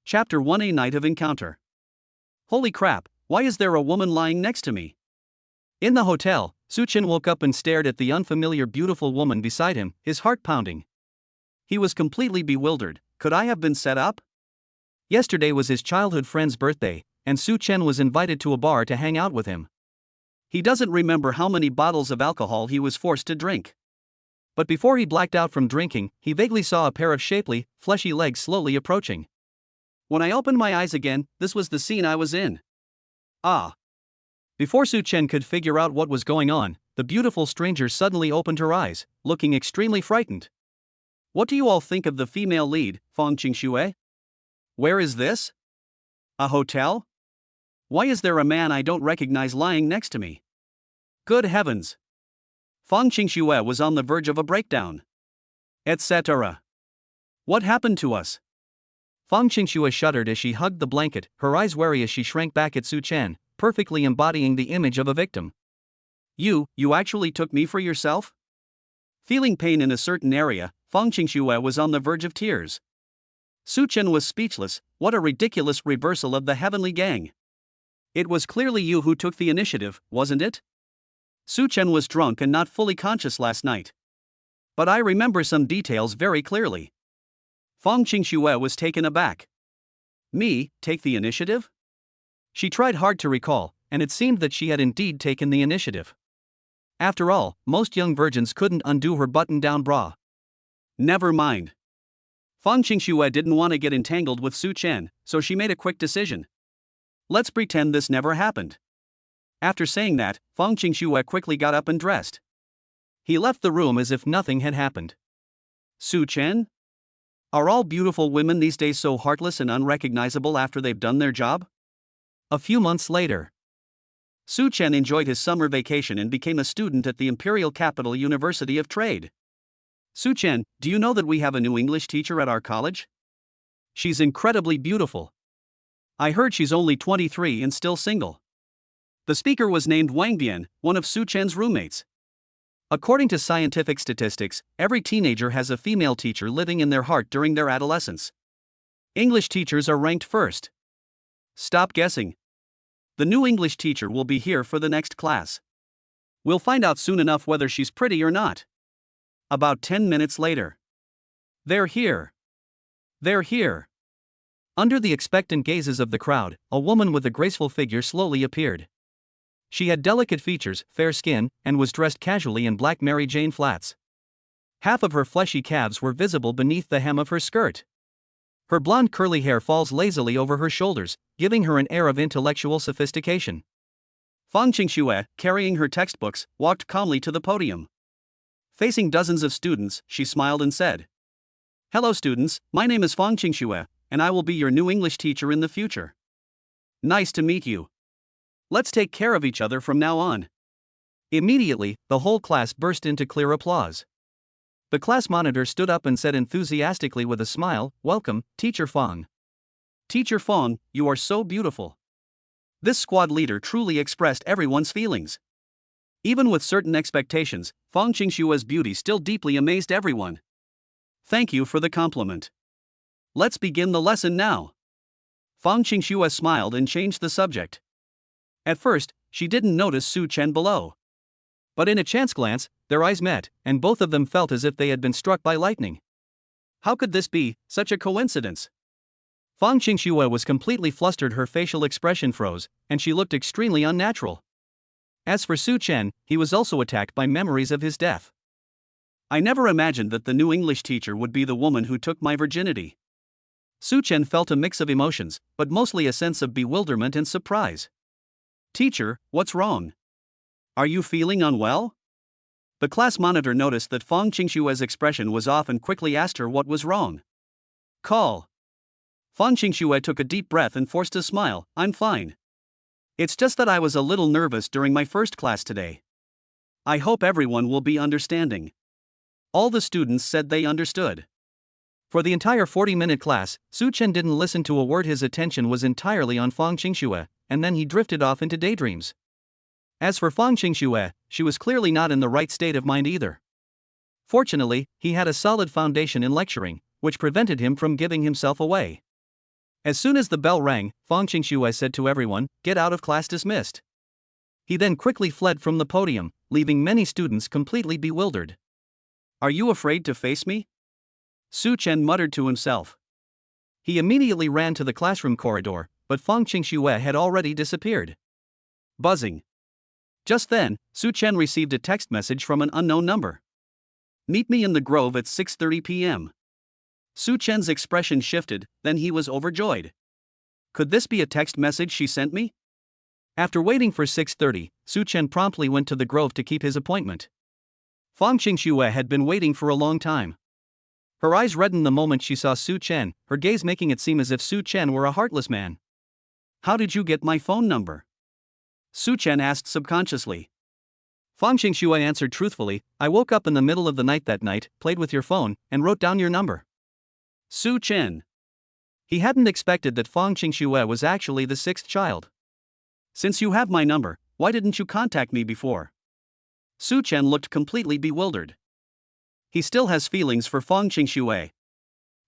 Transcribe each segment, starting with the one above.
Chapter 1, A Night of Encounter. Holy crap, why is there a woman lying next to me? In the hotel, Suchin woke up and stared at the unfamiliar beautiful woman beside him, his heart pounding. He was completely bewildered. Could I have been set up? Yesterday was his childhood friend's birthday, and Suchin was invited to a bar to hang out with him. He doesn't remember how many bottles of alcohol he was forced to drink. But before he blacked out from drinking, he vaguely saw a pair of shapely, fleshy legs slowly approaching. When I opened my eyes again, this was the scene I was in. Ah! Before Suchin could figure out what was going on, the beautiful stranger suddenly opened her eyes, looking extremely frightened. What do you all think of the female lead, Fong Qingxue? Where is this? A hotel? Why is there a man I don't recognize lying next to me? Good heavens! Fong Qingxue was on the verge of a breakdown. Etc. What happened to us? Fong Qingxue shuddered as she hugged the blanket, her eyes wary as she shrank back at Suchin, perfectly embodying the image of a victim. You actually took me for yourself? Feeling pain in a certain area, Fong Qingxue was on the verge of tears. Suchin was speechless. What a ridiculous reversal of the heavenly gang. It was clearly you who took the initiative, wasn't it? Suchin was drunk and not fully conscious last night. But I remember some details very clearly. Fong Qingxue was taken aback. Me, take the initiative? She tried hard to recall, and it seemed that she had indeed taken the initiative. After all, most young virgins couldn't undo her button-down bra. Never mind. Fong Qingxue didn't want to get entangled with Suchin, so she made a quick decision. Let's pretend this never happened. After saying that, Fong Qingxue quickly got up and dressed. He left the room as if nothing had happened. Suchin? Are all beautiful women these days so heartless and unrecognizable after they've done their job? A few months later, Suchin enjoyed his summer vacation and became a student at the Imperial Capital University of Trade. Suchin, do you know that we have a new English teacher at our college? She's incredibly beautiful. I heard she's only 23 and still single. The speaker was named Wang Bian, one of Suchin's roommates. According to scientific statistics, every teenager has a female teacher living in their heart during their adolescence. English teachers are ranked first. Stop guessing. The new English teacher will be here for the next class. We'll find out soon enough whether she's pretty or not. About 10 minutes later. They're here. They're here. Under the expectant gazes of the crowd, a woman with a graceful figure slowly appeared. She had delicate features, fair skin, and was dressed casually in black Mary Jane flats. Half of her fleshy calves were visible beneath the hem of her skirt. Her blonde curly hair falls lazily over her shoulders, giving her an air of intellectual sophistication. Fong Qingxue, carrying her textbooks, walked calmly to the podium. Facing dozens of students, she smiled and said, "Hello students, my name is Fong Qingxue, and I will be your new English teacher in the future. Nice to meet you. Let's take care of each other from now on." Immediately, the whole class burst into clear applause. The class monitor stood up and said enthusiastically with a smile, "Welcome, Teacher Fong. Teacher Fong, you are so beautiful." This squad leader truly expressed everyone's feelings. Even with certain expectations, Fong Qingxue's beauty still deeply amazed everyone. Thank you for the compliment. Let's begin the lesson now. Fong Qingxue smiled and changed the subject. At first, she didn't notice Suchin below. But in a chance glance, their eyes met, and both of them felt as if they had been struck by lightning. How could this be, such a coincidence? Fong Qingxue was completely flustered, her facial expression froze, and she looked extremely unnatural. As for Suchin, he was also attacked by memories of his death. I never imagined that the new English teacher would be the woman who took my virginity. Suchin felt a mix of emotions, but mostly a sense of bewilderment and surprise. Teacher, what's wrong? Are you feeling unwell? The class monitor noticed that Fong Qingxue's expression was off and quickly asked her what was wrong. Call. Fong Qingxue took a deep breath and forced a smile. I'm fine. It's just that I was a little nervous during my first class today. I hope everyone will be understanding. All the students said they understood. For the entire 40-minute class, Suchin didn't listen to a word. His attention was entirely on Fong Qingxue, and then he drifted off into daydreams. As for Fong Qingxue, she was clearly not in the right state of mind either. Fortunately, he had a solid foundation in lecturing, which prevented him from giving himself away. As soon as the bell rang, Fang Qingxue said to everyone, "Get out of class, dismissed." He then quickly fled from the podium, leaving many students completely bewildered. "Are you afraid to face me?" Su Chen muttered to himself. He immediately ran to the classroom corridor, but Fang Qingxue had already disappeared. Buzzing. Just then, Su Chen received a text message from an unknown number. "Meet me in the grove at 6:30 p.m. Su Chen's expression shifted, then he was overjoyed. Could this be a text message she sent me? After waiting for 6:30, Su Chen promptly went to the grove to keep his appointment. Fang Qingxue had been waiting for a long time. Her eyes reddened the moment she saw Su Chen, her gaze making it seem as if Su Chen were a heartless man. "How did you get my phone number?" Su Chen asked subconsciously. Fang Qingxue answered truthfully, "I woke up in the middle of the night that night, played with your phone, and wrote down your number." Su Chen. He hadn't expected that Fang Qingxue was actually the sixth child. "Since you have my number, why didn't you contact me before?" Su Chen looked completely bewildered. He still has feelings for Fang Qingxue.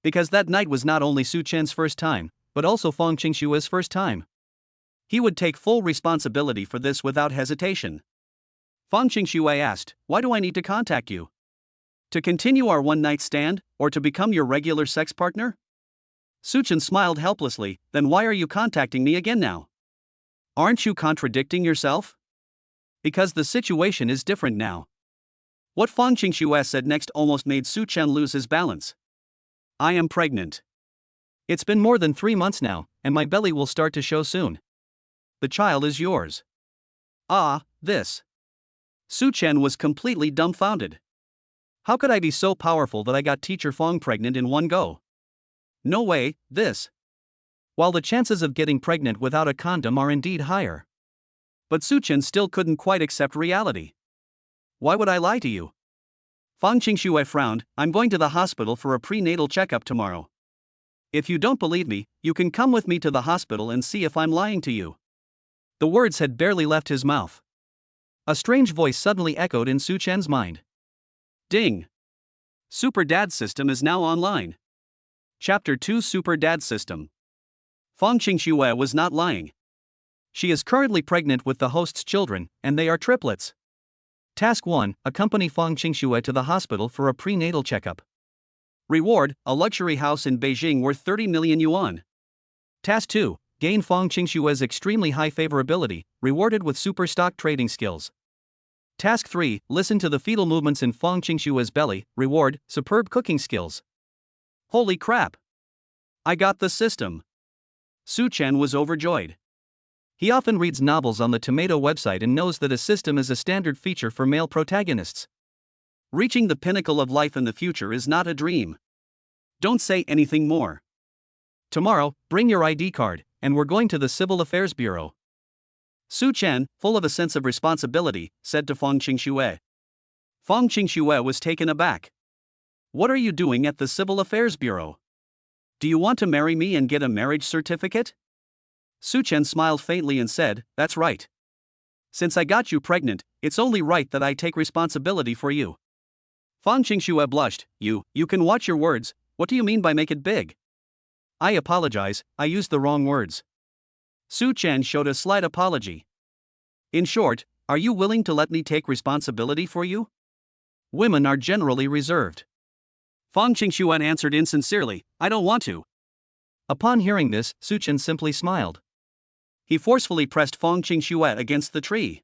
Because that night was not only Su Chen's first time, but also Fang Qingxue's first time. He would take full responsibility for this without hesitation. Fang Qingxue asked, "Why do I need to contact you? To continue our one-night stand, or to become your regular sex partner?" Su Chen smiled helplessly, "Then why are you contacting me again now? Aren't you contradicting yourself? Because the situation is different now." What Fang Qingxue said next almost made Su Chen lose his balance. "I am pregnant. It's been more than 3 months now, and my belly will start to show soon. The child is yours." Ah, this. Su Chen was completely dumbfounded. How could I be so powerful that I got teacher Fang pregnant in one go? No way, this. While the chances of getting pregnant without a condom are indeed higher. But Su Chen still couldn't quite accept reality. "Why would I lie to you?" Fang Qingxue frowned, "I'm going to the hospital for a prenatal checkup tomorrow. If you don't believe me, you can come with me to the hospital and see if I'm lying to you." The words had barely left his mouth. A strange voice suddenly echoed in Su Chen's mind. Ding! Super Dad System is now online. Chapter 2 Super Dad System. Fang Qingxue was not lying. She is currently pregnant with the host's children, and they are triplets. Task 1: accompany Fang Qingxue to the hospital for a prenatal checkup. Reward: a luxury house in Beijing worth 30 million yuan. Task 2: gain Fang Qingxue's extremely high favorability, rewarded with super stock trading skills. Task 3: listen to the fetal movements in Fang Qingxue's belly, reward: superb cooking skills. Holy crap! I got the system. Su Chen was overjoyed. He often reads novels on the Tomato website and knows that a system is a standard feature for male protagonists. Reaching the pinnacle of life in the future is not a dream. Don't say anything more. Tomorrow, bring your ID card, and we're going to the Civil Affairs Bureau. Su Chen, full of a sense of responsibility, said to Fang Qingxue. Fang Qingxue was taken aback. What are you doing at the Civil Affairs Bureau? Do you want to marry me and get a marriage certificate? Su Chen smiled faintly and said, That's right. Since I got you pregnant, it's only right that I take responsibility for you. Fang Qingxue blushed. You can watch your words. What do you mean by make it big? I apologize, I used the wrong words. Su Chen showed a slight apology. In short, are you willing to let me take responsibility for you? Women are generally reserved. Fang Qingxue answered insincerely, I don't want to. Upon hearing this, Su Chen simply smiled. He forcefully pressed Fang Qingxue against the tree.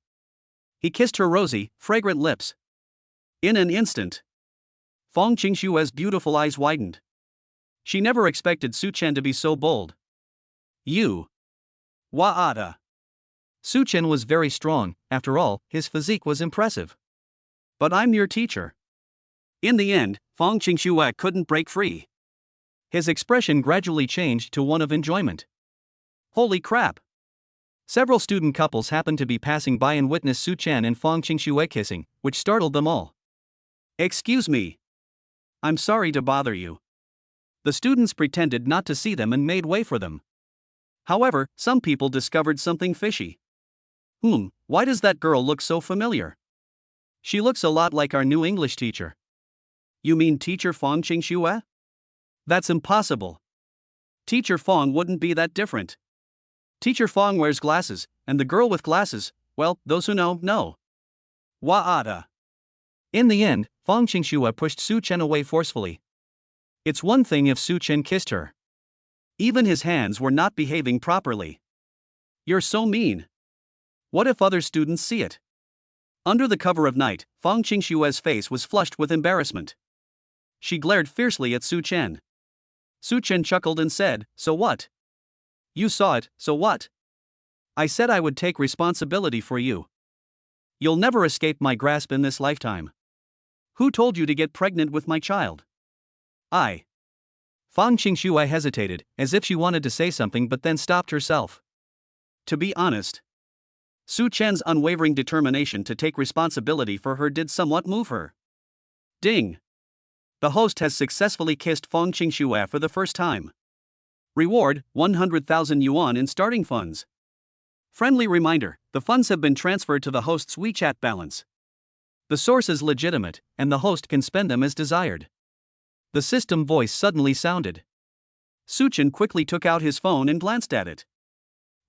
He kissed her rosy, fragrant lips. In an instant, Fang Qingxue's beautiful eyes widened. She never expected Su Chen to be so bold. You. Wa'ada. Su Chen was very strong, after all, his physique was impressive. But I'm your teacher. In the end, Fang Qingxue couldn't break free. His expression gradually changed to one of enjoyment. Holy crap! Several student couples happened to be passing by and witnessed Su Chen and Fang Qingxue kissing, which startled them all. Excuse me. I'm sorry to bother you. The students pretended not to see them and made way for them. However, some people discovered something fishy. Why does that girl look so familiar? She looks a lot like our new English teacher. You mean teacher Fang Qingxue? That's impossible. Teacher Fong wouldn't be that different. Teacher Fong wears glasses, and the girl with glasses, well, those who know, know. Wa'ada. In the end, Fong Qingxue pushed Su Chen away forcefully. It's one thing if Su Chen kissed her. Even his hands were not behaving properly. You're so mean. What if other students see it? Under the cover of night, Fong Qingxue's face was flushed with embarrassment. She glared fiercely at Su Chen. Su Chen chuckled and said, "So what? You saw it, so what? I said I would take responsibility for you. You'll never escape my grasp in this lifetime. Who told you to get pregnant with my child?" I. Fong Qingxue hesitated, as if she wanted to say something but then stopped herself. To be honest, Su Chen's unwavering determination to take responsibility for her did somewhat move her. Ding! The host has successfully kissed Fong Qingxue for the first time. Reward, 100,000 yuan in starting funds. Friendly reminder, the funds have been transferred to the host's WeChat balance. The source is legitimate, and the host can spend them as desired. The system voice suddenly sounded. Su Chen quickly took out his phone and glanced at it.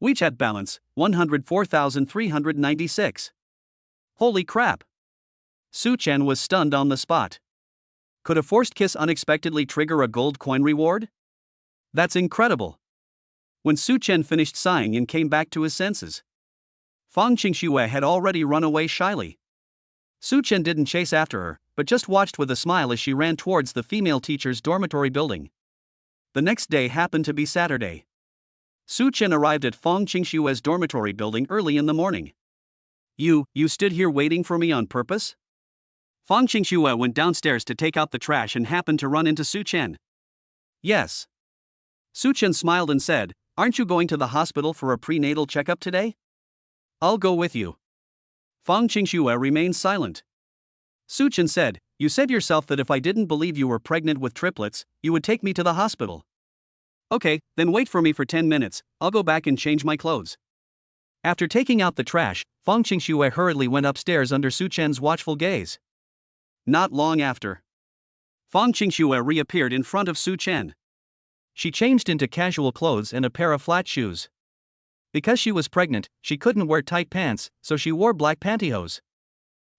WeChat balance, 104,396. Holy crap! Su Chen was stunned on the spot. Could a forced kiss unexpectedly trigger a gold coin reward? That's incredible. When Su Chen finished sighing and came back to his senses, Fong Qingxue had already run away shyly. Su Chen didn't chase after her, but just watched with a smile as she ran towards the female teacher's dormitory building. The next day happened to be Saturday. Su Chen arrived at Fong Qingxue's dormitory building early in the morning. You stood here waiting for me on purpose?" Fong Qingxue went downstairs to take out the trash and happened to run into Su Chen. "Yes." Su Chen smiled and said, "Aren't you going to the hospital for a prenatal checkup today?" "I'll go with you." Fong Qingxue remained silent. Su Chen said, "You said yourself that if I didn't believe you were pregnant with triplets, you would take me to the hospital." "Okay, then wait for me for 10 minutes, I'll go back and change my clothes." After taking out the trash, Fong Qingxue hurriedly went upstairs under Su Chen's watchful gaze. Not long after, Fong Qingxue reappeared in front of Su Chen. She changed into casual clothes and a pair of flat shoes. Because she was pregnant, she couldn't wear tight pants, so she wore black pantyhose.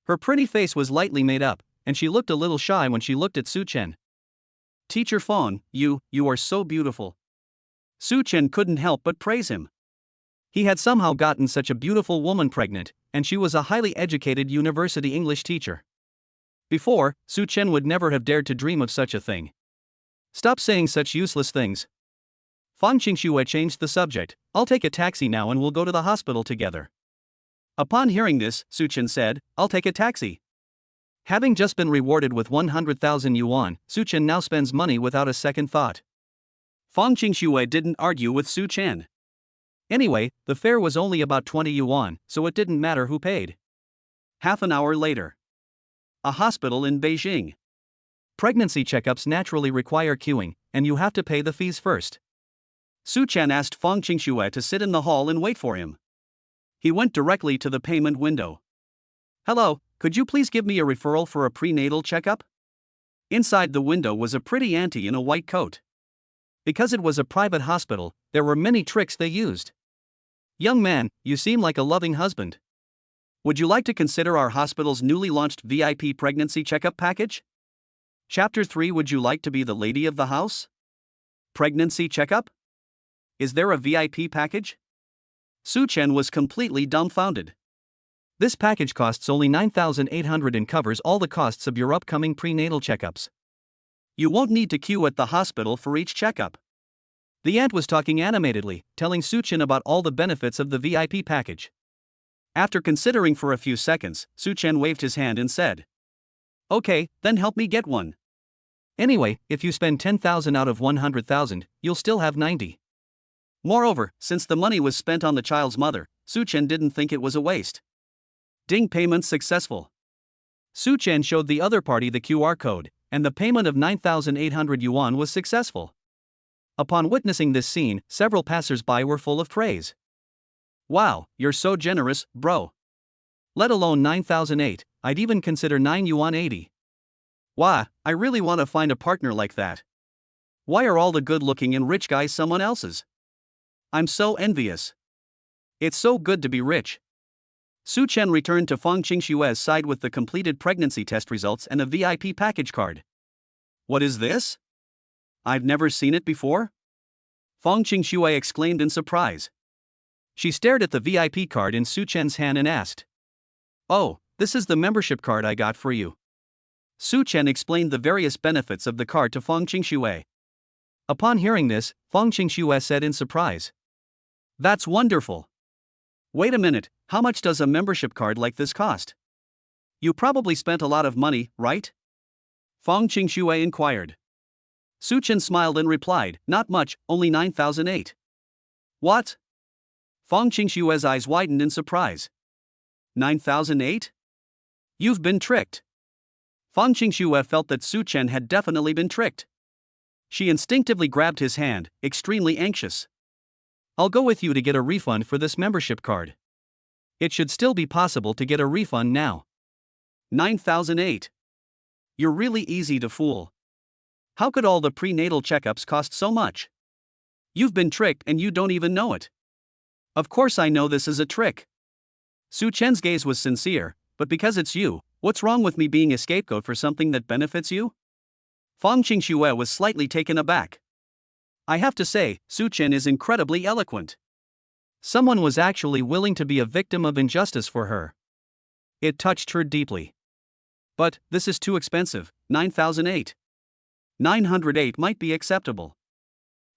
Her pretty face was lightly made up, and she looked a little shy when she looked at Su Chen. "Teacher Fong, you are so beautiful." Su Chen couldn't help but praise him. He had somehow gotten such a beautiful woman pregnant, and she was a highly educated university English teacher. Before, Su Chen would never have dared to dream of such a thing. "Stop saying such useless things." Fong Qingxue changed the subject. "I'll take a taxi now and we'll go to the hospital together." Upon hearing this, Su Chen said, "I'll take a taxi." Having just been rewarded with 100,000 yuan, Su Chen now spends money without a second thought. Fong Qingxue didn't argue with Su Chen. Anyway, the fare was only about 20 yuan, so it didn't matter who paid. Half an hour later. A hospital in Beijing. Pregnancy checkups naturally require queuing, and you have to pay the fees first. Su Chen asked Fong Qingxue to sit in the hall and wait for him. He went directly to the payment window. "Hello, could you please give me a referral for a prenatal checkup?" Inside the window was a pretty auntie in a white coat. Because it was a private hospital, there were many tricks they used. "Young man, you seem like a loving husband. Would you like to consider our hospital's newly launched VIP pregnancy checkup package? Chapter 3. Would you like to be the lady of the house? Pregnancy checkup? Is there a VIP package?" Su Chen was completely dumbfounded. "This package costs only 9,800 and covers all the costs of your upcoming prenatal checkups. You won't need to queue at the hospital for each checkup." The aunt was talking animatedly, telling Su Chen about all the benefits of the VIP package. After considering for a few seconds, Su Chen waved his hand and said, "Okay, then help me get one. Anyway, if you spend 10,000 out of 100,000, you'll still have 90. Moreover, since the money was spent on the child's mother, Su Chen didn't think it was a waste. Ding, payment successful. Su Chen showed the other party the QR code, and the payment of 9,800 yuan was successful. Upon witnessing this scene, several passers-by were full of praise. "Wow, you're so generous, bro. Let alone 9,008, I'd even consider 9 yuan 80. Wow, I really want to find a partner like that." Why are all the good-looking and rich guys someone else's? I'm so envious. It's so good to be rich. Su Chen returned to Feng Qingshue's side with the completed pregnancy test results and a VIP package card. What is this? I've never seen it before? Feng Qingxue exclaimed in surprise. She stared at the VIP card in Su Chen's hand and asked, "Oh, this is the membership card I got for you." Su Chen explained the various benefits of the card to Feng Qingxue. Upon hearing this, Feng Qingxue said in surprise, "That's wonderful. Wait a minute, how much does a membership card like this cost? You probably spent a lot of money, right?" Feng Qingxue inquired. Su Chen smiled and replied, "Not much, only 9,008. What? Feng Qingshue's eyes widened in surprise. 9,008? You've been tricked. Feng Qingxue felt that Su Chen had definitely been tricked. She instinctively grabbed his hand, extremely anxious. "I'll go with you to get a refund for this membership card. It should still be possible to get a refund now." 9,008. You're really easy to fool. How could all the prenatal checkups cost so much? You've been tricked and you don't even know it. Of course I know this is a trick. Su Chen's gaze was sincere, but because it's you, what's wrong with me being a scapegoat for something that benefits you? Feng Qingxue was slightly taken aback. I have to say, Su Chen is incredibly eloquent. Someone was actually willing to be a victim of injustice for her. It touched her deeply. But, this is too expensive, 9,008. 908 might be acceptable.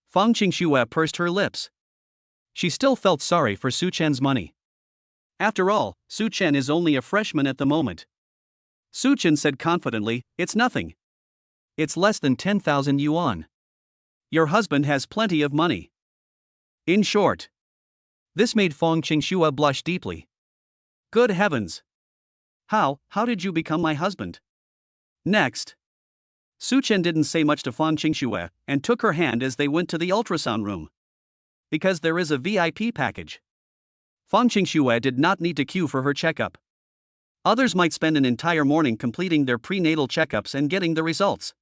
Feng Qingxue pursed her lips. She still felt sorry for Su Chen's money. After all, Su Chen is only a freshman at the moment. Su Chen said confidently, "It's nothing. It's less than 10,000 yuan. Your husband has plenty of money." In short. This made Feng Qingxue blush deeply. Good heavens! How did you become my husband? Next. Su Chen didn't say much to Feng Qingxue, and took her hand as they went to the ultrasound room. Because there is a VIP package. Feng Qingxue did not need to queue for her checkup. Others might spend an entire morning completing their prenatal checkups and getting the results.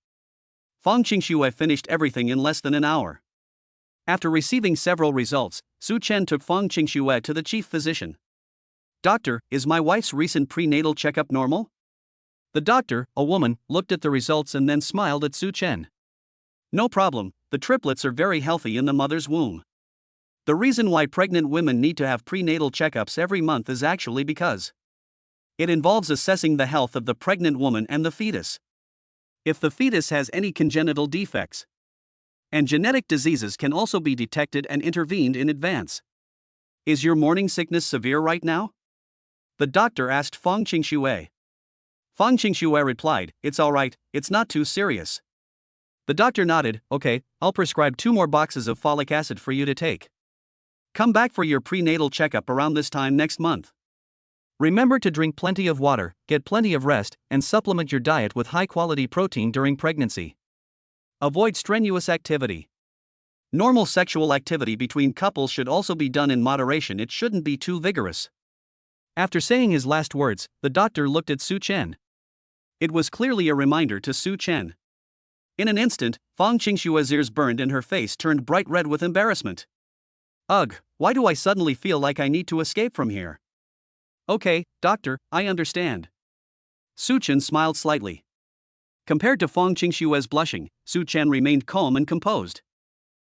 Feng Qingxue finished everything in less than an hour. After receiving several results, Su Chen took Feng Qingxue to the chief physician. "Doctor, is my wife's recent prenatal checkup normal?" The doctor, a woman, looked at the results and then smiled at Su Chen. "No problem, the triplets are very healthy in the mother's womb. The reason why pregnant women need to have prenatal checkups every month is actually because it involves assessing the health of the pregnant woman and the fetus. If the fetus has any congenital defects and genetic diseases can also be detected and intervened in advance." "Is your morning sickness severe right now?" the doctor asked Feng Qingxue. Feng Qingxue replied, "It's alright, it's not too serious." The doctor nodded, "Okay, I'll prescribe 2 more boxes of folic acid for you to take. Come back for your prenatal checkup around this time next month. Remember to drink plenty of water, get plenty of rest, and supplement your diet with high-quality protein during pregnancy. Avoid strenuous activity. Normal sexual activity between couples should also be done in moderation, it shouldn't be too vigorous." After saying his last words, the doctor looked at Su Chen. It was clearly a reminder to Su Chen. In an instant, Feng Qingxue's ears burned and her face turned bright red with embarrassment. Ugh, why do I suddenly feel like I need to escape from here? Okay, doctor, I understand. Su Chen smiled slightly. Compared to Feng Qingxue's blushing, Su Chen remained calm and composed.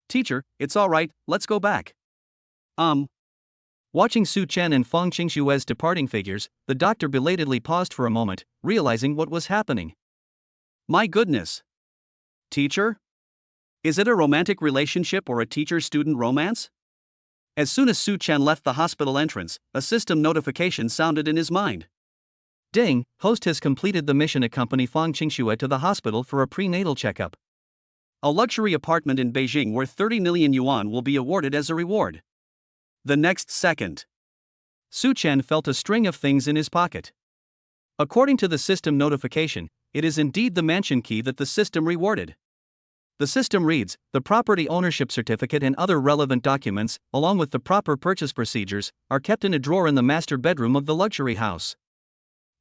"Teacher, it's alright, let's go back." Watching Su Chen and Feng Qingxue's departing figures, the doctor belatedly paused for a moment, realizing what was happening. My goodness. Teacher? Is it a romantic relationship or a teacher-student romance? As soon as Su Chen left the hospital entrance, a system notification sounded in his mind. Ding, host has completed the mission. Accompany Feng Qingxue to the hospital for a prenatal checkup. A luxury apartment in Beijing worth 30 million yuan will be awarded as a reward. The next second, Su Chen felt a string of things in his pocket. According to the system notification, it is indeed the mansion key that the system rewarded. The system reads, "The property ownership certificate and other relevant documents, along with the proper purchase procedures, are kept in a drawer in the master bedroom of the luxury house.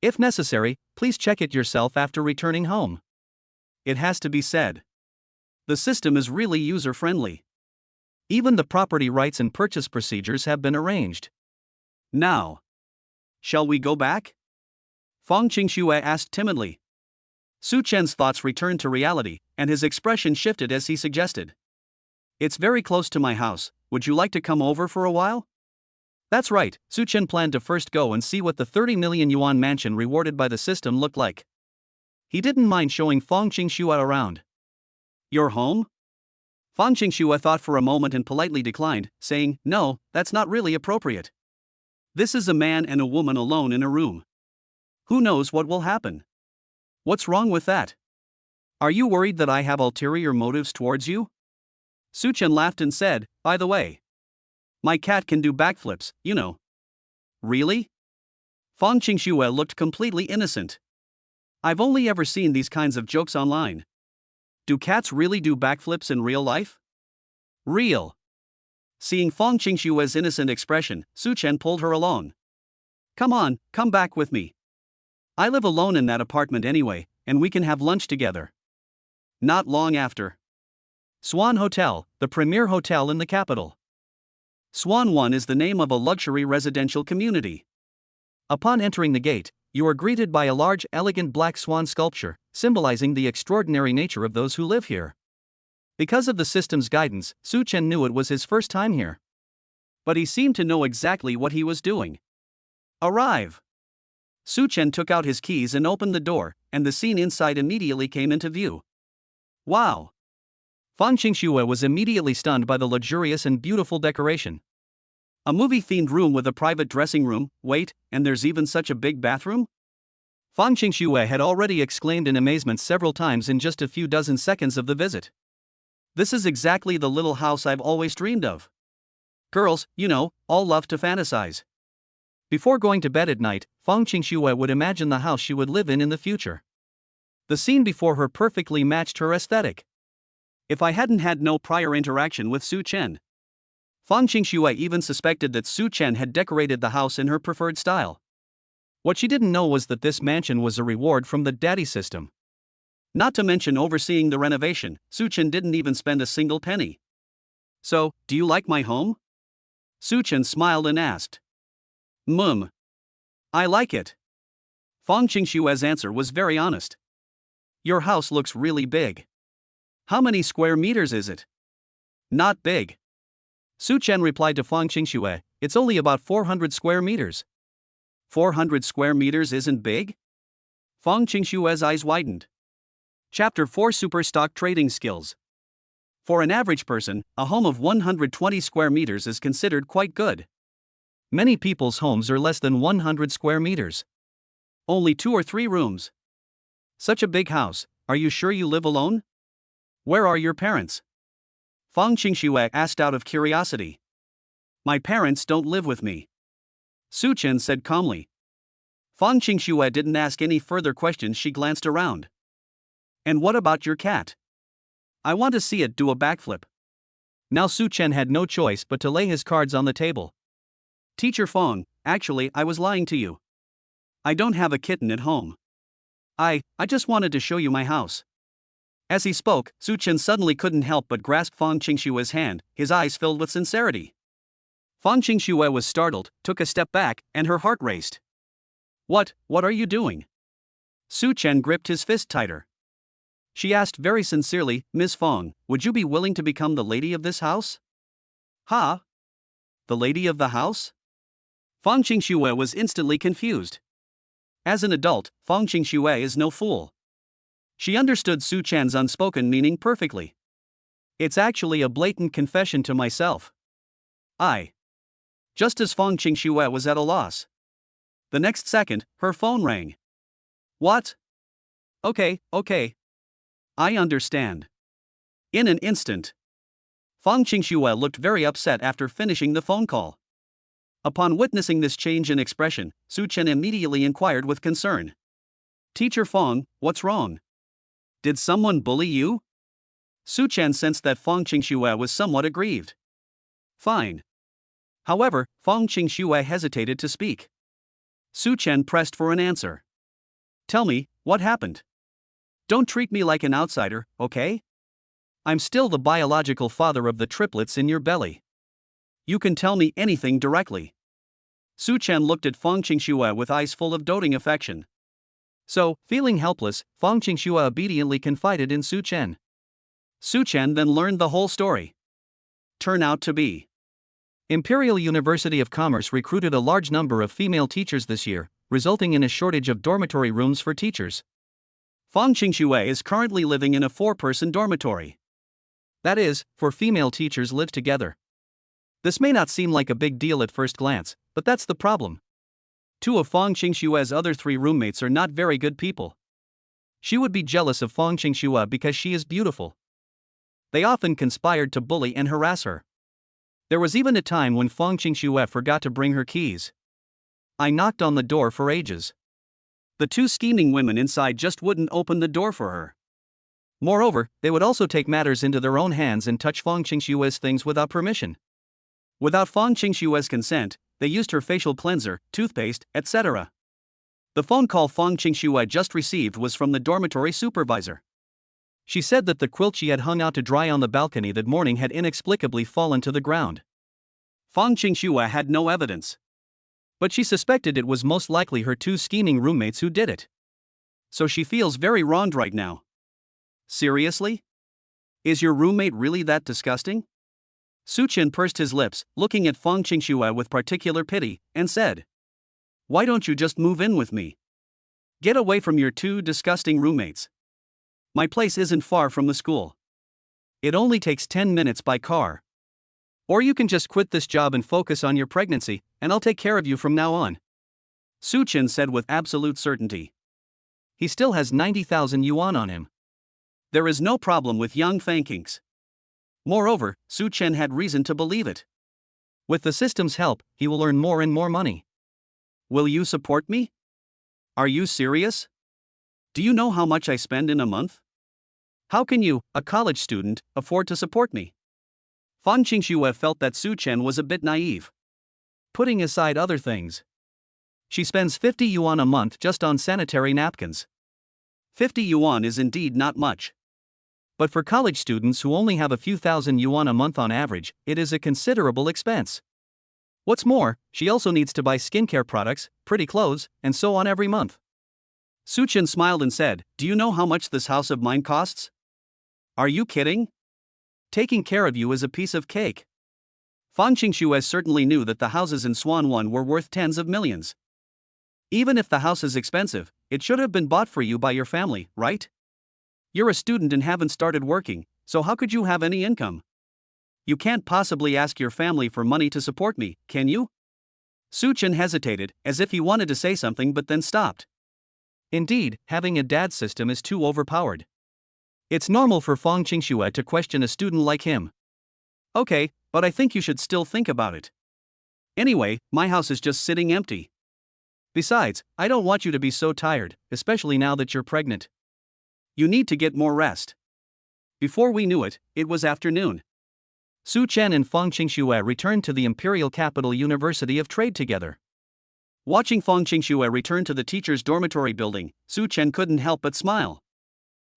If necessary, please check it yourself after returning home." It has to be said. the system is really user-friendly. Even the property rights and purchase procedures have been arranged. Now, shall we go back? Feng Qingxue asked timidly. Su Chen's thoughts returned to reality, and his expression shifted as he suggested. It's very close to my house, would you like to come over for a while? That's right, Su Chen planned to first go and see what the 30 million yuan mansion rewarded by the system looked like. He didn't mind showing Feng Qingxue around. Your home? Feng Qingxue thought for a moment and politely declined, saying, no, that's not really appropriate. This is a man and a woman alone in a room. Who knows what will happen? What's wrong with that? Are you worried that I have ulterior motives towards you? Su Chen laughed and said, by the way, my cat can do backflips, you know. Really? Feng Qingxue looked completely innocent. I've only ever seen these kinds of jokes online. Do cats really do backflips in real life? Real. Seeing Feng Qingxue's innocent expression, Su Chen pulled her along. Come on, come back with me. I live alone in that apartment anyway, and we can have lunch together. Not long after. Swan Hotel, the premier hotel in the capital. Swan 1 is the name of a luxury residential community. Upon entering the gate, you are greeted by a large, elegant black swan sculpture, symbolizing the extraordinary nature of those who live here. Because of the system's guidance, Su Chen knew it was his first time here. But he seemed to know exactly what he was doing. Arrive! Su Chen took out his keys and opened the door, and the scene inside immediately came into view. Wow! Feng Qingxue was immediately stunned by the luxurious and beautiful decoration. A movie-themed room with a private dressing room, wait, and there's even such a big bathroom? Feng Qingxue had already exclaimed in amazement several times in just a few dozen seconds of the visit. This is exactly the little house I've always dreamed of. Girls, you know, all love to fantasize. Before going to bed at night, Feng Qingxue would imagine the house she would live in the future. The scene before her perfectly matched her aesthetic. If I hadn't had no prior interaction with Su Chen. Feng Qingxue even suspected that Su Chen had decorated the house in her preferred style. What she didn't know was that this mansion was a reward from the daddy system. Not to mention overseeing the renovation, Su Chen didn't even spend a single penny. So, do you like my home? Su Chen smiled and asked. I like it. Feng Qingxue's answer was very honest. Your house looks really big. How many square meters is it? Not big. Su Chen replied to Feng Qingxue, it's only about 400 square meters. 400 square meters isn't big? Feng Qingxue's eyes widened. Chapter 4 Super Stock Trading Skills. For an average person, a home of 120 square meters is considered quite good. Many people's homes are less than 100 square meters. Only 2 or 3 rooms. Such a big house, are you sure you live alone? Where are your parents? Feng Qingxue asked out of curiosity. My parents don't live with me. Su Chen said calmly. Feng Qingxue didn't ask any further questions. She glanced around. And what about your cat? I want to see it do a backflip. Now Su Chen had no choice but to lay his cards on the table. Teacher Feng, actually I was lying to you. I don't have a kitten at home. I just wanted to show you my house. As he spoke, Su Chen suddenly couldn't help but grasp Feng Qingxue's hand, his eyes filled with sincerity. Feng Qingxue was startled, took a step back, and her heart raced. What are you doing? Su Chen gripped his fist tighter. She asked very sincerely, Miss Feng, would you be willing to become the lady of this house? Huh? The lady of the house? Feng Qingxue was instantly confused. As an adult, Feng Qingxue is no fool. She understood Su Chen's unspoken meaning perfectly. It's actually a blatant confession to myself. Just as Feng Qingxue was at a loss. The next second, her phone rang. What? Okay. I understand. In an instant. Feng Qingxue looked very upset after finishing the phone call. Upon witnessing this change in expression, Su Chen immediately inquired with concern. Teacher Feng, what's wrong? Did someone bully you? Su Chen sensed that Feng Qingxue was somewhat aggrieved. Fine. However, Feng Qingxue hesitated to speak. Su Chen pressed for an answer. Tell me, what happened? Don't treat me like an outsider, okay? I'm still the biological father of the triplets in your belly. You can tell me anything directly. Su Chen looked at Feng Qingxue with eyes full of doting affection. So, feeling helpless, Feng Qingxue obediently confided in Su Chen. Su Chen then learned the whole story. Turn out to be. Imperial University of Commerce recruited a large number of female teachers this year, resulting in a shortage of dormitory rooms for teachers. Feng Qingxue is currently living in a 4-person dormitory. That is, 4 female teachers live together. This may not seem like a big deal at first glance, but that's the problem. 2 of Feng Qingxue's other 3 roommates are not very good people. She would be jealous of Feng Qingxue because she is beautiful. They often conspired to bully and harass her. There was even a time when Feng Qingxue forgot to bring her keys. I knocked on the door for ages. The 2 scheming women inside just wouldn't open the door for her. Moreover, they would also take matters into their own hands and touch Feng Qingxue's things without permission. Without Feng Qingxue's consent, they used her facial cleanser, toothpaste, etc. The phone call Feng Qingxue just received was from the dormitory supervisor. She said that the quilt she had hung out to dry on the balcony that morning had inexplicably fallen to the ground. Feng Qingxue had no evidence, but she suspected it was most likely her 2 scheming roommates who did it. So she feels very wronged right now. Seriously? Is your roommate really that disgusting? Su Chen pursed his lips, looking at Feng Qingxue with particular pity, and said, "Why don't you just move in with me? Get away from your 2 disgusting roommates. My place isn't far from the school. It only takes 10 minutes by car. Or you can just quit this job and focus on your pregnancy, and I'll take care of you from now on." Su Chen said with absolute certainty. He still has 90,000 yuan on him. There is no problem with young Fangkings. Moreover, Su Chen had reason to believe it. With the system's help, he will earn more and more money. Will you support me? Are you serious? Do you know how much I spend in a month? How can you, a college student, afford to support me? Feng Qingxue felt that Su Chen was a bit naive. Putting aside other things, she spends 50 yuan a month just on sanitary napkins. 50 yuan is indeed not much. But for college students who only have a few thousand yuan a month on average, it is a considerable expense. What's more, she also needs to buy skincare products, pretty clothes, and so on every month. Su Chen smiled and said, "Do you know how much this house of mine costs? Are you kidding? Taking care of you is a piece of cake." Feng Qingxue certainly knew that the houses in Swanwan were worth tens of millions. Even if the house is expensive, it should have been bought for you by your family, right? You're a student and haven't started working, so how could you have any income? You can't possibly ask your family for money to support me, can you? Su Chen hesitated, as if he wanted to say something but then stopped. Indeed, having a dad system is too overpowered. It's normal for Feng Qingxue to question a student like him. Okay, but I think you should still think about it. Anyway, my house is just sitting empty. Besides, I don't want you to be so tired, especially now that you're pregnant. You need to get more rest. Before we knew it, it was afternoon. Su Chen and Feng Qingxue returned to the Imperial Capital University of Trade together. Watching Feng Qingxue return to the teacher's dormitory building, Su Chen couldn't help but smile.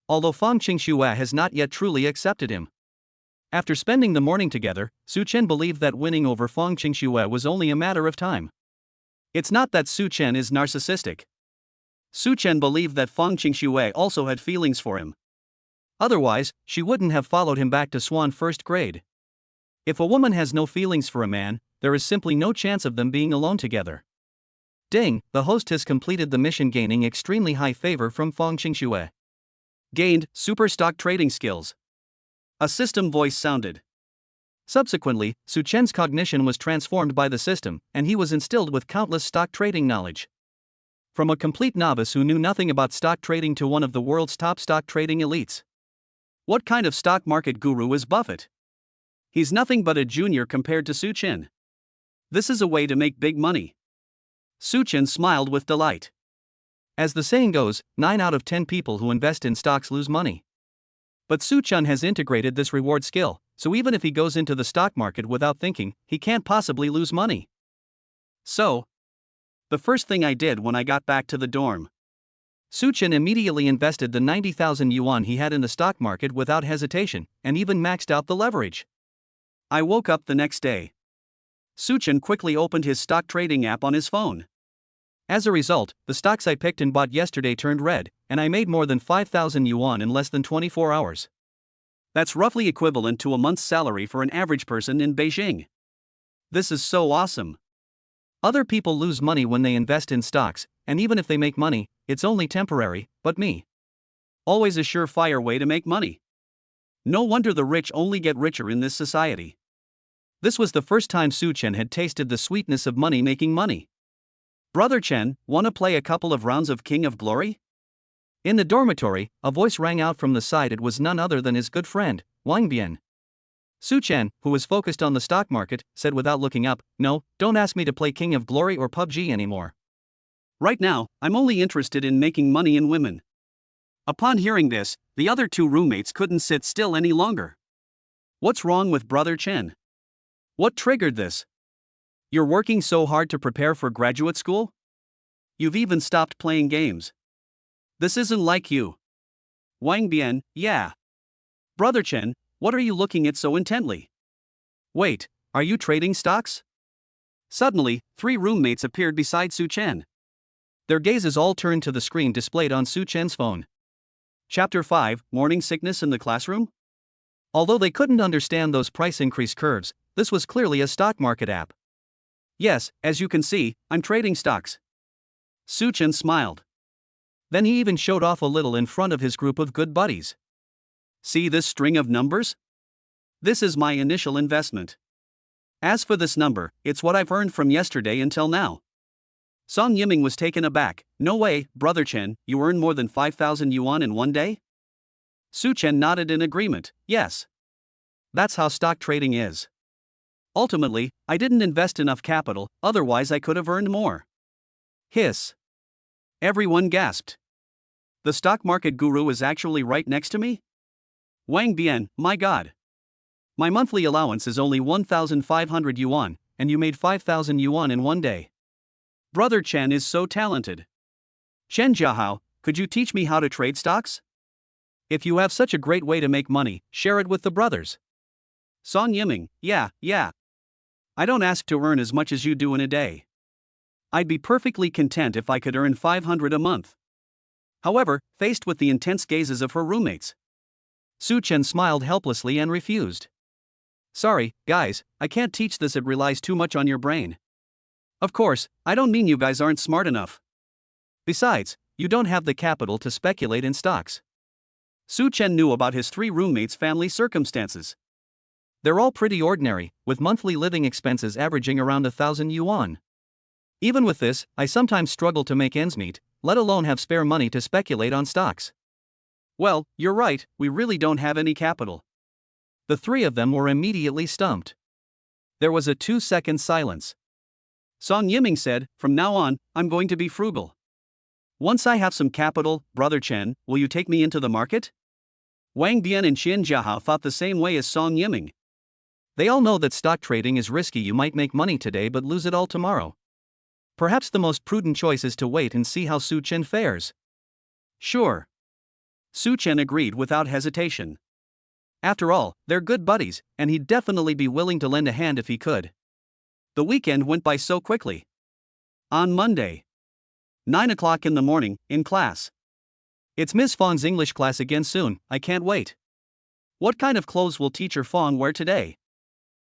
Although Feng Qingxue has not yet truly accepted him. After spending the morning together, Su Chen believed that winning over Feng Qingxue was only a matter of time. It's not that Su Chen is narcissistic. Su Chen believed that Feng Qingxue also had feelings for him. Otherwise, she wouldn't have followed him back to Swan first grade. If a woman has no feelings for a man, there is simply no chance of them being alone together. Ding, the host has completed the mission, gaining extremely high favor from Feng Qingxue. Gained super stock trading skills. A system voice sounded. Subsequently, Su Chen's cognition was transformed by the system, and he was instilled with countless stock trading knowledge. From a complete novice who knew nothing about stock trading to one of the world's top stock trading elites. What kind of stock market guru is Buffett? He's nothing but a junior compared to Su Chen. This is a way to make big money. Su Chen smiled with delight. As the saying goes, 9 out of 10 people who invest in stocks lose money. But Su Chen has integrated this reward skill, so even if he goes into the stock market without thinking, he can't possibly lose money. So, the first thing I did when I got back to the dorm. Su Chen immediately invested the 90,000 yuan he had in the stock market without hesitation, and even maxed out the leverage. I woke up the next day. Su Chen quickly opened his stock trading app on his phone. As a result, the stocks I picked and bought yesterday turned red, and I made more than 5,000 yuan in less than 24 hours. That's roughly equivalent to a month's salary for an average person in Beijing. This is so awesome. Other people lose money when they invest in stocks, and even if they make money, it's only temporary, but me. Always a surefire way to make money. No wonder the rich only get richer in this society. This was the first time Su Chen had tasted the sweetness of money making money. Brother Chen, wanna play a couple of rounds of King of Glory? In the dormitory, a voice rang out from the side. It was none other than his good friend, Wang Bian. Su Chen, who was focused on the stock market, said without looking up, "No, don't ask me to play King of Glory or PUBG anymore. Right now, I'm only interested in making money in women." Upon hearing this, the other two roommates couldn't sit still any longer. What's wrong with Brother Chen? What triggered this? You're working so hard to prepare for graduate school? You've even stopped playing games. This isn't like you. Wang Bian, yeah. Brother Chen, what are you looking at so intently? Wait, are you trading stocks? Suddenly, three roommates appeared beside Su Chen. Their gazes all turned to the screen displayed on Su Chen's phone. Chapter 5, Morning Sickness in the Classroom? Although they couldn't understand those price increase curves, this was clearly a stock market app. Yes, as you can see, I'm trading stocks. Su Chen smiled. Then he even showed off a little in front of his group of good buddies. See this string of numbers? This is my initial investment. As for this number, it's what I've earned from yesterday until now. Song Yiming was taken aback. No way, Brother Chen, you earned more than 5,000 yuan in one day? Su Chen nodded in agreement, yes. That's how stock trading is. Ultimately, I didn't invest enough capital, otherwise I could have earned more. Hiss. Everyone gasped. The stock market guru is actually right next to me? Wang Bian, my god. My monthly allowance is only 1,500 yuan, and you made 5,000 yuan in one day. Brother Chen is so talented. Chen Jiahao, could you teach me how to trade stocks? If you have such a great way to make money, share it with the brothers. Song Yiming, yeah. I don't ask to earn as much as you do in a day. I'd be perfectly content if I could earn 500 a month. However, faced with the intense gazes of her roommates, Su Chen smiled helplessly and refused. Sorry, guys, I can't teach this, it relies too much on your brain. Of course, I don't mean you guys aren't smart enough. Besides, you don't have the capital to speculate in stocks. Su Chen knew about his three roommates' family circumstances. They're all pretty ordinary, with monthly living expenses averaging around 1,000 yuan. Even with this, I sometimes struggle to make ends meet, let alone have spare money to speculate on stocks. Well, you're right, we really don't have any capital. The three of them were immediately stumped. There was a 2-second silence. Song Yiming said, from now on, I'm going to be frugal. Once I have some capital, Brother Chen, will you take me into the market? Wang Bian and Chen Jiahao thought the same way as Song Yiming. They all know that stock trading is risky. You might make money today but lose it all tomorrow. Perhaps the most prudent choice is to wait and see how Su Chen fares. Sure. Su Chen agreed without hesitation. After all, they're good buddies, and he'd definitely be willing to lend a hand if he could. The weekend went by so quickly. On Monday, 9 o'clock in the morning, in class. It's Miss Fong's English class again soon, I can't wait. What kind of clothes will Teacher Fong wear today?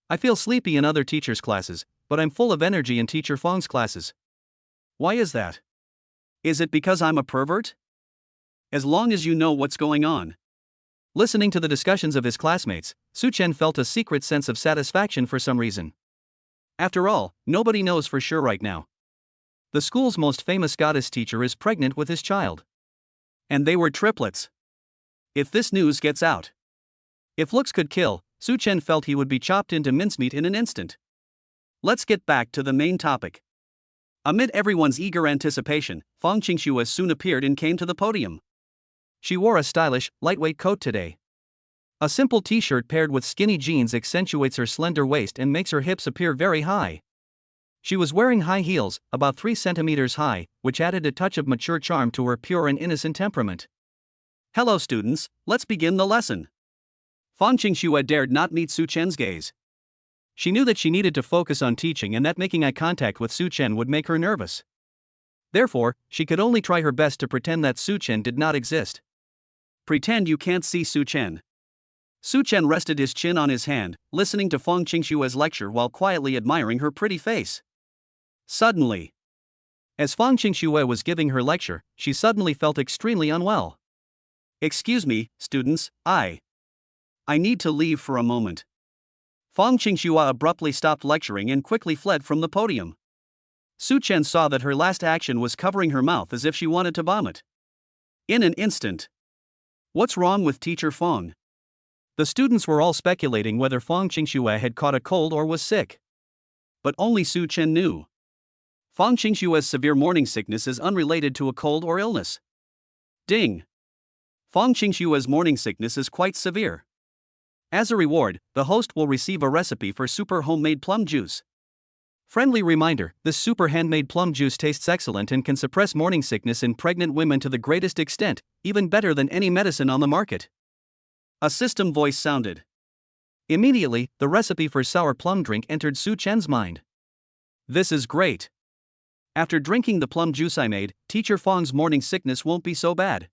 I feel sleepy in other teachers' classes, but I'm full of energy in Teacher Fong's classes. Why is that? Is it because I'm a pervert? As long as you know what's going on. Listening to the discussions of his classmates, Su Chen felt a secret sense of satisfaction for some reason. After all, nobody knows for sure right now. The school's most famous goddess teacher is pregnant with his child. And they were triplets. If this news gets out. If looks could kill, Su Chen felt he would be chopped into mincemeat in an instant. Let's get back to the main topic. Amid everyone's eager anticipation, Fong Qingxue soon appeared and came to the podium. She wore a stylish, lightweight coat today. A simple t-shirt paired with skinny jeans accentuates her slender waist and makes her hips appear very high. She was wearing high heels, about 3 centimeters high, which added a touch of mature charm to her pure and innocent temperament. Hello students, let's begin the lesson. Fang Qingxue dared not meet Su Chen's gaze. She knew that she needed to focus on teaching and that making eye contact with Su Chen would make her nervous. Therefore, she could only try her best to pretend that Su Chen did not exist. Pretend you can't see Su Chen. Su Chen rested his chin on his hand, listening to Fang Qingxue's lecture while quietly admiring her pretty face. Suddenly, as Fang Qingxue was giving her lecture, she suddenly felt extremely unwell. Excuse me, students, I need to leave for a moment. Fang Qingxue abruptly stopped lecturing and quickly fled from the podium. Su Chen saw that her last action was covering her mouth as if she wanted to vomit. In an instant. What's wrong with Teacher Fang? The students were all speculating whether Fang Qingxue had caught a cold or was sick. But only Su Chen knew. Fang Qingxue's severe morning sickness is unrelated to a cold or illness. Ding! Fang Qingxue's morning sickness is quite severe. As a reward, the host will receive a recipe for super homemade plum juice. Friendly reminder, this super handmade plum juice tastes excellent and can suppress morning sickness in pregnant women to the greatest extent, even better than any medicine on the market. A system voice sounded. Immediately, the recipe for sour plum drink entered Su Chen's mind. This is great. After drinking the plum juice I made, Teacher Fang's morning sickness won't be so bad.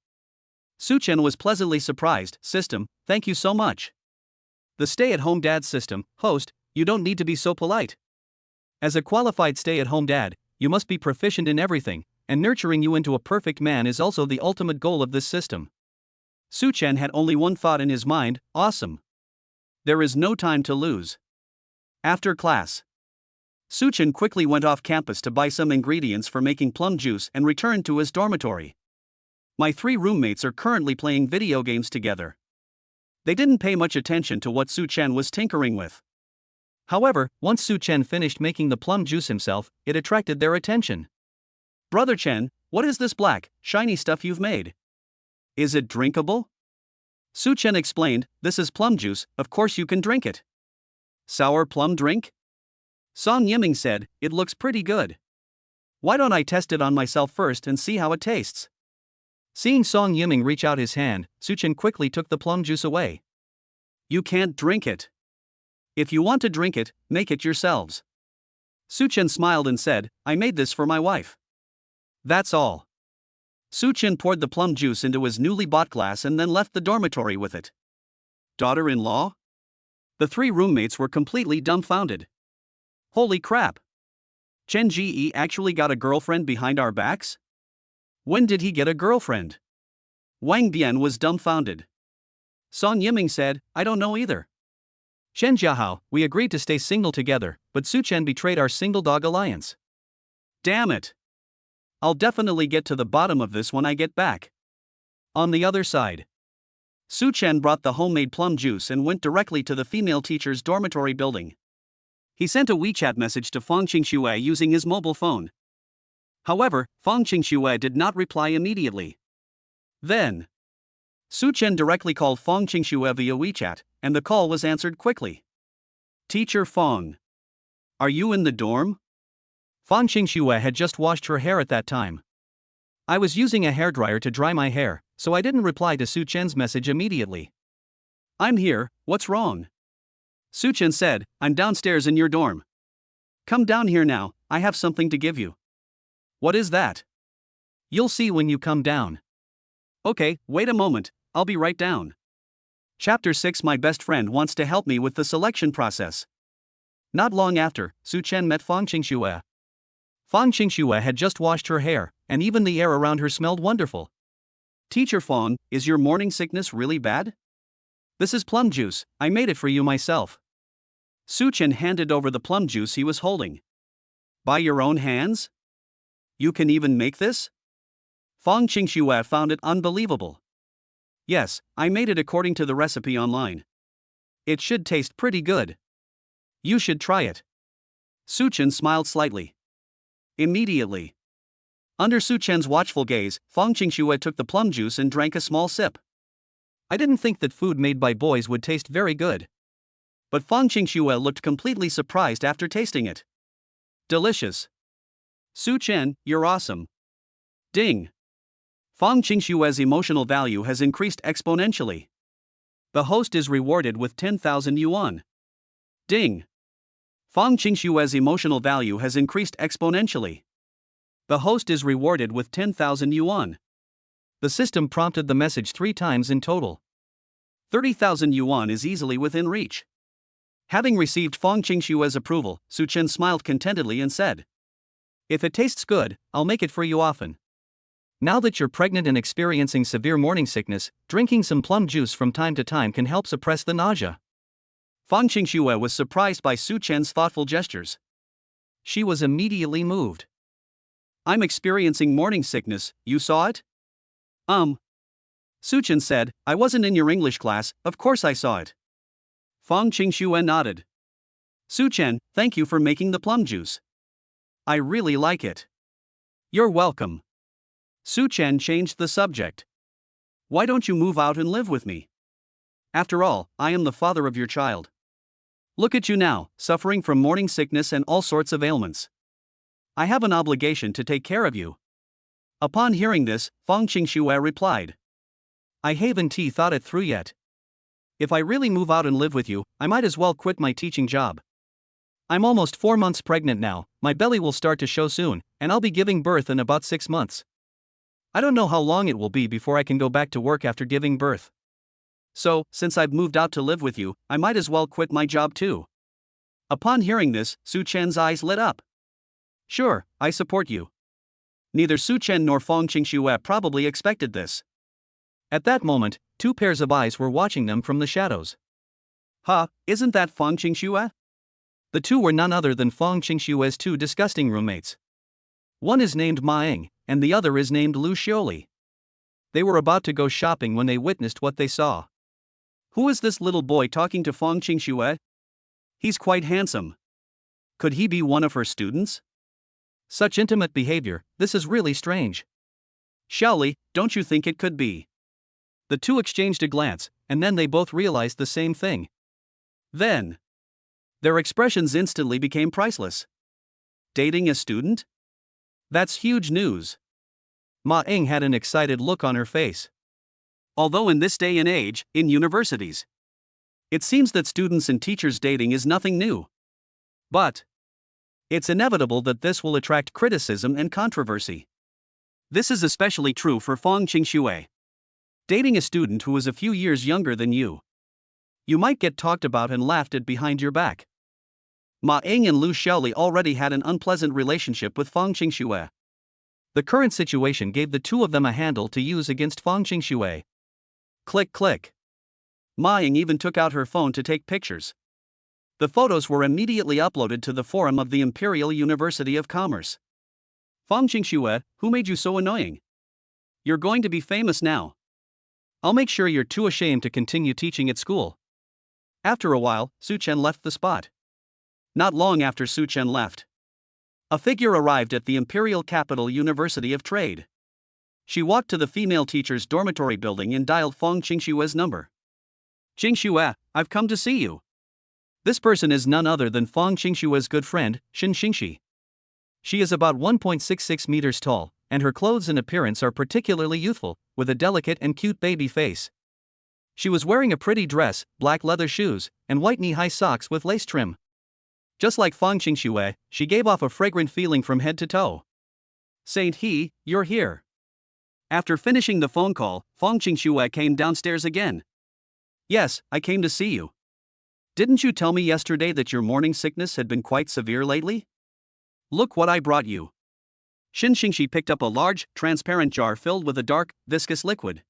Su Chen was pleasantly surprised. System, thank you so much. The stay-at-home dad system, host, you don't need to be so polite. As a qualified stay-at-home dad, you must be proficient in everything, and nurturing you into a perfect man is also the ultimate goal of this system. Su Chen had only one thought in his mind, awesome. There is no time to lose. After class, Su Chen quickly went off campus to buy some ingredients for making plum juice and returned to his dormitory. My 3 roommates are currently playing video games together. They didn't pay much attention to what Su Chen was tinkering with. However, once Su Chen finished making the plum juice himself, it attracted their attention. Brother Chen, what is this black, shiny stuff you've made? Is it drinkable? Su Chen explained, this is plum juice, of course you can drink it. Sour plum drink? Song Yiming said, it looks pretty good. Why don't I test it on myself first and see how it tastes? Seeing Song Yiming reach out his hand, Su Chen quickly took the plum juice away. You can't drink it. If you want to drink it, make it yourselves. Su Chen smiled and said, I made this for my wife. That's all. Su Chen poured the plum juice into his newly bought glass and then left the dormitory with it. Daughter-in-law? The 3 roommates were completely dumbfounded. Holy crap! Chen Ji actually got a girlfriend behind our backs? When did he get a girlfriend? Wang Bian was dumbfounded. Song Yiming said, I don't know either. Chen Jiahao, we agreed to stay single together, but Su Chen betrayed our single dog alliance. Damn it! I'll definitely get to the bottom of this when I get back. On the other side, Su Chen brought the homemade plum juice and went directly to the female teacher's dormitory building. He sent a WeChat message to Fang Qingxue using his mobile phone. However, Fang Qingxue did not reply immediately. Then, Su Chen directly called Fang Qingxue via WeChat, and the call was answered quickly. Teacher Fang. Are you in the dorm? Fang Qingxue had just washed her hair at that time. I was using a hairdryer to dry my hair, so I didn't reply to Su Chen's message immediately. I'm here, what's wrong? Su Chen said, I'm downstairs in your dorm. Come down here now, I have something to give you. What is that? You'll see when you come down. Okay, wait a moment, I'll be right down. Chapter 6 My best friend wants to help me with the selection process. Not long after, Su Chen met Fang Qingxue. Fang Qingxue had just washed her hair, and even the air around her smelled wonderful. Teacher Fang, is your morning sickness really bad? This is plum juice, I made it for you myself. Su Chen handed over the plum juice he was holding. By your own hands? You can even make this? Fang Qingxue found it unbelievable. Yes, I made it according to the recipe online. It should taste pretty good. You should try it. Su Chen smiled slightly. Immediately, under Su Chen's watchful gaze, Fang Qingxue took the plum juice and drank a small sip. I didn't think that food made by boys would taste very good. But Fang Qingxue looked completely surprised after tasting it. Delicious. Su Chen, you're awesome. Ding. Fang Qingshue's emotional value has increased exponentially. The host is rewarded with 10,000 yuan. Ding. Fang Qingshue's emotional value has increased exponentially. The host is rewarded with 10,000 yuan. The system prompted the message 3 times in total. 30,000 yuan is easily within reach. Having received Fang Qingshue's approval, Su Chen smiled contentedly and said, "If it tastes good, I'll make it for you often. Now that you're pregnant and experiencing severe morning sickness, drinking some plum juice from time to time can help suppress the nausea." Fang Qingxue was surprised by Su Chen's thoughtful gestures. She was immediately moved. "I'm experiencing morning sickness, you saw it?" Su Chen said, "I wasn't in your English class, of course I saw it." Fang Qingxue nodded. "Su Chen, thank you for making the plum juice. I really like it." "You're welcome." Su Chen changed the subject. "Why don't you move out and live with me? After all, I am the father of your child. Look at you now, suffering from morning sickness and all sorts of ailments. I have an obligation to take care of you." Upon hearing this, Fang Qingxue replied, "I haven't thought it through yet. If I really move out and live with you, I might as well quit my teaching job. I'm almost 4 months pregnant now, my belly will start to show soon, and I'll be giving birth in about 6 months. I don't know how long it will be before I can go back to work after giving birth. So, since I've moved out to live with you, I might as well quit my job too." Upon hearing this, Su Chen's eyes lit up. "Sure, I support you." Neither Su Chen nor Fang Qingxue probably expected this. At that moment, 2 pairs of eyes were watching them from the shadows. Isn't that Fang Qingxue? The 2 were none other than Fang Qingxue's 2 disgusting roommates. One is named Ma Eng, and the other is named Lu Xioli. They were about to go shopping when they witnessed what they saw. Who is this little boy talking to Fang Qingxue? He's quite handsome. Could he be one of her students? Such intimate behavior, this is really strange. Xiaoli, don't you think it could be? The 2 exchanged a glance, and then they both realized the same thing. Then, their expressions instantly became priceless. Dating a student? That's huge news. Ma Eng had an excited look on her face. Although in this day and age, in universities, it seems that students and teachers dating is nothing new. But it's inevitable that this will attract criticism and controversy. This is especially true for Fang Qingxue. Dating a student who is a few years younger than you. You might get talked about and laughed at behind your back. Ma Eng and Lu Xiaoli already had an unpleasant relationship with Fang Qingxue. The current situation gave the 2 of them a handle to use against Fang Qingxue. Click click. Ma Eng even took out her phone to take pictures. The photos were immediately uploaded to the forum of the Imperial University of Commerce. "Fang Qingxue, who made you so annoying? You're going to be famous now. I'll make sure you're too ashamed to continue teaching at school." After a while, Su Chen left the spot. Not long after Su Chen left, a figure arrived at the Imperial Capital University of Trade. She walked to the female teacher's dormitory building and dialed Fang Qingxue's number. "Qingxue, I've come to see you." This person is none other than Fang Qingxue's good friend, Xin Xingxi. She is about 1.66 meters tall, and her clothes and appearance are particularly youthful, with a delicate and cute baby face. She was wearing a pretty dress, black leather shoes, and white knee-high socks with lace trim. Just like Fang Qingxue, she gave off a fragrant feeling from head to toe. "Saint He, you're here." After finishing the phone call, Fang Qingxue came downstairs again. "Yes, I came to see you. Didn't you tell me yesterday that your morning sickness had been quite severe lately? Look what I brought you." Xin Xingxi picked up a large, transparent jar filled with a dark, viscous liquid.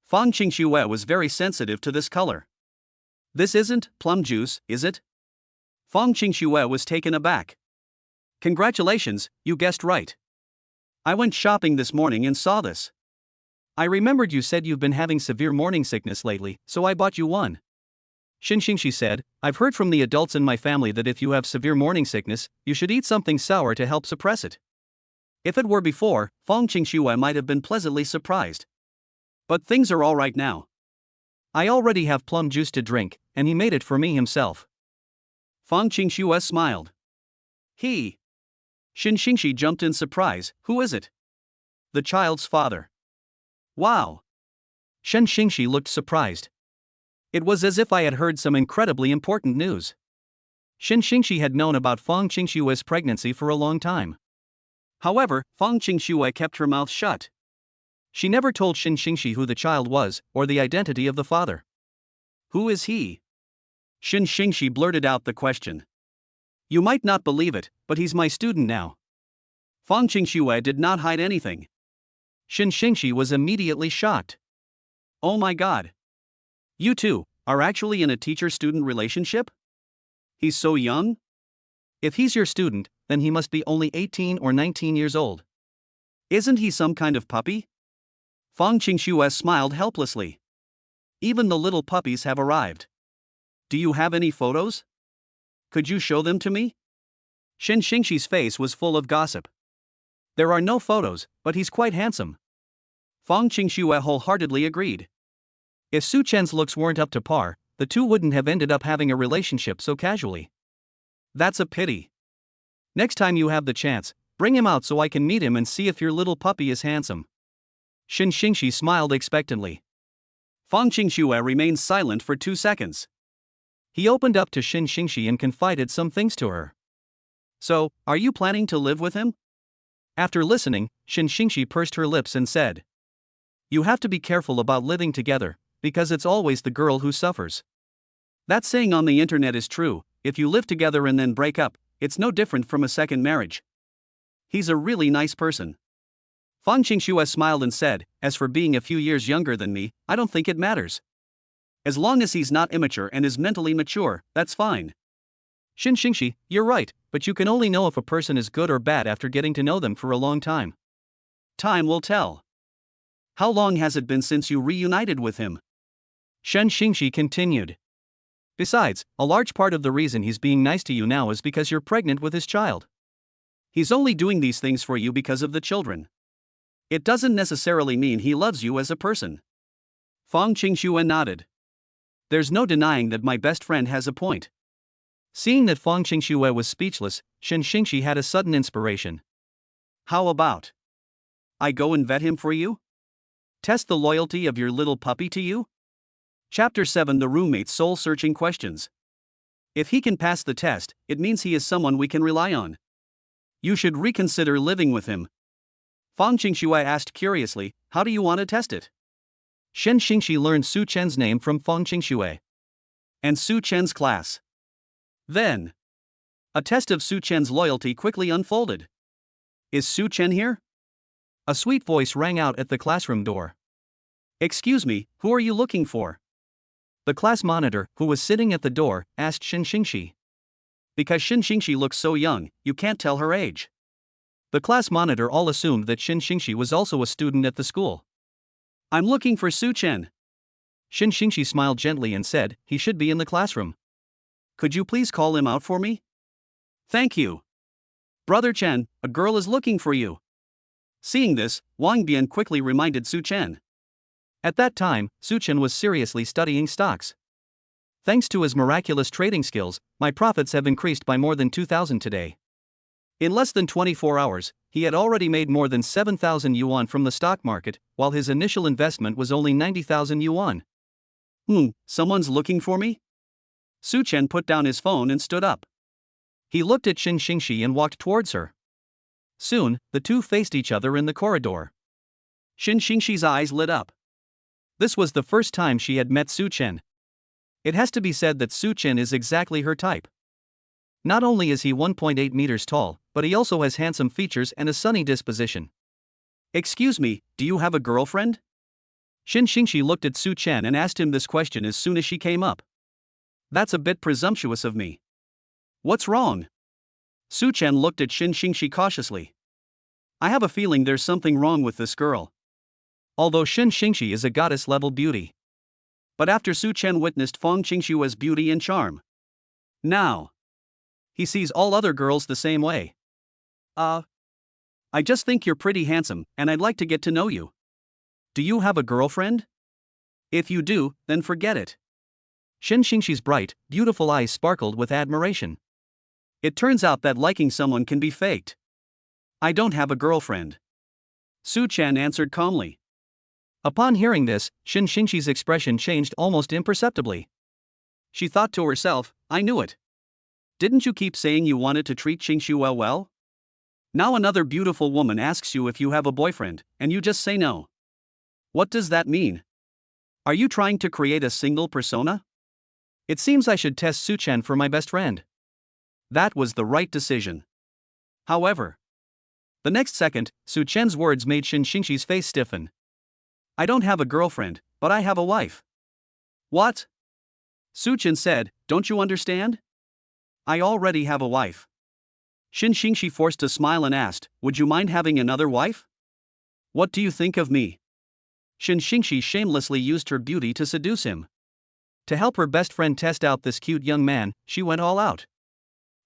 Fang Qingxue was very sensitive to this color. "This isn't plum juice, is it?" Fang Qingxue was taken aback. "Congratulations, you guessed right. I went shopping this morning and saw this. I remembered you said you've been having severe morning sickness lately, so I bought you one." Xin Xingxi said, "I've heard from the adults in my family that if you have severe morning sickness, you should eat something sour to help suppress it." If it were before, Fang Qingxue might have been pleasantly surprised. But things are all right now. I already have plum juice to drink, and he made it for me himself. Fang Qingxue smiled. He Shin Xingxi jumped in surprise. Who is it? The child's father. Wow. Shen Xingxi looked surprised. It was as if I had heard some incredibly important news. Shin Xingxi had known about Fang Qingxue's pregnancy for a long time. However, Fang Qingxue kept her mouth shut. She never told Shin Xingxi who the child was, or the identity of the father. Who is he? Shin Xingxi blurted out the question. You might not believe it, but he's my student now. Fang Qingxue did not hide anything. Shin Xingxi was immediately shocked. Oh my god. You two are actually in a teacher-student relationship? He's so young? If he's your student, then he must be only 18 or 19 years old. Isn't he some kind of puppy? Fang Qingxue smiled helplessly. Even the little puppies have arrived. Do you have any photos? Could you show them to me? Shin Xingxi's face was full of gossip. There are no photos, but he's quite handsome. Fang Qingxue wholeheartedly agreed. If Su Chen's looks weren't up to par, the two wouldn't have ended up having a relationship so casually. That's a pity. Next time you have the chance, bring him out so I can meet him and see if your little puppy is handsome. Shin Xingxi smiled expectantly. Fang Qingxue remained silent for 2 seconds. He opened up to Shin Xingxi and confided some things to her. So, are you planning to live with him? After listening, Shin Xingxi pursed her lips and said, You have to be careful about living together, because it's always the girl who suffers. That saying on the internet is true. If you live together and then break up, it's no different from a second marriage. He's a really nice person. Fang Qingxue smiled and said, As for being a few years younger than me, I don't think it matters. As long as he's not immature and is mentally mature, that's fine. Shin Xingxi, you're right, but you can only know if a person is good or bad after getting to know them for a long time. Time will tell. How long has it been since you reunited with him? Shen Xingxi continued. Besides, a large part of the reason he's being nice to you now is because you're pregnant with his child. He's only doing these things for you because of the children. It doesn't necessarily mean he loves you as a person. Fang Qingxue nodded. There's no denying that my best friend has a point. Seeing that Fang Qingxue was speechless, Shen Xingxi had a sudden inspiration. How about I go and vet him for you? Test the loyalty of your little puppy to you? Chapter 7 The Roommate's Soul-Searching Questions. If he can pass the test, it means he is someone we can rely on. You should reconsider living with him. Fang Qingxue asked curiously, How do you want to test it? Shen Xingxi learned Su Chen's name from Fang Qingxue and Su Chen's class. Then, a test of Su Chen's loyalty quickly unfolded. Is Su Chen here? A sweet voice rang out at the classroom door. Excuse me, who are you looking for? The class monitor, who was sitting at the door, asked Shin Xingxi. Because Shin Xingxi looks so young, you can't tell her age. The class monitor all assumed that Shin Xingxi was also a student at the school. I'm looking for Su Chen. Shin Xingxi smiled gently and said, He should be in the classroom. Could you please call him out for me? Thank you. Brother Chen, a girl is looking for you. Seeing this, Wang Bian quickly reminded Su Chen. At that time, Su Chen was seriously studying stocks. Thanks to his miraculous trading skills, my profits have increased by more than 2,000 today. In less than 24 hours, he had already made more than 7,000 yuan from the stock market, while his initial investment was only 90,000 yuan. Someone's looking for me? Su Chen put down his phone and stood up. He looked at Shin Xingxi and walked towards her. Soon, the two faced each other in the corridor. Shin Xingxi's eyes lit up. This was the first time she had met Su Chen. It has to be said that Su Chen is exactly her type. Not only is he 1.8 meters tall, but he also has handsome features and a sunny disposition. Excuse me, do you have a girlfriend? Shin Xingxi looked at Su Chen and asked him this question as soon as she came up. That's a bit presumptuous of me. What's wrong? Su Chen looked at Shin Xingxi cautiously. I have a feeling there's something wrong with this girl. Although Shin Xingxi is a goddess-level beauty. But after Su Chen witnessed Fang Qingxue's beauty and charm, now he sees all other girls the same way. I just think you're pretty handsome, and I'd like to get to know you. Do you have a girlfriend? If you do, then forget it. Shin Xingxi's bright, beautiful eyes sparkled with admiration. It turns out that liking someone can be faked. I don't have a girlfriend. Su Chen answered calmly. Upon hearing this, Shin Xingqi's expression changed almost imperceptibly. She thought to herself, I knew it. Didn't you keep saying you wanted to treat Xingxue well? Now another beautiful woman asks you if you have a boyfriend, and you just say no. What does that mean? Are you trying to create a single persona? It seems I should test Su Chen for my best friend. That was the right decision. However, the next second, Su Chen's words made Shin Xingqi's face stiffen. I don't have a girlfriend, but I have a wife. What? Su Chen said, don't you understand? I already have a wife. Shin Xingqi forced a smile and asked, would you mind having another wife? What do you think of me? Shin Xingqi shamelessly used her beauty to seduce him. To help her best friend test out this cute young man, she went all out.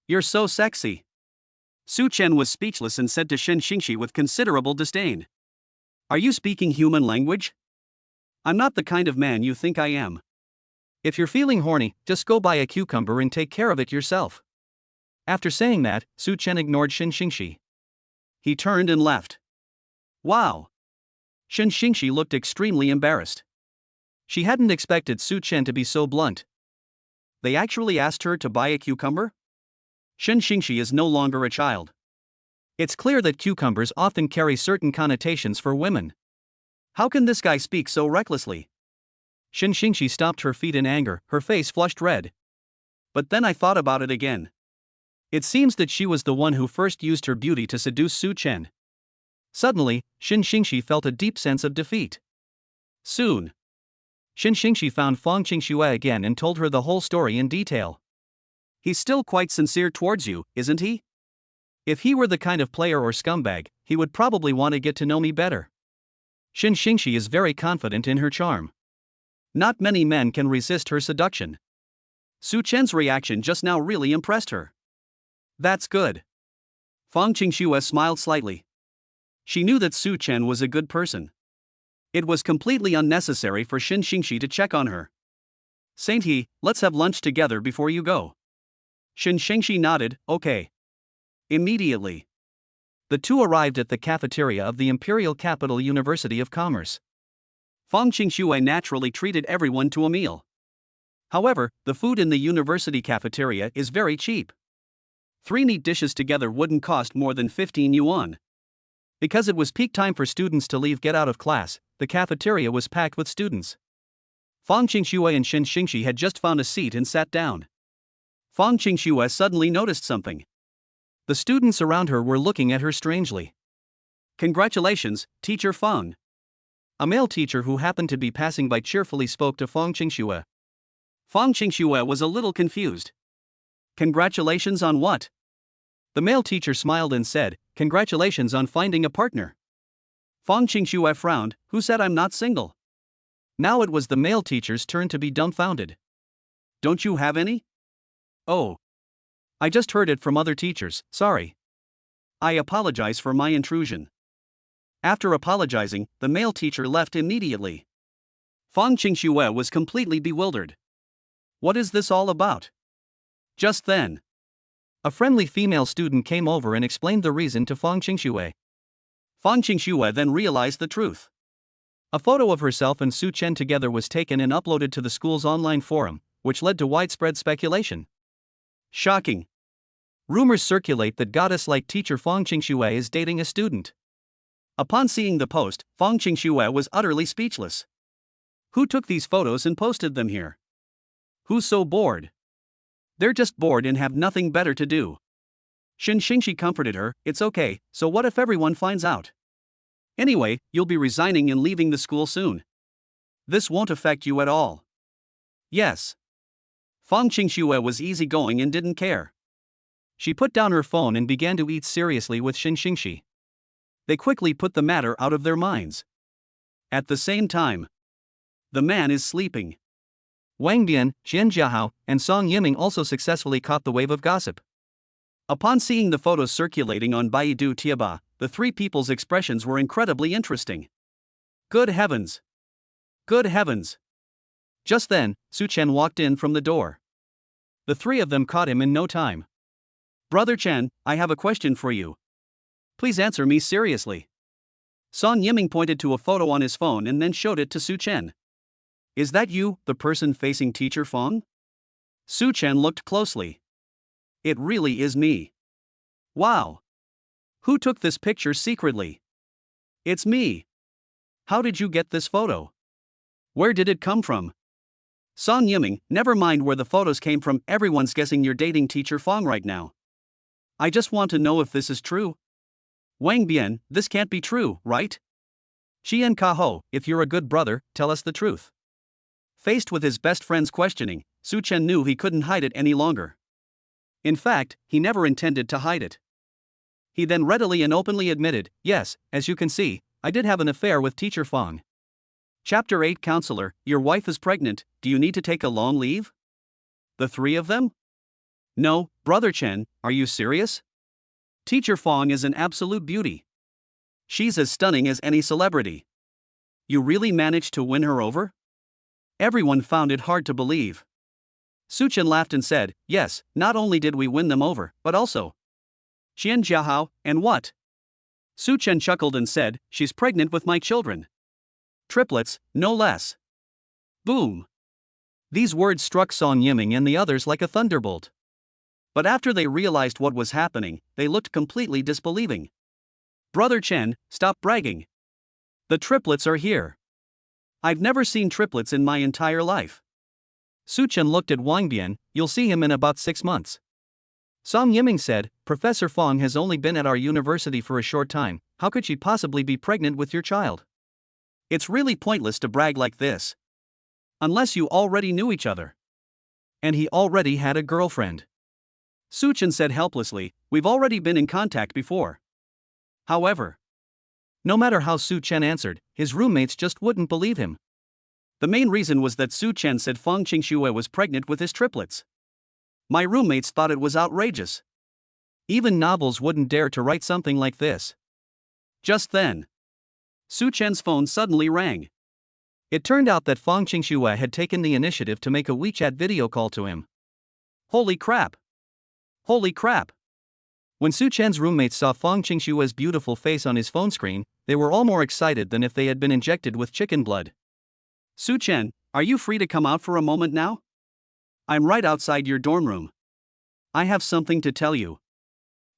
You're so sexy. Su Chen was speechless and said to Shin Xingqi with considerable disdain. Are you speaking human language? I'm not the kind of man you think I am. If you're feeling horny, just go buy a cucumber and take care of it yourself. After saying that, Su Chen ignored Shin Xingqi. He turned and left. Wow! Shin Xingqi looked extremely embarrassed. She hadn't expected Su Chen to be so blunt. They actually asked her to buy a cucumber? Shin Xingqi is no longer a child. It's clear that cucumbers often carry certain connotations for women. How can this guy speak so recklessly? Shin Xingqi stomped her feet in anger, her face flushed red. But then I thought about it again. It seems that she was the one who first used her beauty to seduce Su Chen. Suddenly, Shin Xingqi felt a deep sense of defeat. Soon, Shin Xingqi found Fang Qingxue again and told her the whole story in detail. He's still quite sincere towards you, isn't he? If he were the kind of player or scumbag, he would probably want to get to know me better. Shin Xingqi is very confident in her charm. Not many men can resist her seduction. Su Chen's reaction just now really impressed her. That's good. Fang Qingxue smiled slightly. She knew that Su Chen was a good person. It was completely unnecessary for Shin Xingqi to check on her. Saint He, let's have lunch together before you go. Shin Xingqi nodded, okay. Immediately, the two arrived at the cafeteria of the Imperial Capital University of Commerce. Fang Qingxue naturally treated everyone to a meal. However, the food in the university cafeteria is very cheap. 3 neat dishes together wouldn't cost more than 15 yuan. Because it was peak time for students to get out of class, the cafeteria was packed with students. Fang Qingxue and Shin Xingqi had just found a seat and sat down. Fang Qingxue suddenly noticed something. The students around her were looking at her strangely. Congratulations, Teacher Fang. A male teacher who happened to be passing by cheerfully spoke to Fang Qingxue. Fang Qingxue was a little confused. Congratulations on what? The male teacher smiled and said, congratulations on finding a partner. Fang Qingxue frowned, who said I'm not single? Now it was the male teacher's turn to be dumbfounded. Don't you have any? Oh. I just heard it from other teachers, sorry. I apologize for my intrusion. After apologizing, the male teacher left immediately. Fang Qingxue was completely bewildered. What is this all about? Just then, a friendly female student came over and explained the reason to Fang Qingxue. Fang Qingxue then realized the truth. A photo of herself and Su Chen together was taken and uploaded to the school's online forum, which led to widespread speculation. Shocking. Rumors circulate that goddess-like teacher Fang Qingxue is dating a student. Upon seeing the post, Fang Qingxue was utterly speechless. Who took these photos and posted them here? Who's so bored? They're just bored and have nothing better to do. Shin Xingqi comforted her, it's okay, so what if everyone finds out? Anyway, you'll be resigning and leaving the school soon. This won't affect you at all. Yes. Fang Qingxue was easygoing and didn't care. She put down her phone and began to eat seriously with Shin Xingqi. They quickly put the matter out of their minds. At the same time, the man is sleeping. Wang Bian, Jian Jiahao, and Song Yiming also successfully caught the wave of gossip. Upon seeing the photos circulating on Baidu Tieba, the 3 people's expressions were incredibly interesting. Good heavens! Good heavens! Just then, Su Chen walked in from the door. The 3 of them caught him in no time. Brother Chen, I have a question for you. Please answer me seriously. Song Yiming pointed to a photo on his phone and then showed it to Su Chen. Is that you, the person facing Teacher Fong? Su Chen looked closely. It really is me. Wow. Who took this picture secretly? It's me. How did you get this photo? Where did it come from? Song Yiming, never mind where the photos came from, everyone's guessing you're dating Teacher Fong right now. I just want to know if this is true. Wang Bian, this can't be true, right? Xian Kaho, if you're a good brother, tell us the truth. Faced with his best friend's questioning, Su Chen knew he couldn't hide it any longer. In fact, he never intended to hide it. He then readily and openly admitted, yes, as you can see, I did have an affair with Teacher Fong. Chapter 8 Counselor, your wife is pregnant, do you need to take a long leave? The three of them? No, Brother Chen, are you serious? Teacher Fong is an absolute beauty. She's as stunning as any celebrity. You really managed to win her over? Everyone found it hard to believe. Su Chen laughed and said, yes, not only did we win them over, but also Xian Jiahao, and what? Su Chen chuckled and said, she's pregnant with my children. Triplets, no less. Boom. These words struck Song Yiming and the others like a thunderbolt. But after they realized what was happening, they looked completely disbelieving. Brother Chen, stop bragging. The triplets are here. I've never seen triplets in my entire life. Su Chen looked at Wang Bian, you'll see him in about 6 months. Song Yiming said, Professor Fong has only been at our university for a short time, how could she possibly be pregnant with your child? It's really pointless to brag like this. Unless you already knew each other. And he already had a girlfriend. Su Chen said helplessly, we've already been in contact before. However, no matter how Su Chen answered, his roommates just wouldn't believe him. The main reason was that Su Chen said Fong Qingxue was pregnant with his triplets. My roommates thought it was outrageous. Even novels wouldn't dare to write something like this. Just then, Su Chen's phone suddenly rang. It turned out that Fong Qingxue had taken the initiative to make a WeChat video call to him. Holy crap! Holy crap! When Su Chen's roommates saw Fong Qingxue's beautiful face on his phone screen, they were all more excited than if they had been injected with chicken blood. Su Chen, are you free to come out for a moment now? I'm right outside your dorm room. I have something to tell you.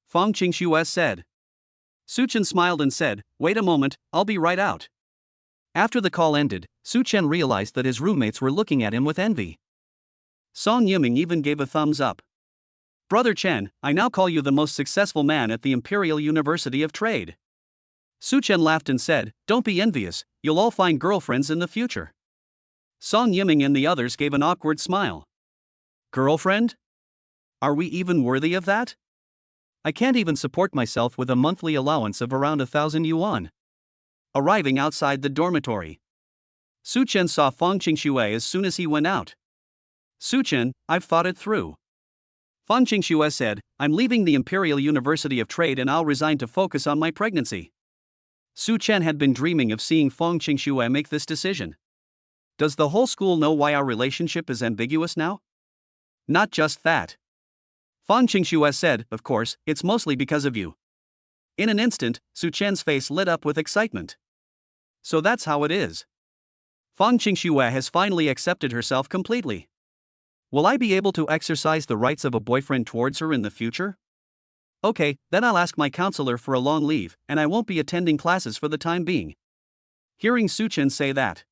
Fong Qingxue said. Su Chen smiled and said, wait a moment, I'll be right out. After the call ended, Su Chen realized that his roommates were looking at him with envy. Song Yiming even gave a thumbs up. Brother Chen, I now call you the most successful man at the Imperial University of Trade. Su Chen laughed and said, don't be envious, you'll all find girlfriends in the future. Song Yiming and the others gave an awkward smile. Girlfriend? Are we even worthy of that? I can't even support myself with a monthly allowance of around 1,000 yuan. Arriving outside the dormitory, Su Chen saw Fong Qingxue as soon as he went out. Su Chen, I've thought it through. Fong Qingxue said, I'm leaving the Imperial University of Trade and I'll resign to focus on my pregnancy. Su Chen had been dreaming of seeing Fong Qingxue make this decision. Does the whole school know why our relationship is ambiguous now? Not just that. Fong Qingxue said, of course, it's mostly because of you. In an instant, Su Chen's face lit up with excitement. So that's how it is. Fong Qingxue has finally accepted herself completely. Will I be able to exercise the rights of a boyfriend towards her in the future? Okay, then I'll ask my counselor for a long leave, and I won't be attending classes for the time being. Hearing Su Chen say that,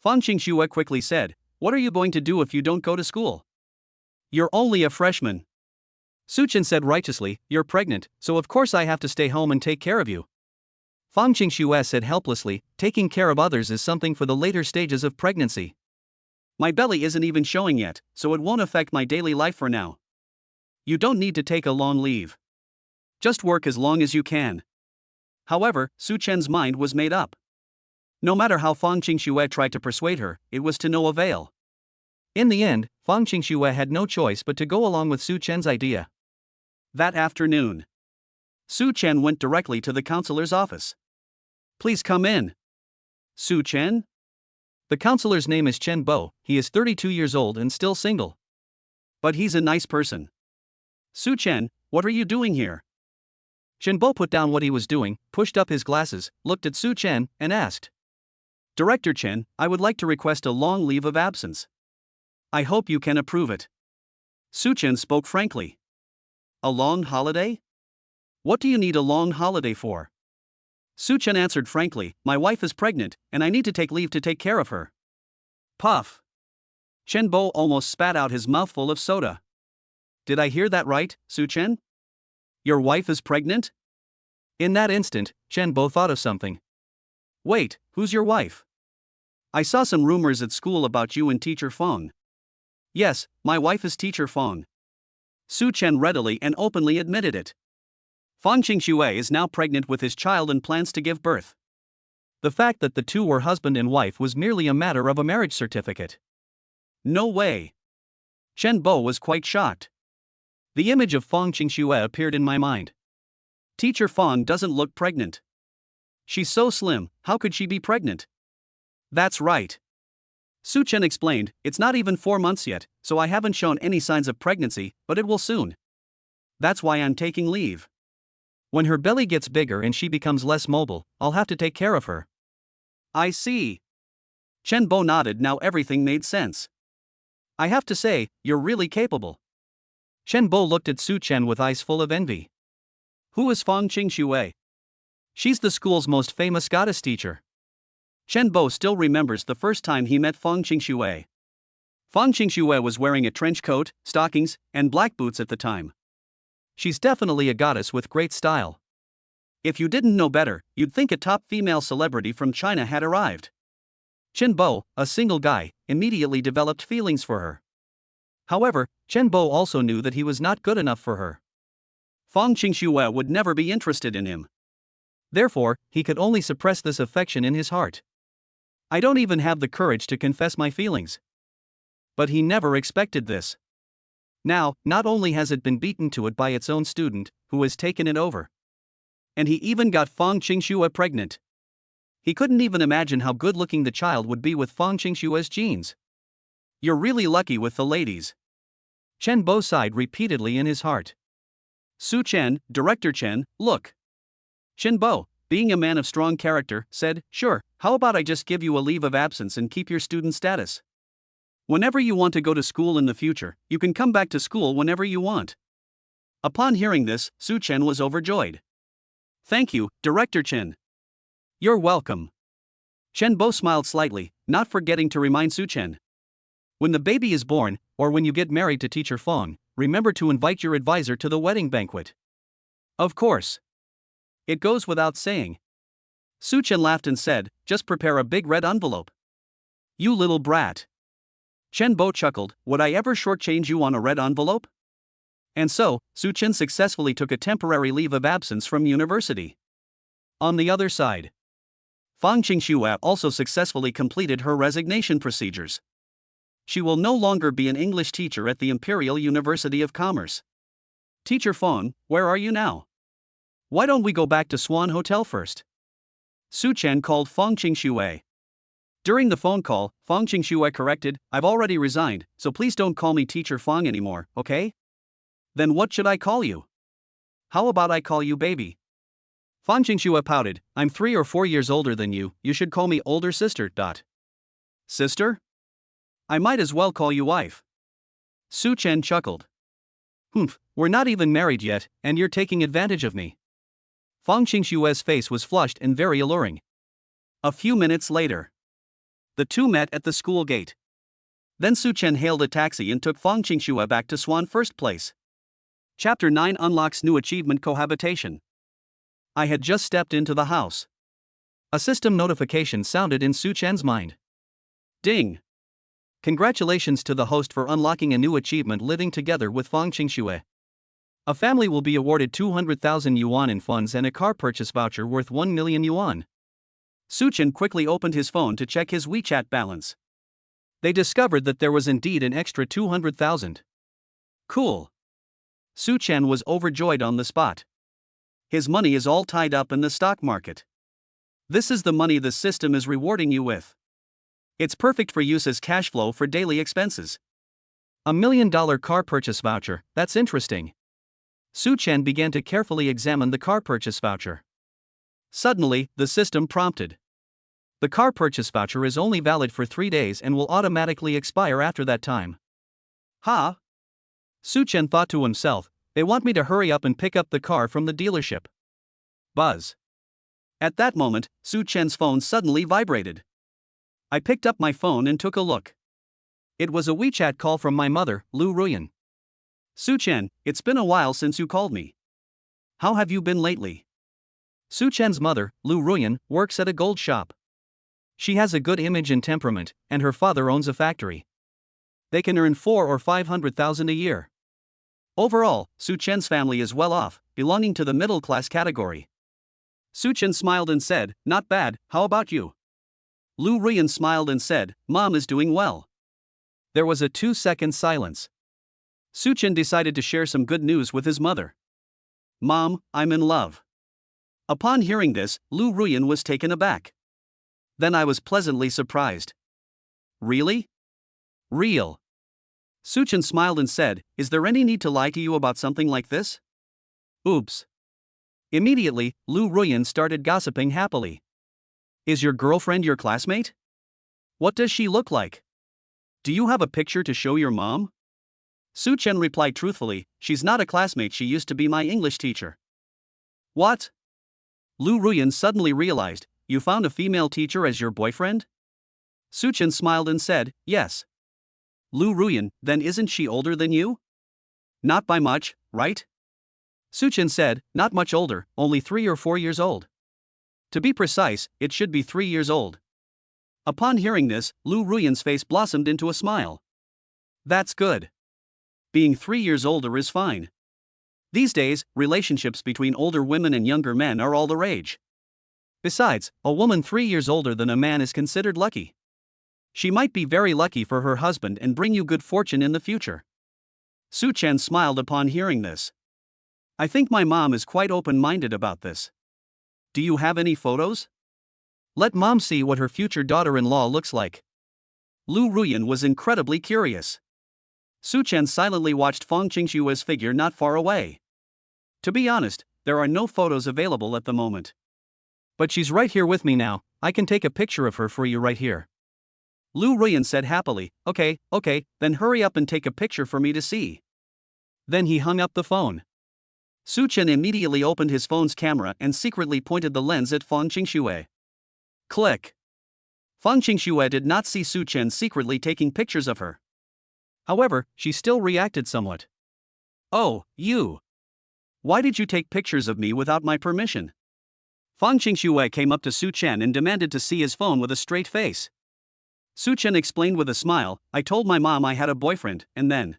Fong Qingxue quickly said, what are you going to do if you don't go to school? You're only a freshman. Su Chen said righteously, you're pregnant, so of course I have to stay home and take care of you. Fong Qingxue said helplessly, taking care of others is something for the later stages of pregnancy. My belly isn't even showing yet, so it won't affect my daily life for now. You don't need to take a long leave. Just work as long as you can. However, Su Chen's mind was made up. No matter how Fong Qingxue tried to persuade her, it was to no avail. In the end, Fong Qingxue had no choice but to go along with Su Chen's idea. That afternoon, Su Chen went directly to the counselor's office. Please come in. Su Chen? The counselor's name is Chen Bo, he is 32 years old and still single. But he's a nice person. Su Chen, what are you doing here? Shenbo put down what he was doing, pushed up his glasses, looked at Su Chen, and asked, Director Chen, I would like to request a long leave of absence. I hope you can approve it. Su Chen spoke frankly. A long holiday? What do you need a long holiday for? Su Chen answered frankly, My wife is pregnant, and I need to take leave to take care of her. Puff. Shenbo almost spat out his mouthful of soda. Did I hear that right, Su Chen? Your wife is pregnant? In that instant, Shenbo thought of something. Wait, who's your wife? I saw some rumors at school about you and Teacher Fong. Yes, my wife is Teacher Fong. Su Chen readily and openly admitted it. Fong Qingxue is now pregnant with his child and plans to give birth. The fact that the two were husband and wife was merely a matter of a marriage certificate. No way. Shenbo was quite shocked. The image of Fong Qingxue appeared in my mind. Teacher Fong doesn't look pregnant. She's so slim, how could she be pregnant? That's right. Su Chen explained, it's not even 4 months yet, so I haven't shown any signs of pregnancy, but it will soon. That's why I'm taking leave. When her belly gets bigger and she becomes less mobile, I'll have to take care of her. I see. Shenbo nodded, now everything made sense. I have to say, you're really capable. Shenbo looked at Su Chen with eyes full of envy. Who is Fong Qingxue? She's the school's most famous goddess teacher. Shenbo still remembers the first time he met Fong Qingxue. Fong Qingxue was wearing a trench coat, stockings, and black boots at the time. She's definitely a goddess with great style. If you didn't know better, you'd think a top female celebrity from China had arrived. Shenbo, a single guy, immediately developed feelings for her. However, Shenbo also knew that he was not good enough for her. Fong Qingxue would never be interested in him. Therefore, he could only suppress this affection in his heart. I don't even have the courage to confess my feelings. But he never expected this. Now, not only has it been beaten to it by its own student, who has taken it over, and he even got Fong Qingxue pregnant. He couldn't even imagine how good-looking the child would be with Fong Qingxue's genes. You're really lucky with the ladies. Shenbo sighed repeatedly in his heart. Su Chen, Director Chen, look. Shenbo, being a man of strong character, said, Sure, how about I just give you a leave of absence and keep your student status? Whenever you want to go to school in the future, you can come back to school whenever you want. Upon hearing this, Su Chen was overjoyed. Thank you, Director Chen. You're welcome. Shenbo smiled slightly, not forgetting to remind Su Chen. When the baby is born, or when you get married to Teacher Fong, remember to invite your advisor to the wedding banquet. Of course. It goes without saying. Su Chen laughed and said, Just prepare a big red envelope. You little brat. Shenbo chuckled, Would I ever shortchange you on a red envelope? And so, Su Chen successfully took a temporary leave of absence from university. On the other side, Fong Qingxue also successfully completed her resignation procedures. She will no longer be an English teacher at the Imperial University of Commerce. Teacher Fong, where are you now? Why don't we go back to Swan Hotel first? Su Chen called Fong Qingxue. During the phone call, Fong Qingxue corrected, I've already resigned, so please don't call me Teacher Fong anymore, okay? Then what should I call you? How about I call you baby? Fong Qingxue pouted, I'm 3 or 4 years older than you, you should call me older sister. Sister? I might as well call you wife. Su Chen chuckled. Humph, we're not even married yet, and you're taking advantage of me. Fong Qingxue's face was flushed and very alluring. A few minutes later, the two met at the school gate. Then Su Chen hailed a taxi and took Fong Qingxue back to Swan First Place. Chapter 9 unlocks new achievement cohabitation. I had just stepped into the house. A system notification sounded in Su Chen's mind. Ding! Congratulations to the host for unlocking a new achievement living together with Fong Qingxue. A family will be awarded 200,000 yuan in funds and a car purchase voucher worth 1 million yuan. Su Chen quickly opened his phone to check his WeChat balance. They discovered that there was indeed an extra 200,000. Cool. Su Chen was overjoyed on the spot. His money is all tied up in the stock market. This is the money the system is rewarding you with. It's perfect for use as cash flow for daily expenses. $1 million car purchase voucher, that's interesting. Su Chen began to carefully examine the car purchase voucher. Suddenly, the system prompted. The car purchase voucher is only valid for 3 days and will automatically expire after that time. Huh? Su Chen thought to himself, they want me to hurry up and pick up the car from the dealership. Buzz. At that moment, Su Chen's phone suddenly vibrated. I picked up my phone and took a look. It was a WeChat call from my mother, Lu Ruyan. Su Chen, it's been a while since you called me. How have you been lately? Su Chen's mother, Lu Ruyan, works at a gold shop. She has a good image and temperament, and her father owns a factory. They can earn 4 or 500,000 a year. Overall, Su Chen's family is well off, belonging to the middle class category. Su Chen smiled and said, not bad, how about you? Lu Ruyan smiled and said, Mom is doing well. There was a 2-second silence. Su Chen decided to share some good news with his mother. Mom, I'm in love. Upon hearing this, Lu Ruyan was taken aback. Then I was pleasantly surprised. Really? Real. Su Chen smiled and said, is there any need to lie to you about something like this? Oops. Immediately, Lu Ruyan started gossiping happily. Is your girlfriend your classmate? What does she look like? Do you have a picture to show your mom? Su Chen replied truthfully, she's not a classmate, she used to be my English teacher. What? Lu Ruyan suddenly realized, you found a female teacher as your boyfriend? Su Chen smiled and said, yes. Lu Ruyan, then isn't she older than you? Not by much, right? Su Chen said, not much older, only 3 or 4 years old. To be precise, it should be 3 years old. Upon hearing this, Lu Ruyan's face blossomed into a smile. That's good. Being 3 years older is fine. These days, relationships between older women and younger men are all the rage. Besides, a woman 3 years older than a man is considered lucky. She might be very lucky for her husband and bring you good fortune in the future. Su Chen smiled upon hearing this. I think my mom is quite open-minded about this. Do you have any photos? Let mom see what her future daughter-in-law looks like. Lu Ruyan was incredibly curious. Su Chen silently watched Feng Qingshue's figure not far away. To be honest, there are no photos available at the moment. But she's right here with me now, I can take a picture of her for you right here. Lu Ruyan said happily, okay, then hurry up and take a picture for me to see. Then he hung up the phone. Su Chen immediately opened his phone's camera and secretly pointed the lens at Feng Qingxue. Click. Feng Qingxue did not see Su Chen secretly taking pictures of her. However, she still reacted somewhat. Oh, you. Why did you take pictures of me without my permission? Feng Qingxue came up to Su Chen and demanded to see his phone with a straight face. Su Chen explained with a smile, I told my mom I had a boyfriend, and then.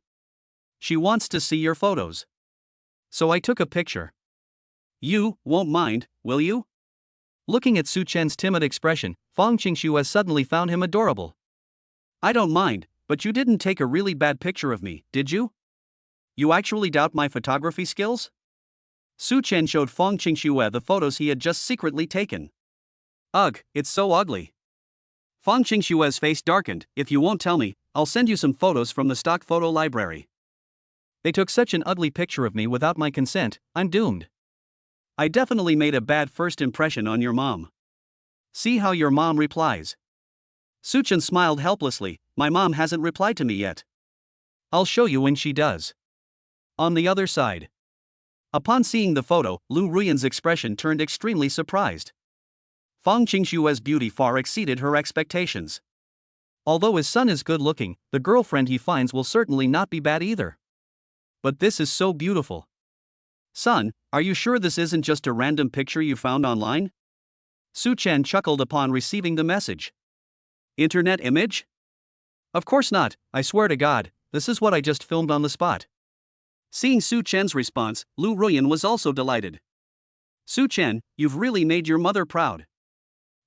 She wants to see your photos. So I took a picture. You won't mind, will you? Looking at Su Chen's timid expression, Feng Qingxue suddenly found him adorable. I don't mind, but you didn't take a really bad picture of me, did you? You actually doubt my photography skills? Su Chen showed Feng Qingxue the photos he had just secretly taken. Ugh, it's so ugly. Feng Qingxue's face darkened, if you won't tell me, I'll send you some photos from the stock photo library. They took such an ugly picture of me without my consent, I'm doomed. I definitely made a bad first impression on your mom. See how your mom replies. Su Chen smiled helplessly, my mom hasn't replied to me yet. I'll show you when she does. On the other side. Upon seeing the photo, Lu Ruyan's expression turned extremely surprised. Feng Qingxue's beauty far exceeded her expectations. Although his son is good looking, the girlfriend he finds will certainly not be bad either. But this is so beautiful. Son, are you sure this isn't just a random picture you found online? Su Chen chuckled upon receiving the message. Internet image? Of course not, I swear to God, this is what I just filmed on the spot. Seeing Su Chen's response, Lu Ruyan was also delighted. Su Chen, you've really made your mother proud.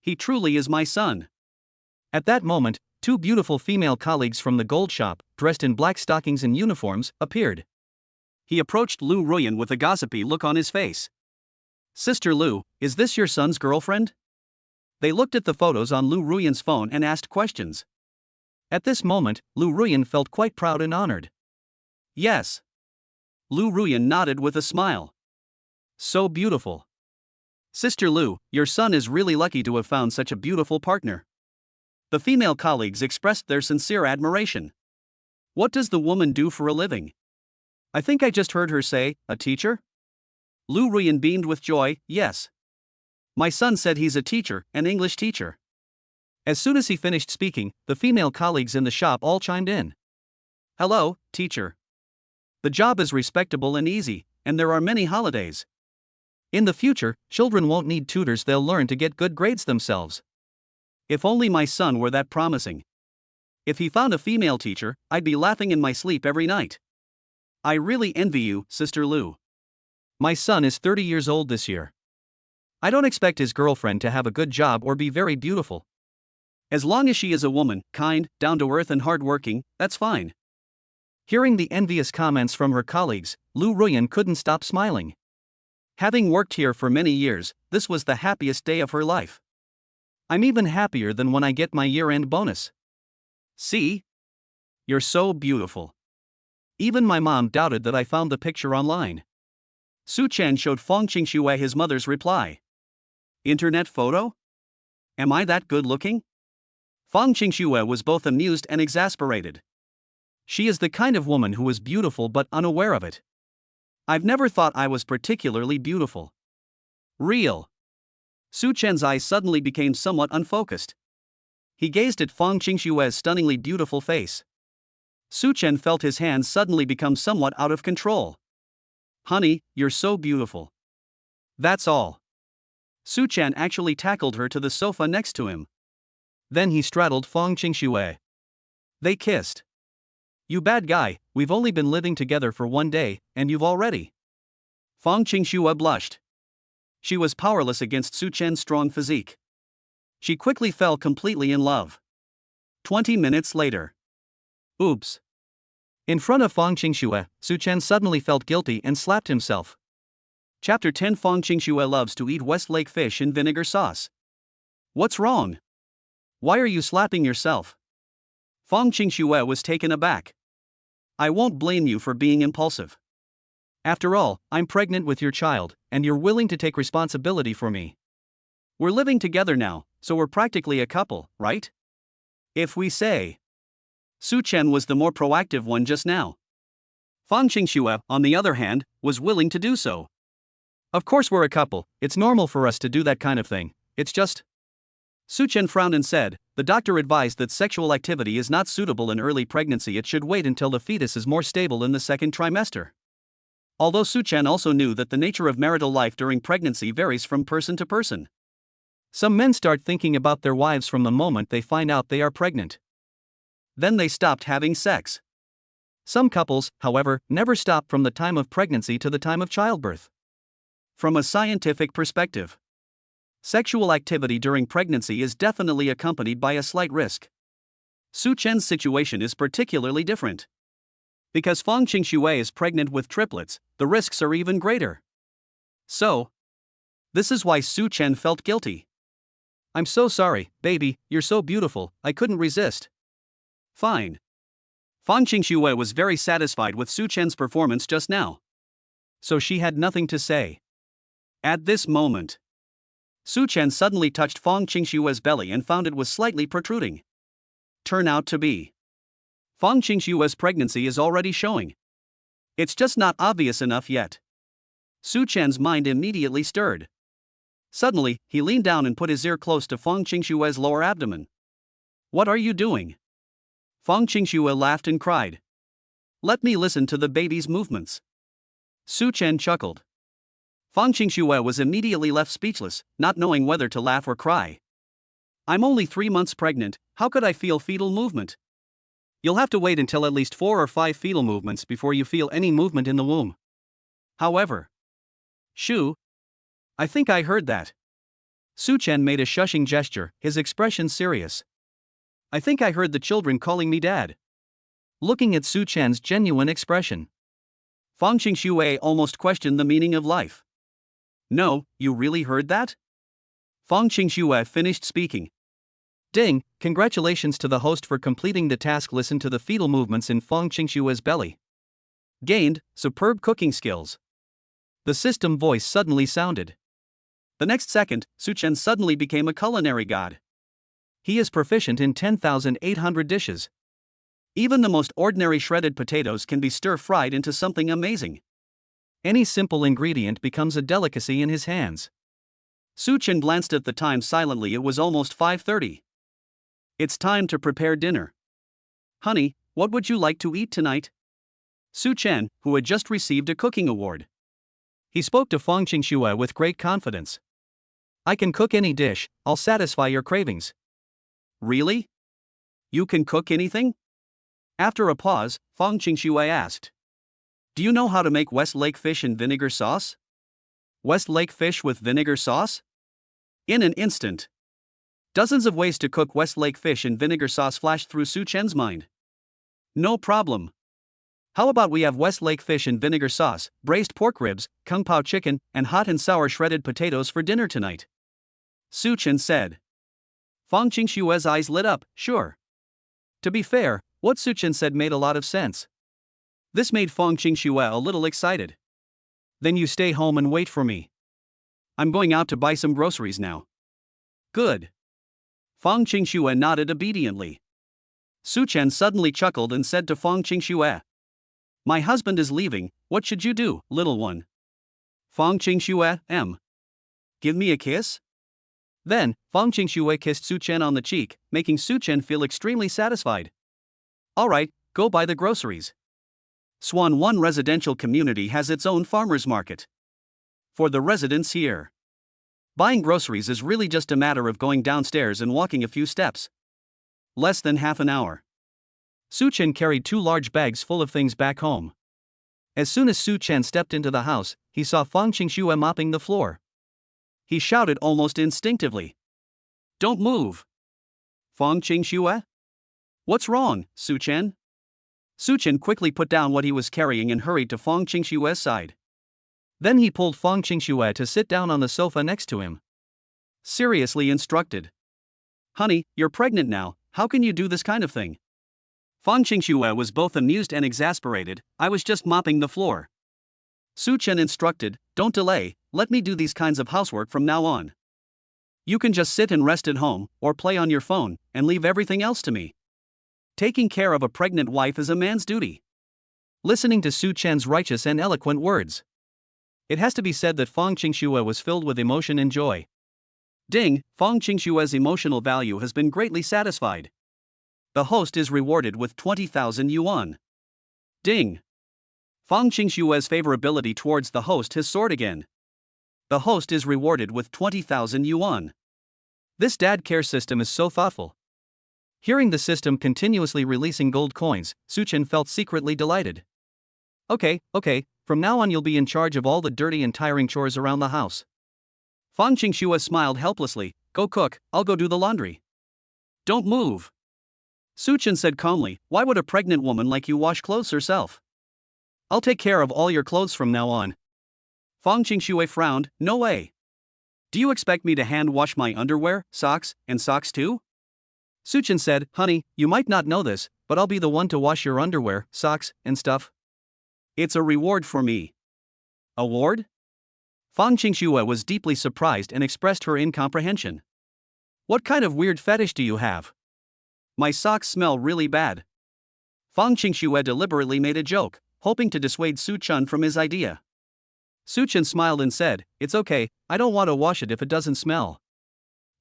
He truly is my son. At that moment, 2 beautiful female colleagues from the gold shop, dressed in black stockings and uniforms, appeared. He approached Lu Ruyan with a gossipy look on his face. Sister Lu, is this your son's girlfriend? They looked at the photos on Lu Ruyan's phone and asked questions. At this moment, Lu Ruyan felt quite proud and honored. Yes. Lu Ruyan nodded with a smile. So beautiful. Sister Lu, your son is really lucky to have found such a beautiful partner. The female colleagues expressed their sincere admiration. What does the woman do for a living? I think I just heard her say, a teacher? Lu Ruyan beamed with joy, yes. My son said he's a teacher, an English teacher. As soon as he finished speaking, the female colleagues in the shop all chimed in. Hello, teacher. The job is respectable and easy, and there are many holidays. In the future, children won't need tutors, they'll learn to get good grades themselves. If only my son were that promising. If he found a female teacher, I'd be laughing in my sleep every night. I really envy you, Sister Lu. My son is 30 years old this year. I don't expect his girlfriend to have a good job or be very beautiful. As long as she is a woman, kind, down-to-earth and hard-working, that's fine. Hearing the envious comments from her colleagues, Lu Ruyan couldn't stop smiling. Having worked here for many years, this was the happiest day of her life. I'm even happier than when I get my year-end bonus. See? You're so beautiful. Even my mom doubted that I found the picture online. Su Chen showed Feng Qingxue his mother's reply. Internet photo? Am I that good looking? Feng Qingxue was both amused and exasperated. She is the kind of woman who is beautiful but unaware of it. I've never thought I was particularly beautiful. Real. Su Chen's eyes suddenly became somewhat unfocused. He gazed at Feng Qingxue's stunningly beautiful face. Su Chen felt his hands suddenly become somewhat out of control. Honey, you're so beautiful. That's all. Su Chen actually tackled her to the sofa next to him. Then he straddled Feng Qingxue. They kissed. You bad guy, we've only been living together for 1 day, and you've already. Feng Qingxue blushed. She was powerless against Su Chen's strong physique. She quickly fell completely in love. 20 minutes later. Oops. In front of Feng Qingxue, Su Chen suddenly felt guilty and slapped himself. Chapter 10 Feng Qingxue loves to eat Westlake fish in vinegar sauce. What's wrong? Why are you slapping yourself? Feng Qingxue was taken aback. I won't blame you for being impulsive. After all, I'm pregnant with your child, and you're willing to take responsibility for me. We're living together now, so we're practically a couple, right? If we say. Su Chen was the more proactive one just now. Feng Qingxue, on the other hand, was willing to do so. Of course we're a couple, it's normal for us to do that kind of thing, it's just. Su Chen frowned and said, the doctor advised that sexual activity is not suitable in early pregnancy, it should wait until the fetus is more stable in the second trimester. Although Su Chen also knew that the nature of marital life during pregnancy varies from person to person. Some men start thinking about their wives from the moment they find out they are pregnant. Then they stopped having sex. Some couples, however, never stop from the time of pregnancy to the time of childbirth. From a scientific perspective, sexual activity during pregnancy is definitely accompanied by a slight risk. Su Chen's situation is particularly different. Because Feng Qingxue is pregnant with triplets, the risks are even greater. So, this is why Su Chen felt guilty. I'm so sorry, baby, you're so beautiful, I couldn't resist. Fine. Feng Qingxue was very satisfied with Su Chen's performance just now. So she had nothing to say. At this moment, Su Chen suddenly touched Feng Qingxue's belly and found it was slightly protruding. Turn out to be. Feng Qingxue's pregnancy is already showing. It's just not obvious enough yet. Su Chen's mind immediately stirred. Suddenly, he leaned down and put his ear close to Feng Qingxue's lower abdomen. What are you doing? Feng Qingxue laughed and cried. Let me listen to the baby's movements. Su Chen chuckled. Feng Qingxue was immediately left speechless, not knowing whether to laugh or cry. I'm only 3 months pregnant, how could I feel fetal movement? You'll have to wait until at least 4 or 5 fetal movements before you feel any movement in the womb. However. Shoo. I think I heard that. Su Chen made a shushing gesture, his expression serious. I think I heard the children calling me dad. Looking at Su Chen's genuine expression, Feng Qingxue almost questioned the meaning of life. No, you really heard that? Feng Qingxue finished speaking. Ding, congratulations to the host for completing the task. Listen to the fetal movements in Feng Qingxue's belly. Gained superb cooking skills. The system voice suddenly sounded. The next second, Suchen suddenly became a culinary god. He is proficient in 10,800 dishes. Even the most ordinary shredded potatoes can be stir-fried into something amazing. Any simple ingredient becomes a delicacy in his hands. Suchen glanced at the time silently. It was almost 5:30. It's time to prepare dinner. Honey, what would you like to eat tonight? Suchen, who had just received a cooking award. He spoke to Fang Qingxue with great confidence. I can cook any dish, I'll satisfy your cravings. Really? You can cook anything? After a pause, Fang Qingxue asked. Do you know how to make Westlake fish in vinegar sauce? Westlake fish with vinegar sauce? In an instant. Dozens of ways to cook Westlake fish in vinegar sauce flashed through Suchen's mind. No problem. How about we have Westlake fish in vinegar sauce, braised pork ribs, kung pao chicken, and hot and sour shredded potatoes for dinner tonight? Suchen said. Fang Qingxue's eyes lit up. Sure. To be fair, what Suchen said made a lot of sense. This made Fang Qingxue a little excited. Then you stay home and wait for me. I'm going out to buy some groceries now. Good. Fang Qingxue nodded obediently. Suchen suddenly chuckled and said to Fang Qingxue, my husband is leaving, what should you do, little one? Fang Qingxue, give me a kiss? Then, Fang Qingxue kissed Suchen on the cheek, making Suchen feel extremely satisfied. Alright, go buy the groceries. Swan 1 residential community has its own farmers market. For the residents here, buying groceries is really just a matter of going downstairs and walking a few steps. Less than half an hour. Suchen carried 2 large bags full of things back home. As soon as Suchen stepped into the house, he saw Fang Qingxue mopping the floor. He shouted almost instinctively. Don't move! Fang Qingxue? What's wrong, Suchen? Suchen quickly put down what he was carrying and hurried to Fang Qingxue's side. Then he pulled Fang Qingxue to sit down on the sofa next to him. Seriously instructed. Honey, you're pregnant now, how can you do this kind of thing? Fang Qingxue was both amused and exasperated. I was just mopping the floor. Suchen instructed, don't delay, let me do these kinds of housework from now on. You can just sit and rest at home, or play on your phone, and leave everything else to me. Taking care of a pregnant wife is a man's duty. Listening to Suchen's righteous and eloquent words, it has to be said that Fang Qingxue was filled with emotion and joy. Ding, Fang Qingxue's emotional value has been greatly satisfied. The host is rewarded with 20,000 yuan. Ding. Fang Qingxue's favorability towards the host has soared again. The host is rewarded with 20,000 yuan. This dad care system is so thoughtful. Hearing the system continuously releasing gold coins, Suchen felt secretly delighted. Okay, from now on you'll be in charge of all the dirty and tiring chores around the house. Fang Qingxue smiled helplessly. Go cook, I'll go do the laundry. Don't move. Suchen said calmly, why would a pregnant woman like you wash clothes herself? I'll take care of all your clothes from now on. Fang Qingxue frowned, no way. Do you expect me to hand wash my underwear, socks, and socks too? Suchen said, honey, you might not know this, but I'll be the one to wash your underwear, socks, and stuff. It's a reward for me. Award? Fang Qingxue was deeply surprised and expressed her incomprehension. What kind of weird fetish do you have? My socks smell really bad. Fang Qingxue deliberately made a joke, hoping to dissuade Suchen from his idea. Suchen smiled and said, it's okay, I don't want to wash it if it doesn't smell.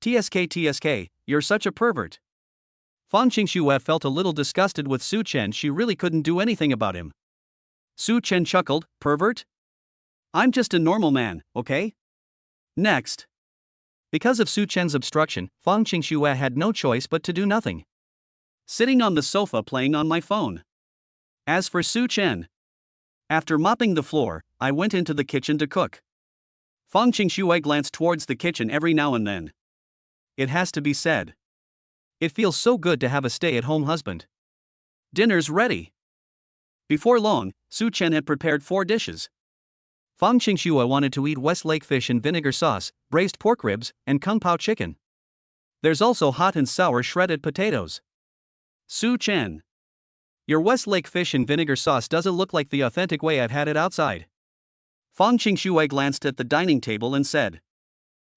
TSK, you're such a pervert. Fang Qingxue felt a little disgusted with Suchen. She really couldn't do anything about him. Suchen chuckled, pervert? I'm just a normal man, okay? Next. Because of Suchen's obstruction, Fang Qingxue had no choice but to do nothing. Sitting on the sofa playing on my phone. As for Suchen, after mopping the floor, I went into the kitchen to cook. Fang Qingxue glanced towards the kitchen every now and then. It has to be said. It feels so good to have a stay-at-home husband. Dinner's ready. Before long, Suchen had prepared 4 dishes. Fang Qingxue wanted to eat Westlake fish in vinegar sauce, braised pork ribs, and kung pao chicken. There's also hot and sour shredded potatoes. Suchen. Your Westlake fish and vinegar sauce doesn't look like the authentic way I've had it outside. Fang Qingxue glanced at the dining table and said.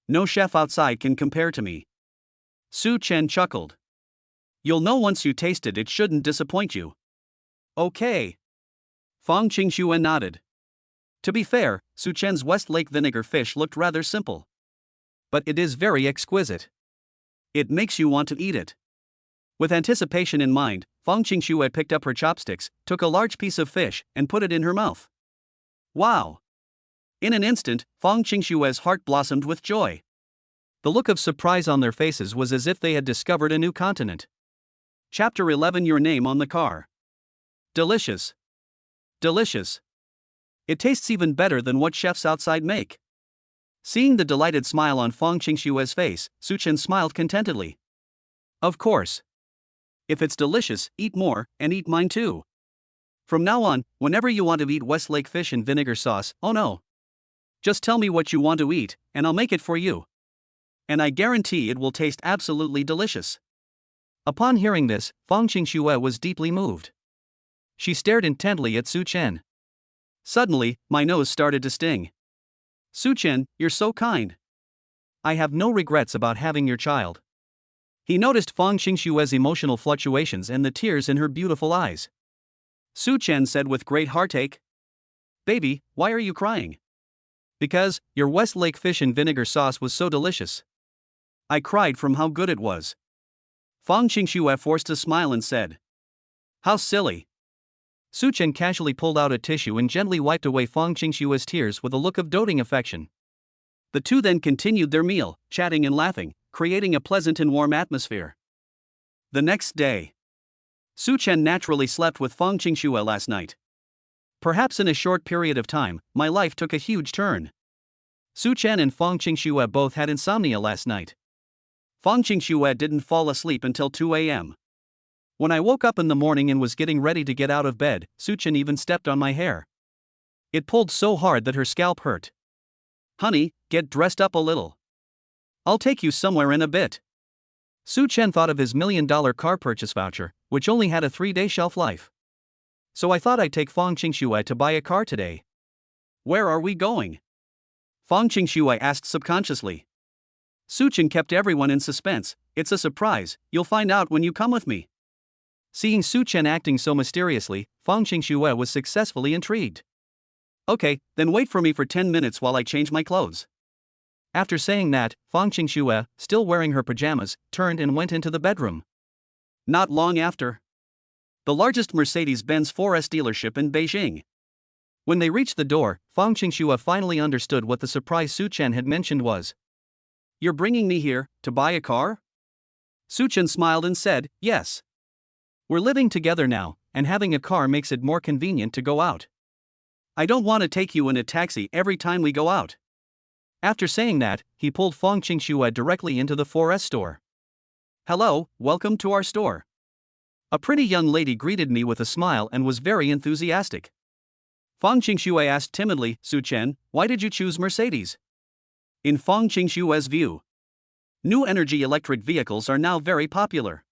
No chef outside can compare to me. Su Chen chuckled. You'll know once you taste it, it shouldn't disappoint you. Okay. Fang Qingxue nodded. To be fair, Su Chen's Westlake vinegar fish looked rather simple. But it is very exquisite. It makes you want to eat it. With anticipation in mind, Fang Qingxue picked up her chopsticks, took a large piece of fish, and put it in her mouth. Wow! In an instant, Fang Qingxue's heart blossomed with joy. The look of surprise on their faces was as if they had discovered a new continent. Chapter 11. Your name on the car. Delicious. Delicious. It tastes even better than what chefs outside make. Seeing the delighted smile on Fang Qingxue's face, Su Chen smiled contentedly. Of course. If it's delicious, eat more, and eat mine too. From now on, whenever you want to eat Westlake fish and vinegar sauce, oh no. Just tell me what you want to eat, and I'll make it for you. And I guarantee it will taste absolutely delicious. Upon hearing this, Fang Qingxue was deeply moved. She stared intently at Su Chen. Suddenly, my nose started to sting. Su Chen, you're so kind. I have no regrets about having your child. He noticed Fang Qingxue's emotional fluctuations and the tears in her beautiful eyes. Su Chen said with great heartache. Baby, why are you crying? Because, your Westlake fish and vinegar sauce was so delicious. I cried from how good it was. Fang Qingxue forced a smile and said. How silly. Su Chen casually pulled out a tissue and gently wiped away Fang Qingxue's tears with a look of doting affection. The two then continued their meal, chatting and laughing, creating a pleasant and warm atmosphere. The next day. Su Chen naturally slept with Fang Qingxue last night. Perhaps in a short period of time, my life took a huge turn. Su Chen and Fang Qingxue both had insomnia last night. Fang Qingxue didn't fall asleep until 2 a.m. When I woke up in the morning and was getting ready to get out of bed, Su Chen even stepped on my hair. It pulled so hard that her scalp hurt. Honey, get dressed up a little. I'll take you somewhere in a bit. Su Chen thought of his $1 million car purchase voucher, which only had a 3-day shelf life. So I thought I'd take Fang Qingxue to buy a car today. Where are we going? Fang Qingxue asked subconsciously. Su Chen kept everyone in suspense. It's a surprise, you'll find out when you come with me. Seeing Su Chen acting so mysteriously, Fang Qingxue was successfully intrigued. Okay, then wait for me for 10 minutes while I change my clothes. After saying that, Fang Qingxue, still wearing her pajamas, turned and went into the bedroom. Not long after. The largest Mercedes-Benz 4S dealership in Beijing. When they reached the door, Fang Qingxue finally understood what the surprise Su Chen had mentioned was. You're bringing me here, to buy a car? Su Chen smiled and said, yes. We're living together now, and having a car makes it more convenient to go out. I don't want to take you in a taxi every time we go out. After saying that, he pulled Fang Qingxue directly into the 4S store. Hello, welcome to our store. A pretty young lady greeted me with a smile and was very enthusiastic. Fang Qingxue asked timidly, Su Chen, why did you choose Mercedes? In Fang Qingxue's view, new energy electric vehicles are now very popular.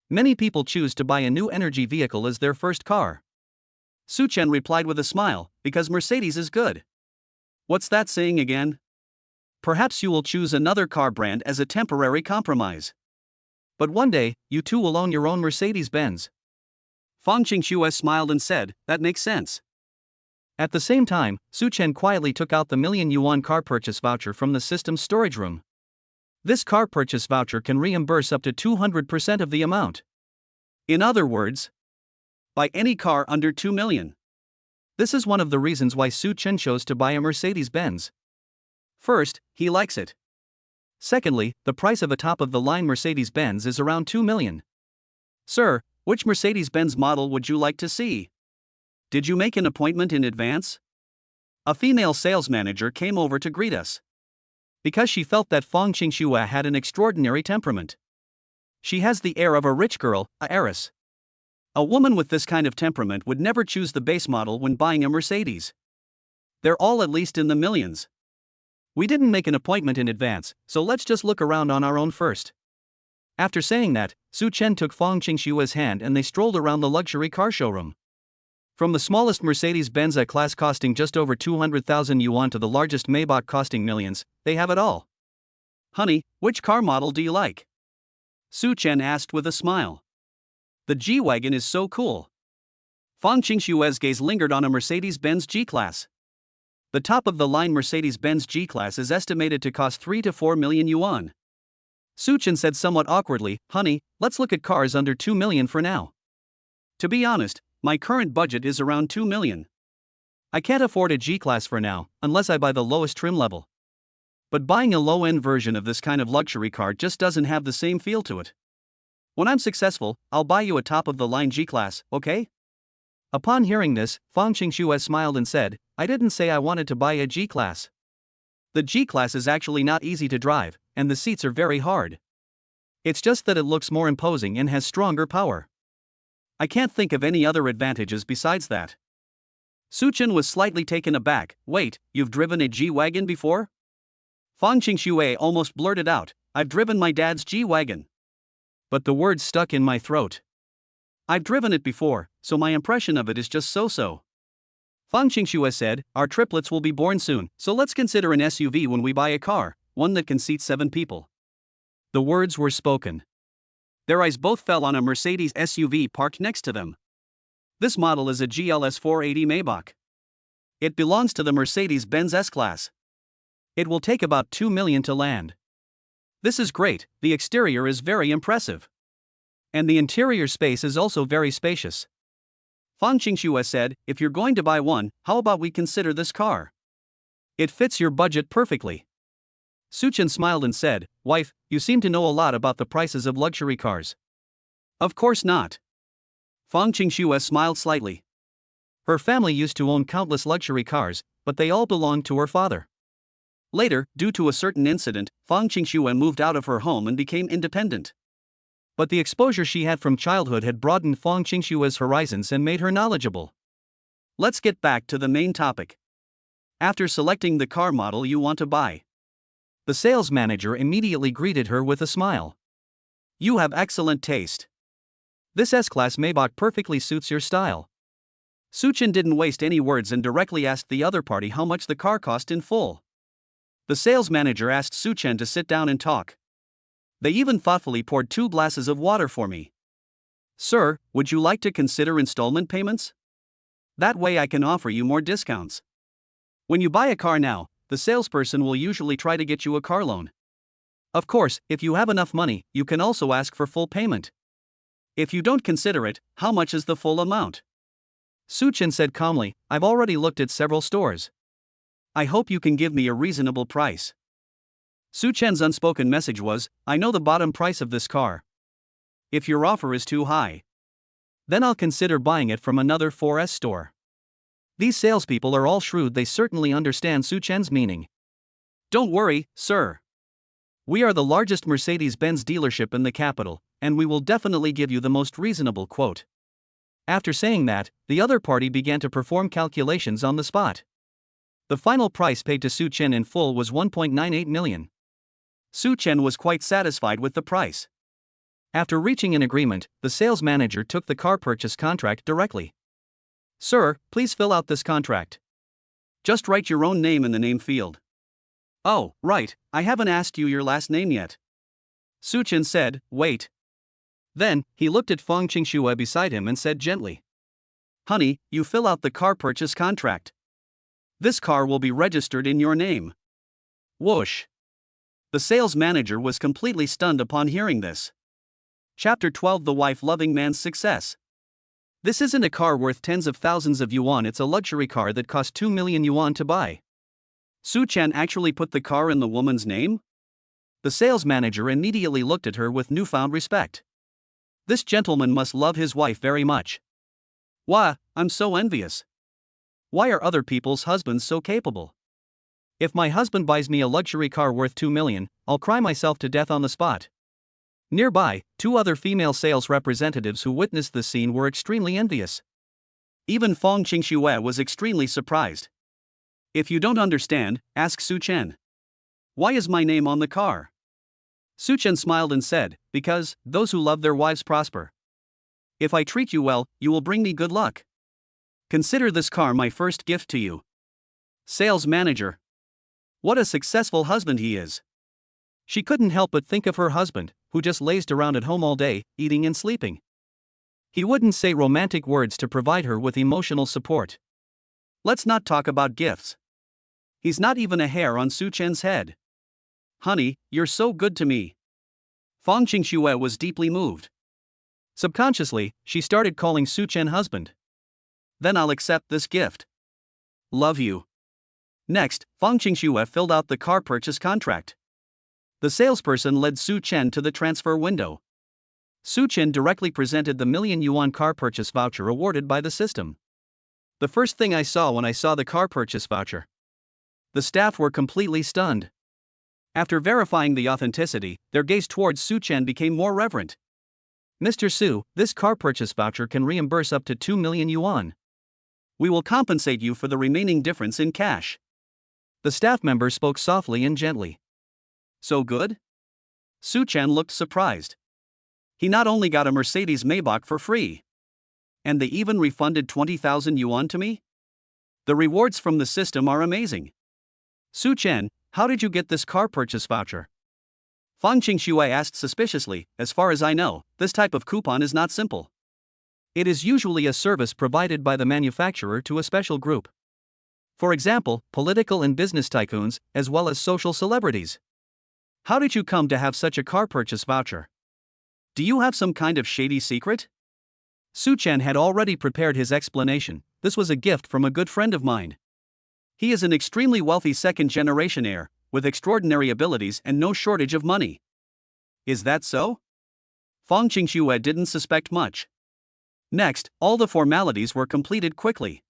Many people choose to buy a new energy vehicle as their first car. Su Chen replied with a smile, because Mercedes is good. What's that saying again? Perhaps you will choose another car brand as a temporary compromise. But one day, you too will own your own Mercedes-Benz. Fang Qingxue smiled and said, that makes sense. At the same time, Su Chen quietly took out the $1,000,000 car purchase voucher from the system's storage room. This car purchase voucher can reimburse up to 200% of the amount. In other words, buy any car under 2 million. This is one of the reasons why Su Chen chose to buy a Mercedes-Benz. First, he likes it. Secondly, the price of a top-of-the-line Mercedes-Benz is around 2 million. Sir, which Mercedes-Benz model would you like to see? Did you make an appointment in advance? A female sales manager came over to greet us. Because she felt that Fang Qingxue had an extraordinary temperament. She has the air of a rich girl, a heiress. A woman with this kind of temperament would never choose the base model when buying a Mercedes. They're all at least in the millions. We didn't make an appointment in advance, so let's just look around on our own first. After saying that, Su Chen took Fang Qingshua's hand and they strolled around the luxury car showroom. From the smallest Mercedes-Benz class costing just over 200,000 yuan to the largest Maybach costing millions, they have it all. Honey, which car model do you like? Su Chen asked with a smile. The G-Wagon is so cool. Fang Qingshua's gaze lingered on a Mercedes-Benz G-Class. The top-of-the-line Mercedes-Benz G-Class is estimated to cost 3 to 4 million yuan. Su Chen said somewhat awkwardly, honey, let's look at cars under 2 million for now. To be honest, my current budget is around 2 million. I can't afford a G-Class for now, unless I buy the lowest trim level. But buying a low-end version of this kind of luxury car just doesn't have the same feel to it. When I'm successful, I'll buy you a top-of-the-line G-Class, okay? Upon hearing this, Fang Qingxue smiled and said, I didn't say I wanted to buy a G-Class. The G-Class is actually not easy to drive, and the seats are very hard. It's just that it looks more imposing and has stronger power. I can't think of any other advantages besides that. Su Chen was slightly taken aback. Wait, you've driven a G-Wagon before? Fang Qingxue almost blurted out, I've driven my dad's G-Wagon. But the words stuck in my throat. I've driven it before, so my impression of it is just so-so. Fang Qingxue said, our triplets will be born soon, so let's consider an SUV when we buy a car, one that can seat 7 people. The words were spoken. Their eyes both fell on a Mercedes SUV parked next to them. This model is a GLS 480 Maybach. It belongs to the Mercedes-Benz S-Class. It will take about 2 million to land. This is great, the exterior is very impressive. And the interior space is also very spacious. Fang Qingxue said, if you're going to buy one, how about we consider this car? It fits your budget perfectly. Su Chen smiled and said, wife, you seem to know a lot about the prices of luxury cars. Of course not. Fang Qingxue smiled slightly. Her family used to own countless luxury cars, but they all belonged to her father. Later, due to a certain incident, Fang Qingxue moved out of her home and became independent. But the exposure she had from childhood had broadened Fang Qingxue's horizons and made her knowledgeable. Let's get back to the main topic. After selecting the car model you want to buy, the sales manager immediately greeted her with a smile. You have excellent taste. This S-Class Maybach perfectly suits your style. Su Chen didn't waste any words and directly asked the other party how much the car cost in full. The sales manager asked Su Chen to sit down and talk. They even thoughtfully poured 2 glasses of water for me. Sir, would you like to consider installment payments? That way I can offer you more discounts. When you buy a car now, the salesperson will usually try to get you a car loan. Of course, if you have enough money, you can also ask for full payment. If you don't consider it, how much is the full amount? Su Chen said calmly, I've already looked at several stores. I hope you can give me a reasonable price. Su Chen's unspoken message was, I know the bottom price of this car. If your offer is too high, then I'll consider buying it from another 4S store. These salespeople are all shrewd, they certainly understand Su Chen's meaning. Don't worry, sir. We are the largest Mercedes-Benz dealership in the capital, and we will definitely give you the most reasonable quote. After saying that, the other party began to perform calculations on the spot. The final price paid to Su Chen in full was 1.98 million. Su Chen was quite satisfied with the price. After reaching an agreement, the sales manager took the car purchase contract directly. Sir, please fill out this contract. Just write your own name in the name field. Oh, right, I haven't asked you your last name yet. Su Chen said, wait. Then, he looked at Fang Qingxue beside him and said gently, honey, you fill out the car purchase contract. This car will be registered in your name. Whoosh. The sales manager was completely stunned upon hearing this. Chapter 12 The Wife-Loving Man's Success. This isn't a car worth tens of thousands of yuan, it's a luxury car that cost 2 million yuan to buy. Su Chen actually put the car in the woman's name? The sales manager immediately looked at her with newfound respect. This gentleman must love his wife very much. Wah, I'm so envious. Why are other people's husbands so capable? If my husband buys me a luxury car worth 2 million, I'll cry myself to death on the spot. Nearby, 2 other female sales representatives who witnessed the scene were extremely envious. Even Fang Qingxue was extremely surprised. If you don't understand, ask Su Chen. Why is my name on the car? Su Chen smiled and said, because those who love their wives prosper. If I treat you well, you will bring me good luck. Consider this car my first gift to you. Sales manager. What a successful husband he is. She couldn't help but think of her husband, who just lazed around at home all day, eating and sleeping. He wouldn't say romantic words to provide her with emotional support. Let's not talk about gifts. He's not even a hair on Su Chen's head. Honey, you're so good to me. Fang Qingxue was deeply moved. Subconsciously, she started calling Su Chen husband. Then I'll accept this gift. Love you. Next, Fang Qingxue filled out the car purchase contract. The salesperson led Su Chen to the transfer window. Su Chen directly presented the million-yuan car purchase voucher awarded by the system. The first thing I saw when I saw the car purchase voucher. The staff were completely stunned. After verifying the authenticity, their gaze towards Su Chen became more reverent. Mr. Su, this car purchase voucher can reimburse up to 2 million yuan. We will compensate you for the remaining difference in cash. The staff member spoke softly and gently. So good? Su Chen looked surprised. He not only got a Mercedes Maybach for free, and they even refunded 20,000 yuan to me? The rewards from the system are amazing. Su Chen, how did you get this car purchase voucher? Fang Qingxue asked suspiciously. As far as I know, this type of coupon is not simple. It is usually a service provided by the manufacturer to a special group. For example, political and business tycoons, as well as social celebrities. How did you come to have such a car purchase voucher? Do you have some kind of shady secret? Su Chen had already prepared his explanation. This was a gift from a good friend of mine. He is an extremely wealthy second-generation heir, with extraordinary abilities and no shortage of money. Is that so? Fang Qingxue didn't suspect much. Next, all the formalities were completed quickly.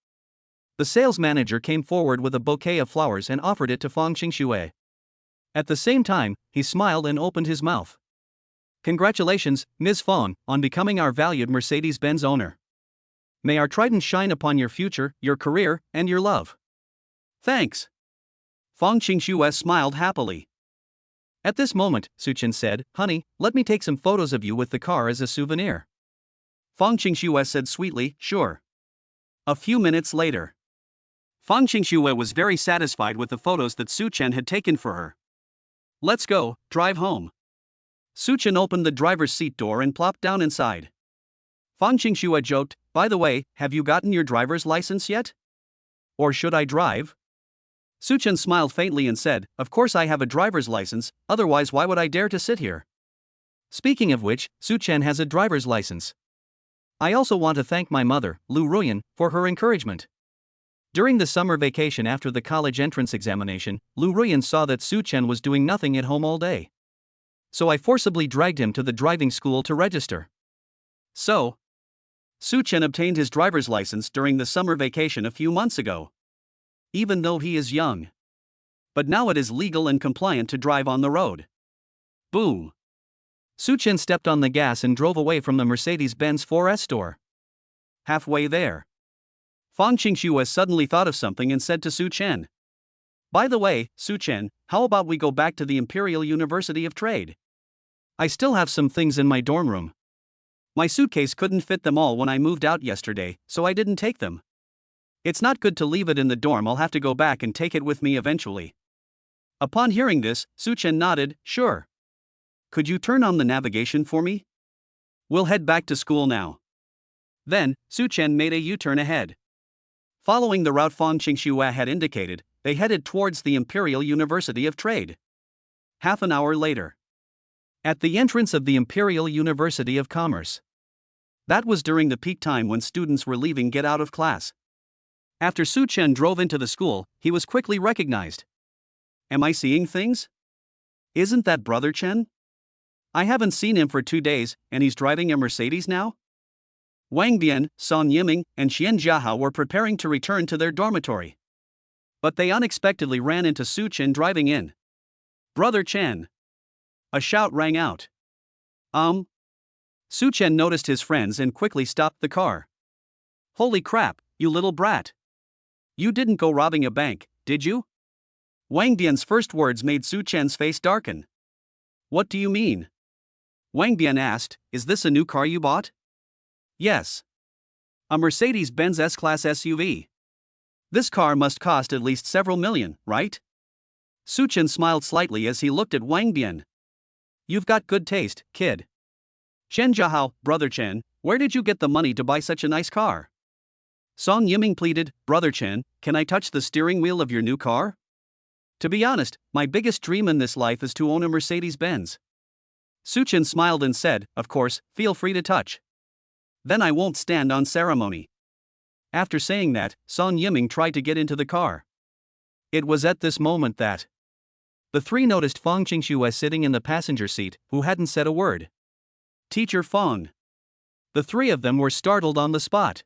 The sales manager came forward with a bouquet of flowers and offered it to Fang Qingxue. At the same time, he smiled and opened his mouth. Congratulations, Ms. Fang, on becoming our valued Mercedes-Benz owner. May our trident shine upon your future, your career, and your love. Thanks. Fang Qingxue smiled happily. At this moment, Su Chen said, Honey, let me take some photos of you with the car as a souvenir. Fang Qingxue said sweetly, Sure. A few minutes later. Fang Qingxue was very satisfied with the photos that Su Chen had taken for her. Let's go, drive home. Su Chen opened the driver's seat door and plopped down inside. Fang Qingxue joked, By the way, have you gotten your driver's license yet? Or should I drive? Su Chen smiled faintly and said, Of course I have a driver's license, otherwise why would I dare to sit here? Speaking of which, Su Chen has a driver's license. I also want to thank my mother, Lu Ruyan, for her encouragement. During the summer vacation after the college entrance examination, Lu Ruyan saw that Su Chen was doing nothing at home all day. So I forcibly dragged him to the driving school to register. So, Su Chen obtained his driver's license during the summer vacation a few months ago. Even though he is young. But now it is legal and compliant to drive on the road. Boom. Su Chen stepped on the gas and drove away from the Mercedes-Benz 4S store. Halfway there, Fang Qingxue suddenly thought of something and said to Su Chen, By the way, Su Chen, how about we go back to the Imperial University of Trade? I still have some things in my dorm room. My suitcase couldn't fit them all when I moved out yesterday, so I didn't take them. It's not good to leave it in the dorm. I'll have to go back and take it with me eventually. Upon hearing this, Su Chen nodded, Sure. Could you turn on the navigation for me? We'll head back to school now. Then, Su Chen made a U-turn ahead. Following the route Fang Qingxue had indicated, they headed towards the Imperial University of Trade. Half an hour later. At the entrance of the Imperial University of Commerce. That was during the peak time when students were leaving get out of class. After Su Chen drove into the school, he was quickly recognized. Am I seeing things? Isn't that Brother Chen? I haven't seen him for 2 days, and he's driving a Mercedes now? Wang Bian, Song Yiming, and Xian Jiahao were preparing to return to their dormitory. But they unexpectedly ran into Su Chen driving in. Brother Chen! A shout rang out. Su Chen noticed his friends and quickly stopped the car. Holy crap, you little brat! You didn't go robbing a bank, did you? Wang Bian's first words made Su Chen's face darken. What do you mean? Wang Bian asked, is this a new car you bought? Yes. A Mercedes-Benz S-Class SUV. This car must cost at least several million, right? Su Chen smiled slightly as he looked at Wang Bian. You've got good taste, kid. Chen Jiahao, brother Chen, where did you get the money to buy such a nice car? Song Yiming pleaded, brother Chen, can I touch the steering wheel of your new car? To be honest, my biggest dream in this life is to own a Mercedes-Benz. Su Chen smiled and said, of course, feel free to touch. Then I won't stand on ceremony. After saying that, Song Yiming tried to get into the car. It was at this moment that the three noticed Fong Qingxue sitting in the passenger seat, who hadn't said a word. Teacher Fong. The three of them were startled on the spot.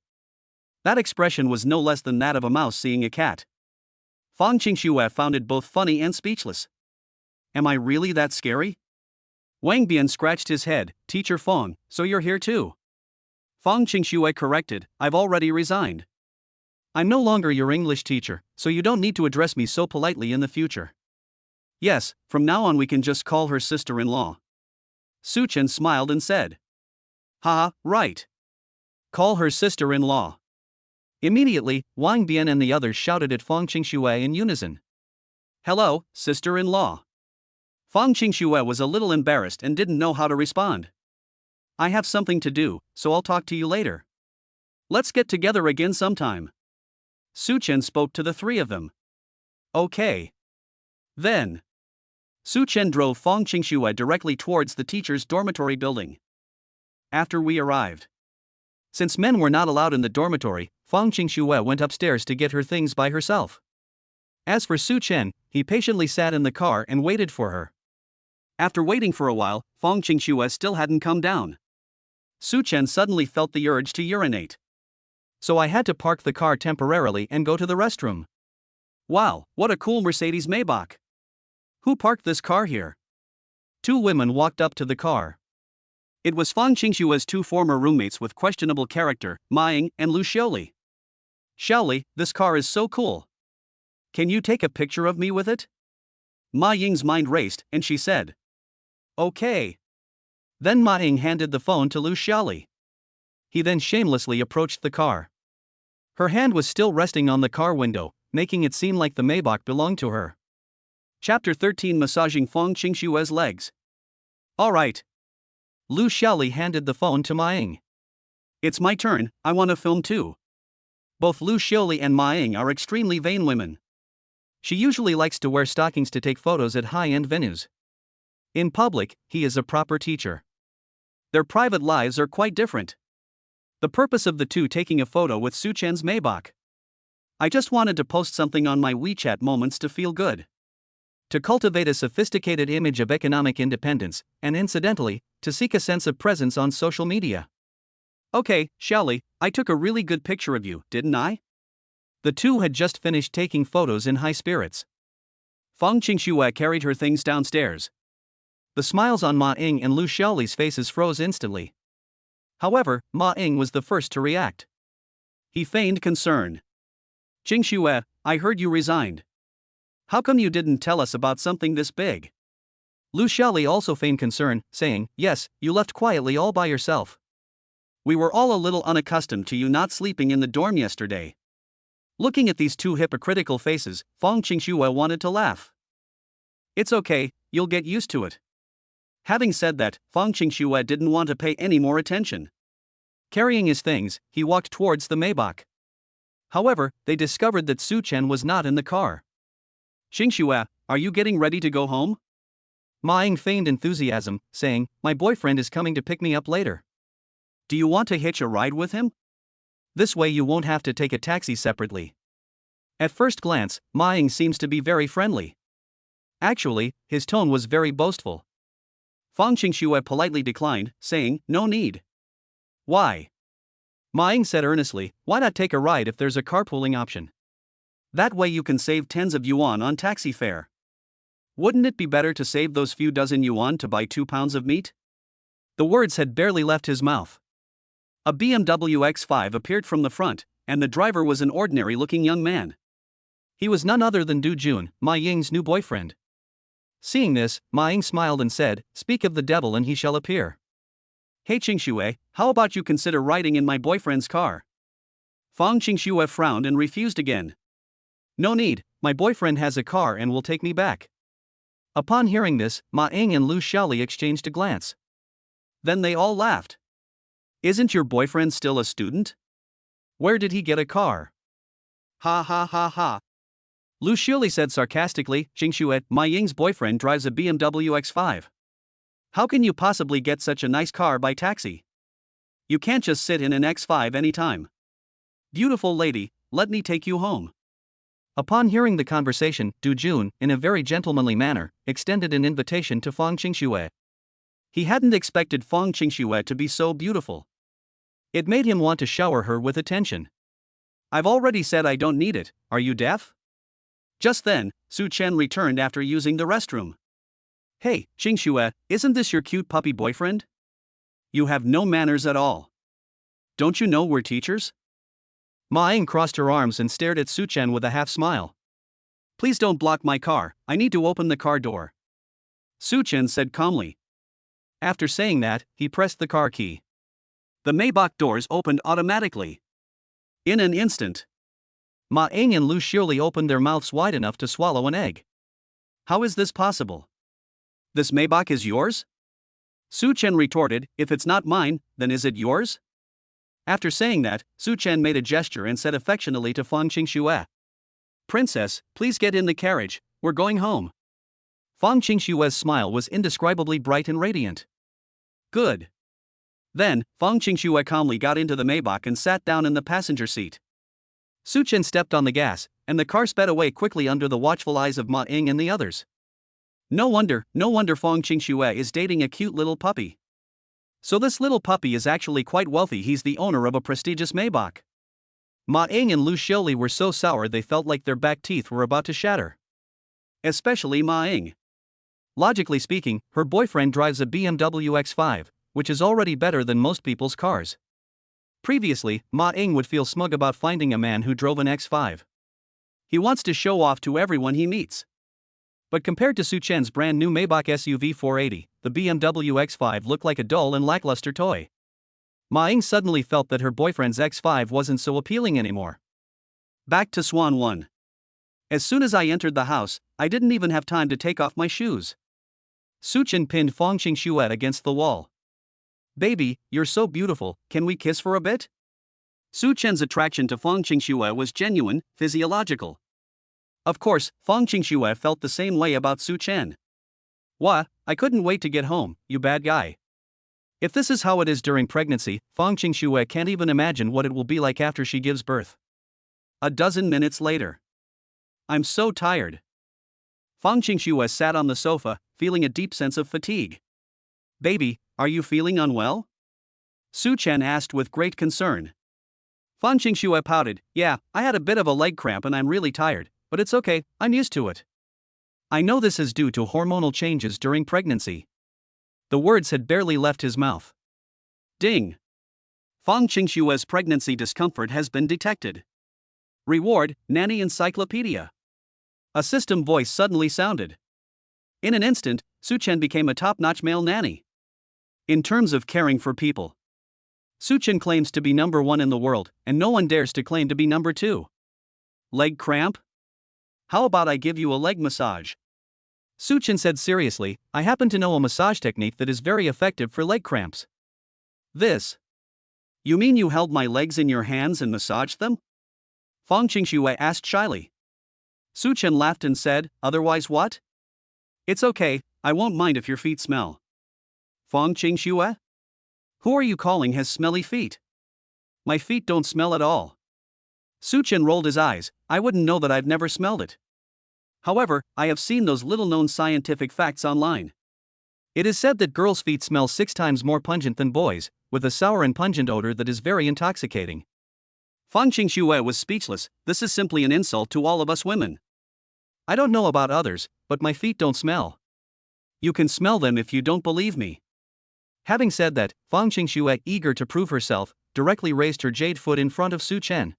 That expression was no less than that of a mouse seeing a cat. Fong Qingxue found it both funny and speechless. Am I really that scary? Wang Bian scratched his head, Teacher Fong, so you're here too? Fong Qingxue corrected, I've already resigned. I'm no longer your English teacher, so you don't need to address me so politely in the future. Yes, from now on we can just call her sister-in-law. Su Chen smiled and said. Haha, right. Call her sister-in-law. Immediately, Wang Bian and the others shouted at Fong Qingxue in unison. Hello, sister-in-law. Fong Qingxue was a little embarrassed and didn't know how to respond. I have something to do, so I'll talk to you later. Let's get together again sometime. Su Chen spoke to the three of them. Okay. Then. Su Chen drove Fong Qingxue directly towards the teacher's dormitory building. After we arrived. Since men were not allowed in the dormitory, Fong Qingxue went upstairs to get her things by herself. As for Su Chen, he patiently sat in the car and waited for her. After waiting for a while, Fong Qingxue still hadn't come down. Su Chen suddenly felt the urge to urinate. So I had to park the car temporarily and go to the restroom. Wow, what a cool Mercedes Maybach. Who parked this car here? Two women walked up to the car. It was Fong Qingxue's two former roommates with questionable character, Ma Ying and Lu Xiaoli. Xiaoli, this car is so cool. Can you take a picture of me with it? Ma Ying's mind raced, and she said. Okay. Then Ma Ying handed the phone to Lu Xiaoli. He then shamelessly approached the car. Her hand was still resting on the car window, making it seem like the Maybach belonged to her. Chapter 13 Massaging Fong Qingxue's legs. Alright. Lu Xiaoli handed the phone to Ma Ying. It's my turn, I want to film too. Both Lu Xiaoli and Ma Ying are extremely vain women. She usually likes to wear stockings to take photos at high-end venues. In public, he is a proper teacher. Their private lives are quite different. The purpose of the two taking a photo with Su Chen's Maybach. I just wanted to post something on my WeChat moments to feel good. To cultivate a sophisticated image of economic independence, and incidentally, to seek a sense of presence on social media. Okay, Xiaoli, I took a really good picture of you, didn't I? The two had just finished taking photos in high spirits. Fong Qingxue carried her things downstairs. The smiles on Ma Ying and Lu Xiaoli's faces froze instantly. However, Ma Ying was the first to react. He feigned concern. Qingxue, I heard you resigned. How come you didn't tell us about something this big? Lu Xiaoli also feigned concern, saying, yes, you left quietly all by yourself. We were all a little unaccustomed to you not sleeping in the dorm yesterday. Looking at these two hypocritical faces, Fong Qingxue wanted to laugh. It's okay, you'll get used to it. Having said that, Fong Qingxue didn't want to pay any more attention. Carrying his things, he walked towards the Maybach. However, they discovered that Su Chen was not in the car. Qingxue, are you getting ready to go home? Ma Ying feigned enthusiasm, saying, my boyfriend is coming to pick me up later. Do you want to hitch a ride with him? This way you won't have to take a taxi separately. At first glance, Ma Ying seems to be very friendly. Actually, his tone was very boastful. Fong Qingxue politely declined, saying, no need. Why? Ma Ying said earnestly, why not take a ride if there's a carpooling option? That way you can save tens of yuan on taxi fare. Wouldn't it be better to save those few dozen yuan to buy 2 pounds of meat? The words had barely left his mouth. A BMW X5 appeared from the front, and the driver was an ordinary-looking young man. He was none other than Du Jun, Ma Ying's new boyfriend. Seeing this, Ma Ying smiled and said, "Speak of the devil and he shall appear." "Hey Qingxue, how about you consider riding in my boyfriend's car?" Fang Qingxue frowned and refused again. "No need, my boyfriend has a car and will take me back." Upon hearing this, Ma Ying and Lu Xiaoli exchanged a glance. Then they all laughed. "Isn't your boyfriend still a student? Where did he get a car?" "Ha ha ha ha." Lu Xiaoli said sarcastically, "Qingxue, Ma Ying's boyfriend drives a BMW X5. How can you possibly get such a nice car by taxi? You can't just sit in an X5 anytime. Beautiful lady, let me take you home." Upon hearing the conversation, Du Jun, in a very gentlemanly manner, extended an invitation to Fang Qingxue. He hadn't expected Fang Qingxue to be so beautiful. It made him want to shower her with attention. "I've already said I don't need it, are you deaf?" Just then, Su Chen returned after using the restroom. "Hey, Qingxue, isn't this your cute puppy boyfriend? You have no manners at all. Don't you know we're teachers?" Ma Ying crossed her arms and stared at Su Chen with a half smile. "Please don't block my car, I need to open the car door," Su Chen said calmly. After saying that, he pressed the car key. The Maybach doors opened automatically. In an instant, Ma Ying and Lu Xiaoli opened their mouths wide enough to swallow an egg. "How is this possible? This Maybach is yours?" Su Chen retorted, "If it's not mine, then is it yours?" After saying that, Su Chen made a gesture and said affectionately to Fang Qingxue, "Princess, please get in the carriage, we're going home." Fang Qingxue's smile was indescribably bright and radiant. "Good." Then, Fang Qingxue calmly got into the Maybach and sat down in the passenger seat. Su Chen stepped on the gas, and the car sped away quickly under the watchful eyes of Ma Ying and the others. No wonder Fang Qingxue is dating a cute little puppy. So this little puppy is actually quite wealthy. He's the owner of a prestigious Maybach. Ma Ying and Lu Xiaoli were so sour they felt like their back teeth were about to shatter. Especially Ma Ying. Logically speaking, her boyfriend drives a BMW X5, which is already better than most people's cars. Previously, Ma Ying would feel smug about finding a man who drove an X5. He wants to show off to everyone he meets. But compared to Su Chen's brand new Maybach SUV 480, the BMW X5 looked like a dull and lackluster toy. Ma Ying suddenly felt that her boyfriend's X5 wasn't so appealing anymore. Back to Swan 1. As soon as I entered the house, I didn't even have time to take off my shoes. Su Chen pinned Fang Qingxue against the wall. "Baby, you're so beautiful, can we kiss for a bit?" Su Chen's attraction to Fang Qingxue was genuine, physiological. Of course, Fang Qingxue felt the same way about Su Chen. "Wah, I couldn't wait to get home, you bad guy." If this is how it is during pregnancy, Fang Qingxue can't even imagine what it will be like after she gives birth. A dozen minutes later. "I'm so tired." Fang Qingxue sat on the sofa, feeling a deep sense of fatigue. "Baby, are you feeling unwell?" Su Chen asked with great concern. Fang Qingxue pouted, "Yeah, I had a bit of a leg cramp and I'm really tired, but it's okay, I'm used to it. I know this is due to hormonal changes during pregnancy." The words had barely left his mouth. Ding! Fang Qingxue's pregnancy discomfort has been detected. Reward, Nanny Encyclopedia. A system voice suddenly sounded. In an instant, Su Chen became a top-notch male nanny. In terms of caring for people, Su Chen claims to be number 1 in the world, and no one dares to claim to be number 2. Leg cramp? How about I give you a leg massage? Su Chen said seriously, "I happen to know a massage technique that is very effective for leg cramps." "This? You mean you held my legs in your hands and massaged them?" Fang Qingxue asked shyly. Su Chen laughed and said, "Otherwise what?" "It's okay, I won't mind if your feet smell." "Fang Qingxue? Who are you calling has smelly feet?" "My feet don't smell at all." Su Chen rolled his eyes, "I wouldn't know that, I've never smelled it. However, I have seen those little-known scientific facts online. It is said that girls' feet smell 6 times more pungent than boys', with a sour and pungent odor that is very intoxicating." Fang Qingxue was speechless. This is simply an insult to all of us women. "I don't know about others, but my feet don't smell." "You can smell them if you don't believe me." Having said that, Fang Qingxue, eager to prove herself, directly raised her jade foot in front of Su Chen.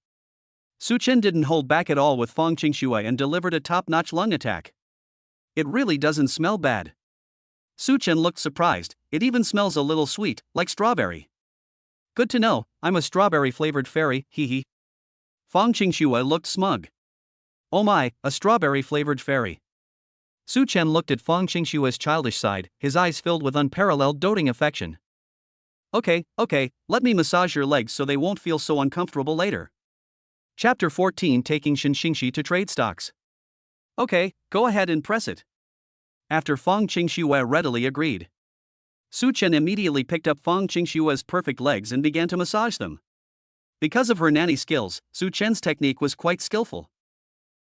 Su Chen didn't hold back at all with Fang Qingxue and delivered a top-notch lung attack. It really doesn't smell bad. Su Chen looked surprised. It even smells a little sweet, like strawberry. Good to know, I'm a strawberry-flavored fairy, hee hee. Fang Qingxue looked smug. Oh my, a strawberry-flavored fairy. Su Chen looked at Fang Qingxue's childish side, his eyes filled with unparalleled doting affection. Okay, let me massage your legs so they won't feel so uncomfortable later. Chapter 14, Taking Xinxingxi to Trade Stocks. Okay, go ahead and press it. After Fang Qingxue readily agreed. Su Chen immediately picked up Fang Qingxue's perfect legs and began to massage them. Because of her nanny skills, Su Chen's technique was quite skillful.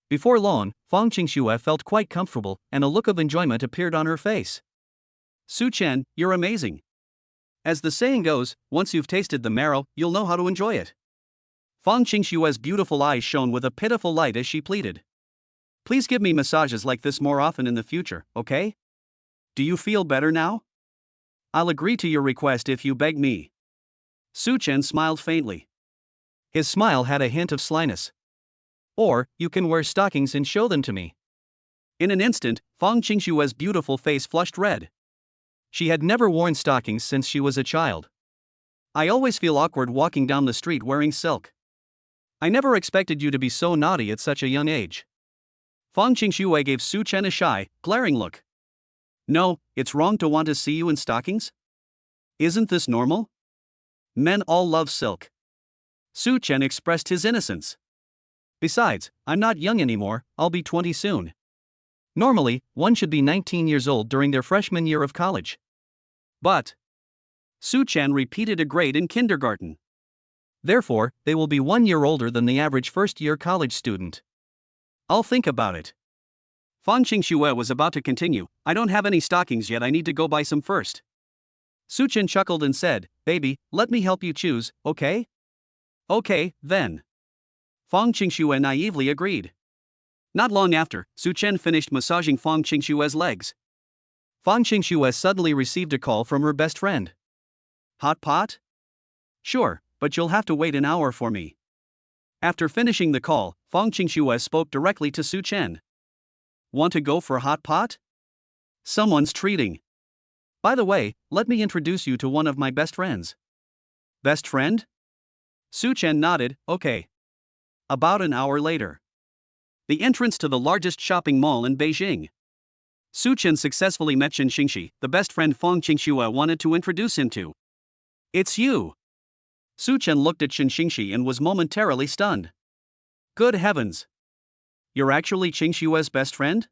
Before long, Fang Qingxue felt quite comfortable, and a look of enjoyment appeared on her face. Su Chen, you're amazing. As the saying goes, once you've tasted the marrow, you'll know how to enjoy it. Fang Qingxue's beautiful eyes shone with a pitiful light as she pleaded. Please give me massages like this more often in the future, okay? Do you feel better now? I'll agree to your request if you beg me. Su Chen smiled faintly. His smile had a hint of slyness. Or, you can wear stockings and show them to me. In an instant, Fang Qingxue's beautiful face flushed red. She had never worn stockings since she was a child. I always feel awkward walking down the street wearing silk. I never expected you to be so naughty at such a young age. Fang Qingxue gave Su Chen a shy, glaring look. No, it's wrong to want to see you in stockings? Isn't this normal? Men all love silk. Su Chen expressed his innocence. Besides, I'm not young anymore, I'll be 20 soon. Normally, one should be 19 years old during their freshman year of college. But Su Chen repeated a grade in kindergarten. Therefore, they will be 1 year older than the average first-year college student. I'll think about it. Fang Qingxue was about to continue. I don't have any stockings yet, I need to go buy some first. Su Chen chuckled and said, Baby, let me help you choose, okay? Okay, then. Fang Qingxue naively agreed. Not long after, Su Chen finished massaging Fang Qingxue's legs. Fang Qingxue suddenly received a call from her best friend. Hot pot? Sure, but you'll have to wait an hour for me. After finishing the call, Fang Qingxue spoke directly to Su Chen. Want to go for hot pot? Someone's treating. By the way, let me introduce you to one of my best friends. Best friend? Su Chen nodded, okay. About an hour later. The entrance to the largest shopping mall in Beijing. Su Chen successfully met Xinxingxi, the best friend Fang Qingxue wanted to introduce him to. It's you. Su Chen looked at Xinxingxi and was momentarily stunned. Good heavens. You're actually Qingxue's best friend?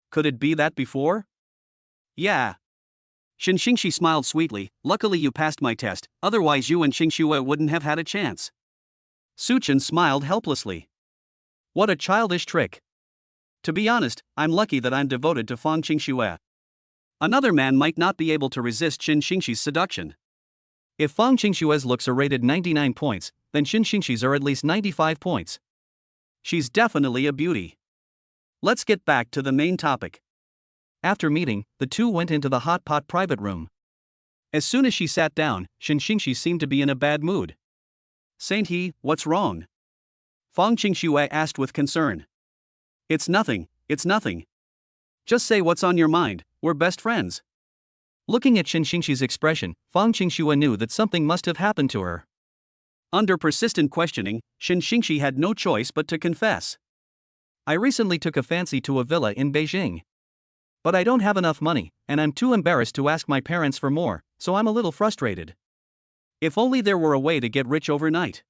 Could it be that before? Yeah. Xinxingxi smiled sweetly, luckily you passed my test, otherwise you and Qingxue wouldn't have had a chance. Su Chen smiled helplessly. What a childish trick. To be honest, I'm lucky that I'm devoted to Fang Qingxue. Another man might not be able to resist Xinxingxi's seduction. If Fang Qingxue's looks are rated 99 points, then Xinxingxi's are at least 95 points. She's definitely a beauty. Let's get back to the main topic. After meeting, the two went into the hot pot private room. As soon as she sat down, Xinxingxi seemed to be in a bad mood. Saint He, what's wrong? Fang Qingxue asked with concern. It's nothing. Just say what's on your mind, we're best friends. Looking at Xinxingxi's expression, Fang Qingxue knew that something must have happened to her. Under persistent questioning, Xinxingxi had no choice but to confess. I recently took a fancy to a villa in Beijing. But I don't have enough money, and I'm too embarrassed to ask my parents for more, so I'm a little frustrated. If only there were a way to get rich overnight.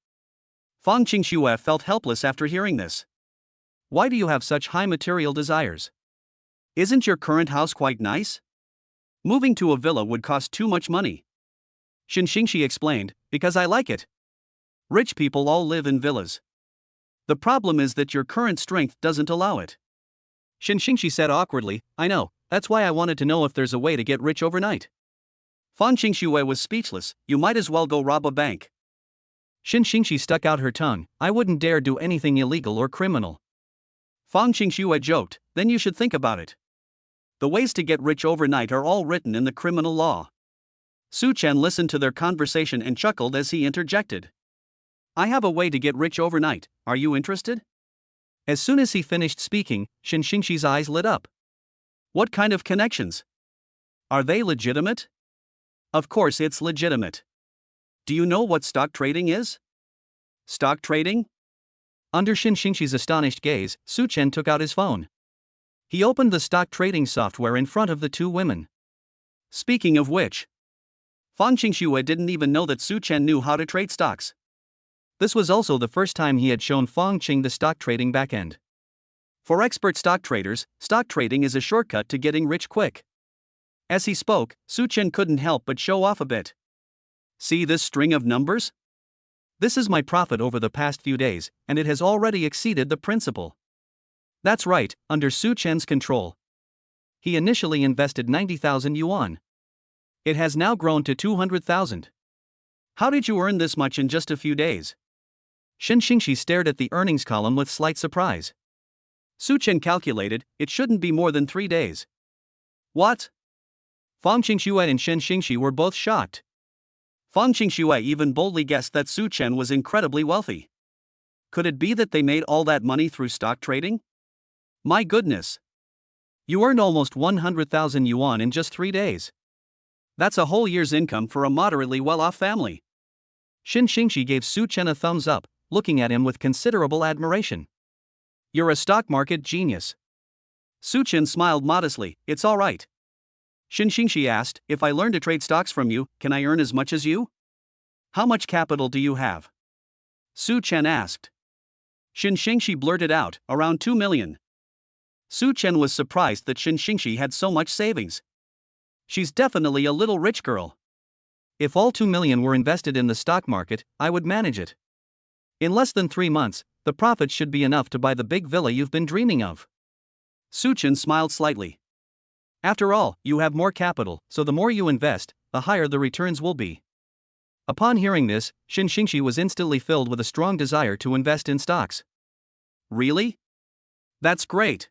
Fang Qingxue felt helpless after hearing this. Why do you have such high material desires? Isn't your current house quite nice? Moving to a villa would cost too much money. Xinxingxi explained, because I like it. Rich people all live in villas. The problem is that your current strength doesn't allow it. Xinxingxi said awkwardly, I know, that's why I wanted to know if there's a way to get rich overnight. Fang Qingxue was speechless, you might as well go rob a bank. Xinxingxi stuck out her tongue, I wouldn't dare do anything illegal or criminal. Fang Qingxue joked, then you should think about it. The ways to get rich overnight are all written in the criminal law. Su Chen listened to their conversation and chuckled as he interjected. I have a way to get rich overnight, are you interested? As soon as he finished speaking, Xinxingxi's eyes lit up. What kind of connections? Are they legitimate? Of course it's legitimate. Do you know what stock trading is? Stock trading? Under Shin Xingxi's astonished gaze, Su Chen took out his phone. He opened the stock trading software in front of the two women. Speaking of which, Fang Qingxue didn't even know that Su Chen knew how to trade stocks. This was also the first time he had shown Fang Qing the stock trading backend. For expert stock traders, stock trading is a shortcut to getting rich quick. As he spoke, Su Chen couldn't help but show off a bit. See this string of numbers? This is my profit over the past few days, and it has already exceeded the principal. That's right, under Su Chen's control. He initially invested 90,000 yuan. It has now grown to 200,000. How did you earn this much in just a few days? Shin Xingxi stared at the earnings column with slight surprise. Su Chen calculated, it shouldn't be more than 3 days. What? Fang Qingxue and Shin Xingxi were both shocked. Fang Qingxue even boldly guessed that Su Chen was incredibly wealthy. Could it be that they made all that money through stock trading? My goodness! You earned almost 100,000 yuan in just 3 days. That's a whole year's income for a moderately well-off family. Shin Xingxi gave Su Chen a thumbs up, looking at him with considerable admiration. You're a stock market genius. Su Chen smiled modestly. It's all right. Shin Xingxi asked, if I learn to trade stocks from you, can I earn as much as you? How much capital do you have? Su Chen asked. Shin Xingxi blurted out, around 2 million. Su Chen was surprised that Shin Xingxi had so much savings. She's definitely a little rich girl. If all 2 million were invested in the stock market, I would manage it. In less than 3 months, the profits should be enough to buy the big villa you've been dreaming of. Su Chen smiled slightly. After all, you have more capital, so the more you invest, the higher the returns will be. Upon hearing this, Shin Xingxi was instantly filled with a strong desire to invest in stocks. Really? That's great.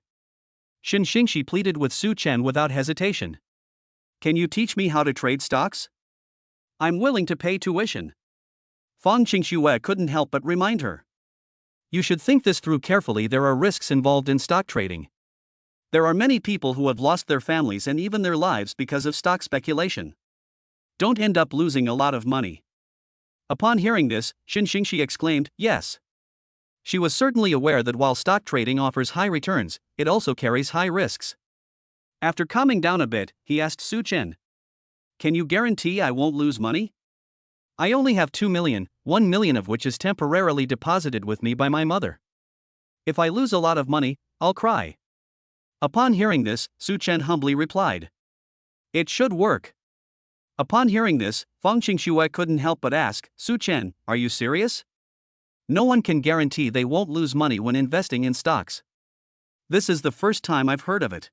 Shin Xingxi pleaded with Su Chen without hesitation. Can you teach me how to trade stocks? I'm willing to pay tuition. Fang Qingxue couldn't help but remind her. You should think this through carefully. There are risks involved in stock trading. There are many people who have lost their families and even their lives because of stock speculation. Don't end up losing a lot of money. Upon hearing this, Shin Xingxi exclaimed, yes. She was certainly aware that while stock trading offers high returns, it also carries high risks. After calming down a bit, he asked Su Chen, can you guarantee I won't lose money? I only have 2 million, 1 million of which is temporarily deposited with me by my mother. If I lose a lot of money, I'll cry. Upon hearing this, Su Chen humbly replied. It should work. Upon hearing this, Fang Qingxue couldn't help but ask, Su Chen, are you serious? No one can guarantee they won't lose money when investing in stocks. This is the first time I've heard of it.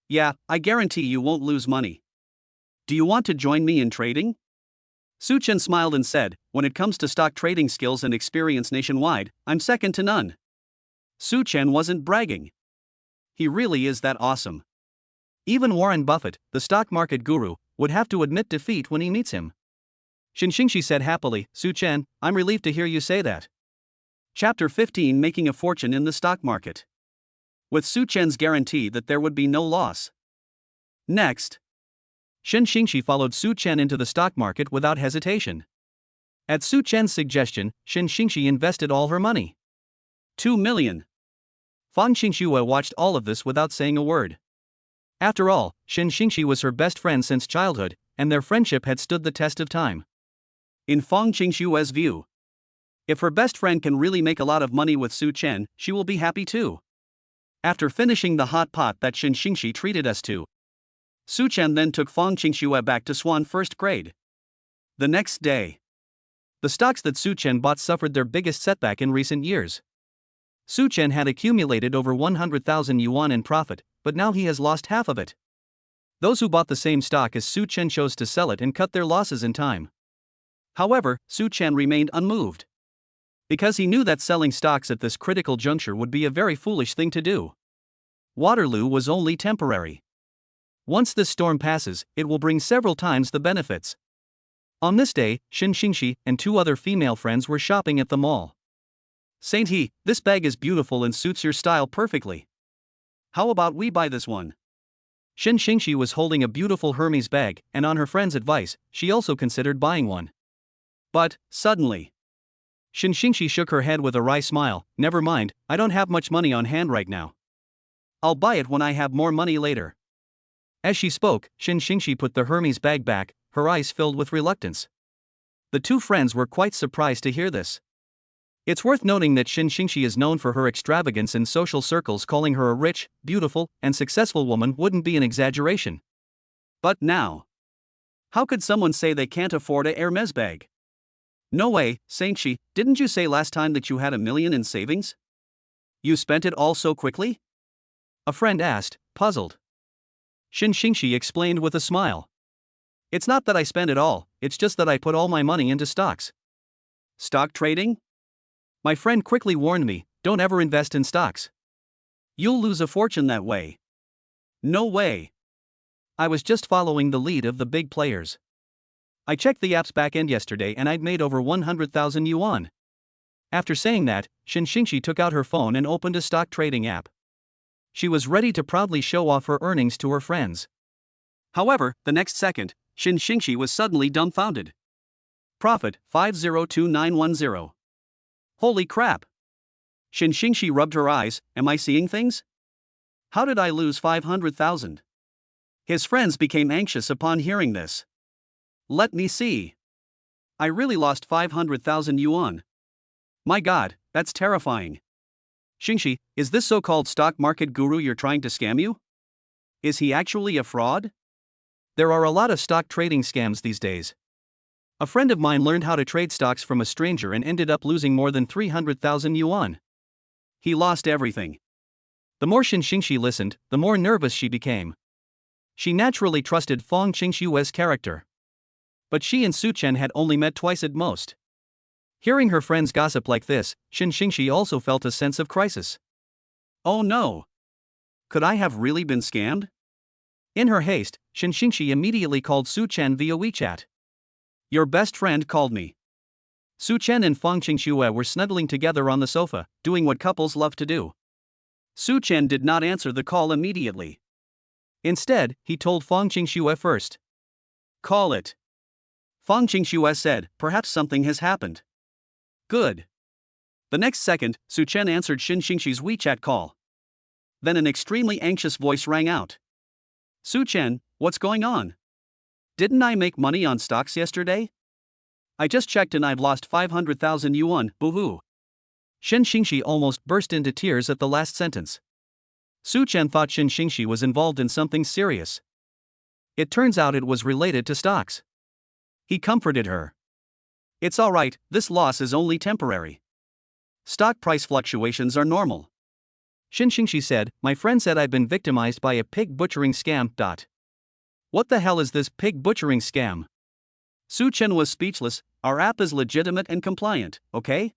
Yeah, I guarantee you won't lose money. Do you want to join me in trading? Su Chen smiled and said, when it comes to stock trading skills and experience nationwide, I'm second to none. Su Chen wasn't bragging. He really is that awesome. Even Warren Buffett, the stock market guru, would have to admit defeat when he meets him. Shin Xingxi said happily, Su Chen, I'm relieved to hear you say that. Chapter 15, Making a Fortune in the Stock Market. With Su Chen's guarantee that there would be no loss. Next. Shin Xingxi followed Su Chen into the stock market without hesitation. At Su Chen's suggestion, Shin Xingxi invested all her money. 2 million. Fang Qingxue watched all of this without saying a word. After all, Shin Xingxi was her best friend since childhood, and their friendship had stood the test of time. In Fang Qingxue's view, if her best friend can really make a lot of money with Su Chen, she will be happy too. After finishing the hot pot that Shin Xingxi treated us to, Su Chen then took Fang Qingxue back to Swan first grade. The next day, the stocks that Su Chen bought suffered their biggest setback in recent years. Su Chen had accumulated over 100,000 yuan in profit, but now he has lost half of it. Those who bought the same stock as Su Chen chose to sell it and cut their losses in time. However, Su Chen remained unmoved. Because he knew that selling stocks at this critical juncture would be a very foolish thing to do. Waterloo was only temporary. Once this storm passes, it will bring several times the benefits. On this day, Shin Xingxi and 2 other female friends were shopping at the mall. Saint He, this bag is beautiful and suits your style perfectly. How about we buy this one? Shin Xingxi was holding a beautiful Hermes bag, and on her friend's advice, she also considered buying one. But, suddenly, Shin Xingxi shook her head with a wry smile. Never mind, I don't have much money on hand right now. I'll buy it when I have more money later. As she spoke, Shin Xingxi put the Hermes bag back, her eyes filled with reluctance. The two friends were quite surprised to hear this. It's worth noting that Shin Xingxi is known for her extravagance in social circles. Calling her a rich, beautiful, and successful woman wouldn't be an exaggeration. But now, how could someone say they can't afford a Hermes bag? No way, Xingxi, didn't you say last time that you had $1 million in savings? You spent it all so quickly? A friend asked, puzzled. Shin Xingxi explained with a smile. It's not that I spent it all, it's just that I put all my money into stocks. Stock trading? My friend quickly warned me, don't ever invest in stocks. You'll lose a fortune that way. No way. I was just following the lead of the big players. I checked the app's backend yesterday and I'd made over 100,000 yuan. After saying that, Shin Xingxi took out her phone and opened a stock trading app. She was ready to proudly show off her earnings to her friends. However, the next second, Shin Xingxi was suddenly dumbfounded. Profit, 502910. Holy crap! Shin Xingxi rubbed her eyes. Am I seeing things? How did I lose 500,000? His friends became anxious upon hearing this. Let me see. I really lost 500,000 yuan. My god, that's terrifying. Xingxi, is this so-called stock market guru you're trying to scam you? Is he actually a fraud? There are a lot of stock trading scams these days. A friend of mine learned how to trade stocks from a stranger and ended up losing more than 300,000 yuan. He lost everything. The more Shin Xingxi listened, the more nervous she became. She naturally trusted Fang Qingxue's character. But she and Su Chen had only met twice at most. Hearing her friends gossip like this, Shin Xingxi also felt a sense of crisis. Oh no! Could I have really been scammed? In her haste, Shin Xingxi immediately called Su Chen via WeChat. Your best friend called me. Su Chen and Fang Qingxue were snuggling together on the sofa, doing what couples love to do. Su Chen did not answer the call immediately. Instead, he told Fang Qingxue first. Call it. Fang Qingxue said, perhaps something has happened. Good. The next second, Su Chen answered Shin Xingxi's WeChat call. Then an extremely anxious voice rang out. Su Chen, what's going on? Didn't I make money on stocks yesterday? I just checked and I've lost 500,000 yuan, boo-hoo. Shin Xingxi almost burst into tears at the last sentence. Su Chen thought Shin Xingxi was involved in something serious. It turns out it was related to stocks. He comforted her. It's alright, this loss is only temporary. Stock price fluctuations are normal. Shin Xingxi said, my friend said I've been victimized by a pig butchering scam. What the hell is this pig butchering scam? Su Chen was speechless. Our app is legitimate and compliant, okay?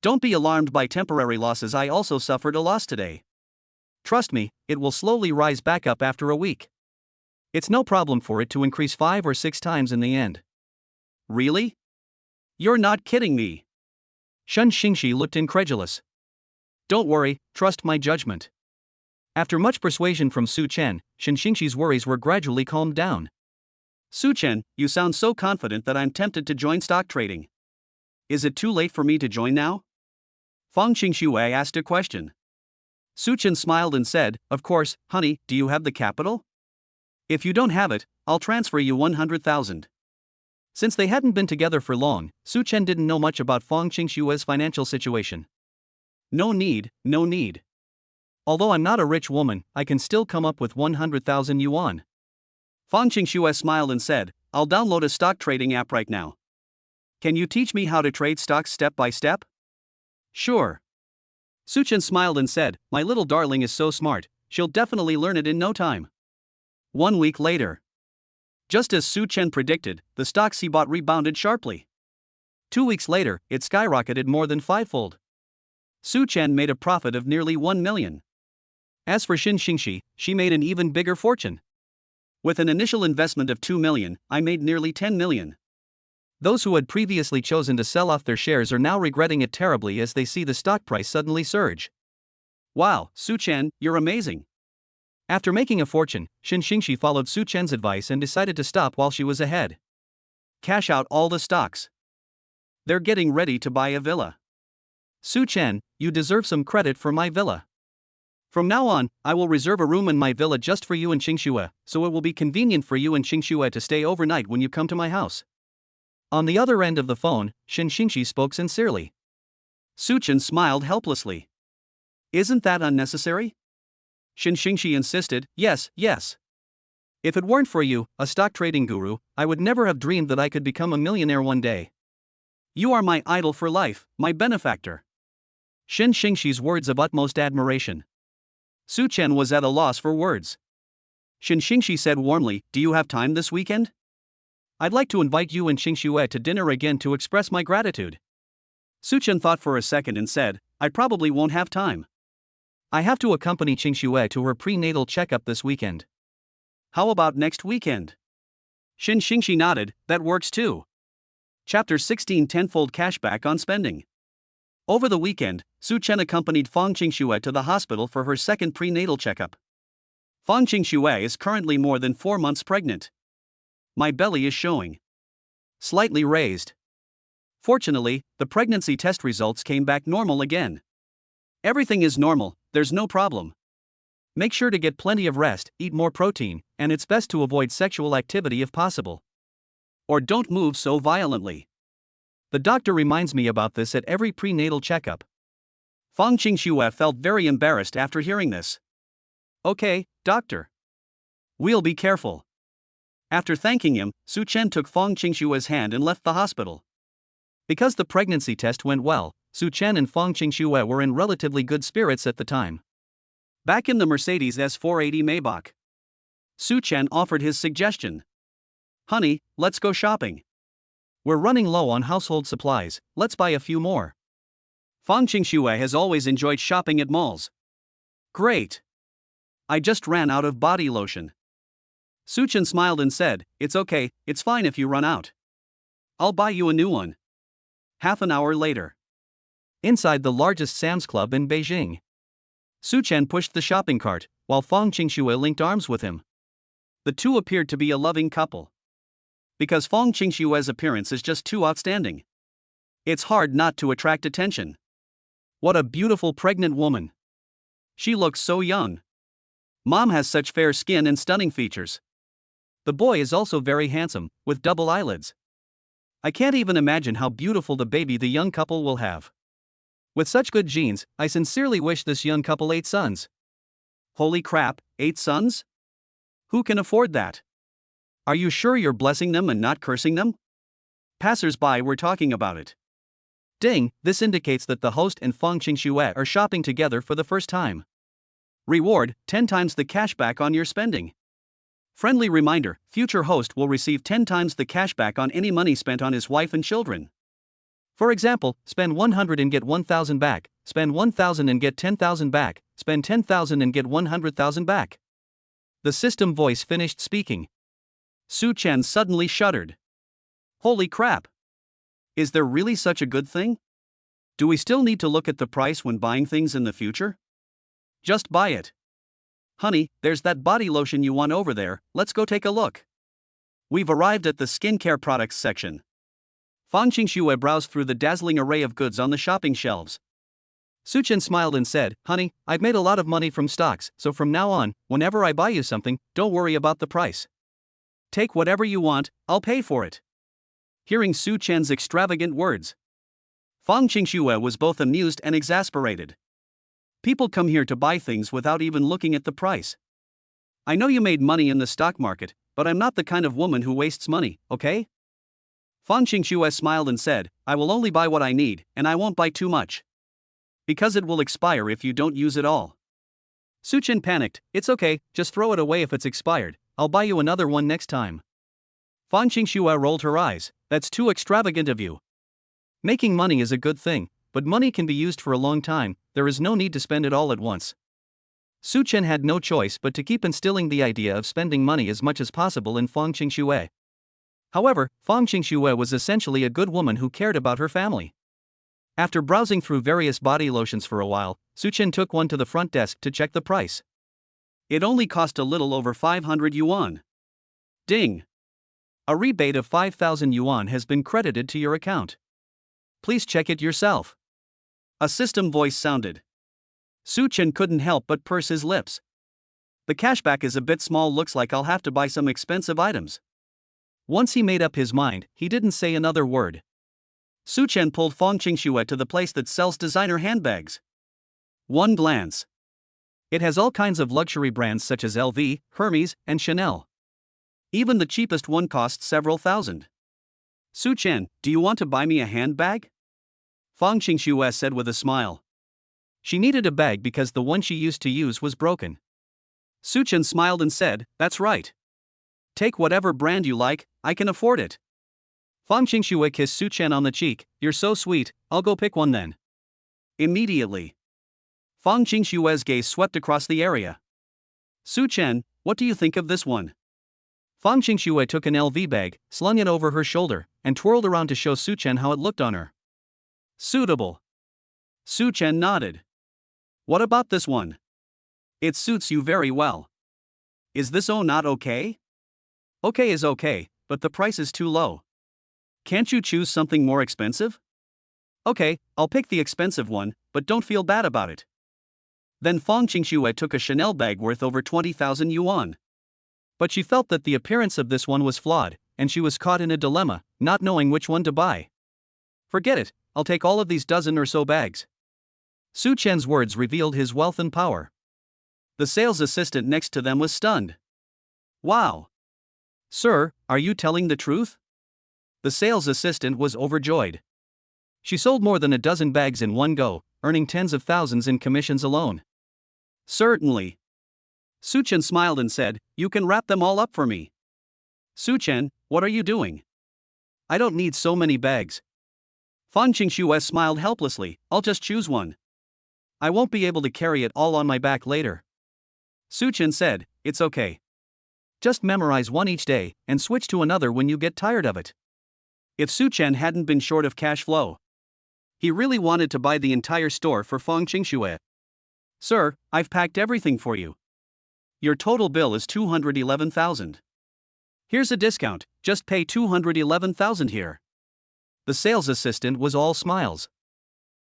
Don't be alarmed by temporary losses. I also suffered a loss today. Trust me, it will slowly rise back up after a week. It's no problem for it to increase 5 or 6 times in the end. Really? You're not kidding me. Shin Xingxi looked incredulous. Don't worry, trust my judgment. After much persuasion from Su Chen, Shin Xingxi's worries were gradually calmed down. Su Chen, you sound so confident that I'm tempted to join stock trading. Is it too late for me to join now? Fang Qingxue asked a question. Su Chen smiled and said, of course, honey, do you have the capital? If you don't have it, I'll transfer you 100,000. Since they hadn't been together for long, Su Chen didn't know much about Fang Qingxue's financial situation. No need, no need. Although I'm not a rich woman, I can still come up with 100,000 yuan. Fang Qingxue smiled and said, I'll download a stock trading app right now. Can you teach me how to trade stocks step by step? Sure. Su Chen smiled and said, my little darling is so smart, she'll definitely learn it in no time. 1 week later. Just as Su Chen predicted, the stocks he bought rebounded sharply. 2 weeks later, it skyrocketed more than 5-fold. Su Chen made a profit of nearly 1 million. As for Shin Xingxi, she made an even bigger fortune. With an initial investment of 2 million, I made nearly 10 million. Those who had previously chosen to sell off their shares are now regretting it terribly as they see the stock price suddenly surge. Wow, Su Chen, you're amazing. After making a fortune, Shin Xingxi followed Su Chen's advice and decided to stop while she was ahead. Cash out all the stocks. They're getting ready to buy a villa. Su Chen, you deserve some credit for my villa. From now on, I will reserve a room in my villa just for you and Qingxue, so it will be convenient for you and Qingxue to stay overnight when you come to my house. On the other end of the phone, Shin Xingxi spoke sincerely. Su Chen smiled helplessly. Isn't that unnecessary? Shin Xingxi insisted, yes. If it weren't for you, a stock trading guru, I would never have dreamed that I could become a millionaire one day. You are my idol for life, my benefactor. Shin Xingxi's words of utmost admiration. Su Chen was at a loss for words. Shin Xingxi said warmly, do you have time this weekend? I'd like to invite you and Qingxue to dinner again to express my gratitude. Su Chen thought for a second and said, I probably won't have time. I have to accompany Qingxue to her prenatal checkup this weekend. How about next weekend? Shin Xingxi nodded, that works too. Chapter 16 Tenfold Cashback on Spending. Over the weekend, Su Chen accompanied Fang Qingxue to the hospital for her second prenatal checkup. Fang Qingxue is currently more than 4 months pregnant. My belly is showing. Slightly raised. Fortunately, the pregnancy test results came back normal again. Everything is normal, there's no problem. Make sure to get plenty of rest, eat more protein, and it's best to avoid sexual activity if possible. Or don't move so violently. The doctor reminds me about this at every prenatal checkup. Fang Qingxue felt very embarrassed after hearing this. Okay, doctor. We'll be careful. After thanking him, Su Chen took Fang Qingxue's hand and left the hospital. Because the pregnancy test went well, Su Chen and Fang Qingxue were in relatively good spirits at the time. Back in the Mercedes S480 Maybach, Su Chen offered his suggestion. Honey, let's go shopping. We're running low on household supplies, let's buy a few more. Fang Qingxue has always enjoyed shopping at malls. Great. I just ran out of body lotion. Su Chen smiled and said, it's okay, it's fine if you run out. I'll buy you a new one. Half an hour later. Inside the largest Sam's Club in Beijing. Su Chen pushed the shopping cart, while Fang Qingxue linked arms with him. The two appeared to be a loving couple. Because Fang Qingxue's appearance is just too outstanding. It's hard not to attract attention. What a beautiful pregnant woman. She looks so young. Mom has such fair skin and stunning features. The boy is also very handsome, with double eyelids. I can't even imagine how beautiful the baby the young couple will have. With such good genes, I sincerely wish this young couple 8 sons. Holy crap, 8 sons? Who can afford that? Are you sure you're blessing them and not cursing them? Passers-by were talking about it. Ding, this indicates that the host and Fang Qingxue are shopping together for the first time. Reward, 10 times the cashback on your spending. Friendly reminder, future host will receive 10 times the cashback on any money spent on his wife and children. For example, spend 100 and get 1,000 back, spend 1,000 and get 10,000 back, spend 10,000 and get 100,000 back. The system voice finished speaking. Su Chen suddenly shuddered. Holy crap! Is there really such a good thing? Do we still need to look at the price when buying things in the future? Just buy it. Honey, there's that body lotion you want over there, let's go take a look. We've arrived at the skincare products section. Fang Qingxue browsed through the dazzling array of goods on the shopping shelves. Su Chen smiled and said, Honey, I've made a lot of money from stocks, so from now on, whenever I buy you something, don't worry about the price. Take whatever you want, I'll pay for it. Hearing Su Chen's extravagant words, Fang Qingxue was both amused and exasperated. People come here to buy things without even looking at the price. I know you made money in the stock market, but I'm not the kind of woman who wastes money, okay? Fang Qingxue smiled and said, I will only buy what I need, and I won't buy too much. Because it will expire if you don't use it all. Su Chen panicked, it's okay, just throw it away if it's expired, I'll buy you another one next time. Fang Qingxue rolled her eyes, that's too extravagant of you. Making money is a good thing, but money can be used for a long time, there is no need to spend it all at once. Su Chen had no choice but to keep instilling the idea of spending money as much as possible in Fang Qingxue. However, Fang Qingxue was essentially a good woman who cared about her family. After browsing through various body lotions for a while, Su Chen took one to the front desk to check the price. It only cost a little over 500 yuan. Ding! A rebate of 5,000 yuan has been credited to your account. Please check it yourself. A system voice sounded. Su Chen couldn't help but purse his lips. The cashback is a bit small, looks like I'll have to buy some expensive items. Once he made up his mind, he didn't say another word. Su Chen pulled Fong Qingxue to the place that sells designer handbags. One glance. It has all kinds of luxury brands such as LV, Hermes, and Chanel. Even the cheapest one costs several thousand. Su Chen, do you want to buy me a handbag? Fong Qingxue said with a smile. She needed a bag because the one she used to use was broken. Su Chen smiled and said, that's right. Take whatever brand you like, I can afford it. Fong Qingxue kissed Su Chen on the cheek. You're so sweet, I'll go pick one then. Immediately, Fong Qingxue's gaze swept across the area. Su Chen, what do you think of this one? Fong Qingxue took an LV bag, slung it over her shoulder, and twirled around to show Su Chen how it looked on her. Suitable. Su Chen nodded. What about this one? It suits you very well. Is this not okay? Okay is okay, but the price is too low. Can't you choose something more expensive? Okay, I'll pick the expensive one, but don't feel bad about it. Then Fong Qingxue took a Chanel bag worth over 20,000 yuan. But she felt that the appearance of this one was flawed, and she was caught in a dilemma, not knowing which one to buy. Forget it, I'll take all of these dozen or so bags. Su Chen's words revealed his wealth and power. The sales assistant next to them was stunned. Wow! Sir, are you telling the truth? The sales assistant was overjoyed. She sold more than a dozen bags in one go, earning tens of thousands in commissions alone. Certainly. Su Chen smiled and said, you can wrap them all up for me. Su Chen, what are you doing? I don't need so many bags. Fong Qingxue smiled helplessly, I'll just choose one. I won't be able to carry it all on my back later. Su Chen said, it's okay. Just memorize one each day, and switch to another when you get tired of it. If Su Chen hadn't been short of cash flow, he really wanted to buy the entire store for Fong Qingxue. Sir, I've packed everything for you. Your total bill is 211,000. Here's a discount, just pay 211,000 here. The sales assistant was all smiles.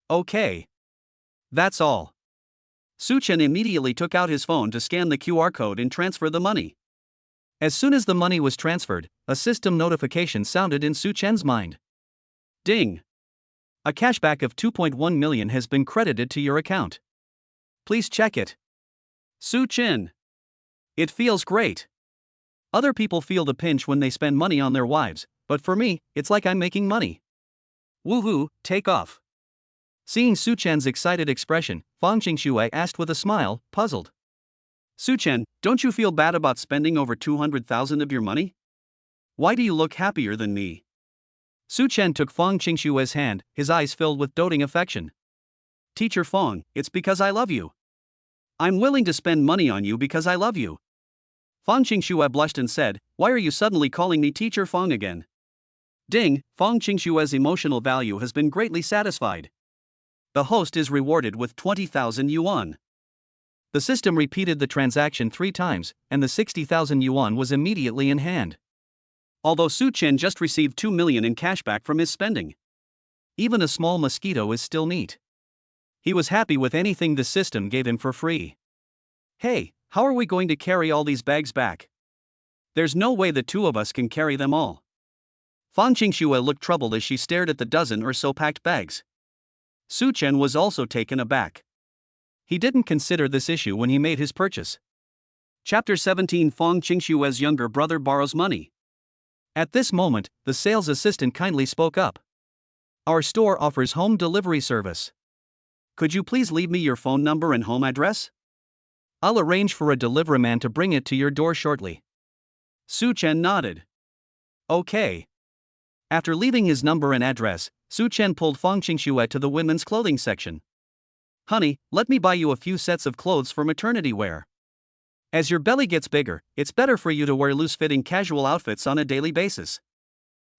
Okay. That's all. Su Chen immediately took out his phone to scan the QR code and transfer the money. As soon as the money was transferred, a system notification sounded in Su Chen's mind. Ding! A cashback of 2.1 million has been credited to your account. Please check it. Su Chen. It feels great. Other people feel the pinch when they spend money on their wives, but for me, it's like I'm making money. Woohoo, take off. Seeing Su Chen's excited expression, Fong Qingxue asked with a smile, puzzled. Su Chen, don't you feel bad about spending over 200,000 of your money? Why do you look happier than me? Su Chen took Fong Qingxue's hand, his eyes filled with doting affection. Teacher Fong, it's because I love you. I'm willing to spend money on you because I love you. Fong Qingxue blushed and said, why are you suddenly calling me Teacher Fong again? Ding, Fong Qingxue's emotional value has been greatly satisfied. The host is rewarded with 20,000 yuan. The system repeated the transaction 3 times, and the 60,000 yuan was immediately in hand. Although Su Chen just received 2 million in cashback from his spending. Even a small mosquito is still neat. He was happy with anything the system gave him for free. Hey, how are we going to carry all these bags back? There's no way the 2 of us can carry them all. Fong Qingxue looked troubled as she stared at the dozen or so packed bags. Su Chen was also taken aback. He didn't consider this issue when he made his purchase. Chapter 17 Fong Qingxue's younger brother borrows money. At this moment, the sales assistant kindly spoke up. Our store offers home delivery service. Could you please leave me your phone number and home address? I'll arrange for a delivery man to bring it to your door shortly. Su Chen nodded. Okay. After leaving his number and address, Su Chen pulled Fong Qingxue to the women's clothing section. Honey, let me buy you a few sets of clothes for maternity wear. As your belly gets bigger, it's better for you to wear loose-fitting casual outfits on a daily basis.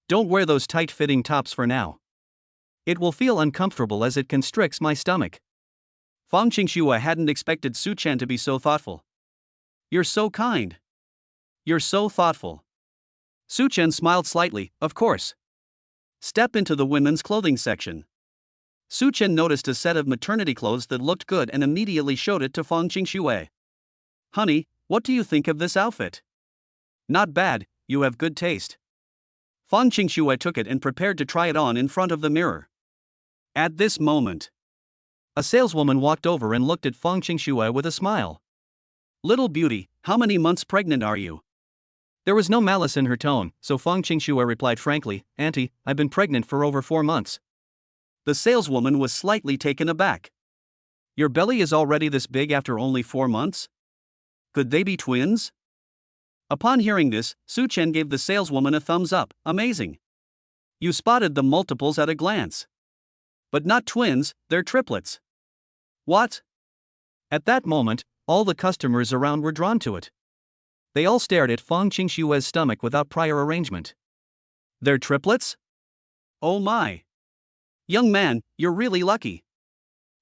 Don't wear those tight-fitting tops for now. It will feel uncomfortable as it constricts my stomach. Fong Qingxue hadn't expected Su Chen to be so thoughtful. You're so kind. You're so thoughtful. Su Chen smiled slightly, of course. Step into the women's clothing section. Su Chen noticed a set of maternity clothes that looked good and immediately showed it to Fang Qingxue. Honey, what do you think of this outfit? Not bad, you have good taste. Fang Qingxue took it and prepared to try it on in front of the mirror. At this moment, a saleswoman walked over and looked at Fang Qingxue with a smile. Little beauty, how many months pregnant are you? There was no malice in her tone, so Fang Qingxue replied frankly, Auntie, I've been pregnant for over 4 months. The saleswoman was slightly taken aback. Your belly is already this big after only 4 months? Could they be twins? Upon hearing this, Su Chen gave the saleswoman a thumbs up, amazing. You spotted the multiples at a glance. But not twins, they're triplets. What? At that moment, all the customers around were drawn to it. They all stared at Fang Qingxue's stomach without prior arrangement. They're triplets? Oh my. Young man, you're really lucky.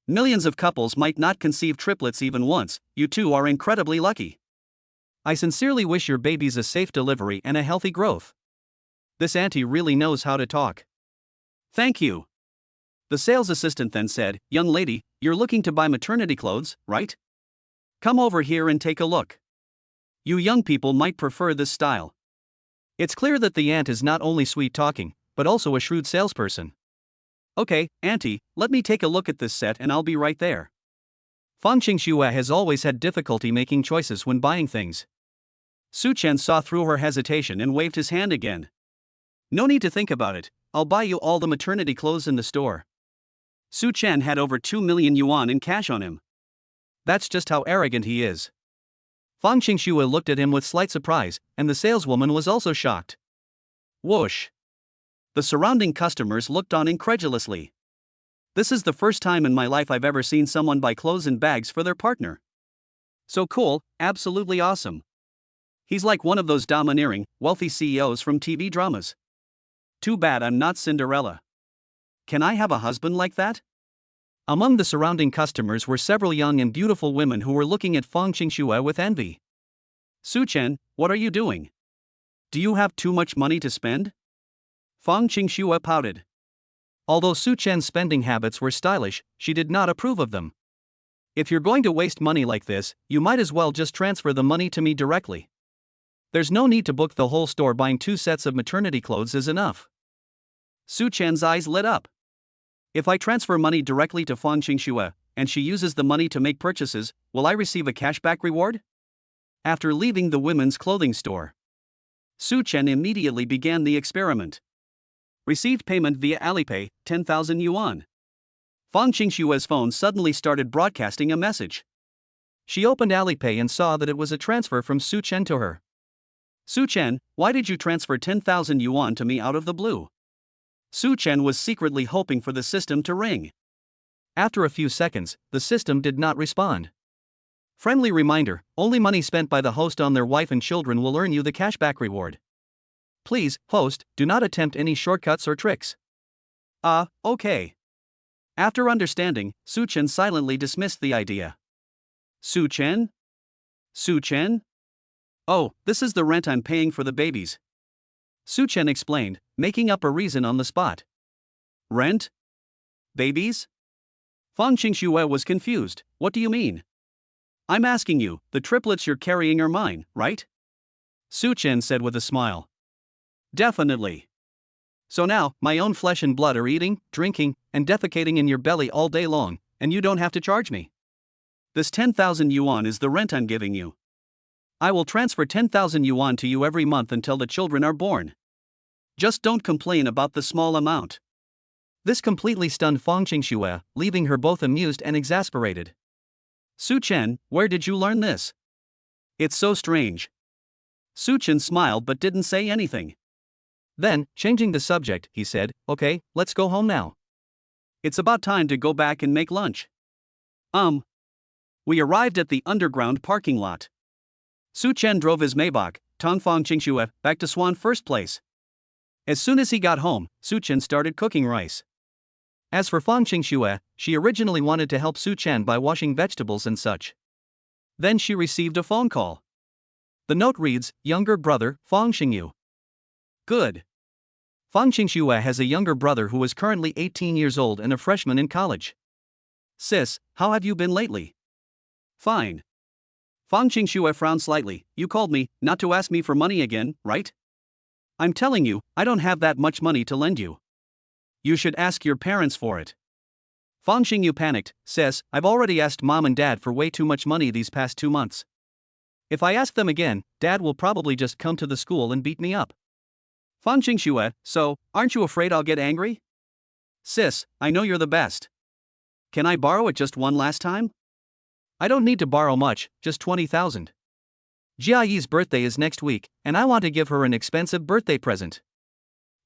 Millions of couples might not conceive triplets even once, you two are incredibly lucky. I sincerely wish your babies a safe delivery and a healthy growth. This auntie really knows how to talk. Thank you. The sales assistant then said, Young lady, you're looking to buy maternity clothes, right? Come over here and take a look. You young people might prefer this style. It's clear that the aunt is not only sweet talking, but also a shrewd salesperson. Okay, auntie, let me take a look at this set and I'll be right there. Fang Qingxue has always had difficulty making choices when buying things. Su Chen saw through her hesitation and waved his hand again. No need to think about it, I'll buy you all the maternity clothes in the store. Su Chen had over 2 million yuan in cash on him. That's just how arrogant he is. Fang Qingxue looked at him with slight surprise, and the saleswoman was also shocked. Whoosh! The surrounding customers looked on incredulously. This is the first time in my life I've ever seen someone buy clothes and bags for their partner. So cool, absolutely awesome. He's like one of those domineering, wealthy CEOs from TV dramas. Too bad I'm not Cinderella. Can I have a husband like that? Among the surrounding customers were several young and beautiful women who were looking at Fang Qingxue with envy. Su Chen, what are you doing? Do you have too much money to spend? Fang Qingxue pouted. Although Su Chen's spending habits were stylish, she did not approve of them. If you're going to waste money like this, you might as well just transfer the money to me directly. There's no need to book the whole store, buying 2 sets of maternity clothes is enough. Su Chen's eyes lit up. If I transfer money directly to Fang Qingxue, and she uses the money to make purchases, will I receive a cashback reward? After leaving the women's clothing store, Su Chen immediately began the experiment. Received payment via Alipay, 10,000 yuan. Fang Qingxue's phone suddenly started broadcasting a message. She opened Alipay and saw that it was a transfer from Su Chen to her. Su Chen, why did you transfer 10,000 yuan to me out of the blue? Su Chen was secretly hoping for the system to ring. After a few seconds, the system did not respond. Friendly reminder, only money spent by the host on their wife and children will earn you the cashback reward. Please, host, do not attempt any shortcuts or tricks. Okay. After understanding, Su Chen silently dismissed the idea. Su Chen? Su Chen? Oh, this is the rent I'm paying for the babies. Su Chen explained, making up a reason on the spot. Rent? Babies? Fang Qingxue was confused. What do you mean? I'm asking you, the triplets you're carrying are mine, right? Su Chen said with a smile. Definitely. So now, my own flesh and blood are eating, drinking, and defecating in your belly all day long, and you don't have to charge me. This 10,000 yuan is the rent I'm giving you. I will transfer 10,000 yuan to you every month until the children are born. Just don't complain about the small amount. This completely stunned Fang Qingxue, leaving her both amused and exasperated. Su Chen, where did you learn this? It's so strange. Su Chen smiled but didn't say anything. Then, changing the subject, he said, Okay, let's go home now. It's about time to go back and make lunch. We arrived at the underground parking lot. Su Chen drove his Maybach, Fang Qingxue, back to Swan First Place. As soon as he got home, Su Chen started cooking rice. As for Fang Qingxue, she originally wanted to help Su Chen by washing vegetables and such. Then she received a phone call. The note reads, Younger brother, Fong Xingyu. Good. Fong Xingxue has a younger brother who is currently 18 years old and a freshman in college. Sis, how have you been lately? Fine. Fong Xingxue frowned slightly. You called me, not to ask me for money again, right? I'm telling you, I don't have that much money to lend you. You should ask your parents for it. Fong Xingyu panicked. Sis, I've already asked mom and dad for way too much money these past 2 months. If I ask them again, dad will probably just come to the school and beat me up. Fong Xingxue, so, aren't you afraid I'll get angry? Sis, I know you're the best. Can I borrow it just one last time? I don't need to borrow much, just 20,000. Jiayi's birthday is next week, and I want to give her an expensive birthday present.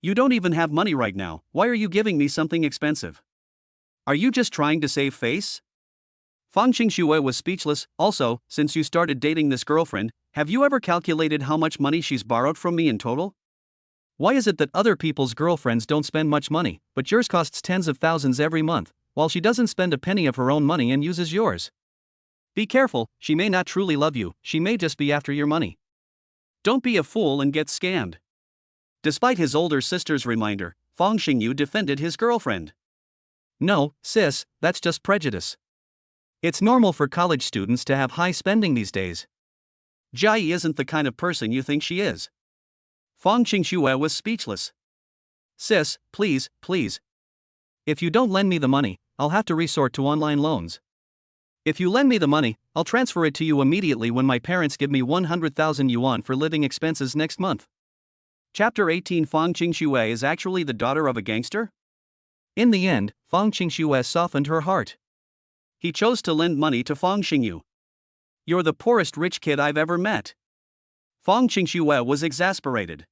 You don't even have money right now, why are you giving me something expensive? Are you just trying to save face? Fong Xingxue was speechless. Also, since you started dating this girlfriend, have you ever calculated how much money she's borrowed from me in total? Why is it that other people's girlfriends don't spend much money, but yours costs tens of thousands every month, while she doesn't spend a penny of her own money and uses yours? Be careful, she may not truly love you, she may just be after your money. Don't be a fool and get scammed. Despite his older sister's reminder, Fong Xingyu defended his girlfriend. No, sis, that's just prejudice. It's normal for college students to have high spending these days. Jiayi isn't the kind of person you think she is. Fong Xingxue was speechless. Sis, please, please. If you don't lend me the money, I'll have to resort to online loans. If you lend me the money, I'll transfer it to you immediately when my parents give me 100,000 yuan for living expenses next month. Chapter 18. Fong Xingxue is actually the daughter of a gangster? In the end, Fong Xingxue softened her heart. He chose to lend money to Fong Xingyu. You're the poorest rich kid I've ever met. Fong Xingxue was exasperated.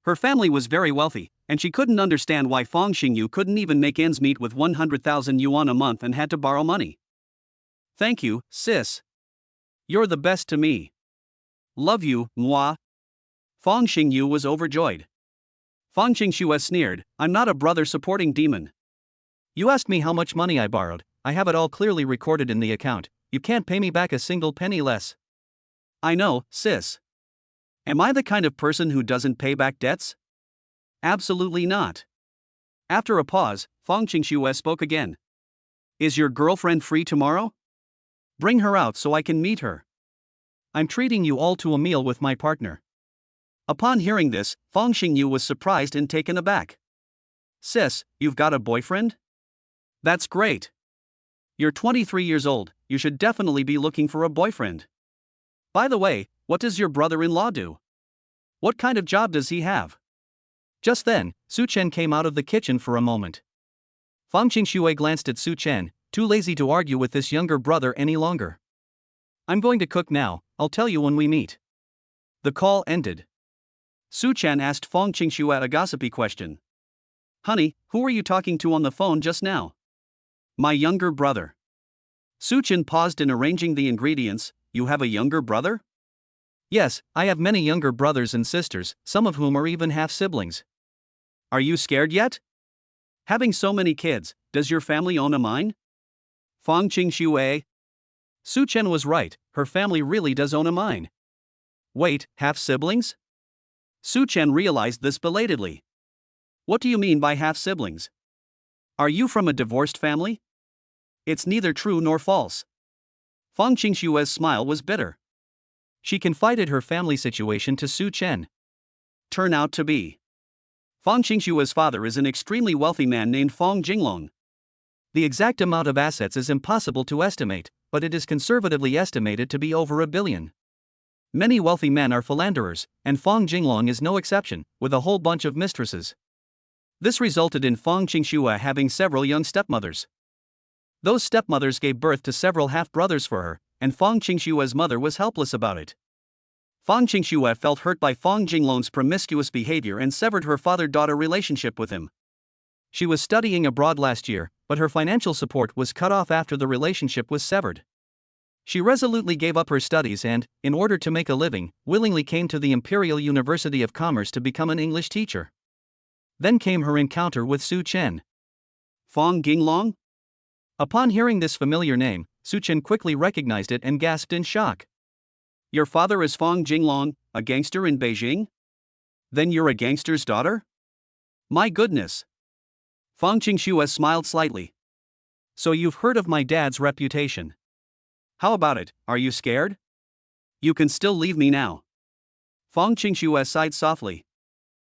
Her family was very wealthy, and she couldn't understand why Fong Xingyu couldn't even make ends meet with 100,000 yuan a month and had to borrow money. Thank you, sis. You're the best to me. Love you, moi. Fong Xingyu was overjoyed. Fong Xingxue sneered, I'm not a brother-supporting demon. You asked me how much money I borrowed, I have it all clearly recorded in the account, you can't pay me back a single penny less. I know, sis. Am I the kind of person who doesn't pay back debts? Absolutely not. After a pause, Fong Xingxue spoke again. Is your girlfriend free tomorrow? Bring her out so I can meet her. I'm treating you all to a meal with my partner. Upon hearing this, Fong Xingyu was surprised and taken aback. Sis, you've got a boyfriend? That's great. You're 23 years old, you should definitely be looking for a boyfriend. By the way, what does your brother-in-law do? What kind of job does he have? Just then, Su Chen came out of the kitchen for a moment. Fong Xingxue glanced at Su Chen, too lazy to argue with this younger brother any longer. I'm going to cook now, I'll tell you when we meet. The call ended. Su Chen asked Fong Xingxue a gossipy question. Honey, who were you talking to on the phone just now? My younger brother. Su Chen paused in arranging the ingredients. You have a younger brother? Yes, I have many younger brothers and sisters, some of whom are even half-siblings. Are you scared yet? Having so many kids, does your family own a mine? Fong Xingxue. Su Chen was right, her family really does own a mine. Wait, half-siblings? Su Chen realized this belatedly. What do you mean by half-siblings? Are you from a divorced family? It's neither true nor false. Fong Xingxue's smile was bitter. She confided her family situation to Su Chen. Turn out to be. Fong Xingxue's father is an extremely wealthy man named Fong Jinglong. The exact amount of assets is impossible to estimate, but it is conservatively estimated to be over $1 billion. Many wealthy men are philanderers, and Fong Jinglong is no exception, with a whole bunch of mistresses. This resulted in Fong Xingxue having several young stepmothers. Those stepmothers gave birth to several half-brothers for her, and Fong Xingxue's mother was helpless about it. Fong Xingxue felt hurt by Fong Jinglong's promiscuous behavior and severed her father-daughter relationship with him. She was studying abroad last year, but her financial support was cut off after the relationship was severed. She resolutely gave up her studies and, in order to make a living, willingly came to the Imperial University of Commerce to become an English teacher. Then came her encounter with Su Chen. Fong Jinglong? Upon hearing this familiar name, Su Chen quickly recognized it and gasped in shock. Your father is Fong Jinglong, a gangster in Beijing? Then you're a gangster's daughter? My goodness. Fong Qingxue smiled slightly. So you've heard of my dad's reputation. How about it, are you scared? You can still leave me now. Fong Qingxue sighed softly.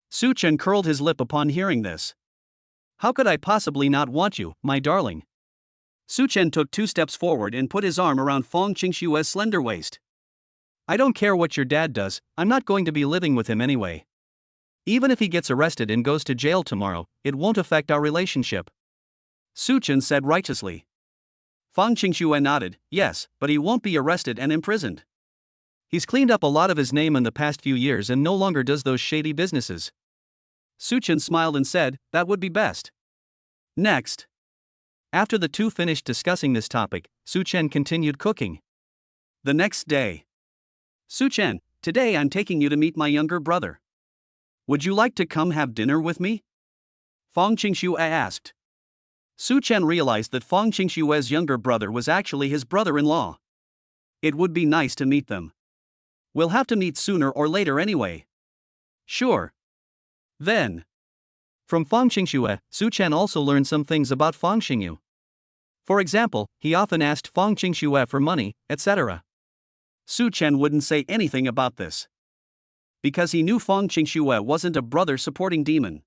Su Chen curled his lip upon hearing this. How could I possibly not want you, my darling? Su Chen took 2 steps forward and put his arm around Fong Qingxue's slender waist. I don't care what your dad does, I'm not going to be living with him anyway. Even if he gets arrested and goes to jail tomorrow, it won't affect our relationship. Su Chen said righteously. Fong Qingxue nodded, yes, but he won't be arrested and imprisoned. He's cleaned up a lot of his name in the past few years and no longer does those shady businesses. Su Chen smiled and said, that would be best. Next. After the two finished discussing this topic, Su Chen continued cooking. The next day. Su Chen, today I'm taking you to meet my younger brother. Would you like to come have dinner with me? Fong Qingxue asked. Su Chen realized that Fong Qingxue's younger brother was actually his brother-in-law. It would be nice to meet them. We'll have to meet sooner or later anyway. Sure. Then. From Fong Qingxue, Su Chen also learned some things about Fong Xingyu. For example, he often asked Fong Qingxue for money, etc. Su Chen wouldn't say anything about this. Because he knew Fong Qingxue wasn't a brother-supporting demon.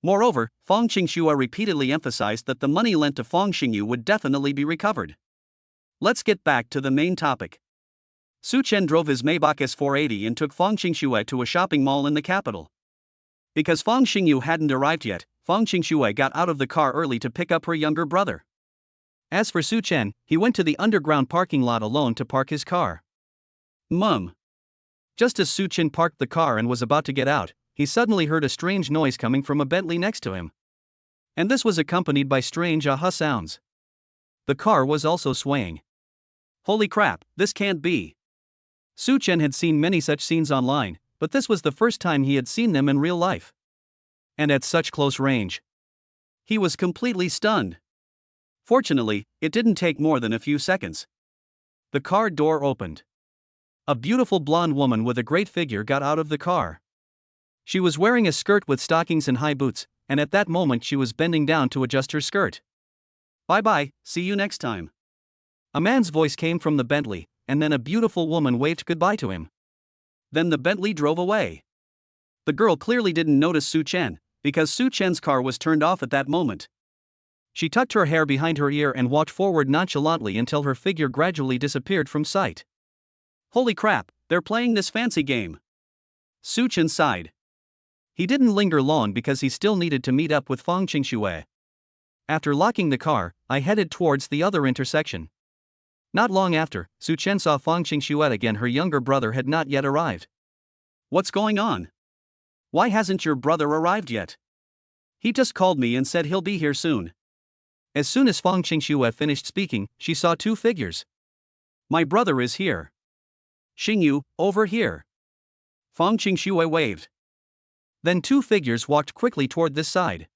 Moreover, Fong Qingxue repeatedly emphasized that the money lent to Fong Xingyu would definitely be recovered. Let's get back to the main topic. Su Chen drove his Maybach S480 and took Fong Qingxue to a shopping mall in the capital. Because Fong Xingyu hadn't arrived yet, Fong Qingxue got out of the car early to pick up her younger brother. As for Su Chen, he went to the underground parking lot alone to park his car. Mum. Just as Su Chen parked the car and was about to get out, he suddenly heard a strange noise coming from a Bentley next to him. And this was accompanied by strange aha sounds. The car was also swaying. Holy crap, this can't be. Su Chen had seen many such scenes online, but this was the first time he had seen them in real life. And at such close range. He was completely stunned. Fortunately, it didn't take more than a few seconds. The car door opened. A beautiful blonde woman with a great figure got out of the car. She was wearing a skirt with stockings and high boots, and at that moment she was bending down to adjust her skirt. Bye-bye, see you next time. A man's voice came from the Bentley, and then a beautiful woman waved goodbye to him. Then the Bentley drove away. The girl clearly didn't notice Su Chen, because Su Chen's car was turned off at that moment. She tucked her hair behind her ear and walked forward nonchalantly until her figure gradually disappeared from sight. Holy crap, they're playing this fancy game. Su Chen sighed. He didn't linger long because he still needed to meet up with Fong Qingxue. After locking the car, I headed towards the other intersection. Not long after, Su Chen saw Fong Qingxue again. Her younger brother had not yet arrived. What's going on? Why hasn't your brother arrived yet? He just called me and said he'll be here soon. As soon as Fong Qingxue finished speaking, she saw 2 figures. My brother is here. Xingyu, over here. Fong Qingxue waved. Then 2 figures walked quickly toward this side.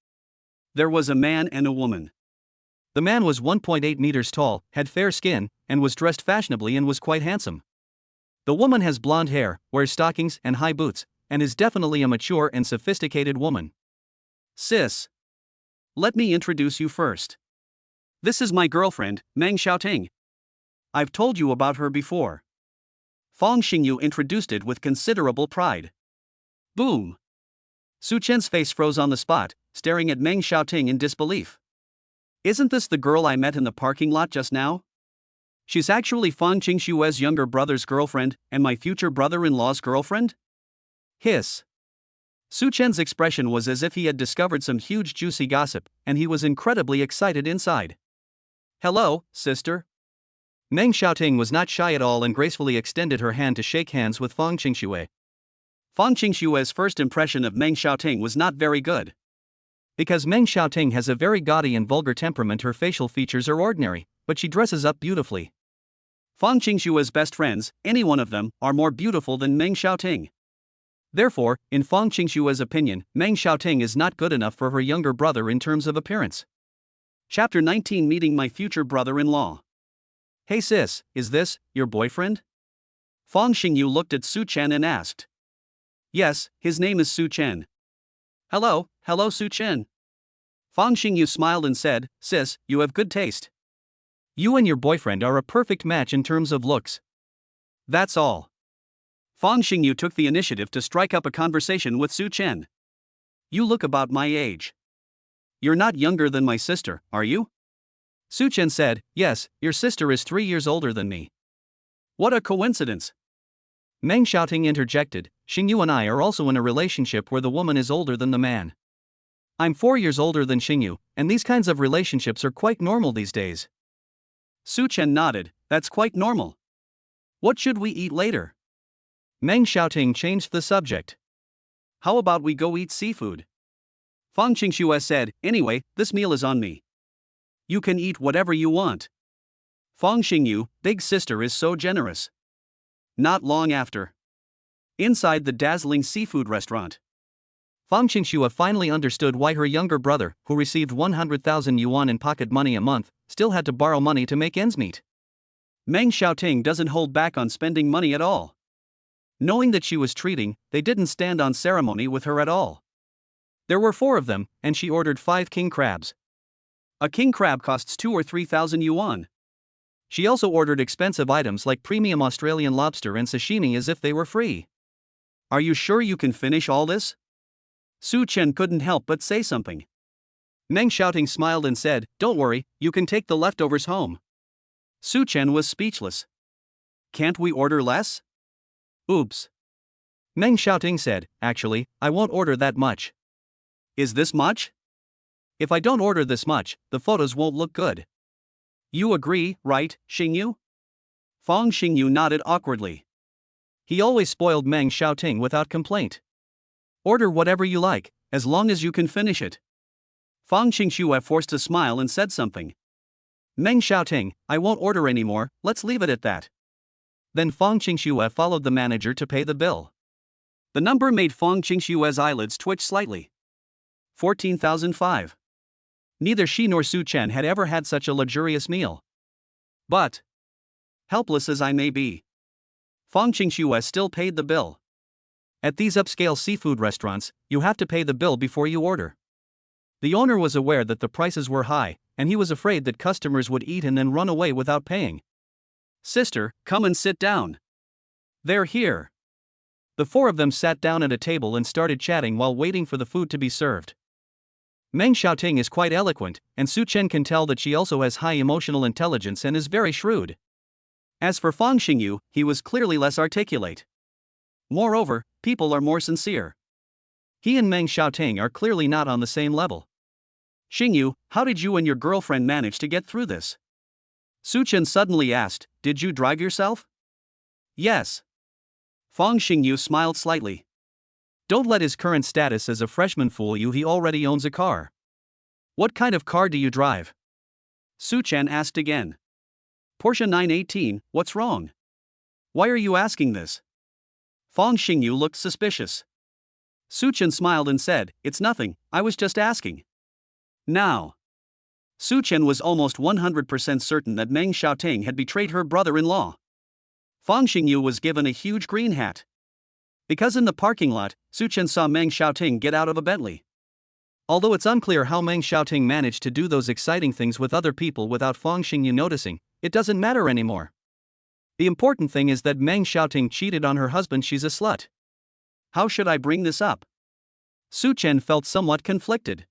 There was a man and a woman. The man was 1.8 meters tall, had fair skin, and was dressed fashionably and was quite handsome. The woman has blonde hair, wears stockings and high boots, and is definitely a mature and sophisticated woman. Sis. Let me introduce you first. This is my girlfriend, Meng Xiaoting. I've told you about her before. Fong Xingyu introduced it with considerable pride. Boom. Su Chen's face froze on the spot, staring at Meng Xiaoting in disbelief. Isn't this the girl I met in the parking lot just now? She's actually Fong Qingxue's younger brother's girlfriend, and my future brother-in-law's girlfriend? Hiss. Su Chen's expression was as if he had discovered some huge juicy gossip, and he was incredibly excited inside. Hello, sister. Meng Xiaoting was not shy at all and gracefully extended her hand to shake hands with Fong Qingxue. Fong Qingxue's first impression of Meng Xiaoting was not very good. Because Meng Xiaoting has a very gaudy and vulgar temperament, her facial features are ordinary, but she dresses up beautifully. Fong Qingxue's best friends, any one of them, are more beautiful than Meng Xiaoting. Therefore, in Fong Qingxue's opinion, Meng Xiaoting is not good enough for her younger brother in terms of appearance. Chapter 19, Meeting My Future Brother-in-Law. Hey sis, is this your boyfriend? Fang Xingyu looked at Su Chen and asked. Yes, his name is Su Chen. Hello Su Chen. Fang Xingyu smiled and said, Sis, you have good taste. You and your boyfriend are a perfect match in terms of looks. That's all. Fang Xingyu took the initiative to strike up a conversation with Su Chen. You look about my age. You're not younger than my sister, are you? Su Chen said, Yes, your sister is 3 years older than me. What a coincidence. Meng Xiaoting interjected, Xingyu and I are also in a relationship where the woman is older than the man. I'm 4 years older than Xingyu, and these kinds of relationships are quite normal these days. Su Chen nodded, that's quite normal. What should we eat later? Meng Xiaoting changed the subject. How about we go eat seafood? Fang Qingxue said, Anyway, this meal is on me. You can eat whatever you want. Fang Xingyu, big sister is so generous. Not long after. Inside the dazzling seafood restaurant. Fang Qingxue finally understood why her younger brother, who received 100,000 yuan in pocket money a month, still had to borrow money to make ends meet. Meng Xiaoting doesn't hold back on spending money at all. Knowing that she was treating, they didn't stand on ceremony with her at all. There were 4 of them, and she ordered 5 king crabs. A king crab costs 2 or 3,000 yuan. She also ordered expensive items like premium Australian lobster and sashimi as if they were free. Are you sure you can finish all this? Su Chen couldn't help but say something. Meng Xiaoting smiled and said, Don't worry, you can take the leftovers home. Su Chen was speechless. Can't we order less? Oops. Meng Xiaoting said, Actually, I won't order that much. Is this much? If I don't order this much, the photos won't look good. You agree, right, Xingyu? Fang Xingyu nodded awkwardly. He always spoiled Meng Xiaoting without complaint. Order whatever you like, as long as you can finish it. Fang Qingxue forced a smile and said something. Meng Xiaoting, I won't order anymore, let's leave it at that. Then Fang Qingxue followed the manager to pay the bill. The number made Fang Qingxue's eyelids twitch slightly. 14,005. Neither she nor Su Chen had ever had such a luxurious meal. But, helpless as I may be, Fang Qingxue still paid the bill. At these upscale seafood restaurants, you have to pay the bill before you order. The owner was aware that the prices were high, and he was afraid that customers would eat and then run away without paying. Sister, come and sit down. They're here. The 4 of them sat down at a table and started chatting while waiting for the food to be served. Meng Xiaoting is quite eloquent, and Su Chen can tell that she also has high emotional intelligence and is very shrewd. As for Fang Xingyu, he was clearly less articulate. Moreover, people are more sincere. He and Meng Xiaoting are clearly not on the same level. Xingyu, how did you and your girlfriend manage to get through this? Su Chen suddenly asked, Did you drive yourself? Yes. Fang Xingyu smiled slightly. Don't let his current status as a freshman fool you, he already owns a car. What kind of car do you drive? Su Chen asked again. Porsche 918, what's wrong? Why are you asking this? Fang Xingyu looked suspicious. Su Chen smiled and said, It's nothing, I was just asking. Now. Su Chen was almost 100% certain that Meng Xiaoting had betrayed her brother-in-law. Fang Xingyu was given a huge green hat. Because in the parking lot, Su Chen saw Meng Xiaoting get out of a Bentley. Although it's unclear how Meng Xiaoting managed to do those exciting things with other people without Fang Xingyu noticing, it doesn't matter anymore. The important thing is that Meng Xiaoting cheated on her husband. She's a slut. How should I bring this up? Su Chen felt somewhat conflicted.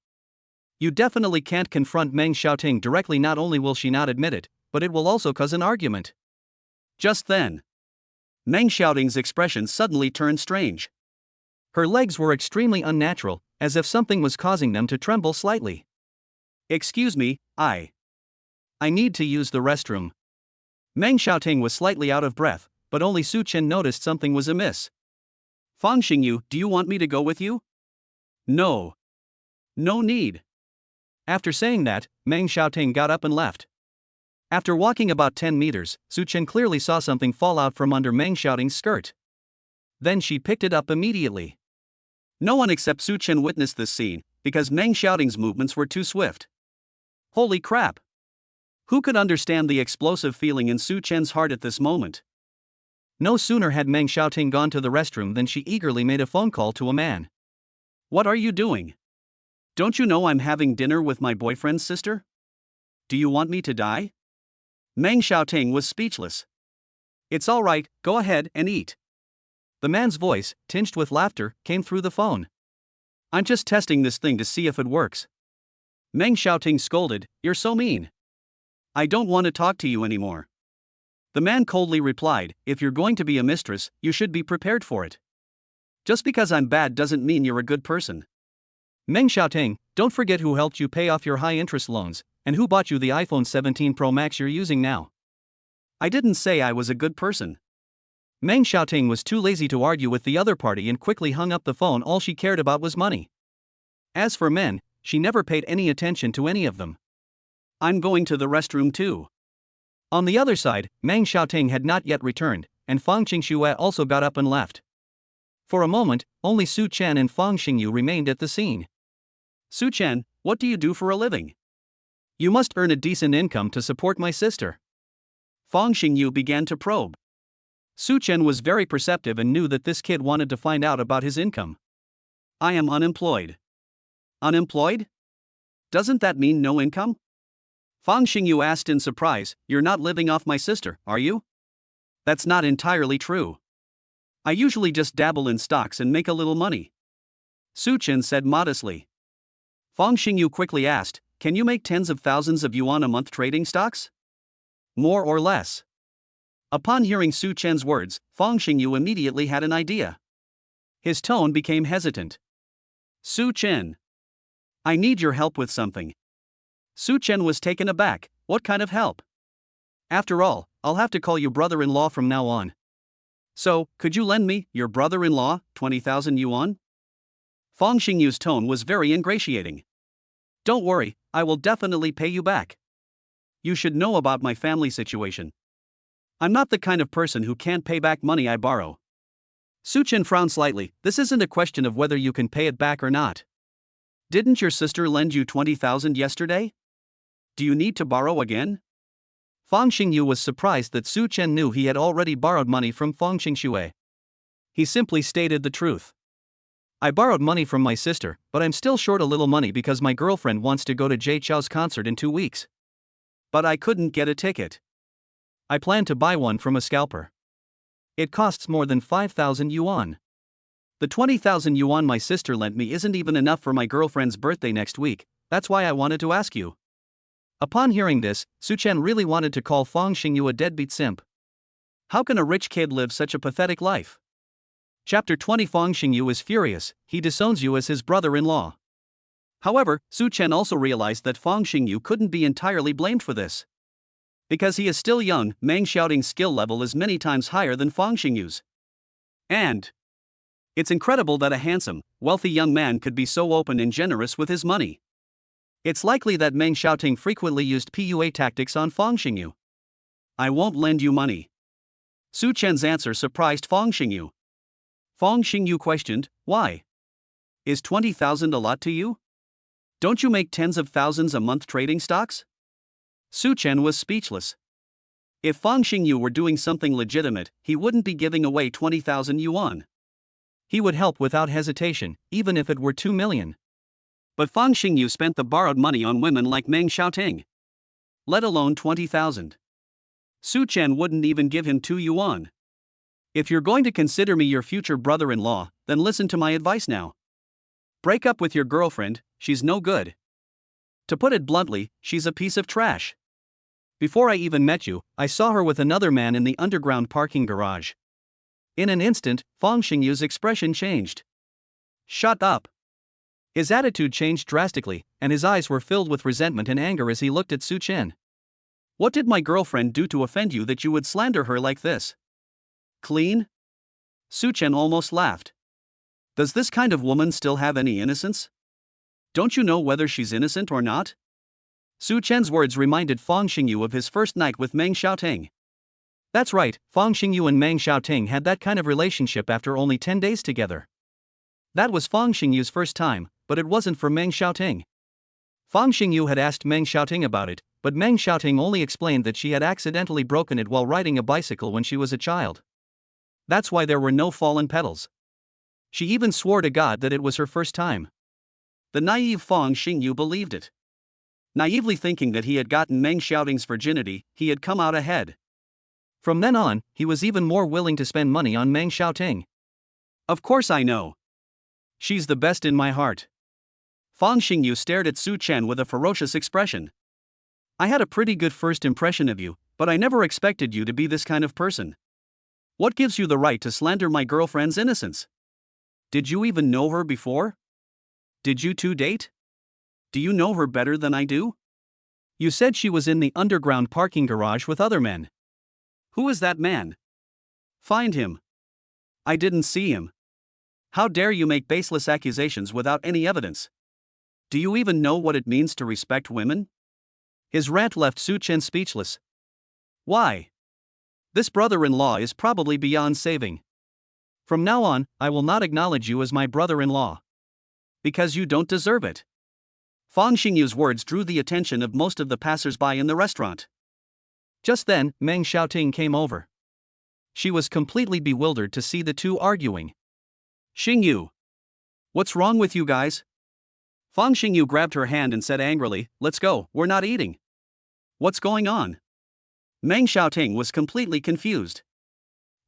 You definitely can't confront Meng Xiaoting directly. Not only will she not admit it, but it will also cause an argument. Just then, Meng Xiaoting's expression suddenly turned strange. Her legs were extremely unnatural, as if something was causing them to tremble slightly. Excuse me, I need to use the restroom. Meng Xiaoting was slightly out of breath, but only Su Chen noticed something was amiss. Fang Xingyu, do you want me to go with you? No. No need. After saying that, Meng Xiaoting got up and left. After walking about 10 meters, Su Chen clearly saw something fall out from under Meng Xiaoting's skirt. Then she picked it up immediately. No one except Su Chen witnessed this scene, because Meng Xiaoting's movements were too swift. Holy crap! Who could understand the explosive feeling in Su Chen's heart at this moment? No sooner had Meng Xiaoting gone to the restroom than she eagerly made a phone call to a man. What are you doing? Don't you know I'm having dinner with my boyfriend's sister? Do you want me to die? Meng Xiaoting was speechless. It's all right, go ahead and eat. The man's voice, tinged with laughter, came through the phone. I'm just testing this thing to see if it works. Meng Xiaoting scolded, You're so mean. I don't want to talk to you anymore. The man coldly replied, If you're going to be a mistress, you should be prepared for it. Just because I'm bad doesn't mean you're a good person. Meng Xiaoting, don't forget who helped you pay off your high-interest loans, and who bought you the iPhone 17 Pro Max you're using now. I didn't say I was a good person. Meng Xiaoting was too lazy to argue with the other party and quickly hung up the phone. All she cared about was money. As for men, she never paid any attention to any of them. I'm going to the restroom too. On the other side, Meng Xiaoting had not yet returned, and Fang Qingxue also got up and left. For a moment, only Su Chen and Fang Xingyu remained at the scene. Su Chen, what do you do for a living? You must earn a decent income to support my sister. Fang Xingyu began to probe. Su Chen was very perceptive and knew that this kid wanted to find out about his income. I am unemployed. Unemployed? Doesn't that mean no income? Fang Xingyu asked in surprise, You're not living off my sister, are you? That's not entirely true. I usually just dabble in stocks and make a little money. Su Chen said modestly. Fang Xingyu quickly asked, Can you make tens of thousands of yuan a month trading stocks? More or less. Upon hearing Su Chen's words, Fang Xingyu immediately had an idea. His tone became hesitant. Su Chen. I need your help with something. Su Chen was taken aback. What kind of help? After all, I'll have to call you brother-in-law from now on. So, could you lend me, your brother-in-law, 20,000 yuan? Fang Xingyu's tone was very ingratiating. Don't worry, I will definitely pay you back. You should know about my family situation. I'm not the kind of person who can't pay back money I borrow. Su Chen frowned slightly. This isn't a question of whether you can pay it back or not. Didn't your sister lend you 20,000 yesterday? Do you need to borrow again? Fang Xingyu was surprised that Su Chen knew he had already borrowed money from Fang Qingxue. He simply stated the truth. I borrowed money from my sister, but I'm still short a little money because my girlfriend wants to go to Jay Chou's concert in 2 weeks. But I couldn't get a ticket. I plan to buy one from a scalper. It costs more than 5,000 yuan. The 20,000 yuan my sister lent me isn't even enough for my girlfriend's birthday next week, that's why I wanted to ask you. Upon hearing this, Su Chen really wanted to call Fang Xingyu a deadbeat simp. How can a rich kid live such a pathetic life? Chapter 20 Fang Xingyu is furious, he disowns you as his brother-in-law. However, Su Chen also realized that Fang Xingyu couldn't be entirely blamed for this. Because he is still young, Meng Xiaoting's skill level is many times higher than Fang Xingyu's. And it's incredible that a handsome, wealthy young man could be so open and generous with his money. It's likely that Meng Xiaoting frequently used PUA tactics on Fang Xingyu. I won't lend you money. Su Chen's answer surprised Fang Xingyu. Fang Xingyu questioned, Why? Is 20,000 a lot to you? Don't you make tens of thousands a month trading stocks? Su Chen was speechless. If Fang Xingyu were doing something legitimate, he wouldn't be giving away 20,000 yuan. He would help without hesitation, even if it were 2 million. But Fang Xingyu spent the borrowed money on women like Meng Xiaoting. Let alone 20,000. Su Chen wouldn't even give him 2 yuan. If you're going to consider me your future brother-in-law, then listen to my advice now. Break up with your girlfriend, she's no good. To put it bluntly, she's a piece of trash. Before I even met you, I saw her with another man in the underground parking garage. In an instant, Fang Xingyu's expression changed. Shut up. His attitude changed drastically, and his eyes were filled with resentment and anger as he looked at Su Chen. What did my girlfriend do to offend you that you would slander her like this? Clean? Su Chen almost laughed. Does this kind of woman still have any innocence? Don't you know whether she's innocent or not? Su Chen's words reminded Fang Xingyu of his first night with Meng Xiaoting. That's right, Fang Xingyu and Meng Xiaoting had that kind of relationship after only 10 days together. That was Fang Xingyu's first time, but it wasn't for Meng Xiaoting. Fang Xingyu had asked Meng Xiaoting about it, but Meng Xiaoting only explained that she had accidentally broken it while riding a bicycle when she was a child. That's why there were no fallen petals. She even swore to God that it was her first time. The naive Fang Xingyu believed it. Naively thinking that he had gotten Meng Xiaoting's virginity, he had come out ahead. From then on, he was even more willing to spend money on Meng Xiaoting. Of course I know. She's the best in my heart. Fang Xingyu stared at Su Chen with a ferocious expression. I had a pretty good first impression of you, but I never expected you to be this kind of person. What gives you the right to slander my girlfriend's innocence? Did you even know her before? Did you two date? Do you know her better than I do? You said she was in the underground parking garage with other men. Who is that man? Find him. I didn't see him. How dare you make baseless accusations without any evidence? Do you even know what it means to respect women? His rant left Su Chen speechless. Why? This brother-in-law is probably beyond saving. From now on, I will not acknowledge you as my brother-in-law. Because you don't deserve it. Fang Xingyu's words drew the attention of most of the passers-by in the restaurant. Just then, Meng Xiaoting came over. She was completely bewildered to see the two arguing. Xingyu! What's wrong with you guys? Fang Xingyu grabbed her hand and said angrily, let's go, we're not eating. What's going on? Meng Xiaoting was completely confused.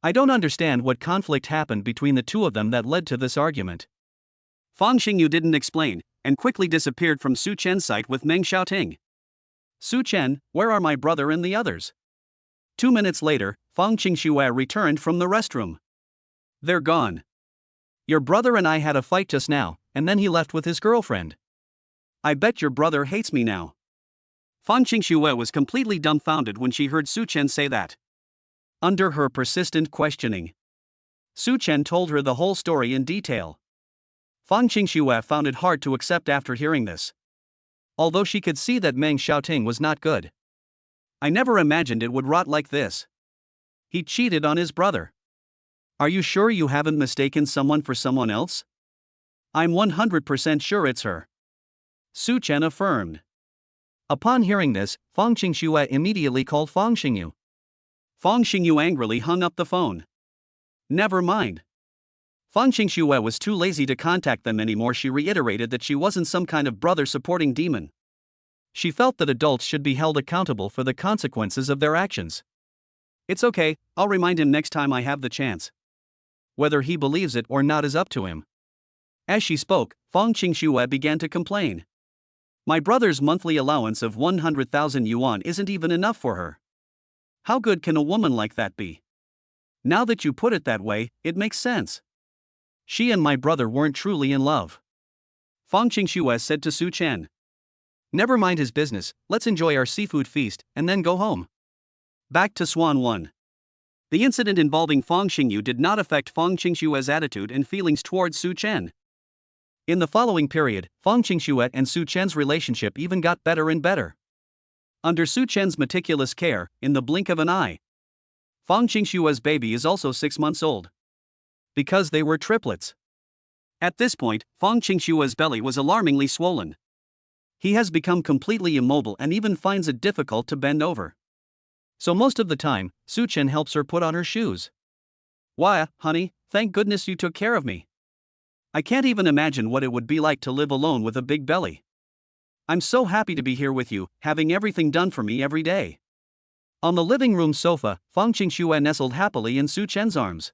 I don't understand what conflict happened between the two of them that led to this argument. Fang Xingyu didn't explain, and quickly disappeared from Su Chen's sight with Meng Xiaoting. Su Chen, where are my brother and the others? 2 minutes later, Fang Qingxue returned from the restroom. They're gone. Your brother and I had a fight just now, and then he left with his girlfriend. I bet your brother hates me now. Fang Qingxue was completely dumbfounded when she heard Su Chen say that. Under her persistent questioning, Su Chen told her the whole story in detail. Fang Qingxue found it hard to accept after hearing this. Although she could see that Meng Xiaoting was not good. I never imagined it would rot like this. He cheated on his brother. Are you sure you haven't mistaken someone for someone else? I'm 100% sure it's her. Su Chen affirmed. Upon hearing this, Fang Qingxue immediately called Fang Xingyu. Fang Xingyu angrily hung up the phone. Never mind. Fang Qingxue was too lazy to contact them anymore. She reiterated that she wasn't some kind of brother-supporting demon. She felt that adults should be held accountable for the consequences of their actions. It's okay, I'll remind him next time I have the chance. Whether he believes it or not is up to him. As she spoke, Fang Qingxue began to complain. My brother's monthly allowance of 100,000 yuan isn't even enough for her. How good can a woman like that be? Now that you put it that way, it makes sense. She and my brother weren't truly in love. Fang Qingxue said to Su Chen. Never mind his business, let's enjoy our seafood feast, and then go home. Back to Swan 1. The incident involving Fang Xingyu did not affect Fang Qingxue's attitude and feelings towards Su Chen. In the following period, Fang Qingxue and Su Chen's relationship even got better and better. Under Su Chen's meticulous care, in the blink of an eye, Fang Qingxue's baby is also 6 months old. Because they were triplets. At this point, Fang Qingxue's belly was alarmingly swollen. He has become completely immobile and even finds it difficult to bend over. So most of the time, Su Chen helps her put on her shoes. Why, honey, thank goodness you took care of me. I can't even imagine what it would be like to live alone with a big belly. I'm so happy to be here with you, having everything done for me every day. On the living room sofa, Fang Qingxue nestled happily in Su Chen's arms.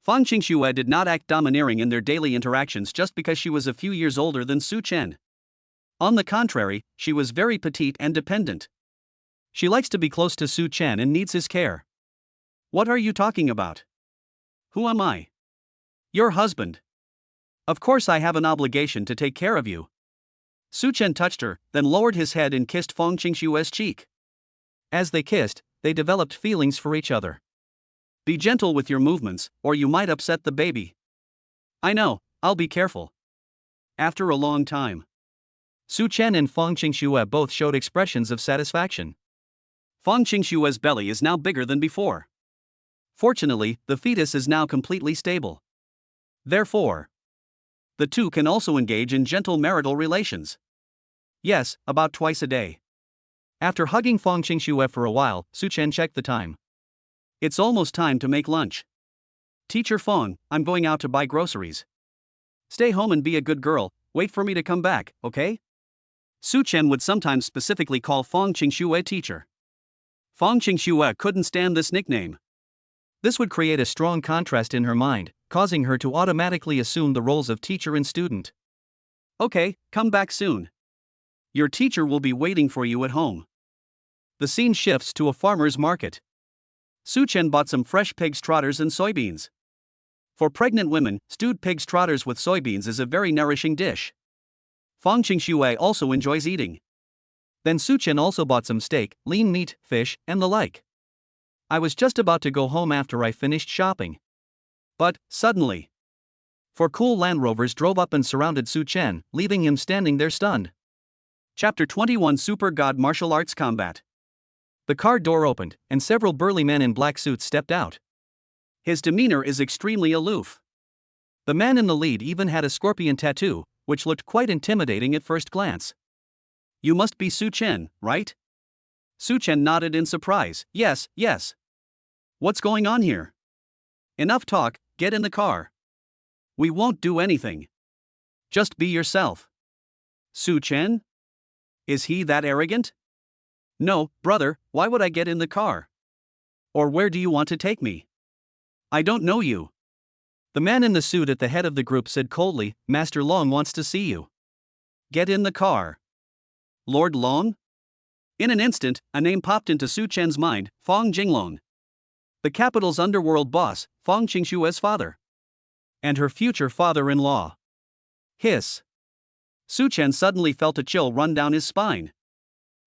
Fang Qingxue did not act domineering in their daily interactions just because she was a few years older than Su Chen. On the contrary, she was very petite and dependent. She likes to be close to Su Chen and needs his care. What are you talking about? Who am I? Your husband. Of course I have an obligation to take care of you. Su Chen touched her, then lowered his head and kissed Fang Qingxue's cheek. As they kissed, they developed feelings for each other. Be gentle with your movements, or you might upset the baby. I know, I'll be careful. After a long time, Su Chen and Fang Qingxue both showed expressions of satisfaction. Fang Qingxue's belly is now bigger than before. Fortunately, the fetus is now completely stable. Therefore, the two can also engage in gentle marital relations. Yes, about twice a day. After hugging Fang Qingxue for a while, Su Chen checked the time. It's almost time to make lunch. Teacher Fong, I'm going out to buy groceries. Stay home and be a good girl, wait for me to come back, okay? Su Chen would sometimes specifically call Fong Qingxue teacher. Fong Qingxue couldn't stand this nickname. This would create a strong contrast in her mind, causing her to automatically assume the roles of teacher and student. Okay, come back soon. Your teacher will be waiting for you at home. The scene shifts to a farmer's market. Su Chen bought some fresh pig's trotters and soybeans. For pregnant women, stewed pig's trotters with soybeans is a very nourishing dish. Fong Qingxue also enjoys eating. Then Su Chen also bought some steak, lean meat, fish, and the like. I was just about to go home after I finished shopping. But, suddenly, 4 cool Land Rovers drove up and surrounded Su Chen, leaving him standing there stunned. Chapter 21 Super God Martial Arts Combat. The car door opened, and several burly men in black suits stepped out. His demeanor is extremely aloof. The man in the lead even had a scorpion tattoo, which looked quite intimidating at first glance. You must be Su Chen, right? Su Chen nodded in surprise. Yes, yes. What's going on here? Enough talk, get in the car. We won't do anything. Just be yourself. Su Chen? Is he that arrogant? No, brother, why would I get in the car? Or where do you want to take me? I don't know you. The man in the suit at the head of the group said coldly, Master Long wants to see you. Get in the car. Lord Long? In an instant, a name popped into Su Chen's mind, Fong Jinglong. The capital's underworld boss, Fong Qingxue's father. And her future father-in-law. Hiss. Su Chen suddenly felt a chill run down his spine.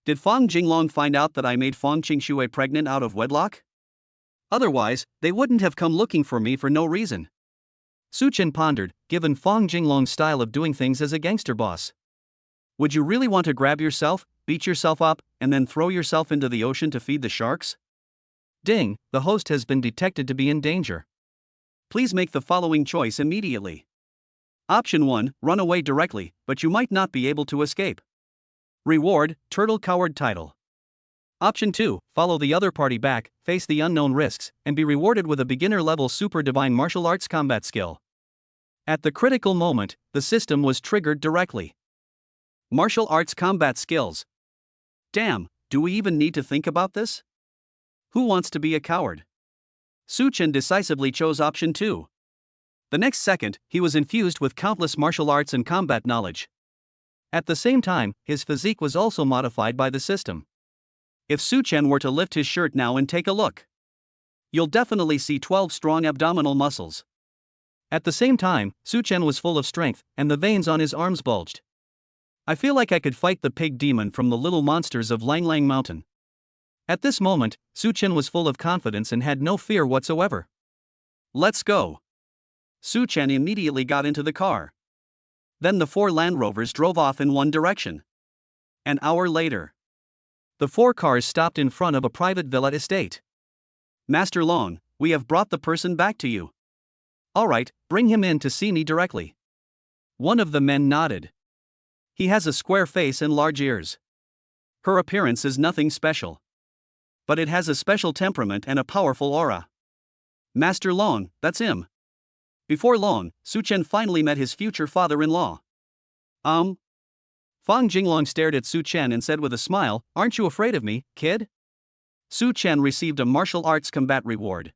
Did Fong Jinglong find out that I made Fong Qingxue pregnant out of wedlock? Otherwise, they wouldn't have come looking for me for no reason. Su Chen pondered, given Fong Jinglong's style of doing things as a gangster boss. Would you really want to grab yourself, beat yourself up, and then throw yourself into the ocean to feed the sharks? Ding, the host has been detected to be in danger. Please make the following choice immediately. Option 1, run away directly, but you might not be able to escape. Reward, Turtle Coward title. Option 2, follow the other party back, face the unknown risks, and be rewarded with a beginner-level super divine martial arts combat skill. At the critical moment, the system was triggered directly. Martial arts combat skills. Damn, do we even need to think about this? Who wants to be a coward? Su Chen decisively chose option 2. The next second, he was infused with countless martial arts and combat knowledge. At the same time, his physique was also modified by the system. If Su Chen were to lift his shirt now and take a look, you'll definitely see 12 strong abdominal muscles. At the same time, Su Chen was full of strength, and the veins on his arms bulged. I feel like I could fight the pig demon from the little monsters of Lang Lang Mountain. At this moment, Su Chen was full of confidence and had no fear whatsoever. Let's go. Su Chen immediately got into the car. Then the 4 Land Rovers drove off in one direction. An hour later, the 4 cars stopped in front of a private villa estate. Master Long, we have brought the person back to you. Alright, bring him in to see me directly. One of the men nodded. He has a square face and large ears. Her appearance is nothing special. But it has a special temperament and a powerful aura. Master Long, that's him. Before long, Su Chen finally met his future father-in-law. Fong Jinglong stared at Su Chen and said with a smile, aren't you afraid of me, kid? Su Chen received a martial arts combat reward.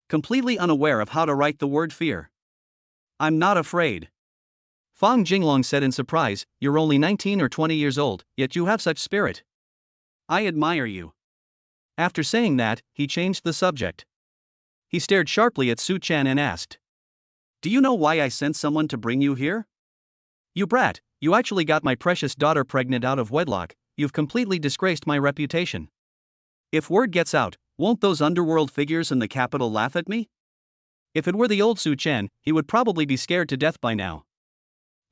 Completely unaware of how to write the word fear. I'm not afraid. Fong Jinglong said in surprise, you're only 19 or 20 years old, yet you have such spirit. I admire you. After saying that, he changed the subject. He stared sharply at Su Chen and asked, do you know why I sent someone to bring you here? You brat, you actually got my precious daughter pregnant out of wedlock, you've completely disgraced my reputation. If word gets out, won't those underworld figures in the capital laugh at me? If it were the old Su Chen, he would probably be scared to death by now.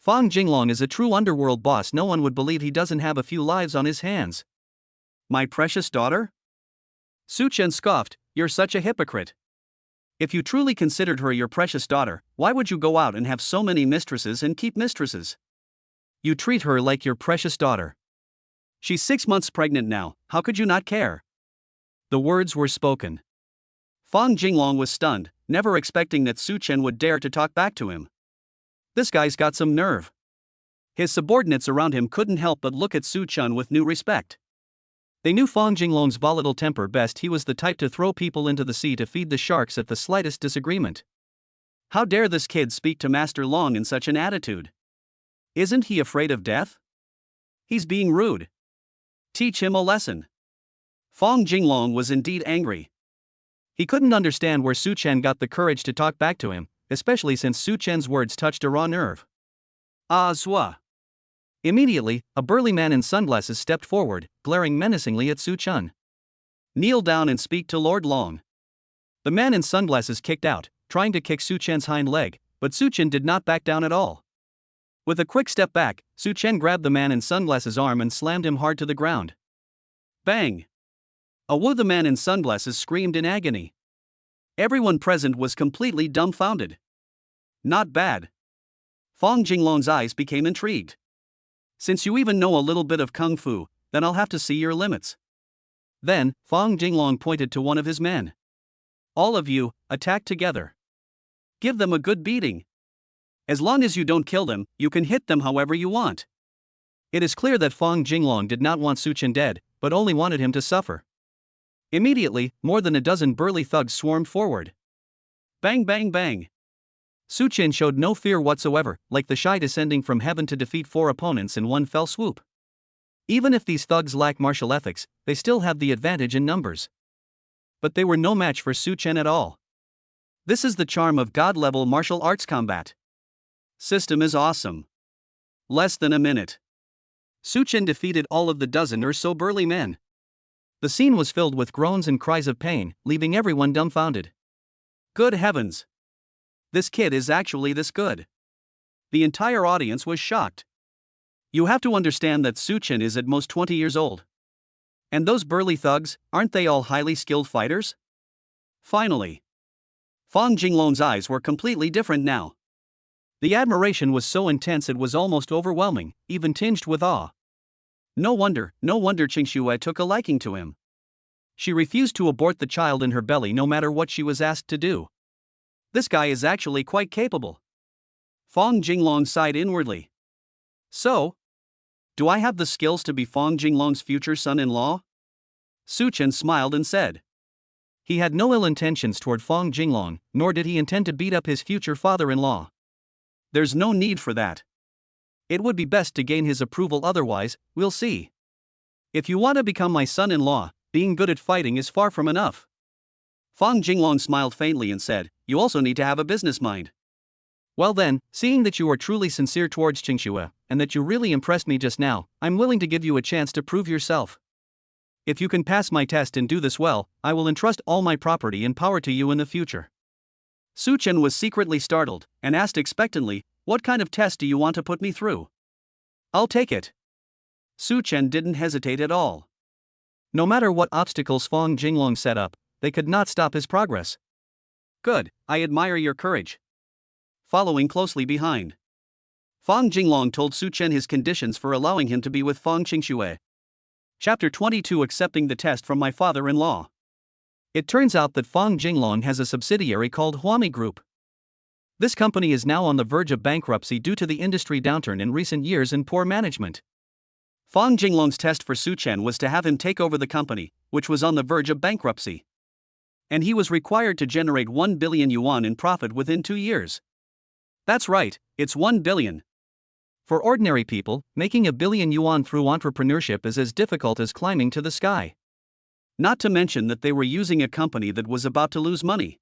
Fong Jinglong is a true underworld boss, no one would believe he doesn't have a few lives on his hands. My precious daughter? Su Chen scoffed, you're such a hypocrite. If you truly considered her your precious daughter, why would you go out and have so many mistresses and keep mistresses? You treat her like your precious daughter. She's 6 months pregnant now, how could you not care? The words were spoken. Fang Jinglong was stunned, never expecting that Su Chen would dare to talk back to him. This guy's got some nerve. His subordinates around him couldn't help but look at Su Chen with new respect. They knew Fang Jinglong's volatile temper best. He was the type to throw people into the sea to feed the sharks at the slightest disagreement. How dare this kid speak to Master Long in such an attitude? Isn't he afraid of death? He's being rude. Teach him a lesson. Fang Jinglong was indeed angry. He couldn't understand where Su Chen got the courage to talk back to him, especially since Su Chen's words touched a raw nerve. Ah, Zua. Immediately, a burly man in sunglasses stepped forward, glaring menacingly at Su Chen. Kneel down and speak to Lord Long. The man in sunglasses kicked out, trying to kick Su Chen's hind leg, but Su Chen did not back down at all. With a quick step back, Su Chen grabbed the man in sunglasses' arm and slammed him hard to the ground. Bang! Awu! The man in sunglasses screamed in agony. Everyone present was completely dumbfounded. Not bad. Fang Jinglong's eyes became intrigued. Since you even know a little bit of kung fu, then I'll have to see your limits. Then, Fang Jinglong pointed to one of his men. All of you, attack together. Give them a good beating. As long as you don't kill them, you can hit them however you want. It is clear that Fang Jinglong did not want Su Chen dead, but only wanted him to suffer. Immediately, more than a dozen burly thugs swarmed forward. Bang bang bang. Su Chen showed no fear whatsoever, like the shy descending from heaven to defeat 4 opponents in one fell swoop. Even if these thugs lack martial ethics, they still have the advantage in numbers. But they were no match for Su Chen at all. This is the charm of God-level martial arts combat. System is awesome. Less than a minute. Su Chen defeated all of the dozen or so burly men. The scene was filled with groans and cries of pain, leaving everyone dumbfounded. Good heavens! This kid is actually this good. The entire audience was shocked. You have to understand that Su Chen is at most 20 years old. And those burly thugs, aren't they all highly skilled fighters? Finally. Fang Jinglong's eyes were completely different now. The admiration was so intense it was almost overwhelming, even tinged with awe. No wonder Qingxue took a liking to him. She refused to abort the child in her belly no matter what she was asked to do. This guy is actually quite capable. Fang Jinglong sighed inwardly. So? Do I have the skills to be Fang Jinglong's future son-in-law? Su Chen smiled and said. He had no ill intentions toward Fang Jinglong, nor did he intend to beat up his future father-in-law. There's no need for that. It would be best to gain his approval, otherwise, we'll see. If you want to become my son-in-law, being good at fighting is far from enough. Fang Jinglong smiled faintly and said, you also need to have a business mind. Well then, seeing that you are truly sincere towards Qingxue, and that you really impressed me just now, I'm willing to give you a chance to prove yourself. If you can pass my test and do this well, I will entrust all my property and power to you in the future. Su Chen was secretly startled, and asked expectantly, what kind of test do you want to put me through? I'll take it. Su Chen didn't hesitate at all. No matter what obstacles Fang Jinglong set up, they could not stop his progress. Good, I admire your courage. Following closely behind, Fang Jinglong told Su Chen his conditions for allowing him to be with Fang Qingxue. Chapter 22. Accepting the test from my father-in-law. It turns out that Fang Jinglong has a subsidiary called Huami Group. This company is now on the verge of bankruptcy due to the industry downturn in recent years and poor management. Fang Jinglong's test for Su Chen was to have him take over the company, which was on the verge of bankruptcy. And he was required to generate 1 billion yuan in profit within 2 years. That's right, it's 1 billion. For ordinary people, making 1 billion yuan through entrepreneurship is as difficult as climbing to the sky. Not to mention that they were using a company that was about to lose money.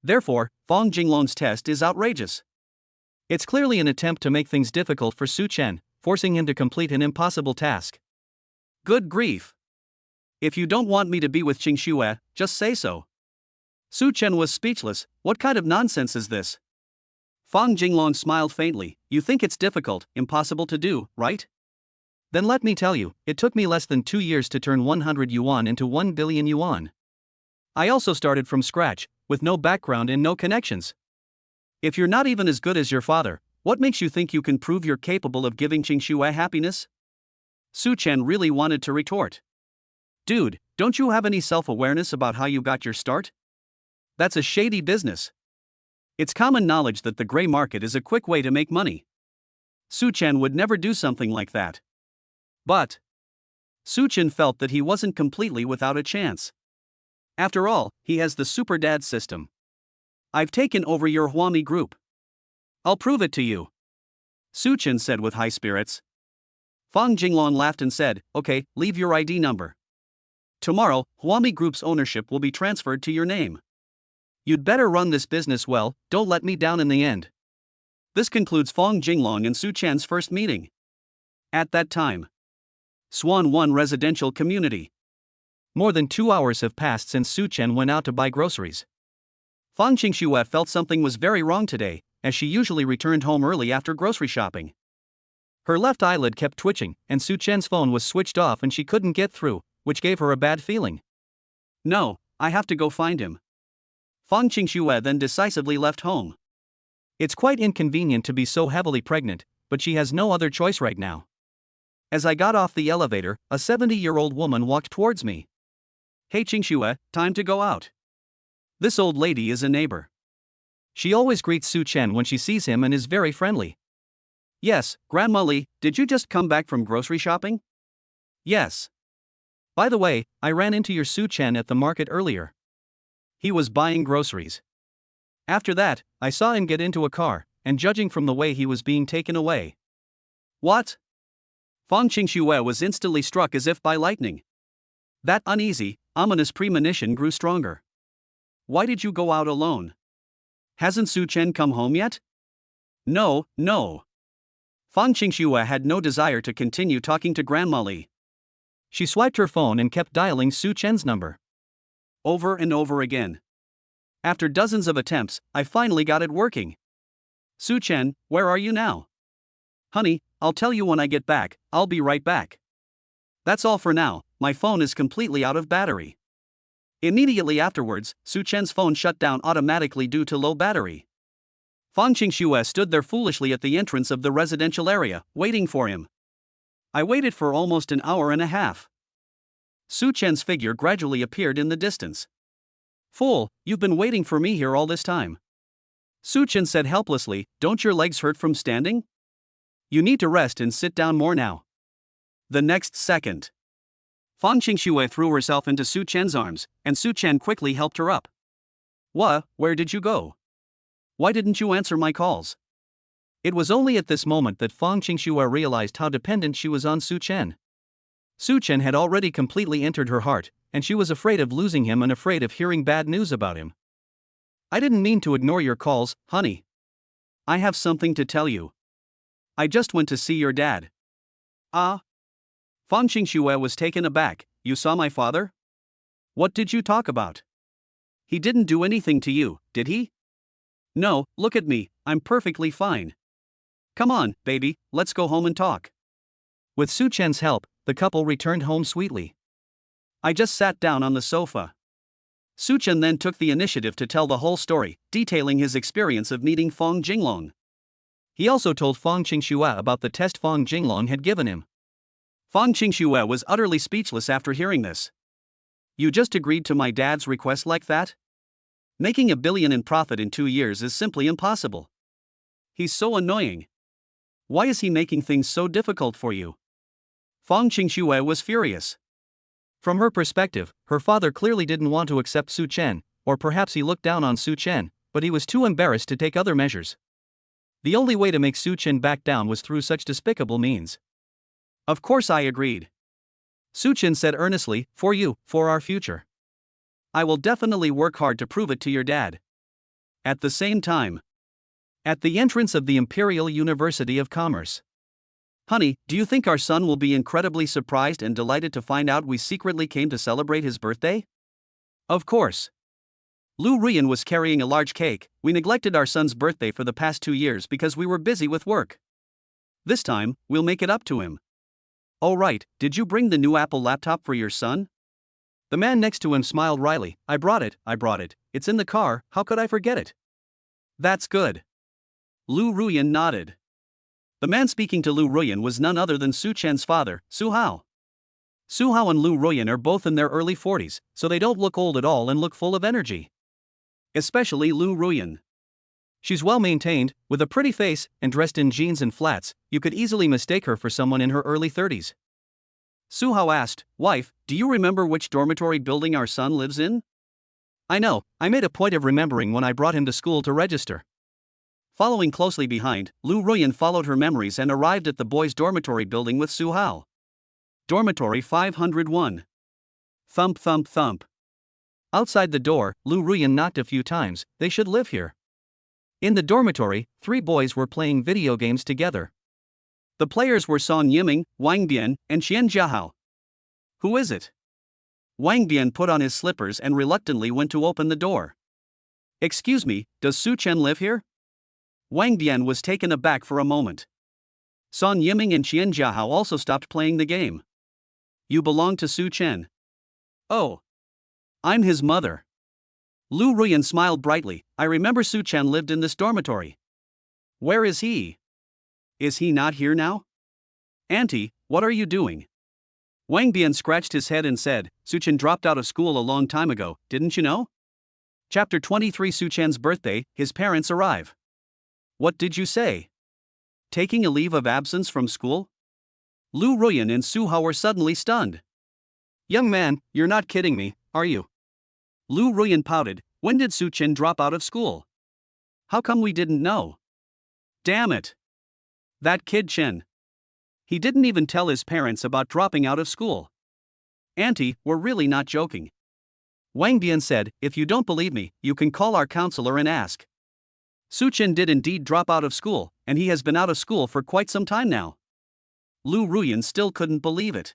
Therefore, Fang Jinglong's test is outrageous. It's clearly an attempt to make things difficult for Su Chen, forcing him to complete an impossible task. Good grief. If you don't want me to be with Qingxue, just say so. Su Chen was speechless. What kind of nonsense is this? Fang Jinglong smiled faintly. You think it's difficult, impossible to do, right? Then let me tell you, it took me less than 2 years to turn 100 yuan into 1 billion yuan. I also started from scratch, with no background and no connections. If you're not even as good as your father, what makes you think you can prove you're capable of giving Qingxue happiness? Su Chen really wanted to retort. Dude, don't you have any self-awareness about how you got your start? That's a shady business. It's common knowledge that the gray market is a quick way to make money. Su-chan would never do something like that. But Su-chan felt that he wasn't completely without a chance. After all, he has the Super Dad System. I've taken over your Hwami group. I'll prove it to you, Su-chan said with high spirits. Fang Jinglong laughed and said, okay, leave your ID number. Tomorrow, Hwami Group's ownership will be transferred to your name. You'd better run this business well, don't let me down in the end. This concludes Fang Jinglong and Su-chan's first meeting. At that time, Swan 1 residential community. More than 2 hours have passed since Su-chan went out to buy groceries. Fang Qingxue felt something was very wrong today, as she usually returned home early after grocery shopping. Her left eyelid kept twitching, and Su-chan's phone was switched off and she couldn't get through, which gave her a bad feeling. No, I have to go find him. Fang Qingxue then decisively left home. It's quite inconvenient to be so heavily pregnant, but she has no other choice right now. As I got off the elevator, a 70-year-old woman walked towards me. Hey Qingxue, time to go out. This old lady is a neighbor. She always greets Su-chan when she sees him and is very friendly. Yes, Grandma Li, did you just come back from grocery shopping? Yes. By the way, I ran into your Su-chan at the market earlier. He was buying groceries. After that, I saw him get into a car, and judging from the way he was being taken away. What? Fang Qingxue was instantly struck as if by lightning. That uneasy, ominous premonition grew stronger. Why did you go out alone? Hasn't Su-chan come home yet? No. Fang Qingxue had no desire to continue talking to Grandma Li. She swiped her phone and kept dialing Su-chan's number. Over and over again. After dozens of attempts, I finally got it working. Su-chan, where are you now? Honey, I'll tell you when I get back, I'll be right back. That's all for now, my phone is completely out of battery. Immediately afterwards, Su-chan's phone shut down automatically due to low battery. Fang Qingxue stood there foolishly at the entrance of the residential area, waiting for him. I waited for almost an hour and a half. Su-chan's figure gradually appeared in the distance. Fool, you've been waiting for me here all this time. Su-chan said helplessly, don't your legs hurt from standing? You need to rest and sit down more now. The next second, Fang Qingxue threw herself into Su-chan's arms, and Su-chan quickly helped her up. Where did you go? Why didn't you answer my calls? It was only at this moment that Fang Qingxue realized how dependent she was on Su-chan. Su-chan had already completely entered her heart, and she was afraid of losing him and afraid of hearing bad news about him. I didn't mean to ignore your calls, honey. I have something to tell you. I just went to see your dad. Ah? Fang Qingxue was taken aback. You saw my father? What did you talk about? He didn't do anything to you, did he? No, look at me, I'm perfectly fine. Come on, baby, let's go home and talk. With Su-chan's help, the couple returned home sweetly. I just sat down on the sofa. Su-chan then took the initiative to tell the whole story, detailing his experience of meeting Fang Jinglong. He also told Fang Qingxue about the test Fang Jinglong had given him. Fang Qingxue was utterly speechless after hearing this. You just agreed to my dad's request like that? Making $1 billion in profit in 2 years is simply impossible. He's so annoying. Why is he making things so difficult for you? Fang Qingxue was furious. From her perspective, her father clearly didn't want to accept Su-chan, or perhaps he looked down on Su-chan, but he was too embarrassed to take other measures. The only way to make Su-chan back down was through such despicable means. Of course I agreed. Su-chan said earnestly, for you, for our future. I will definitely work hard to prove it to your dad. At the same time, at the entrance of the Imperial University of Commerce. Honey, do you think our son will be incredibly surprised and delighted to find out we secretly came to celebrate his birthday? Of course. Lu Ruyan was carrying a large cake. We neglected our son's birthday for the past 2 years because we were busy with work. This time, we'll make it up to him. Oh right, did you bring the new Apple laptop for your son? The man next to him smiled wryly. I brought it. It's in the car, how could I forget it? That's good. Lu Ruyan nodded. The man speaking to Lu Ruyan was none other than Su-chan's father, Su Hao. Su Hao and Lu Ruyan are both in their early 40s, so they don't look old at all and look full of energy. especially Lu Ruyan. She's well maintained, with a pretty face, and dressed in jeans and flats. You could easily mistake her for someone in her early 30s. Suhao asked, "Wife, do you remember which dormitory building our son lives in?" "I know, I made a point of remembering when I brought him to school to register." Following closely behind, Lu Ruyan followed her memories and arrived at the boys' dormitory building with Suhao. Dormitory 501. Thump thump thump. Outside the door, Lu Ruyan knocked a few times. They should live here. In the dormitory, 3 boys were playing video games together. The players were Son Yiming, Wang Bian, and Qian Jiahao. "Who is it?" Wang Bian put on his slippers and reluctantly went to open the door. "Excuse me, does Su Chen live here?" Wang Bian was taken aback for a moment. Son Yiming and Qian Jiahao also stopped playing the game. "You belong to Su Chen." "Oh. I'm his mother." Lu Ruyan smiled brightly. "I remember Su Chen lived in this dormitory." "Where is he?" "Is he not here now?" "Auntie, what are you doing?" Wang Bian scratched his head and said, "Su Chen dropped out of school a long time ago, didn't you know?" Chapter 23 Su Chen's birthday, his parents arrive. "What did you say? Taking a leave of absence from school?" Lu Ruyan and Su Hao were suddenly stunned. "Young man, you're not kidding me, are you?" Lu Ruyan pouted. "When did Su Chen drop out of school? How come we didn't know? Damn it! That kid Chen. He didn't even tell his parents about dropping out of school." "Auntie, we're really not joking." Wang Bian said, "If you don't believe me, you can call our counselor and ask." Su Chen did indeed drop out of school, and he has been out of school for quite some time now. Lu Ruyan still couldn't believe it.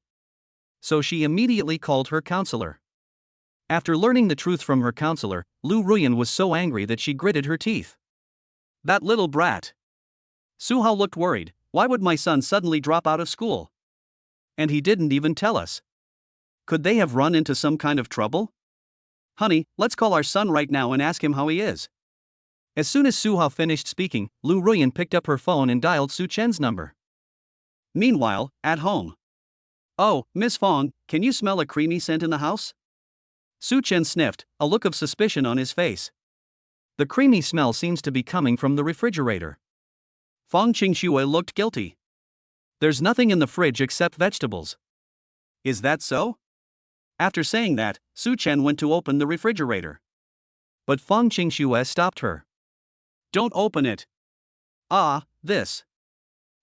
So she immediately called her counselor. After learning the truth from her counselor, Lu Ruyan was so angry that she gritted her teeth. "That little brat." Su Hao looked worried. "Why would my son suddenly drop out of school? And he didn't even tell us. Could they have run into some kind of trouble? Honey, let's call our son right now and ask him how he is." As soon as Su Hao finished speaking, Lu Ruyan picked up her phone and dialed Su Chen's number. Meanwhile, at home. "Oh, Miss Fong, can you smell a creamy scent in the house?" Su Chen sniffed, a look of suspicion on his face. "The creamy smell seems to be coming from the refrigerator." Fong Qingxue looked guilty. "There's nothing in the fridge except vegetables." "Is that so?" After saying that, Su Chen went to open the refrigerator. But Fong Qingxue stopped her. "Don't open it." "Ah, this."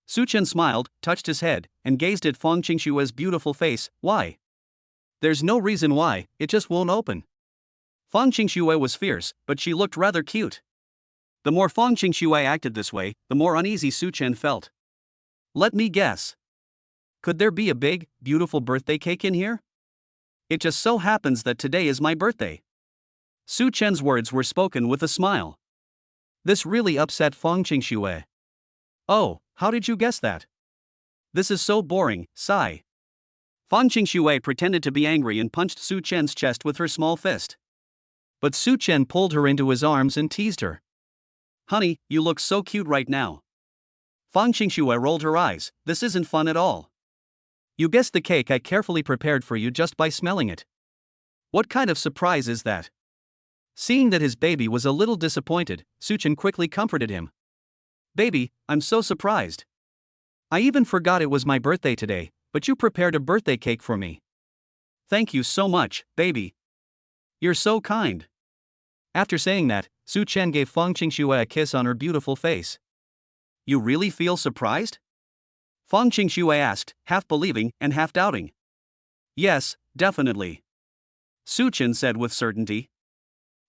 Su Chen smiled, touched his head, and gazed at Fong Qingxue's beautiful face. "Why?" "There's no reason why, it just won't open." Fong Qingxue was fierce, but she looked rather cute. The more Fong Qingxue acted this way, the more uneasy Su Chen felt. "Let me guess. Could there be a big, beautiful birthday cake in here? It just so happens that today is my birthday." Su Chen's words were spoken with a smile. This really upset Fong Qingxue. "Oh, how did you guess that? This is so boring, sigh." Fong Qingxue pretended to be angry and punched Su Chen's chest with her small fist. But Su Chen pulled her into his arms and teased her. "Honey, you look so cute right now." Fong Qingxue rolled her eyes. "This isn't fun at all. You guessed the cake I carefully prepared for you just by smelling it. What kind of surprise is that?" Seeing that his baby was a little disappointed, Su Chen quickly comforted him. "Baby, I'm so surprised. I even forgot it was my birthday today, but you prepared a birthday cake for me. Thank you so much, baby. You're so kind." After saying that, Su Chen gave Fong Qingxue a kiss on her beautiful face. "You really feel surprised?" Fong Qingxue asked, half believing and half doubting. "Yes, definitely," Su Chen said with certainty.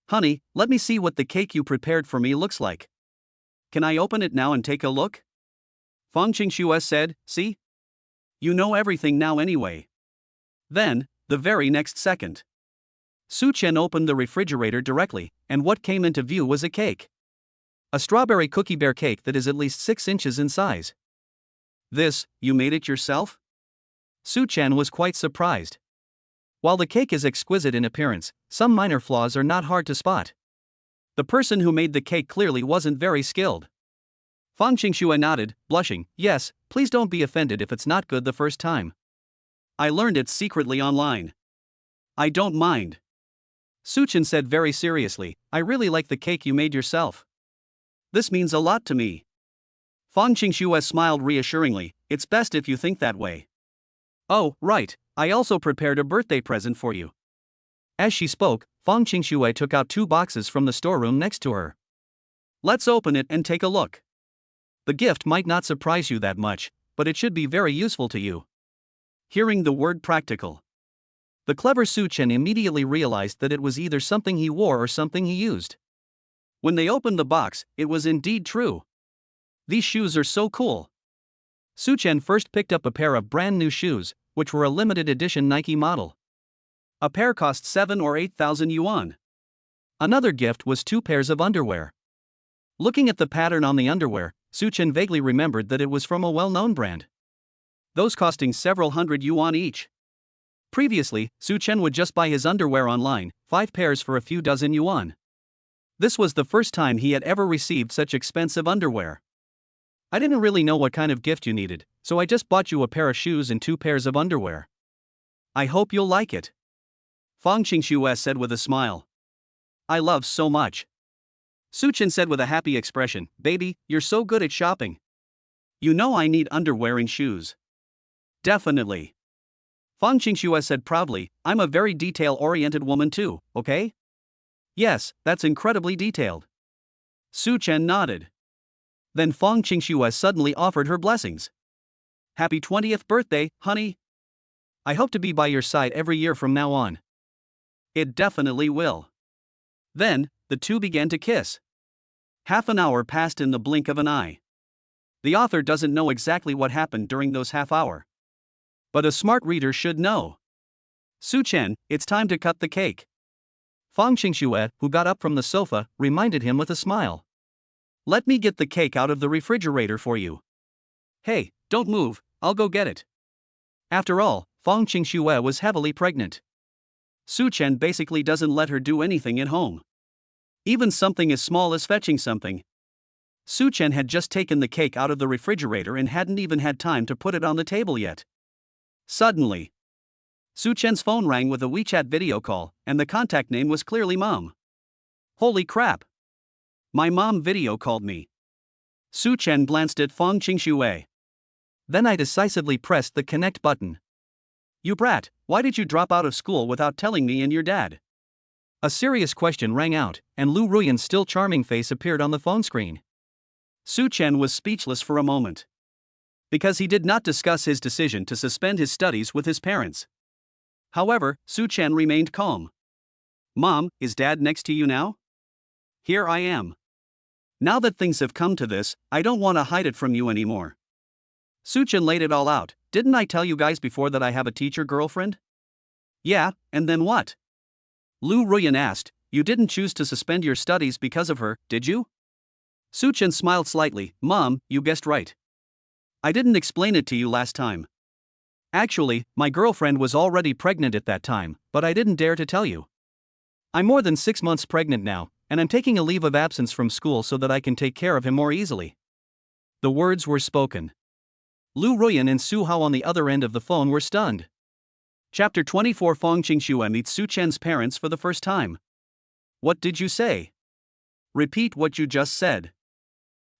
"Honey, let me see what the cake you prepared for me looks like. Can I open it now and take a look?" Fong Qingxue said, "See? You know everything now anyway." Then, the very next second, Su Chen opened the refrigerator directly, and what came into view was a cake. A strawberry cookie bear cake that is at least 6 inches in size. "This, you made it yourself?" Su Chen was quite surprised. While the cake is exquisite in appearance, some minor flaws are not hard to spot. The person who made the cake clearly wasn't very skilled. Fong Qingxue nodded, blushing. "Yes, please don't be offended if it's not good the first time. I learned it secretly online. I don't mind." Suchin said very seriously, I really like the cake you made yourself. This means a lot to me. Fang Qingxue smiled reassuringly, it's best if you think that way. Oh, right, I also prepared a birthday present for you. As she spoke, Fang Qingxue took out 2 boxes from the storeroom next to her. Let's open it and take a look. The gift might not surprise you that much, but it should be very useful to you. Hearing the word practical, the clever Su Chen immediately realized that it was either something he wore or something he used. When they opened the box, it was indeed true. These shoes are so cool. Su Chen first picked up a pair of brand new shoes, which were a limited edition Nike model. A pair cost 7 or 8,000 yuan. Another gift was 2 pairs of underwear. Looking at the pattern on the underwear, Su Chen vaguely remembered that it was from a well-known brand. Those costing several hundred yuan each. Previously, Su Chen would just buy his underwear online, 5 pairs for a few dozen yuan. This was the first time he had ever received such expensive underwear. I didn't really know what kind of gift you needed, so I just bought you a pair of shoes and 2 pairs of underwear. I hope you'll like it. Fang Qingxue said with a smile. I love so much. Su Chen said with a happy expression, baby, you're so good at shopping. You know I need underwear and shoes. Definitely. Fang Qingxue said proudly, I'm a very detail-oriented woman too, okay? Yes, that's incredibly detailed. Su Chen nodded. Then Fang Qingxue suddenly offered her blessings. Happy 20th birthday, honey. I hope to be by your side every year from now on. It definitely will. Then, the two began to kiss. Half an hour passed in the blink of an eye. The author doesn't know exactly what happened during those half hour. But a smart reader should know. Su Chen, it's time to cut the cake. Fang Qingxue, who got up from the sofa, reminded him with a smile. Let me get the cake out of the refrigerator for you. Hey, don't move, I'll go get it. After all, Fang Qingxue was heavily pregnant. Su Chen basically doesn't let her do anything at home. Even something as small as fetching something. Su Chen had just taken the cake out of the refrigerator and hadn't even had time to put it on the table yet. Suddenly, Su Chen's phone rang with a WeChat video call, and the contact name was clearly Mom. Holy crap! My mom video called me. Su Chen glanced at Fang Qingxue. Then I decisively pressed the connect button. You brat, why did you drop out of school without telling me and your dad? A serious question rang out, and Lu Ruyan's still charming face appeared on the phone screen. Su Chen was speechless for a moment. Because he did not discuss his decision to suspend his studies with his parents. However, Su Chen remained calm. Mom, is Dad next to you now? Here I am. Now that things have come to this, I don't want to hide it from you anymore. Su Chen laid it all out. Didn't I tell you guys before that I have a teacher girlfriend? Yeah, and then what? Lu Ruyan asked, you didn't choose to suspend your studies because of her, did you? Su Chen smiled slightly, Mom, you guessed right. I didn't explain it to you last time. Actually, my girlfriend was already pregnant at that time, but I didn't dare to tell you. I'm more than 6 months pregnant now, and I'm taking a leave of absence from school so that I can take care of him more easily. The words were spoken. Lu Ruyan and Su Hao on the other end of the phone were stunned. Chapter 24 Fang Qingxue meets Su Chen's parents for the first time. What did you say? Repeat what you just said.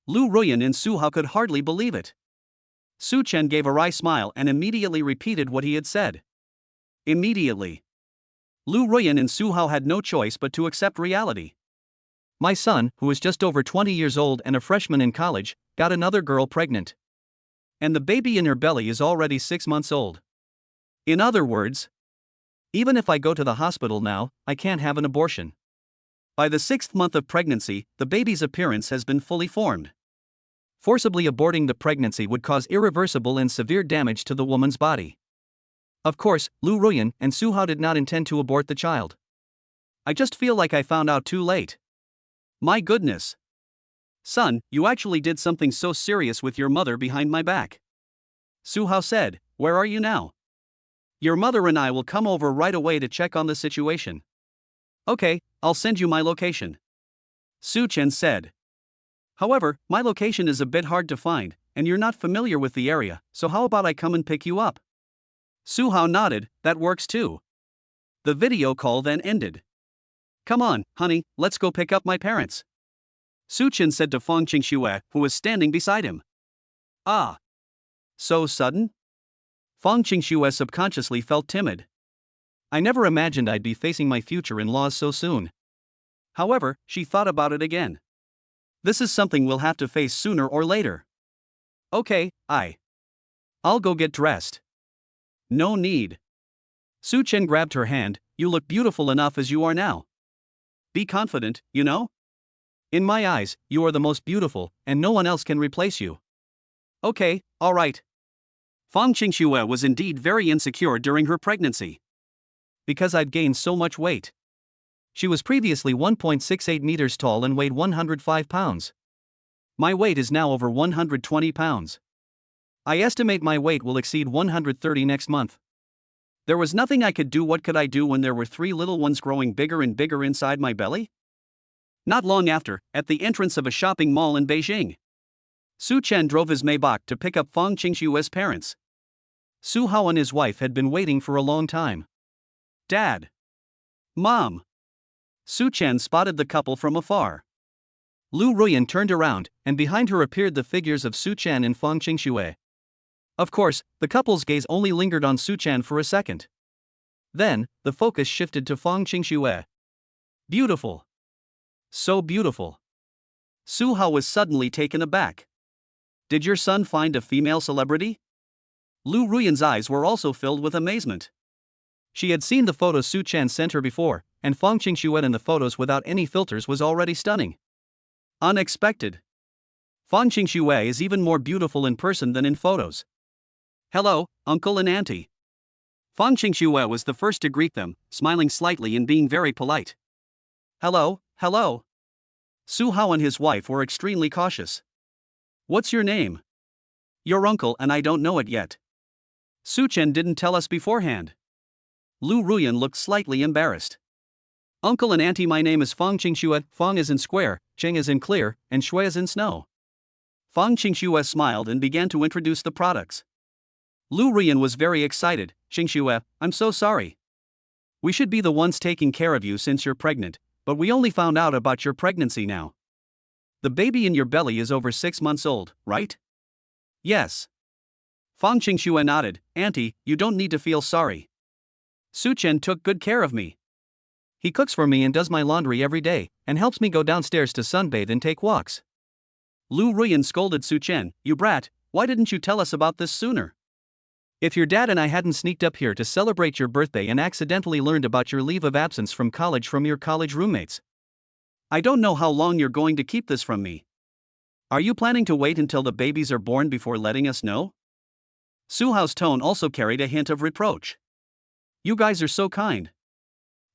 Lu Ruyan and Su Hao could hardly believe it. Su Chen gave a wry smile and immediately repeated what he had said. Immediately. Lu Ruyan and Su Hao had no choice but to accept reality. My son, who is just over 20 years old and a freshman in college, got another girl pregnant. And the baby in her belly is already 6 months old. In other words, even if I go to the hospital now, I can't have an abortion. By the 6th month of pregnancy, the baby's appearance has been fully formed. Forcibly aborting the pregnancy would cause irreversible and severe damage to the woman's body. Of course, Lu Ruyan and Su Hao did not intend to abort the child. I just feel like I found out too late. My goodness. Son, you actually did something so serious with your mother behind my back. Su Hao said, where are you now? Your mother and I will come over right away to check on the situation. Okay, I'll send you my location. Su Chen said. However, my location is a bit hard to find, and you're not familiar with the area, so how about I come and pick you up? Su Hao nodded, that works too. The video call then ended. Come on, honey, let's go pick up my parents. Su Chen said to Fang Qingxue, who was standing beside him. Ah. So sudden? Fang Qingxue subconsciously felt timid. I never imagined I'd be facing my future in-laws so soon. However, she thought about it again. This is something we'll have to face sooner or later. Okay, I'll go get dressed. No need. Su Chen grabbed her hand. You look beautiful enough as you are now. Be confident, you know? In my eyes, you are the most beautiful, and no one else can replace you. Okay, alright. Fang Qingxue was indeed very insecure during her pregnancy. Because I'd gained so much weight. She was previously 1.68 meters tall and weighed 105 pounds. My weight is now over 120 pounds. I estimate my weight will exceed 130 next month. There was nothing I could do. What could I do when there were 3 little ones growing bigger and bigger inside my belly? Not long after, at the entrance of a shopping mall in Beijing, Su Chen drove his Maybach to pick up Fang Qingxue's parents. Su Hao and his wife had been waiting for a long time. Dad. Mom. Su Chen spotted the couple from afar. Lu Ruyan turned around, and behind her appeared the figures of Su Chen and Fang Qingxue. Of course, the couple's gaze only lingered on Su Chen for a second. Then, the focus shifted to Fang Qingxue. Beautiful. So beautiful. Su Hao was suddenly taken aback. Did your son find a female celebrity? Lu Ruyan's eyes were also filled with amazement. She had seen the photos Su Chen sent her before, and Fang Qingxue in the photos without any filters was already stunning. Unexpected. Fang Qingxue is even more beautiful in person than in photos. Hello, uncle and auntie. Fang Qingxue was the first to greet them, smiling slightly and being very polite. Hello, hello. Su Hao and his wife were extremely cautious. What's your name? Your uncle and I don't know it yet. Su Chen didn't tell us beforehand. Lu Ruyan looked slightly embarrassed. Uncle and auntie, my name is Fang Qingxue. Fang is in square, Qing is in clear, and Shui is in snow. Fang Qingxue smiled and began to introduce the products. Lu Ruyan was very excited. Qingxue, I'm so sorry. We should be the ones taking care of you since you're pregnant, but we only found out about your pregnancy now. The baby in your belly is over 6 months old, right? Yes. Fang Qingxue nodded. Auntie, you don't need to feel sorry. Su Chen took good care of me. He cooks for me and does my laundry every day, and helps me go downstairs to sunbathe and take walks. Lu Ruyan scolded Su Chen. You brat, why didn't you tell us about this sooner? If your dad and I hadn't sneaked up here to celebrate your birthday and accidentally learned about your leave of absence from college from your college roommates. I don't know how long you're going to keep this from me. Are you planning to wait until the babies are born before letting us know? Su Hao's tone also carried a hint of reproach. You guys are so kind.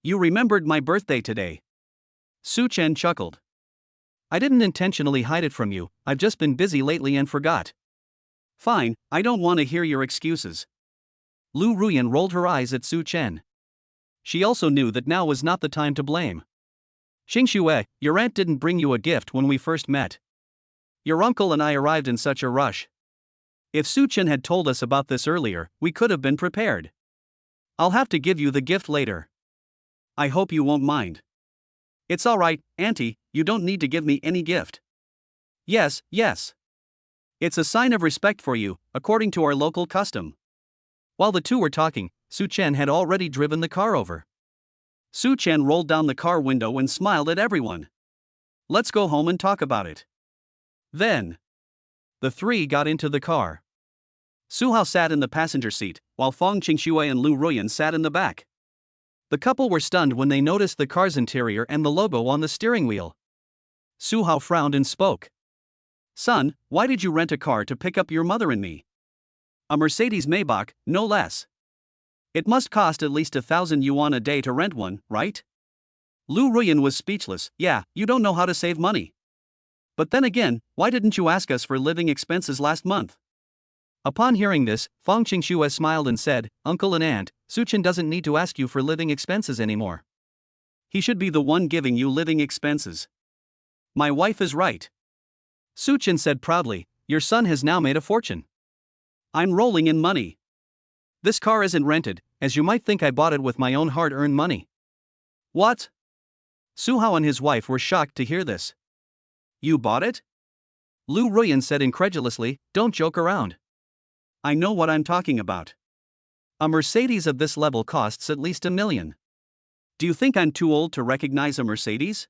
You remembered my birthday today. Su Chen chuckled. I didn't intentionally hide it from you, I've just been busy lately and forgot. Fine, I don't want to hear your excuses. Lu Ruyan rolled her eyes at Su Chen. She also knew that now was not the time to blame. Qingxue, your aunt didn't bring you a gift when we first met. Your uncle and I arrived in such a rush. If Su Chen had told us about this earlier, we could have been prepared. I'll have to give you the gift later. I hope you won't mind. It's alright, auntie, you don't need to give me any gift. Yes. It's a sign of respect for you, according to our local custom. While the two were talking, Su Chen had already driven the car over. Su Chen rolled down the car window and smiled at everyone. Let's go home and talk about it. Then, the three got into the car. Su Hao sat in the passenger seat, while Fang Qingxue and Lu Ruyan sat in the back. The couple were stunned when they noticed the car's interior and the logo on the steering wheel. Su Hao frowned and spoke. Son, why did you rent a car to pick up your mother and me? A Mercedes Maybach, no less. It must cost at least 1,000 yuan a day to rent one, right? Lu Ruyan was speechless. Yeah, you don't know how to save money. But then again, why didn't you ask us for living expenses last month? Upon hearing this, Fang Qingxue smiled and said, Uncle and Aunt, Su Chen doesn't need to ask you for living expenses anymore. He should be the one giving you living expenses. My wife is right. Su Chen said proudly, your son has now made a fortune. I'm rolling in money. This car isn't rented, as you might think I bought it with my own hard-earned money. What? Suhao and his wife were shocked to hear this. You bought it? Lu Ruyan said incredulously, don't joke around. I know what I'm talking about. A Mercedes of this level costs at least $1 million. Do you think I'm too old to recognize a Mercedes?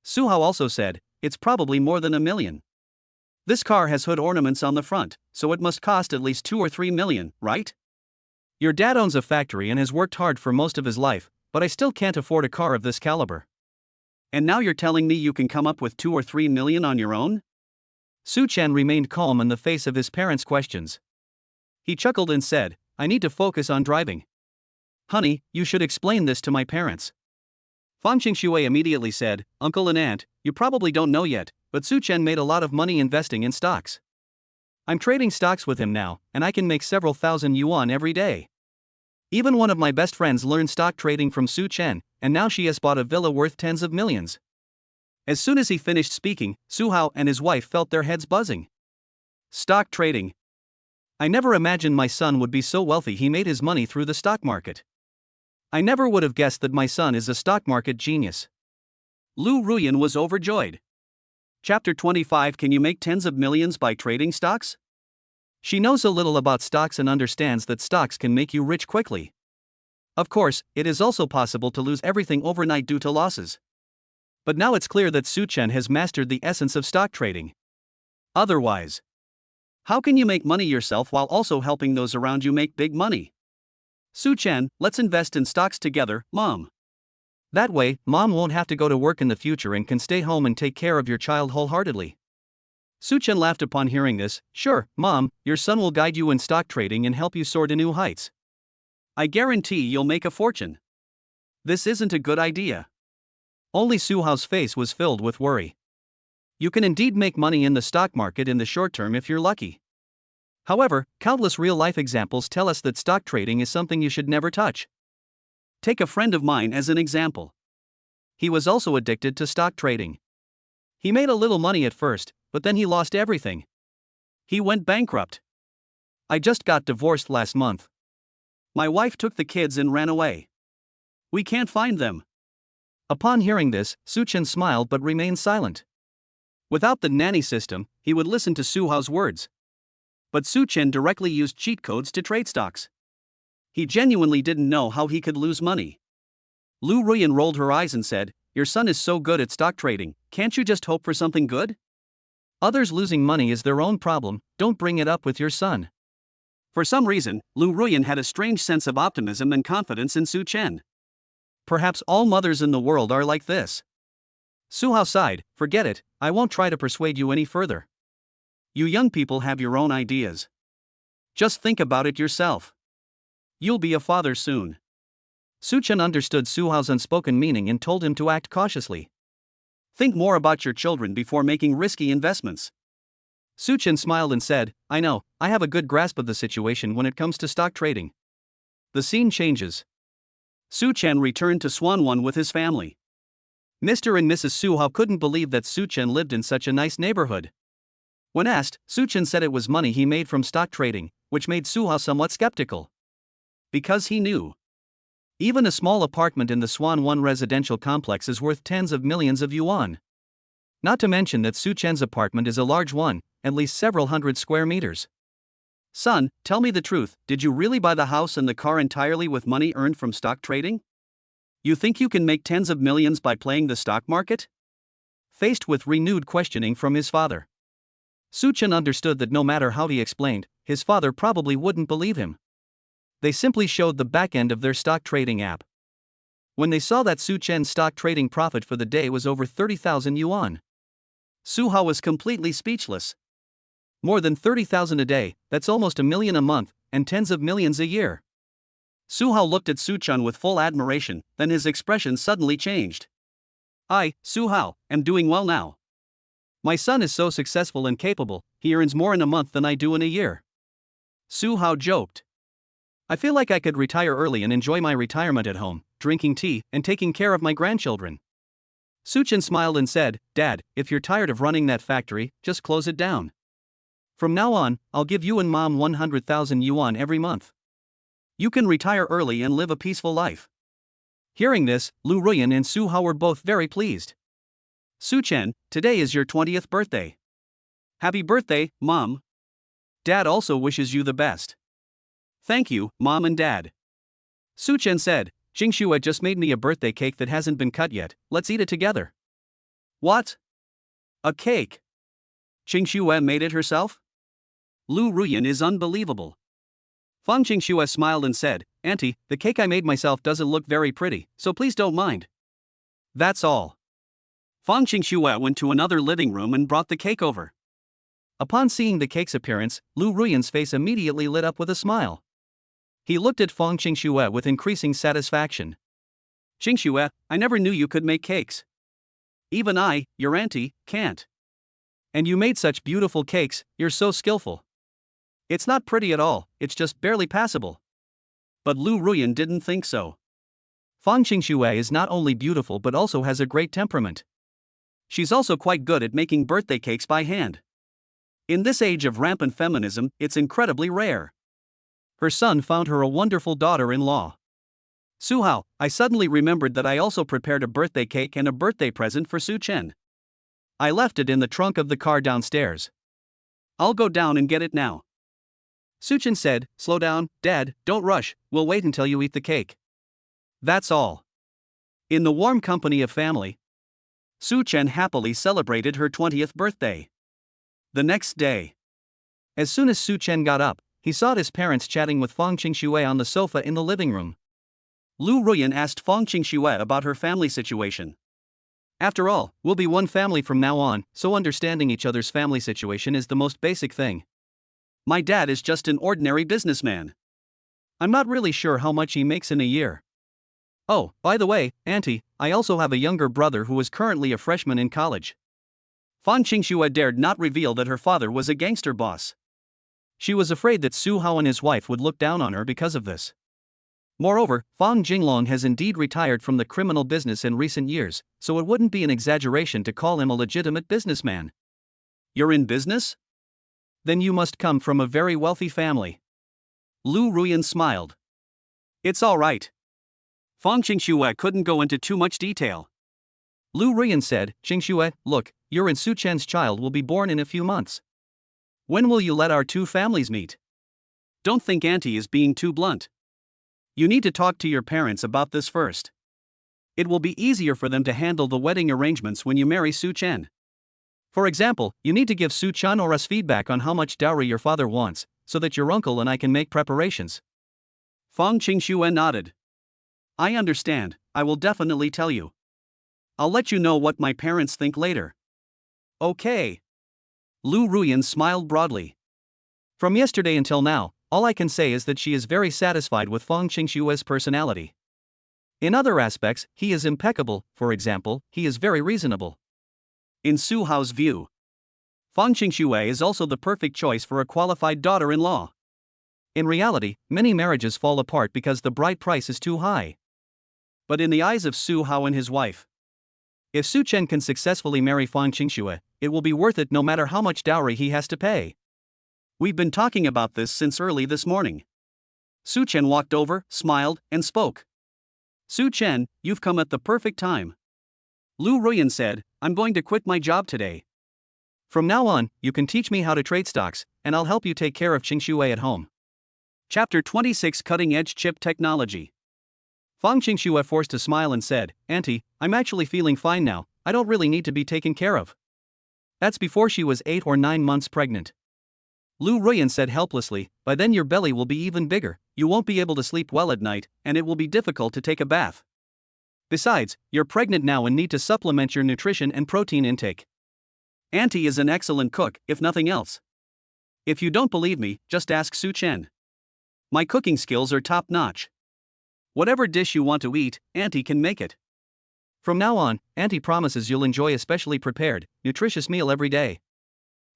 Suhao also said, it's probably more than $1 million. This car has hood ornaments on the front, so it must cost at least 2 or 3 million, right? Your dad owns a factory and has worked hard for most of his life, but I still can't afford a car of this caliber. And now you're telling me you can come up with 2 or 3 million on your own? Su Chen remained calm in the face of his parents' questions. He chuckled and said, I need to focus on driving. Honey, you should explain this to my parents. Fan Qingshui immediately said, Uncle and Aunt, you probably don't know yet, but Su Chen made a lot of money investing in stocks. I'm trading stocks with him now, and I can make several thousand yuan every day. Even one of my best friends learned stock trading from Su Chen, and now she has bought a villa worth tens of millions. As soon as he finished speaking, Su Hao and his wife felt their heads buzzing. Stock trading. I never imagined my son would be so wealthy he made his money through the stock market. I never would have guessed that my son is a stock market genius. Lu Ruyan was overjoyed. Chapter 25 Can you make tens of millions by trading stocks? She knows a little about stocks and understands that stocks can make you rich quickly. Of course, it is also possible to lose everything overnight due to losses. But now it's clear that Su Chen has mastered the essence of stock trading. Otherwise, how can you make money yourself while also helping those around you make big money? Su Chen, let's invest in stocks together, Mom. That way, Mom won't have to go to work in the future and can stay home and take care of your child wholeheartedly. Su Chen laughed upon hearing this. Sure, Mom, your son will guide you in stock trading and help you soar to new heights. I guarantee you'll make a fortune. This isn't a good idea. Only Su Hao's face was filled with worry. You can indeed make money in the stock market in the short term if you're lucky. However, countless real-life examples tell us that stock trading is something you should never touch. Take a friend of mine as an example. He was also addicted to stock trading. He made a little money at first, but then he lost everything. He went bankrupt. I just got divorced last month. My wife took the kids and ran away. We can't find them. Upon hearing this, Su Chen smiled but remained silent. Without the nanny system, he would listen to Su Hao's words. But Su Chen directly used cheat codes to trade stocks. He genuinely didn't know how he could lose money. Lu Ruyan rolled her eyes and said, Your son is so good at stock trading, can't you just hope for something good? Others losing money is their own problem, don't bring it up with your son. For some reason, Lu Ruyan had a strange sense of optimism and confidence in Su Chen. Perhaps all mothers in the world are like this. Su Hao sighed, forget it, I won't try to persuade you any further. You young people have your own ideas. Just think about it yourself. You'll be a father soon. Su Chen understood Su Hao's unspoken meaning and told him to act cautiously. Think more about your children before making risky investments. Su Chen smiled and said, I know, I have a good grasp of the situation when it comes to stock trading. The scene changes. Su Chen returned to Swanwan with his family. Mr. and Mrs. Su Hao couldn't believe that Su Chen lived in such a nice neighborhood. When asked, Su Chen said it was money he made from stock trading, which made Su Hao somewhat skeptical. Because he knew. Even a small apartment in the Swanwan residential complex is worth tens of millions of yuan. Not to mention that Su Chen's apartment is a large one, at least several hundred square meters. Son, tell me the truth, did you really buy the house and the car entirely with money earned from stock trading? You think you can make tens of millions by playing the stock market? Faced with renewed questioning from his father, Su Chen understood that no matter how he explained, his father probably wouldn't believe him. They simply showed the back end of their stock trading app. When they saw that Su Chen's stock trading profit for the day was over 30,000 yuan, Su Hao was completely speechless. More than 30,000 a day, that's almost $1 million a month, and tens of millions a year. Su Hao looked at Su Chen with full admiration, then his expression suddenly changed. I, Su Hao, am doing well now. My son is so successful and capable, he earns more in a month than I do in a year. Su Hao joked. I feel like I could retire early and enjoy my retirement at home, drinking tea and taking care of my grandchildren. Su Chen smiled and said, Dad, if you're tired of running that factory, just close it down. From now on, I'll give you and Mom 100,000 yuan every month. You can retire early and live a peaceful life. Hearing this, Lu Ruyan and Su Hao were both very pleased. Su Chen, today is your 20th birthday. Happy birthday, Mom. Dad also wishes you the best. Thank you, Mom and Dad. Su Chen said, Jingxue just made me a birthday cake that hasn't been cut yet, let's eat it together. What? A cake? Jingxue made it herself? Lu Ruyan is unbelievable. Fang Jingxue smiled and said, Auntie, the cake I made myself doesn't look very pretty, so please don't mind. That's all. Fang Jingxue went to another living room and brought the cake over. Upon seeing the cake's appearance, Lu Ruyan's face immediately lit up with a smile. He looked at Fang Jingxue with increasing satisfaction. Jingxue, I never knew you could make cakes. Even I, your auntie, can't. And you made such beautiful cakes, you're so skillful. It's not pretty at all, it's just barely passable. But Lu Ruyan didn't think so. Fang Jingxue is not only beautiful but also has a great temperament. She's also quite good at making birthday cakes by hand. In this age of rampant feminism, it's incredibly rare. Her son found her a wonderful daughter-in-law. Su Hao, I suddenly remembered that I also prepared a birthday cake and a birthday present for Su Chen. I left it in the trunk of the car downstairs. I'll go down and get it now. Su Chen said, slow down, Dad, don't rush, we'll wait until you eat the cake. That's all. In the warm company of family, Su Chen happily celebrated her 20th birthday. The next day, as soon as Su Chen got up, he saw his parents chatting with Fang Jingxue on the sofa in the living room. Lu Ruyan asked Fang Jingxue about her family situation. After all, we'll be one family from now on, so understanding each other's family situation is the most basic thing. My dad is just an ordinary businessman. I'm not really sure how much he makes in a year. Oh, by the way, Auntie, I also have a younger brother who is currently a freshman in college. Fang Jingxue dared not reveal that her father was a gangster boss. She was afraid that Su Hao and his wife would look down on her because of this. Moreover, Fang Jinglong has indeed retired from the criminal business in recent years, so it wouldn't be an exaggeration to call him a legitimate businessman. You're in business? Then you must come from a very wealthy family. Lu Ruyan smiled. It's all right. Fang Jingxue couldn't go into too much detail. Lu Ruyan said, Jingxue, look, your and Su Chen's child will be born in a few months. When will you let our two families meet? Don't think Auntie is being too blunt. You need to talk to your parents about this first. It will be easier for them to handle the wedding arrangements when you marry Su Chen. For example, you need to give Su Chen or us feedback on how much dowry your father wants, so that your uncle and I can make preparations. Fang Jingxue nodded. I understand, I will definitely tell you. I'll let you know what my parents think later. Okay. Lu Ruyan smiled broadly. From yesterday until now, all I can say is that she is very satisfied with Fang Jingxue's personality. In other aspects, he is impeccable, for example, he is very reasonable. In Su Hao's view, Fang Jingxue is also the perfect choice for a qualified daughter-in-law. In reality, many marriages fall apart because the bride price is too high. But in the eyes of Su Hao and his wife, if Su Chen can successfully marry Fang Jingxue, it will be worth it no matter how much dowry he has to pay. We've been talking about this since early this morning. Su Chen walked over, smiled, and spoke. Su Chen, you've come at the perfect time. Lu Ruyan said, I'm going to quit my job today. From now on, you can teach me how to trade stocks, and I'll help you take care of Jingxue at home. Chapter 26 Cutting-Edge Chip Technology. Fang Jingxue forced a smile and said, Auntie, I'm actually feeling fine now, I don't really need to be taken care of. That's before she was 8 or 9 months pregnant. Lu Ruyan said helplessly, by then your belly will be even bigger, you won't be able to sleep well at night, and it will be difficult to take a bath. Besides, you're pregnant now and need to supplement your nutrition and protein intake. Auntie is an excellent cook, if nothing else. If you don't believe me, just ask Su Chen. My cooking skills are top-notch. Whatever dish you want to eat, Auntie can make it. From now on, Auntie promises you'll enjoy a specially prepared, nutritious meal every day.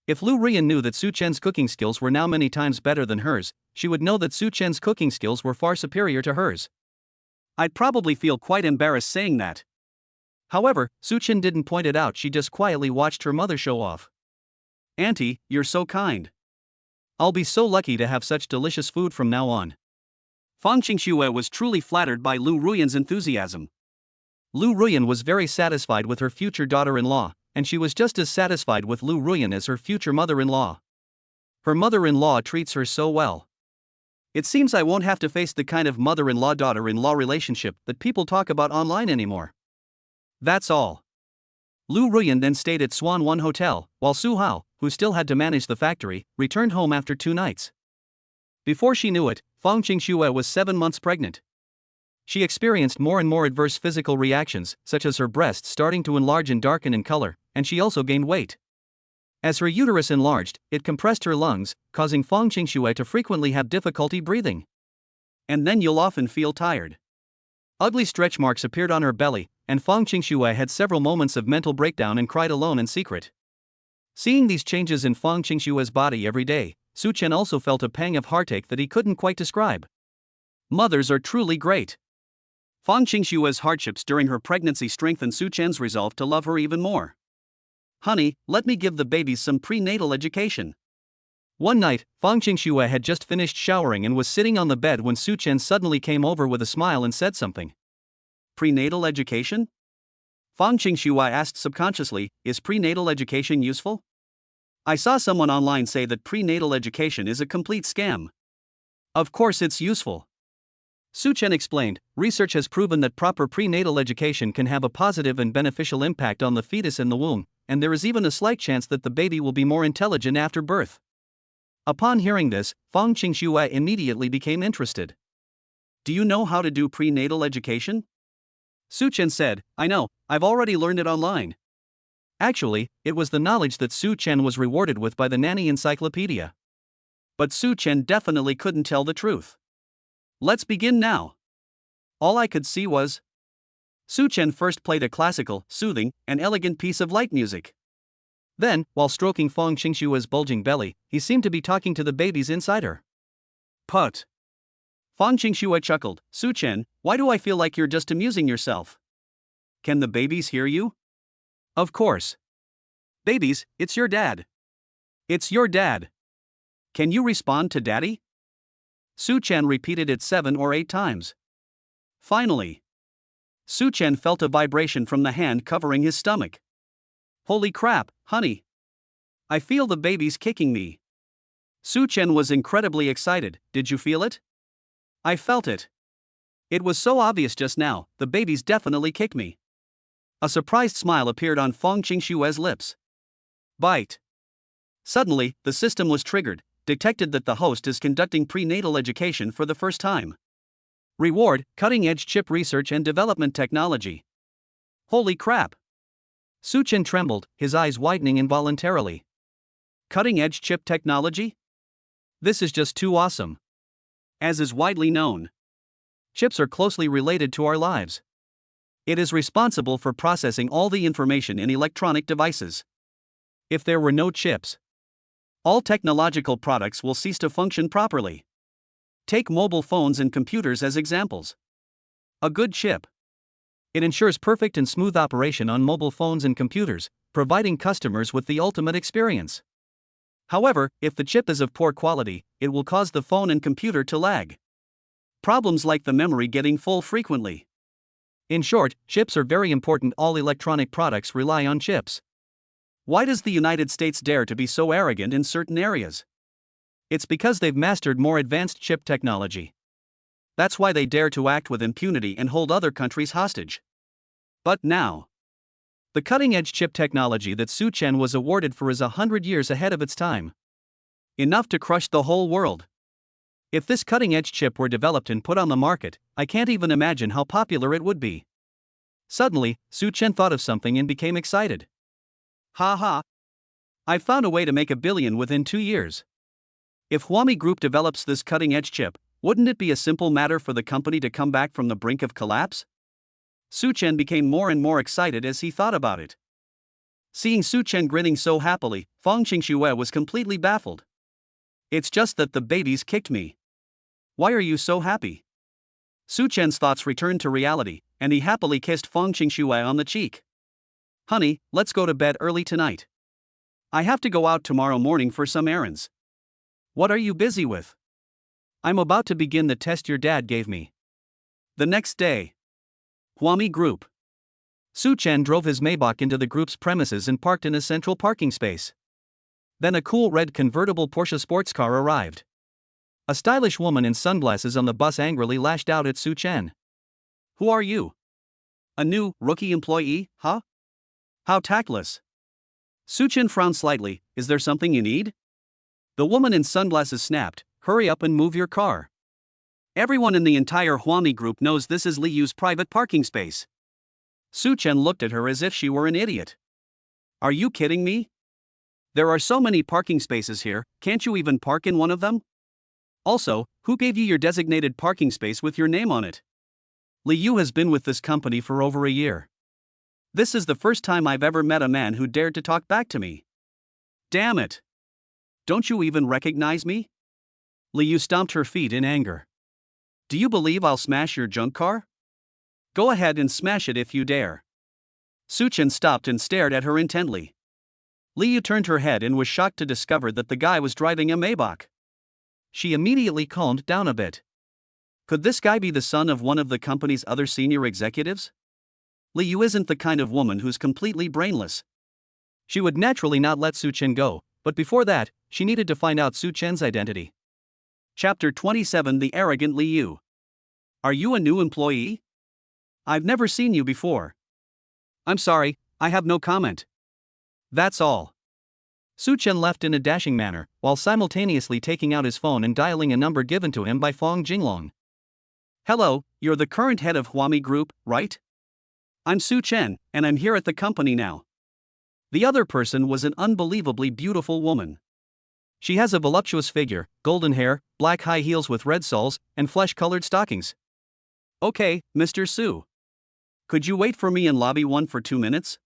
If Lu Ruyan knew that Su Chen's cooking skills were now many times better than hers, she would know that Su Chen's cooking skills were far superior to hers. I'd probably feel quite embarrassed saying that. However, Su Chen didn't point it out, she just quietly watched her mother show off. Auntie, you're so kind. I'll be so lucky to have such delicious food from now on. Fang Qingxue was truly flattered by Lu Ruyan's enthusiasm. Lu Ruyan was very satisfied with her future daughter-in-law, and she was just as satisfied with Lu Ruyan as her future mother-in-law. Her mother-in-law treats her so well. It seems I won't have to face the kind of mother-in-law-daughter-in-law relationship that people talk about online anymore. That's all. Lu Ruyan then stayed at Swan One Hotel, while Su Hao, who still had to manage the factory, returned home after 2 nights. Before she knew it, Fang Qingxue was 7 months pregnant. She experienced more and more adverse physical reactions, such as her breasts starting to enlarge and darken in color, and she also gained weight. As her uterus enlarged, it compressed her lungs, causing Fang Qingxue to frequently have difficulty breathing. And then you'll often feel tired. Ugly stretch marks appeared on her belly, and Fang Qingxue had several moments of mental breakdown and cried alone in secret. Seeing these changes in Fang Qingxue's body every day, Su Chen also felt a pang of heartache that he couldn't quite describe. Mothers are truly great. Fang Qingxue's hardships during her pregnancy strengthened Su Chen's resolve to love her even more. Honey, let me give the babies some prenatal education. One night, Fang Qingxue had just finished showering and was sitting on the bed when Su Chen suddenly came over with a smile and said something. Prenatal education? Fang Qingxue asked subconsciously, is prenatal education useful? I saw someone online say that prenatal education is a complete scam. Of course it's useful. Su Chen explained, research has proven that proper prenatal education can have a positive and beneficial impact on the fetus in the womb, and there is even a slight chance that the baby will be more intelligent after birth. Upon hearing this, Fang Qingxue immediately became interested. Do you know how to do prenatal education? Su Chen said, I know, I've already learned it online. Actually, it was the knowledge that Su Chen was rewarded with by the nanny encyclopedia. But Su Chen definitely couldn't tell the truth. Let's begin now. All I could see was. Su Chen first played a classical, soothing, and elegant piece of light music. Then, while stroking Fang Qingxue's bulging belly, he seemed to be talking to the babies inside her. Put. Fang Qingxue chuckled, Su Chen, why do I feel like you're just amusing yourself? Can the babies hear you? Of course. Babies, it's your dad. It's your dad. Can you respond to daddy? Su Chen repeated it 7 or 8 times. Finally, Su Chen felt a vibration from the hand covering his stomach. Holy crap, honey. I feel the babies kicking me. Su Chen was incredibly excited, did you feel it? I felt it. It was so obvious just now, the babies definitely kick me. A surprised smile appeared on Fang Qingxue's lips. Bite. Suddenly, the system was triggered, detected that the host is conducting prenatal education for the first time. Reward, cutting-edge chip research and development technology. Holy crap! Su Chen trembled, his eyes widening involuntarily. Cutting-edge chip technology? This is just too awesome. As is widely known, chips are closely related to our lives. It is responsible for processing all the information in electronic devices. If there were no chips, all technological products will cease to function properly. Take mobile phones and computers as examples. A good chip. It ensures perfect and smooth operation on mobile phones and computers, providing customers with the ultimate experience. However, if the chip is of poor quality, it will cause the phone and computer to lag. Problems like the memory getting full frequently. In short, chips are very important. All electronic products rely on chips. Why does the United States dare to be so arrogant in certain areas? It's because they've mastered more advanced chip technology. That's why they dare to act with impunity and hold other countries hostage. But now, the cutting-edge chip technology that Su Chen was awarded for is 100 years ahead of its time. Enough to crush the whole world. If this cutting-edge chip were developed and put on the market, I can't even imagine how popular it would be. Suddenly, Su Chen thought of something and became excited. Ha ha! I've found a way to make $1 billion within 2 years. If Huami Group develops this cutting-edge chip, wouldn't it be a simple matter for the company to come back from the brink of collapse? Su Chen became more and more excited as he thought about it. Seeing Su Chen grinning so happily, Fang Qingxue was completely baffled. It's just that the babies kicked me. Why are you so happy? Su Chen's thoughts returned to reality, and he happily kissed Fang Qingxue on the cheek. Honey, let's go to bed early tonight. I have to go out tomorrow morning for some errands. What are you busy with? I'm about to begin the test your dad gave me. The next day. Huami Group. Su Chen drove his Maybach into the group's premises and parked in a central parking space. Then a cool red convertible Porsche sports car arrived. A stylish woman in sunglasses on the bus angrily lashed out at Su Chen. Who are you? A new, rookie employee, huh? How tactless. Su Chen frowned slightly. Is there something you need? The woman in sunglasses snapped, hurry up and move your car. Everyone in the entire Huami Group knows this is Li Yu's private parking space. Su Chen looked at her as if she were an idiot. Are you kidding me? There are so many parking spaces here, can't you even park in one of them? Also, who gave you your designated parking space with your name on it? Li Yu has been with this company for over a year. This is the first time I've ever met a man who dared to talk back to me. Damn it! Don't you even recognize me? Li Yu stomped her feet in anger. Do you believe I'll smash your junk car? Go ahead and smash it if you dare. Su Chen stopped and stared at her intently. Li Yu turned her head and was shocked to discover that the guy was driving a Maybach. She immediately calmed down a bit. Could this guy be the son of one of the company's other senior executives? Li Yu isn't the kind of woman who's completely brainless. She would naturally not let Su Chen go, but before that, she needed to find out Su Chen's identity. Chapter 27 The Arrogant Li Yu. Are you a new employee? I've never seen you before. I'm sorry, I have no comment. That's all. Su Chen left in a dashing manner, while simultaneously taking out his phone and dialing a number given to him by Fong Jinglong. Hello, you're the current head of Huami Group, right? I'm Su Chen, and I'm here at the company now. The other person was an unbelievably beautiful woman. She has a voluptuous figure, golden hair, black high heels with red soles, and flesh-colored stockings. Okay, Mr. Su. Could you wait for me in lobby 1 for 2 minutes?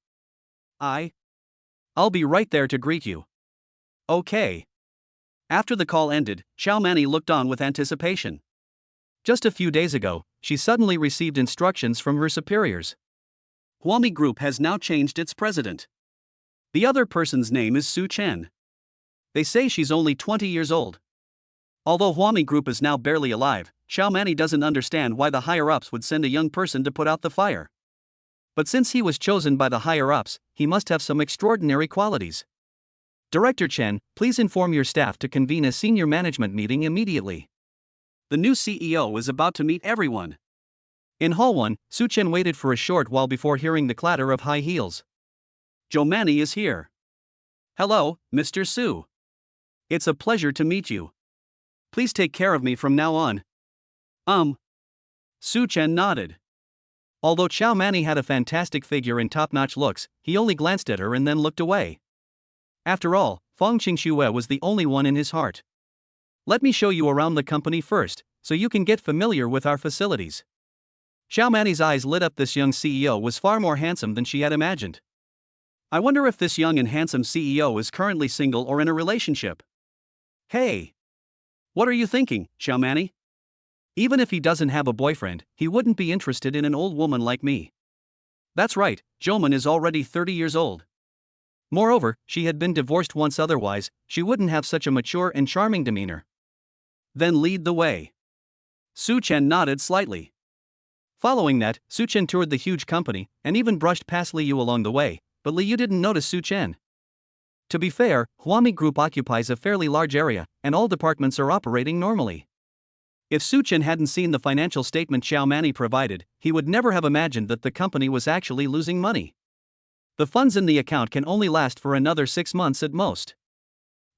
I'll be right there to greet you. Okay. After the call ended, Xiao Mani looked on with anticipation. Just a few days ago, she suddenly received instructions from her superiors. Huami Group has now changed its president. The other person's name is Su Chen. They say she's only 20 years old. Although Huami Group is now barely alive, Xiao Mani doesn't understand why the higher-ups would send a young person to put out the fire. But since he was chosen by the higher-ups, he must have some extraordinary qualities. Director Chen, please inform your staff to convene a senior management meeting immediately. The new CEO is about to meet everyone. In Hall 1, Su Chen waited for a short while before hearing the clatter of high heels. Zhou Mani is here. Hello, Mr. Su. It's a pleasure to meet you. Please take care of me from now on. Su Chen nodded. Although Xiao Mani had a fantastic figure and top-notch looks, he only glanced at her and then looked away. After all, Fong Qingxue was the only one in his heart. Let me show you around the company first, so you can get familiar with our facilities. Xiao Mani's eyes lit up. This young CEO was far more handsome than she had imagined. I wonder if this young and handsome CEO is currently single or in a relationship. Hey! What are you thinking, Xiao Mani? Even if he doesn't have a boyfriend, he wouldn't be interested in an old woman like me. That's right, Zhouman is already 30 years old. Moreover, she had been divorced once, otherwise, she wouldn't have such a mature and charming demeanor. Then lead the way. Su Chen nodded slightly. Following that, Su Chen toured the huge company, and even brushed past Li Yu along the way, but Li Yu didn't notice Su Chen. To be fair, Huami Group occupies a fairly large area, and all departments are operating normally. If Su Chen hadn't seen the financial statement Xiao Mani provided, he would never have imagined that the company was actually losing money. The funds in the account can only last for another 6 months at most.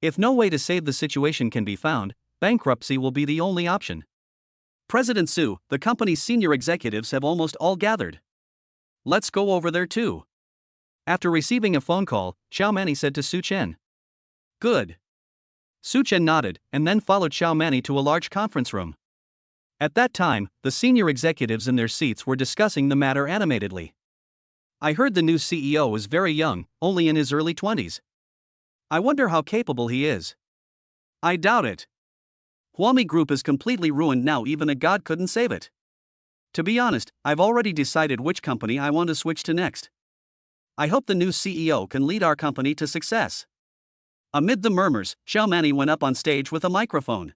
If no way to save the situation can be found, bankruptcy will be the only option. President Su, the company's senior executives have almost all gathered. Let's go over there too. After receiving a phone call, Xiao Mani said to Su Chen. Good. Su Chen nodded, and then followed Xiao Mani to a large conference room. At that time, the senior executives in their seats were discussing the matter animatedly. I heard the new CEO is very young, only in his early 20s. I wonder how capable he is. I doubt it. Huami Group is completely ruined now, even a god couldn't save it. To be honest, I've already decided which company I want to switch to next. I hope the new CEO can lead our company to success. Amid the murmurs, Xiao Mani went up on stage with a microphone.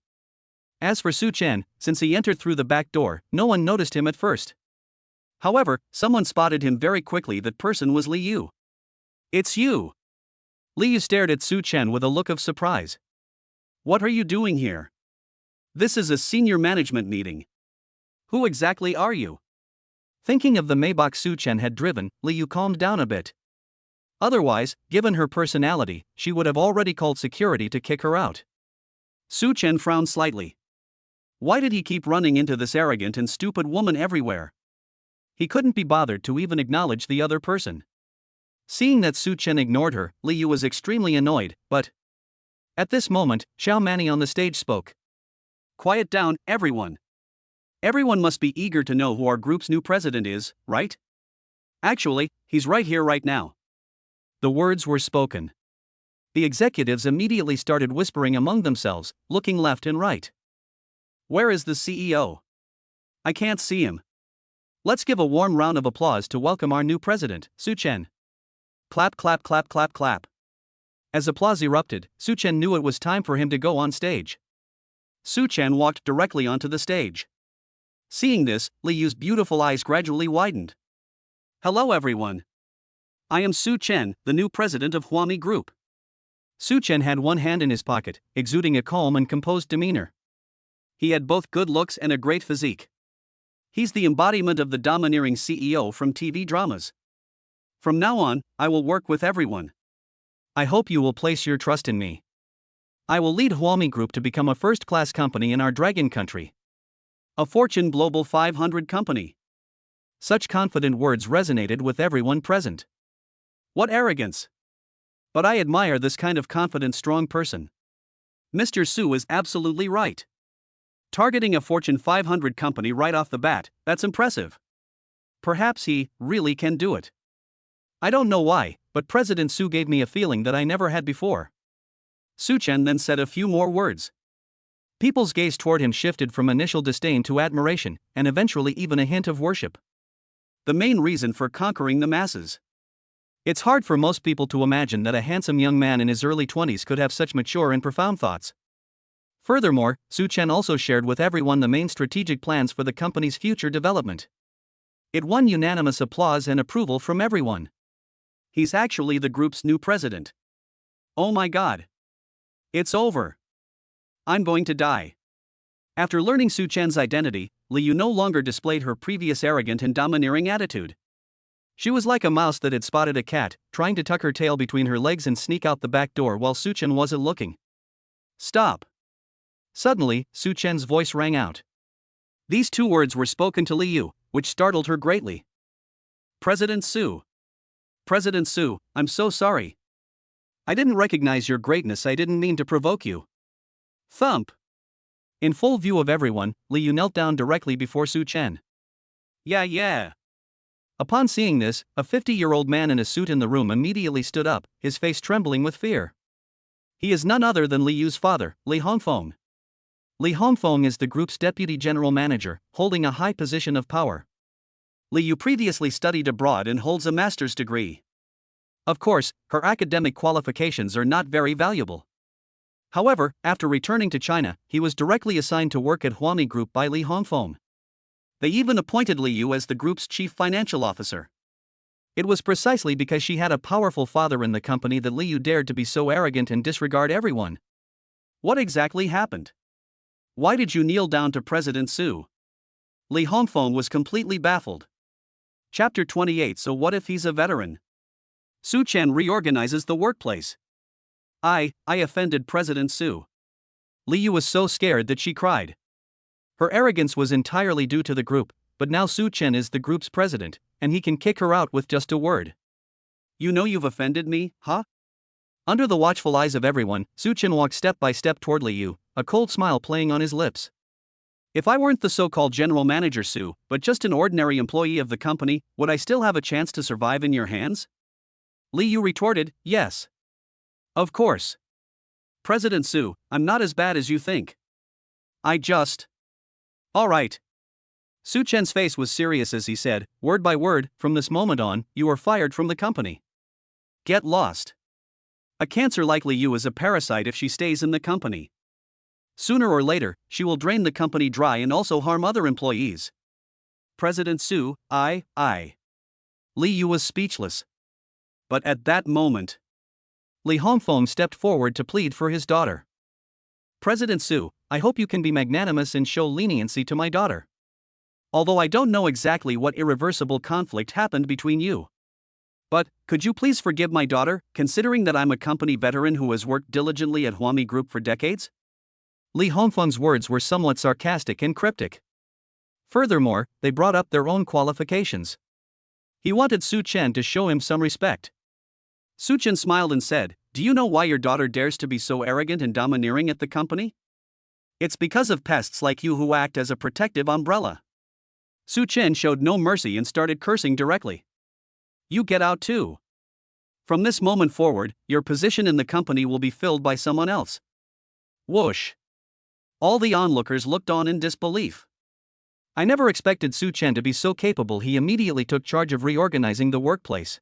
As for Su Chen, since he entered through the back door, no one noticed him at first. However, someone spotted him very quickly. That person was Li Yu. It's you! Li Yu stared at Su Chen with a look of surprise. What are you doing here? This is a senior management meeting. Who exactly are you? Thinking of the Maybach Su Chen had driven, Li Yu calmed down a bit. Otherwise, given her personality, she would have already called security to kick her out. Su Chen frowned slightly. Why did he keep running into this arrogant and stupid woman everywhere? He couldn't be bothered to even acknowledge the other person. Seeing that Su Chen ignored her, Li Yu was extremely annoyed, but at this moment, Xiao Manny on the stage spoke. Quiet down, everyone. Everyone must be eager to know who our group's new president is, right? Actually, he's right here right now. The words were spoken. The executives immediately started whispering among themselves, looking left and right. Where is the CEO? I can't see him. Let's give a warm round of applause to welcome our new president, Su Chen. Clap, clap, clap, clap, clap. As applause erupted, Su Chen knew it was time for him to go on stage. Su Chen walked directly onto the stage. Seeing this, Li Yu's beautiful eyes gradually widened. Hello everyone. I am Su Chen, the new president of Huami Group. Su Chen had one hand in his pocket, exuding a calm and composed demeanor. He had both good looks and a great physique. He's the embodiment of the domineering CEO from TV dramas. From now on, I will work with everyone. I hope you will place your trust in me. I will lead Huami Group to become a first-class company in our dragon country. A Fortune Global 500 company. Such confident words resonated with everyone present. What arrogance! But I admire this kind of confident, strong person. Mr. Su is absolutely right. Targeting a Fortune 500 company right off the bat, that's impressive. Perhaps he really can do it. I don't know why, but President Su gave me a feeling that I never had before. Su Chen then said a few more words. People's gaze toward him shifted from initial disdain to admiration, and eventually even a hint of worship. The main reason for conquering the masses. It's hard for most people to imagine that a handsome young man in his early 20s could have such mature and profound thoughts. Furthermore, Su Chen also shared with everyone the main strategic plans for the company's future development. It won unanimous applause and approval from everyone. He's actually the group's new president. Oh my god. It's over. I'm going to die. After learning Su Chen's identity, Li Yu no longer displayed her previous arrogant and domineering attitude. She was like a mouse that had spotted a cat, trying to tuck her tail between her legs and sneak out the back door while Su Chen wasn't looking. Stop. Suddenly, Su Chen's voice rang out. These two words were spoken to Li Yu, which startled her greatly. President Su. President Su, I'm so sorry. I didn't recognize your greatness. I didn't mean to provoke you. Thump. In full view of everyone, Li Yu knelt down directly before Su Chen. Yeah. Upon seeing this, a 50-year-old man in a suit in the room immediately stood up, his face trembling with fear. He is none other than Li Yu's father, Li Hongfeng. Li Hongfeng is the group's deputy general manager, holding a high position of power. Li Yu previously studied abroad and holds a master's degree. Of course, her academic qualifications are not very valuable. However, after returning to China, he was directly assigned to work at Huami Group by Li Hongfeng. They even appointed Li Yu as the group's chief financial officer. It was precisely because she had a powerful father in the company that Li Yu dared to be so arrogant and disregard everyone. What exactly happened? Why did you kneel down to President Su? Li Hongfeng was completely baffled. Chapter 28. So what if he's a veteran? Su Chen reorganizes the workplace. I offended President Su. Li Yu was so scared that she cried. Her arrogance was entirely due to the group, but now Su Chen is the group's president, and he can kick her out with just a word. You know you've offended me, huh? Under the watchful eyes of everyone, Su Chen walked step by step toward Li Yu, a cold smile playing on his lips. If I weren't the so-called general manager Su, but just an ordinary employee of the company, would I still have a chance to survive in your hands? Li Yu retorted, yes. Of course. President Su, I'm not as bad as you think. All right. Su Chen's face was serious as he said, word by word, from this moment on, you are fired from the company. Get lost. A cancer like Li Yu is a parasite if she stays in the company. Sooner or later, she will drain the company dry and also harm other employees. President Su, I. Li Yu was speechless. But at that moment, Li Hongfeng stepped forward to plead for his daughter. President Su, I hope you can be magnanimous and show leniency to my daughter. Although I don't know exactly what irreversible conflict happened between you. But, could you please forgive my daughter, considering that I'm a company veteran who has worked diligently at Huami Group for decades? Li Hongfeng's words were somewhat sarcastic and cryptic. Furthermore, they brought up their own qualifications. He wanted Su Chen to show him some respect. Su Chen smiled and said, "Do you know why your daughter dares to be so arrogant and domineering at the company? It's because of pests like you who act as a protective umbrella." Su Chen showed no mercy and started cursing directly. "You get out too. From this moment forward, your position in the company will be filled by someone else." Whoosh! All the onlookers looked on in disbelief. I never expected Su Chen to be so capable. He immediately took charge of reorganizing the workplace.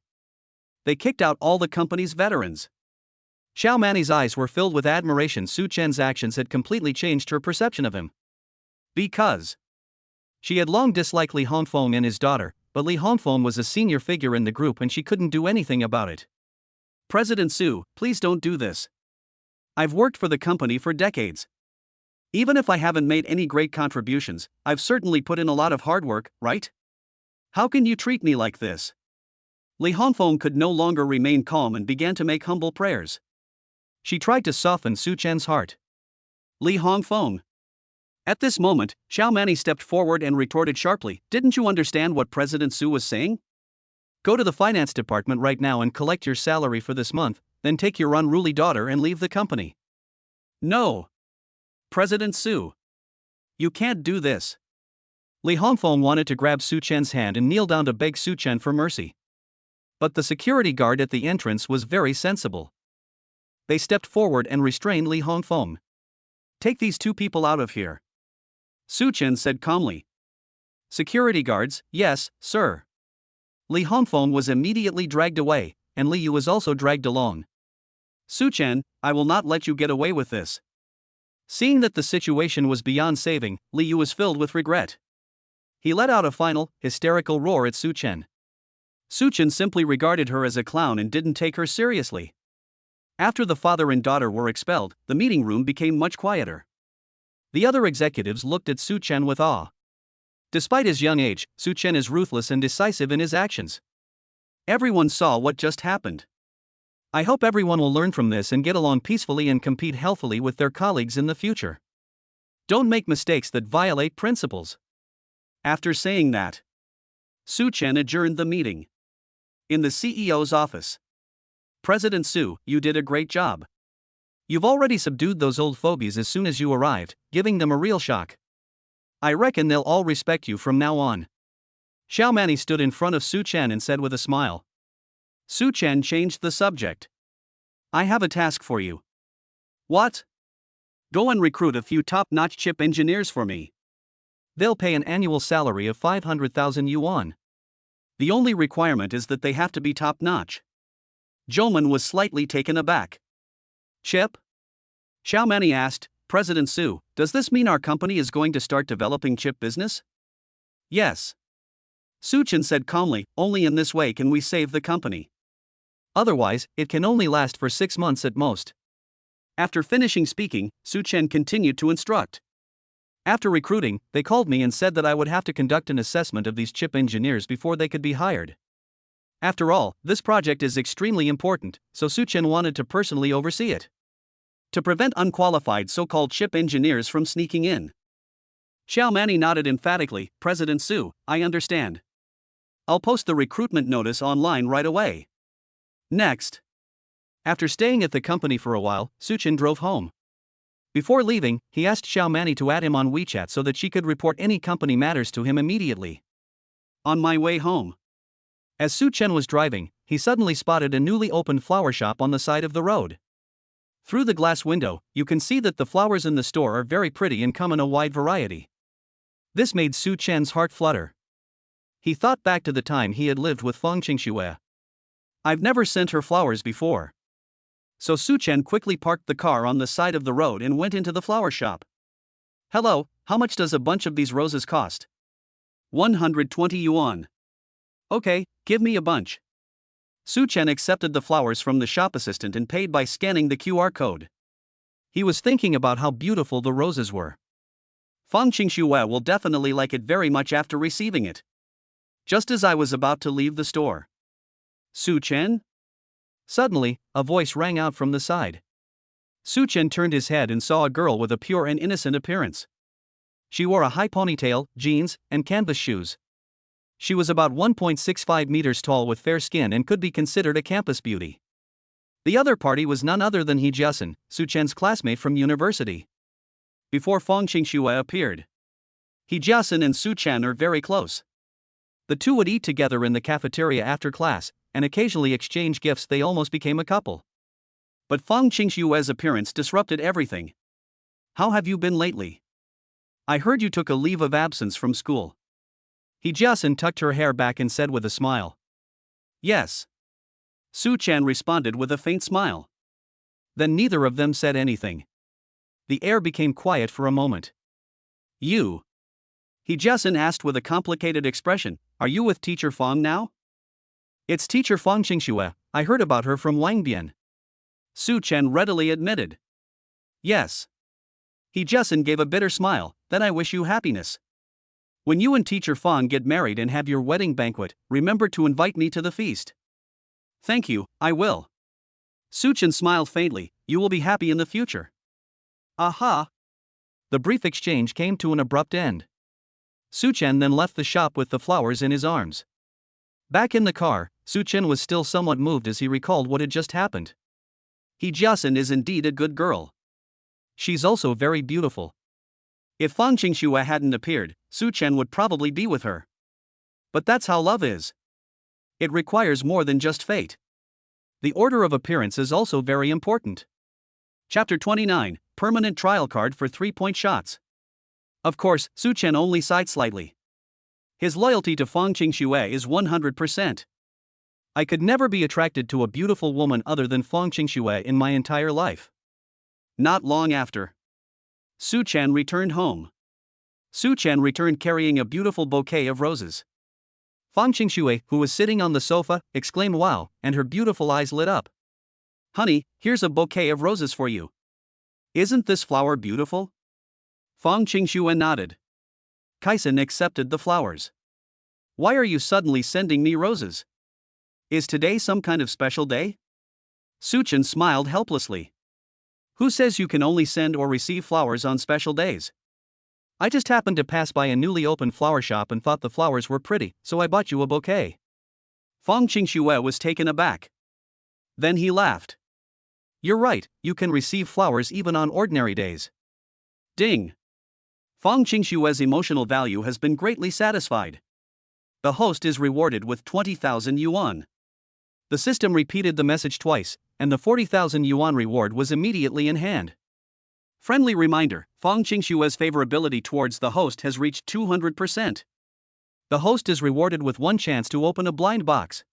They kicked out all the company's veterans. Xiao Mani's eyes were filled with admiration. Su Chen's actions had completely changed her perception of him. Because she had long disliked Li Hongfeng and his daughter, but Li Hongfeng was a senior figure in the group and she couldn't do anything about it. "President Su, please don't do this. I've worked for the company for decades. Even if I haven't made any great contributions, I've certainly put in a lot of hard work, right? How can you treat me like this?" Li Hongfeng could no longer remain calm and began to make humble prayers. She tried to soften Su Chen's heart. "Li Hongfeng." At this moment, Xiao Mani stepped forward and retorted sharply, "Didn't you understand what President Su was saying? Go to the finance department right now and collect your salary for this month, then take your unruly daughter and leave the company." "No. President Su. You can't do this." Li Hongfeng wanted to grab Su Chen's hand and kneel down to beg Su Chen for mercy. But the security guard at the entrance was very sensible. They stepped forward and restrained Li Hongfeng. "Take these two people out of here," Su Chen said calmly. "Security guards, yes, sir." Li Hongfeng was immediately dragged away, and Li Yu was also dragged along. "Su Chen, I will not let you get away with this." Seeing that the situation was beyond saving, Li Yu was filled with regret. He let out a final, hysterical roar at Su Chen. Su Chen simply regarded her as a clown and didn't take her seriously. After the father and daughter were expelled, the meeting room became much quieter. The other executives looked at Su Chen with awe. Despite his young age, Su Chen is ruthless and decisive in his actions. Everyone saw what just happened. I hope everyone will learn from this and get along peacefully and compete healthily with their colleagues in the future. Don't make mistakes that violate principles. After saying that, Su Chen adjourned the meeting. In the CEO's office. "President Su, you did a great job. You've already subdued those old fogies as soon as you arrived, giving them a real shock. I reckon they'll all respect you from now on." Xiao Mani stood in front of Su Chen and said with a smile. Su Chen changed the subject. "I have a task for you." "What?" "Go and recruit a few top-notch chip engineers for me. They'll pay an annual salary of 500,000 yuan. The only requirement is that they have to be top-notch." Zhouman was slightly taken aback. "Chip?" Xiao Mani asked, "President Su, does this mean our company is going to start developing chip business?" "Yes." Su Chen said calmly, "Only in this way can we save the company. Otherwise, it can only last for 6 months at most." After finishing speaking, Su Chen continued to instruct. "After recruiting, they called me and said that I would have to conduct an assessment of these chip engineers before they could be hired. After all, this project is extremely important, so Su Chen wanted to personally oversee it. To prevent unqualified so-called chip engineers from sneaking in." Xiao Mani nodded emphatically, "President Su, I understand. I'll post the recruitment notice online right away." Next. After staying at the company for a while, Su Chen drove home. Before leaving, he asked Xiao Mani to add him on WeChat so that she could report any company matters to him immediately. On my way home. As Su Chen was driving, he suddenly spotted a newly opened flower shop on the side of the road. Through the glass window, you can see that the flowers in the store are very pretty and come in a wide variety. This made Su Chen's heart flutter. He thought back to the time he had lived with Feng Qingxue. "I've never sent her flowers before. So Su-chen quickly parked the car on the side of the road and went into the flower shop. Hello, how much does a bunch of these roses cost? 120 yuan. Okay, give me a bunch. Su-chen accepted the flowers from the shop assistant and paid by scanning the QR code. He was thinking about how beautiful the roses were. Fang Qingxue will definitely like it very much after receiving it. Just as I was about to leave the store. Su-chen? Suddenly, a voice rang out from the side. Su-chen turned his head and saw a girl with a pure and innocent appearance. She wore a high ponytail, jeans, and canvas shoes. She was about 1.65 meters tall with fair skin and could be considered a campus beauty. The other party was none other than He Jiasun, Su-chen's classmate from university. Before Fang Qingxue appeared, He Jiasun and Su-chen are very close. The two would eat together in the cafeteria after class, and occasionally exchange gifts. They almost became a couple. But Fang Qingxue's appearance disrupted everything. How have you been lately? I heard you took a leave of absence from school. He Jiasun tucked her hair back and said with a smile. Yes. Su-chen responded with a faint smile. Then neither of them said anything. The air became quiet for a moment. You? He Jiasun asked with a complicated expression, are you with teacher Fang now? It's teacher Fang Qingxue, I heard about her from Wangbian. Su-chen readily admitted. Yes. He Jiasun gave a bitter smile, then I wish you happiness. When you and teacher Fang get married and have your wedding banquet, remember to invite me to the feast. Thank you, I will. Su-chen smiled faintly, you will be happy in the future. Aha! The brief exchange came to an abrupt end. Su-chen then left the shop with the flowers in his arms. Back in the car, Su-chen was still somewhat moved as he recalled what had just happened. He Jiasun is indeed a good girl. She's also very beautiful. If Fang Qingxue hadn't appeared, Su-chen would probably be with her. But that's how love is. It requires more than just fate. The order of appearance is also very important. Chapter 29, Permanent Trial Card for 3-point shots. Of course, Su-chen only sighed slightly. His loyalty to Fang Qingxue is 100%. I could never be attracted to a beautiful woman other than Fang Qingxue in my entire life. Not long after, Su-chen returned home. Su-chen returned carrying a beautiful bouquet of roses. Fang Qingxue, who was sitting on the sofa, exclaimed wow, and her beautiful eyes lit up. Honey, here's a bouquet of roses for you. Isn't this flower beautiful? Fang Qingxue nodded. Kaisen accepted the flowers. Why are you suddenly sending me roses? Is today some kind of special day? Su-chen smiled helplessly. Who says you can only send or receive flowers on special days? I just happened to pass by a newly opened flower shop and thought the flowers were pretty, so I bought you a bouquet. Fang Qingxue was taken aback. Then he laughed. You're right, you can receive flowers even on ordinary days. Ding! Fang Qingxue's emotional value has been greatly satisfied. The host is rewarded with 20,000 yuan. The system repeated the message twice, and the 40,000 yuan reward was immediately in hand. Friendly reminder, Fang Qingxue's favorability towards the host has reached 200%. The host is rewarded with one chance to open a blind box.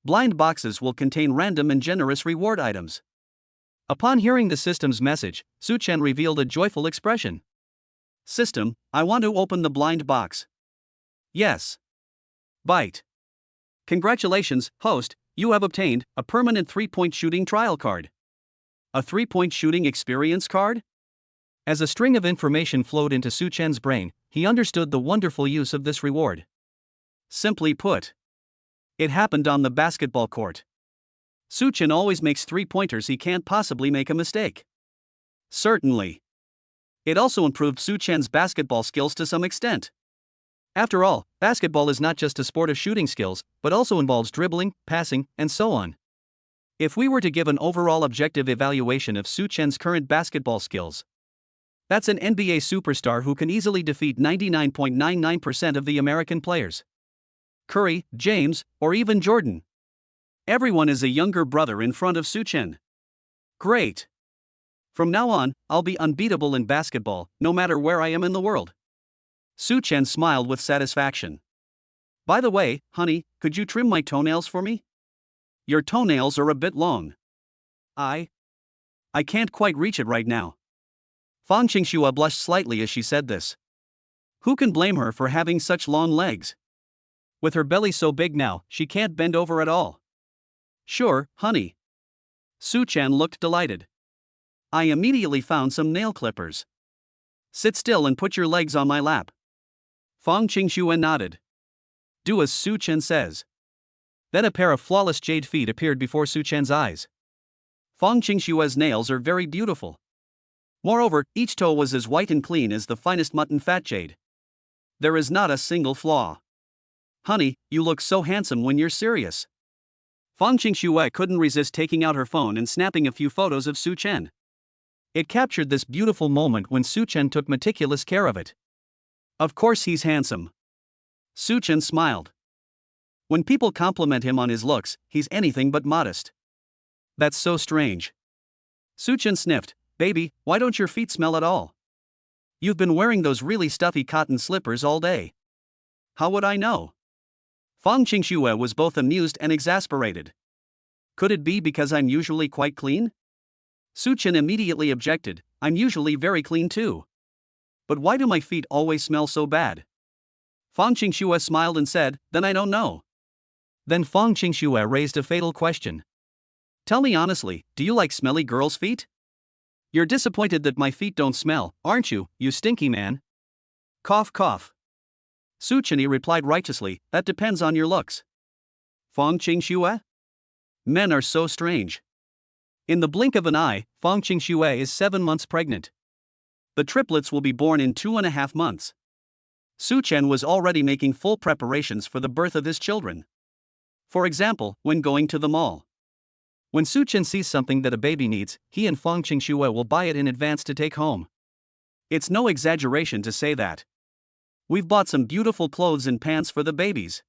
Blind boxes will contain random and generous reward items. Upon hearing the system's message, Su-chen revealed a joyful expression. System, I want to open the blind box. Yes. Bite. Congratulations, host, you have obtained a permanent 3-point shooting trial card. A 3-point shooting experience card? As a string of information flowed into Su-chen's brain, he understood the wonderful use of this reward. Simply put, it happened on the basketball court. Su-chen always makes 3-pointers, he can't possibly make a mistake. Certainly. It also improved Su-chen's basketball skills to some extent. After all, basketball is not just a sport of shooting skills, but also involves dribbling, passing, and so on. If we were to give an overall objective evaluation of Su-chen's current basketball skills, that's an NBA superstar who can easily defeat 99.99% of the American players. Curry, James, or even Jordan. Everyone is a younger brother in front of Su-chen. Great. From now on, I'll be unbeatable in basketball, no matter where I am in the world. Su-chen smiled with satisfaction. By the way, honey, could you trim my toenails for me? Your toenails are a bit long. I can't quite reach it right now. Fang Qingxue blushed slightly as she said this. Who can blame her for having such long legs? With her belly so big now, she can't bend over at all. Sure, honey. Su Chen looked delighted. I immediately found some nail clippers. Sit still and put your legs on my lap. Fang Qingxue nodded. Do as Su Chen says. Then a pair of flawless jade feet appeared before Su Chen's eyes. Fang Qingxue's nails are very beautiful. Moreover, each toe was as white and clean as the finest mutton fat jade. There is not a single flaw. Honey, you look so handsome when you're serious. Fang Qingxue couldn't resist taking out her phone and snapping a few photos of Su Chen. It captured this beautiful moment when Su Chen took meticulous care of it. Of course he's handsome. Su Chen smiled. When people compliment him on his looks, he's anything but modest. That's so strange. Su Chen sniffed. Baby, why don't your feet smell at all? You've been wearing those really stuffy cotton slippers all day. How would I know? Fang Qingxue was both amused and exasperated. Could it be because I'm usually quite clean? Su Chen immediately objected. I'm usually very clean too. But why do my feet always smell so bad? Fang Qingxue smiled and said, then I don't know. Then Fang Qingxue raised a fatal question. Tell me honestly, do you like smelly girls' feet? You're disappointed that my feet don't smell, aren't you, you stinky man? Cough cough. Su Chen replied righteously, that depends on your looks. Fang Qingxue? Men are so strange. In the blink of an eye, Fang Qingxue is 7 months pregnant. The triplets will be born in 2.5 months. Su Chen was already making full preparations for the birth of his children. For example, when going to the mall. When Su Chen sees something that a baby needs, he and Fang Qingxue will buy it in advance to take home. It's no exaggeration to say that. We've bought some beautiful clothes and pants for the babies.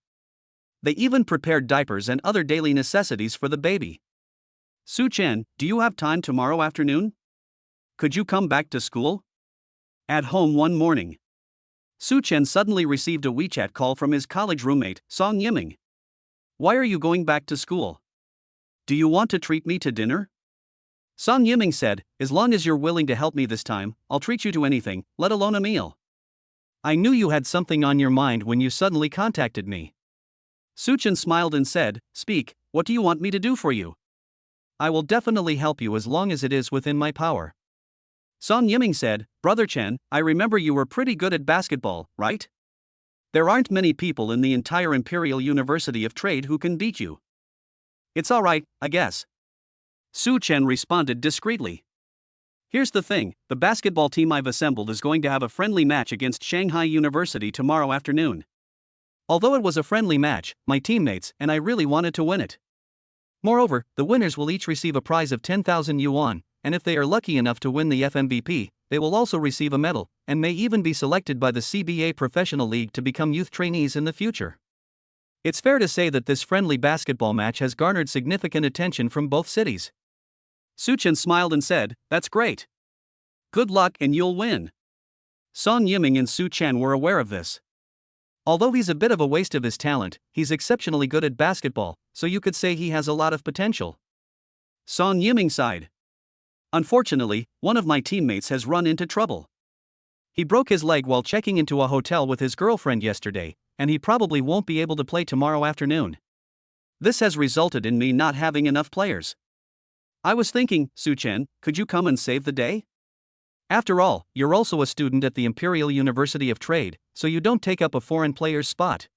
They even prepared diapers and other daily necessities for the baby. Su Chen, do you have time tomorrow afternoon? Could you come back to school? At home one morning. Su Chen suddenly received a WeChat call from his college roommate, Song Yiming. Why are you going back to school? Do you want to treat me to dinner? Song Yiming said, as long as you're willing to help me this time, I'll treat you to anything, let alone a meal. I knew you had something on your mind when you suddenly contacted me. Su Chen smiled and said, speak, what do you want me to do for you? I will definitely help you as long as it is within my power. Song Yiming said, Brother Chen, I remember you were pretty good at basketball, right? There aren't many people in the entire Imperial University of Trade who can beat you. It's alright, I guess. Su Chen responded discreetly. Here's the thing, the basketball team I've assembled is going to have a friendly match against Shanghai University tomorrow afternoon. Although it was a friendly match, my teammates and I really wanted to win it. Moreover, the winners will each receive a prize of 10,000 yuan, and if they are lucky enough to win the FMVP, they will also receive a medal, and may even be selected by the CBA Professional League to become youth trainees in the future. It's fair to say that this friendly basketball match has garnered significant attention from both cities. Su Chen smiled and said, that's great. Good luck and you'll win. Song Yiming and Su Chen were aware of this. Although he's a bit of a waste of his talent, he's exceptionally good at basketball, so you could say he has a lot of potential. Song Yiming sighed. Unfortunately, one of my teammates has run into trouble. He broke his leg while checking into a hotel with his girlfriend yesterday, and he probably won't be able to play tomorrow afternoon. This has resulted in me not having enough players. I was thinking, Su Chen, could you come and save the day? After all, you're also a student at the Imperial University of Trade, so you don't take up a foreign player's spot.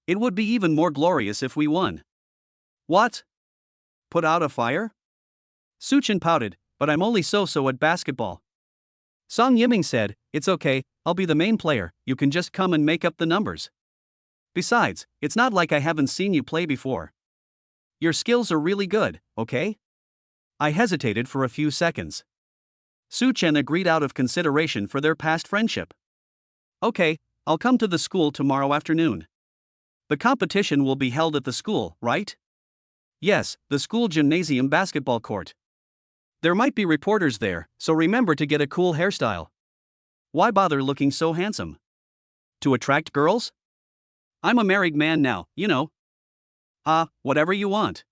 It would be even more glorious if we won. What? Put out a fire? Su Chen pouted, but I'm only so-so at basketball. Song Yiming said, it's okay, I'll be the main player, you can just come and make up the numbers. Besides, it's not like I haven't seen you play before. Your skills are really good, okay? I hesitated for a few seconds. Su Chen agreed out of consideration for their past friendship. Okay, I'll come to the school tomorrow afternoon. The competition will be held at the school, right? Yes, the school gymnasium basketball court. There might be reporters there, so remember to get a cool hairstyle. Why bother looking so handsome? To attract girls? I'm a married man now, you know. Whatever you want.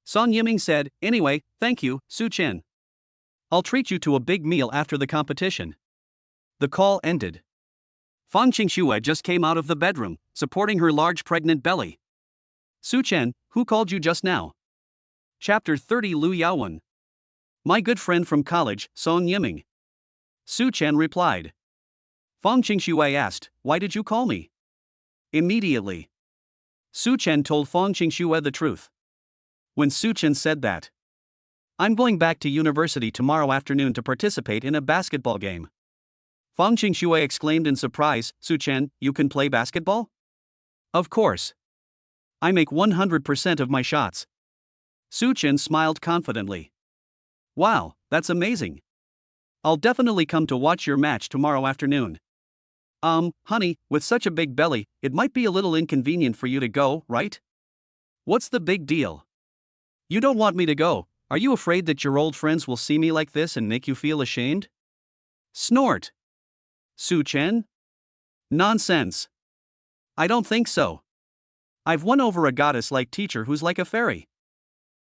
Song Yiming said, anyway, thank you, Su Chen. I'll treat you to a big meal after the competition. The call ended. Fang Qingxue just came out of the bedroom, supporting her large pregnant belly. Su Chen, who called you just now? Chapter 30 Lu Yaowen. My good friend from college, Song Yiming. Su Chen replied. Fang Qingxue asked, why did you call me? Immediately. Su Chen told Fang Qingxue the truth. When Su Chen said that, I'm going back to university tomorrow afternoon to participate in a basketball game. Fang Qingxue exclaimed in surprise, Su Chen, you can play basketball? Of course. I make 100% of my shots. Su Chen smiled confidently. Wow, that's amazing. I'll definitely come to watch your match tomorrow afternoon. Honey, with such a big belly, it might be a little inconvenient for you to go, right? What's the big deal? You don't want me to go. Are you afraid that your old friends will see me like this and make you feel ashamed? Snort. Su Chen? Nonsense. I don't think so. I've won over a goddess-like teacher who's like a fairy.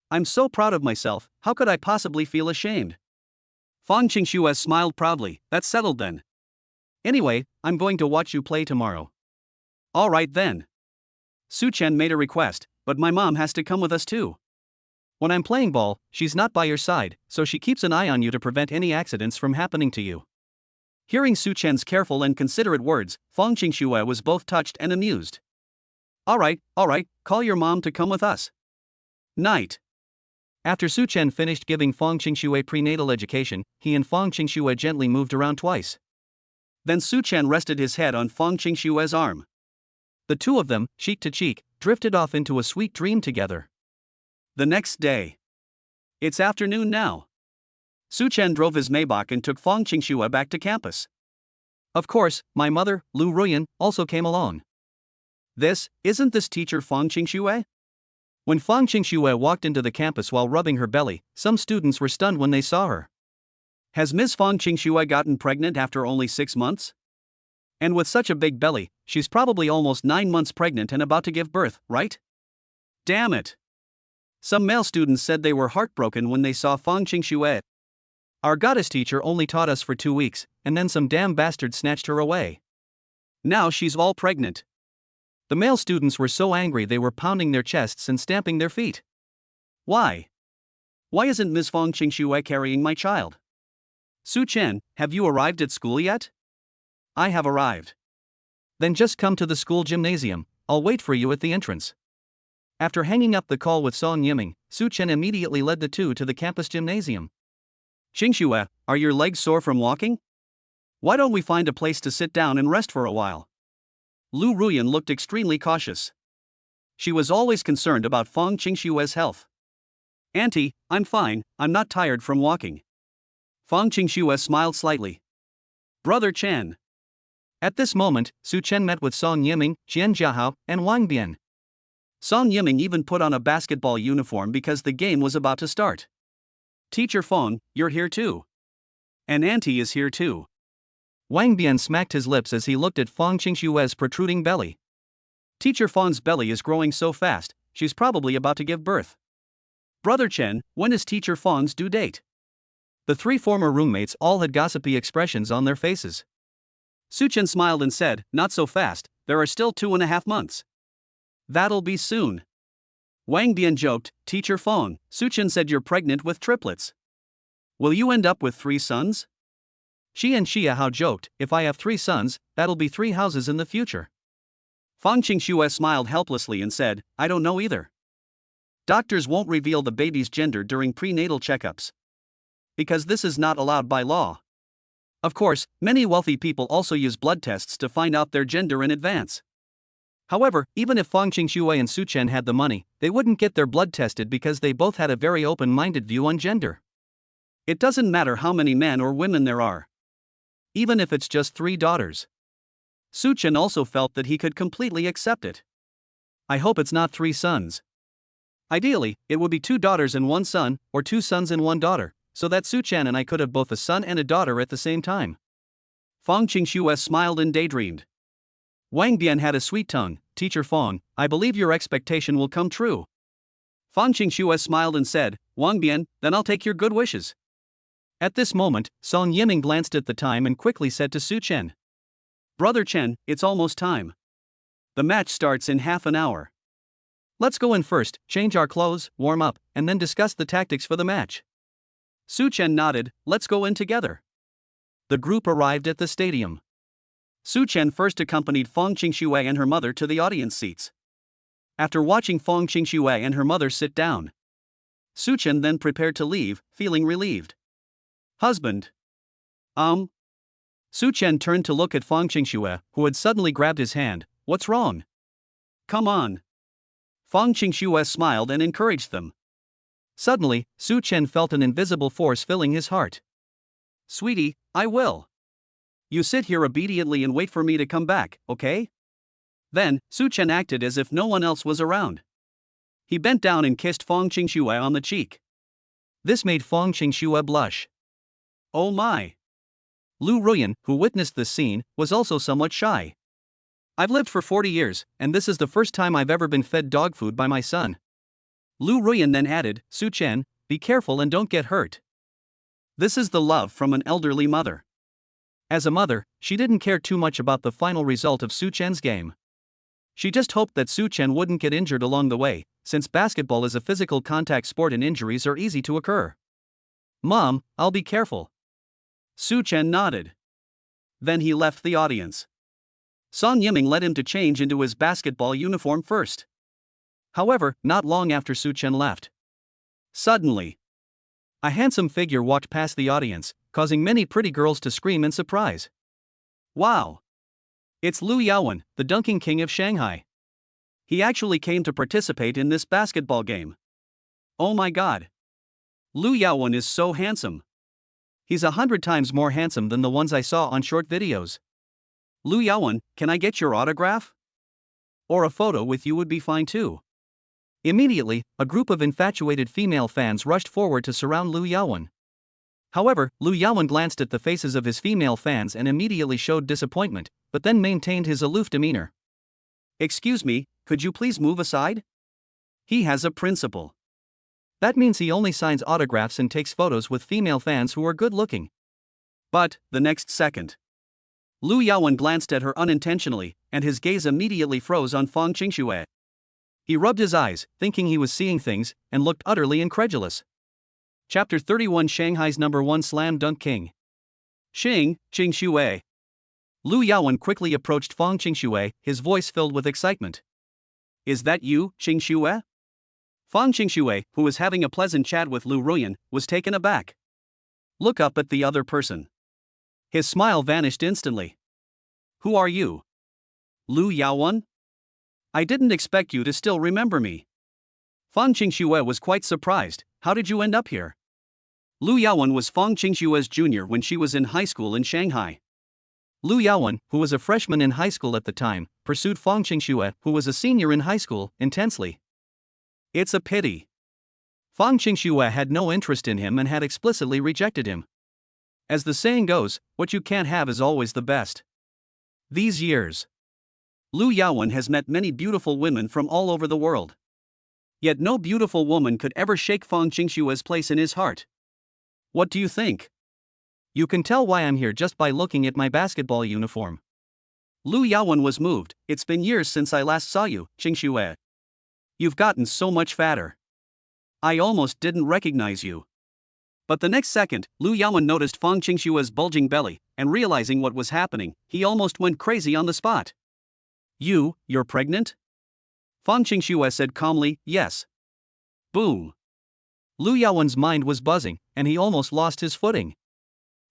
I'm so proud of myself, how could I possibly feel ashamed? Fang Qingxue smiled proudly, that's settled then. Anyway, I'm going to watch you play tomorrow. Alright then. Su Chen made a request, but my mom has to come with us too. When I'm playing ball, she's not by your side, so she keeps an eye on you to prevent any accidents from happening to you. Hearing Su Chen's careful and considerate words, Fang Qingxue was both touched and amused. Alright, call your mom to come with us. Night. After Su Chen finished giving Fang Qingxue prenatal education, he and Fang Qingxue gently moved around twice. Then Su Chen rested his head on Fang Qingxue's arm. The two of them, cheek to cheek, drifted off into a sweet dream together. The next day. It's afternoon now. Su Chen drove his Maybach and took Fang Qingxue back to campus. Of course, my mother, Lu Ruyan, also came along. Isn't this teacher Fang Qingxue? When Fang Qingxue walked into the campus while rubbing her belly, some students were stunned when they saw her. Has Ms. Fang Qingxue gotten pregnant after only 6 months? And with such a big belly, she's probably almost 9 months pregnant and about to give birth, right? Damn it! Some male students said they were heartbroken when they saw Fang Qingxue. Our goddess teacher only taught us for 2 weeks, and then some damn bastard snatched her away. Now she's all pregnant. The male students were so angry they were pounding their chests and stamping their feet. Why? Why isn't Ms. Fang Qingxue carrying my child? Su Chen, have you arrived at school yet? I have arrived. Then just come to the school gymnasium, I'll wait for you at the entrance. After hanging up the call with Song Yiming, Su Chen immediately led the two to the campus gymnasium. Qingxue, are your legs sore from walking? Why don't we find a place to sit down and rest for a while? Lu Ruyan looked extremely cautious. She was always concerned about Fang Qingxue's health. Auntie, I'm fine, I'm not tired from walking. Fang Qingxue smiled slightly. Brother Chen. At this moment, Su Chen met with Song Yiming, Jian Jiahao, and Wang Bian. Song Yiming even put on a basketball uniform because the game was about to start. Teacher Fang, you're here too. And Auntie is here too. Wang Bian smacked his lips as he looked at Fang Qingxue's protruding belly. Teacher Fang's belly is growing so fast, she's probably about to give birth. Brother Chen, when is Teacher Fang's due date? The three former roommates all had gossipy expressions on their faces. Su Chen smiled and said, not so fast, there are still 2.5 months. That'll be soon. Wang Bian joked, Teacher Fang, Su Chen said you're pregnant with triplets. Will you end up with 3 sons? She and Xiahao joked, if I have 3 sons, that'll be 3 houses in the future. Fang Qingxue smiled helplessly and said, I don't know either. Doctors won't reveal the baby's gender during prenatal checkups. Because this is not allowed by law. Of course, many wealthy people also use blood tests to find out their gender in advance. However, even if Fang Qingxue and Su Chen had the money, they wouldn't get their blood tested because they both had a very open-minded view on gender. It doesn't matter how many men or women there are. Even if it's just 3 daughters. Su Chen also felt that he could completely accept it. I hope it's not 3 sons. Ideally, it would be 2 daughters and 1 son, or 2 sons and 1 daughter, so that Su Chen and I could have both a son and a daughter at the same time. Fang Qingxue smiled and daydreamed. Wang Bian had a sweet tongue, Teacher Fang, I believe your expectation will come true. Fang Qingxue smiled and said, Wang Bian, then I'll take your good wishes. At this moment, Song Yiming glanced at the time and quickly said to Su Chen, Brother Chen, it's almost time. The match starts in half an hour. Let's go in first, change our clothes, warm up, and then discuss the tactics for the match. Su Chen nodded, let's go in together. The group arrived at the stadium. Su Chen first accompanied Fang Qingxue and her mother to the audience seats. After watching Fang Qingxue and her mother sit down, Su Chen then prepared to leave, feeling relieved. Husband. Su Chen turned to look at Fang Qingxue, who had suddenly grabbed his hand. What's wrong? Come on. Fang Qingxue smiled and encouraged them. Suddenly, Su Chen felt an invisible force filling his heart. Sweetie, I will. You sit here obediently and wait for me to come back, okay? Then, Su Chen acted as if no one else was around. He bent down and kissed Fang Qingxue on the cheek. This made Fang Qingxue blush. Oh my! Lu Ruyan, who witnessed this scene, was also somewhat shy. I've lived for 40 years, and this is the first time I've ever been fed dog food by my son. Lu Ruyan then added, Su Chen, be careful and don't get hurt. This is the love from an elderly mother. As a mother, she didn't care too much about the final result of Su Chen's game. She just hoped that Su Chen wouldn't get injured along the way, since basketball is a physical contact sport and injuries are easy to occur. Mom, I'll be careful. Su Chen nodded. Then he left the audience. Song Yiming led him to change into his basketball uniform first. However, not long after Su Chen left, suddenly, a handsome figure walked past the audience, causing many pretty girls to scream in surprise. Wow! It's Lu Yaowen, the dunking king of Shanghai. He actually came to participate in this basketball game. Oh my god! Lu Yaowen is so handsome. He's 100 times more handsome than the ones I saw on short videos. Lu Yaowen, can I get your autograph? Or a photo with you would be fine too. Immediately, a group of infatuated female fans rushed forward to surround Lu Yaowen. However, Lu Yaowen glanced at the faces of his female fans and immediately showed disappointment, but then maintained his aloof demeanor. Excuse me, could you please move aside? He has a principle. That means he only signs autographs and takes photos with female fans who are good looking. But, the next second, Lu Yaowen glanced at her unintentionally, and his gaze immediately froze on Fang Qingxue. He rubbed his eyes, thinking he was seeing things, and looked utterly incredulous. Chapter 31 Shanghai's #1 Slam Dunk King. Qingxue. Lu Yaowen quickly approached Fang Qingxue, his voice filled with excitement. Is that you, Qingxue? Fang Qingxue, who was having a pleasant chat with Lu Ruyan, was taken aback. Look up at the other person. His smile vanished instantly. Who are you? Lu Yaowen? I didn't expect you to still remember me. Fang Qingxue was quite surprised. How did you end up here? Lu Yaowen was Fang Qingxue's junior when she was in high school in Shanghai. Lu Yaowen, who was a freshman in high school at the time, pursued Fang Qingxue, who was a senior in high school, intensely. It's a pity. Fang Qingxue had no interest in him and had explicitly rejected him. As the saying goes, what you can't have is always the best. These years, Lu Yaowen has met many beautiful women from all over the world. Yet no beautiful woman could ever shake Fang Qingxue's place in his heart. What do you think? You can tell why I'm here just by looking at my basketball uniform. Lu Yaowen was moved. It's been years since I last saw you, Qingxue. You've gotten so much fatter. I almost didn't recognize you. But the next second, Lu Yaowen noticed Fang Qingxue's bulging belly, and realizing what was happening, he almost went crazy on the spot. You're pregnant? Fang Qingxue said calmly, yes. Boom. Lu Yaowen's mind was buzzing, and he almost lost his footing.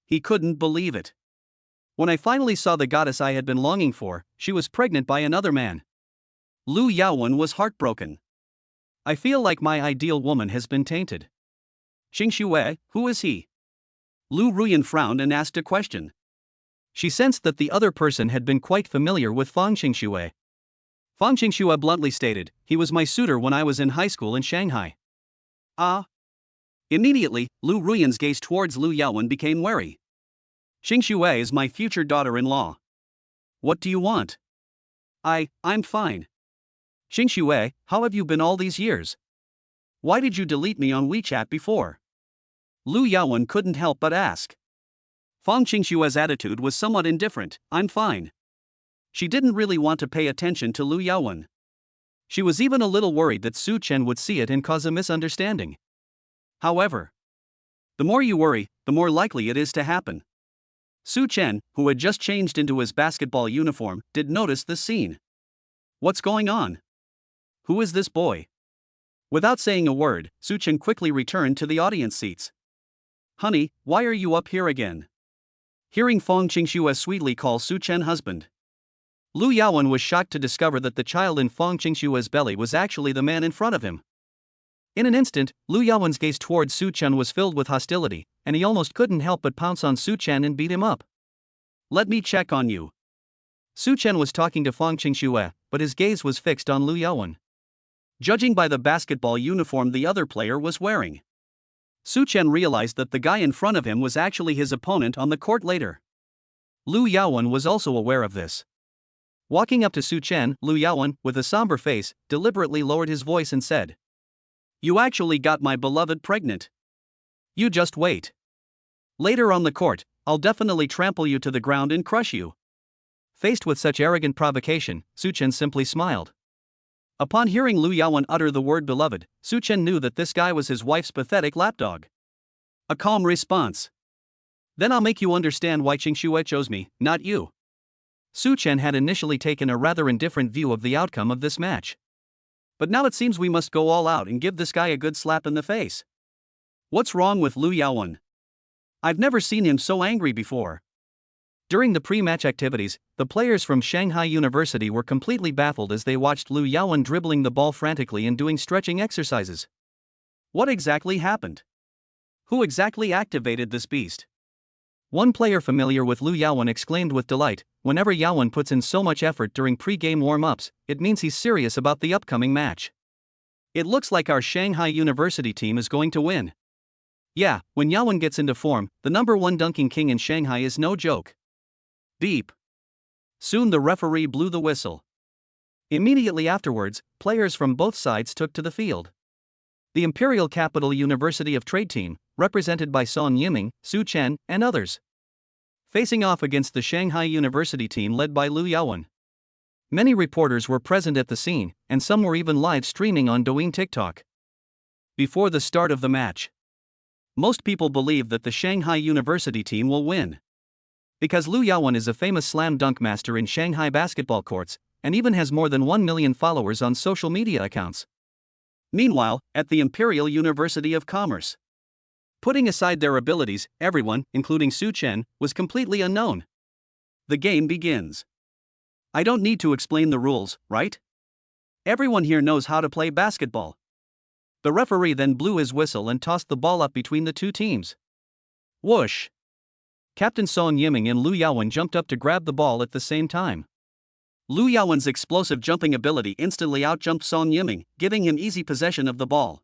He couldn't believe it. When I finally saw the goddess I had been longing for, she was pregnant by another man. Lu Yaowen was heartbroken. I feel like my ideal woman has been tainted. Qingxue, who is he? Lu Ruyan frowned and asked a question. She sensed that the other person had been quite familiar with Fang Qingxue. Fang Qingxue bluntly stated, he was my suitor when I was in high school in Shanghai. Ah. Immediately, Lu Ruyan's gaze towards Lu Yaowen became wary. Qingxue is my future daughter-in-law. What do you want? I'm fine. Qingxue, how have you been all these years? Why did you delete me on WeChat before? Lu Yaowen couldn't help but ask. Fang Qingshue's attitude was somewhat indifferent. I'm fine. She didn't really want to pay attention to Lu Yaowen. She was even a little worried that Su Chen would see it and cause a misunderstanding. However, the more you worry, the more likely it is to happen. Su Chen, who had just changed into his basketball uniform, did notice the scene. What's going on? Who is this boy? Without saying a word, Su Chen quickly returned to the audience seats. Honey, why are you up here again? Hearing Fang Qingxue sweetly call Su Chen husband, Lu Yaowen was shocked to discover that the child in Fang Qingxue's belly was actually the man in front of him. In an instant, Lu Yaowen's gaze towards Su Chen was filled with hostility, and he almost couldn't help but pounce on Su Chen and beat him up. Let me check on you. Su Chen was talking to Fang Qingxue, but his gaze was fixed on Lu Yaowen. Judging by the basketball uniform the other player was wearing, Su Chen realized that the guy in front of him was actually his opponent on the court later. Lu Yaowen was also aware of this. Walking up to Su Chen, Lu Yaowen, with a somber face, deliberately lowered his voice and said, You actually got my beloved pregnant. You just wait. Later on the court, I'll definitely trample you to the ground and crush you. Faced with such arrogant provocation, Su Chen simply smiled. Upon hearing Lu Yaowen utter the word beloved, Su Chen knew that this guy was his wife's pathetic lapdog. A calm response. Then I'll make you understand why Qingxue chose me, not you. Su Chen had initially taken a rather indifferent view of the outcome of this match. But now it seems we must go all out and give this guy a good slap in the face. What's wrong with Lu Yaowen? I've never seen him so angry before. During the pre-match activities, the players from Shanghai University were completely baffled as they watched Lu Yaowen dribbling the ball frantically and doing stretching exercises. What exactly happened? Who exactly activated this beast? One player familiar with Lu Yaowen exclaimed with delight, whenever Yaowen puts in so much effort during pre-game warm-ups, it means he's serious about the upcoming match. It looks like our Shanghai University team is going to win. Yeah, when Yaowen gets into form, the #1 dunking king in Shanghai is no joke. Beep. Soon the referee blew the whistle. Immediately afterwards, players from both sides took to the field. The Imperial Capital University of Trade team, represented by Son Yiming, Su Chen, and others, facing off against the Shanghai University team led by Lu Yaowen. Many reporters were present at the scene, and some were even live streaming on Douyin TikTok. Before the start of the match, most people believe that the Shanghai University team will win. Because Lu Yaowen is a famous slam dunk master in Shanghai basketball courts, and even has more than 1 million followers on social media accounts. Meanwhile, at the Imperial University of Commerce, putting aside their abilities, everyone, including Su Chen, was completely unknown. The game begins. I don't need to explain the rules, right? Everyone here knows how to play basketball. The referee then blew his whistle and tossed the ball up between the two teams. Whoosh! Captain Son Yiming and Lu Yaowen jumped up to grab the ball at the same time. Lu Yaowen's explosive jumping ability instantly outjumped Son Yiming, giving him easy possession of the ball.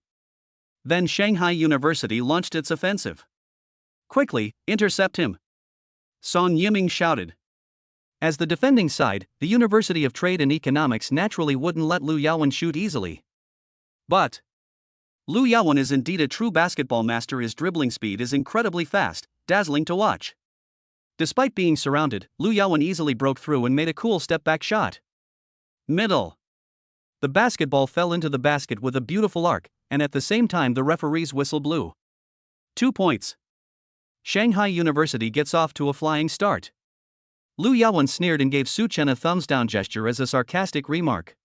Then Shanghai University launched its offensive. Quickly, intercept him! Son Yiming shouted. As the defending side, the University of Trade and Economics naturally wouldn't let Lu Yaowen shoot easily. But Lu Yaowen is indeed a true basketball master. His dribbling speed is incredibly fast, dazzling to watch. Despite being surrounded, Lu Yaowen easily broke through and made a cool step-back shot. Middle. The basketball fell into the basket with a beautiful arc, and at the same time the referee's whistle blew. 2 points. Shanghai University gets off to a flying start. Lu Yaowen sneered and gave Su Chen a thumbs-down gesture as a sarcastic remark.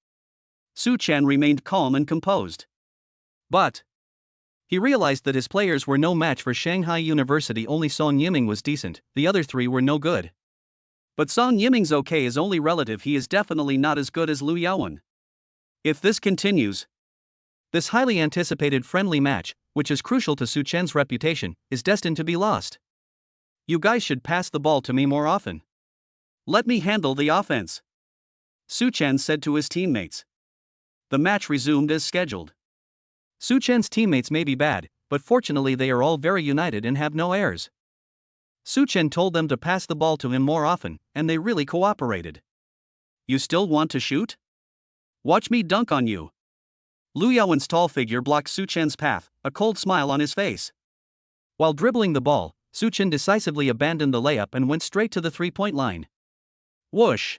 Su Chen remained calm and composed. But he realized that his players were no match for Shanghai University. Only Son Yiming was decent, the other three were no good. But Son Yiming's okay is only relative. He is definitely not as good as Lu Yaowen. If this continues, this highly anticipated friendly match, which is crucial to Su Chen's reputation, is destined to be lost. You guys should pass the ball to me more often. Let me handle the offense, Su Chen said to his teammates. The match resumed as scheduled. Su Chen's teammates may be bad, but fortunately they are all very united and have no airs. Su Chen told them to pass the ball to him more often, and they really cooperated. You still want to shoot? Watch me dunk on you. Lu Yaowen's tall figure blocked Su Chen's path, a cold smile on his face. While dribbling the ball, Su Chen decisively abandoned the layup and went straight to the three-point line. Whoosh!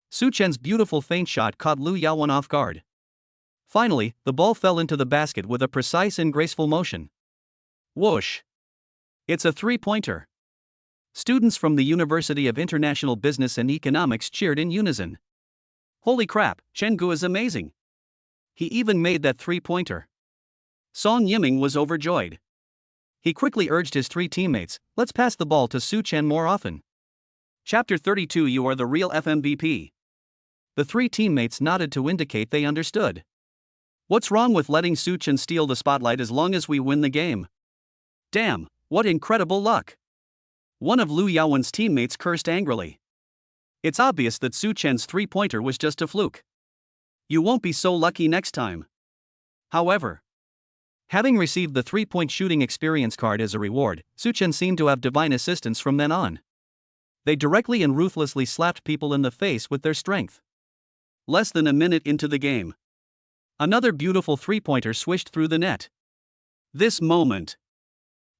Su Chen's beautiful feint shot caught Lu Yaowen off guard. Finally, the ball fell into the basket with a precise and graceful motion. Whoosh! It's a three-pointer. Students from the University of International Business and Economics cheered in unison. Holy crap, Chen Gu is amazing. He even made that three-pointer. Song Yiming was overjoyed. He quickly urged his three teammates, let's pass the ball to Su Chen more often. Chapter 32 You are the real FMVP. The three teammates nodded to indicate they understood. What's wrong with letting Su Chen steal the spotlight as long as we win the game? Damn, what incredible luck! One of Lu Yaowen's teammates cursed angrily. It's obvious that Su Chen's three-pointer was just a fluke. You won't be so lucky next time. However, having received the three-point shooting experience card as a reward, Su Chen seemed to have divine assistance from then on. They directly and ruthlessly slapped people in the face with their strength. Less than a minute into the game, another beautiful three-pointer swished through the net. This moment,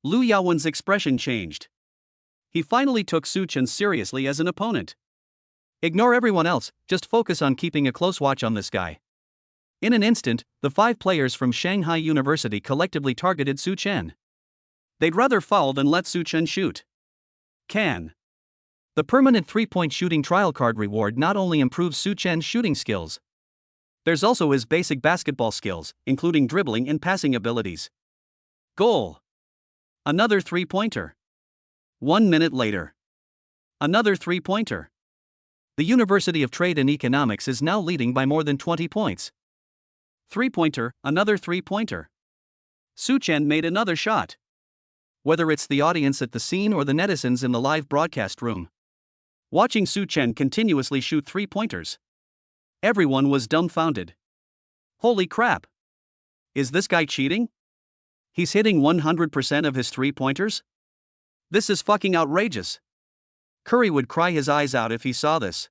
Lu Yaowen's expression changed. He finally took Su Chen seriously as an opponent. Ignore everyone else, just focus on keeping a close watch on this guy. In an instant, the 5 players from Shanghai University collectively targeted Su Chen. They'd rather foul than let Su Chen shoot. The permanent three-point shooting trial card reward not only improves Su Chen's shooting skills. There's also his basic basketball skills, including dribbling and passing abilities. Goal! Another three-pointer. 1 minute later. Another three-pointer. The University of Trade and Economics is now leading by more than 20 points. Three-pointer, another three-pointer. Su Chen made another shot. Whether it's the audience at the scene or the netizens in the live broadcast room, watching Su Chen continuously shoot three-pointers, everyone was dumbfounded. Holy crap! Is this guy cheating? He's hitting 100% of his three-pointers? This is fucking outrageous. Curry would cry his eyes out if he saw this.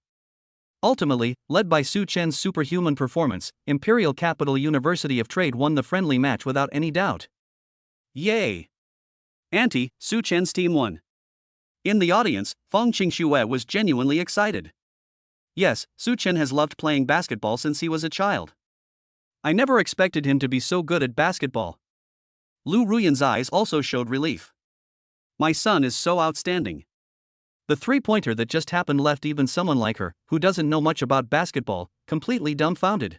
Ultimately, led by Su Chen's superhuman performance, Imperial Capital University of Trade won the friendly match without any doubt. Yay! Su Chen's team won. In the audience, Feng Qingxue was genuinely excited. Yes, Su Chen has loved playing basketball since he was a child. I never expected him to be so good at basketball. Lu Ruyan's eyes also showed relief. My son is so outstanding. The three-pointer that just happened left even someone like her, who doesn't know much about basketball, completely dumbfounded.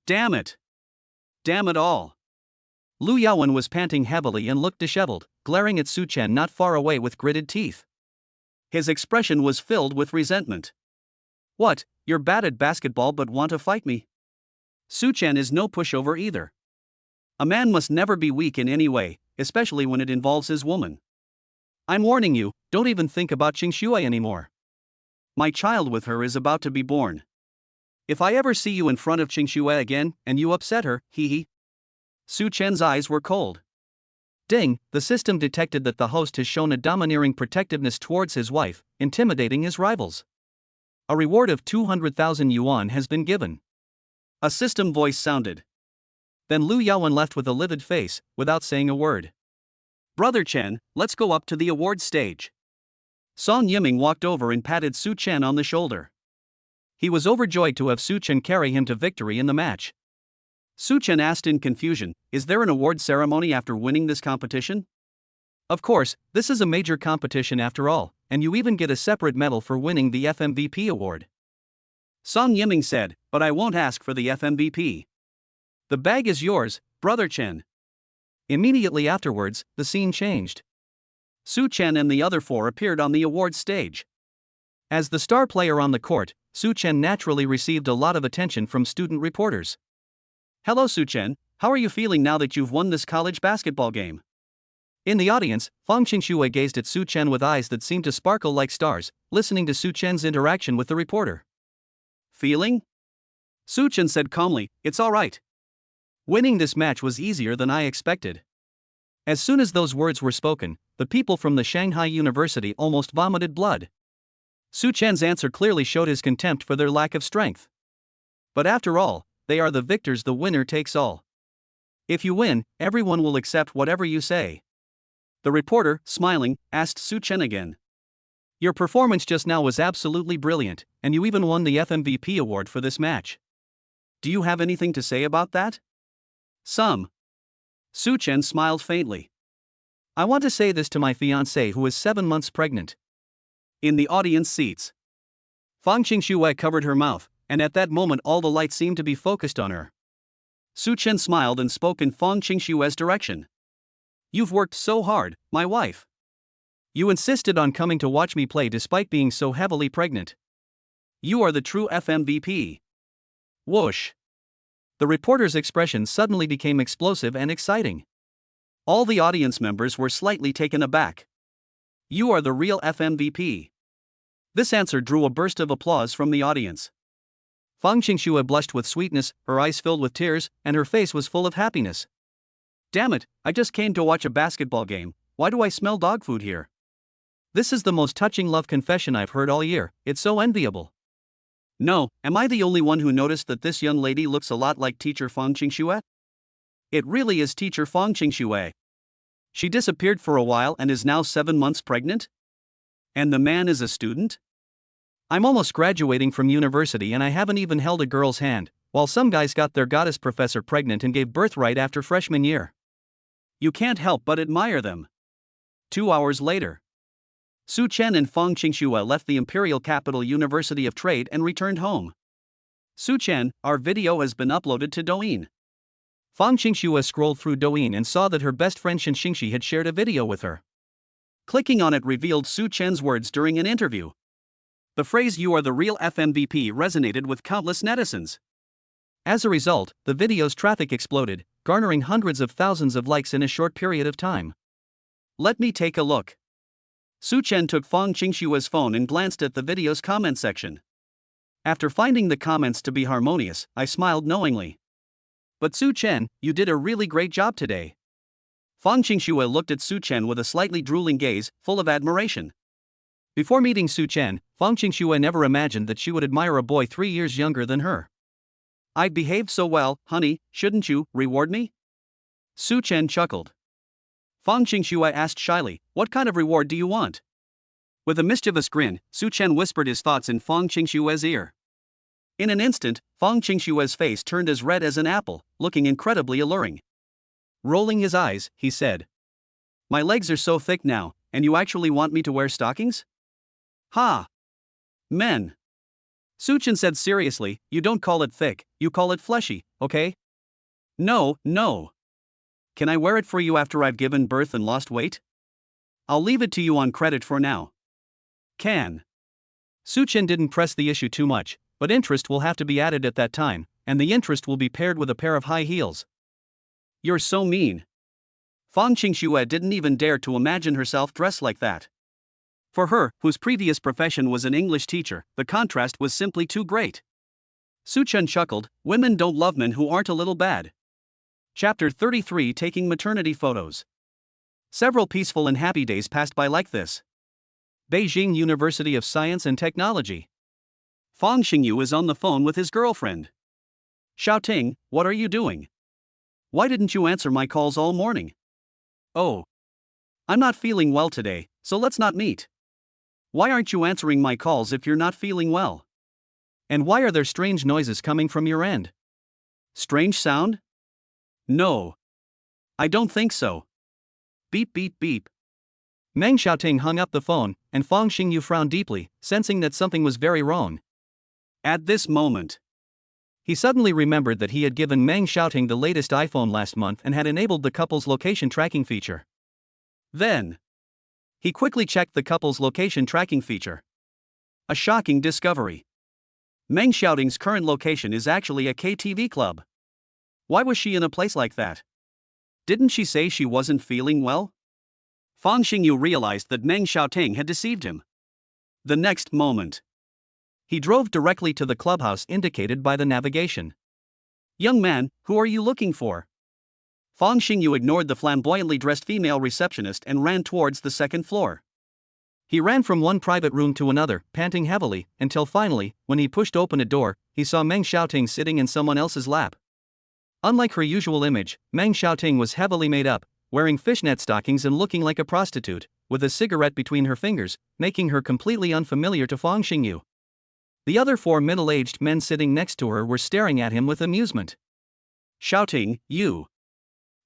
Damn it! Damn it all! Lu Yaowen was panting heavily and looked disheveled, glaring at Su Chen not far away with gritted teeth. His expression was filled with resentment. What, you're bad at basketball but want to fight me? Su Chen is no pushover either. A man must never be weak in any way, especially when it involves his woman. I'm warning you, don't even think about Qingxue anymore. My child with her is about to be born. If I ever see you in front of Qingxue again, and you upset her, hee. Su Chen's eyes were cold. Ding, the system detected that the host has shown a domineering protectiveness towards his wife, intimidating his rivals. A reward of 200,000 yuan has been given. A system voice sounded. Then Lu Yaowen left with a livid face, without saying a word. Brother Chen, let's go up to the awards stage. Song Yiming walked over and patted Su Chen on the shoulder. He was overjoyed to have Su Chen carry him to victory in the match. Su Chen asked in confusion, is there an award ceremony after winning this competition? Of course, this is a major competition after all, and you even get a separate medal for winning the FMVP award. Song Yiming said, but I won't ask for the FMVP. The bag is yours, Brother Chen. Immediately afterwards, the scene changed. Su Chen and the other 4 appeared on the awards stage. As the star player on the court, Su Chen naturally received a lot of attention from student reporters. Hello Su Chen, how are you feeling now that you've won this college basketball game? In the audience, Feng Qingxue gazed at Su Chen with eyes that seemed to sparkle like stars, listening to Su Chen's interaction with the reporter. Feeling? Su Chen said calmly, it's alright. Winning this match was easier than I expected. As soon as those words were spoken, the people from the Shanghai University almost vomited blood. Su Chen's answer clearly showed his contempt for their lack of strength. But after all, they are the victors, the winner takes all. If you win, everyone will accept whatever you say. The reporter, smiling, asked Su Chen again. Your performance just now was absolutely brilliant, and you even won the FMVP award for this match. Do you have anything to say about that? Some. Su Chen smiled faintly. I want to say this to my fiancée who is 7 months pregnant. In the audience seats, Fang Qingxue covered her mouth, and at that moment all the lights seemed to be focused on her. Su Chen smiled and spoke in Fang Qingxue's direction. You've worked so hard, my wife. You insisted on coming to watch me play despite being so heavily pregnant. You are the true FMVP. Whoosh. The reporter's expression suddenly became explosive and exciting. All the audience members were slightly taken aback. You are the real FMVP. This answer drew a burst of applause from the audience. Fang Qingxue blushed with sweetness, her eyes filled with tears, and her face was full of happiness. Damn it, I just came to watch a basketball game, why do I smell dog food here? This is the most touching love confession I've heard all year, it's so enviable. No, am I the only one who noticed that this young lady looks a lot like teacher Fang Qingxue? It really is teacher Fang Qingxue. She disappeared for a while and is now 7 months pregnant? And the man is a student? I'm almost graduating from university and I haven't even held a girl's hand, while some guys got their goddess professor pregnant and gave birth right after freshman year. You can't help but admire them. 2 hours later, Su Chen and Fang Qingxue left the Imperial Capital University of Trade and returned home. Su Chen, our video has been uploaded to Douyin. Fang Qingxue scrolled through Douyin and saw that her best friend Shen Xingxi had shared a video with her. Clicking on it revealed Su Chen's words during an interview. The phrase "you are the real FMVP" resonated with countless netizens. As a result, the video's traffic exploded, garnering hundreds of thousands of likes in a short period of time. Let me take a look. Su Chen took Fang Qingxue's phone and glanced at the video's comment section. After finding the comments to be harmonious, I smiled knowingly. But Su Chen, you did a really great job today. Fang Qingxue looked at Su Chen with a slightly drooling gaze, full of admiration. Before meeting Su Chen, Fang Qingxue never imagined that she would admire a boy 3 years younger than her. I behaved so well, honey, shouldn't you reward me? Su Chen chuckled. Fang Qingxue asked shyly, what kind of reward do you want? With a mischievous grin, Su Chen whispered his thoughts in Fang Qingxue's ear. In an instant, Fang Qingxue's face turned as red as an apple, looking incredibly alluring. Rolling his eyes, he said, my legs are so thick now, and you actually want me to wear stockings? Ha! Men. Su Chen said seriously, you don't call it thick, you call it fleshy, okay? No. Can I wear it for you after I've given birth and lost weight? I'll leave it to you on credit for now. Can. Su Chen didn't press the issue too much, but interest will have to be added at that time, and the interest will be paired with a pair of high heels. You're so mean. Fang Qingxue didn't even dare to imagine herself dressed like that. For her, whose previous profession was an English teacher, the contrast was simply too great. Su Chen chuckled, women don't love men who aren't a little bad. Chapter 33 Taking Maternity Photos. Several peaceful and happy days passed by like this. Beijing University of Science and Technology. Fang Xingyu is on the phone with his girlfriend. Xiaoting, what are you doing? Why didn't you answer my calls all morning? Oh. I'm not feeling well today, so let's not meet. Why aren't you answering my calls if you're not feeling well? And why are there strange noises coming from your end? Strange sound? No. I don't think so. Beep beep beep. Meng Xiaoting hung up the phone, and Fang Xingyu frowned deeply, sensing that something was very wrong. At this moment, he suddenly remembered that he had given Meng Xiaoting the latest iPhone last month and had enabled the couple's location tracking feature. Then, he quickly checked the couple's location tracking feature. A shocking discovery. Meng Xiaoting's current location is actually a KTV club. Why was she in a place like that? Didn't she say she wasn't feeling well? Fang Xingyu realized that Meng Xiaoting had deceived him. The next moment, he drove directly to the clubhouse indicated by the navigation. Young man, who are you looking for? Fang Xingyu ignored the flamboyantly dressed female receptionist and ran towards the second floor. He ran from one private room to another, panting heavily, until finally, when he pushed open a door, he saw Meng Xiaoting sitting in someone else's lap. Unlike her usual image, Meng Xiaoting was heavily made up, wearing fishnet stockings and looking like a prostitute, with a cigarette between her fingers, making her completely unfamiliar to Fang Xingyu. The other 4 middle-aged men sitting next to her were staring at him with amusement. Shouting, "You!"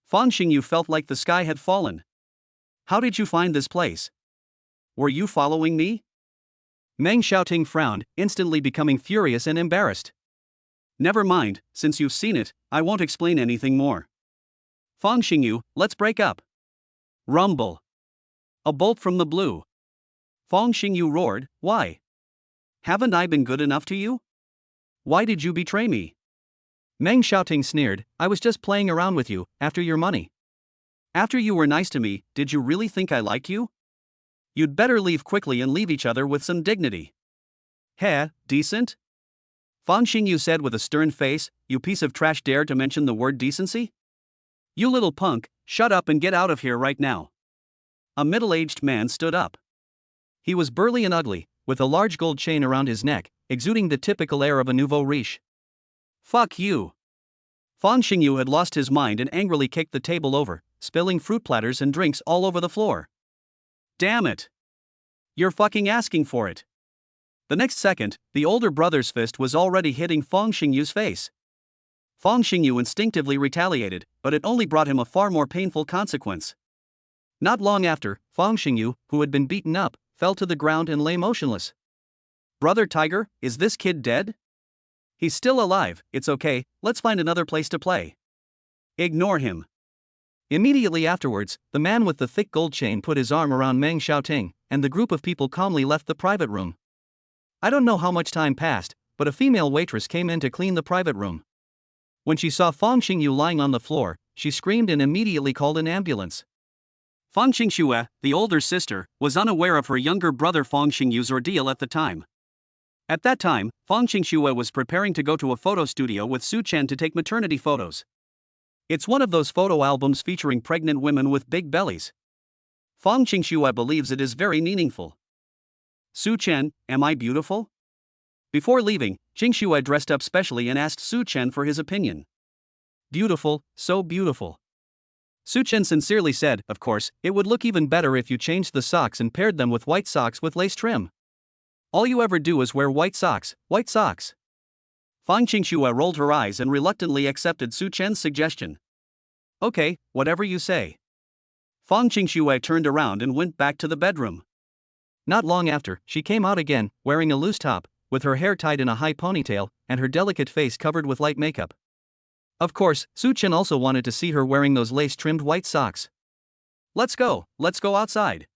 Fang Xingyu felt like the sky had fallen. "How did you find this place? Were you following me?" Meng Xiaoting frowned, instantly becoming furious and embarrassed. "Never mind, since you've seen it, I won't explain anything more. Fang Xingyu, let's break up." Rumble. A bolt from the blue. Fang Xingyu roared, "Why? Haven't I been good enough to you? Why did you betray me?" Meng Xiaoting sneered, "I was just playing around with you, after your money. After you were nice to me, did you really think I liked you? You'd better leave quickly and leave each other with some dignity." "Heh, decent?" Fang Xingyu said with a stern face, "You piece of trash dare to mention the word decency? You little punk, shut up and get out of here right now." A middle-aged man stood up. He was burly and ugly, with a large gold chain around his neck, exuding the typical air of a nouveau riche. "Fuck you." Fang Xingyu had lost his mind and angrily kicked the table over, spilling fruit platters and drinks all over the floor. "Damn it. You're fucking asking for it." The next second, the older brother's fist was already hitting Fang Xingyu's face. Fang Xingyu instinctively retaliated, but it only brought him a far more painful consequence. Not long after, Fang Xingyu, who had been beaten up, fell to the ground and lay motionless. "Brother Tiger, is this kid dead?" "He's still alive, it's okay, let's find another place to play." "Ignore him." Immediately afterwards, the man with the thick gold chain put his arm around Meng Xiaoting, and the group of people calmly left the private room. I don't know how much time passed, but a female waitress came in to clean the private room. When she saw Fang Xingyu lying on the floor, she screamed and immediately called an ambulance. Fang Xingxue, the older sister, was unaware of her younger brother Fang Xingyu's ordeal at the time. At that time, Fang Xingxue was preparing to go to a photo studio with Su Chen to take maternity photos. It's one of those photo albums featuring pregnant women with big bellies. Fang Xingxue believes it is very meaningful. "Su Chen, am I beautiful?" Before leaving, Xingxue dressed up specially and asked Su Chen for his opinion. "Beautiful, so beautiful." Su Chen sincerely said, "Of course, it would look even better if you changed the socks and paired them with white socks with lace trim. All you ever do is wear white socks, white socks." Fang Xingxue rolled her eyes and reluctantly accepted Su Chen's suggestion. "Okay, whatever you say." Fang Xingxue turned around and went back to the bedroom. Not long after, she came out again, wearing a loose top, with her hair tied in a high ponytail, and her delicate face covered with light makeup. Of course, Su Chen also wanted to see her wearing those lace-trimmed white socks. Let's go outside.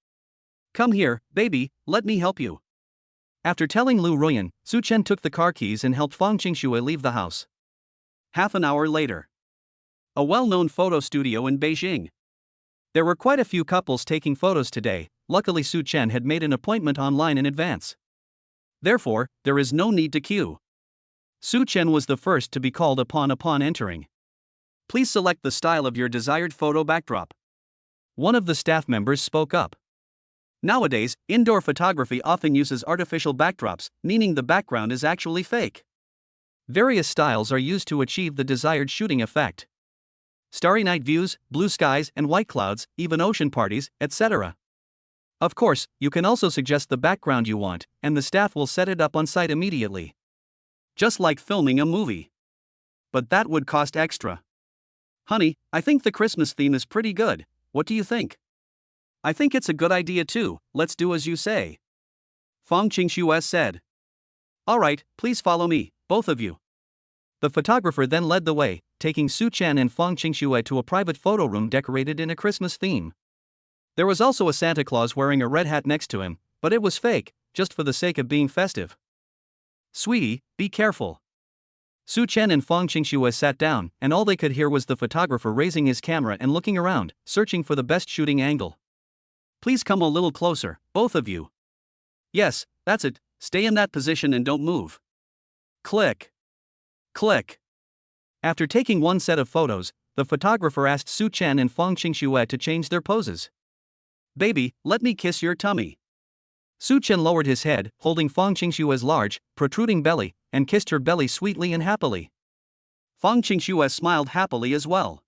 Come here, baby, let me help you." After telling Lu Ruyan, Su Chen took the car keys and helped Fang Xingxue leave the house. Half an hour later. A well-known photo studio in Beijing. There were quite a few couples taking photos today. Luckily Su Chen had made an appointment online in advance. Therefore, there is no need to queue. Su Chen was the first to be called upon entering. "Please select the style of your desired photo backdrop." One of the staff members spoke up. Nowadays, indoor photography often uses artificial backdrops, meaning the background is actually fake. Various styles are used to achieve the desired shooting effect. Starry night views, blue skies and white clouds, even ocean parties, etc. Of course, you can also suggest the background you want, and the staff will set it up on site immediately. Just like filming a movie. But that would cost extra. "Honey, I think the Christmas theme is pretty good, what do you think?" "I think it's a good idea too, let's do as you say," Fang Xingxue said. "Alright, please follow me, both of you." The photographer then led the way, taking Su Chen and Fang Xingxue to a private photo room decorated in a Christmas theme. There was also a Santa Claus wearing a red hat next to him, but it was fake, just for the sake of being festive. "Sweetie, be careful." Su Chen and Fang Xingxue sat down, and all they could hear was the photographer raising his camera and looking around, searching for the best shooting angle. "Please come a little closer, both of you." "Yes, that's it, stay in that position and don't move." Click. Click. After taking one set of photos, the photographer asked Su Chen and Fang Xingxue to change their poses. "Baby, let me kiss your tummy." Su Chen lowered his head, holding Fang Qingshue's large, protruding belly, and kissed her belly sweetly and happily. Fang Qingxue smiled happily as well.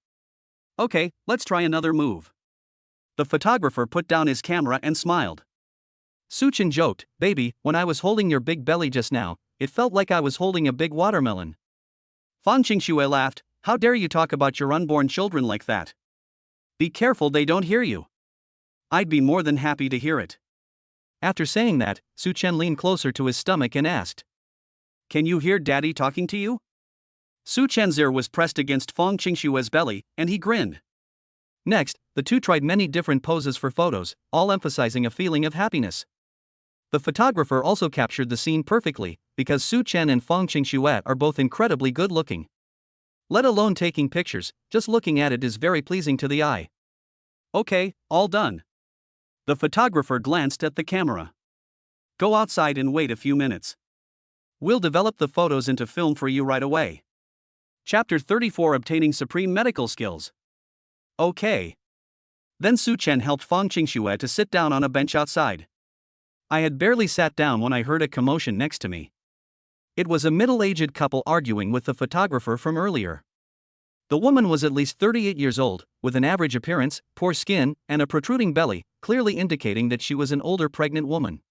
Okay, let's try another move. The photographer put down his camera and smiled. Su Chen joked, "Baby, when I was holding your big belly just now, it felt like I was holding a big watermelon." Fang Qingxue laughed, "How dare you talk about your unborn children like that? Be careful they don't hear you." "I'd be more than happy to hear it." After saying that, Su Chen leaned closer to his stomach and asked, "Can you hear Daddy talking to you?" Su Chen's ear was pressed against Fang Qingshue's belly, and he grinned. Next, the two tried many different poses for photos, all emphasizing a feeling of happiness. The photographer also captured the scene perfectly, because Su Chen and Fang Qingxue are both incredibly good looking. Let alone taking pictures, just looking at it is very pleasing to the eye. Okay, all done. The photographer glanced at the camera. Go outside and wait a few minutes. We'll develop the photos into film for you right away. Chapter 34, Obtaining Supreme Medical Skills. Okay. Then Su Chen helped Fang Qingxue to sit down on a bench outside. I had barely sat down when I heard a commotion next to me. It was a middle-aged couple arguing with the photographer from earlier. The woman was at least 38 years old, with an average appearance, poor skin, and a protruding belly, clearly indicating that she was an older pregnant woman.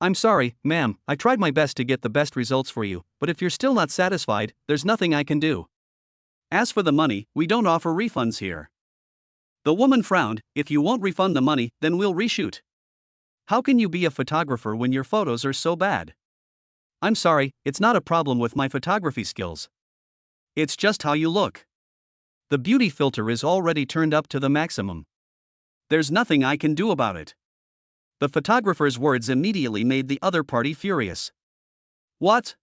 I'm sorry, ma'am, I tried my best to get the best results for you, but if you're still not satisfied, there's nothing I can do. As for the money, we don't offer refunds here. The woman frowned. If you won't refund the money, then we'll reshoot. How can you be a photographer when your photos are so bad? I'm sorry, it's not a problem with my photography skills. It's just how you look. The beauty filter is already turned up to the maximum. There's nothing I can do about it. The photographer's words immediately made the other party furious. What?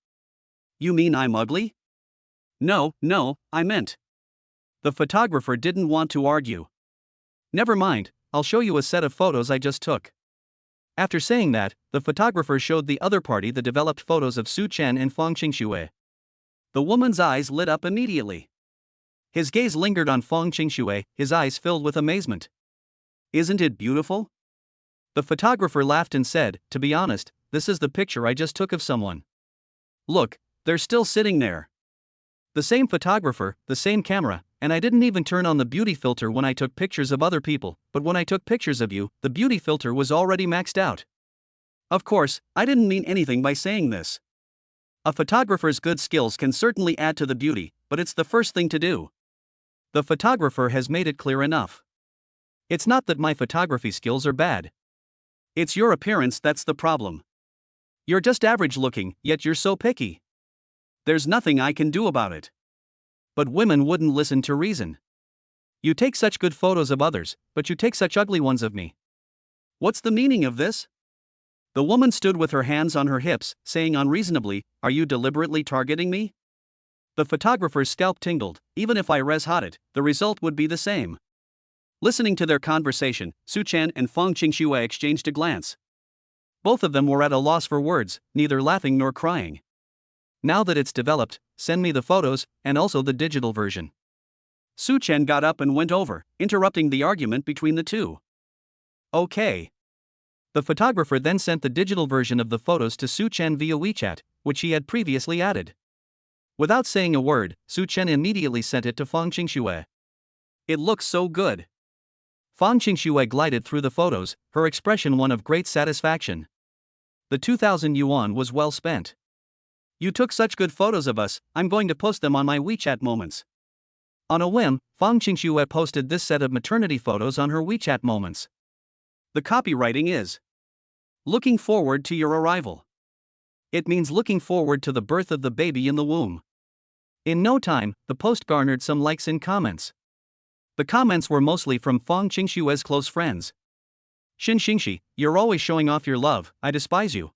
You mean I'm ugly? No, I meant. The photographer didn't want to argue. Never mind, I'll show you a set of photos I just took. After saying that, the photographer showed the other party the developed photos of Su Chen and Fang Qingxue. The woman's eyes lit up immediately. His gaze lingered on Fang Qingxue, his eyes filled with amazement. Isn't it beautiful? The photographer laughed and said, to be honest, this is the picture I just took of someone. Look, they're still sitting there. The same photographer, the same camera, and I didn't even turn on the beauty filter when I took pictures of other people, but when I took pictures of you, the beauty filter was already maxed out. Of course, I didn't mean anything by saying this. A photographer's good skills can certainly add to the beauty, but it's the first thing to do. The photographer has made it clear enough. It's not that my photography skills are bad. It's your appearance that's the problem. You're just average looking, yet you're so picky. There's nothing I can do about it. But women wouldn't listen to reason. You take such good photos of others, but you take such ugly ones of me. What's the meaning of this? The woman stood with her hands on her hips, saying unreasonably, are you deliberately targeting me? The photographer's scalp tingled. Even if I res-hot it, the result would be the same. Listening to their conversation, Su Chen and Fang Qingxue exchanged a glance. Both of them were at a loss for words, neither laughing nor crying. Now that it's developed, send me the photos, and also the digital version. Su Chen got up and went over, interrupting the argument between the two. Okay. The photographer then sent the digital version of the photos to Su Chen via WeChat, which he had previously added. Without saying a word, Su Chen immediately sent it to Fang Qingxue. It looks so good. Fang Qingxue glided through the photos, her expression one of great satisfaction. The 2,000 yuan was well spent. You took such good photos of us, I'm going to post them on my WeChat Moments. On a whim, Fang Qingxue posted this set of maternity photos on her WeChat Moments. The copywriting is looking forward to your arrival. It means looking forward to the birth of the baby in the womb. In no time, the post garnered some likes and comments. The comments were mostly from Fang Qingxue's close friends. Xin Xingxi, you're always showing off your love, I despise you.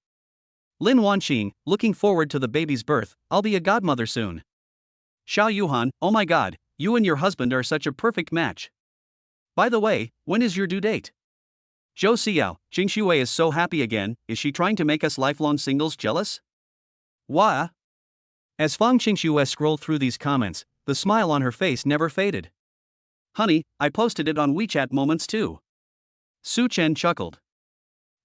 Lin Wanqing, looking forward to the baby's birth, I'll be a godmother soon. Xiao Yuhan, oh my god, you and your husband are such a perfect match. By the way, when is your due date? Zhou Xiao, Qingxue is so happy again, is she trying to make us lifelong singles jealous? Wah? As Fang Qingxue scrolled through these comments, the smile on her face never faded. Honey, I posted it on WeChat Moments too. Su Chen chuckled.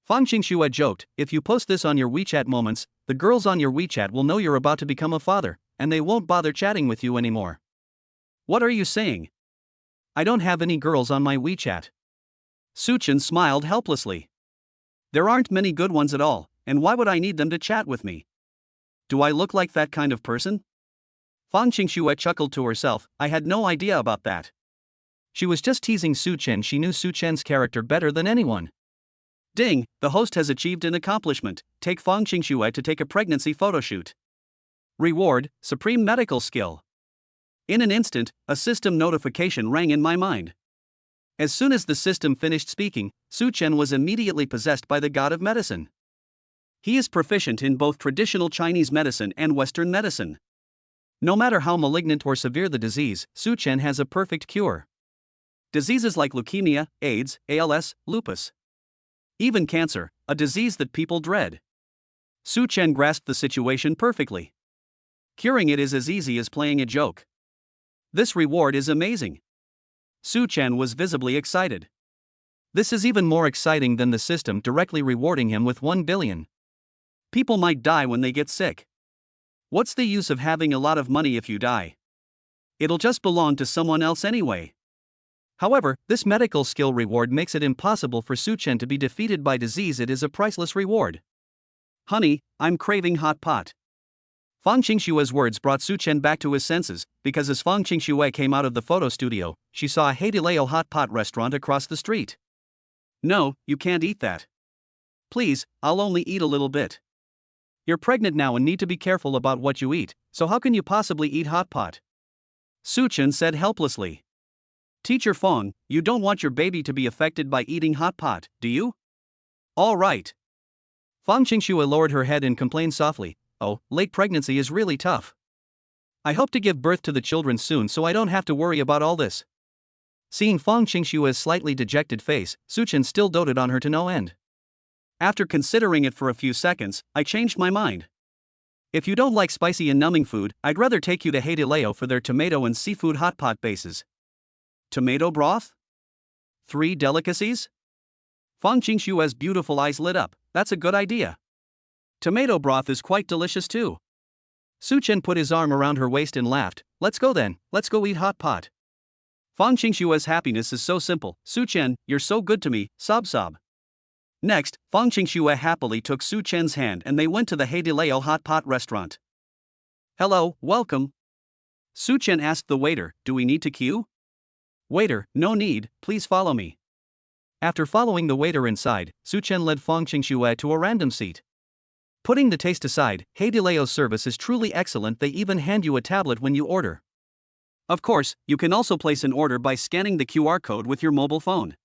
Fang Xingxue joked, if you post this on your WeChat moments, the girls on your WeChat will know you're about to become a father, and they won't bother chatting with you anymore. What are you saying? I don't have any girls on my WeChat. Suchin smiled helplessly. There aren't many good ones at all, and why would I need them to chat with me? Do I look like that kind of person? Fang Xingxue chuckled to herself, I had no idea about that. She was just teasing Suchen. She knew Suchen's character better than anyone. Ding, the host has achieved an accomplishment. Take Fang Xingxue to take a pregnancy photoshoot. Reward, Supreme Medical Skill. In an instant, a system notification rang in my mind. As soon as the system finished speaking, Suchen was immediately possessed by the god of medicine. He is proficient in both traditional Chinese medicine and Western medicine. No matter how malignant or severe the disease, Suchen has a perfect cure. Diseases like leukemia, AIDS, ALS, lupus. Even cancer, a disease that people dread. Suchen grasped the situation perfectly. Curing it is as easy as playing a joke. This reward is amazing. Suchen was visibly excited. This is even more exciting than the system directly rewarding him with 1 billion. People might die when they get sick. What's the use of having a lot of money if you die? It'll just belong to someone else anyway. However, this medical skill reward makes it impossible for Suchen to be defeated by disease. It is a priceless reward. Honey, I'm craving hot pot. Fang Xingxue's words brought Suchen back to his senses, because as Fang Xingxue came out of the photo studio, she saw a Haidileo hot pot restaurant across the street. No, you can't eat that. Please, I'll only eat a little bit. You're pregnant now and need to be careful about what you eat, so how can you possibly eat hot pot? Suchen said helplessly. Teacher Fang, you don't want your baby to be affected by eating hot pot, do you? All right. Fang Xingxue lowered her head and complained softly, oh, late pregnancy is really tough. I hope to give birth to the children soon so I don't have to worry about all this. Seeing Fang Xingxue's slightly dejected face, Suchen still doted on her to no end. After considering it for a few seconds, I changed my mind. If you don't like spicy and numbing food, I'd rather take you to Haidileo for their tomato and seafood hot pot bases. Tomato broth? 3 delicacies? Fang Xingxue's beautiful eyes lit up, that's a good idea. Tomato broth is quite delicious too. Suchen put his arm around her waist and laughed, let's go then, let's go eat hot pot. Fang Xingxue's happiness is so simple, Suchen, you're so good to me, sob sob. Next, Fang Xingxue happily took Suchen's hand and they went to the Haidileo hot pot restaurant. Hello, welcome. Suchen asked the waiter, do we need to queue? Waiter, no need, please follow me. After following the waiter inside, Suchen led Fang Xingxue to a random seat. Putting the taste aside, Haidileo's service is truly excellent. They even hand you a tablet when you order. Of course, you can also place an order by scanning the QR code with your mobile phone.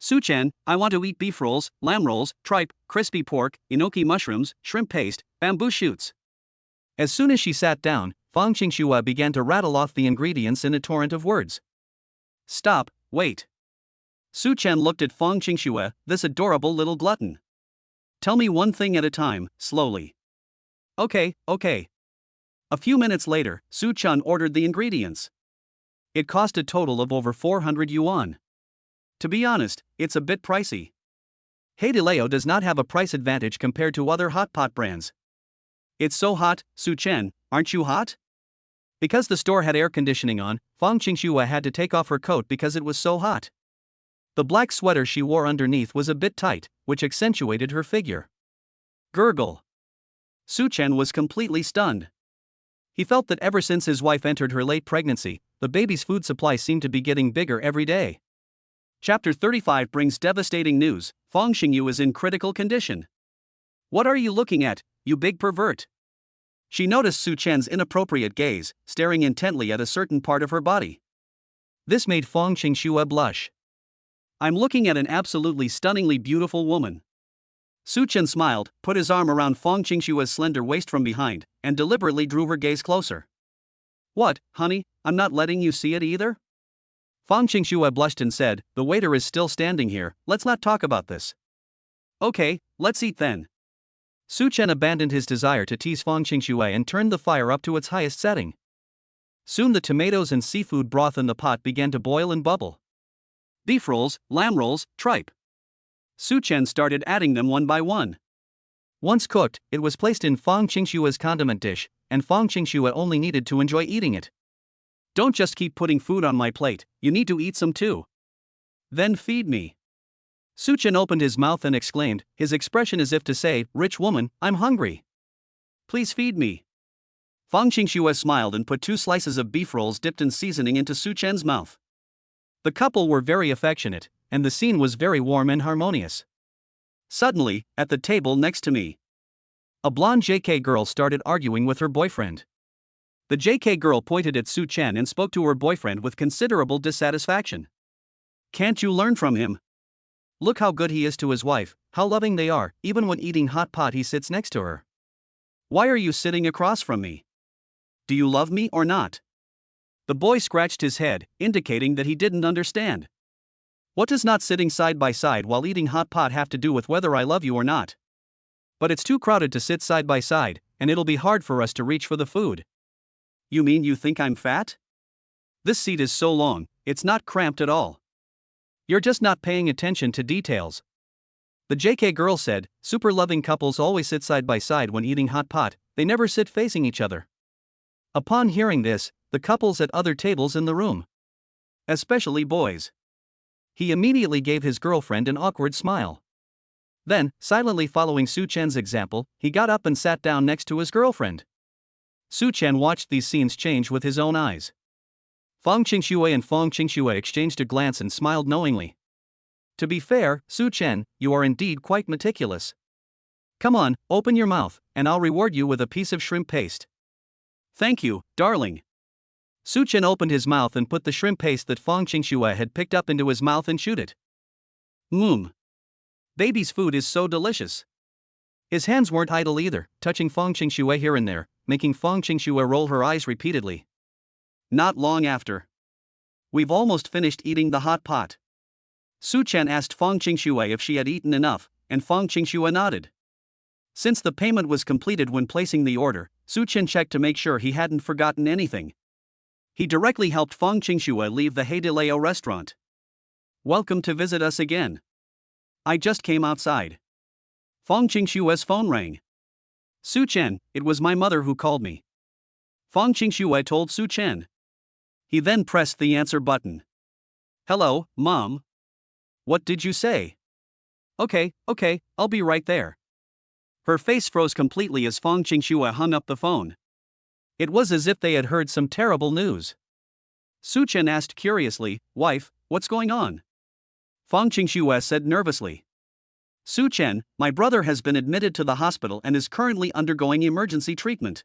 Suchen, I want to eat beef rolls, lamb rolls, tripe, crispy pork, enoki mushrooms, shrimp paste, bamboo shoots. As soon as she sat down, Fang Xingxue began to rattle off the ingredients in a torrent of words. Stop, wait. Suchen looked at Fang Xingxue, this adorable little glutton. Tell me one thing at a time, slowly. Okay. A few minutes later, Suchen ordered the ingredients. It cost a total of over 400 yuan. To be honest, it's a bit pricey. Haidileo does not have a price advantage compared to other hot pot brands. It's so hot, Suchen, aren't you hot? Because the store had air conditioning on, Fang Xingxue had to take off her coat because it was so hot. The black sweater she wore underneath was a bit tight, which accentuated her figure. Gurgle. Suchen was completely stunned. He felt that ever since his wife entered her late pregnancy, the baby's food supply seemed to be getting bigger every day. Chapter 35 brings devastating news. Fang Xingyu is in critical condition. What are you looking at, you big pervert? She noticed Suchen's inappropriate gaze, staring intently at a certain part of her body. This made Fang Xingxue blush. I'm looking at an absolutely stunningly beautiful woman. Suchen smiled, put his arm around Fang Xingxue's slender waist from behind, and deliberately drew her gaze closer. What, honey, I'm not letting you see it either? Fang Xingxue blushed and said, the waiter is still standing here, let's not talk about this. Okay, let's eat then. Suchen abandoned his desire to tease Fang Xingxue and turned the fire up to its highest setting. Soon the tomatoes and seafood broth in the pot began to boil and bubble. Beef rolls, lamb rolls, tripe. Su Chen started adding them one by one. Once cooked, it was placed in Fang Qingshua's condiment dish, and Fang Qingxue only needed to enjoy eating it. Don't just keep putting food on my plate, you need to eat some too. Then feed me. Su Chen opened his mouth and exclaimed, his expression as if to say, rich woman, I'm hungry. Please feed me. Fang Qingxue smiled and put 2 slices of beef rolls dipped in seasoning into Su Chen's mouth. The couple were very affectionate, and the scene was very warm and harmonious. Suddenly, at the table next to me, a blonde JK girl started arguing with her boyfriend. The JK girl pointed at Su Chen and spoke to her boyfriend with considerable dissatisfaction. Can't you learn from him? Look how good he is to his wife, how loving they are, even when eating hot pot he sits next to her. Why are you sitting across from me? Do you love me or not? The boy scratched his head, indicating that he didn't understand. What does not sitting side by side while eating hot pot have to do with whether I love you or not? But it's too crowded to sit side by side, and it'll be hard for us to reach for the food. You mean you think I'm fat? This seat is so long, it's not cramped at all. You're just not paying attention to details. The JK girl said, super loving couples always sit side by side when eating hot pot, they never sit facing each other. Upon hearing this, the couples at other tables in the room, especially boys, he immediately gave his girlfriend an awkward smile. Then, silently following Su Chen's example, he got up and sat down next to his girlfriend. Su Chen watched these scenes change with his own eyes. Fang Qingxue and Fang Qingxue exchanged a glance and smiled knowingly. To be fair, Su Chen, you are indeed quite meticulous. Come on, open your mouth, and I'll reward you with a piece of shrimp paste. Thank you, darling. Su Chen opened his mouth and put the shrimp paste that Fang Qingxue had picked up into his mouth and chewed it. Baby's food is so delicious. His hands weren't idle either, touching Fang Qingxue here and there, making Fang Qingxue roll her eyes repeatedly. Not long after, we've almost finished eating the hot pot. Su Chen asked Fang Qingxue if she had eaten enough, and Fang Qingxue nodded. Since the payment was completed when placing the order, Su Chen checked to make sure he hadn't forgotten anything. He directly helped Fang Qingxue leave the Heideleo restaurant. Welcome to visit us again. I just came outside. Fang Qingxue's phone rang. Su Chen, it was my mother who called me. Fang Qingxue told Su Chen. He then pressed the answer button. Hello, Mom. What did you say? Okay, I'll be right there. Her face froze completely as Fang Qingxue hung up the phone. It was as if they had heard some terrible news. Su Chen asked curiously, Wife, what's going on? Fang Qingxue said nervously. Su Chen, my brother has been admitted to the hospital and is currently undergoing emergency treatment.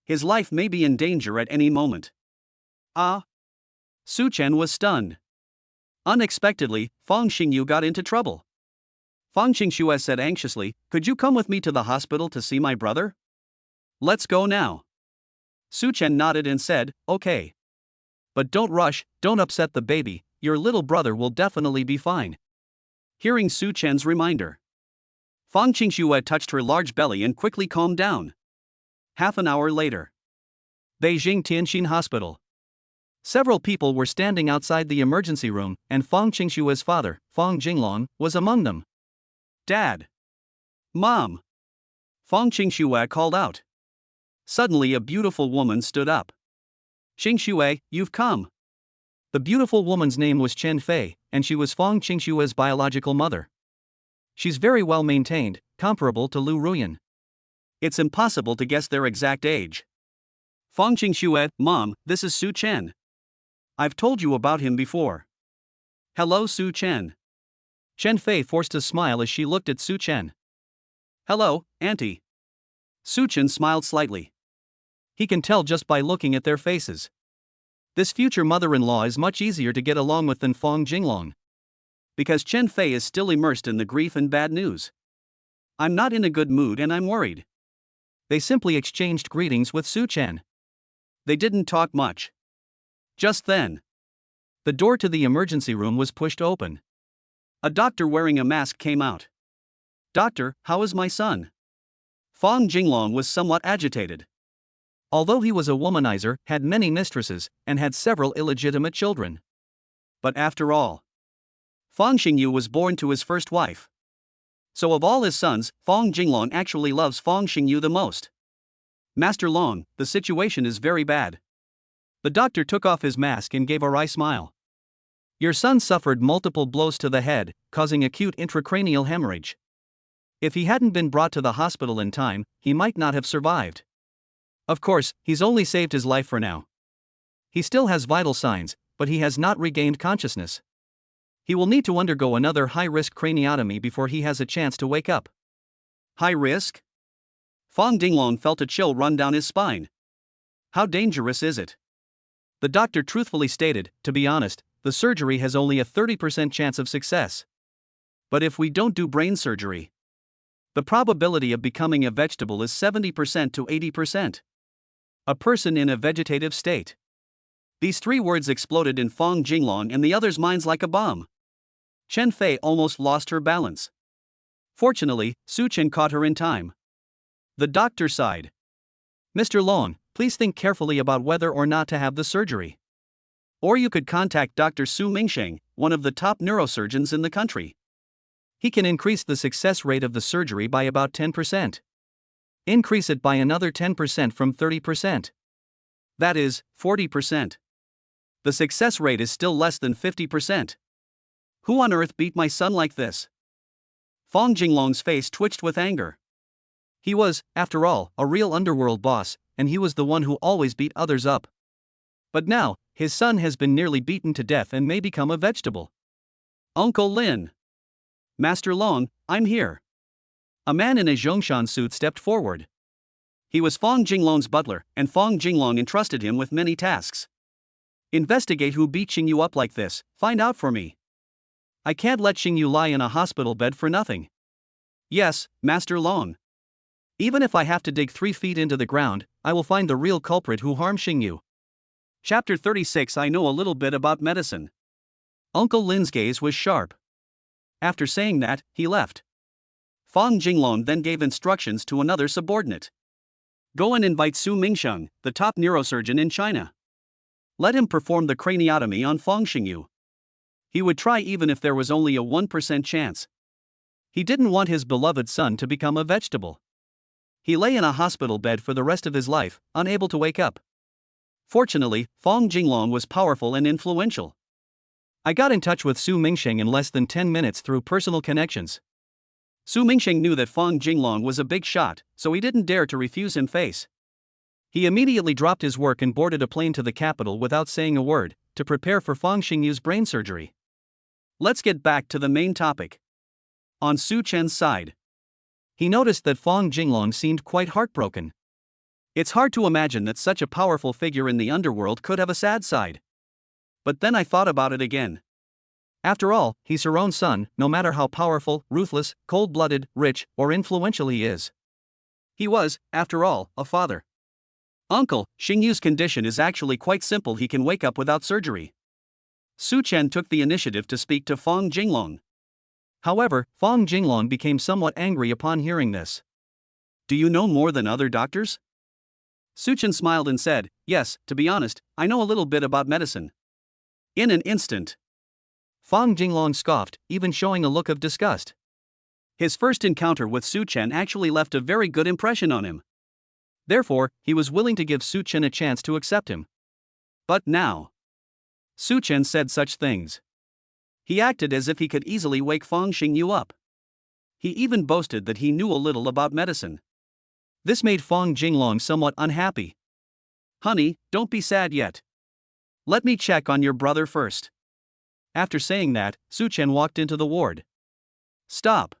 His life may be in danger at any moment. Ah? Su Chen was stunned. Unexpectedly, Fang Xingyu got into trouble. Fang Qingxue said anxiously, could you come with me to the hospital to see my brother? Let's go now. Su Chen nodded and said, okay. But don't rush, don't upset the baby, your little brother will definitely be fine. Hearing Su Chen's reminder, Fang Qingxue touched her large belly and quickly calmed down. Half an hour later, Beijing Tianxin Hospital. Several people were standing outside the emergency room, and Fang Qingxue's father, Fang Jinglong, was among them. Dad! Mom! Fang Qingxue called out. Suddenly a beautiful woman stood up. Qingxue, you've come. The beautiful woman's name was Chen Fei, and she was Fang Qingxue's biological mother. She's very well maintained, comparable to Lu Ruyan. It's impossible to guess their exact age. Fang Qingxue, Mom, this is Su Chen. I've told you about him before. Hello, Su Chen. Chen Fei forced a smile as she looked at Su Chen. Hello, Auntie. Su Chen smiled slightly. He can tell just by looking at their faces. This future mother-in-law is much easier to get along with than Fang Jinglong. Because Chen Fei is still immersed in the grief and bad news. I'm not in a good mood and I'm worried. They simply exchanged greetings with Su Chen. They didn't talk much. Just then, the door to the emergency room was pushed open. A doctor wearing a mask came out. Doctor, how is my son? Fang Jinglong was somewhat agitated. Although he was a womanizer, had many mistresses, and had several illegitimate children. But after all, Fang Xingyu was born to his first wife. So of all his sons, Fong Jinglong actually loves Fong Xingyu the most. Master Long, the situation is very bad. The doctor took off his mask and gave a wry smile. Your son suffered multiple blows to the head, causing acute intracranial hemorrhage. If he hadn't been brought to the hospital in time, he might not have survived. Of course, he's only saved his life for now. He still has vital signs, but he has not regained consciousness. He will need to undergo another high-risk craniotomy before he has a chance to wake up. High risk? Fong Jinglong felt a chill run down his spine. How dangerous is it? The doctor truthfully stated, to be honest, the surgery has only a 30% chance of success. But if we don't do brain surgery, the probability of becoming a vegetable is 70% to 80%. A person in a vegetative state. These 3 words exploded in Fong Jinglong and the others' minds like a bomb. Chen Fei almost lost her balance. Fortunately, Su Chen caught her in time. The doctor sighed. Mr. Long, please think carefully about whether or not to have the surgery. Or you could contact Dr. Su Mingsheng, one of the top neurosurgeons in the country. He can increase the success rate of the surgery by about 10%. Increase it by another 10% from 30%. That is, 40%. The success rate is still less than 50%. Who on earth beat my son like this? Fong Jinglong's face twitched with anger. He was, after all, a real underworld boss, and he was the one who always beat others up. But now, his son has been nearly beaten to death and may become a vegetable. Uncle Lin. Master Long, I'm here. A man in a Zhongshan suit stepped forward. He was Fong Jinglong's butler, and Fong Jinglong entrusted him with many tasks. Investigate who beat Xingyu up like this, find out for me. I can't let Xingyu lie in a hospital bed for nothing. Yes, Master Long. Even if I have to dig 3 feet into the ground, I will find the real culprit who harmed Xingyu. Chapter 36. I know a little bit about medicine. Uncle Lin's gaze was sharp. After saying that, he left. Fong Jinglong then gave instructions to another subordinate. Go and invite Su Mingsheng, the top neurosurgeon in China. Let him perform the craniotomy on Fong Xingyu. He would try even if there was only a 1% chance. He didn't want his beloved son to become a vegetable. He lay in a hospital bed for the rest of his life, unable to wake up. Fortunately, Fong Jinglong was powerful and influential. I got in touch with Su Mingsheng in less than 10 minutes through personal connections. Su Mingsheng knew that Fong Jinglong was a big shot, so he didn't dare to refuse him face. He immediately dropped his work and boarded a plane to the capital without saying a word, to prepare for Fong Xingyu's brain surgery. Let's get back to the main topic. On Su Chen's side, he noticed that Fong Jinglong seemed quite heartbroken. It's hard to imagine that such a powerful figure in the underworld could have a sad side. But then I thought about it again. After all, he's her own son, no matter how powerful, ruthless, cold-blooded, rich, or influential he is. He was, after all, a father. Uncle, Xingyu's condition is actually quite simple. He can wake up without surgery. Su Chen took the initiative to speak to Fong Jinglong. However, Fong Jinglong became somewhat angry upon hearing this. Do you know more than other doctors? Su Chen smiled and said, yes, to be honest, I know a little bit about medicine. In an instant, Fong Jinglong scoffed, even showing a look of disgust. His first encounter with Su Chen actually left a very good impression on him. Therefore, he was willing to give Su Chen a chance to accept him. But now, Su Chen said such things. He acted as if he could easily wake Fong Xingyu up. He even boasted that he knew a little about medicine. This made Fong Jinglong somewhat unhappy. Honey, don't be sad yet. Let me check on your brother first. After saying that, Su Chen walked into the ward. Stop.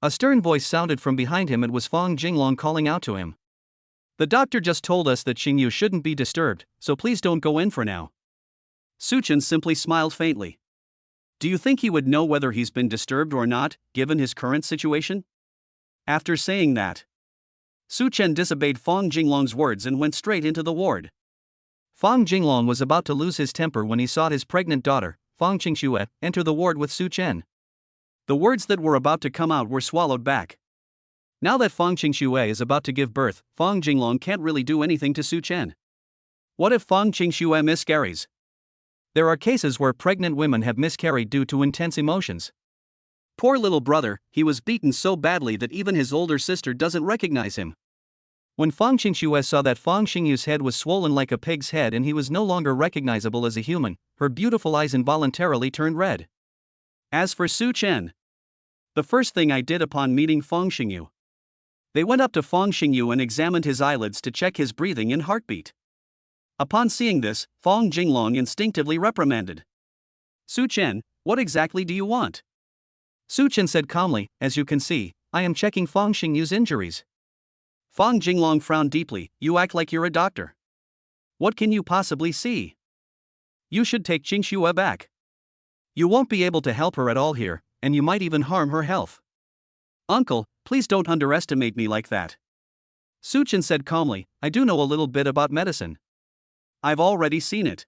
A stern voice sounded from behind him. It was Fong Jinglong calling out to him. The doctor just told us that Xingyu shouldn't be disturbed, so please don't go in for now. Su Chen simply smiled faintly. Do you think he would know whether he's been disturbed or not, given his current situation? After saying that, Su Chen disobeyed Fong Jinglong's words and went straight into the ward. Fong Jinglong was about to lose his temper when he saw his pregnant daughter, Fong Qingxue, enter the ward with Su Chen. The words that were about to come out were swallowed back. Now that Fong Qingxue is about to give birth, Fong Jinglong can't really do anything to Su Chen. What if Fong Qingxue miscarries? There are cases where pregnant women have miscarried due to intense emotions. Poor little brother, he was beaten so badly that even his older sister doesn't recognize him. When Fang Qingxue saw that Fang Xingyu's head was swollen like a pig's head and he was no longer recognizable as a human, her beautiful eyes involuntarily turned red. As for Su Chen, the first thing I did upon meeting Fang Xingyu. They went up to Fang Xingyu and examined his eyelids to check his breathing and heartbeat. Upon seeing this, Fang Jinglong instinctively reprimanded. Su Chen, what exactly do you want? Su Chen said calmly, as you can see, I am checking Fang Xingyu's injuries. Fang Jinglong frowned deeply, you act like you're a doctor. What can you possibly see? You should take Qingxue back. You won't be able to help her at all here, and you might even harm her health. Uncle, please don't underestimate me like that. Su Chen said calmly, I do know a little bit about medicine. I've already seen it.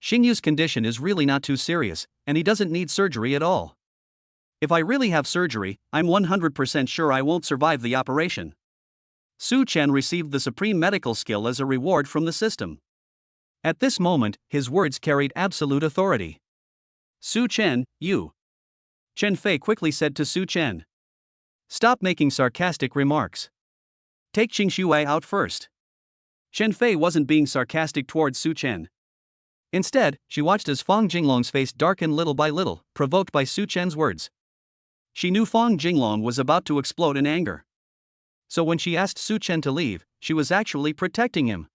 Xingyu's condition is really not too serious, and he doesn't need surgery at all. If I really have surgery, I'm 100% sure I won't survive the operation. Su Chen received the supreme medical skill as a reward from the system. At this moment, his words carried absolute authority. Su Chen, you. Chen Fei quickly said to Su Chen. Stop making sarcastic remarks. Take Qingxue out first. Chen Fei wasn't being sarcastic towards Su Chen. Instead, she watched as Fang Jinglong's face darkened little by little, provoked by Su Chen's words. She knew Fang Jinglong was about to explode in anger. So when she asked Su Chen to leave, she was actually protecting him.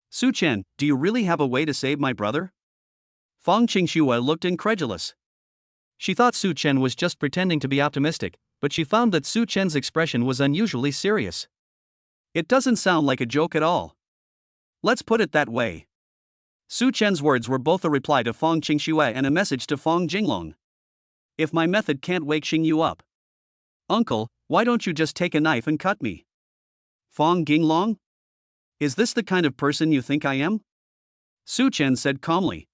Su Chen, do you really have a way to save my brother? Fang Qingxue looked incredulous. She thought Su Chen was just pretending to be optimistic, but she found that Su Chen's expression was unusually serious. It doesn't sound like a joke at all. Let's put it that way. Su Chen's words were both a reply to Fang Qingxue and a message to Fang Jinglong. If my method can't wake Xingyu up. Uncle, why don't you just take a knife and cut me? Fang Jinglong? Is this the kind of person you think I am? Su Chen said calmly.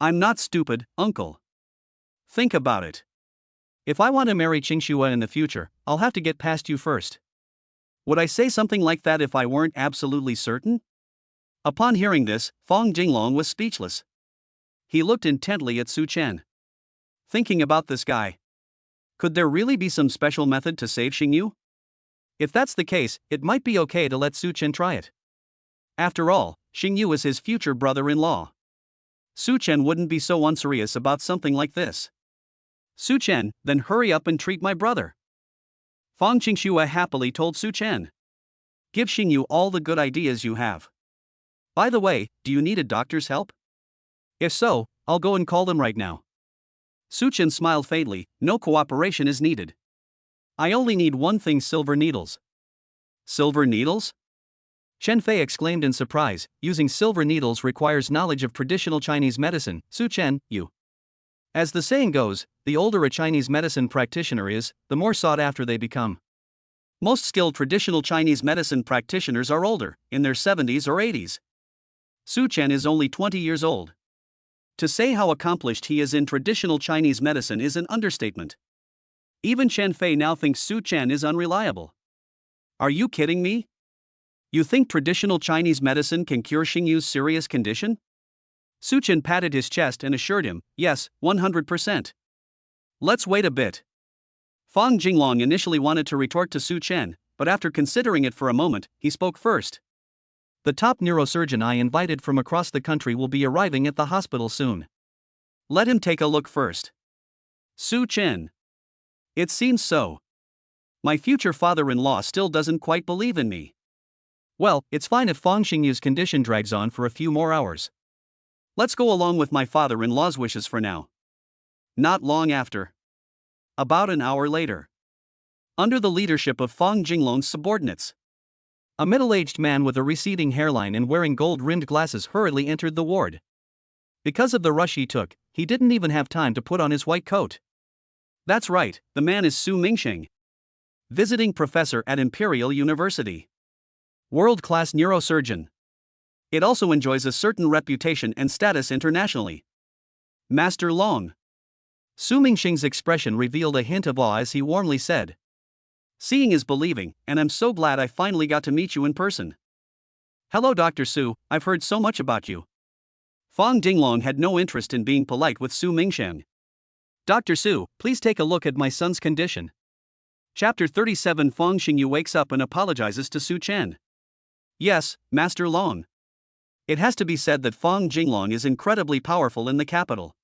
I'm not stupid, uncle. Think about it. If I want to marry Qingxue in the future, I'll have to get past you first. Would I say something like that if I weren't absolutely certain? Upon hearing this, Fang Jinglong was speechless. He looked intently at Su Chen. Thinking about this guy. Could there really be some special method to save Xingyu? If that's the case, it might be okay to let Su Chen try it. After all, Xingyu is his future brother-in-law. Su Chen wouldn't be so unserious about something like this. Su Chen, then hurry up and treat my brother. Fang Qingxue happily told Su Chen. Give Xingyu all the good ideas you have. By the way, do you need a doctor's help? If so, I'll go and call them right now. Su Chen smiled faintly, no cooperation is needed. I only need one thing, silver needles. Silver needles? Chen Fei exclaimed in surprise, using silver needles requires knowledge of traditional Chinese medicine. Su Chen, you. As the saying goes, the older a Chinese medicine practitioner is, the more sought after they become. Most skilled traditional Chinese medicine practitioners are older, in their 70s or 80s. Su Chen is only 20 years old. To say how accomplished he is in traditional Chinese medicine is an understatement. Even Chen Fei now thinks Su Chen is unreliable. Are you kidding me? You think traditional Chinese medicine can cure Xingyu's serious condition? Su Chen patted his chest and assured him, yes, 100%. Let's wait a bit. Fang Jinglong initially wanted to retort to Su Chen, but after considering it for a moment, he spoke first. The top neurosurgeon I invited from across the country will be arriving at the hospital soon. Let him take a look first. Su Chen. It seems so. My future father-in-law still doesn't quite believe in me. Well, it's fine if Fang Xingyu's condition drags on for a few more hours. Let's go along with my father-in-law's wishes for now. Not long after. About an hour later. Under the leadership of Fang Jinglong's subordinates. A middle-aged man with a receding hairline and wearing gold-rimmed glasses hurriedly entered the ward. Because of the rush he took, he didn't even have time to put on his white coat. That's right, the man is Su Mingxing. Visiting professor at Imperial University. World-class neurosurgeon. It also enjoys a certain reputation and status internationally. Master Long. Su Mingxing's expression revealed a hint of awe as he warmly said. Seeing is believing, and I'm so glad I finally got to meet you in person. Hello Dr. Su, I've heard so much about you. Fang Jinglong had no interest in being polite with Su Mingxing. Dr. Su, please take a look at my son's condition. Chapter 37. Feng Xingyu wakes up and apologizes to Su Chen. Yes, Master Long. It has to be said that Feng Jinglong is incredibly powerful in the capital.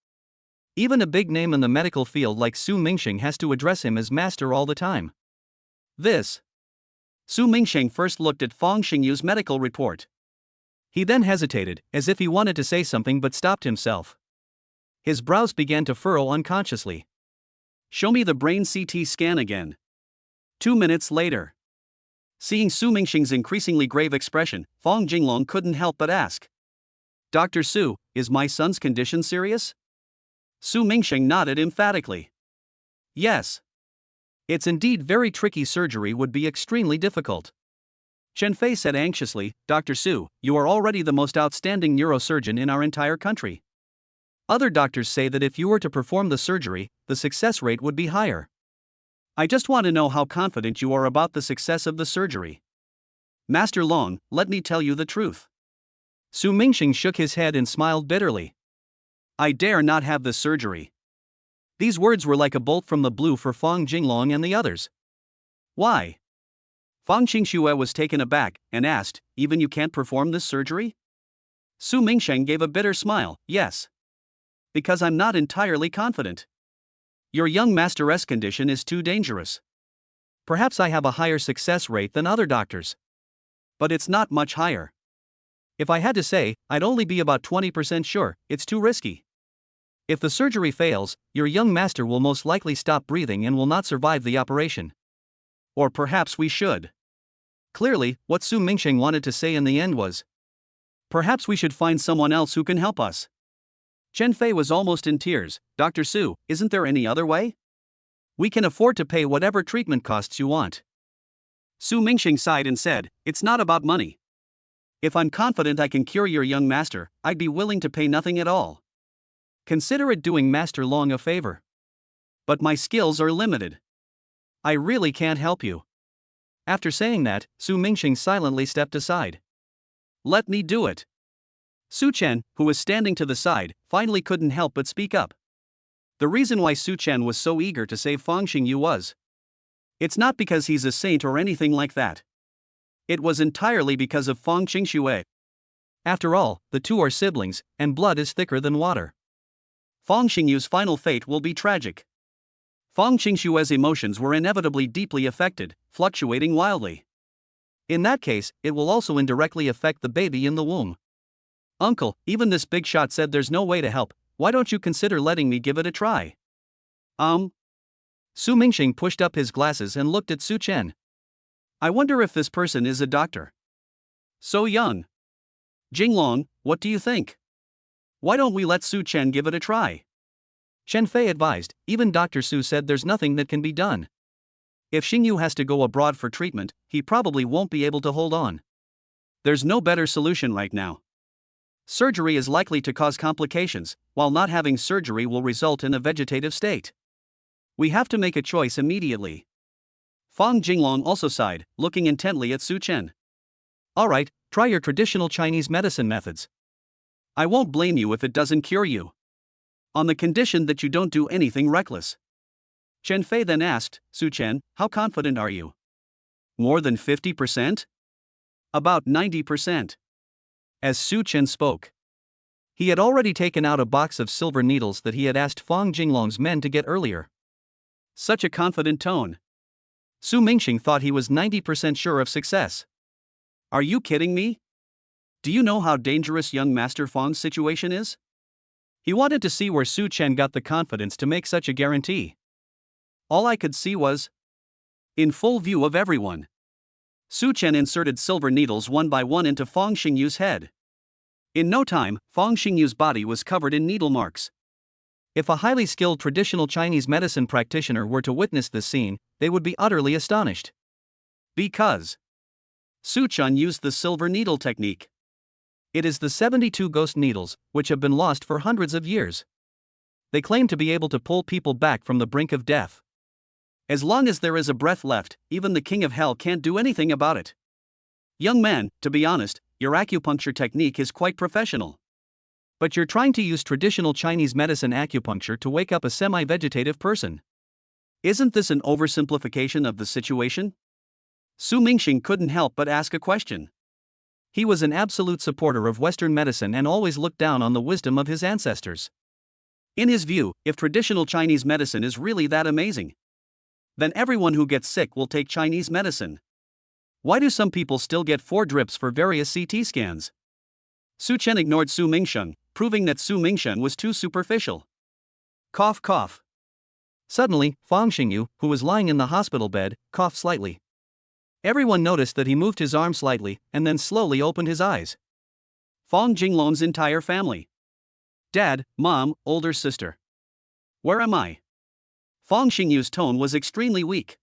Even a big name in the medical field like Su Mingxing has to address him as master all the time. Su Mingxing first looked at Feng Xingyu's medical report. He then hesitated, as if he wanted to say something but stopped himself. His brows began to furrow unconsciously. Show me the brain CT scan again. 2 minutes later. Seeing Su Mingxing's increasingly grave expression, Feng Jinglong couldn't help but ask. Dr. Su, is my son's condition serious? Su Mingxing nodded emphatically. Yes. It's indeed very tricky. Surgery would be extremely difficult. Chen Fei said anxiously, Dr. Su, you are already the most outstanding neurosurgeon in our entire country. Other doctors say that if you were to perform the surgery, the success rate would be higher. I just want to know how confident you are about the success of the surgery. Master Long, let me tell you the truth. Su Mingxing shook his head and smiled bitterly. I dare not have this surgery. These words were like a bolt from the blue for Feng Jinglong and the others. Why? Feng Xingxue was taken aback and asked, even you can't perform this surgery? Su Mingxing gave a bitter smile, yes. Because I'm not entirely confident. Your young master's condition is too dangerous. Perhaps I have a higher success rate than other doctors. But it's not much higher. If I had to say, I'd only be about 20% sure, it's too risky. If the surgery fails, your young master will most likely stop breathing and will not survive the operation. Or perhaps we should. Clearly, what Su Mingxing wanted to say in the end was, perhaps we should find someone else who can help us. Chen Fei was almost in tears. Dr. Su, isn't there any other way? We can afford to pay whatever treatment costs you want. Su Mingxing sighed and said, it's not about money. If I'm confident I can cure your young master, I'd be willing to pay nothing at all. Consider it doing Master Long a favor. But my skills are limited. I really can't help you. After saying that, Su Mingxing silently stepped aside. Let me do it. Su Chen, who was standing to the side, finally couldn't help but speak up. The reason why Su Chen was so eager to save Feng Xingyu was, it's not because he's a saint or anything like that. It was entirely because of Feng Xingxue. After all, the two are siblings, and blood is thicker than water. Feng Xingyu's final fate will be tragic. Feng Xingxue's emotions were inevitably deeply affected, fluctuating wildly. In that case, it will also indirectly affect the baby in the womb. Uncle, even this big shot said there's no way to help. Why don't you consider letting me give it a try? Su Mingxing pushed up his glasses and looked at Su Chen. I wonder if this person is a doctor. So young. Jinglong, what do you think? Why don't we let Su Chen give it a try? Chen Fei advised, even Dr. Su said there's nothing that can be done. If Xingyu has to go abroad for treatment, he probably won't be able to hold on. There's no better solution right now. Surgery is likely to cause complications, while not having surgery will result in a vegetative state. We have to make a choice immediately. Feng Jinglong also sighed, looking intently at Su Chen. Alright, try your traditional Chinese medicine methods. I won't blame you if it doesn't cure you. On the condition that you don't do anything reckless. Chen Fei then asked, Su Chen, how confident are you? More than 50%? About 90%. As Su Chen spoke, he had already taken out a box of silver needles that he had asked Feng Jinglong's men to get earlier. Such a confident tone. Su Mingxing thought he was 90% sure of success. Are you kidding me? Do you know how dangerous young Master Feng's situation is? He wanted to see where Su Chen got the confidence to make such a guarantee. All I could see was, in full view of everyone, Su Chen inserted silver needles one by one into Feng Xingyu's head. In no time, Feng Xingyu's body was covered in needle marks. If a highly skilled traditional Chinese medicine practitioner were to witness this scene, they would be utterly astonished. Because Su Chen used the silver needle technique. It is the 72 ghost needles, which have been lost for hundreds of years. They claim to be able to pull people back from the brink of death. As long as there is a breath left, even the king of hell can't do anything about it. Young man, to be honest, your acupuncture technique is quite professional. But you're trying to use traditional Chinese medicine acupuncture to wake up a semi-vegetative person. Isn't this an oversimplification of the situation? Su Mingxing couldn't help but ask a question. He was an absolute supporter of Western medicine and always looked down on the wisdom of his ancestors. In his view, if traditional Chinese medicine is really that amazing, then everyone who gets sick will take Chinese medicine. Why do some people still get 4 drips for various CT scans? Su Chen ignored Su Mingsheng, proving that Su Mingsheng was too superficial. Cough, cough. Suddenly, Fang Xingyu, who was lying in the hospital bed, coughed slightly. Everyone noticed that he moved his arm slightly and then slowly opened his eyes. Fang Jinglong's entire family. Dad, Mom, older sister. Where am I? Fang Xingyu's tone was extremely weak.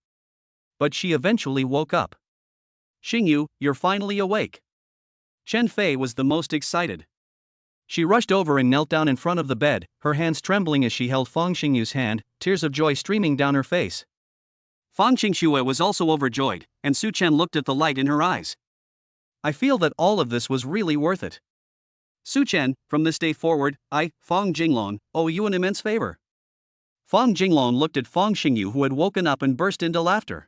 But she eventually woke up. Xingyu, you're finally awake. Chen Fei was the most excited. She rushed over and knelt down in front of the bed, her hands trembling as she held Fang Xingyu's hand, tears of joy streaming down her face. Fang Xingxue was also overjoyed, and Su Chen looked at the light in her eyes. I feel that all of this was really worth it. Su Chen, from this day forward, I, Fang Jinglong, owe you an immense favor. Fang Jinglong looked at Fang Xingyu, who had woken up, and burst into laughter.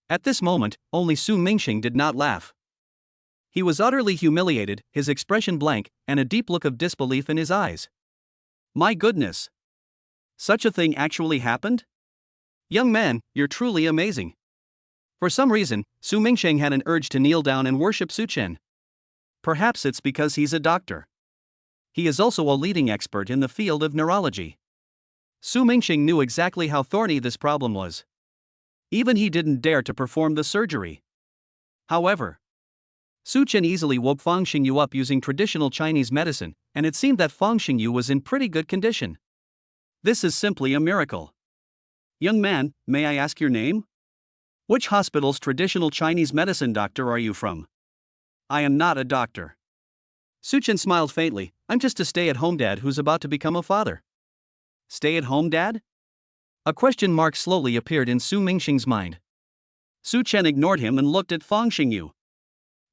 At this moment, only Su Mingxing did not laugh. He was utterly humiliated, his expression blank, and a deep look of disbelief in his eyes. My goodness! Such a thing actually happened? Young man, you're truly amazing. For some reason, Su Mingxing had an urge to kneel down and worship Su Chen. Perhaps it's because he's a doctor. He is also a leading expert in the field of neurology. Su Mingxing knew exactly how thorny this problem was. Even he didn't dare to perform the surgery. However, Su Chen easily woke Fang Xingyu up using traditional Chinese medicine, and it seemed that Fang Xingyu was in pretty good condition. This is simply a miracle. Young man, may I ask your name? Which hospital's traditional Chinese medicine doctor are you from? I am not a doctor. Su Chen smiled faintly. I'm just a stay-at-home dad who's about to become a father. Stay-at-home dad? A question mark slowly appeared in Su Mingxing's mind. Su Chen ignored him and looked at Fang Xingyu.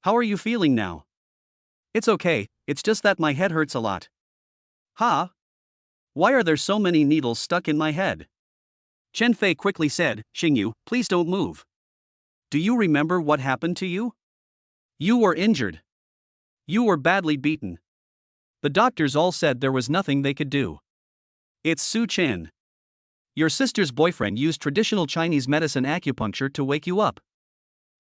How are you feeling now? It's okay, it's just that my head hurts a lot. Huh? Why are there so many needles stuck in my head? Chen Fei quickly said, Xingyu, please don't move. Do you remember what happened to you? You were injured. You were badly beaten. The doctors all said there was nothing they could do. It's Su Chen. Your sister's boyfriend used traditional Chinese medicine acupuncture to wake you up.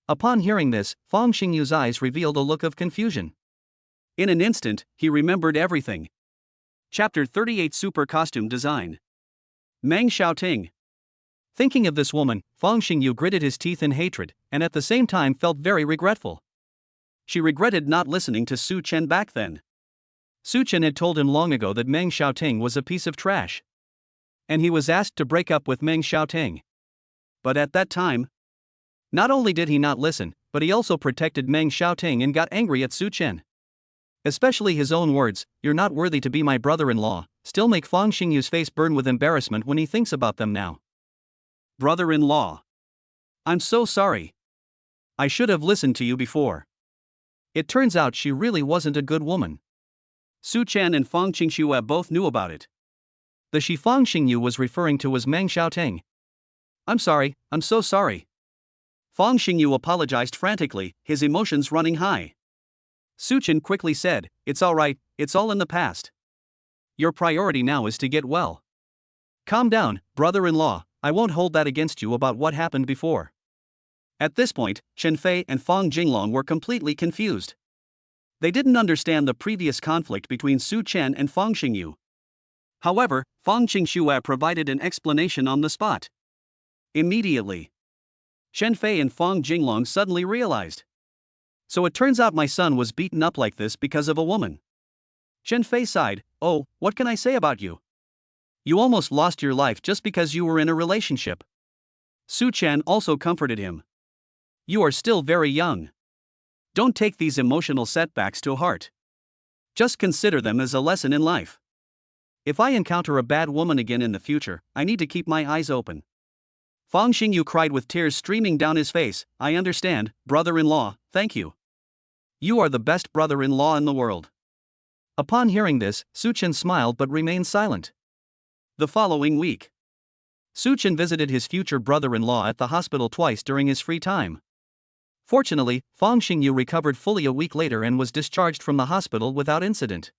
Upon hearing this, Fang Xingyu's eyes revealed a look of confusion. In an instant, he remembered everything. Chapter 38 Super Costume Design. Meng Xiaoting. Thinking of this woman, Fang Xingyu gritted his teeth in hatred, and at the same time felt very regretful. She regretted not listening to Su Chen back then. Su Chen had told him long ago that Meng Xiaoting was a piece of trash. And he was asked to break up with Meng Xiaoting. But at that time, not only did he not listen, but he also protected Meng Xiaoting and got angry at Su Chen. Especially his own words, "You're not worthy to be my brother-in-law," still make Fang Xingyu's face burn with embarrassment when he thinks about them now. Brother-in-law. I'm so sorry. I should have listened to you before. It turns out she really wasn't a good woman. Su Chen and Fang Xingxue both knew about it. The she Fang Xingyu was referring to was Meng Xiaoting. I'm sorry, I'm so sorry. Fang Xingyu apologized frantically, his emotions running high. Su Chen quickly said, It's all right, it's all in the past. Your priority now is to get well. Calm down, brother-in-law, I won't hold that against you about what happened before. At this point, Chen Fei and Fang Jinglong were completely confused. They didn't understand the previous conflict between Su Chen and Fang Xingyu. However, Fang Xingxue provided an explanation on the spot. Immediately, Chen Fei and Fang Jinglong suddenly realized. So it turns out my son was beaten up like this because of a woman. Chen Fei sighed, Oh, what can I say about you? You almost lost your life just because you were in a relationship. Su Chen also comforted him. You are still very young. Don't take these emotional setbacks to heart. Just consider them as a lesson in life. If I encounter a bad woman again in the future, I need to keep my eyes open. Fang Xingyu cried with tears streaming down his face, I understand, brother-in-law, thank you. You are the best brother-in-law in the world. Upon hearing this, Suchin smiled but remained silent. The following week, Suchin visited his future brother-in-law at the hospital twice during his free time. Fortunately, Fang Xingyu recovered fully a week later and was discharged from the hospital without incident.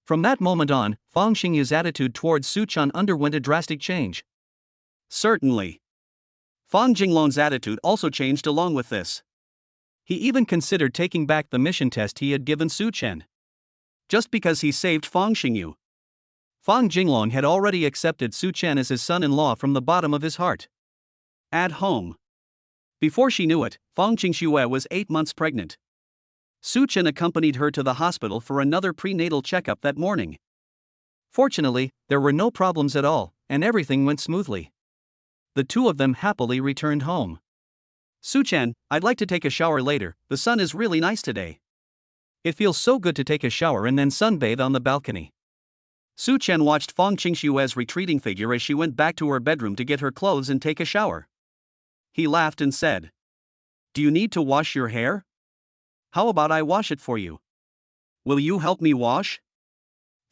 From that moment on, Fang Xingyu's attitude towards Suchan underwent a drastic change. Certainly, Fang Jinglong's attitude also changed along with this. He even considered taking back the mission test he had given Suchen. Just because he saved Fang Xingyu. Fang Jinglong had already accepted Suchen as his son-in-law from the bottom of his heart. At home. Before she knew it, Fang Qingxue was 8 months pregnant. Suchen accompanied her to the hospital for another prenatal checkup that morning. Fortunately, there were no problems at all, and everything went smoothly. The two of them happily returned home. Suchen, I'd like to take a shower later, the sun is really nice today. It feels so good to take a shower and then sunbathe on the balcony. Suchen watched Fang Qingxue's retreating figure as she went back to her bedroom to get her clothes and take a shower. He laughed and said, "Do you need to wash your hair? How about I wash it for you? Will you help me wash?"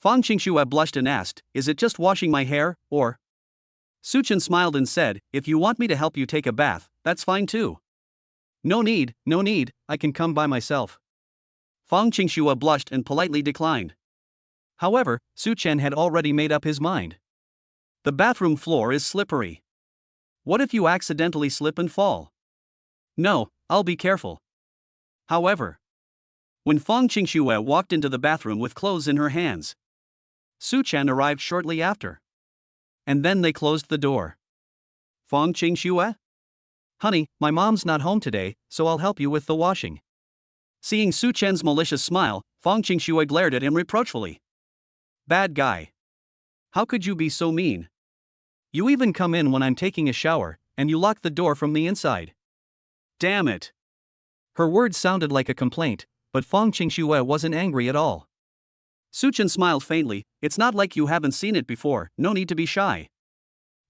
Fang Qingxue blushed and asked, "Is it just washing my hair, or?" Suchen smiled and said, "If you want me to help you take a bath, that's fine too." No need, I can come by myself." Fang Qingxue blushed and politely declined. However, Suchen had already made up his mind. The bathroom floor is slippery. What if you accidentally slip and fall? No, I'll be careful. However, when Fang Qingxue walked into the bathroom with clothes in her hands, Suchen arrived shortly after. And then they closed the door. "Fang Qingxue? Honey, my mom's not home today, so I'll help you with the washing." Seeing Suchen's malicious smile, Fang Qingxue glared at him reproachfully. "Bad guy. How could you be so mean? You even come in when I'm taking a shower, and you lock the door from the inside. Damn it." Her words sounded like a complaint, but Fang Qingxue wasn't angry at all. Suchen smiled faintly, "It's not like you haven't seen it before, no need to be shy.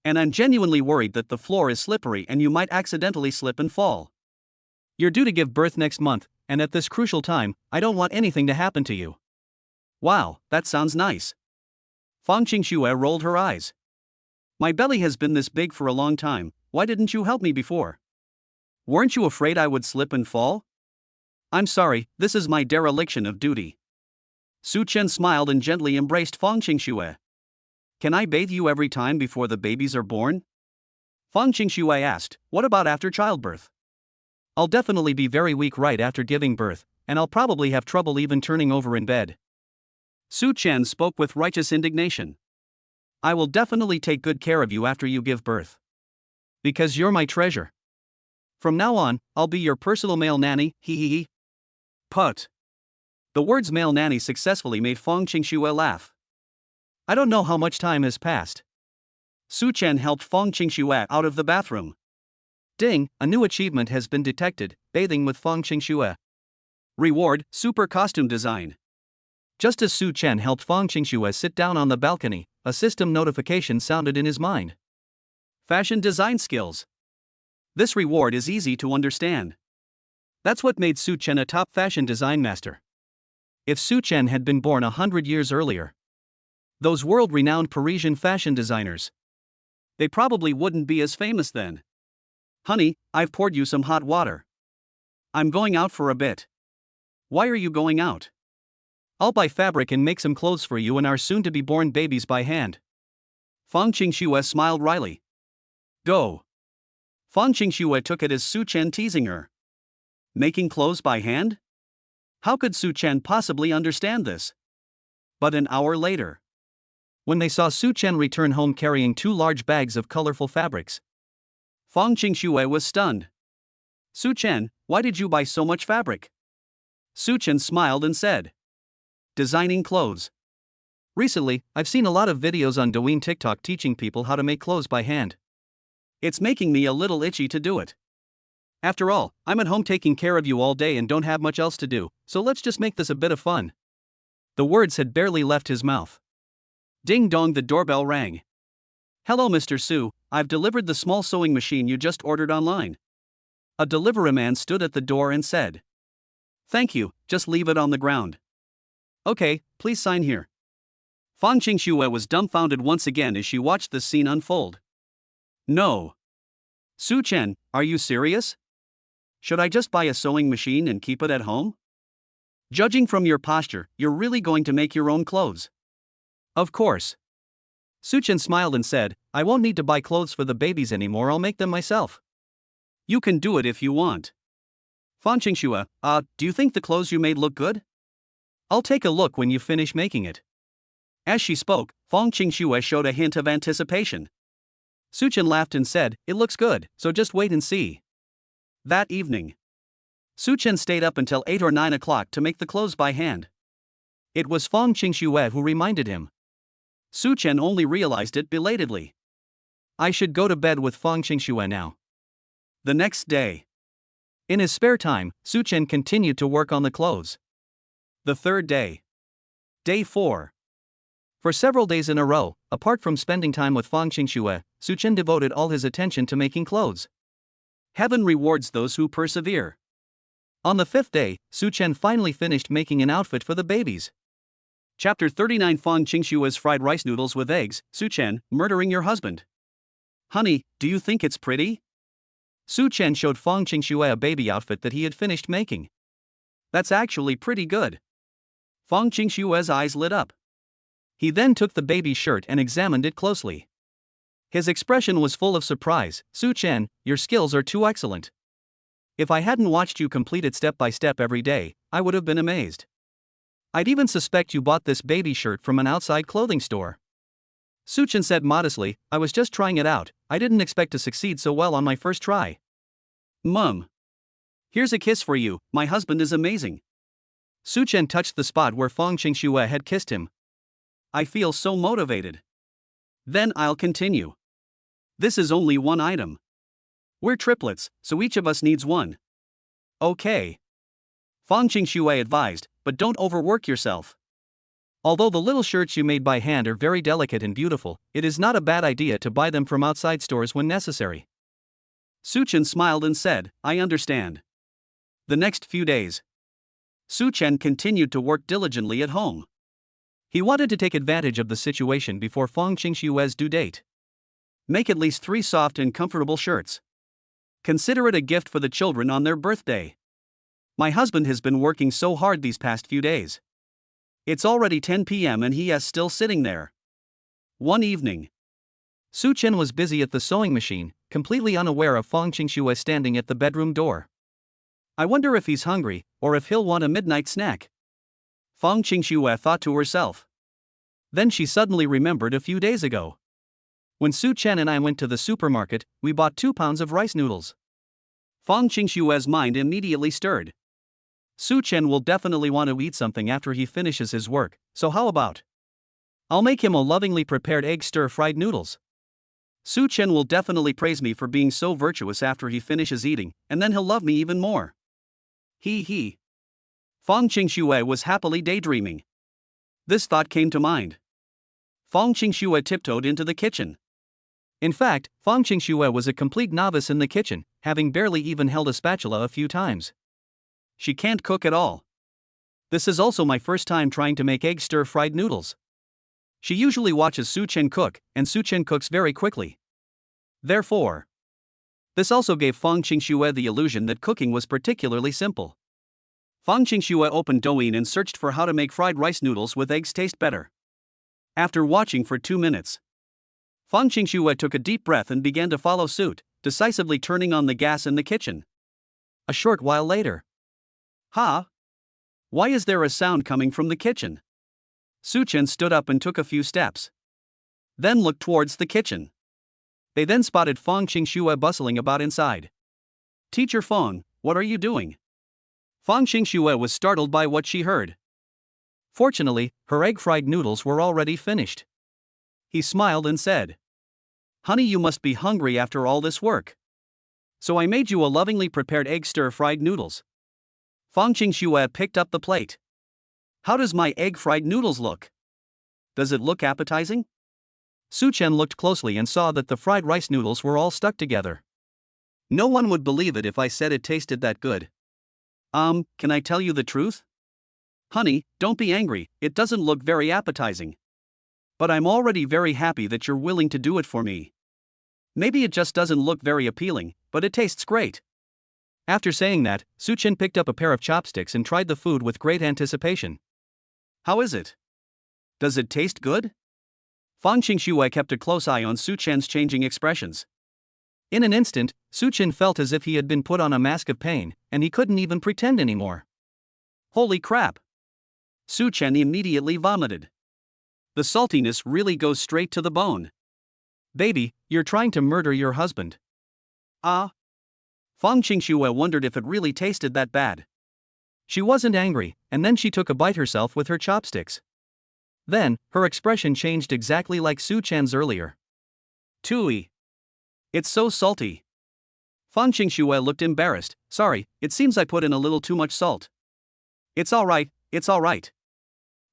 And I'm genuinely worried that the floor is slippery and you might accidentally slip and fall. You're due to give birth next month, and at this crucial time, I don't want anything to happen to you." "Wow, that sounds nice." Fang Qingxue rolled her eyes. "My belly has been this big for a long time, why didn't you help me before? Weren't you afraid I would slip and fall?" "I'm sorry, this is my dereliction of duty." Suchen smiled and gently embraced Fang Qingxue. "Can I bathe you every time before the babies are born?" Fang Qingxue asked, "What about after childbirth?" "I'll definitely be very weak right after giving birth, and I'll probably have trouble even turning over in bed." Suchen spoke with righteous indignation. "I will definitely take good care of you after you give birth. Because you're my treasure. From now on, I'll be your personal male nanny, hee hee hee." Put. The words male nanny successfully made Fang Qingxue laugh. I don't know how much time has passed. Suchen helped Fang Qingxue out of the bathroom. Ding, a new achievement has been detected, bathing with Fang Qingxue. Reward, super costume design. Just as Suchen helped Fang Qingxue sit down on the balcony, a system notification sounded in his mind. Fashion design skills. This reward is easy to understand. That's what made Suchen a top fashion design master. If Suchen had been born 100 years earlier, those world-renowned Parisian fashion designers, they probably wouldn't be as famous then. "Honey, I've poured you some hot water. I'm going out for a bit." "Why are you going out?" "I'll buy fabric and make some clothes for you and our soon-to-be-born babies by hand." Fang Qingxue smiled wryly. "Go." Fang Qingxue took it as Suchen teasing her. Making clothes by hand? How could Suchen possibly understand this? But an hour later, when they saw Suchen return home carrying 2 large bags of colorful fabrics, Fang Qingxue was stunned. "Suchen, why did you buy so much fabric?" Suchen smiled and said, "Designing clothes. Recently, I've seen a lot of videos on Douyin TikTok teaching people how to make clothes by hand. It's making me a little itchy to do it. After all, I'm at home taking care of you all day and don't have much else to do, so let's just make this a bit of fun." The words had barely left his mouth. Ding dong, the doorbell rang. "Hello Mr. Su, I've delivered the small sewing machine you just ordered online." A delivery man stood at the door and said, "Thank you, just leave it on the ground." Okay, please sign here. Fang Qingxue was dumbfounded once again as she watched the scene unfold. No. Su Chen, are you serious? Should I just buy a sewing machine and keep it at home? Judging from your posture, you're really going to make your own clothes. Of course. Su Chen smiled and said, I won't need to buy clothes for the babies anymore, I'll make them myself. You can do it if you want. Fang Qingxue, do you think the clothes you made look good? I'll take a look when you finish making it. As she spoke, Fang Qingxue showed a hint of anticipation. Su Chen laughed and said, it looks good, so just wait and see. That evening, Su Chen stayed up until 8 or 9 o'clock to make the clothes by hand. It was Fang Qingxue who reminded him. Su Chen only realized it belatedly. I should go to bed with Fang Qingxue now. The next day, in his spare time, Su Chen continued to work on the clothes. The third day. Day 4. For several days in a row, apart from spending time with Fang Qingxue, Su Chen devoted all his attention to making clothes. Heaven rewards those who persevere. On the 5th day, Su Chen finally finished making an outfit for the babies. Chapter 39 Fang Qingxue's fried rice noodles with eggs. Su Chen, murdering your husband. Honey, do you think it's pretty? Su Chen showed Fang Qingxue a baby outfit that he had finished making. That's actually pretty good. Fang Qingxue's eyes lit up. He then took the baby's shirt and examined it closely. His expression was full of surprise. Su Chen, your skills are too excellent. If I hadn't watched you complete it step by step every day, I would have been amazed. I'd even suspect you bought this baby shirt from an outside clothing store. Su Chen said modestly, I was just trying it out, I didn't expect to succeed so well on my first try. Mum. Here's a kiss for you, my husband is amazing. Su Chen touched the spot where Fang Qingxue had kissed him. I feel so motivated. Then I'll continue. This is only one item. We're triplets, so each of us needs one. Okay. Fang Qingxue advised, but don't overwork yourself. Although the little shirts you made by hand are very delicate and beautiful, it is not a bad idea to buy them from outside stores when necessary. Su Chen smiled and said, I understand. The next few days, Su Chen continued to work diligently at home. He wanted to take advantage of the situation before Fang Qingxue's due date. Make at least 3 soft and comfortable shirts. Consider it a gift for the children on their birthday. My husband has been working so hard these past few days. It's already 10 p.m. and he is still sitting there. One evening, Su Chen was busy at the sewing machine, completely unaware of Fang Qingxue standing at the bedroom door. I wonder if he's hungry, or if he'll want a midnight snack. Fang Qingxue thought to herself. Then she suddenly remembered a few days ago. When Su Chen and I went to the supermarket, we bought 2 pounds of rice noodles. Fang Qingxue's mind immediately stirred. Su Chen will definitely want to eat something after he finishes his work, so how about? I'll make him a lovingly prepared egg stir-fried noodles. Su Chen will definitely praise me for being so virtuous after he finishes eating, and then he'll love me even more. He. Fang Qingxue was happily daydreaming. This thought came to mind. Fang Qingxue tiptoed into the kitchen. In fact, Fang Qingxue was a complete novice in the kitchen, having barely even held a spatula a few times. She can't cook at all. This is also my first time trying to make egg stir-fried noodles. She usually watches Su Chen cook, and Su Chen cooks very quickly. Therefore, this also gave Fang Qingxue the illusion that cooking was particularly simple. Fang Qingxue opened Douyin and searched for how to make fried rice noodles with eggs taste better. After watching for 2 minutes, Fang Qingxue took a deep breath and began to follow suit, decisively turning on the gas in the kitchen. A short while later. Why is there a sound coming from the kitchen? Su Chen stood up and took a few steps. Then looked towards the kitchen. They then spotted Fang Qingxue bustling about inside. Teacher Fang, what are you doing? Fang Qingxue was startled by what she heard. Fortunately, her egg-fried noodles were already finished. He smiled and said, Honey, you must be hungry after all this work. So I made you a lovingly prepared egg stir-fried noodles. Fang Qingxue picked up the plate. How does my egg-fried noodles look? Does it look appetizing? Su Chen looked closely and saw that the fried rice noodles were all stuck together. No one would believe it if I said it tasted that good. Can I tell you the truth? Honey, don't be angry, it doesn't look very appetizing. But I'm already very happy that you're willing to do it for me. Maybe it just doesn't look very appealing, but it tastes great. After saying that, Suchin picked up a pair of chopsticks and tried the food with great anticipation. How is it? Does it taste good? Fang Qingxue kept a close eye on Suchen's changing expressions. In an instant, Suchin felt as if he had been put on a mask of pain, and he couldn't even pretend anymore. Holy crap! Suchen immediately vomited. The saltiness really goes straight to the bone. Baby, you're trying to murder your husband. Ah? Fang Qingxue wondered if it really tasted that bad. She wasn't angry, and then she took a bite herself with her chopsticks. Then, her expression changed exactly like Su Chen's earlier. Tui. It's so salty. Fang Qingxue looked embarrassed. Sorry, it seems I put in a little too much salt. It's alright, it's alright.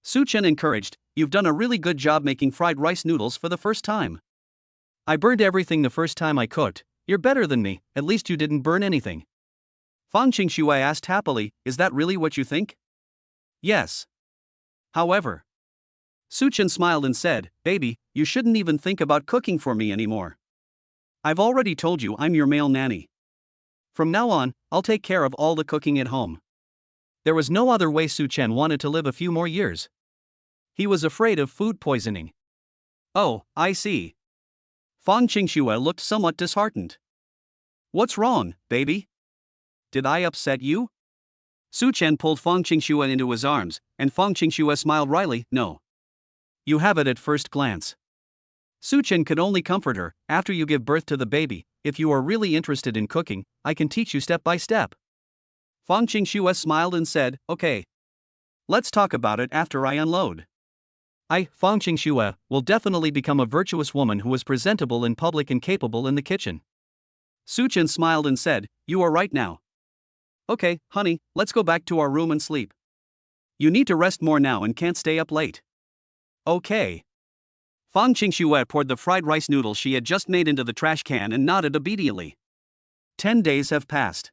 Su Chen encouraged, you've done a really good job making fried rice noodles for the first time. I burned everything the first time I cooked. You're better than me, at least you didn't burn anything. Fang Qingxue asked happily, is that really what you think? Yes. However. Su Chen smiled and said, baby, you shouldn't even think about cooking for me anymore. I've already told you I'm your male nanny. From now on, I'll take care of all the cooking at home. There was no other way Su Chen wanted to live a few more years. He was afraid of food poisoning. Oh, I see. Fang Qingxue looked somewhat disheartened. What's wrong, baby? Did I upset you? Su Chen pulled Fang Qingxue into his arms, and Fang Qingxue smiled wryly, no. You have it at first glance. Su Chen could only comfort her, after you give birth to the baby, if you are really interested in cooking, I can teach you step by step. Fang Qingxue smiled and said, okay. Let's talk about it after I unload. Fang Qingxue, will definitely become a virtuous woman who is presentable in public and capable in the kitchen. Su Chen smiled and said, you are right now. Okay, honey, let's go back to our room and sleep. You need to rest more now and can't stay up late. Okay. Fang Qingxue poured the fried rice noodles she had just made into the trash can and nodded obediently. 10 days have passed.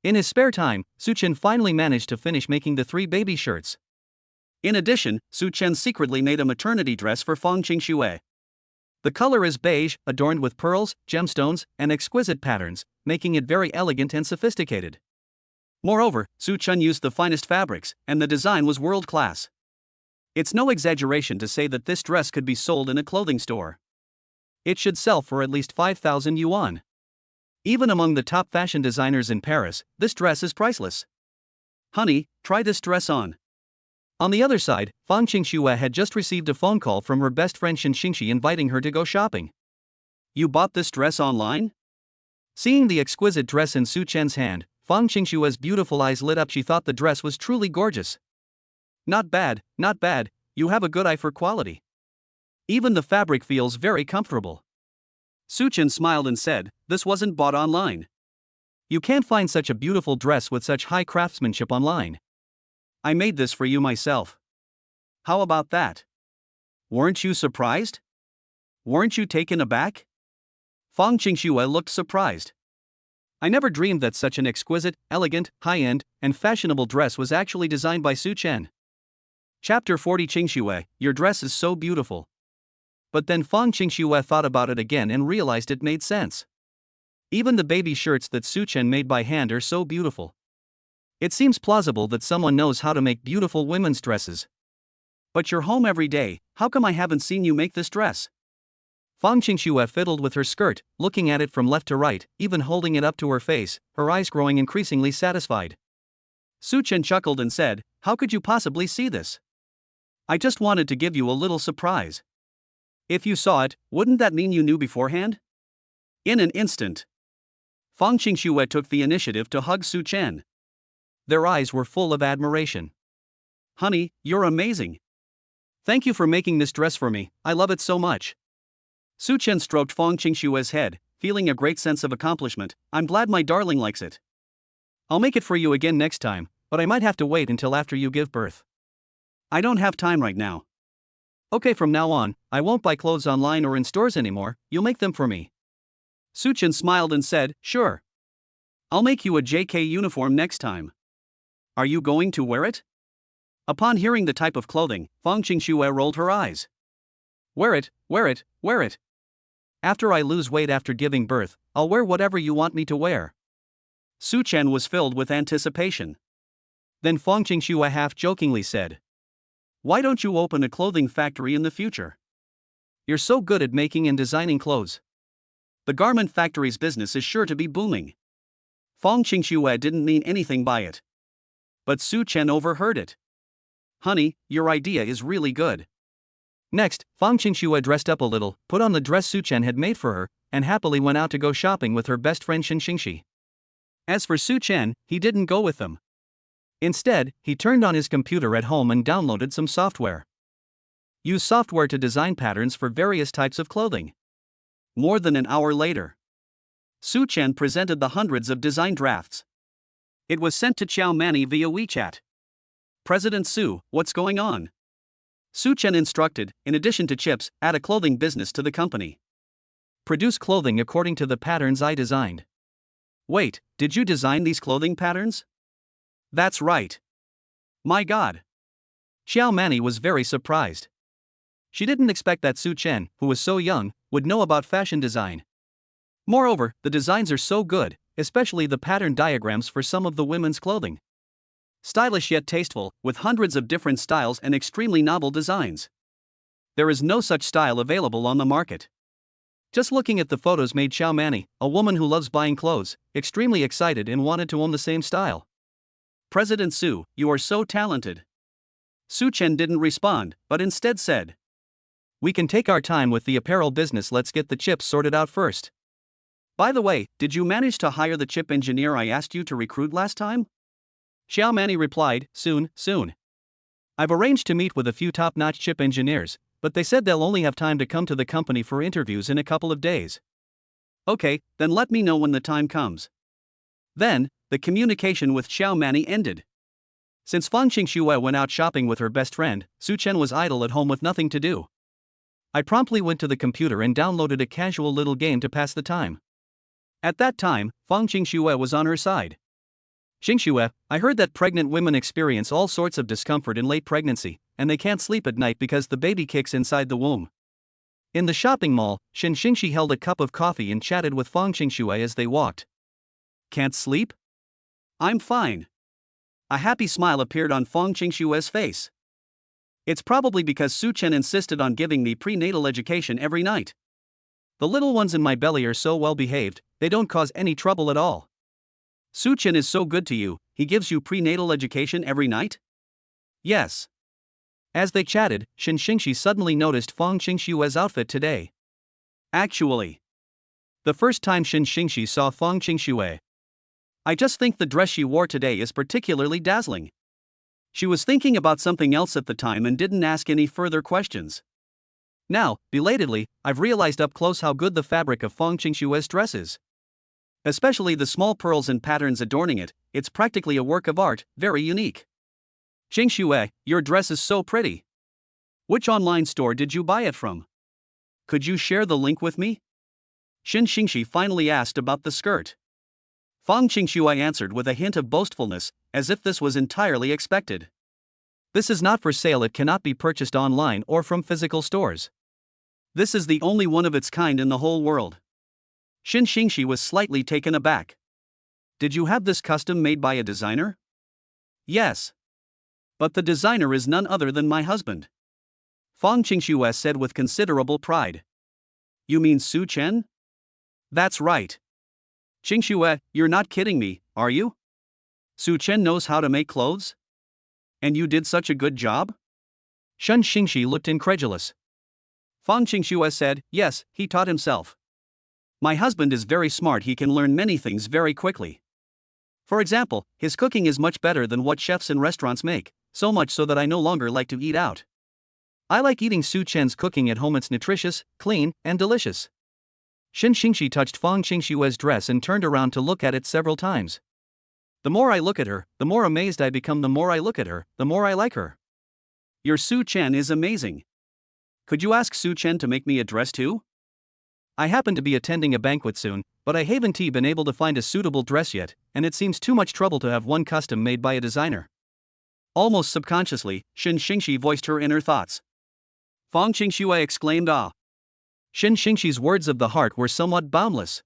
In his spare time, Su Chen finally managed to finish making the 3 baby shirts. In addition, Su Chen secretly made a maternity dress for Fang Qingxue. The color is beige, adorned with pearls, gemstones, and exquisite patterns, making it very elegant and sophisticated. Moreover, Su Chen used the finest fabrics, and the design was world-class. It's no exaggeration to say that this dress could be sold in a clothing store. It should sell for at least 5,000 yuan. Even among the top fashion designers in Paris, this dress is priceless. Honey, try this dress on. On the other side, Fang Qingxue had just received a phone call from her best friend Shen Xingxi inviting her to go shopping. You bought this dress online? Seeing the exquisite dress in Su Chen's hand, Fang Qingxue's beautiful eyes lit up. She thought the dress was truly gorgeous. Not bad, you have a good eye for quality. Even the fabric feels very comfortable. Su Chen smiled and said, this wasn't bought online. You can't find such a beautiful dress with such high craftsmanship online. I made this for you myself. How about that? Weren't you surprised? Weren't you taken aback? Fang Qingxue looked surprised. I never dreamed that such an exquisite, elegant, high-end, and fashionable dress was actually designed by Su Chen. Chapter 40 Qingxue, your dress is so beautiful. But then Fang Qingxue thought about it again and realized it made sense. Even the baby shirts that Su Chen made by hand are so beautiful. It seems plausible that someone knows how to make beautiful women's dresses. But you're home every day, how come I haven't seen you make this dress? Fang Qingxue fiddled with her skirt, looking at it from left to right, even holding it up to her face, her eyes growing increasingly satisfied. Su Chen chuckled and said, how could you possibly see this? I just wanted to give you a little surprise. If you saw it, wouldn't that mean you knew beforehand? In an instant, Fang Qingxue took the initiative to hug Su Chen. Their eyes were full of admiration. Honey, you're amazing. Thank you for making this dress for me, I love it so much. Su Chen stroked Fang Qingxue's head, feeling a great sense of accomplishment. I'm glad my darling likes it. I'll make it for you again next time, but I might have to wait until after you give birth. I don't have time right now. Okay, from now on, I won't buy clothes online or in stores anymore, you'll make them for me. Su Chen smiled and said, sure. I'll make you a JK uniform next time. Are you going to wear it? Upon hearing the type of clothing, Fang Qingxue rolled her eyes. Wear it, wear it, wear it. After I lose weight after giving birth, I'll wear whatever you want me to wear. Su Chen was filled with anticipation. Then Fang Qingxue half-jokingly said, why don't you open a clothing factory in the future? You're so good at making and designing clothes. The garment factory's business is sure to be booming. Fang Qingxue didn't mean anything by it. But Su Chen overheard it. Honey, your idea is really good. Next, Fang Qingxue dressed up a little, put on the dress Su Chen had made for her, and happily went out to go shopping with her best friend Shin Xingxi. As for Su Chen, he didn't go with them. Instead, he turned on his computer at home and downloaded some software. Use software to design patterns for various types of clothing. More than an hour later, Su Chen presented the hundreds of design drafts. It was sent to Xiao Mani via WeChat. President Su, what's going on? Su Chen instructed, in addition to chips, add a clothing business to the company. Produce clothing according to the patterns I designed. Wait, did you design these clothing patterns? That's right. My God. Xiao Mani was very surprised. She didn't expect that Su Chen, who was so young, would know about fashion design. Moreover, the designs are so good, especially the pattern diagrams for some of the women's clothing. Stylish yet tasteful, with hundreds of different styles and extremely novel designs. There is no such style available on the market. Just looking at the photos made Xiao Mani, a woman who loves buying clothes, extremely excited and wanted to own the same style. President Su, you are so talented. Su Chen didn't respond, but instead said, we can take our time with the apparel business, let's get the chips sorted out first. By the way, did you manage to hire the chip engineer I asked you to recruit last time? Xiao Mani replied, soon. I've arranged to meet with a few top-notch chip engineers, but they said they'll only have time to come to the company for interviews in a couple of days. Okay, then let me know when the time comes. Then, the communication with Xiao Mani ended. Since Fang Qingxue went out shopping with her best friend, Su Chen was idle at home with nothing to do. I promptly went to the computer and downloaded a casual little game to pass the time. At that time, Fang Qingxue was on her side. Qingxue, I heard that pregnant women experience all sorts of discomfort in late pregnancy, and they can't sleep at night because the baby kicks inside the womb. In the shopping mall, Shin Xingxi held a cup of coffee and chatted with Fang Qingxue as they walked. Can't sleep? I'm fine. A happy smile appeared on Fang Qingxue's face. It's probably because Su Chen insisted on giving me prenatal education every night. The little ones in my belly are so well behaved, they don't cause any trouble at all. Su Chen is so good to you, he gives you prenatal education every night? Yes. As they chatted, Shin Xingxi suddenly noticed Fang Qingxue's outfit today. Actually, the first time Shin Xingxi saw Fang Qingxue, I just think the dress she wore today is particularly dazzling. She was thinking about something else at the time and didn't ask any further questions. Now, belatedly, I've realized up close how good the fabric of Fang Qingxue's dress is. Especially the small pearls and patterns adorning it, it's practically a work of art, very unique. Qingxue, your dress is so pretty. Which online store did you buy it from? Could you share the link with me? Shin Xingxi finally asked about the skirt. Fang Qingxue answered with a hint of boastfulness, as if this was entirely expected. This is not for sale, it cannot be purchased online or from physical stores. This is the only one of its kind in the whole world. Shin Xingxi was slightly taken aback. Did you have this custom made by a designer? Yes. But the designer is none other than my husband. Fang Qingxue said with considerable pride. You mean Su Chen? That's right. Qingxue, you're not kidding me, are you? Su Chen knows how to make clothes? And you did such a good job? Shin Xingxi looked incredulous. Fang Qingxue said, yes, he taught himself. My husband is very smart, he can learn many things very quickly. For example, his cooking is much better than what chefs in restaurants make, so much so that I no longer like to eat out. I like eating Su Chen's cooking at home, it's nutritious, clean, and delicious. Shin Xingxi touched Fang Qingxue's dress and turned around to look at it several times. The more I look at her, the more amazed I become. The more I look at her, the more I like her. Your Su Chen is amazing. Could you ask Su Chen to make me a dress too? I happen to be attending a banquet soon, but I haven't been able to find a suitable dress yet, and it seems too much trouble to have one custom made by a designer. Almost subconsciously, Shin Xingxi voiced her inner thoughts. Fang Qingxue exclaimed ah. Shin Xingxi's words of the heart were somewhat boundless.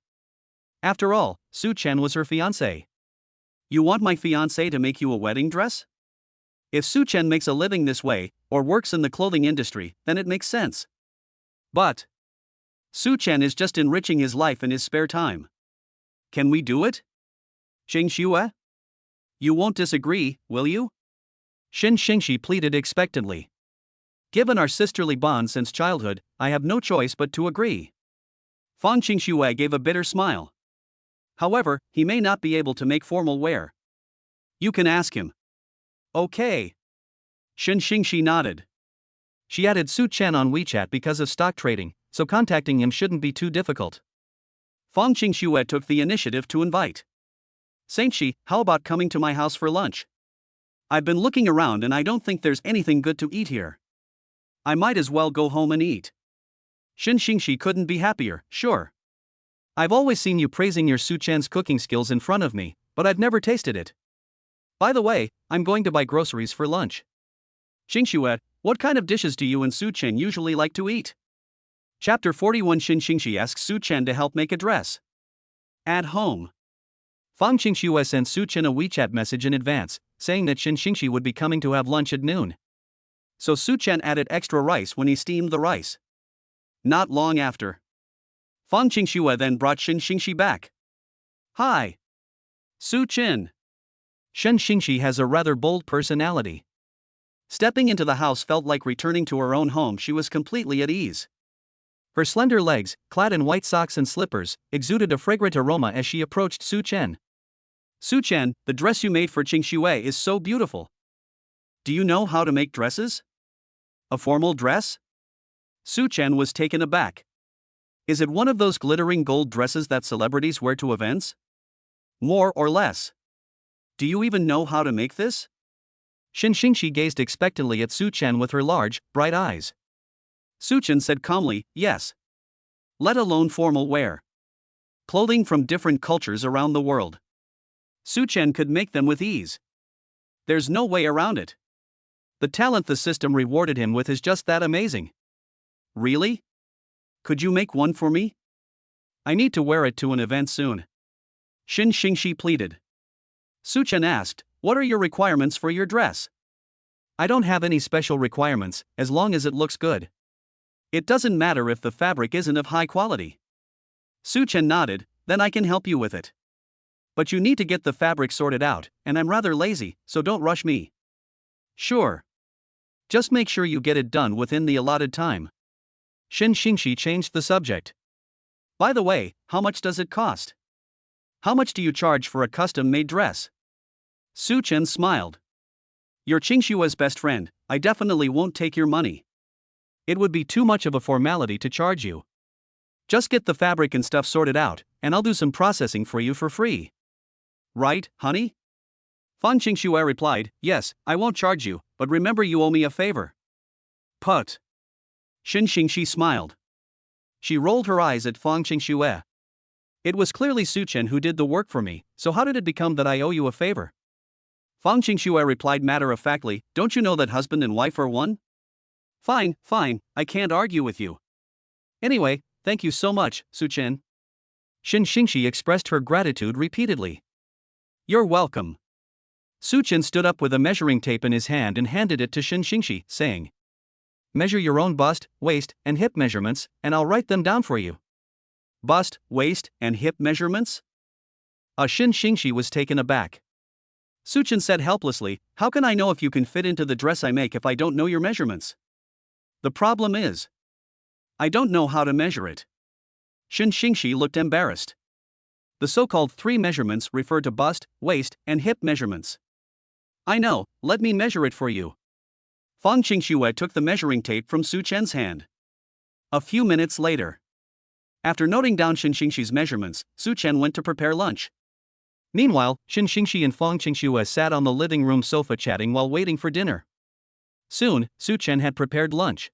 After all, Su Chen was her fiancé. You want my fiancé to make you a wedding dress? If Su Chen makes a living this way, or works in the clothing industry, then it makes sense. But Su Chen is just enriching his life in his spare time. Can we do it? Qingxue? You won't disagree, will you? Shin Xingxi pleaded expectantly. Given our sisterly bond since childhood, I have no choice but to agree. Fang Qingxue gave a bitter smile. However, he may not be able to make formal wear. You can ask him. Okay. Shin Xingxi nodded. She added Su Chen on WeChat because of stock trading, so contacting him shouldn't be too difficult. Fang Qingxue took the initiative to invite. Saintxi, how about coming to my house for lunch? I've been looking around and I don't think there's anything good to eat here. I might as well go home and eat. Shin Xingxi couldn't be happier, sure. I've always seen you praising your Su Chen's cooking skills in front of me, but I've never tasted it. By the way, I'm going to buy groceries for lunch. Qingxue, what kind of dishes do you and Su Chen usually like to eat? Chapter 41 Shin Xingxi asks Su Chen to help make a dress. At home. Fang Qingxue sent Su Chen a WeChat message in advance, saying that Shin Xingxi would be coming to have lunch at noon. So Su Chen added extra rice when he steamed the rice. Not long after, Fang Qingxue then brought Shin Xingxi back. Hi. Su Chen. Shin Xingxi has a rather bold personality. Stepping into the house felt like returning to her own home. She was completely at ease. Her slender legs, clad in white socks and slippers, exuded a fragrant aroma as she approached Su Chen. Su Chen, the dress you made for Qingxue is so beautiful. Do you know how to make dresses? A formal dress? Su Chen was taken aback. Is it one of those glittering gold dresses that celebrities wear to events? More or less. Do you even know how to make this? Shin Xingxi gazed expectantly at Su Chen with her large, bright eyes. Su Chen said calmly, yes. Let alone formal wear. Clothing from different cultures around the world. Su Chen could make them with ease. There's no way around it. The talent the system rewarded him with is just that amazing. Really? Could you make one for me? I need to wear it to an event soon. Shin Xingxi pleaded. Su Chen asked, what are your requirements for your dress? I don't have any special requirements, as long as it looks good. It doesn't matter if the fabric isn't of high quality. Su Chen nodded, then I can help you with it. But you need to get the fabric sorted out, and I'm rather lazy, so don't rush me. Sure. Just make sure you get it done within the allotted time. Shin Xingxi changed the subject. By the way, how much does it cost? How much do you charge for a custom-made dress? Su Chen smiled. You're Qingxue's best friend, I definitely won't take your money. It would be too much of a formality to charge you. Just get the fabric and stuff sorted out, and I'll do some processing for you for free. Right, honey? Fang Qingxue replied, yes, I won't charge you, but remember you owe me a favor. Put. Shin Xingxi smiled. She rolled her eyes at Fang Qingxue. It was clearly Su Chen who did the work for me, so how did it become that I owe you a favor? Fang Qingxue replied matter-of-factly, don't you know that husband and wife are one? Fine, I can't argue with you. Anyway, thank you so much, Su Chen. Shin Xingxi expressed her gratitude repeatedly. You're welcome. Su Chen stood up with a measuring tape in his hand and handed it to Shin Xingxi, saying, measure your own bust, waist, and hip measurements, and I'll write them down for you. Bust, waist, and hip measurements? Shin Xingxi was taken aback. Su Chen said helplessly, how can I know if you can fit into the dress I make if I don't know your measurements? The problem is, I don't know how to measure it. Shin Xingxi looked embarrassed. The so-called 3 measurements refer to bust, waist, and hip measurements. I know, let me measure it for you. Fang Qingxue took the measuring tape from Su Chen's hand. A few minutes later, after noting down Shin Xingxi's measurements, Su Chen went to prepare lunch. Meanwhile, Shin Xingxi and Fang Qingxue sat on the living room sofa chatting while waiting for dinner. Soon, Su Chen had prepared lunch.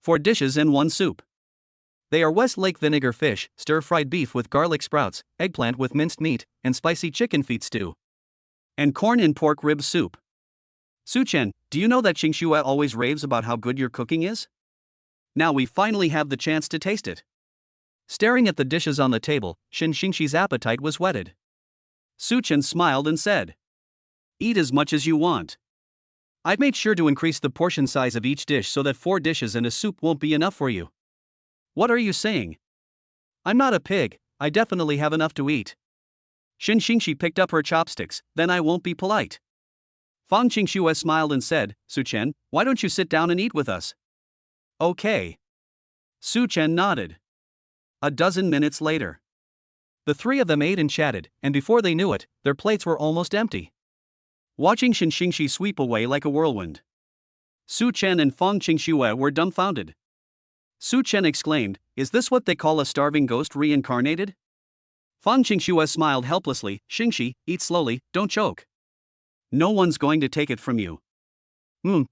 4 dishes and 1 soup. They are Westlake vinegar fish, stir-fried beef with garlic sprouts, eggplant with minced meat, and spicy chicken feet stew. And corn and pork rib soup. Su-chen, do you know that Xingxue always raves about how good your cooking is? Now we finally have the chance to taste it. Staring at the dishes on the table, Xingxi's appetite was whetted. Su-chen smiled and said, "Eat as much as you want. I've made sure to increase the portion size of each dish so that 4 dishes and a soup won't be enough for you." "What are you saying? I'm not a pig, I definitely have enough to eat." Xingxi picked up her chopsticks, "Then I won't be polite." Fang Qingxue smiled and said, "Su-chen, why don't you sit down and eat with us?" "Okay." Su-chen nodded. A dozen minutes later, the three of them ate and chatted, and before they knew it, their plates were almost empty. Watching Xingxi sweep away like a whirlwind, Su-chen and Fang Qingxue were dumbfounded. Su-chen exclaimed, "Is this what they call a starving ghost reincarnated?" Fang Qingxue smiled helplessly, "Xingxi, eat slowly, don't choke. No one's going to take it from you."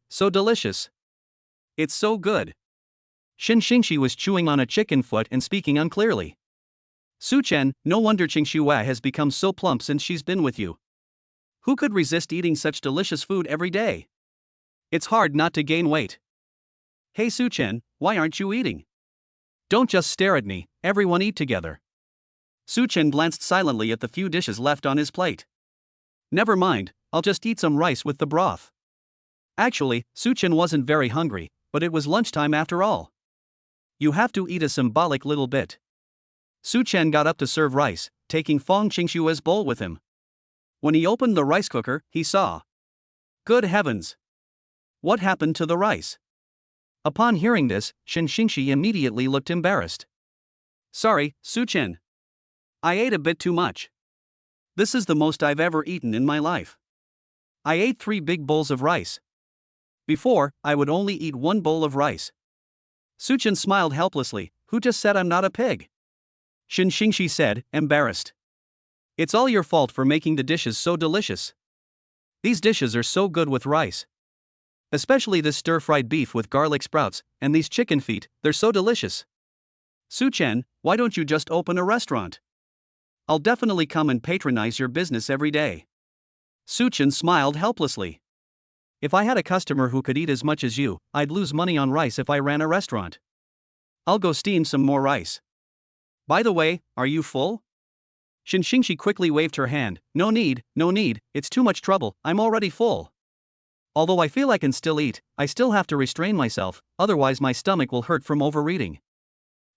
So delicious. It's so good." Xingxi was chewing on a chicken foot and speaking unclearly. "Su-chen, no wonder Qingxue has become so plump since she's been with you. Who could resist eating such delicious food every day? It's hard not to gain weight." "Hey Su-chen, why aren't you eating? Don't just stare at me, everyone eat together." Su-chen glanced silently at the few dishes left on his plate. "Never mind, I'll just eat some rice with the broth." Actually, Su-chen wasn't very hungry, but it was lunchtime after all. "You have to eat a symbolic little bit." Su-chen got up to serve rice, taking Fang Qingxue's bowl with him. When he opened the rice cooker, he saw. Good heavens! What happened to the rice? Upon hearing this, Xingxi immediately looked embarrassed. "Sorry, Su-chen. I ate a bit too much. This is the most I've ever eaten in my life. I ate 3 big bowls of rice. Before, I would only eat 1 bowl of rice." Su-chen smiled helplessly. "Who just said I'm not a pig?" Xingxi said, embarrassed. "It's all your fault for making the dishes so delicious. These dishes are so good with rice. Especially this stir-fried beef with garlic sprouts, and these chicken feet, they're so delicious. Su-chen, why don't you just open a restaurant? I'll definitely come and patronize your business every day." Su-chen smiled helplessly. "If I had a customer who could eat as much as you, I'd lose money on rice if I ran a restaurant. I'll go steam some more rice. By the way, are you full?" Xingxi quickly waved her hand. No need, it's too much trouble, I'm already full. Although I feel I can still eat, I still have to restrain myself, otherwise my stomach will hurt from overeating."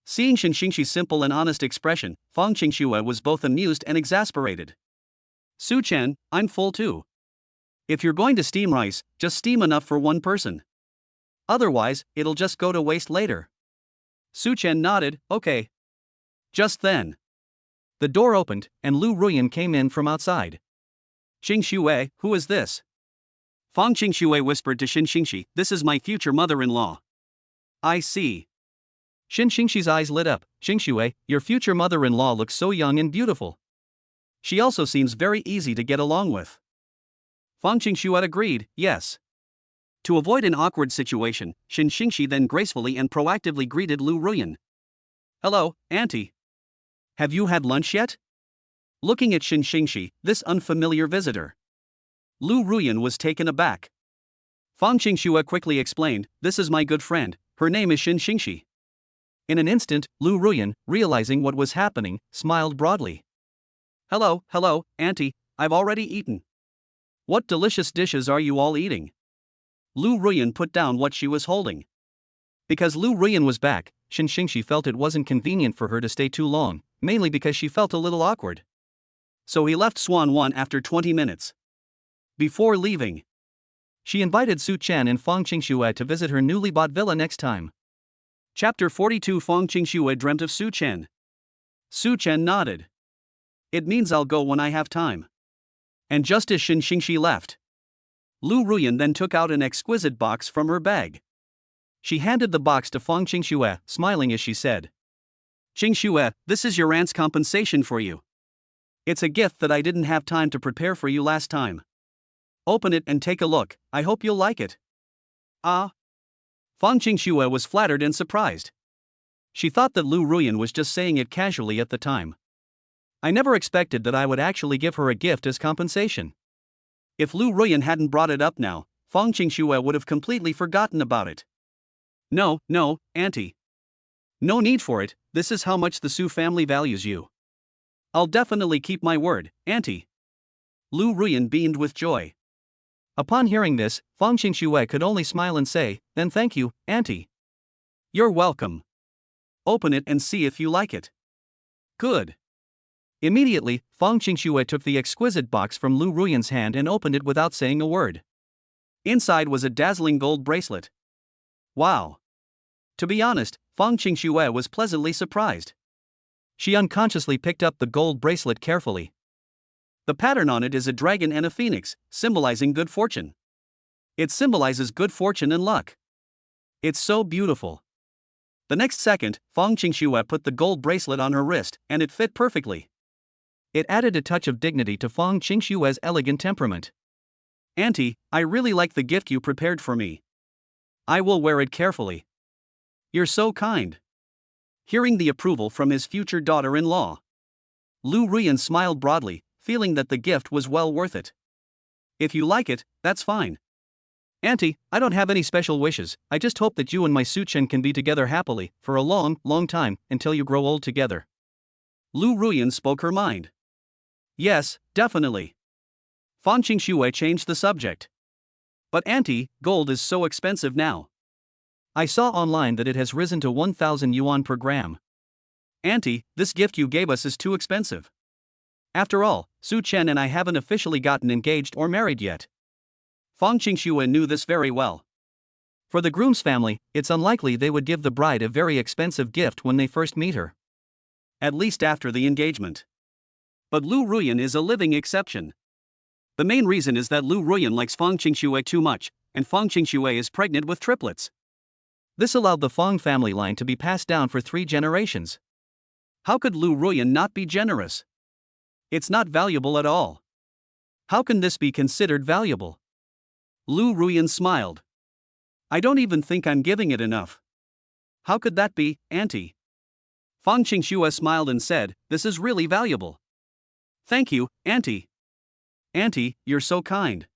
Seeing Xingxi's simple and honest expression, Fang Qingxue was both amused and exasperated. "Su-chen, I'm full too. If you're going to steam rice, just steam enough for 1 person. Otherwise, it'll just go to waste later." Su-chen nodded, "Okay." Just then, the door opened, and Lu Ruyan came in from outside. "Qingxue, who is this?" Fang Qingxue whispered to Xingxi, "This is my future mother-in-law." "I see." Xingxi's eyes lit up. "Qingxue, your future mother-in-law looks so young and beautiful. She also seems very easy to get along with." Fang Qingxue agreed, "Yes." To avoid an awkward situation, Xingxi then gracefully and proactively greeted Lu Ruyan. "Hello, Auntie. Have you had lunch yet?" Looking at Xingxi, this unfamiliar visitor, Lu Ruyan was taken aback. Fang Qingxue quickly explained, "This is my good friend, her name is Xingxi." In an instant, Lu Ruyan, realizing what was happening, smiled broadly. Hello, Auntie, I've already eaten." "What delicious dishes are you all eating?" Lu Ruyan put down what she was holding. Because Lu Ruyan was back, Xingxi felt it wasn't convenient for her to stay too long, mainly because she felt a little awkward. So he left Swan Wan after 20 minutes. Before leaving, she invited Su-chen and Fang Qingxue to visit her newly bought villa next time. Chapter 42. Fang Qingxue dreamt of Su-chen. Su-chen nodded. "It means I'll go when I have time." And just as Xingxi left, Lu Ruyan then took out an exquisite box from her bag. She handed the box to Fang Qingxue, smiling as she said, "Qingxue, this is your aunt's compensation for you. It's a gift that I didn't have time to prepare for you last time. Open it and take a look, I hope you'll like it." "Ah." Fang Qingxue was flattered and surprised. She thought that Lu Ruyan was just saying it casually at the time. "I never expected that I would actually give her a gift as compensation." If Lu Ruyan hadn't brought it up now, Fang Qingxue would have completely forgotten about it. No, no, Auntie. No need for it, this is how much the Su family values you. I'll definitely keep my word, Auntie. Lu Ruyan beamed with joy. Upon hearing this, Fang Qingxue could only smile and say, then thank you, Auntie. You're welcome. Open it and see if you like it. Good. Immediately, Fang Qingxue took the exquisite box from Lu Ruyan's hand and opened it without saying a word. Inside was a dazzling gold bracelet. Wow. To be honest, Fang Qingxue was pleasantly surprised. She unconsciously picked up the gold bracelet carefully. The pattern on it is a dragon and a phoenix, symbolizing good fortune. It symbolizes good fortune and luck. It's so beautiful. The next second, Fang Qingxue put the gold bracelet on her wrist, and it fit perfectly. It added a touch of dignity to Fang Qingxue's elegant temperament. Auntie, I really like the gift you prepared for me. I will wear it carefully. You're so kind. Hearing the approval from his future daughter-in-law, Lu Ruyan smiled broadly, feeling that the gift was well worth it. If you like it, that's fine. Auntie, I don't have any special wishes, I just hope that you and my Suchen can be together happily, for a long, long time, until you grow old together. Lu Ruyan spoke her mind. Yes, definitely. Fang Qingxue changed the subject. But Auntie, gold is so expensive now. I saw online that it has risen to 1,000 yuan per gram. Auntie, this gift you gave us is too expensive. After all, Su Chen and I haven't officially gotten engaged or married yet. Fang Qingxue knew this very well. For the groom's family, it's unlikely they would give the bride a very expensive gift when they first meet her. At least after the engagement. But Lu Ruyan is a living exception. The main reason is that Lu Ruyan likes Fang Qingxue too much, and Fang Qingxue is pregnant with triplets. This allowed the Fang family line to be passed down for 3 generations. How could Lu Ruyan not be generous? It's not valuable at all. How can this be considered valuable? Lu Ruyan smiled. I don't even think I'm giving it enough. How could that be, Auntie? Fang Qingxue smiled and said, this is really valuable. Thank you, Auntie. Auntie, you're so kind.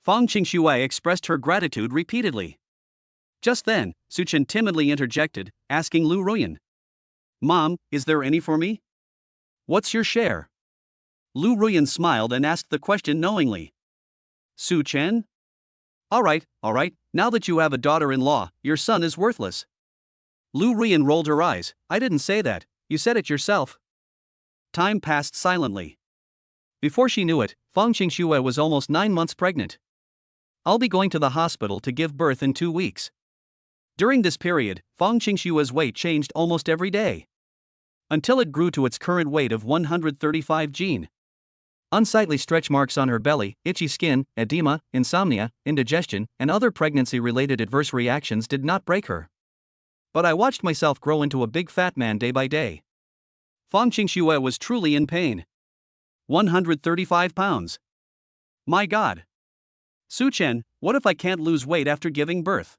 Fang Qingxue expressed her gratitude repeatedly. Just then, Suchen timidly interjected, asking Lu Ruyan, Mom, is there any for me? What's your share? Lu Ruyan smiled and asked the question knowingly. Su Chen? Alright, now that you have a daughter-in-law, your son is worthless. Lu Ruyan rolled her eyes, I didn't say that, you said it yourself. Time passed silently. Before she knew it, Fang Qingxue was almost 9 months pregnant. I'll be going to the hospital to give birth in 2 weeks. During this period, Fang Qingxue's weight changed almost every day. Until it grew to its current weight of 135 jin. Unsightly stretch marks on her belly, itchy skin, edema, insomnia, indigestion, and other pregnancy-related adverse reactions did not break her. But I watched myself grow into a big fat man day by day. Fang Qingxue was truly in pain. 135 pounds. My God. Su Chen, what if I can't lose weight after giving birth?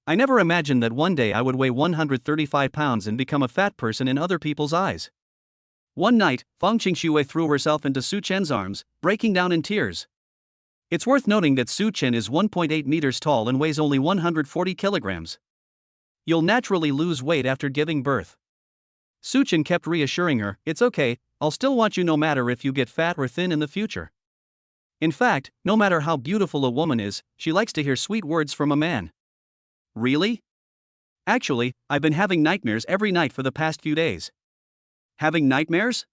I never imagined that one day I would weigh 135 pounds and become a fat person in other people's eyes. One night, Fang Qingxue threw herself into Su Chen's arms, breaking down in tears. It's worth noting that Su Chen is 1.8 meters tall and weighs only 140 kilograms. You'll naturally lose weight after giving birth. Su Chen kept reassuring her, it's okay, I'll still want you no matter if you get fat or thin in the future. In fact, no matter how beautiful a woman is, she likes to hear sweet words from a man. Really? Actually, I've been having nightmares every night for the past few days. Having nightmares?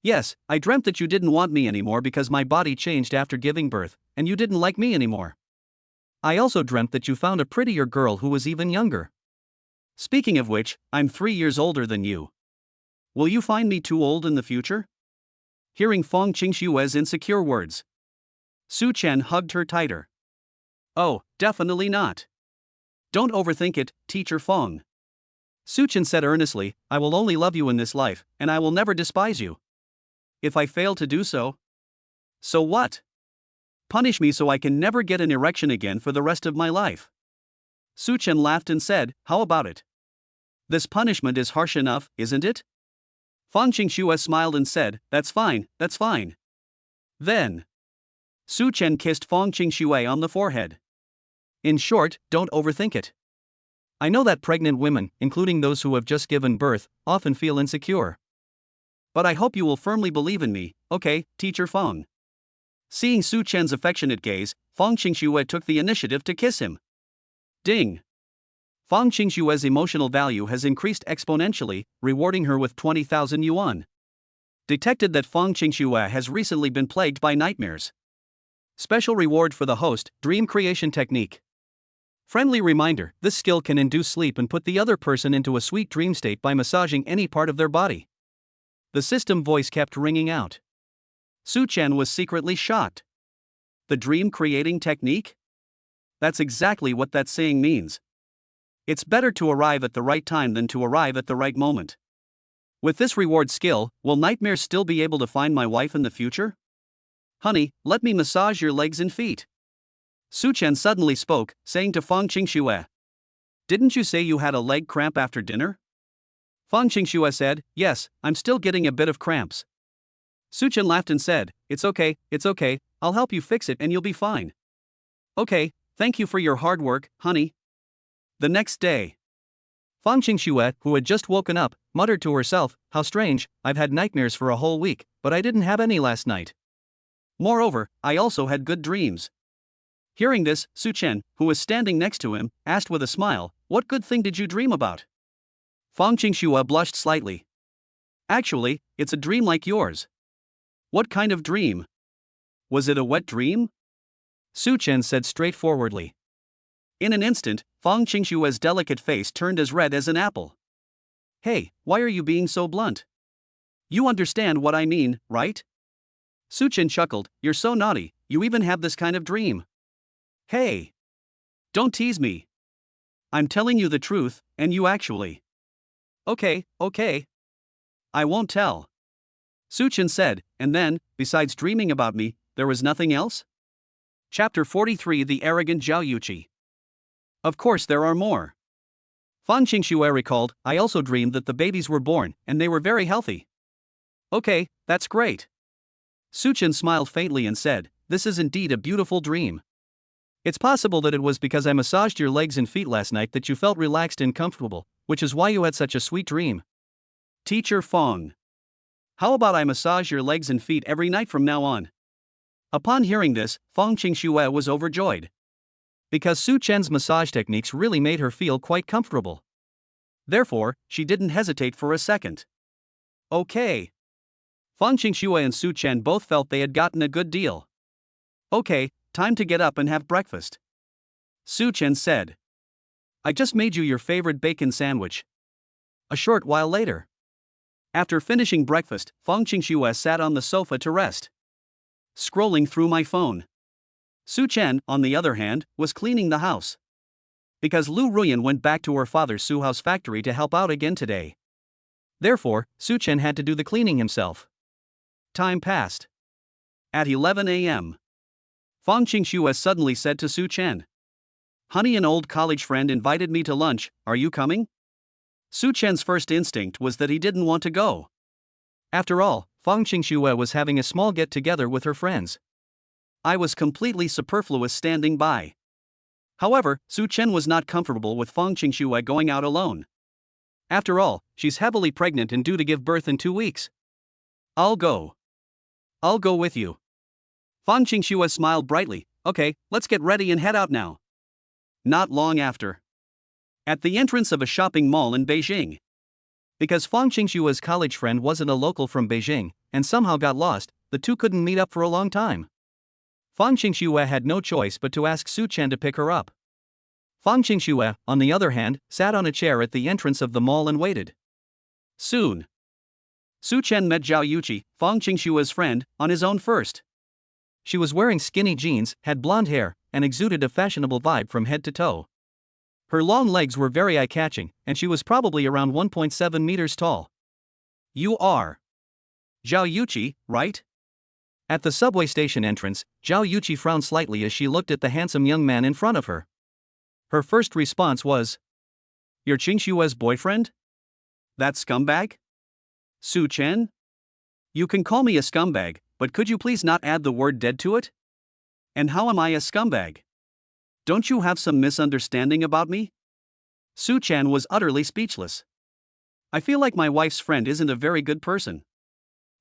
Yes, I dreamt that you didn't want me anymore because my body changed after giving birth, and you didn't like me anymore. I also dreamt that you found a prettier girl who was even younger. Speaking of which, I'm 3 years older than you. Will you find me too old in the future? Hearing Fang Qingxue's insecure words, Su Chen hugged her tighter. Oh, definitely not. Don't overthink it, Teacher Fang. Su Chen said earnestly, I will only love you in this life, and I will never despise you. If I fail to do so? So what? Punish me so I can never get an erection again for the rest of my life. Su Chen laughed and said, how about it? This punishment is harsh enough, isn't it? Fang Qingxue smiled and said, that's fine. Then. Su Chen kissed Fong Qingxue on the forehead. In short, don't overthink it. I know that pregnant women, including those who have just given birth, often feel insecure. But I hope you will firmly believe in me, okay, Teacher Fong? Seeing Su Chen's affectionate gaze, Fong Qingxue took the initiative to kiss him. Ding! Fong Qingxue's emotional value has increased exponentially, rewarding her with 20,000 yuan. Detected that Fong Qingxue has recently been plagued by nightmares. Special reward for the host, dream creation technique. Friendly reminder, this skill can induce sleep and put the other person into a sweet dream state by massaging any part of their body. The system voice kept ringing out. Su Chen was secretly shocked. The dream creating technique? That's exactly what that saying means. It's better to arrive at the right time than to arrive at the right moment. With this reward skill, will nightmares still be able to find my wife in the future? Honey, let me massage your legs and feet. Su Chen suddenly spoke, saying to Fong Qingxue. Didn't you say you had a leg cramp after dinner? Fong Qingxue said, yes, I'm still getting a bit of cramps. Su Chen laughed and said, it's okay, I'll help you fix it and you'll be fine. Okay, thank you for your hard work, honey. The next day. Fong Qingxue, who had just woken up, muttered to herself, how strange, I've had nightmares for a whole week, but I didn't have any last night. Moreover, I also had good dreams. Hearing this, Su Chen, who was standing next to him, asked with a smile, what good thing did you dream about? Fong Qingxue blushed slightly. Actually, it's a dream like yours. What kind of dream? Was it a wet dream? Su Chen said straightforwardly. In an instant, Fong Qingxue's delicate face turned as red as an apple. Hey, why are you being so blunt? You understand what I mean, right? Su Chen chuckled, you're so naughty, you even have this kind of dream. Hey! Don't tease me. I'm telling you the truth, and you actually. Okay. I won't tell. Su Chen said, and then, besides dreaming about me, there was nothing else? Chapter 43 The Arrogant Zhao Yuqi. Of course there are more. Fong Qingxue recalled, I also dreamed that the babies were born, and they were very healthy. Okay, that's great. Su Chen smiled faintly and said, this is indeed a beautiful dream. It's possible that it was because I massaged your legs and feet last night that you felt relaxed and comfortable, which is why you had such a sweet dream. Teacher Fong. How about I massage your legs and feet every night from now on? Upon hearing this, Fong Qingxue was overjoyed. Because Su Chen's massage techniques really made her feel quite comfortable. Therefore, she didn't hesitate for a second. Okay. Fong Qingxue and Su Chen both felt they had gotten a good deal. Okay, time to get up and have breakfast. Su Chen said. I just made you your favorite bacon sandwich. A short while later. After finishing breakfast, Fong Qingxue sat on the sofa to rest. Scrolling through my phone. Su Chen, on the other hand, was cleaning the house. Because Lu Ruyan went back to her father's Su House factory to help out again today. Therefore, Su Chen had to do the cleaning himself. Time passed. At 11 a.m. Fong Qingxue suddenly said to Su Chen. Honey, an old college friend invited me to lunch, are you coming? Su Chen's first instinct was that he didn't want to go. After all, Fong Qingxue was having a small get-together with her friends. I was completely superfluous standing by. However, Su Chen was not comfortable with Fong Qingxue going out alone. After all, she's heavily pregnant and due to give birth in 2 weeks. I'll go. I'll go with you. Fong Qingxue smiled brightly. Okay, let's get ready and head out now. Not long after. At the entrance of a shopping mall in Beijing. Because Fong Qingxue's college friend wasn't a local from Beijing, and somehow got lost, the two couldn't meet up for a long time. Fong Qingxue had no choice but to ask Su Chen to pick her up. Fong Qingxue, on the other hand, sat on a chair at the entrance of the mall and waited. Soon. Su Chen met Zhao Yuqi, Fong Qingxue's friend, on his own first. She was wearing skinny jeans, had blonde hair, and exuded a fashionable vibe from head to toe. Her long legs were very eye-catching, and she was probably around 1.7 meters tall. You are Zhao Yuqi, right? At the subway station entrance, Zhao Yuqi frowned slightly as she looked at the handsome young man in front of her. Her first response was, You're Qingxue's boyfriend? That scumbag? Su Chen? You can call me a scumbag, but could you please not add the word dead to it? And how am I a scumbag? Don't you have some misunderstanding about me? Su-chan was utterly speechless. I feel like my wife's friend isn't a very good person.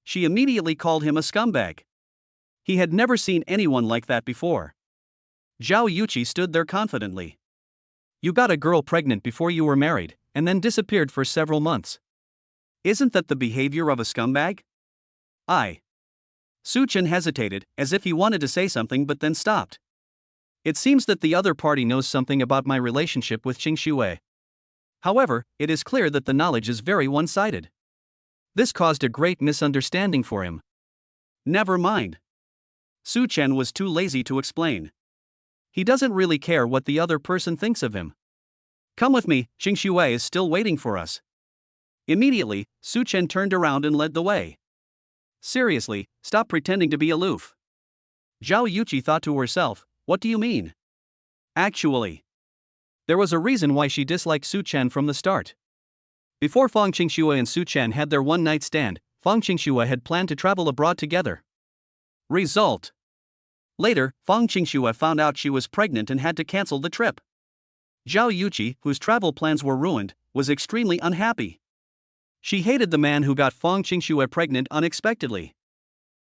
She immediately called him a scumbag. He had never seen anyone like that before. Zhao Yuqi stood there confidently. You got a girl pregnant before you were married, and then disappeared for several months. Isn't that the behavior of a scumbag? Su-chan hesitated, as if he wanted to say something but then stopped. It seems that the other party knows something about my relationship with Qing Shui. However, it is clear that the knowledge is very one-sided. This caused a great misunderstanding for him. Never mind. Su-chan was too lazy to explain. He doesn't really care what the other person thinks of him. Come with me, Qing Shui is still waiting for us. Immediately, Su-chan turned around and led the way. Seriously, stop pretending to be aloof. Zhao Yuqi thought to herself, what do you mean? Actually, there was a reason why she disliked Su-chan from the start. Before Fang Qingxue and Su-chan had their one-night stand, Fang Qingxue had planned to travel abroad together. Result. Later, Fang Qingxue found out she was pregnant and had to cancel the trip. Zhao Yuqi, whose travel plans were ruined, was extremely unhappy. She hated the man who got Fang Qingxue pregnant unexpectedly.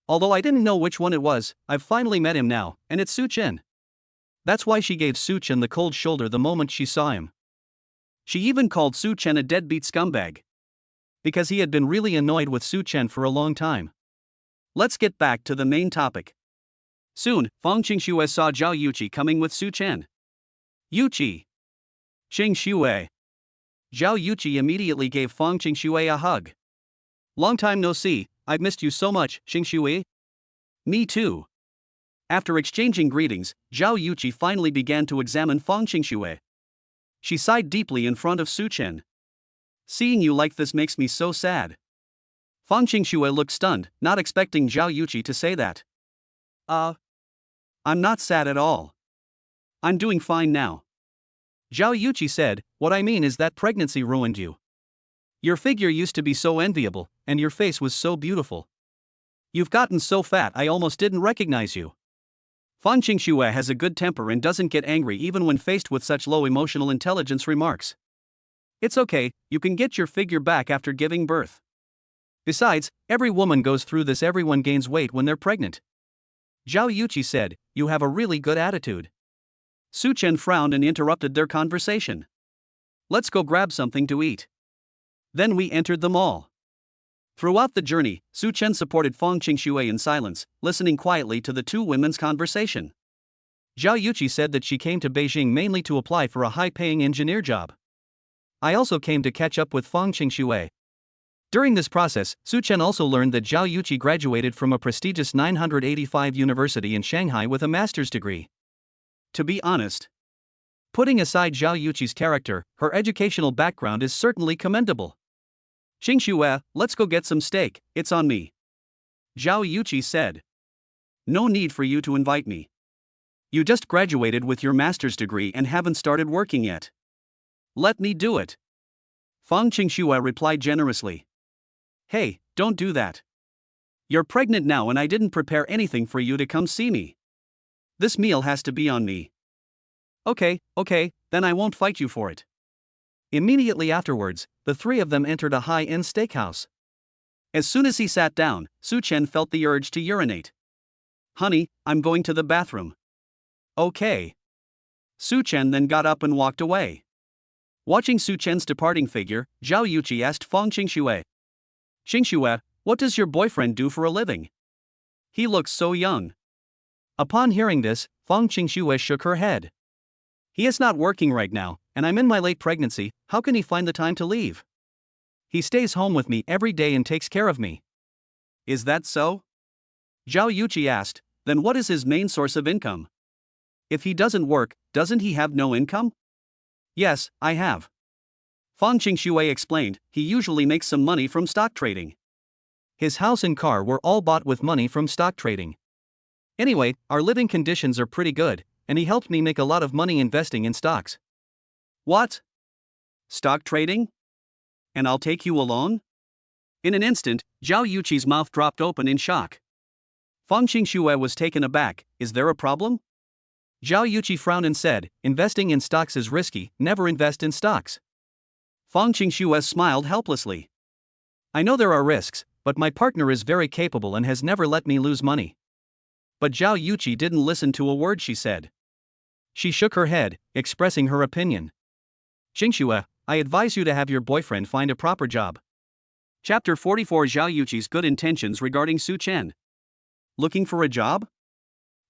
Although I didn't know which one it was, I've finally met him now, and it's Su-chan. That's why she gave Su-chan the cold shoulder the moment she saw him. She even called Su-chan a deadbeat scumbag. Because he had been really annoyed with Su-chan for a long time. Let's get back to the main topic. Soon, Fang Qingxue saw Zhao Yuqi coming with Su-chan. Yuqi. Qingxue. Zhao Yuqi immediately gave Fang Qingxue a hug. Long time no see, I've missed you so much, Qingxue. Me too. After exchanging greetings, Zhao Yuqi finally began to examine Fang Qingxue. She sighed deeply in front of Su-chan. Seeing you like this makes me so sad. Fang Qingxue looked stunned, not expecting Zhao Yuqi to say that. I'm not sad at all. I'm doing fine now. Zhao Yuqi said, what I mean is that pregnancy ruined you. Your figure used to be so enviable, and your face was so beautiful. You've gotten so fat I almost didn't recognize you. Fang Qingxue has a good temper and doesn't get angry even when faced with such low emotional intelligence remarks. It's okay, you can get your figure back after giving birth. Besides, every woman goes through this, everyone gains weight when they're pregnant. Zhao Yuqi said, you have a really good attitude. Su-chan frowned and interrupted their conversation. Let's go grab something to eat. Then we entered the mall. Throughout the journey, Su-chan supported Fang Qingxue in silence, listening quietly to the two women's conversation. Zhao Yuqi said that she came to Beijing mainly to apply for a high-paying engineer job. I also came to catch up with Fang Qingxue. During this process, Su-chan also learned that Zhao Yuqi graduated from a prestigious 985 university in Shanghai with a master's degree. To be honest, putting aside Zhao Yuqi's character, her educational background is certainly commendable. Qingxue, let's go get some steak, it's on me. Zhao Yuqi said. No need for you to invite me. You just graduated with your master's degree and haven't started working yet. Let me do it. Fang Qingxue replied generously. Hey, don't do that. You're pregnant now and I didn't prepare anything for you to come see me. This meal has to be on me. Okay, then I won't fight you for it. Immediately afterwards, the three of them entered a high-end steakhouse. As soon as he sat down, Su-chan felt the urge to urinate. Honey, I'm going to the bathroom. Okay. Su-chan then got up and walked away. Watching Su-chan's departing figure, Zhao Yuqi asked Fang Qingxue. Qingxue, what does your boyfriend do for a living? He looks so young. Upon hearing this, Fang Qingxue shook her head. He is not working right now, and I'm in my late pregnancy, how can he find the time to leave? He stays home with me every day and takes care of me. Is that so? Zhao Yuqi asked, then what is his main source of income? If he doesn't work, doesn't he have no income? Yes, I have. Fang Qingxue explained, he usually makes some money from stock trading. His house and car were all bought with money from stock trading. Anyway, our living conditions are pretty good, and he helped me make a lot of money investing in stocks. What? Stock trading? And I'll take you along? In an instant, Zhao Yuqi's mouth dropped open in shock. Fang Qingxue was taken aback. Is there a problem? Zhao Yuqi frowned and said, investing in stocks is risky, never invest in stocks. Fang Qingxue smiled helplessly. I know there are risks, but my partner is very capable and has never let me lose money. But Zhao Yuqi didn't listen to a word she said. She shook her head, expressing her opinion. Qingxue, I advise you to have your boyfriend find a proper job. Chapter 44 Zhao Yuqi's good intentions regarding Su Chen. Looking for a job?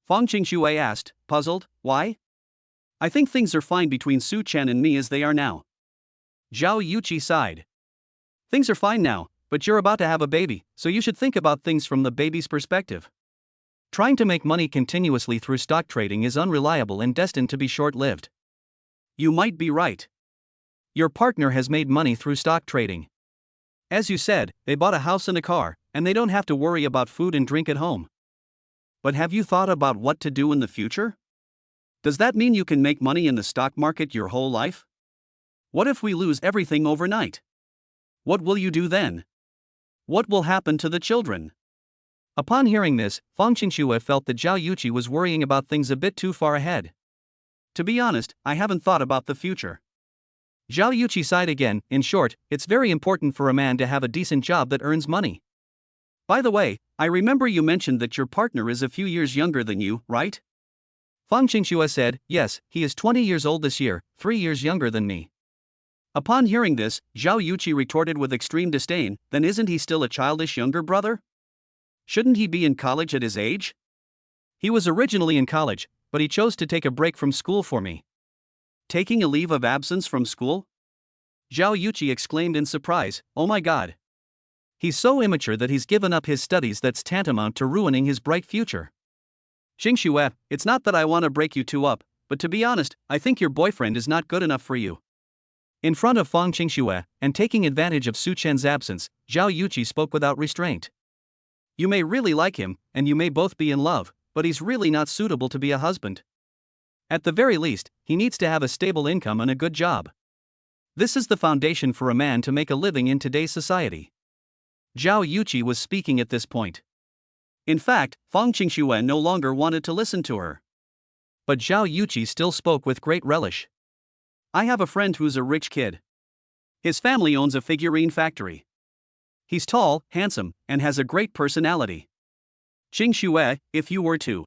Fang Qingxue asked, puzzled. Why? I think things are fine between Su Chen and me as they are now. Zhao Yuqi sighed. Things are fine now, but you're about to have a baby, so you should think about things from the baby's perspective. Trying to make money continuously through stock trading is unreliable and destined to be short-lived. You might be right. Your partner has made money through stock trading. As you said, they bought a house and a car, and they don't have to worry about food and drink at home. But have you thought about what to do in the future? Does that mean you can make money in the stock market your whole life? What if we lose everything overnight? What will you do then? What will happen to the children? Upon hearing this, Fang Qingxue felt that Zhao Yuqi was worrying about things a bit too far ahead. To be honest, I haven't thought about the future. Zhao Yuqi sighed again. In short, it's very important for a man to have a decent job that earns money. By the way, I remember you mentioned that your partner is a few years younger than you, right? Fang Qingxue said, yes, he is 20 years old this year, 3 years younger than me. Upon hearing this, Zhao Yuqi retorted with extreme disdain, then isn't he still a childish younger brother? Shouldn't he be in college at his age? He was originally in college, but he chose to take a break from school for me. Taking a leave of absence from school? Zhao Yuqi exclaimed in surprise, oh my god. He's so immature that he's given up his studies. That's tantamount to ruining his bright future. Qingxue, it's not that I want to break you two up, but to be honest, I think your boyfriend is not good enough for you. In front of Fang Qingxue, and taking advantage of Su Chen's absence, Zhao Yuqi spoke without restraint. You may really like him, and you may both be in love, but he's really not suitable to be a husband. At the very least, he needs to have a stable income and a good job. This is the foundation for a man to make a living in today's society. Zhao Yuqi was speaking at this point. In fact, Fang Qingxue no longer wanted to listen to her. But Zhao Yuqi still spoke with great relish. I have a friend who's a rich kid. His family owns a figurine factory. He's tall, handsome, and has a great personality. Qingxue, if you were to.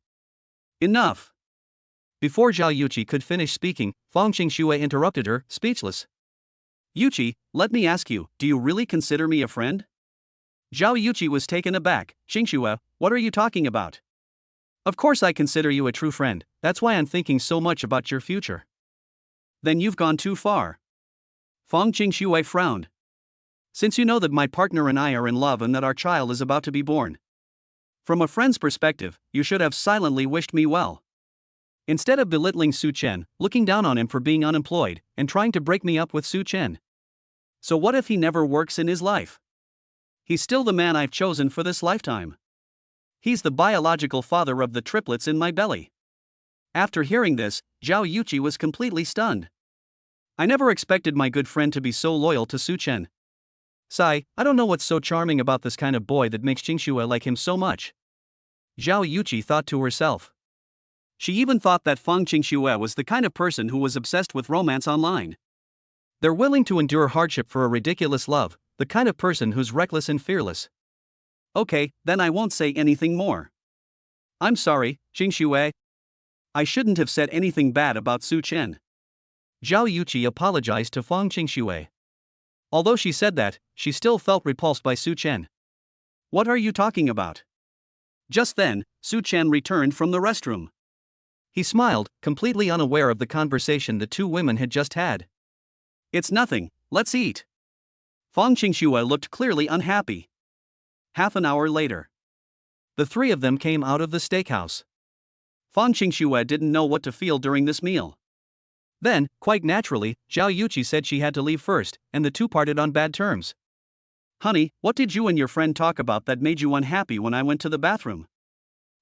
Enough. Before Zhao Yuqi could finish speaking, Fang Qingxue interrupted her, speechless. Yuqi, let me ask you, do you really consider me a friend? Zhao Yuqi was taken aback. Qingxue, what are you talking about? Of course I consider you a true friend, that's why I'm thinking so much about your future. Then you've gone too far. Fang Qingxue frowned. Since you know that my partner and I are in love and that our child is about to be born. From a friend's perspective, you should have silently wished me well. Instead of belittling Su Chen, looking down on him for being unemployed, and trying to break me up with Su Chen. So what if he never works in his life? He's still the man I've chosen for this lifetime. He's the biological father of the triplets in my belly. After hearing this, Zhao Yuqi was completely stunned. I never expected my good friend to be so loyal to Su Chen. Sigh, I don't know what's so charming about this kind of boy that makes Qingxue like him so much. Zhao Yuqi thought to herself. She even thought that Fang Qingxue was the kind of person who was obsessed with romance online. They're willing to endure hardship for a ridiculous love, the kind of person who's reckless and fearless. Okay, then I won't say anything more. I'm sorry, Qingxue. I shouldn't have said anything bad about Su Chen. Zhao Yuqi apologized to Fang Qingxue. Although she said that, she still felt repulsed by Su Chen. What are you talking about? Just then, Su Chen returned from the restroom. He smiled, completely unaware of the conversation the two women had just had. It's nothing, let's eat. Fang Qingxue looked clearly unhappy. Half an hour later. The three of them came out of the steakhouse. Fang Qingxue didn't know what to feel during this meal. Then, quite naturally, Zhao Yuqi said she had to leave first, and the two parted on bad terms. Honey, what did you and your friend talk about that made you unhappy when I went to the bathroom?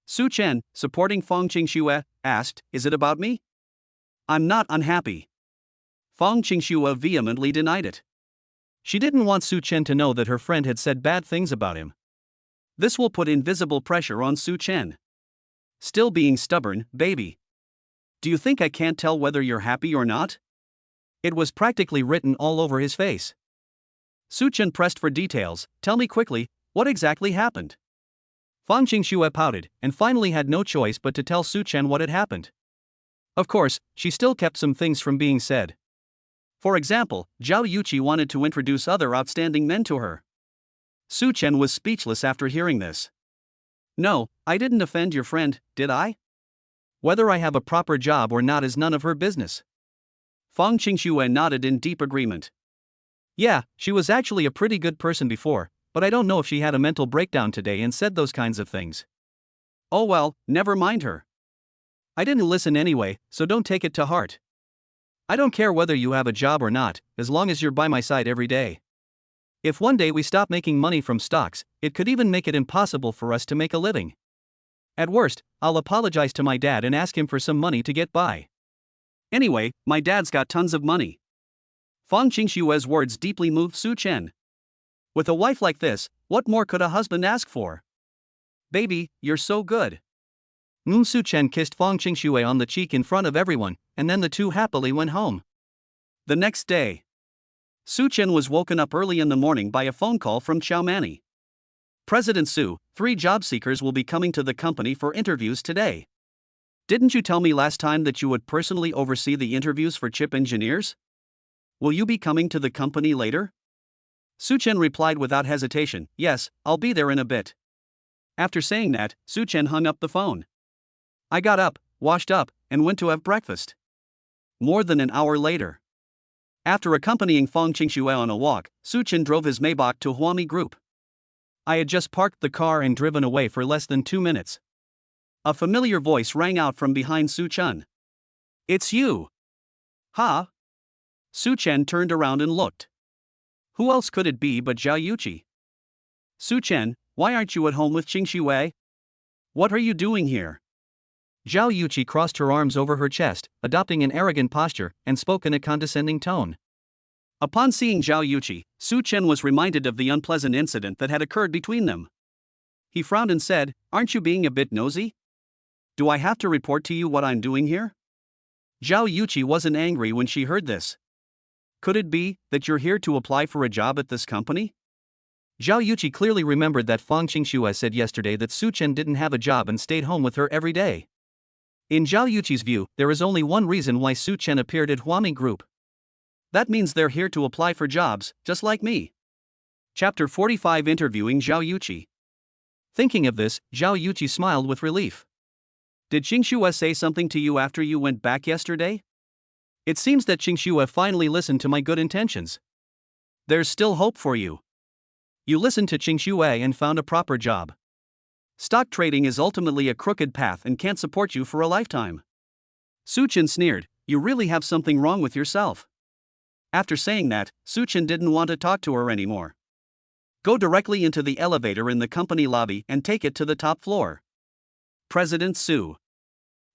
Su Chen, supporting Fang Qingxue, asked, is it about me? I'm not unhappy. Fang Qingxue vehemently denied it. She didn't want Su Chen to know that her friend had said bad things about him. This will put invisible pressure on Su Chen. Still being stubborn, baby. Do you think I can't tell whether you're happy or not? It was practically written all over his face. Su Chen pressed for details. Tell me quickly, what exactly happened? Fang Qingxue pouted, and finally had no choice but to tell Su Chen what had happened. Of course, she still kept some things from being said. For example, Zhao Yuqi wanted to introduce other outstanding men to her. Su Chen was speechless after hearing this. No, I didn't offend your friend, did I? Whether I have a proper job or not is none of her business. Fang Qingxue nodded in deep agreement. Yeah, she was actually a pretty good person before, but I don't know if she had a mental breakdown today and said those kinds of things. Oh well, never mind her. I didn't listen anyway, so don't take it to heart. I don't care whether you have a job or not, as long as you're by my side every day. If one day we stop making money from stocks, it could even make it impossible for us to make a living. At worst, I'll apologize to my dad and ask him for some money to get by. Anyway, my dad's got tons of money. Fang Qingxue's words deeply moved Su Chen. With a wife like this, what more could a husband ask for? Baby, you're so good. Su Chen kissed Fang Qingxue on the cheek in front of everyone, and then the two happily went home. The next day, Su Chen was woken up early in the morning by a phone call from Xiaomani. President Su, 3 job seekers will be coming to the company for interviews today. Didn't you tell me last time that you would personally oversee the interviews for chip engineers? Will you be coming to the company later? Su Chen replied without hesitation, yes, I'll be there in a bit. After saying that, Su Chen hung up the phone. I got up, washed up, and went to have breakfast. More than an hour later, after accompanying Fang Qingxue on a walk, Su Chen drove his Maybach to Huami Group. I had just parked the car and driven away for less than 2 minutes. A familiar voice rang out from behind Su Chen. It's you. Huh? Su Chen turned around and looked. Who else could it be but Zhao Yuqi? Su Chen, why aren't you at home with Qingxue? What are you doing here? Zhao Yuqi crossed her arms over her chest, adopting an arrogant posture, and spoke in a condescending tone. Upon seeing Zhao Yuqi, Su Chen was reminded of the unpleasant incident that had occurred between them. He frowned and said, aren't you being a bit nosy? Do I have to report to you what I'm doing here? Zhao Yuqi wasn't angry when she heard this. Could it be that you're here to apply for a job at this company? Zhao Yuqi clearly remembered that Fang Qingxue said yesterday that Su Chen didn't have a job and stayed home with her every day. In Zhao Yuqi's view, there is only one reason why Su Chen appeared at Huami Group. That means they're here to apply for jobs, just like me. Chapter 45 Interviewing Zhao Yuqi. Thinking of this, Zhao Yuqi smiled with relief. Did Qingxue say something to you after you went back yesterday? It seems that Qingxue finally listened to my good intentions. There's still hope for you. You listened to Qingxue and found a proper job. Stock trading is ultimately a crooked path and can't support you for a lifetime. Su Chen sneered, you really have something wrong with yourself. After saying that, Su Chen didn't want to talk to her anymore. Go directly into the elevator in the company lobby and take it to the top floor. President Su.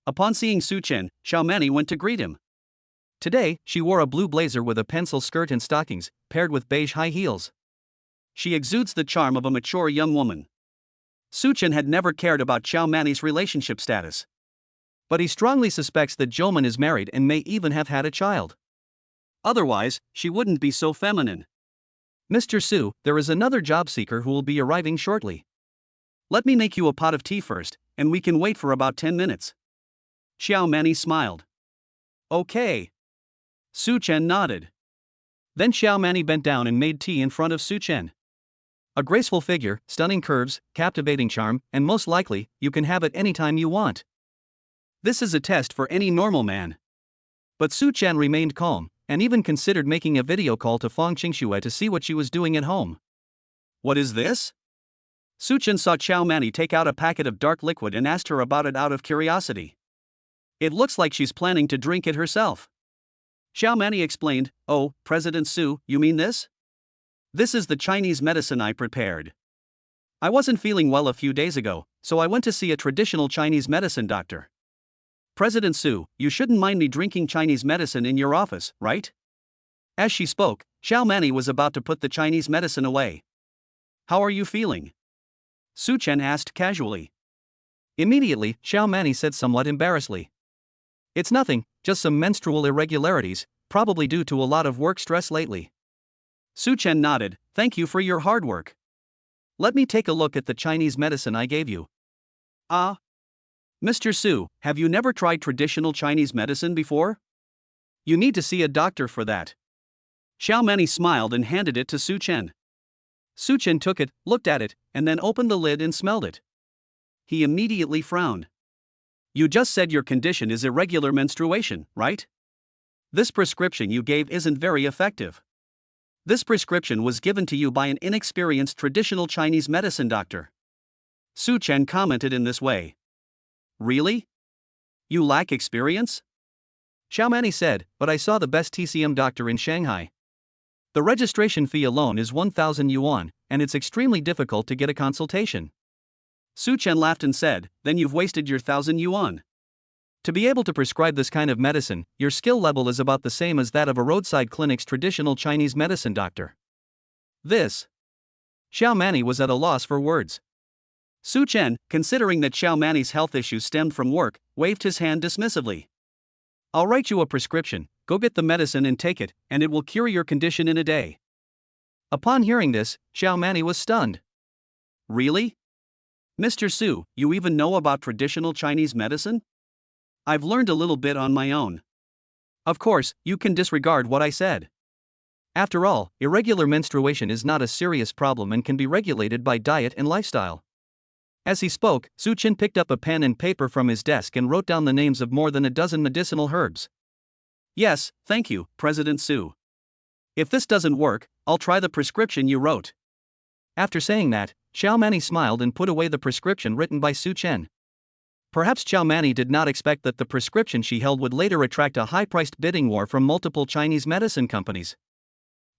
Upon seeing Su Chen, Xiaomani went to greet him. Today, she wore a blue blazer with a pencil skirt and stockings, paired with beige high heels. She exudes the charm of a mature young woman. Su Chen had never cared about Xiaomani's relationship status. But he strongly suspects that Zhouman is married and may even have had a child. Otherwise, she wouldn't be so feminine. Mr. Su, there is another job seeker who will be arriving shortly. Let me make you a pot of tea first, and we can wait for about 10 minutes. Xiaomani smiled. Okay. Su Chen nodded. Then Xiaomani bent down and made tea in front of Su Chen. A graceful figure, stunning curves, captivating charm, and most likely, you can have it anytime you want. This is a test for any normal man. But Su Chen remained calm, and even considered making a video call to Fang Qingxue to see what she was doing at home. What is this? Su Chen saw Xiaomani take out a packet of dark liquid and asked her about it out of curiosity. It looks like she's planning to drink it herself. Xiaomani explained, oh, President Su, you mean this? This is the Chinese medicine I prepared. I wasn't feeling well a few days ago, so I went to see a traditional Chinese medicine doctor. President Su, you shouldn't mind me drinking Chinese medicine in your office, right? As she spoke, Xiaomani was about to put the Chinese medicine away. How are you feeling? Su Chen asked casually. Immediately, Xiao Mani said somewhat embarrassedly. It's nothing, just some menstrual irregularities, probably due to a lot of work stress lately. Su Chen nodded, thank you for your hard work. Let me take a look at the Chinese medicine I gave you. Ah. Mr. Su, have you never tried traditional Chinese medicine before? You need to see a doctor for that. Xiao Mani smiled and handed it to Su Chen. Su Chen took it, looked at it, and then opened the lid and smelled it. He immediately frowned. You just said your condition is irregular menstruation, right? This prescription you gave isn't very effective. This prescription was given to you by an inexperienced traditional Chinese medicine doctor. Su Chen commented in this way. Really? You lack experience? Xiao Mani said, but I saw the best TCM doctor in Shanghai. The registration fee alone is 1,000 yuan, and it's extremely difficult to get a consultation. Su Chen laughed and said, then you've wasted your 1,000 yuan. To be able to prescribe this kind of medicine, your skill level is about the same as that of a roadside clinic's traditional Chinese medicine doctor. This. Xiao Mani was at a loss for words. Su Chen, considering that Xiao Mani's health issues stemmed from work, waved his hand dismissively. I'll write you a prescription, go get the medicine and take it, and it will cure your condition in a day. Upon hearing this, Xiao Mani was stunned. Really? Mr. Su, you even know about traditional Chinese medicine? I've learned a little bit on my own. Of course, you can disregard what I said. After all, irregular menstruation is not a serious problem and can be regulated by diet and lifestyle. As he spoke, Su Chen picked up a pen and paper from his desk and wrote down the names of more than a dozen medicinal herbs. Yes, thank you, President Su. If this doesn't work, I'll try the prescription you wrote. After saying that, Xiao Mani smiled and put away the prescription written by Su Chen. Perhaps Xiao Mani did not expect that the prescription she held would later attract a high-priced bidding war from multiple Chinese medicine companies.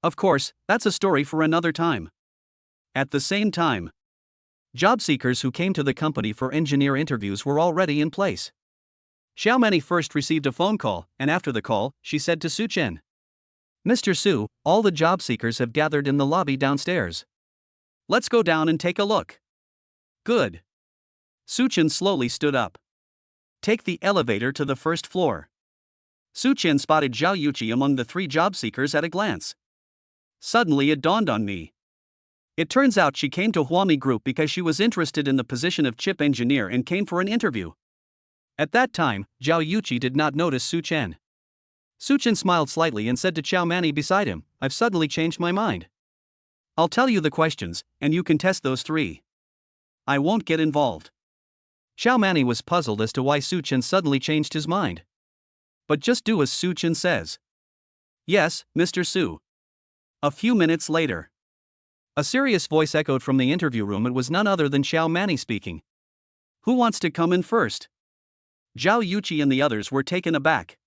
Of course, that's a story for another time. At the same time, job seekers who came to the company for engineer interviews were already in place. Xiao Mani first received a phone call, and after the call, she said to Su Chen, Mr. Su, all the job seekers have gathered in the lobby downstairs. Let's go down and take a look. Good. Su Chen slowly stood up. Take the elevator to the first floor. Su Chen spotted Zhao Yuqi among the three job seekers at a glance. Suddenly it dawned on me. It turns out she came to Huami Group because she was interested in the position of chip engineer and came for an interview. At that time, Zhao Yuqi did not notice Su Chen. Su Chen smiled slightly and said to Xiao Mani beside him, I've suddenly changed my mind. I'll tell you the questions, and you can test those three. I won't get involved. Xiao Mani was puzzled as to why Su Chen suddenly changed his mind. But just do as Su Chen says. Yes, Mr. Su. A few minutes later, a serious voice echoed from the interview room. It was none other than Xiao Mani speaking. Who wants to come in first? Zhao Yuqi and the others were taken aback.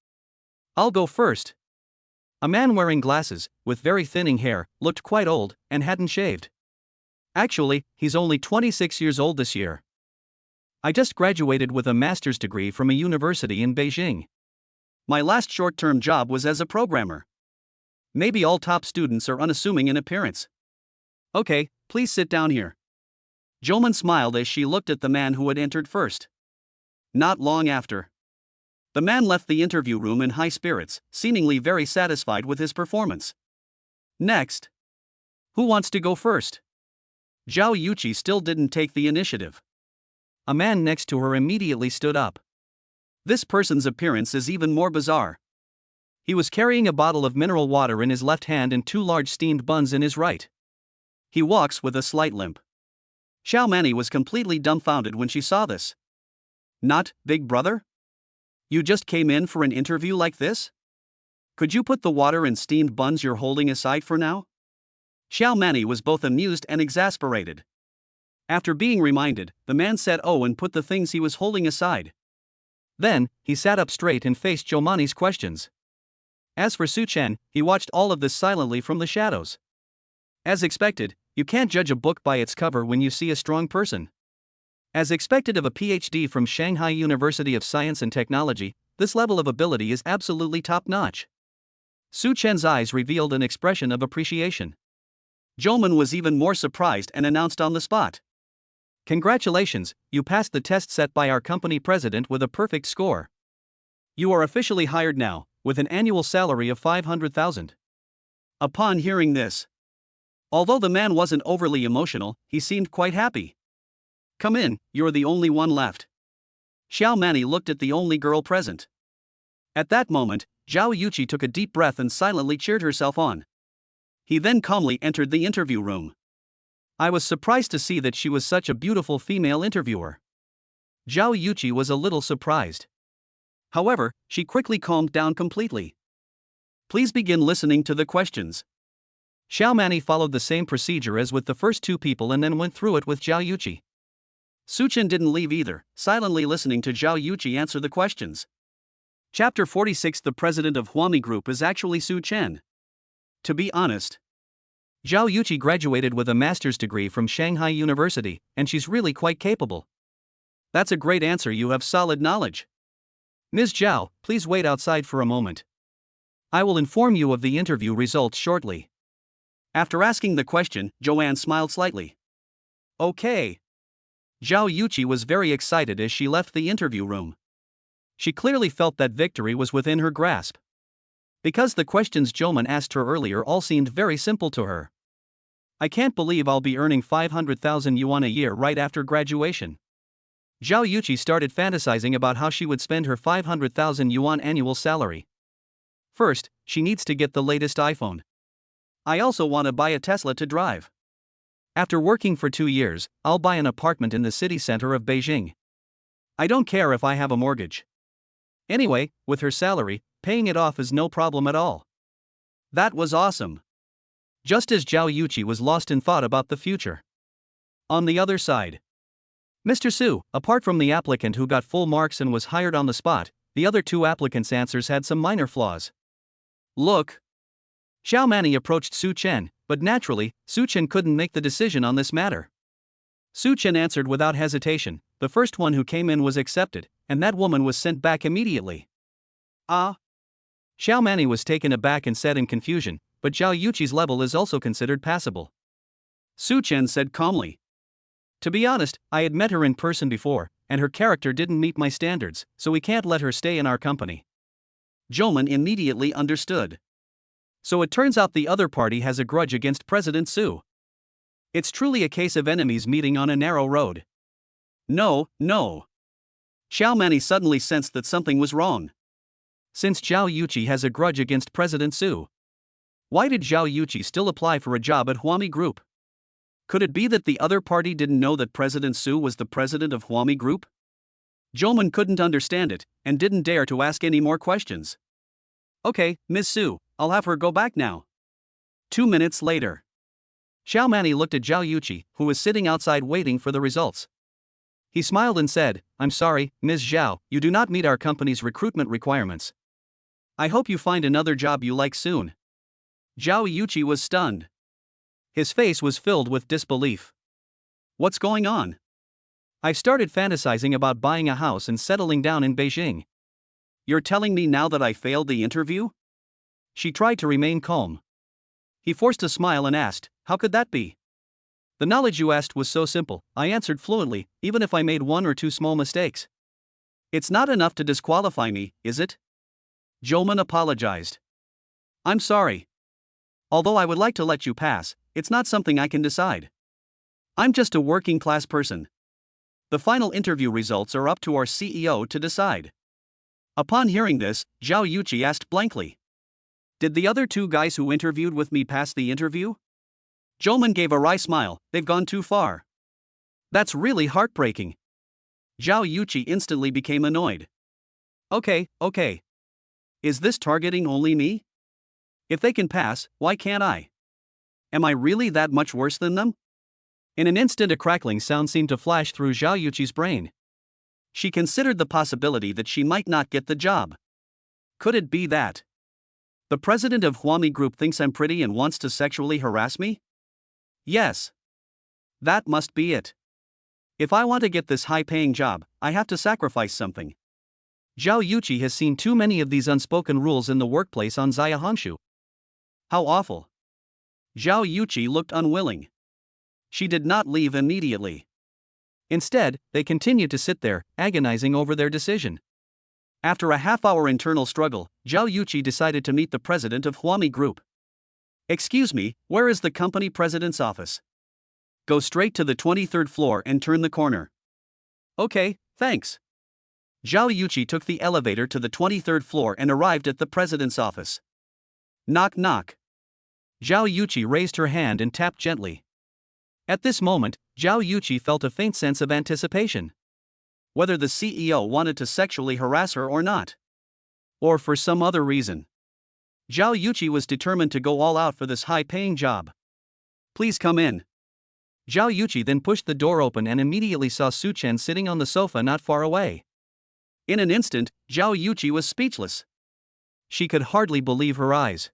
I'll go first. A man wearing glasses, with very thinning hair, looked quite old, and hadn't shaved. Actually, he's only 26 years old this year. I just graduated with a master's degree from a university in Beijing. My last short-term job was as a programmer. Maybe all top students are unassuming in appearance. Okay, please sit down here. Jolman smiled as she looked at the man who had entered first. Not long after, the man left the interview room in high spirits, seemingly very satisfied with his performance. Next. Who wants to go first? Zhao Yuqi still didn't take the initiative. A man next to her immediately stood up. This person's appearance is even more bizarre. He was carrying a bottle of mineral water in his left hand and two large steamed buns in his right. He walks with a slight limp. Xiao Mani was completely dumbfounded when she saw this. Not, Big Brother? You just came in for an interview like this? Could you put the water and steamed buns you're holding aside for now? Xiao Mani was both amused and exasperated. After being reminded, the man said oh and put the things he was holding aside. Then, he sat up straight and faced Jomani's questions. As for Su Chen, he watched all of this silently from the shadows. As expected, you can't judge a book by its cover when you see a strong person. As expected of a PhD from Shanghai University of Science and Technology, this level of ability is absolutely top-notch. Su Chen's eyes revealed an expression of appreciation. Jolman was even more surprised and announced on the spot. Congratulations, you passed the test set by our company president with a perfect score. You are officially hired now, with an annual salary of 500,000. Upon hearing this, although the man wasn't overly emotional, he seemed quite happy. Come in, you're the only one left. Xiao Mani looked at the only girl present. At that moment, Zhao Yuqi took a deep breath and silently cheered herself on. He then calmly entered the interview room. I was surprised to see that she was such a beautiful female interviewer. Zhao Yuqi was a little surprised. However, she quickly calmed down completely. Please begin listening to the questions. Xiao Mani followed the same procedure as with the first two people and then went through it with Zhao Yuqi. Su Chen didn't leave either, silently listening to Zhao Yuqi answer the questions. Chapter 46. The president of Huami Group is actually Su Chen. To be honest, Zhao Yuqi graduated with a master's degree from Shanghai University, and she's really quite capable. That's a great answer, you have solid knowledge. Ms. Zhao, please wait outside for a moment. I will inform you of the interview results shortly. After asking the question, Joanne smiled slightly. Okay. Zhao Yuqi was very excited as she left the interview room. She clearly felt that victory was within her grasp. Because the questions Joman asked her earlier all seemed very simple to her. I can't believe I'll be earning 500,000 yuan a year right after graduation. Zhao Yuqi started fantasizing about how she would spend her 500,000 yuan annual salary. First, she needs to get the latest iPhone. I also want to buy a Tesla to drive. After working for 2 years, I'll buy an apartment in the city center of Beijing. I don't care if I have a mortgage. Anyway, with her salary, paying it off is no problem at all. That was awesome. Just as Zhao Yuqi was lost in thought about the future. On the other side, Mr. Su, apart from the applicant who got full marks and was hired on the spot, the other two applicants' answers had some minor flaws. Look. Xiao Mani approached Su Chen, but naturally, Su Chen couldn't make the decision on this matter. Su Chen answered without hesitation. The first one who came in was accepted, and that woman was sent back immediately. Ah. Xiao Mani was taken aback and said in confusion, but Zhao Yuqi's level is also considered passable. Su Chen said calmly. To be honest, I had met her in person before, and her character didn't meet my standards, so we can't let her stay in our company. Joman immediately understood. So it turns out the other party has a grudge against President Su. It's truly a case of enemies meeting on a narrow road. No. Xiao Mani suddenly sensed that something was wrong. Since Zhao Yuqi has a grudge against President Su, why did Zhao Yuqi still apply for a job at Huami Group? Could it be that the other party didn't know that President Su was the president of Huami Group? Joman couldn't understand it, and didn't dare to ask any more questions. Okay, Ms. Su, I'll have her go back now. 2 minutes later. Xiao Mani looked at Zhao Yuqi, who was sitting outside waiting for the results. He smiled and said, I'm sorry, Ms. Zhao, you do not meet our company's recruitment requirements. I hope you find another job you like soon. Zhao Yuqi was stunned. His face was filled with disbelief. What's going on? I've started fantasizing about buying a house and settling down in Beijing. You're telling me now that I failed the interview? She tried to remain calm. He forced a smile and asked, how could that be? The knowledge you asked was so simple, I answered fluently, even if I made 1 or 2 small mistakes. It's not enough to disqualify me, is it? Joman apologized. I'm sorry. Although I would like to let you pass, it's not something I can decide. I'm just a working class person. The final interview results are up to our CEO to decide. Upon hearing this, Zhao Yuqi asked blankly. Did the other 2 guys who interviewed with me pass the interview? Joman gave a wry smile, they've gone too far. That's really heartbreaking. Zhao Yuqi instantly became annoyed. Okay. Is this targeting only me? If they can pass, why can't I? Am I really that much worse than them? In an instant a crackling sound seemed to flash through Zhao Yuqi's brain. She considered the possibility that she might not get the job. Could it be that the president of Huami Group thinks I'm pretty and wants to sexually harass me? Yes. That must be it. If I want to get this high-paying job, I have to sacrifice something. Zhao Yuqi has seen too many of these unspoken rules in the workplace on Zaya Hanshu. How awful. Zhao Yuqi looked unwilling. She did not leave immediately. Instead, they continued to sit there, agonizing over their decision. After a half-hour internal struggle, Zhao Yuqi decided to meet the president of Huami Group. "Excuse me, where is the company president's office?" "Go straight to the 23rd floor and turn the corner." "Okay, thanks." Zhao Yuqi took the elevator to the 23rd floor and arrived at the president's office. Knock knock. Zhao Yuqi raised her hand and tapped gently. At this moment, Zhao Yuqi felt a faint sense of anticipation. Whether the CEO wanted to sexually harass her or not. Or for some other reason. Zhao Yuqi was determined to go all out for this high-paying job. "Please come in." Zhao Yuqi then pushed the door open and immediately saw Su Chen sitting on the sofa not far away. In an instant, Zhao Yuqi was speechless. She could hardly believe her eyes.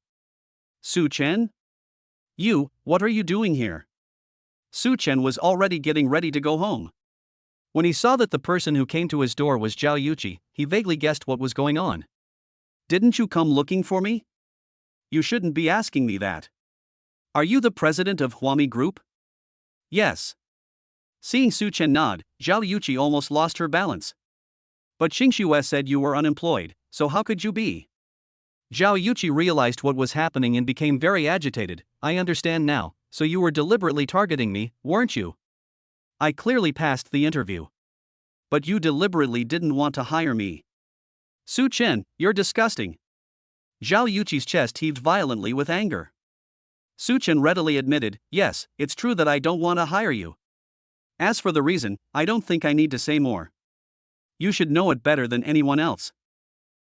"Su Chen? What are you doing here?" Su Chen was already getting ready to go home. When he saw that the person who came to his door was Zhao Yuqi, he vaguely guessed what was going on. "Didn't you come looking for me? You shouldn't be asking me that. Are you the president of Huami Group?" "Yes." Seeing Su Chen nod, Zhao Yuqi almost lost her balance. "But Xingxue said you were unemployed, so how could you be?" Zhao Yuqi realized what was happening and became very agitated. "I understand now, so you were deliberately targeting me, weren't you? I clearly passed the interview. But you deliberately didn't want to hire me. Su Chen, you're disgusting." Zhao Yuqi's chest heaved violently with anger. Su Chen readily admitted, "Yes, it's true that I don't want to hire you. As for the reason, I don't think I need to say more. You should know it better than anyone else.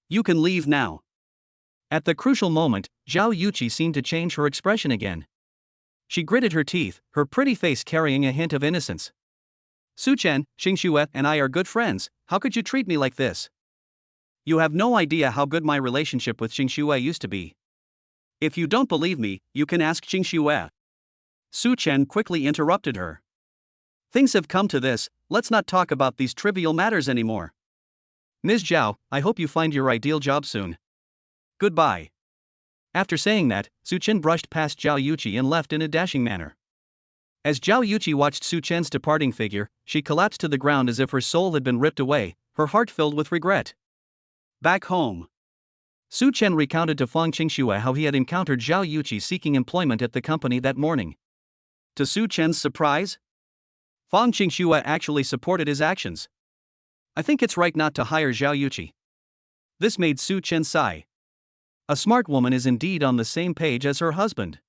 You can leave now." At the crucial moment, Zhao Yuqi seemed to change her expression again. She gritted her teeth, her pretty face carrying a hint of innocence. "Su Chen, Xingxue and I are good friends, how could you treat me like this? You have no idea how good my relationship with Xingxue used to be. If you don't believe me, you can ask Xingxue." Su Chen quickly interrupted her. "Things have come to this, let's not talk about these trivial matters anymore. Ms. Zhao, I hope you find your ideal job soon. Goodbye." After saying that, Su Chen brushed past Zhao Yuqi and left in a dashing manner. As Zhao Yuqi watched Su Chen's departing figure, she collapsed to the ground as if her soul had been ripped away, her heart filled with regret. Back home, Su Chen recounted to Fang Xingxue how he had encountered Zhao Yuqi seeking employment at the company that morning. To Su Chen's surprise, Fang Xingxue actually supported his actions. "I think it's right not to hire Zhao Yuqi." This made Su Chen sigh. A smart woman is indeed on the same page as her husband.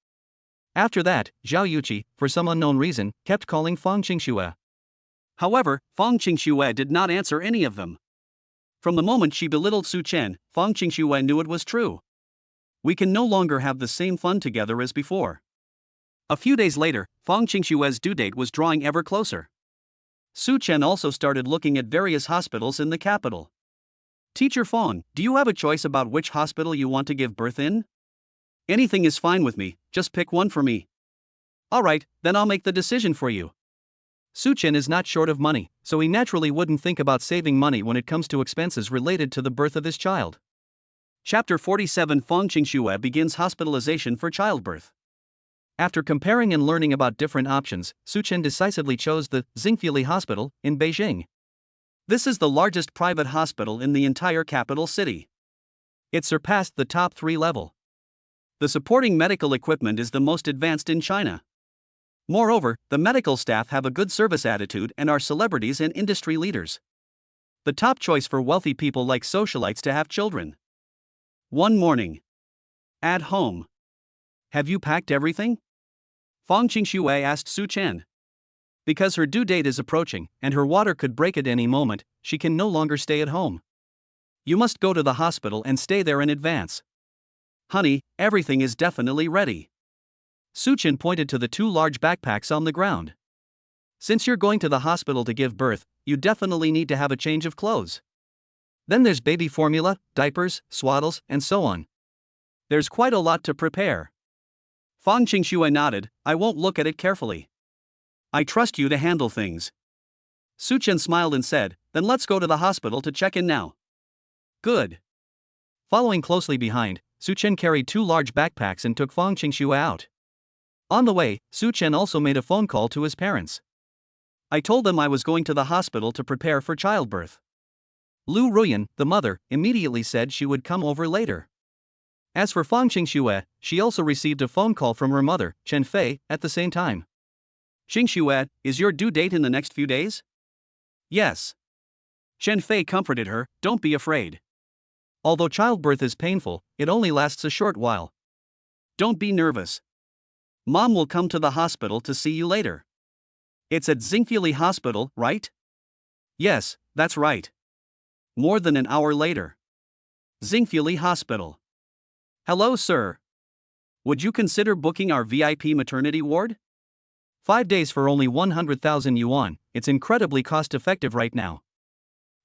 After that, Zhao Yuqi, for some unknown reason, kept calling Fang Xingxue. However, Fang Xingxue did not answer any of them. From the moment she belittled Su Chen, Fang Xingxue knew it was true. We can no longer have the same fun together as before. A few days later, Fang Xingxue's due date was drawing ever closer. Su Chen also started looking at various hospitals in the capital. "Teacher Fang, do you have a choice about which hospital you want to give birth in?" "Anything is fine with me, just pick one for me." "Alright, then I'll make the decision for you." Su Chen is not short of money, so he naturally wouldn't think about saving money when it comes to expenses related to the birth of his child. Chapter 47 Fang Xingxue begins hospitalization for childbirth. After comparing and learning about different options, Su Chen decisively chose the Xingfuli Hospital in Beijing. This is the largest private hospital in the entire capital city. It surpassed the top 3 level. The supporting medical equipment is the most advanced in China. Moreover, the medical staff have a good service attitude and are celebrities and industry leaders. The top choice for wealthy people like socialites to have children. One morning. At home. "Have you packed everything?" Fang Xingxue asked Su Chen. Because her due date is approaching, and her water could break at any moment, she can no longer stay at home. "You must go to the hospital and stay there in advance." "Honey, everything is definitely ready." Su Chen pointed to the 2 large backpacks on the ground. "Since you're going to the hospital to give birth, you definitely need to have a change of clothes. Then there's baby formula, diapers, swaddles, and so on. There's quite a lot to prepare." Fang Xingxue nodded. "I won't look at it carefully. I trust you to handle things." Su Chen smiled and said, "Then let's go to the hospital to check in now." Good. Following closely behind, Su Chen carried 2 large backpacks and took Fang Xingxue out. On the way, Su Chen also made a phone call to his parents. I told them I was going to the hospital to prepare for childbirth. Lu Ruyan, the mother, immediately said she would come over later. As for Fang Qingxue, she also received a phone call from her mother, Chen Fei, at the same time. Qingxue, is your due date in the next few days? Yes. Chen Fei comforted her, don't be afraid. Although childbirth is painful, it only lasts a short while. Don't be nervous. Mom will come to the hospital to see you later. It's at Xingfuli Hospital, right? Yes, that's right. More than an hour later. Xingfuli Hospital. Hello, sir. Would you consider booking our VIP maternity ward? 5 days for only 100,000 yuan, it's incredibly cost-effective right now.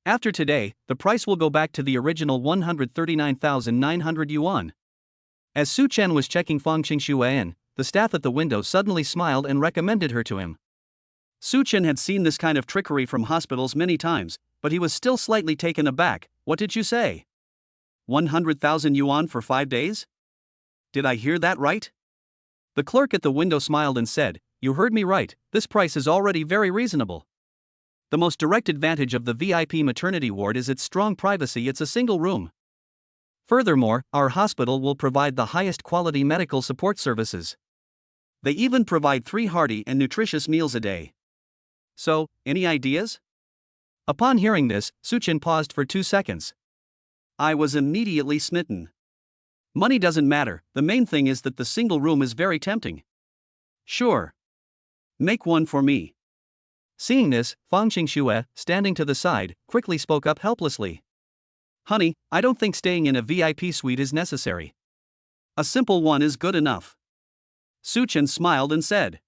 After today, the price will go back to the original 139,900 yuan. As Su Chen was checking Fang Qingxue in, the staff at the window suddenly smiled and recommended her to him. Su Chen had seen this kind of trickery from hospitals many times, but he was still slightly taken aback. What did you say? 100,000 yuan for 5 days? Did I hear that right? The clerk at the window smiled and said, You heard me right, this price is already very reasonable. The most direct advantage of the VIP maternity ward is its strong privacy. It's a single room. Furthermore, our hospital will provide the highest quality medical support services. They even provide 3 hearty and nutritious meals a day. So, any ideas? Upon hearing this, Su Chen paused for 2 seconds. I was immediately smitten. Money doesn't matter, the main thing is that the single room is very tempting. Sure. Make one for me. Seeing this, Fang Qingxue, standing to the side, quickly spoke up helplessly. Honey, I don't think staying in a VIP suite is necessary. A simple one is good enough. Su Chen smiled and said.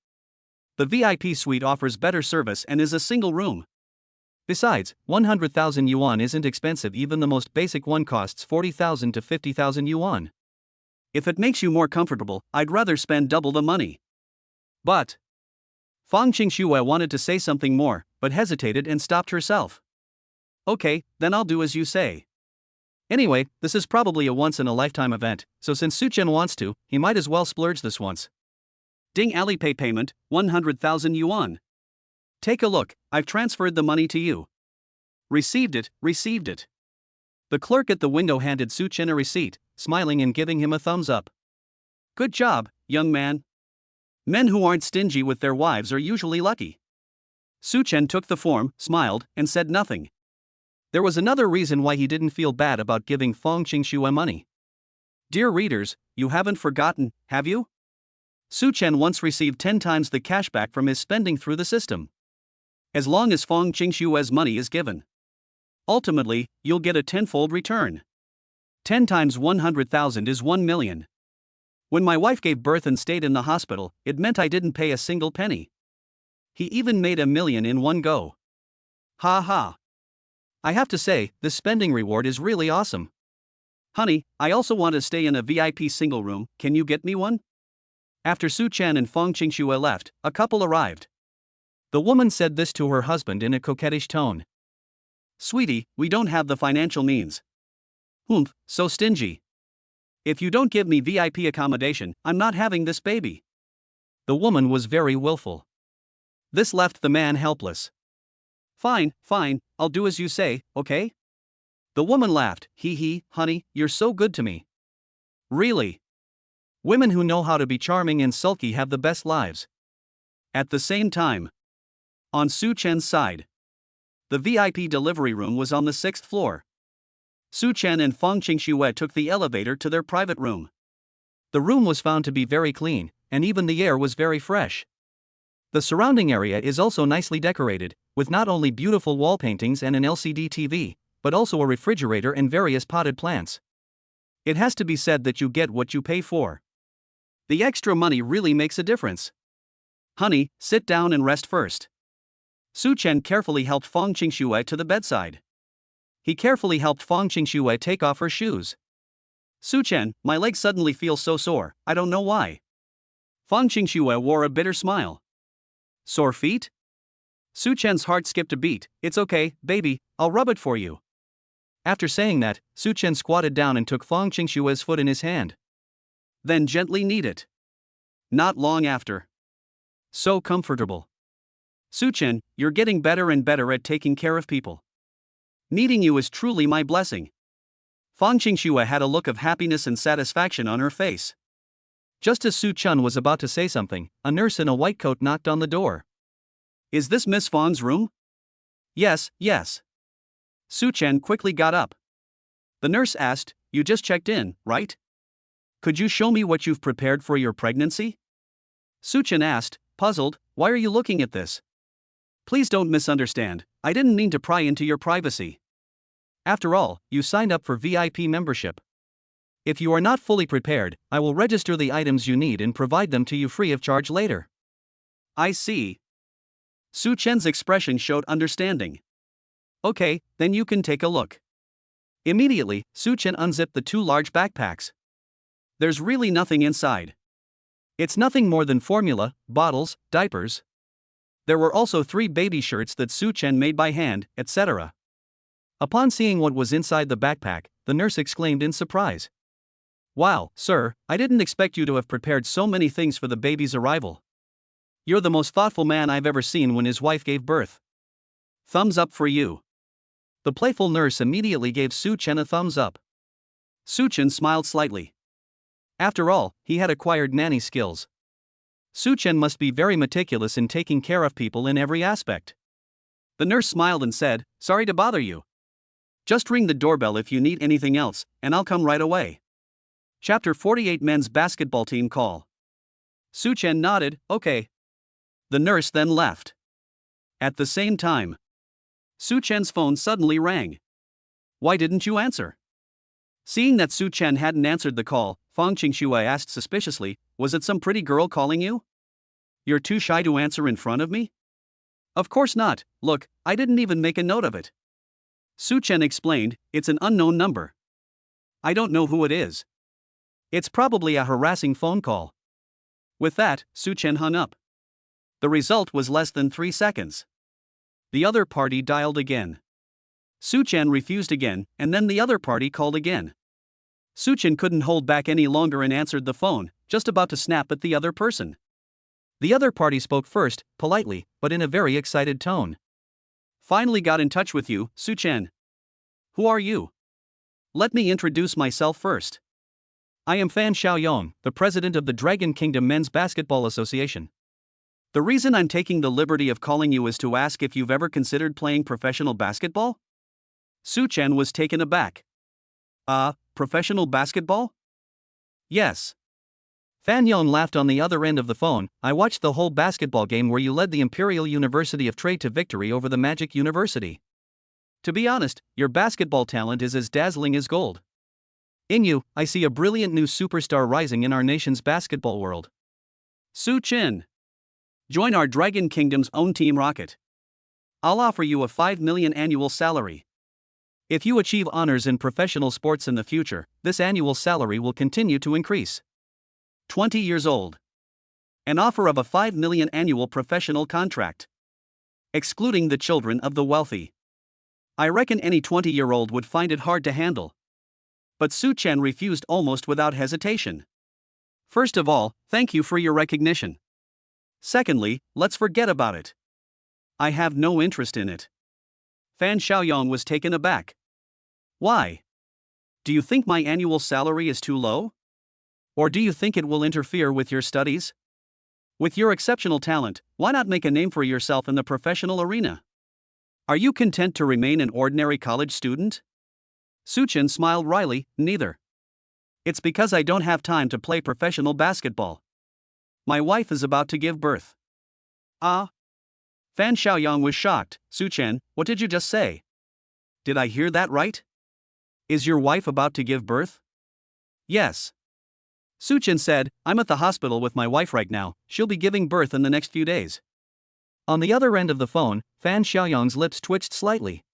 The VIP suite offers better service and is a single room. Besides, 100,000 yuan isn't expensive, even the most basic one costs 40,000 to 50,000 yuan. If it makes you more comfortable, I'd rather spend double the money. But Fang Qingxue wanted to say something more, but hesitated and stopped herself. Okay, then I'll do as you say. Anyway, this is probably a once-in-a-lifetime event, so since Su Chen wants to, he might as well splurge this once. Ding Alipay payment, 100,000 yuan. Take a look, I've transferred the money to you. Received it. The clerk at the window handed Su Chen a receipt, smiling and giving him a thumbs up. Good job, young man. Men who aren't stingy with their wives are usually lucky. Su Chen took the form, smiled, and said nothing. There was another reason why he didn't feel bad about giving Fang Qingxue money. Dear readers, you haven't forgotten, have you? Su Chen once received 10 times the cashback from his spending through the system. As long as Fang Qingxue's money is given. Ultimately, you'll get a tenfold return. 10 times 100,000 is 1 million. When my wife gave birth and stayed in the hospital, it meant I didn't pay a single penny. He even made 1 million in one go. Ha ha. I have to say, this spending reward is really awesome. Honey, I also want to stay in a VIP single room, can you get me one? After Su Chen and Fang Qingxue left, a couple arrived. The woman said this to her husband in a coquettish tone. Sweetie, we don't have the financial means. Humph, so stingy. If you don't give me VIP accommodation, I'm not having this baby. The woman was very willful. This left the man helpless. Fine, I'll do as you say, okay? The woman laughed, hee, honey, you're so good to me. Really? Women who know how to be charming and sulky have the best lives. At the same time, on Su Chen's side, the VIP delivery room was on the 6th floor. Su Chen and Fang Qingxue took the elevator to their private room. The room was found to be very clean, and even the air was very fresh. The surrounding area is also nicely decorated, with not only beautiful wall paintings and an LCD TV, but also a refrigerator and various potted plants. It has to be said that you get what you pay for. The extra money really makes a difference. Honey, sit down and rest first. Su Chen carefully helped Fang Qingxue to the bedside. He carefully helped Fang Qingxue take off her shoes. Su Chen, my legs suddenly feel so sore, I don't know why. Fang Qingxue wore a bitter smile. Sore feet? Su Chen's heart skipped a beat. It's okay, baby, I'll rub it for you. After saying that, Su Chen squatted down and took Fang Qingxue's foot in his hand. Then gently knead it. Not long after. So comfortable. Suchen, you're getting better and better at taking care of people. Meeting you is truly my blessing. Fang Qingxue had a look of happiness and satisfaction on her face. Just as Su Chun was about to say something, a nurse in a white coat knocked on the door. Is this Miss Fang's room? Yes, yes. Su Chen quickly got up. The nurse asked, you just checked in, right? Could you show me what you've prepared for your pregnancy? Su Chen asked, puzzled, why are you looking at this? Please don't misunderstand, I didn't mean to pry into your privacy. After all, you signed up for VIP membership. If you are not fully prepared, I will register the items you need and provide them to you free of charge later. I see. Su Chen's expression showed understanding. Okay, then you can take a look. Immediately, Su Chen unzipped the two large backpacks. There's really nothing inside. It's nothing more than formula, bottles, diapers. There were also 3 baby shirts that Su Chen made by hand, etc. Upon seeing what was inside the backpack, the nurse exclaimed in surprise. Wow, sir, I didn't expect you to have prepared so many things for the baby's arrival. You're the most thoughtful man I've ever seen when his wife gave birth. Thumbs up for you. The playful nurse immediately gave Su Chen a thumbs up. Su Chen smiled slightly. After all, he had acquired nanny skills. Su Chen must be very meticulous in taking care of people in every aspect. The nurse smiled and said, sorry to bother you. Just ring the doorbell if you need anything else, and I'll come right away. Chapter 48 Men's Basketball Team Call. Su Chen nodded, okay. The nurse then left. At the same time, Su Chen's phone suddenly rang. Why didn't you answer? Seeing that Su Chen hadn't answered the call, Fang Qingxue asked suspiciously, was it some pretty girl calling you? You're too shy to answer in front of me? Of course not, look, I didn't even make a note of it. Su Chen explained, it's an unknown number. I don't know who it is. It's probably a harassing phone call. With that, Su Chen hung up. The result was less than 3 seconds. The other party dialed again. Su Chen refused again, and then the other party called again. Su Chen couldn't hold back any longer and answered the phone, just about to snap at the other person. The other party spoke first, politely, but in a very excited tone. Finally got in touch with you, Su Chen. Who are you? Let me introduce myself first. I am Fan Xiaoyong, the president of the Dragon Kingdom Men's Basketball Association. The reason I'm taking the liberty of calling you is to ask if you've ever considered playing professional basketball? Su Chen was taken aback. Professional basketball? Yes. Fan Yong laughed on the other end of the phone. I watched the whole basketball game where you led the Imperial University of Trade to victory over the Magic University. To be honest, your basketball talent is as dazzling as gold. In you, I see a brilliant new superstar rising in our nation's basketball world. Su Chen. Join our Dragon Kingdom's own Team Rocket. I'll offer you a 5 million annual salary. If you achieve honors in professional sports in the future, this annual salary will continue to increase. 20 years old. An offer of a 5 million annual professional contract. Excluding the children of the wealthy. I reckon any 20-year-old would find it hard to handle. But Su Chen refused almost without hesitation. First of all, thank you for your recognition. Secondly, let's forget about it. I have no interest in it. Fan Xiaoyong was taken aback. Why? Do you think my annual salary is too low? Or do you think it will interfere with your studies? With your exceptional talent, why not make a name for yourself in the professional arena? Are you content to remain an ordinary college student? Su Chen smiled wryly, neither. It's because I don't have time to play professional basketball. My wife is about to give birth. Fan Xiaoyong was shocked. Su Chen, what did you just say? Did I hear that right? Is your wife about to give birth? Yes. Su Chen said, I'm at the hospital with my wife right now, she'll be giving birth in the next few days. On the other end of the phone, Fan Xiaoyong's lips twitched slightly.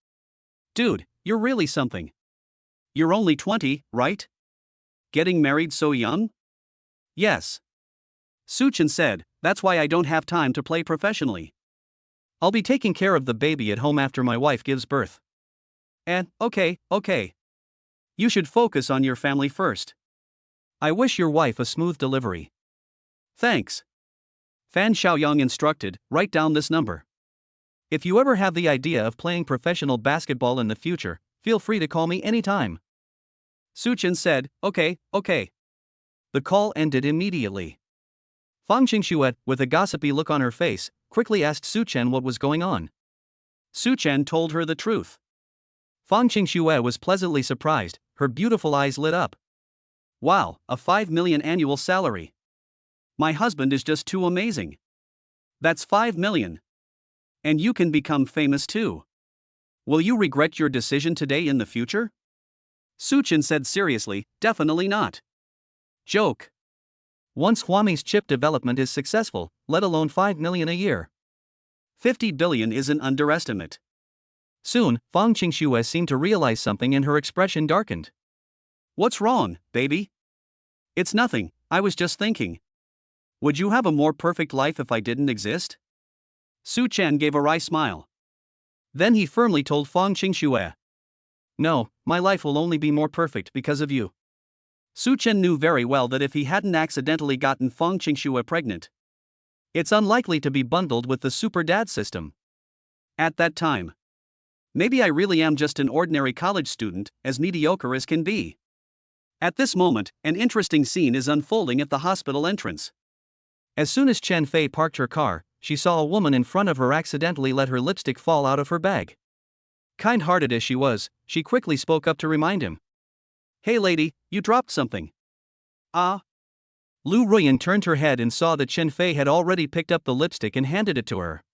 Dude, you're really something. You're only 20, right? Getting married so young? Yes. Su Chen said, that's why I don't have time to play professionally. I'll be taking care of the baby at home after my wife gives birth. Okay. You should focus on your family first. I wish your wife a smooth delivery. Thanks. Fan Xiaoyong instructed, write down this number. If you ever have the idea of playing professional basketball in the future, feel free to call me anytime. Suchin said, okay. The call ended immediately. Fang Qingxue, with a gossipy look on her face, quickly asked Suchen what was going on. Suchen told her the truth. Fang Qingxue was pleasantly surprised, her beautiful eyes lit up. Wow, a 5 million annual salary. My husband is just too amazing. That's 5 million. And you can become famous too. Will you regret your decision today in the future? Suchen said seriously, definitely not. Joke. Once Huami's chip development is successful, let alone 5 million a year. 50 billion is an underestimate. Soon, Fang Qingxue seemed to realize something and her expression darkened. What's wrong, baby? It's nothing, I was just thinking. Would you have a more perfect life if I didn't exist? Su Chen gave a wry smile. Then he firmly told Fang Qingxue. No, my life will only be more perfect because of you. Su Chen knew very well that if he hadn't accidentally gotten Fang Qingxue pregnant, it's unlikely to be bundled with the Super Dad System. At that time, maybe I really am just an ordinary college student, as mediocre as can be. At this moment, an interesting scene is unfolding at the hospital entrance. As soon as Chen Fei parked her car, she saw a woman in front of her accidentally let her lipstick fall out of her bag. Kind-hearted as she was, she quickly spoke up to remind him. Hey lady, you dropped something. Ah. Lu Ruyan turned her head and saw that Chen Fei had already picked up the lipstick and handed it to her.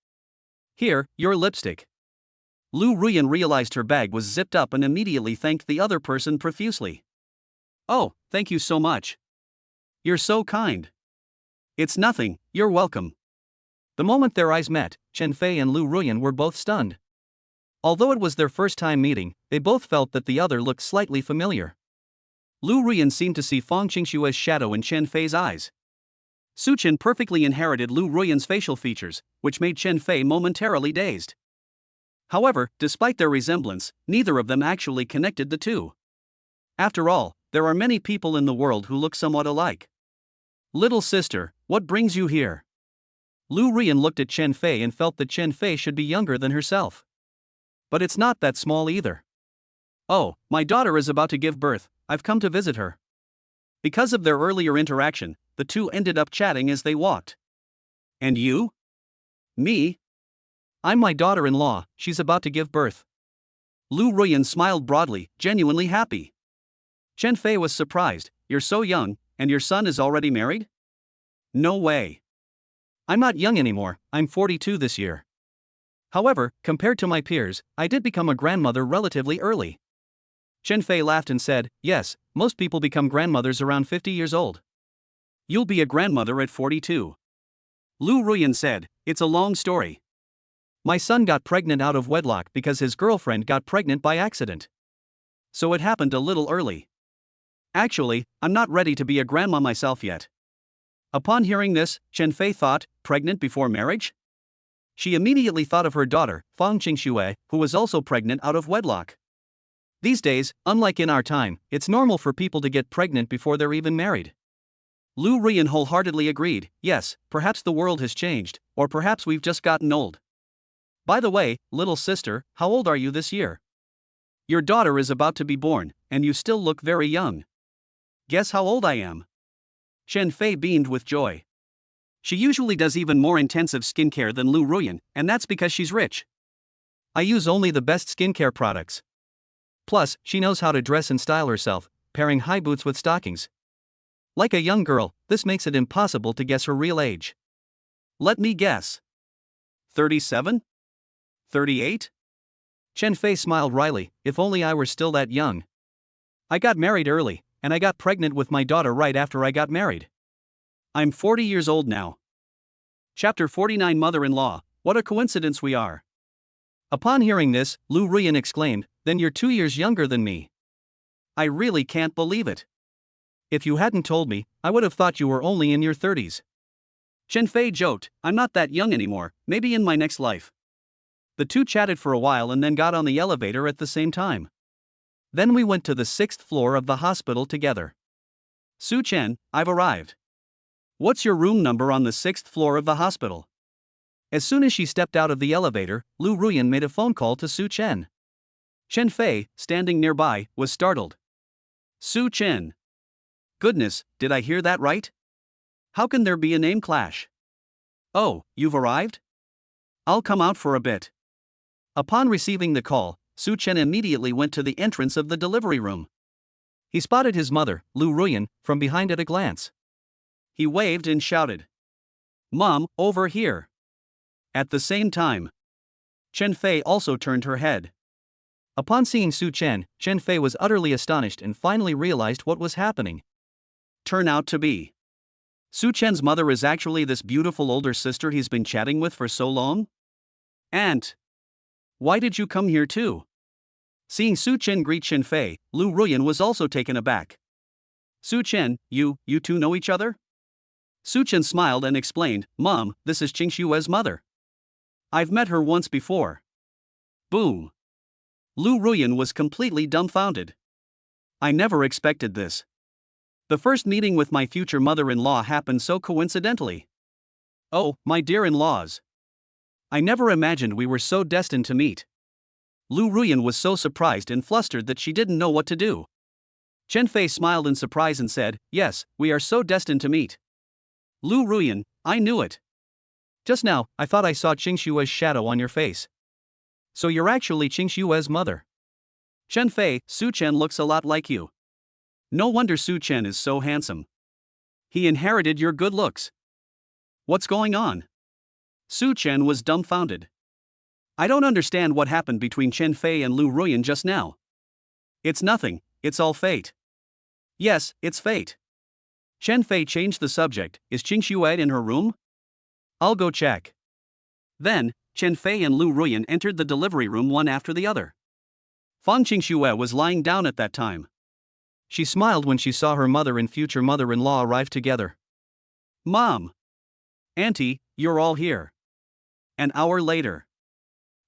Here, your lipstick. Lu Ruyan realized her bag was zipped up and immediately thanked the other person profusely. Oh, thank you so much. You're so kind. It's nothing, you're welcome. The moment their eyes met, Chen Fei and Lu Ruyan were both stunned. Although it was their first time meeting, they both felt that the other looked slightly familiar. Lu Ruyan seemed to see Fang Qingxue's shadow in Chen Fei's eyes. Su Chen perfectly inherited Lu Ruyan's facial features, which made Chen Fei momentarily dazed. However, despite their resemblance, neither of them actually connected the two. After all, there are many people in the world who look somewhat alike. Little sister, what brings you here? Lu Ruyan looked at Chen Fei and felt that Chen Fei should be younger than herself. But it's not that small either. Oh, my daughter is about to give birth, I've come to visit her. Because of their earlier interaction, the two ended up chatting as they walked. And you? Me? I'm my daughter-in-law, she's about to give birth. Lu Ruyan smiled broadly, genuinely happy. Chen Fei was surprised, you're so young, and your son is already married? No way. I'm not young anymore, I'm 42 this year. However, compared to my peers, I did become a grandmother relatively early. Chen Fei laughed and said, yes, most people become grandmothers around 50 years old. You'll be a grandmother at 42. Lu Ruyan said, it's a long story. My son got pregnant out of wedlock because his girlfriend got pregnant by accident. So it happened a little early. Actually, I'm not ready to be a grandma myself yet. Upon hearing this, Chen Fei thought, pregnant before marriage? She immediately thought of her daughter, Fang Qingxue, who was also pregnant out of wedlock. These days, unlike in our time, it's normal for people to get pregnant before they're even married. Lu Ruyan wholeheartedly agreed, yes, perhaps the world has changed, or perhaps we've just gotten old. By the way, little sister, how old are you this year? Your daughter is about to be born, and you still look very young. Guess how old I am? Chen Fei beamed with joy. She usually does even more intensive skincare than Lu Ruyan, and that's because she's rich. I use only the best skincare products. Plus, she knows how to dress and style herself, pairing high boots with stockings. Like a young girl, this makes it impossible to guess her real age. Let me guess. 37? 38? Chen Fei smiled wryly, if only I were still that young. I got married early, and I got pregnant with my daughter right after I got married. I'm 40 years old now. Chapter 49 Mother-in-law, what a coincidence we are. Upon hearing this, Lu Ruyan exclaimed, then you're 2 years younger than me. I really can't believe it. If you hadn't told me, I would have thought you were only in your 30s. Chen Fei joked, I'm not that young anymore, maybe in my next life. The two chatted for a while and then got on the elevator at the same time. Then we went to the 6th floor of the hospital together. Su Chen, I've arrived. What's your room number on the 6th floor of the hospital? As soon as she stepped out of the elevator, Lu Ruyan made a phone call to Su Chen. Chen Fei, standing nearby, was startled. Su Chen. Goodness, did I hear that right? How can there be a name clash? Oh, you've arrived? I'll come out for a bit. Upon receiving the call, Su Chen immediately went to the entrance of the delivery room. He spotted his mother, Lu Ruyan, from behind at a glance. He waved and shouted, "Mom, over here." At the same time, Chen Fei also turned her head. Upon seeing Su Chen, Chen Fei was utterly astonished and finally realized what was happening. Turn out to be Su Chen's mother is actually this beautiful older sister he's been chatting with for so long? Aunt, why did you come here too? Seeing Su Chen greet Chen Fei, Lu Ruyan was also taken aback. Su Chen, you two know each other? Su Chen smiled and explained, Mom, this is Qing Xue's mother. I've met her once before. Boom. Lu Ruyan was completely dumbfounded. I never expected this. The first meeting with my future mother-in-law happened so coincidentally. Oh, my dear-in-laws. I never imagined we were so destined to meet. Lu Ruyan was so surprised and flustered that she didn't know what to do. Chen Fei smiled in surprise and said, Yes, we are so destined to meet. Lu Ruyan, I knew it. Just now, I thought I saw Qing Xue's shadow on your face. So you're actually Qing Xue's mother. Chen Fei, Su Chen looks a lot like you. No wonder Su Chen is so handsome. He inherited your good looks. What's going on? Su Chen was dumbfounded. I don't understand what happened between Chen Fei and Lu Ruyan just now. It's nothing, it's all fate. Yes, it's fate. Chen Fei changed the subject. Is Qing Xue in her room? I'll go check. Then, Chen Fei and Lu Ruyan entered the delivery room one after the other. Fang Qingxue was lying down at that time. She smiled when she saw her mother and future mother-in-law arrive together. Mom! Auntie, you're all here. An hour later.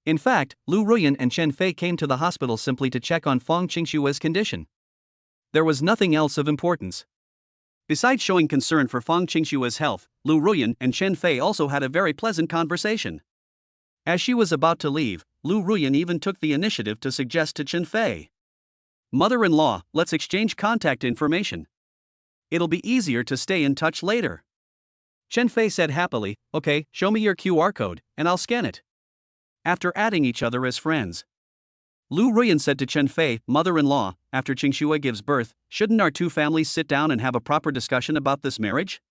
In fact, Lu Ruyan and Chen Fei came to the hospital simply to check on Fang Qingxue's condition. There was nothing else of importance. Besides showing concern for Fang Qingxue's health, Lu Ruyan and Chen Fei also had a very pleasant conversation. As she was about to leave, Lu Ruyan even took the initiative to suggest to Chen Fei, Mother-in-law, let's exchange contact information. It'll be easier to stay in touch later. Chen Fei said happily, Okay, show me your QR code, and I'll scan it. After adding each other as friends, Lu Ruyan said to Chen Fei, Mother-in-law, after Qingxue gives birth, shouldn't our two families sit down and have a proper discussion about this marriage?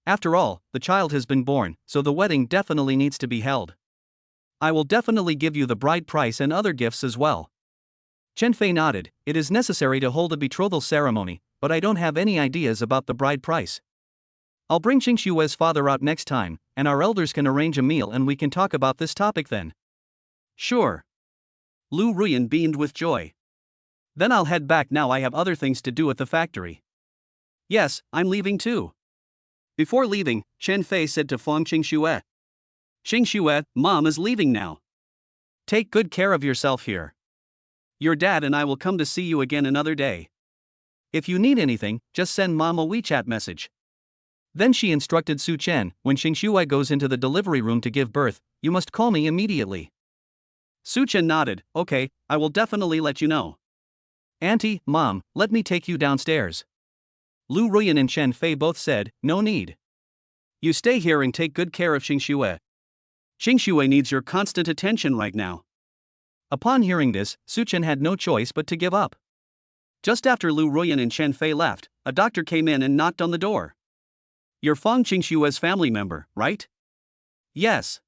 After all, the child has been born, so the wedding definitely needs to be held. I will definitely give you the bride price and other gifts as well. Chen Fei nodded. It is necessary to hold a betrothal ceremony, but I don't have any ideas about the bride price. I'll bring Qingxue's father out next time, and our elders can arrange a meal and we can talk about this topic then. Sure. Lu Ruyan beamed with joy. Then I'll head back now, I have other things to do at the factory. Yes, I'm leaving too. Before leaving, Chen Fei said to Fang Qingxue, Qingxue, Mom is leaving now. Take good care of yourself here. Your dad and I will come to see you again another day. If you need anything, just send Mom a WeChat message. Then she instructed Su Chen, when Qingxue goes into the delivery room to give birth, you must call me immediately. Su Chen nodded, Okay, I will definitely let you know. Auntie, Mom, let me take you downstairs. Lu Ruyan and Chen Fei both said, No need. You stay here and take good care of Qingxue. Qingxue needs your constant attention right now. Upon hearing this, Su Chen had no choice but to give up. Just after Lu Ruyan and Chen Fei left, a doctor came in and knocked on the door. You're Fang Qingxue's family member, right? Yes.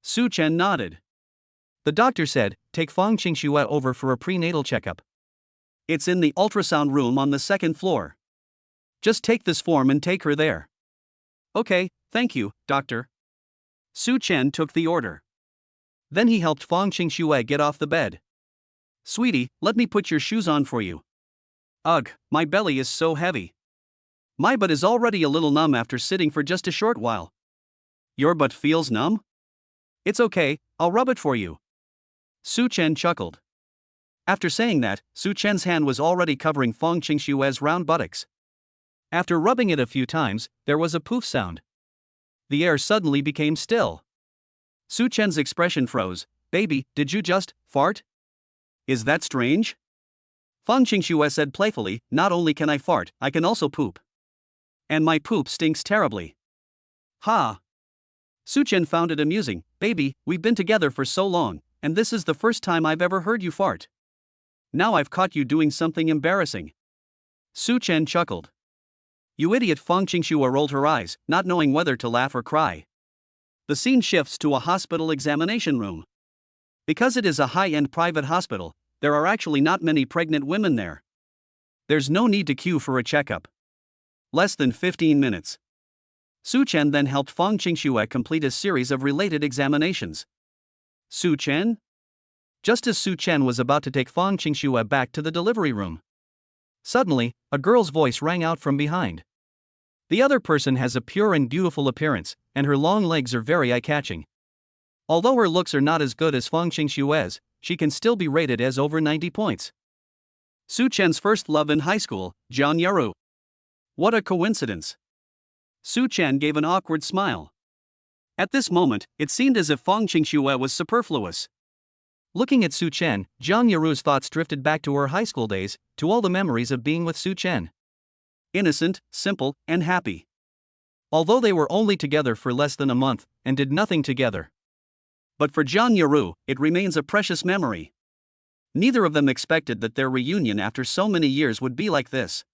Su Chen nodded. The doctor said, Take Fang Qingxue over for a prenatal checkup. It's in the ultrasound room on the second floor. Just take this form and take her there. Okay, thank you, doctor. Su Chen took the order. Then he helped Fang Qingxue get off the bed. Sweetie, let me put your shoes on for you. Ugh, my belly is so heavy. My butt is already a little numb after sitting for just a short while. Your butt feels numb? It's okay, I'll rub it for you. Su Chen chuckled. After saying that, Su Chen's hand was already covering Fang Qingxue's round buttocks. After rubbing it a few times, there was a poof sound. The air suddenly became still. Su Chen's expression froze. Baby, did you just fart? Is that strange? Fang Qingxue said playfully, not only can I fart, I can also poop. And my poop stinks terribly. Ha! Su Chen found it amusing. Baby, we've been together for so long, and this is the first time I've ever heard you fart. Now I've caught you doing something embarrassing. Su Chen chuckled. You idiot! Fang Qingxue rolled her eyes, not knowing whether to laugh or cry. The scene shifts to a hospital examination room. Because it is a high-end private hospital, there are actually not many pregnant women there. There's no need to queue for a checkup. Less than 15 minutes. Su Chen then helped Fang Qingxue complete a series of related examinations. Su Chen? Just as Su Chen was about to take Fang Qingxue back to the delivery room, suddenly, a girl's voice rang out from behind. The other person has a pure and beautiful appearance, and her long legs are very eye-catching. Although her looks are not as good as Fang Qingxue's, she can still be rated as over 90 points. Su Chen's first love in high school, Jian Yaru. What a coincidence. Su Chen gave an awkward smile. At this moment, it seemed as if Fang Qingxue was superfluous. Looking at Su Chen, Jian Yaru's thoughts drifted back to her high school days, to all the memories of being with Su Chen. Innocent, simple, and happy. Although they were only together for less than a month, and did nothing together. But for Jian Yaru, it remains a precious memory. Neither of them expected that their reunion after so many years would be like this.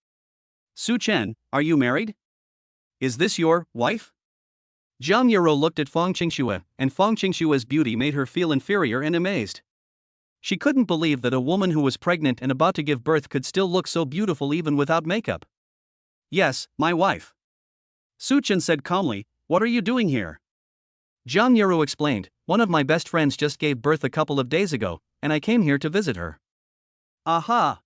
Su Chen, are you married? Is this your wife? Jian Yaru looked at Fang Qingxue, and Fang Qingxue's beauty made her feel inferior and amazed. She couldn't believe that a woman who was pregnant and about to give birth could still look so beautiful even without makeup. Yes, my wife. Su Chen said calmly, what are you doing here? Jian Yaru explained, one of my best friends just gave birth a couple of days ago, and I came here to visit her. Aha!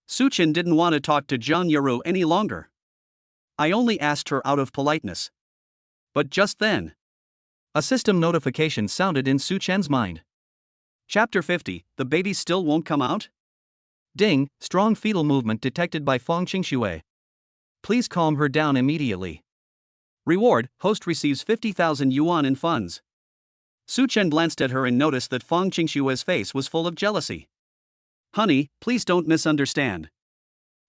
Su Chen didn't want to talk to Jian Yaru any longer. I only asked her out of politeness. But just then, a system notification sounded in Su Chen's mind. Chapter 50, the baby still won't come out? Ding, strong fetal movement detected by Fang Qingxue. Please calm her down immediately. Reward, host receives 50,000 yuan in funds. Su Chen glanced at her and noticed that Fang Qingxue's face was full of jealousy. Honey, please don't misunderstand.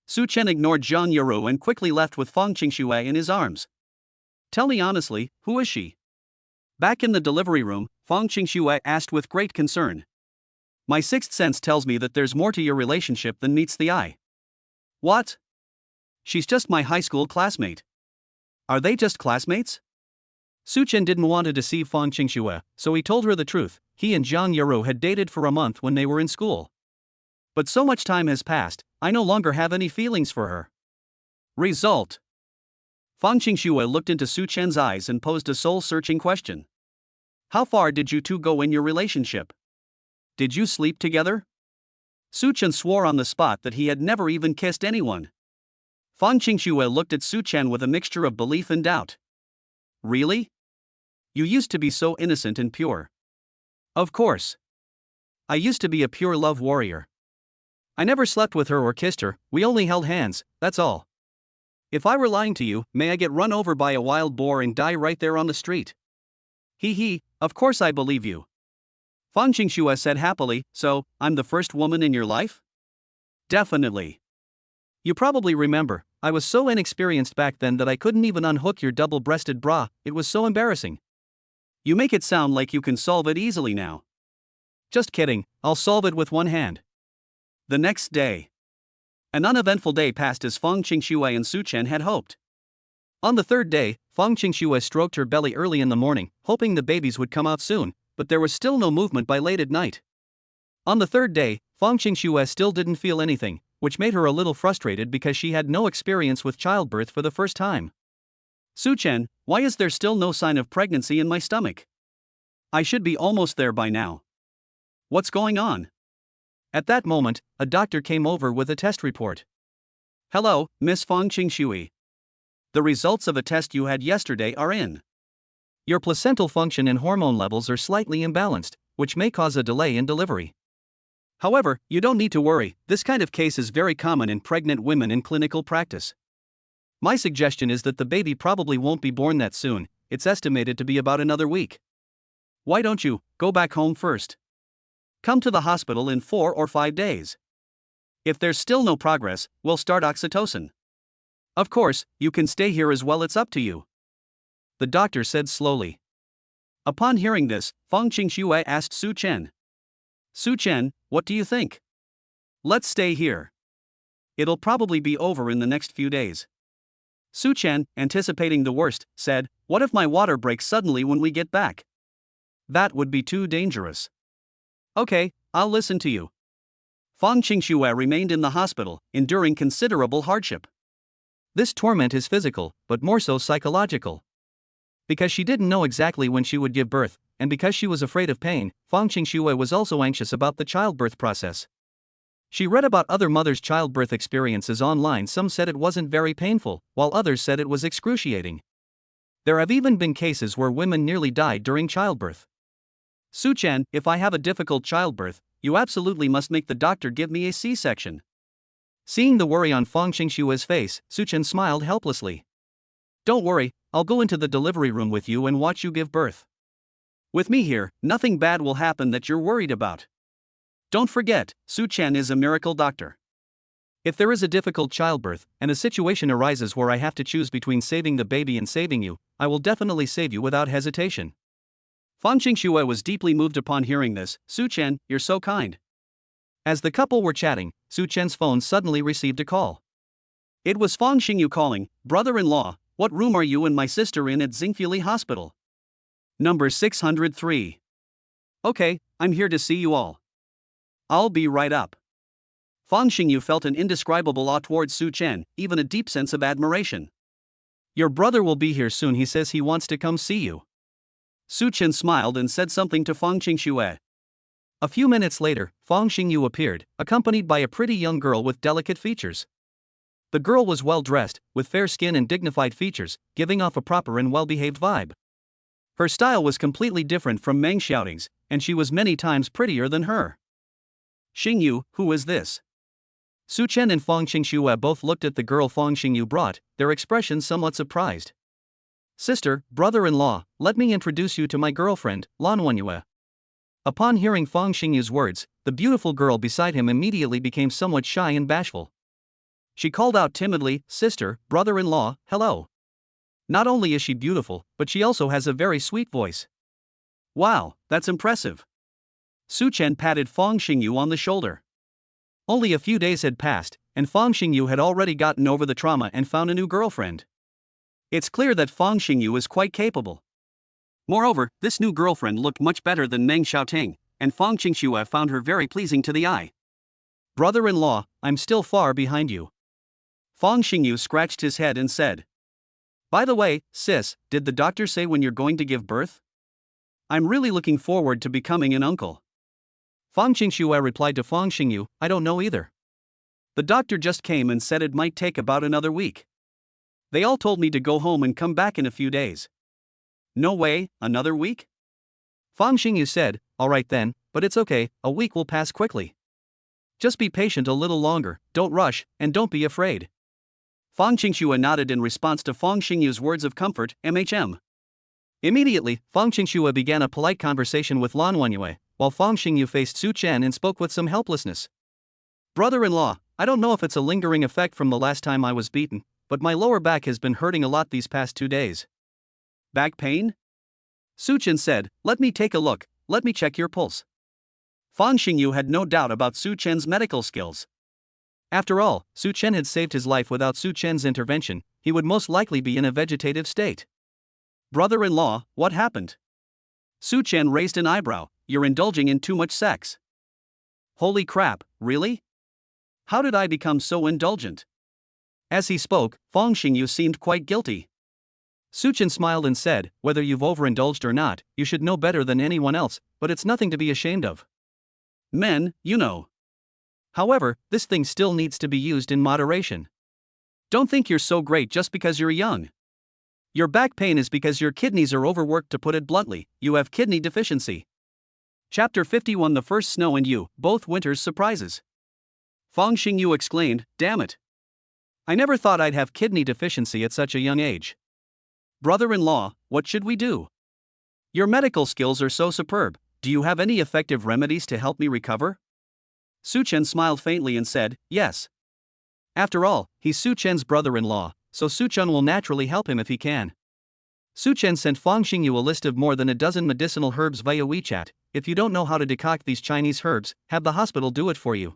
Su Chen ignored Jian Yaru and quickly left with Fang Qingxue in his arms. Tell me honestly, who is she? Back in the delivery room, Fang Qingxue asked with great concern. My sixth sense tells me that there's more to your relationship than meets the eye. What? She's just my high school classmate. Are they just classmates? Su Chen didn't want to deceive Fang Qingxue, so he told her the truth. He and Jian Yaru had dated for a month when they were in school. But so much time has passed, I no longer have any feelings for her. Result. Fang Qingxue looked into Su Chen's eyes and posed a soul-searching question. How far did you two go in your relationship? Did you sleep together? Su Chen swore on the spot that he had never even kissed anyone. Fang Qingxue looked at Su Chen with a mixture of belief and doubt. Really? You used to be so innocent and pure. Of course. I used to be a pure love warrior. I never slept with her or kissed her, we only held hands, that's all. If I were lying to you, may I get run over by a wild boar and die right there on the street? Hee hee, of course I believe you. Fang Qingxue said happily, so, I'm the first woman in your life? Definitely. You probably remember, I was so inexperienced back then that I couldn't even unhook your double-breasted bra, it was so embarrassing. You make it sound like you can solve it easily now. Just kidding, I'll solve it with one hand. The next day. An uneventful day passed as Fang Qingxue and Su Chen had hoped. On the third day, Fang Qingxue stroked her belly early in the morning, hoping the babies would come out soon, but there was still no movement by late at night. On the third day, Fang Qingxue still didn't feel anything, which made her a little frustrated because she had no experience with childbirth for the first time. Su Chen, why is there still no sign of pregnancy in my stomach? I should be almost there by now. What's going on? At that moment, a doctor came over with a test report. Hello, Miss Fang Qingxue. The results of a test you had yesterday are in. Your placental function and hormone levels are slightly imbalanced, which may cause a delay in delivery. However, you don't need to worry, this kind of case is very common in pregnant women in clinical practice. My suggestion is that the baby probably won't be born that soon, it's estimated to be about another week. Why don't you go back home first? Come to the hospital in 4 or 5 days. If there's still no progress, we'll start oxytocin. Of course, you can stay here as well, it's up to you. The doctor said slowly. Upon hearing this, Fang Qingxue asked Su Chen. Su Chen, what do you think? Let's stay here. It'll probably be over in the next few days. Su Chen, anticipating the worst, said, what if my water breaks suddenly when we get back? That would be too dangerous. Okay, I'll listen to you. Fang Qingxue remained in the hospital, enduring considerable hardship. This torment is physical, but more so psychological. Because she didn't know exactly when she would give birth, and because she was afraid of pain, Fang Qingxue was also anxious about the childbirth process. She read about other mothers' childbirth experiences online. Some said it wasn't very painful, while others said it was excruciating. There have even been cases where women nearly died during childbirth. Su Chen, if I have a difficult childbirth, you absolutely must make the doctor give me a C-section. Seeing the worry on Fang Qingxue's face, Su Chen smiled helplessly. Don't worry, I'll go into the delivery room with you and watch you give birth. With me here, nothing bad will happen that you're worried about. Don't forget, Su Chen is a miracle doctor. If there is a difficult childbirth, and a situation arises where I have to choose between saving the baby and saving you, I will definitely save you without hesitation. Fang Qingxue was deeply moved upon hearing this. Su Chen, you're so kind. As the couple were chatting, Su Chen's phone suddenly received a call. It was Fang Xingyu calling. Brother-in-law, what room are you and my sister in at Xingfuli Hospital? Number 603. Okay, I'm here to see you all. I'll be right up. Fang Xingyu felt an indescribable awe towards Su Chen, even a deep sense of admiration. Your brother will be here soon, he says he wants to come see you. Su Chen smiled and said something to Fang Qingxue. A few minutes later, Fang Xingyu appeared, accompanied by a pretty young girl with delicate features. The girl was well dressed, with fair skin and dignified features, giving off a proper and well-behaved vibe. Her style was completely different from Meng Xiaoting's, and she was many times prettier than her. Xingyu, who is this? Su Chen and Fang Qingxue both looked at the girl Fang Xingyu brought, their expressions somewhat surprised. Sister, brother-in-law, let me introduce you to my girlfriend, Lan Wenyue. Upon hearing Fang Xingyu's words, the beautiful girl beside him immediately became somewhat shy and bashful. She called out timidly, sister, brother-in-law, hello. Not only is she beautiful, but she also has a very sweet voice. Wow, that's impressive. Su Chen patted Fang Xingyu on the shoulder. Only a few days had passed, and Fang Xingyu had already gotten over the trauma and found a new girlfriend. It's clear that Fang Xingyu is quite capable. Moreover, this new girlfriend looked much better than Meng Xiaoting, and Fang Qingxue found her very pleasing to the eye. Brother-in-law, I'm still far behind you. Fang Xingyu scratched his head and said. By the way, sis, did the doctor say when you're going to give birth? I'm really looking forward to becoming an uncle. Fang Qingxue replied to Fang Xingyu, I don't know either. The doctor just came and said it might take about another week. They all told me to go home and come back in a few days. No way, another week? Fang Xingyu said, alright then, but it's okay, a week will pass quickly. Just be patient a little longer, don't rush, and don't be afraid. Fang Qingxue nodded in response to Fang Xingyu's words of comfort, MHM. Immediately, Fang Qingxue began a polite conversation with Lan Wenyue, while Fang Xingyu faced Su Chen and spoke with some helplessness. Brother-in-law, I don't know if it's a lingering effect from the last time I was beaten, but my lower back has been hurting a lot these past 2 days. Back pain? Su Chen said, let me take a look, let me check your pulse. Fang Xingyu had no doubt about Su Chen's medical skills. After all, Su Chen had saved his life. Without Su Chen's intervention, he would most likely be in a vegetative state. Brother-in-law, what happened? Su Chen raised an eyebrow, you're indulging in too much sex. Holy crap, really? How did I become so indulgent? As he spoke, Fang Xingyu seemed quite guilty. Su Chen smiled and said, whether you've overindulged or not, you should know better than anyone else, but it's nothing to be ashamed of. Men, you know. However, this thing still needs to be used in moderation. Don't think you're so great just because you're young. Your back pain is because your kidneys are overworked, to put it bluntly, you have kidney deficiency. Chapter 51 The First Snow and You, Both Winter's Surprises. Fang Xingyu exclaimed, damn it. I never thought I'd have kidney deficiency at such a young age. Brother-in-law, what should we do? Your medical skills are so superb. Do you have any effective remedies to help me recover? Su Chen smiled faintly and said, yes. After all, he's Su Chen's brother-in-law, so Su Chen will naturally help him if he can. Su Chen sent Fang Xingyu a list of more than a dozen medicinal herbs via WeChat. If you don't know how to decoct these Chinese herbs, have the hospital do it for you.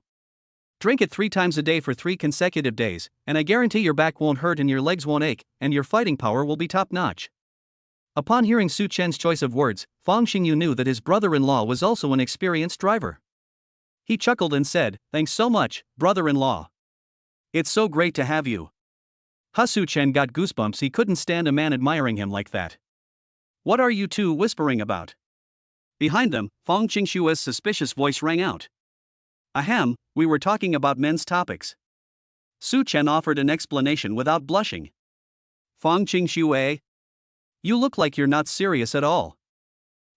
Drink it 3 times a day for 3 consecutive days, and I guarantee your back won't hurt and your legs won't ache, and your fighting power will be top-notch. Upon hearing Su Chen's choice of words, Fang Xingyu knew that his brother-in-law was also an experienced driver. He chuckled and said, thanks so much, brother-in-law. It's so great to have you. Su Chen got goosebumps. He couldn't stand a man admiring him like that. What are you two whispering about? Behind them, Fang Qingshua's suspicious voice rang out. Ahem, we were talking about men's topics. Su Chen offered an explanation without blushing. Fang Qingxue? You look like you're not serious at all.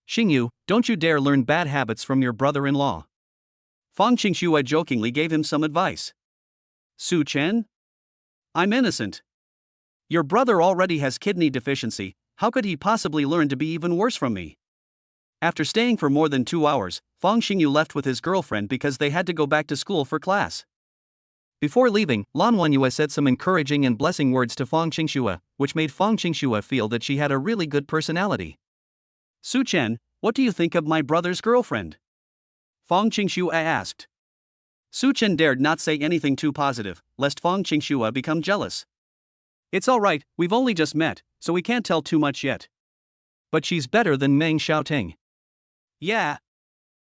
Xingyu, don't you dare learn bad habits from your brother-in-law. Fang Qingxue jokingly gave him some advice. Su Chen? I'm innocent. Your brother already has kidney deficiency, how could he possibly learn to be even worse from me? After staying for more than 2 hours, Fang Xingyu left with his girlfriend because they had to go back to school for class. Before leaving, Lan Wanyue said some encouraging and blessing words to Fang Qingxue, which made Fang Qingxue feel that she had a really good personality. Su Chen, what do you think of my brother's girlfriend? Fang Qingxue asked. Su Chen dared not say anything too positive, lest Fang Qingxue become jealous. It's alright, we've only just met, so we can't tell too much yet. But she's better than Meng Xiaoting. Yeah.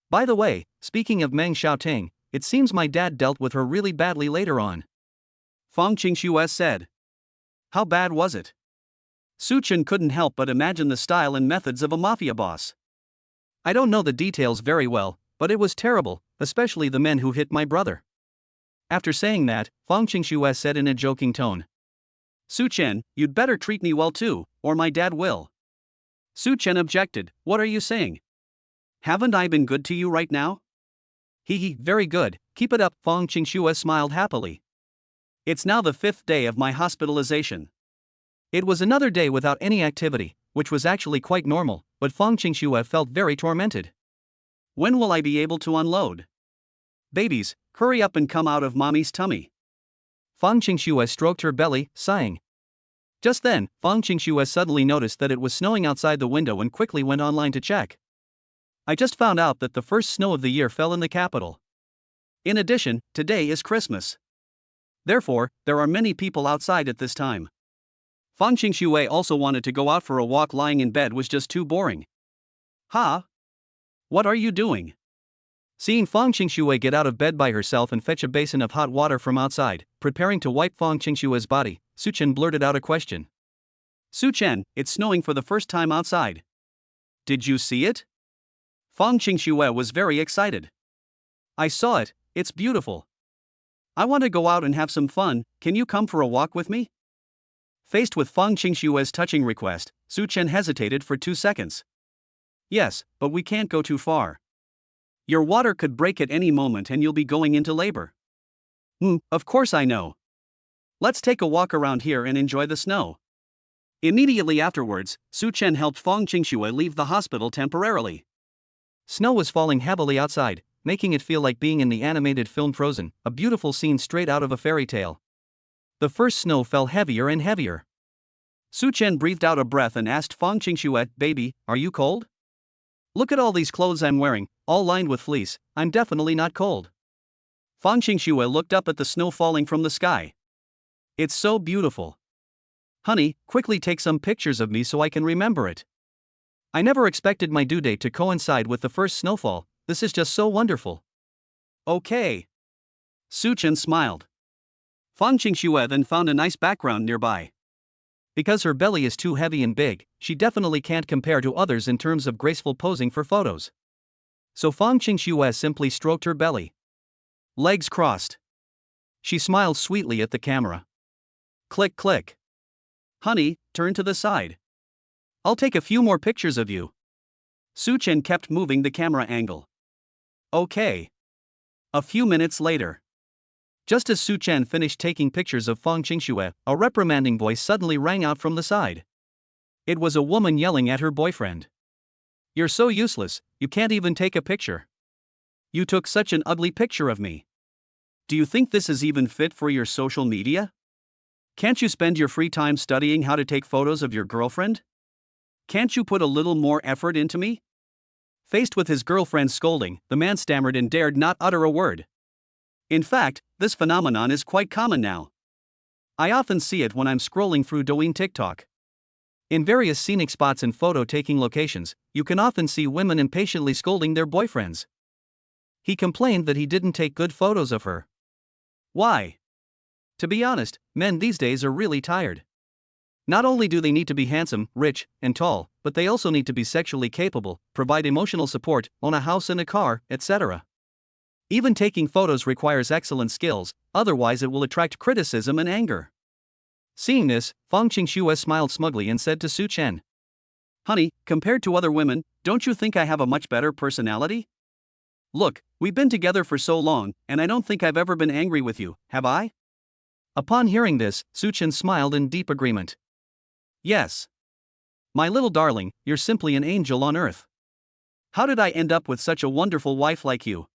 By the way, speaking of Meng Xiaoting, it seems my dad dealt with her really badly later on. Fang Qingxue said. How bad was it? Su Chen couldn't help but imagine the style and methods of a mafia boss. I don't know the details very well, but it was terrible, especially the men who hit my brother. After saying that, Fang Qingxue said in a joking tone. Su Chen, you'd better treat me well too, or my dad will. Su Chen objected, what are you saying? Haven't I been good to you right now? Hee, very good, keep it up, Fang Qingxue smiled happily. It's now the 5th day of my hospitalization. It was another day without any activity, which was actually quite normal, but Fang Qingxue felt very tormented. When will I be able to unload? Babies, hurry up and come out of mommy's tummy. Fang Qingxue stroked her belly, sighing. Just then, Fang Qingxue suddenly noticed that it was snowing outside the window and quickly went online to check. I just found out that the first snow of the year fell in the capital. In addition, today is Christmas. Therefore, there are many people outside at this time. Fang Qingxue also wanted to go out for a walk. Lying in bed was just too boring. Ha? What are you doing? Seeing Fang Qingxue get out of bed by herself and fetch a basin of hot water from outside, preparing to wipe Fang Qingxue's body, Su Chen blurted out a question. Su Chen, it's snowing for the first time outside. Did you see it? Fang Qingxue was very excited. I saw it, it's beautiful. I want to go out and have some fun, can you come for a walk with me? Faced with Fang Qingxue's touching request, Su Chen hesitated for 2 seconds. Yes, but we can't go too far. Your water could break at any moment and you'll be going into labor. Of course I know. Let's take a walk around here and enjoy the snow. Immediately afterwards, Su Chen helped Fang Qingxue leave the hospital temporarily. Snow was falling heavily outside, making it feel like being in the animated film Frozen, a beautiful scene straight out of a fairy tale. The first snow fell heavier and heavier. Su Chen breathed out a breath and asked Fang Qingxue, baby, are you cold? Look at all these clothes I'm wearing, all lined with fleece, I'm definitely not cold. Fang Qingxue looked up at the snow falling from the sky. It's so beautiful. Honey, quickly take some pictures of me so I can remember it. I never expected my due date to coincide with the first snowfall, this is just so wonderful. Okay. Su Chen smiled. Fang Qingxue then found a nice background nearby. Because her belly is too heavy and big, she definitely can't compare to others in terms of graceful posing for photos. So Fang Qingxue simply stroked her belly. Legs crossed. She smiled sweetly at the camera. Click click. Honey, turn to the side. I'll take a few more pictures of you. Su Chen kept moving the camera angle. Okay. A few minutes later. Just as Su Chen finished taking pictures of Fang Qingxue, a reprimanding voice suddenly rang out from the side. It was a woman yelling at her boyfriend. You're so useless, you can't even take a picture. You took such an ugly picture of me. Do you think this is even fit for your social media? Can't you spend your free time studying how to take photos of your girlfriend? Can't you put a little more effort into me? Faced with his girlfriend's scolding, the man stammered and dared not utter a word. In fact, this phenomenon is quite common now. I often see it when I'm scrolling through Douyin TikTok. In various scenic spots and photo-taking locations, you can often see women impatiently scolding their boyfriends. He complained that he didn't take good photos of her. Why? To be honest, men these days are really tired. Not only do they need to be handsome, rich, and tall, but they also need to be sexually capable, provide emotional support, own a house and a car, etc. Even taking photos requires excellent skills, otherwise it will attract criticism and anger. Seeing this, Fang Qingxue smiled smugly and said to Su Chen, "Honey, compared to other women, don't you think I have a much better personality? Look, we've been together for so long, and I don't think I've ever been angry with you, have I?" Upon hearing this, Su Chen smiled in deep agreement. "Yes. My little darling, you're simply an angel on earth. How did I end up with such a wonderful wife like you?"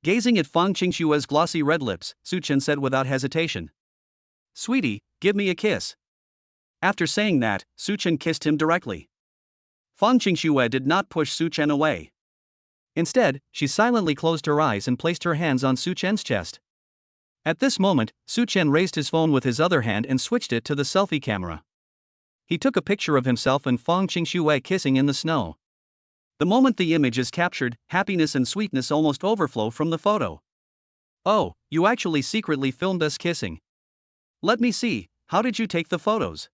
Gazing at Fang Qingxue's glossy red lips, Su Chen said without hesitation, "Sweetie, give me a kiss." After saying that, Su Chen kissed him directly. Fang Qingxue did not push Su Chen away. Instead, she silently closed her eyes and placed her hands on Su Chen's chest. At this moment, Su Chen raised his phone with his other hand and switched it to the selfie camera. He took a picture of himself and Fang Qingxue kissing in the snow. The moment the image is captured, happiness and sweetness almost overflow from the photo. "Oh, you actually secretly filmed us kissing. Let me see, how did you take the photos?"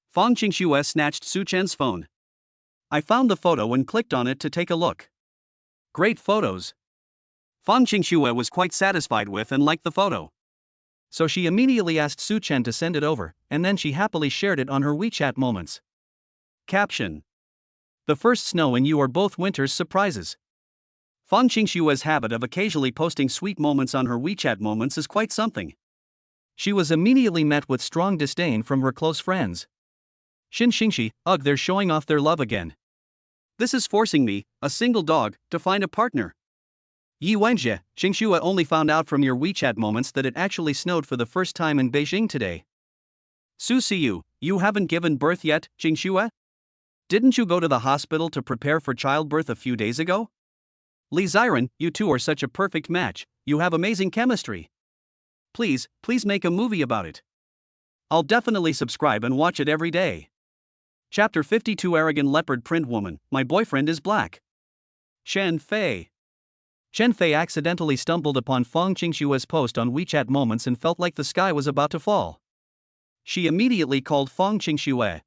Fang Qingxue snatched Su Chen's phone. "I found the photo and clicked on it to take a look." "Great photos." Fang Qingxue was quite satisfied with and liked the photo. So she immediately asked Su Chen to send it over, and then she happily shared it on her WeChat Moments. Caption: "The first snow and you are both winter's surprises." Fang Qingxue's habit of occasionally posting sweet moments on her WeChat Moments is quite something. She was immediately met with strong disdain from her close friends. "Xin Xingxi, ugh, they're showing off their love again. This is forcing me, a single dog, to find a partner." Yi Wenjie, Qingxue only found out from your WeChat Moments that it actually snowed for the first time in Beijing today. Su Siyu, you haven't given birth yet, Qingxue? Didn't you go to the hospital to prepare for childbirth a few days ago? Li Ziren, you two are such a perfect match, you have amazing chemistry. Please make a movie about it. I'll definitely subscribe and watch it every day. Chapter 52 Arrogant Leopard Print Woman, My Boyfriend is Black. Chen Fei. Chen Fei accidentally stumbled upon Fang Qingxue's post on WeChat Moments and felt like the sky was about to fall. She immediately called Fang Qingxue.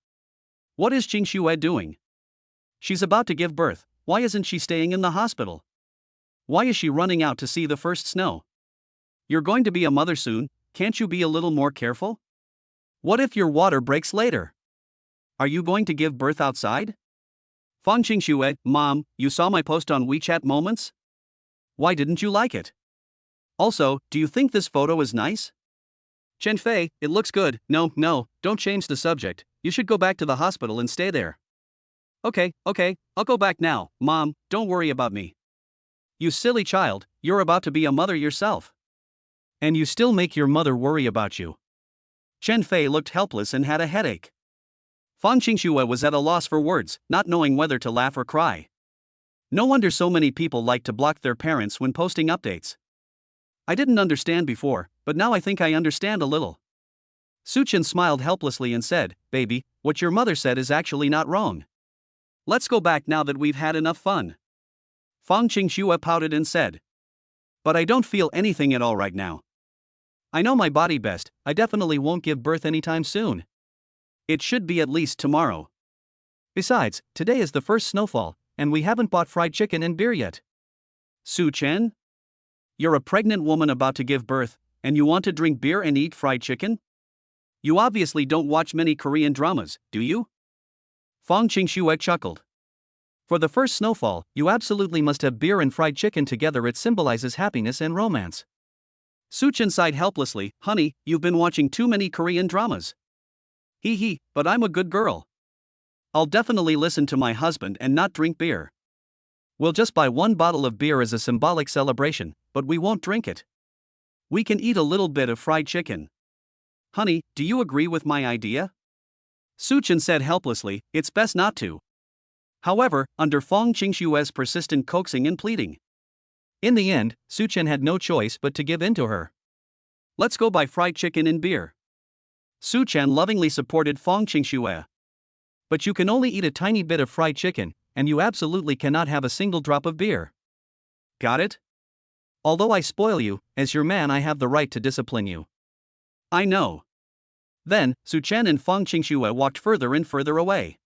What is Qingxue doing? She's about to give birth, why isn't she staying in the hospital? Why is she running out to see the first snow? You're going to be a mother soon, can't you be a little more careful? What if your water breaks later? Are you going to give birth outside? Fang Qingxue, Mom, you saw my post on WeChat Moments? Why didn't you like it? Also, do you think this photo is nice? Chen Fei, it looks good. No, don't change the subject. You should go back to the hospital and stay there. Okay, I'll go back now, Mom, don't worry about me. You silly child, you're about to be a mother yourself. And you still make your mother worry about you. Chen Fei looked helpless and had a headache. Fang Qingxue was at a loss for words, not knowing whether to laugh or cry. No wonder so many people like to block their parents when posting updates. I didn't understand before, but now I think I understand a little. Su Chen smiled helplessly and said, "Baby, what your mother said is actually not wrong. Let's go back now that we've had enough fun." Fang Qingxue pouted and said, "But I don't feel anything at all right now. I know my body best, I definitely won't give birth anytime soon. It should be at least tomorrow. Besides, today is the first snowfall, and we haven't bought fried chicken and beer yet." Su Chen? You're a pregnant woman about to give birth, and you want to drink beer and eat fried chicken? You obviously don't watch many Korean dramas, do you? Fang Qingxue chuckled. For the first snowfall, you absolutely must have beer and fried chicken together. It symbolizes happiness and romance. Su Chen sighed helplessly. Honey, you've been watching too many Korean dramas. Hee, but I'm a good girl. I'll definitely listen to my husband and not drink beer. We'll just buy one bottle of beer as a symbolic celebration, but we won't drink it. We can eat a little bit of fried chicken. Honey, do you agree with my idea? Suchin said helplessly, it's best not to. However, under Fong Qingshue's persistent coaxing and pleading, in the end, Suchin had no choice but to give in to her. Let's go buy fried chicken and beer. Suchin lovingly supported Fong Qingxue. But you can only eat a tiny bit of fried chicken, and you absolutely cannot have a single drop of beer. Got it? Although I spoil you, as your man I have the right to discipline you. I know. Then, Suchen and Fong Qingxue walked further and further away.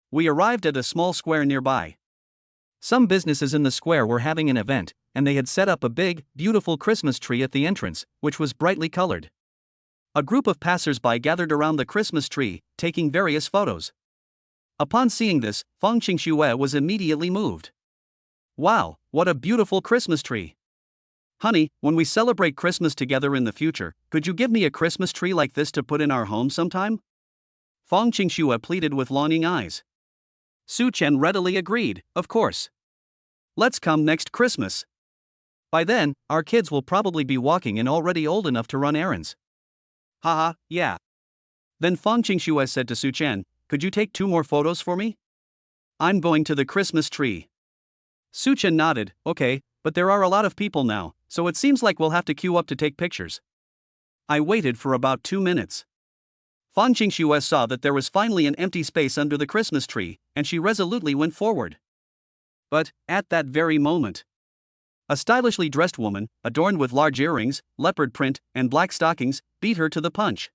We arrived at a small square nearby. Some businesses in the square were having an event, and they had set up a big, beautiful Christmas tree at the entrance, which was brightly colored. A group of passers-by gathered around the Christmas tree, taking various photos. Upon seeing this, Fong Qingxue was immediately moved. Wow, what a beautiful Christmas tree! Honey, when we celebrate Christmas together in the future, could you give me a Christmas tree like this to put in our home sometime? Fong Qingxue pleaded with longing eyes. Su Chen readily agreed, of course. Let's come next Christmas. By then, our kids will probably be walking and already old enough to run errands. Haha, yeah. Then Fong Qingxue said to Su Chen, could you take 2 more photos for me? I'm going to the Christmas tree. Su Chen nodded, okay, but there are a lot of people now, so it seems like we'll have to queue up to take pictures. I waited for about 2 minutes. Fong Qingxue saw that there was finally an empty space under the Christmas tree, and she resolutely went forward. But, at that very moment, a stylishly dressed woman, adorned with large earrings, leopard print, and black stockings, beat her to the punch.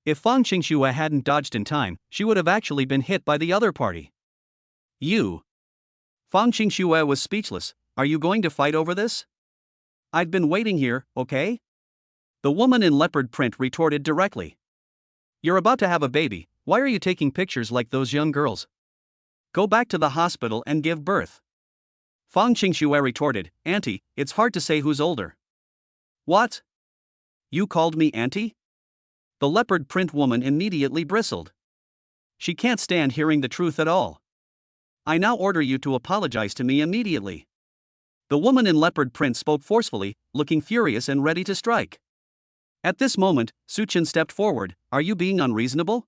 If Fong Qingxue hadn't dodged in time, she would have actually been hit by the other party. You. Fong Qingxue was speechless. Are you going to fight over this? I've been waiting here, okay? The woman in leopard print retorted directly. You're about to have a baby, why are you taking pictures like those young girls? Go back to the hospital and give birth. Fong Qingxue retorted, Auntie, it's hard to say who's older. What? You called me auntie? The leopard print woman immediately bristled. She can't stand hearing the truth at all. I now order you to apologize to me immediately. The woman in leopard print spoke forcefully, looking furious and ready to strike. At this moment, Su Chen stepped forward. Are you being unreasonable?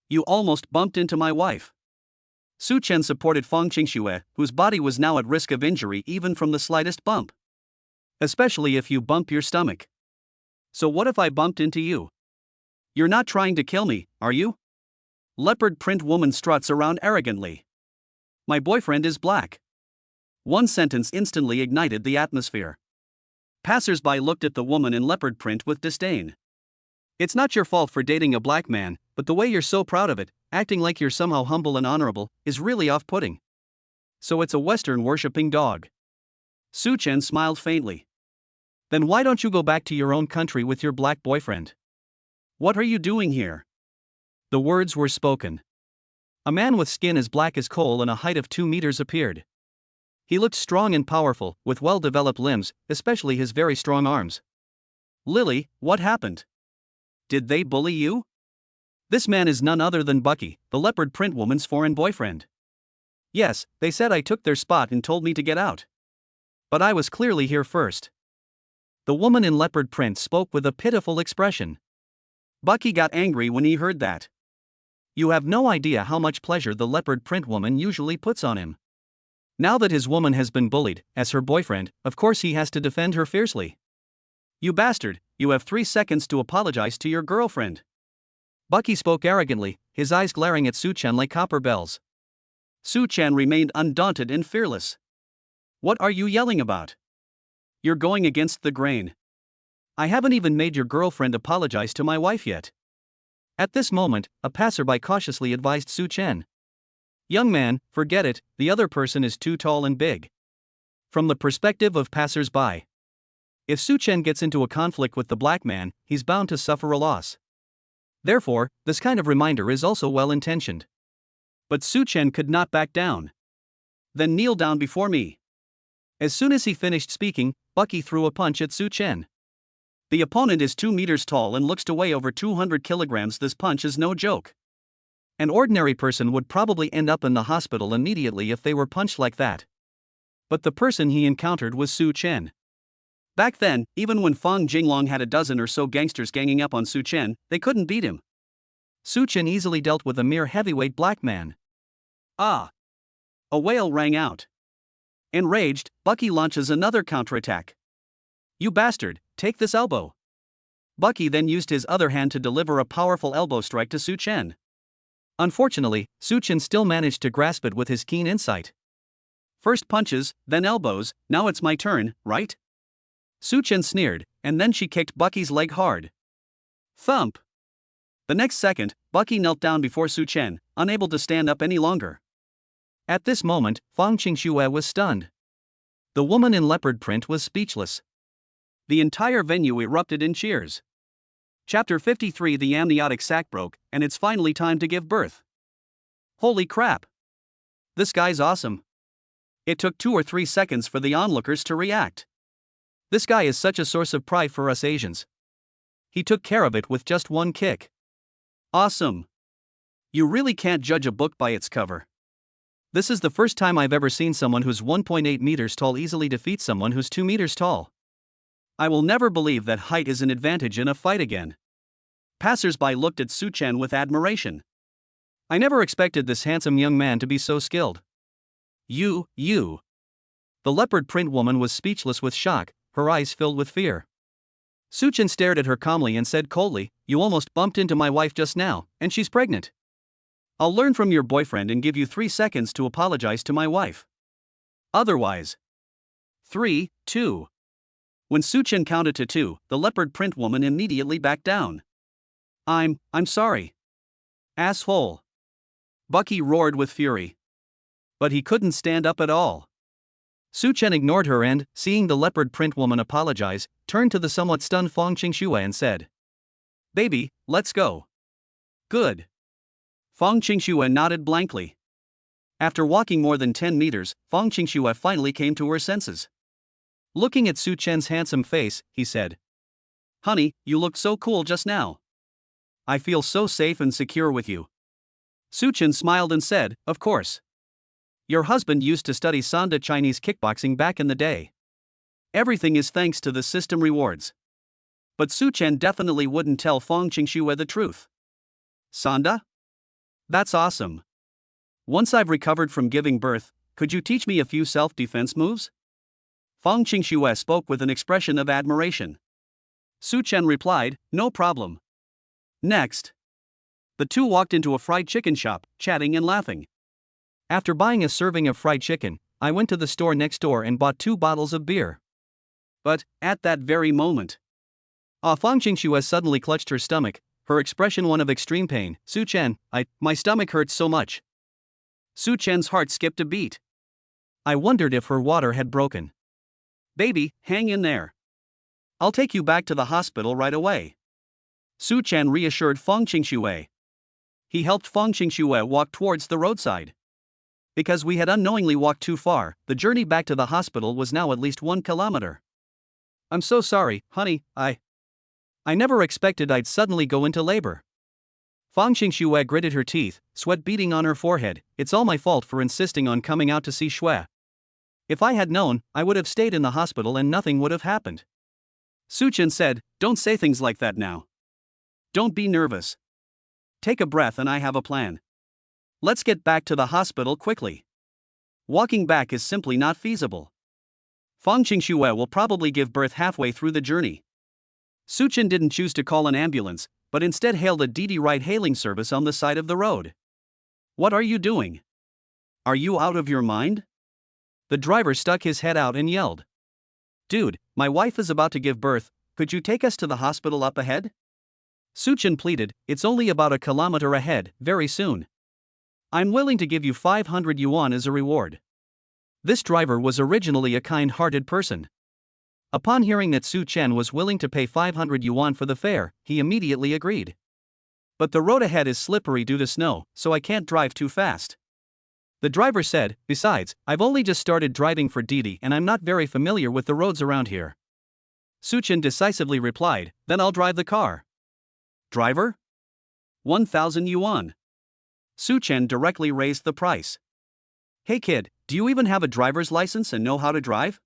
You almost bumped into my wife. Su Chen supported Fong Qingxue, whose body was now at risk of injury even from the slightest bump. Especially if you bump your stomach. So what if I bumped into you? You're not trying to kill me, are you? Leopard print woman struts around arrogantly. My boyfriend is black. One sentence instantly ignited the atmosphere. Passers-by looked at the woman in leopard print with disdain. It's not your fault for dating a black man, but the way you're so proud of it, acting like you're somehow humble and honorable, is really off-putting. So it's a Western worshipping dog. Su Chen smiled faintly. Then why don't you go back to your own country with your black boyfriend? What are you doing here? The words were spoken. A man with skin as black as coal and a height of 2 meters appeared. He looked strong and powerful, with well-developed limbs, especially his very strong arms. Lily, what happened? Did they bully you? This man is none other than Bucky, the leopard print woman's foreign boyfriend. Yes, they said I took their spot and told me to get out. But I was clearly here first. The woman in leopard print spoke with a pitiful expression. Bucky got angry when he heard that. You have no idea how much pleasure the leopard print woman usually puts on him. Now that his woman has been bullied, as her boyfriend, of course he has to defend her fiercely. You bastard, you have 3 seconds to apologize to your girlfriend. Bucky spoke arrogantly, his eyes glaring at Su Chen like copper bells. Su Chen remained undaunted and fearless. What are you yelling about? You're going against the grain. I haven't even made your girlfriend apologize to my wife yet. At this moment, a passerby cautiously advised Su Chen. Young man, forget it, the other person is too tall and big. From the perspective of passers-by, if Su Chen gets into a conflict with the black man, he's bound to suffer a loss. Therefore, this kind of reminder is also well-intentioned. But Su Chen could not back down. Then kneel down before me. As soon as he finished speaking, Bucky threw a punch at Su Chen. The opponent is 2 meters tall and looks to weigh over 200 kilograms. This punch is no joke. An ordinary person would probably end up in the hospital immediately if they were punched like that. But the person he encountered was Su Chen. Back then, even when Fang Jinglong had a dozen or so gangsters ganging up on Su Chen, they couldn't beat him. Su Chen easily dealt with a mere heavyweight black man. Ah! A wail rang out. Enraged, Bucky launches another counterattack. You bastard, take this elbow. Bucky then used his other hand to deliver a powerful elbow strike to Su Chen. Unfortunately, Su Chen still managed to grasp it with his keen insight. First punches, then elbows, now it's my turn, right? Su Chen sneered, and then she kicked Bucky's leg hard. Thump! The next second, Bucky knelt down before Su Chen, unable to stand up any longer. At this moment, Fang Qingxue was stunned. The woman in leopard print was speechless. The entire venue erupted in cheers. Chapter 53. The amniotic sac broke, and it's finally time to give birth. Holy crap! This guy's awesome. It took 2 or 3 seconds for the onlookers to react. This guy is such a source of pride for us Asians. He took care of it with just one kick. Awesome! You really can't judge a book by its cover. This is the first time I've ever seen someone who's 1.8 meters tall easily defeat someone who's 2 meters tall. I will never believe that height is an advantage in a fight again. Passers-by looked at Su Chen with admiration. I never expected this handsome young man to be so skilled. You. The leopard print woman was speechless with shock, her eyes filled with fear. Su Chen stared at her calmly and said coldly, you almost bumped into my wife just now, and she's pregnant. I'll learn from your boyfriend and give you 3 seconds to apologize to my wife. Otherwise. 3, 2. When Su Chen counted to 2, the leopard print woman immediately backed down. I'm sorry. Asshole. Bucky roared with fury. But he couldn't stand up at all. Su Chen ignored her and, seeing the leopard print woman apologize, turned to the somewhat stunned Fang Qingxue and said, Baby, let's go. Good. Fang Qingxue nodded blankly. After walking more than 10 meters, Fang Qingxue finally came to her senses. Looking at Su Chen's handsome face, he said, Honey, you looked so cool just now. I feel so safe and secure with you. Su Chen smiled and said, Of course. Your husband used to study Sanda Chinese kickboxing back in the day. Everything is thanks to the system rewards. But Su Chen definitely wouldn't tell Fang Qingxue the truth. Sanda? That's awesome. Once I've recovered from giving birth, could you teach me a few self-defense moves? Fang Qingxue spoke with an expression of admiration. Su Chen replied, No problem. Next. The two walked into a fried chicken shop, chatting and laughing. After buying a serving of fried chicken, I went to the store next door and bought 2 bottles of beer. But, at that very moment, Fang Qingxue suddenly clutched her stomach, her expression one of extreme pain. Su Chen, my stomach hurts so much. Su Chen's heart skipped a beat. I wondered if her water had broken. Baby, hang in there. I'll take you back to the hospital right away. Su Chen reassured Fang Qingxue. He helped Fang Qingxue walk towards the roadside. Because we had unknowingly walked too far, the journey back to the hospital was now at least 1 kilometer. I'm so sorry, honey, I never expected I'd suddenly go into labor. Fang Qingxue gritted her teeth, sweat beading on her forehead. It's all my fault for insisting on coming out to see Xue. If I had known, I would have stayed in the hospital and nothing would have happened. Su Chen said, Don't say things like that now. Don't be nervous. Take a breath and I have a plan. Let's get back to the hospital quickly. Walking back is simply not feasible. Fang Qingxue will probably give birth halfway through the journey. Su Chen didn't choose to call an ambulance, but instead hailed a DD ride-hailing service on the side of the road. What are you doing? Are you out of your mind? The driver stuck his head out and yelled. Dude, my wife is about to give birth, could you take us to the hospital up ahead? Su Chen pleaded, it's only about 1 kilometer ahead, very soon. I'm willing to give you 500 yuan as a reward. This driver was originally a kind-hearted person. Upon hearing that Su Chen was willing to pay 500 yuan for the fare, he immediately agreed. But the road ahead is slippery due to snow, so I can't drive too fast. The driver said, besides, I've only just started driving for Didi and I'm not very familiar with the roads around here. Su Chen decisively replied, then I'll drive the car. Driver? 1,000 yuan. Su Chen directly raised the price. "Hey kid, do you even have a driver's license and know how to drive?"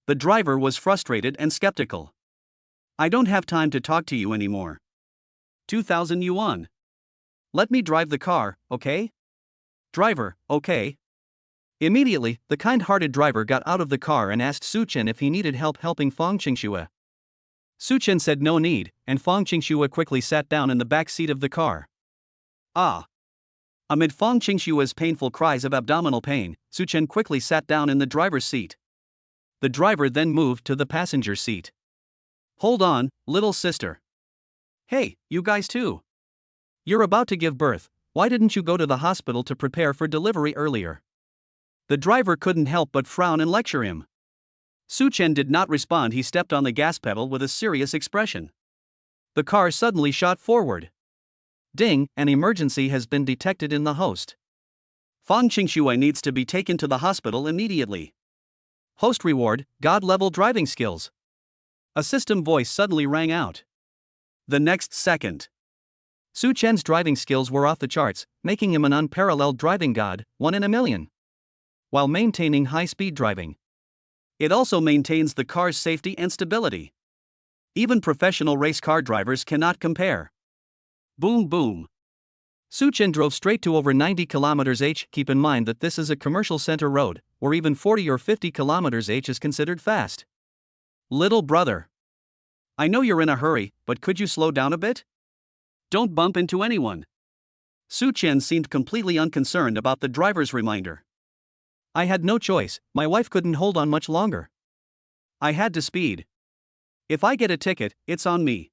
The driver was frustrated and skeptical. "I don't have time to talk to you anymore." 2,000 yuan. "Let me drive the car, okay?" Driver, "Okay." Immediately, the kind-hearted driver got out of the car and asked Su Chen if he needed help helping Fang Qingxue. Su Chen said no need, and Fang Qingxue quickly sat down in the back seat of the car. Ah! Amid Fang Qingxue's painful cries of abdominal pain, Su Chen quickly sat down in the driver's seat. The driver then moved to the passenger seat. "Hold on, little sister. Hey, you guys too. You're about to give birth, why didn't you go to the hospital to prepare for delivery earlier?" The driver couldn't help but frown and lecture him. Su Chen did not respond. He stepped on the gas pedal with a serious expression. The car suddenly shot forward. Ding, an emergency has been detected in the host. Fang Qingxue needs to be taken to the hospital immediately. Host reward, God-level driving skills. A system voice suddenly rang out. The next second, Su Chen's driving skills were off the charts, making him an unparalleled driving god, 1 in a million. While maintaining high-speed driving, it also maintains the car's safety and stability. Even professional race car drivers cannot compare. Boom boom. Su Chen drove straight to over 90 km/h. Keep in mind that this is a commercial center road, where even 40 or 50 km/h is considered fast. "Little brother, I know you're in a hurry, but could you slow down a bit? Don't bump into anyone." Su Chen seemed completely unconcerned about the driver's reminder. "I had no choice, my wife couldn't hold on much longer. I had to speed. If I get a ticket, it's on me."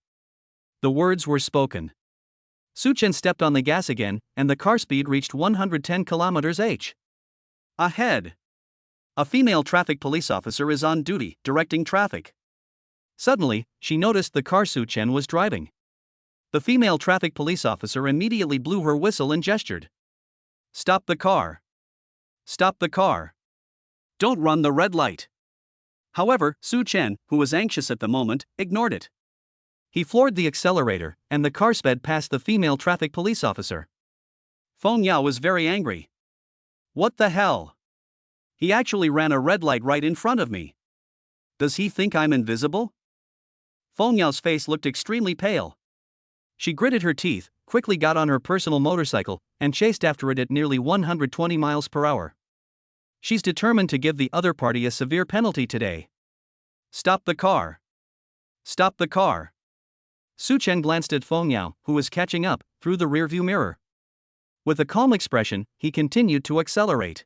The words were spoken. Su Chen stepped on the gas again, and the car speed reached 110 km/h. Ahead, a female traffic police officer is on duty, directing traffic. Suddenly, she noticed the car Su Chen was driving. The female traffic police officer immediately blew her whistle and gestured. "Stop the car. Stop the car. Don't run the red light." However, Su Chen, who was anxious at the moment, ignored it. He floored the accelerator, and the car sped past the female traffic police officer. Feng Yao was very angry. "What the hell? He actually ran a red light right in front of me. Does he think I'm invisible?" Feng Yao's face looked extremely pale. She gritted her teeth, quickly got on her personal motorcycle, and chased after it at nearly 120 miles per hour. She's determined to give the other party a severe penalty today. "Stop the car. Stop the car." Su Chen glanced at Feng Yao, who was catching up, through the rearview mirror. With a calm expression, he continued to accelerate.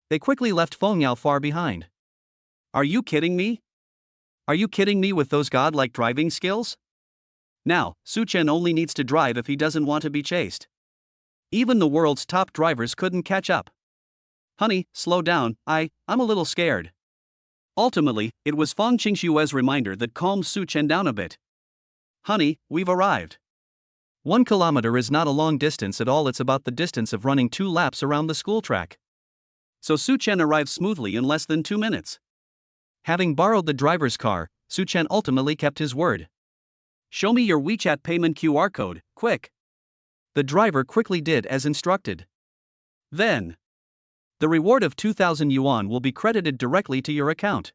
They quickly left Feng Yao far behind. "Are you kidding me? Are you kidding me with those godlike driving skills? Now, Su Chen only needs to drive if he doesn't want to be chased. Even the world's top drivers couldn't catch up." "Honey, slow down, I'm a little scared." Ultimately, it was Fang Qingxue's reminder that calmed Su Chen down a bit. "Honey, we've arrived." 1 kilometer is not a long distance at all, it's about the distance of running 2 laps around the school track. So Su Chen arrived smoothly in less than 2 minutes. Having borrowed the driver's car, Su Chen ultimately kept his word. "Show me your WeChat payment QR code, quick." The driver quickly did as instructed. Then, the reward of 2,000 yuan will be credited directly to your account.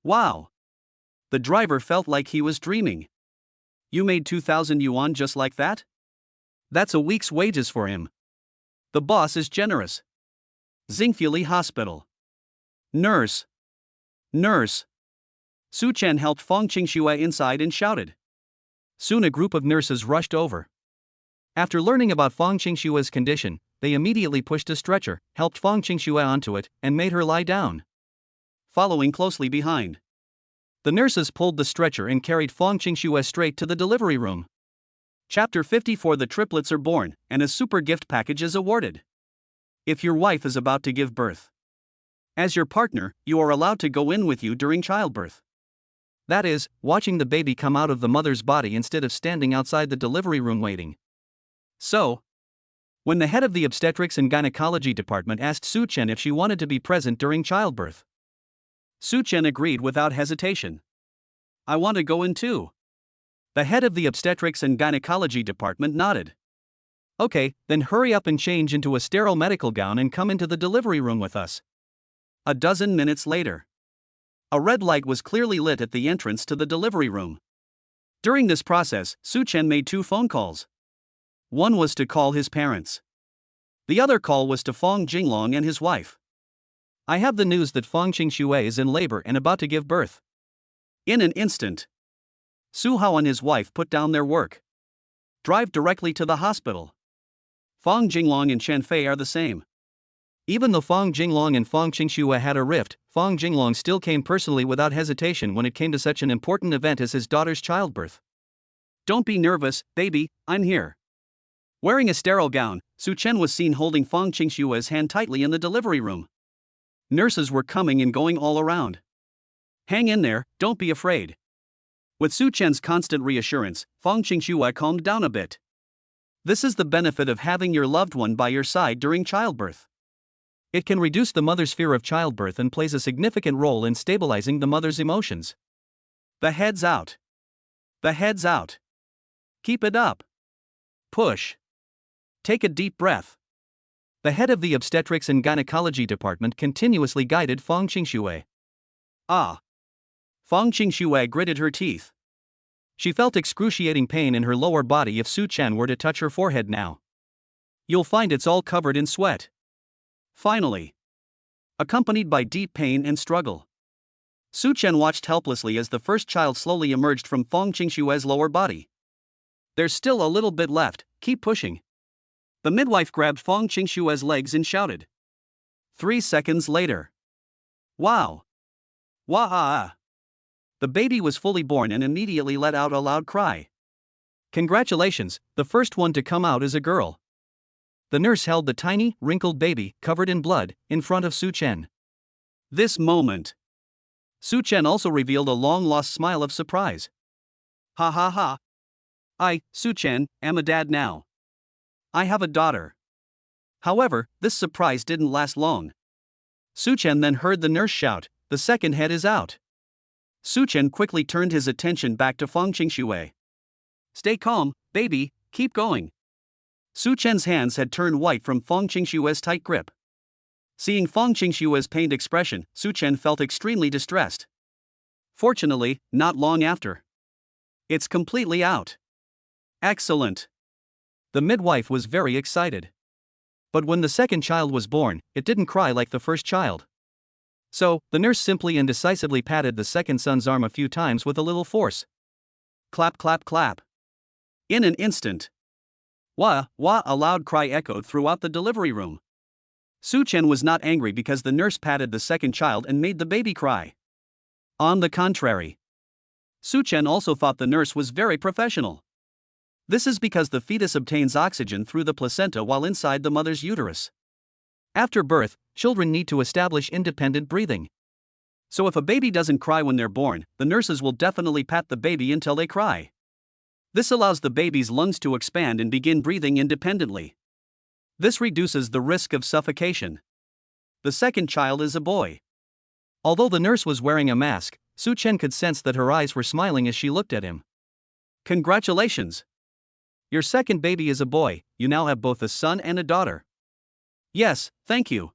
Wow! The driver felt like he was dreaming. You made 2,000 yuan just like that? That's a week's wages for him. The boss is generous. Xingfuli Hospital. "Nurse! Nurse!" Su Chen helped Fang Qingxue inside and shouted. Soon a group of nurses rushed over. After learning about Fang Qingxue's condition, they immediately pushed a stretcher, helped Fang Qingxue onto it, and made her lie down. Following closely behind, the nurses pulled the stretcher and carried Fang Qingxue straight to the delivery room. Chapter 54. The triplets are born, and a super gift package is awarded. If your wife is about to give birth, as your partner, you are allowed to go in with you during childbirth. That is, watching the baby come out of the mother's body instead of standing outside the delivery room waiting. So, when the head of the obstetrics and gynecology department asked Su Chen if she wanted to be present during childbirth, Su Chen agreed without hesitation. "I want to go in too." The head of the obstetrics and gynecology department nodded. Okay, then hurry up and change into a sterile medical gown and come into the delivery room with us. A dozen minutes later. A red light was clearly lit at the entrance to the delivery room. During this process, Su-chen made 2 phone calls. One was to call his parents. The other call was to Fong Jinglong and his wife. I have the news that Fong Qingxue is in labor and about to give birth. In an instant, Su Hao and his wife put down their work. Drive directly to the hospital. Fong Jinglong and Chen Fei are the same. Even though Fong Jinglong and Fong Qingxue had a rift, Fong Jinglong still came personally without hesitation when it came to such an important event as his daughter's childbirth. Don't be nervous, baby, I'm here. Wearing a sterile gown, Su Chen was seen holding Fong Qingxue's hand tightly in the delivery room. Nurses were coming and going all around. Hang in there, don't be afraid. With Su Chen's constant reassurance, Fong Qingxue calmed down a bit. This is the benefit of having your loved one by your side during childbirth. It can reduce the mother's fear of childbirth and plays a significant role in stabilizing the mother's emotions. The head's out. The head's out. Keep it up. Push. Take a deep breath. The head of the obstetrics and gynecology department continuously guided Fong Qingxue. Ah. Fong Qingxue gritted her teeth. She felt excruciating pain in her lower body if Su Chen were to touch her forehead now. You'll find it's all covered in sweat. Finally. Accompanied by deep pain and struggle. Su Chen watched helplessly as the first child slowly emerged from Fong Qingxue's lower body. There's still a little bit left, keep pushing. The midwife grabbed Fong Qingxue's legs and shouted. 3 seconds later. Wow! Wah! The baby was fully born and immediately let out a loud cry. Congratulations, the first one to come out is a girl. The nurse held the tiny, wrinkled baby, covered in blood, in front of Su Chen. This moment. Su Chen also revealed a long-lost smile of surprise. Ha ha ha. I, Su Chen, am a dad now. I have a daughter. However, this surprise didn't last long. Su Chen then heard the nurse shout, the second head is out. Su Chen quickly turned his attention back to Fong Qingxue. Stay calm, baby, keep going. Su Chen's hands had turned white from Fong Qingxue's tight grip. Seeing Fong Qingxue's pained expression, Su Chen felt extremely distressed. Fortunately, not long after. It's completely out. Excellent. The midwife was very excited. But when the second child was born, it didn't cry like the first child. So, the nurse simply and decisively patted the second son's arm a few times with a little force. Clap clap clap. In an instant. Wah, wah, a loud cry echoed throughout the delivery room. Su Chen was not angry because the nurse patted the second child and made the baby cry. On the contrary. Su Chen also thought the nurse was very professional. This is because the fetus obtains oxygen through the placenta while inside the mother's uterus. After birth, children need to establish independent breathing. So if a baby doesn't cry when they're born, the nurses will definitely pat the baby until they cry. This allows the baby's lungs to expand and begin breathing independently. This reduces the risk of suffocation. The second child is a boy. Although the nurse was wearing a mask, Su Chen could sense that her eyes were smiling as she looked at him. Congratulations! Your second baby is a boy, you now have both a son and a daughter. Yes, thank you.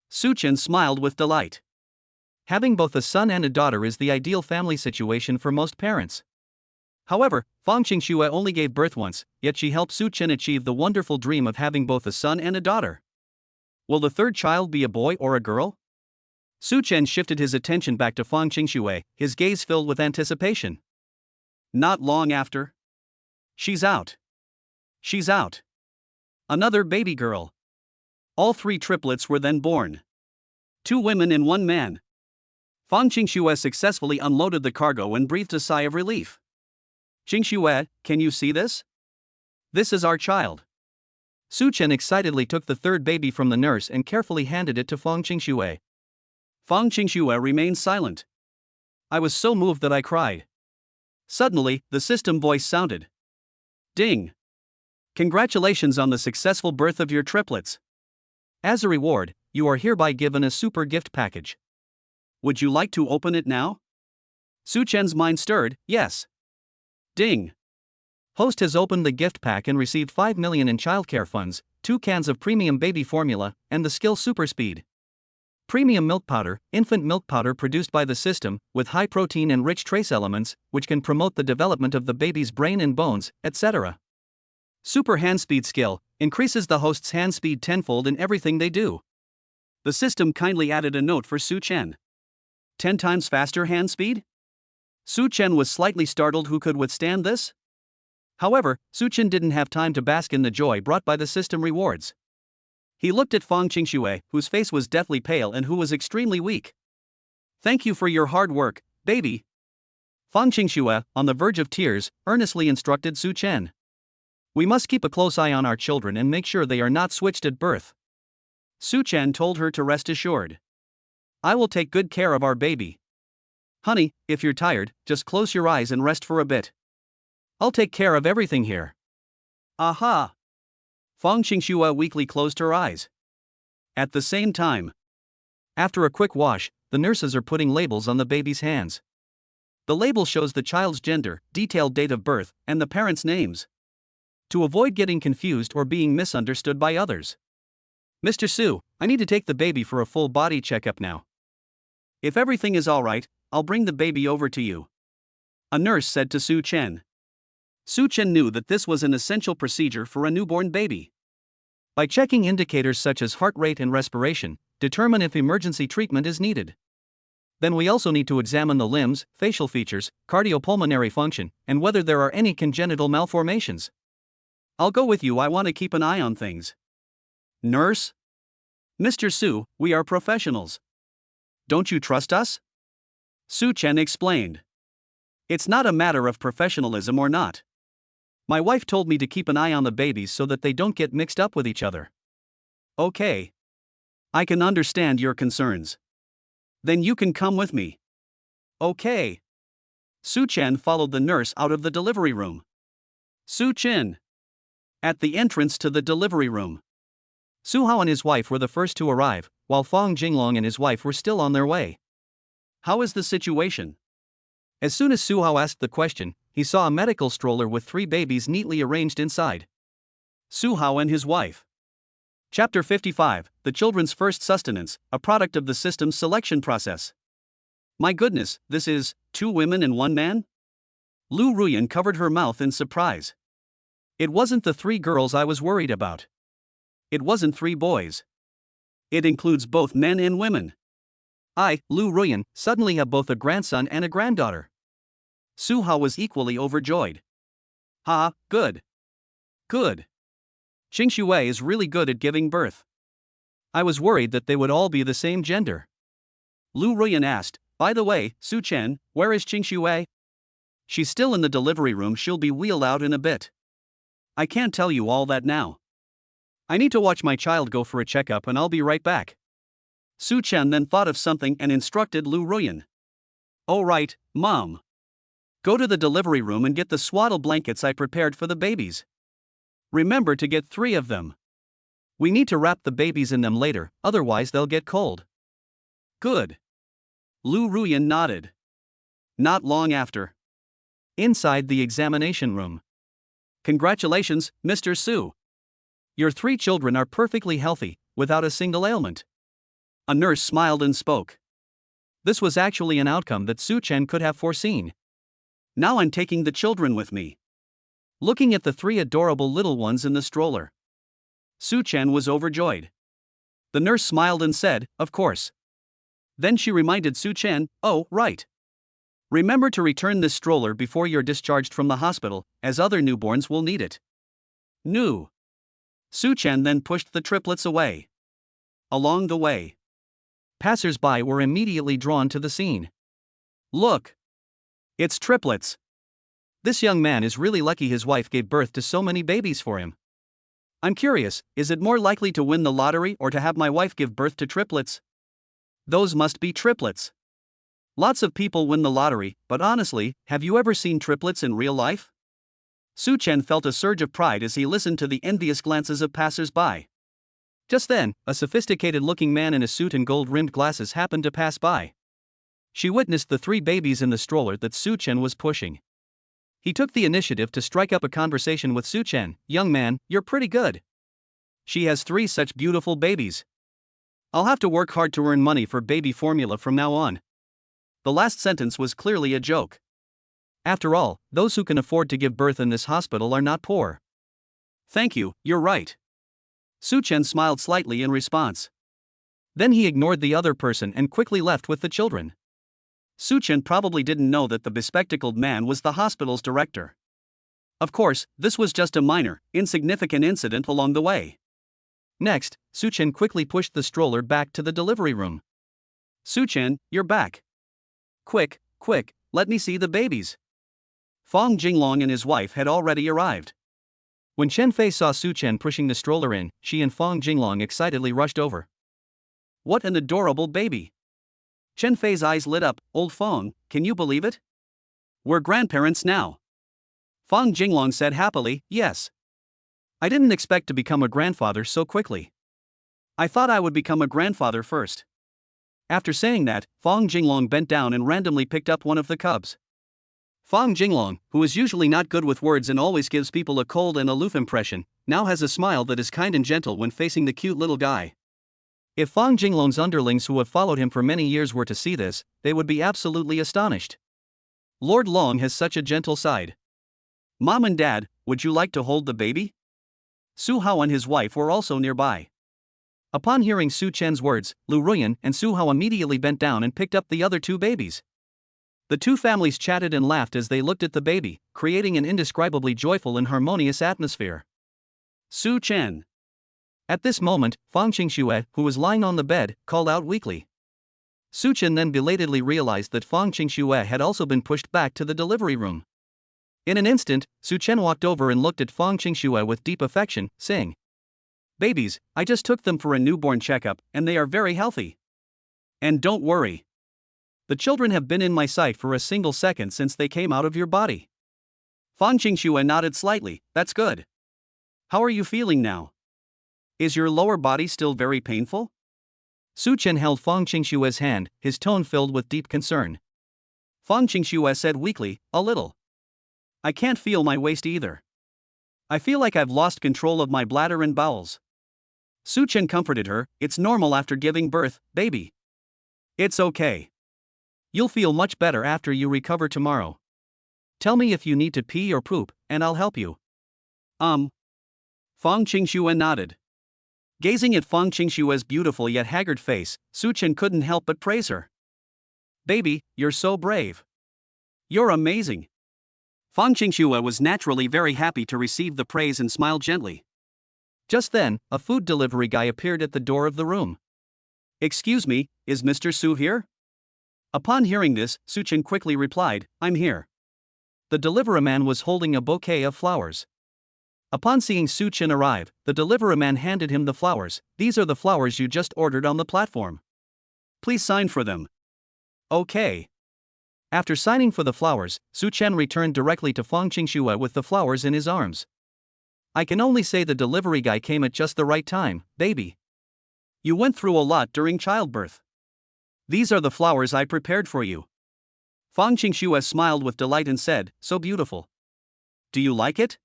Su Chen smiled with delight. Having both a son and a daughter is the ideal family situation for most parents. However, Fong Qingxue only gave birth once, yet she helped Su Chen achieve the wonderful dream of having both a son and a daughter. Will the third child be a boy or a girl? Su Chen shifted his attention back to Fong Qingxue, his gaze filled with anticipation. Not long after. She's out. She's out. Another baby girl. All 3 triplets were then born. 2 women and 1 man. Fong Qingxue successfully unloaded the cargo and breathed a sigh of relief. Qingxue, can you see this? This is our child. Su Chen excitedly took the third baby from the nurse and carefully handed it to Fong Qingxue. Fong Qingxue remained silent. I was so moved that I cried. Suddenly, the system voice sounded. Ding! Congratulations on the successful birth of your triplets. As a reward, you are hereby given a super gift package. Would you like to open it now? Su Chen's mind stirred, yes. Ding! Host has opened the gift pack and received 5 million in childcare funds, 2 cans of premium baby formula, and the Skill Super Speed premium milk powder, infant milk powder produced by the system, with high protein and rich trace elements, which can promote the development of the baby's brain and bones, etc. Super Hand Speed Skill increases the host's hand speed tenfold in everything they do. The system kindly added a note for Su Chen. 10 times faster hand speed? Su Chen was slightly startled. Who could withstand this? However, Su Chen didn't have time to bask in the joy brought by the system rewards. He looked at Fang Qingxue, whose face was deathly pale and who was extremely weak. Thank you for your hard work, baby. Fang Qingxue, on the verge of tears, earnestly instructed Su Chen. We must keep a close eye on our children and make sure they are not switched at birth. Su Chen told her to rest assured. I will take good care of our baby. Honey, if you're tired, just close your eyes and rest for a bit. I'll take care of everything here. Aha! Fang Qingxue weakly closed her eyes. At the same time, after a quick wash, the nurses are putting labels on the baby's hands. The label shows the child's gender, detailed date of birth, and the parents' names. To avoid getting confused or being misunderstood by others. Mr. Su, I need to take the baby for a full body checkup now. If everything is alright, I'll bring the baby over to you. A nurse said to Su Chen. Su Chen knew that this was an essential procedure for a newborn baby. By checking indicators such as heart rate and respiration, determine if emergency treatment is needed. Then we also need to examine the limbs, facial features, cardiopulmonary function, and whether there are any congenital malformations. I'll go with you. I want to keep an eye on things. Nurse? Mr. Su, we are professionals. Don't you trust us? Su Chen explained. It's not a matter of professionalism or not. My wife told me to keep an eye on the babies so that they don't get mixed up with each other. Okay. I can understand your concerns. Then you can come with me. Okay. Su Chen followed the nurse out of the delivery room. Su Chen. At the entrance to the delivery room. Su Hao and his wife were the first to arrive, while Fang Jinglong and his wife were still on their way. How is the situation? As soon as Su Hao asked the question, he saw a medical stroller with 3 babies neatly arranged inside. Su Hao and his wife. Chapter 55, The Children's First Sustenance, a product of the system's selection process. My goodness, this is 2 women and 1 man? Lu Ruyan covered her mouth in surprise. It wasn't the 3 girls I was worried about. It wasn't 3 boys. It includes both men and women. I, Lu Ruyan, suddenly have both a grandson and a granddaughter. Su Hao was equally overjoyed. Ha, good. Good. Qingxue is really good at giving birth. I was worried that they would all be the same gender. Lu Ruyan asked, by the way, Su Chen, where is Qingxue? She's still in the delivery room. She'll be wheeled out in a bit. I can't tell you all that now. I need to watch my child go for a checkup and I'll be right back. Su Chen then thought of something and instructed Lu Ruyan. All right, Mom. Go to the delivery room and get the swaddle blankets I prepared for the babies. Remember to get 3 of them. We need to wrap the babies in them later, otherwise they'll get cold. Good. Lu Ruyan nodded. Not long after. Inside the examination room. Congratulations, Mr. Su. Your 3 children are perfectly healthy, without a single ailment. A nurse smiled and spoke. This was actually an outcome that Su Chen could have foreseen. Now I'm taking the children with me. Looking at the 3 adorable little ones in the stroller, Su Chen was overjoyed. The nurse smiled and said, of course. Then she reminded Su Chen, oh, right. Remember to return this stroller before you're discharged from the hospital, as other newborns will need it. New. Su Chen then pushed the triplets away. Along the way, passers-by were immediately drawn to the scene. Look. It's triplets. This young man is really lucky his wife gave birth to so many babies for him. I'm curious, is it more likely to win the lottery or to have my wife give birth to triplets? Those must be triplets. Lots of people win the lottery, but honestly, have you ever seen triplets in real life? Su Chen felt a surge of pride as he listened to the envious glances of passers-by. Just then, a sophisticated-looking man in a suit and gold-rimmed glasses happened to pass by. She witnessed the 3 babies in the stroller that Su Chen was pushing. He took the initiative to strike up a conversation with Su Chen. Young man, you're pretty good. She has 3 such beautiful babies. I'll have to work hard to earn money for baby formula from now on. The last sentence was clearly a joke. After all, those who can afford to give birth in this hospital are not poor. Thank you, you're right. Su Chen smiled slightly in response. Then he ignored the other person and quickly left with the children. Su Chen probably didn't know that the bespectacled man was the hospital's director. Of course, this was just a minor, insignificant incident along the way. Next, Su Chen quickly pushed the stroller back to the delivery room. Su Chen, you're back. Quick, let me see the babies. Fong Jinglong and his wife had already arrived. When Chen Fei saw Su Chen pushing the stroller in, she and Fong Jinglong excitedly rushed over. What an adorable baby! Chen Fei's eyes lit up. Old Fong, can you believe it? We're grandparents now. Fong Jinglong said happily, yes. I didn't expect to become a grandfather so quickly. I thought I would become a grandfather first. After saying that, Fong Jinglong bent down and randomly picked up one of the cubs. Fong Jinglong, who is usually not good with words and always gives people a cold and aloof impression, now has a smile that is kind and gentle when facing the cute little guy. If Fong Jinglong's underlings who have followed him for many years were to see this, they would be absolutely astonished. Lord Long has such a gentle side. Mom and Dad, would you like to hold the baby? Su Hao and his wife were also nearby. Upon hearing Su Chen's words, Lu Ruyan and Su Hao immediately bent down and picked up the other 2 babies. The 2 families chatted and laughed as they looked at the baby, creating an indescribably joyful and harmonious atmosphere. Su Chen. At this moment, Fang Qingxue, who was lying on the bed, called out weakly. Su Chen then belatedly realized that Fang Qingxue had also been pushed back to the delivery room. In an instant, Su Chen walked over and looked at Fang Qingxue with deep affection, saying, "Babies, I just took them for a newborn checkup, and they are very healthy. And don't worry. The children have been in my sight for a single second since they came out of your body." Fang Qingxue nodded slightly. That's good. How are you feeling now? Is your lower body still very painful? Su Chen held Fang Qingxue's hand, his tone filled with deep concern. Fang Qingxue said weakly, a little. I can't feel my waist either. I feel like I've lost control of my bladder and bowels. Su Chen comforted her. It's normal after giving birth, baby. It's okay. You'll feel much better after you recover tomorrow. Tell me if you need to pee or poop, and I'll help you. Fang Qingxue nodded. Gazing at Fang Qingxue's beautiful yet haggard face, Su Chen couldn't help but praise her. Baby, you're so brave. You're amazing. Fang Qingxue was naturally very happy to receive the praise and smiled gently. Just then, a food delivery guy appeared at the door of the room. Excuse me, is Mr. Su here? Upon hearing this, Su Chen quickly replied, I'm here. The delivery man was holding a bouquet of flowers. Upon seeing Su Chen arrive, the delivery man handed him the flowers. These are the flowers you just ordered on the platform. Please sign for them. Okay. After signing for the flowers, Su Chen returned directly to Fang Qingxue with the flowers in his arms. I can only say the delivery guy came at just the right time, baby. You went through a lot during childbirth. These are the flowers I prepared for you. Fang Qingxue smiled with delight and said, so beautiful. Do you like it?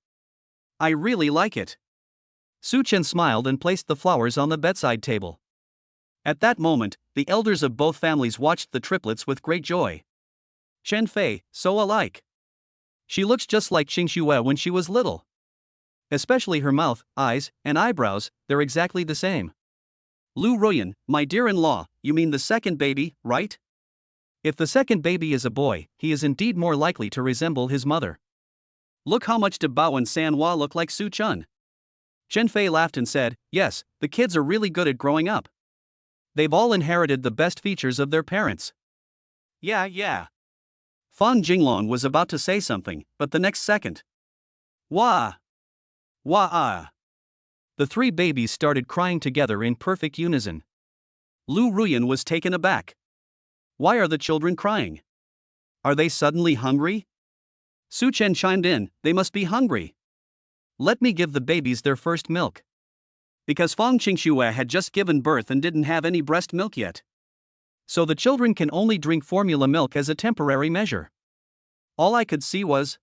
I really like it. Su Chen smiled and placed the flowers on the bedside table. At that moment, the elders of both families watched the triplets with great joy. Chen Fei, so alike. She looks just like Qingxue when she was little. Especially her mouth, eyes, and eyebrows, they're exactly the same. Lu Ruyan, my dear-in-law, you mean the second baby, right? If the second baby is a boy, he is indeed more likely to resemble his mother. Look how much Bao and Sanhua look like Su Chen. Chen Fei laughed and said, yes, the kids are really good at growing up. They've all inherited the best features of their parents. Yeah. Fang Jinglong was about to say something, but the next second. Wah! The 3 babies started crying together in perfect unison. Lu Ruyan was taken aback. Why are the children crying? Are they suddenly hungry? Su Chen chimed in, they must be hungry. Let me give the babies their first milk. Because Fang Qingxue had just given birth and didn't have any breast milk yet. So the children can only drink formula milk as a temporary measure. All I could see was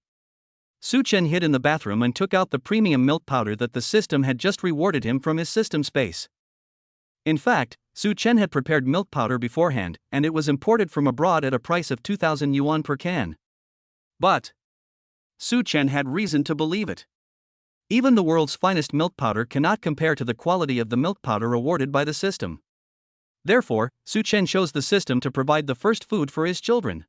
Su Chen hid in the bathroom and took out the premium milk powder that the system had just rewarded him from his system space. In fact, Su Chen had prepared milk powder beforehand, and it was imported from abroad at a price of 2,000 yuan per can. But Su Chen had reason to believe it. Even the world's finest milk powder cannot compare to the quality of the milk powder awarded by the system. Therefore, Su Chen chose the system to provide the first food for his children.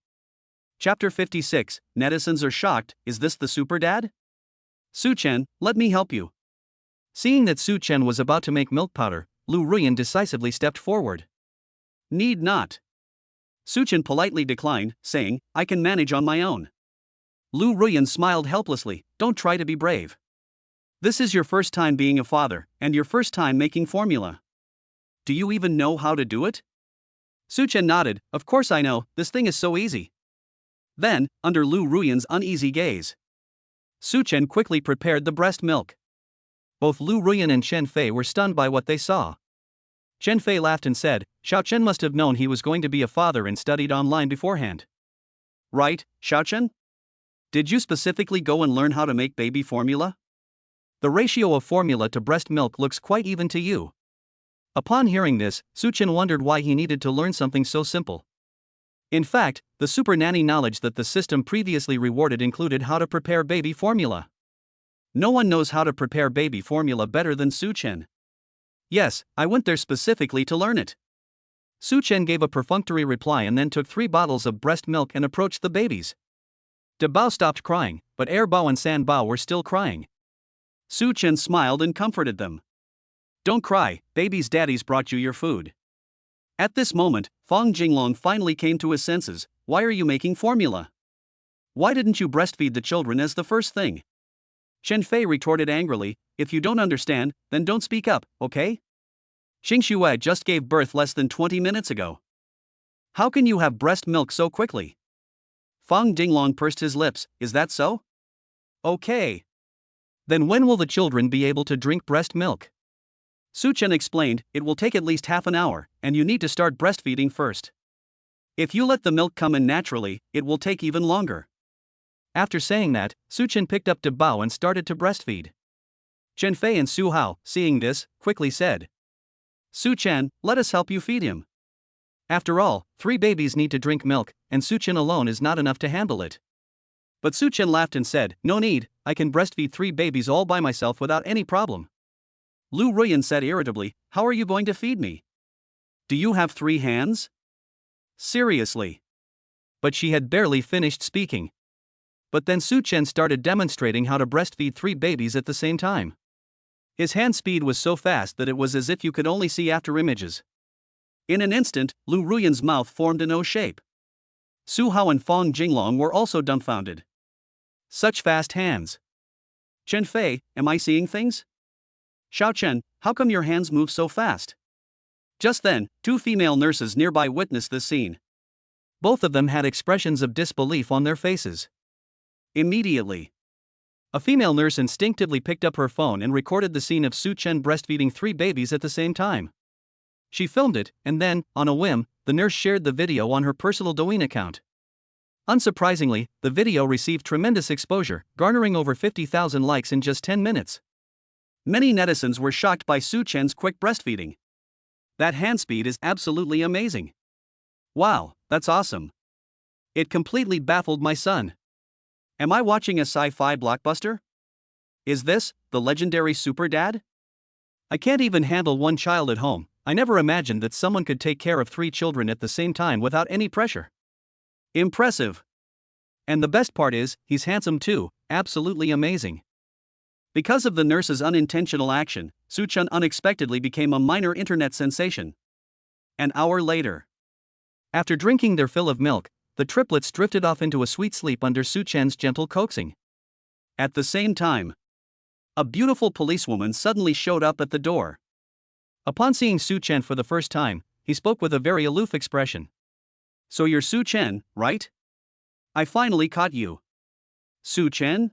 Chapter 56, Netizens are shocked, is this the super dad? Su Chen, let me help you. Seeing that Su Chen was about to make milk powder, Lu Ruyan decisively stepped forward. Need not. Su Chen politely declined, saying, I can manage on my own. Lu Ruyan smiled helplessly, don't try to be brave. This is your first time being a father, and your first time making formula. Do you even know how to do it? Su Chen nodded, of course I know, this thing is so easy. Then, under Lu Ruyan's uneasy gaze, Su Chen quickly prepared the breast milk. Both Lu Ruyan and Chen Fei were stunned by what they saw. Chen Fei laughed and said, Xiao Chen must have known he was going to be a father and studied online beforehand. Right, Xiao Chen? Did you specifically go and learn how to make baby formula? The ratio of formula to breast milk looks quite even to you. Upon hearing this, Su Chen wondered why he needed to learn something so simple. In fact, the super nanny knowledge that the system previously rewarded included how to prepare baby formula. No one knows how to prepare baby formula better than Su Chen. Yes, I went there specifically to learn it. Su Chen gave a perfunctory reply and then took 3 bottles of breast milk and approached the babies. De Bao stopped crying, but Er Bao and San Bao were still crying. Su Chen smiled and comforted them. Don't cry, baby's daddies brought you your food. At this moment, Fong Jinglong finally came to his senses. Why are you making formula? Why didn't you breastfeed the children as the first thing? Chen Fei retorted angrily, if you don't understand, then don't speak up, okay? Xing Shuai just gave birth less than 20 minutes ago. How can you have breast milk so quickly? Fong Jinglong pursed his lips, is that so? Okay. Then when will the children be able to drink breast milk? Su Chen explained, it will take at least half an hour, and you need to start breastfeeding first. If you let the milk come in naturally, it will take even longer. After saying that, Su Chen picked up De Bao and started to breastfeed. Chen Fei and Su Hao, seeing this, quickly said, Su Chen, let us help you feed him. After all, 3 babies need to drink milk, and Su Chen alone is not enough to handle it. But Su Chen laughed and said, no need, I can breastfeed 3 babies all by myself without any problem. Lu Ruyan said irritably, how are you going to feed me? Do you have 3 hands? Seriously. But she had barely finished speaking. But then Su Chen started demonstrating how to breastfeed 3 babies at the same time. His hand speed was so fast that it was as if you could only see after images. In an instant, Lu Ruyan's mouth formed an O shape. Su Hao and Fong Jinglong were also dumbfounded. Such fast hands. Chen Fei, am I seeing things? Xiao Chen, how come your hands move so fast? Just then, 2 female nurses nearby witnessed this scene. Both of them had expressions of disbelief on their faces. Immediately, a female nurse instinctively picked up her phone and recorded the scene of Su Chen breastfeeding 3 babies at the same time. She filmed it, and then, on a whim, the nurse shared the video on her personal Douyin account. Unsurprisingly, the video received tremendous exposure, garnering over 50,000 likes in just 10 minutes. Many netizens were shocked by Su Chen's quick breastfeeding. That hand speed is absolutely amazing. Wow, that's awesome. It completely baffled my son. Am I watching a sci-fi blockbuster? Is this the legendary Super Dad? I can't even handle 1 child at home. I never imagined that someone could take care of 3 children at the same time without any pressure. Impressive. And the best part is, he's handsome too, absolutely amazing. Because of the nurse's unintentional action, Su Chen unexpectedly became a minor internet sensation. An hour later, after drinking their fill of milk, the triplets drifted off into a sweet sleep under Su Chen's gentle coaxing. At the same time, a beautiful policewoman suddenly showed up at the door. Upon seeing Su Chen for the first time, he spoke with a very aloof expression. So you're Su Chen, right? I finally caught you. Su Chen?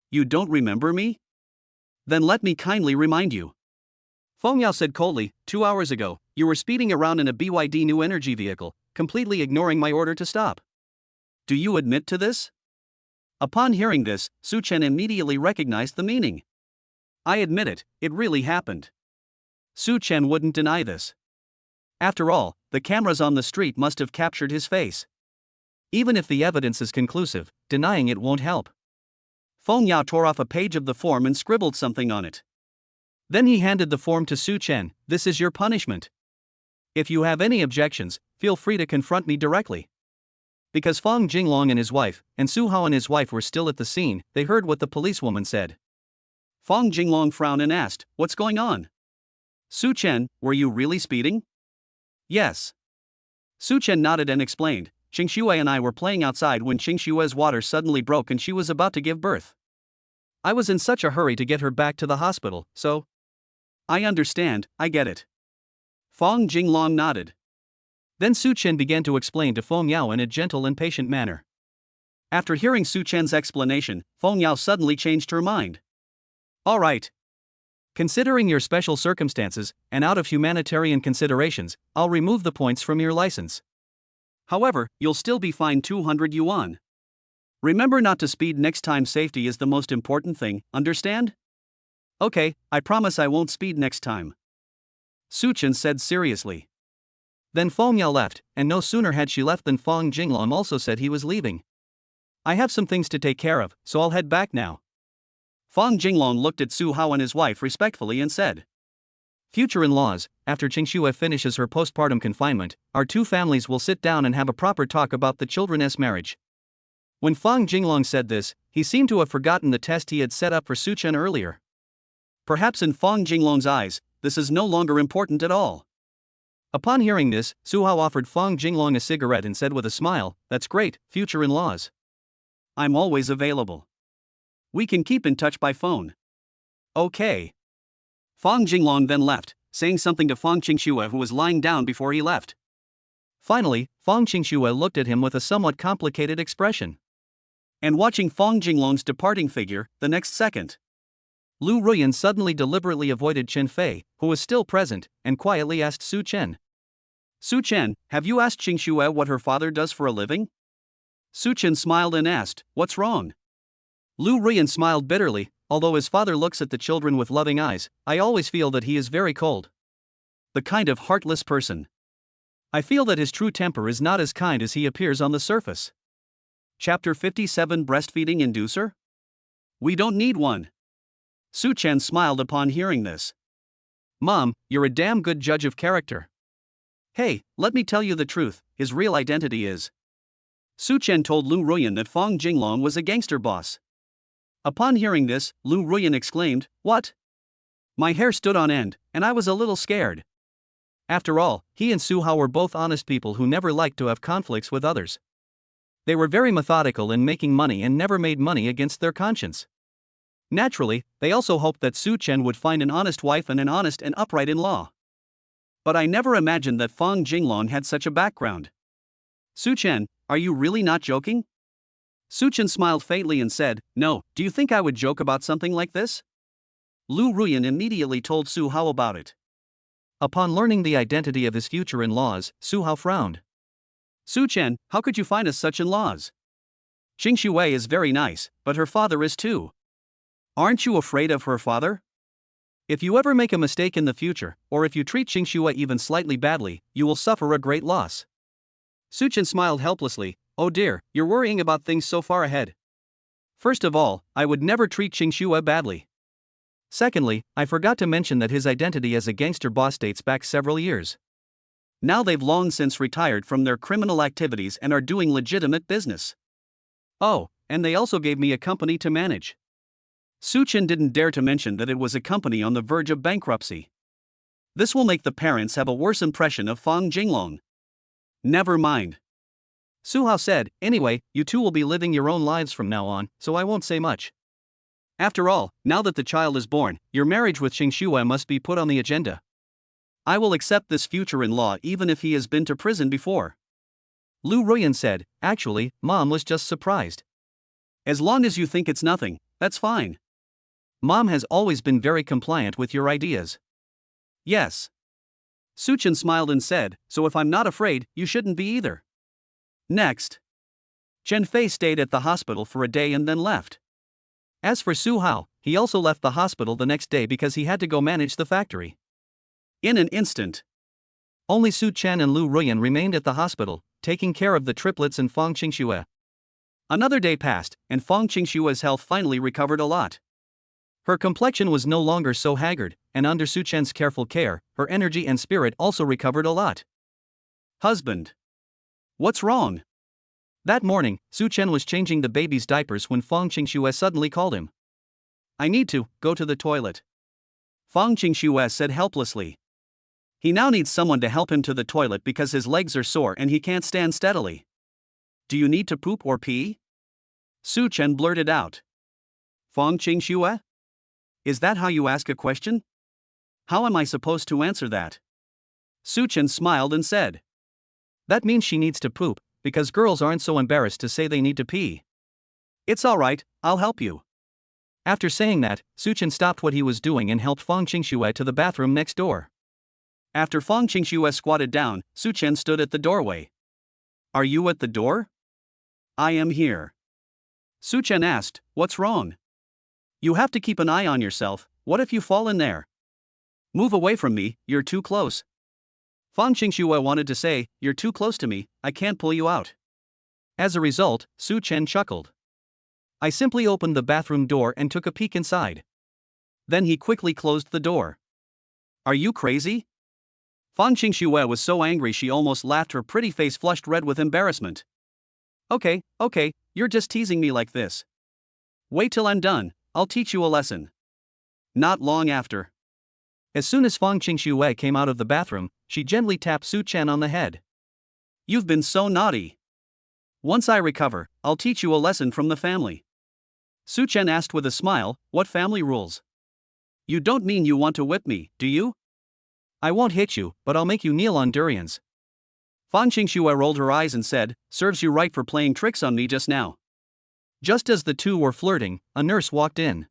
You don't remember me? Then let me kindly remind you. Feng Yao said coldly, 2 hours ago, you were speeding around in a BYD new energy vehicle, completely ignoring my order to stop. Do you admit to this? Upon hearing this, Su Chen immediately recognized the meaning. I admit it, it really happened. Su Chen wouldn't deny this. After all, the cameras on the street must have captured his face. Even if the evidence is conclusive, denying it won't help. Feng Yao tore off a page of the form and scribbled something on it. Then he handed the form to Su Chen. This is your punishment. If you have any objections, feel free to confront me directly. Because Feng Jinglong and his wife, and Su Hao and his wife were still at the scene, they heard what the policewoman said. Feng Jinglong frowned and asked, "What's going on?" Su Chen, were you really speeding? Yes. Su Chen nodded and explained, Qingxue and I were playing outside when Qingxue's water suddenly broke and she was about to give birth. I was in such a hurry to get her back to the hospital, so... I understand, I get it. Feng Jinglong nodded. Then Su Chen began to explain to Feng Yao in a gentle and patient manner. After hearing Su Chen's explanation, Feng Yao suddenly changed her mind. All right. Considering your special circumstances, and out of humanitarian considerations, I'll remove the points from your license. However, you'll still be fined 200 yuan. Remember not to speed next time. Safety is the most important thing, understand? Okay, I promise I won't speed next time. Su Chen said seriously. Then Feng Yao left, and no sooner had she left than Feng Jinglong also said he was leaving. I have some things to take care of, so I'll head back now. Feng Jinglong looked at Su Hao and his wife respectfully and said, Future in-laws, after Qingxue finishes her postpartum confinement, our two families will sit down and have a proper talk about the children's marriage. When Feng Jinglong said this, he seemed to have forgotten the test he had set up for Su Chen earlier. Perhaps in Feng Jinglong's eyes, this is no longer important at all. Upon hearing this, Su Hao offered Feng Jinglong a cigarette and said with a smile, That's great, future in-laws. I'm always available. We can keep in touch by phone. Okay. Feng Jinglong then left, saying something to Feng Qingxue who was lying down before he left. Finally, Feng Qingxue looked at him with a somewhat complicated expression. And watching Feng Jinglong's departing figure, the next second, Lu Ruyan suddenly deliberately avoided Chen Fei, who was still present, and quietly asked Su Chen. Su Chen, have you asked Qingxue what her father does for a living? Su Chen smiled and asked, What's wrong? Lu Ruyan smiled bitterly, although his father looks at the children with loving eyes, I always feel that he is very cold. The kind of heartless person. I feel that his true temper is not as kind as he appears on the surface. Chapter 57 Breastfeeding Inducer? We don't need one. Su Chen smiled upon hearing this. Mom, you're a damn good judge of character. Hey, let me tell you the truth, his real identity is. Su Chen told Lu Ruyan that Feng Jinglong was a gangster boss. Upon hearing this, Lu Ruyan exclaimed, What? My hair stood on end, and I was a little scared. After all, he and Su Hao were both honest people who never liked to have conflicts with others. They were very methodical in making money and never made money against their conscience. Naturally, they also hoped that Su Chen would find an honest wife and an honest and upright in-law. But I never imagined that Feng Jinglong had such a background. Su Chen, are you really not joking? Su Chen smiled faintly and said, No, do you think I would joke about something like this? Lu Ruyan immediately told Su Hao about it. Upon learning the identity of his future in-laws, Su Hao frowned. Su Chen, how could you find us such in-laws? Qingxue is very nice, but her father is too. Aren't you afraid of her father? If you ever make a mistake in the future, or if you treat Qingxue even slightly badly, you will suffer a great loss. Su Chen smiled helplessly. Oh dear, you're worrying about things so far ahead. First of all, I would never treat Qingxue badly. Secondly, I forgot to mention that his identity as a gangster boss dates back several years. Now they've long since retired from their criminal activities and are doing legitimate business. Oh, and they also gave me a company to manage. Su Chen didn't dare to mention that it was a company on the verge of bankruptcy. This will make the parents have a worse impression of Feng Jinglong. Never mind. Su Hao said, Anyway, you two will be living your own lives from now on, so I won't say much. After all, now that the child is born, your marriage with Qingxue must be put on the agenda. I will accept this future in-law even if he has been to prison before. Lu Ruyan said, Actually, Mom was just surprised. As long as you think it's nothing, that's fine. Mom has always been very compliant with your ideas. Yes. Su Chen smiled and said, So if I'm not afraid, you shouldn't be either. Next. Chen Fei stayed at the hospital for a day and then left. As for Su Hao, he also left the hospital the next day because he had to go manage the factory. In an instant, only Su Chen and Lu Ruyan remained at the hospital, taking care of the triplets and Fang Qingxue. Another day passed, and Fang Qingxue's health finally recovered a lot. Her complexion was no longer so haggard, and under Su Chen's careful care, her energy and spirit also recovered a lot. Husband. What's wrong? That morning, Su Chen was changing the baby's diapers when Fang Qingxue suddenly called him. I need to go to the toilet, Fang Qingxue said helplessly. He now needs someone to help him to the toilet because his legs are sore and he can't stand steadily. Do you need to poop or pee? Su Chen blurted out. Fang Qingxue? Is that how you ask a question? How am I supposed to answer that? Su Chen smiled and said. That means she needs to poop, because girls aren't so embarrassed to say they need to pee. It's alright, I'll help you. After saying that, Su Chen stopped what he was doing and helped Fang Qingxue to the bathroom next door. After Fang Qingxue squatted down, Su Chen stood at the doorway. Are you at the door? I am here. Su Chen asked, what's wrong? You have to keep an eye on yourself, what if you fall in there? Move away from me, you're too close. Fang Qingxue wanted to say, you're too close to me, I can't pull you out. As a result, Su Chen chuckled. I simply opened the bathroom door and took a peek inside. Then he quickly closed the door. Are you crazy? Fang Qingxue was so angry she almost laughed, her pretty face flushed red with embarrassment. Okay, you're just teasing me like this. Wait till I'm done, I'll teach you a lesson. Not long after. As soon as Fang Qingxue came out of the bathroom, she gently tapped Su Chen on the head. You've been so naughty. Once I recover, I'll teach you a lesson from the family. Su Chen asked with a smile, what family rules? You don't mean you want to whip me, do you? I won't hit you, but I'll make you kneel on durians. Fang Qingxue rolled her eyes and said, serves you right for playing tricks on me just now. Just as the two were flirting, a nurse walked in.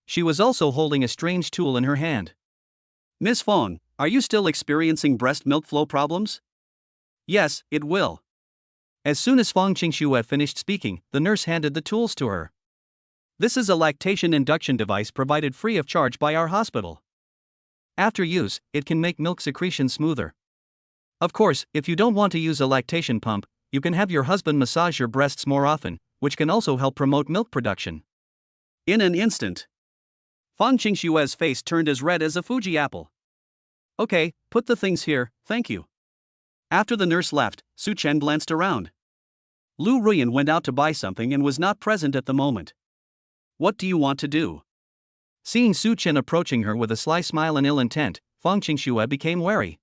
She was also holding a strange tool in her hand. Miss Fang, are you still experiencing breast milk flow problems? Yes, it will. As soon as Fang Qingxue finished speaking, the nurse handed the tools to her. This is a lactation induction device provided free of charge by our hospital. After use, it can make milk secretion smoother. Of course, if you don't want to use a lactation pump, you can have your husband massage your breasts more often, which can also help promote milk production. In an instant, Fang Qingxue's face turned as red as a Fuji apple. Okay, put the things here, thank you. After the nurse left, Su Chen glanced around. Lu Ruyan went out to buy something and was not present at the moment. What do you want to do? Seeing Su Chen approaching her with a sly smile and ill intent, Fang Qingxue became wary.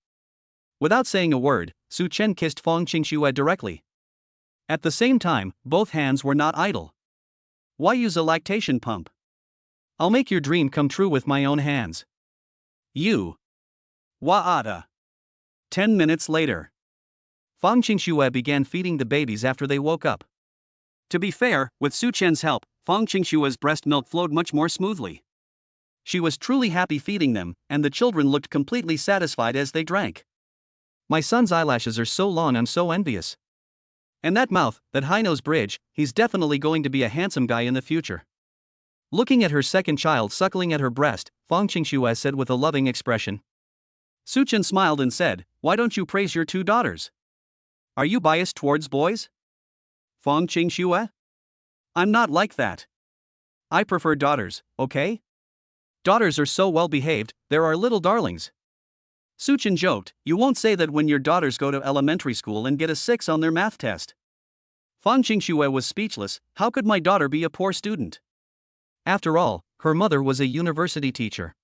Without saying a word, Su Chen kissed Fang Qingxue directly. At the same time, both hands were not idle. Why use a lactation pump? I'll make your dream come true with my own hands. You. Wa'ada. 10 minutes later. Fang Qingxue began feeding the babies after they woke up. To be fair, with Su Chen's help, Fang Qingxue's breast milk flowed much more smoothly. She was truly happy feeding them, and the children looked completely satisfied as they drank. My son's eyelashes are so long, I'm so envious. And that mouth, that high-nose bridge, he's definitely going to be a handsome guy in the future. Looking at her second child suckling at her breast, Fang Qingxue said with a loving expression. Su Chen smiled and said, why don't you praise your two daughters? Are you biased towards boys? Fang Qingxue? I'm not like that. I prefer daughters, okay? Daughters are so well behaved, they're our little darlings. Su Chen joked, you won't say that when your daughters go to elementary school and get a 6 on their math test. Fang Qingxue was speechless, how could my daughter be a poor student? After all, her mother was a university teacher.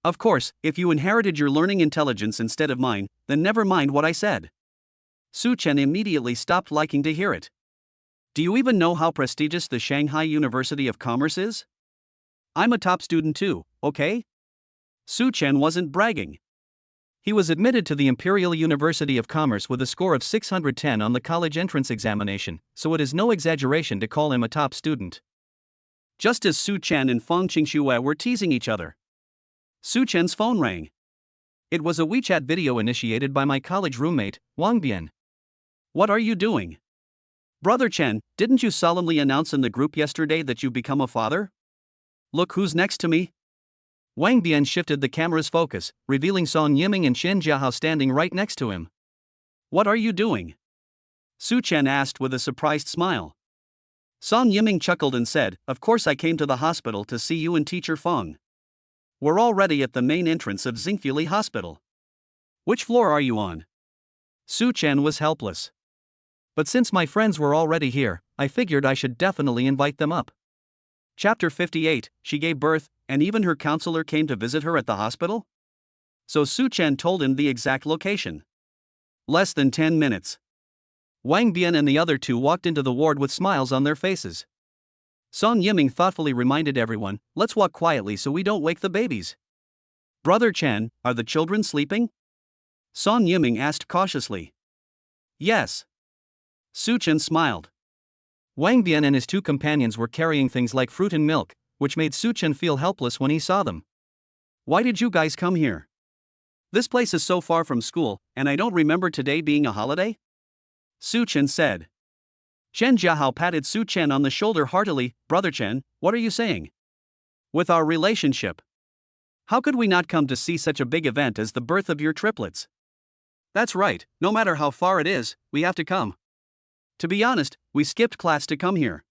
Of course, if you inherited your learning intelligence instead of mine, then never mind what I said. Su Chen immediately stopped liking to hear it. Do you even know how prestigious the Shanghai University of Commerce is? I'm a top student too, okay? Su Chen wasn't bragging. He was admitted to the Imperial University of Commerce with a score of 610 on the college entrance examination, so it is no exaggeration to call him a top student. Just as Su Chen and Fang Qingxue were teasing each other, Su Chen's phone rang. It was a WeChat video initiated by my college roommate, Wang Bian. What are you doing? Brother Chen, didn't you solemnly announce in the group yesterday that you've become a father? Look who's next to me. Wang Bian shifted the camera's focus, revealing Song Yiming and Chen Jiahao standing right next to him. What are you doing? Su Chen asked with a surprised smile. Song Yiming chuckled and said, Of course I came to the hospital to see you and Teacher Feng. We're already at the main entrance of Xingfuli Hospital. Which floor are you on? Su Chen was helpless. But since my friends were already here, I figured I should definitely invite them up. Chapter 58, She gave birth, and even her counselor came to visit her at the hospital? So Su Chen told him the exact location. Less than 10 minutes. Wang Bian and the other two walked into the ward with smiles on their faces. Song Yiming thoughtfully reminded everyone, Let's walk quietly so we don't wake the babies. Brother Chen, are the children sleeping? Song Yiming asked cautiously. Yes. Su Chen smiled. Wang Bian and his two companions were carrying things like fruit and milk, which made Su Chen feel helpless when he saw them. Why did you guys come here? This place is so far from school, and I don't remember today being a holiday? Su Chen said. Chen Jiahao patted Su Chen on the shoulder heartily. Brother Chen, what are you saying? With our relationship. How could we not come to see such a big event as the birth of your triplets? That's right, no matter how far it is, we have to come. To be honest, we skipped class to come here.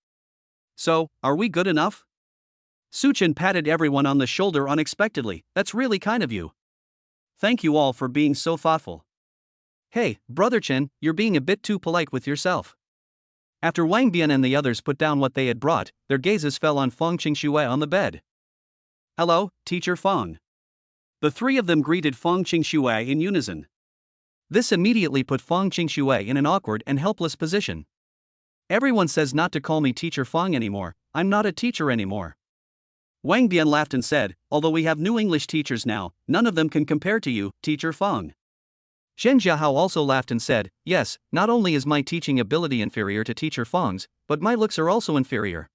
So, are we good enough? Su Chen patted everyone on the shoulder unexpectedly. That's really kind of you. Thank you all for being so thoughtful. Hey, Brother Chen, you're being a bit too polite with yourself. After Wang Bian and the others put down what they had brought, their gazes fell on Feng Qingxue on the bed. Hello, Teacher Feng. The three of them greeted Feng Qingxue in unison. This immediately put Feng Qingxue in an awkward and helpless position. Everyone says not to call me Teacher Feng anymore, I'm not a teacher anymore. Wang Bian laughed and said, Although we have new English teachers now, none of them can compare to you, Teacher Feng. Chen Jiahao also laughed and said, Yes, not only is my teaching ability inferior to Teacher Feng's, but my looks are also inferior.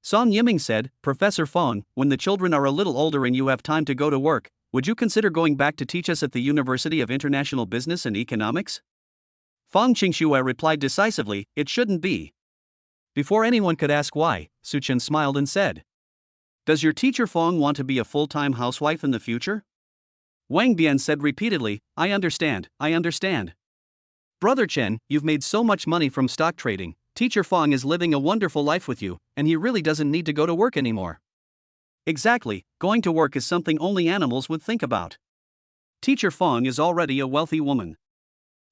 Song Yiming said, Professor Feng, when the children are a little older and you have time to go to work, would you consider going back to teach us at the University of International Business and Economics? Feng Qingxue replied decisively, It shouldn't be. Before anyone could ask why, Su Chen smiled and said, Does your teacher Feng want to be a full-time housewife in the future? Wang Bian said repeatedly, I understand. Brother Chen, you've made so much money from stock trading, Teacher Feng is living a wonderful life with you, and he really doesn't need to go to work anymore. Exactly, going to work is something only animals would think about. Teacher Feng is already a wealthy woman.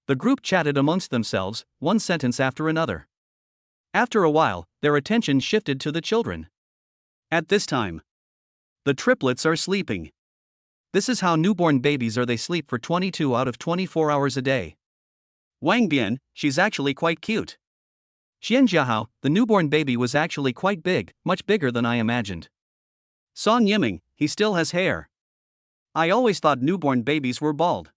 The group chatted amongst themselves, one sentence after another. After a while, their attention shifted to the children. At this time, the triplets are sleeping. This is how newborn babies are. They sleep for 22 out of 24 hours a day. Wang Bian, she's actually quite cute. Xian Jiahao, the newborn baby was actually quite big, much bigger than I imagined. Song Yiming, he still has hair. I always thought newborn babies were bald.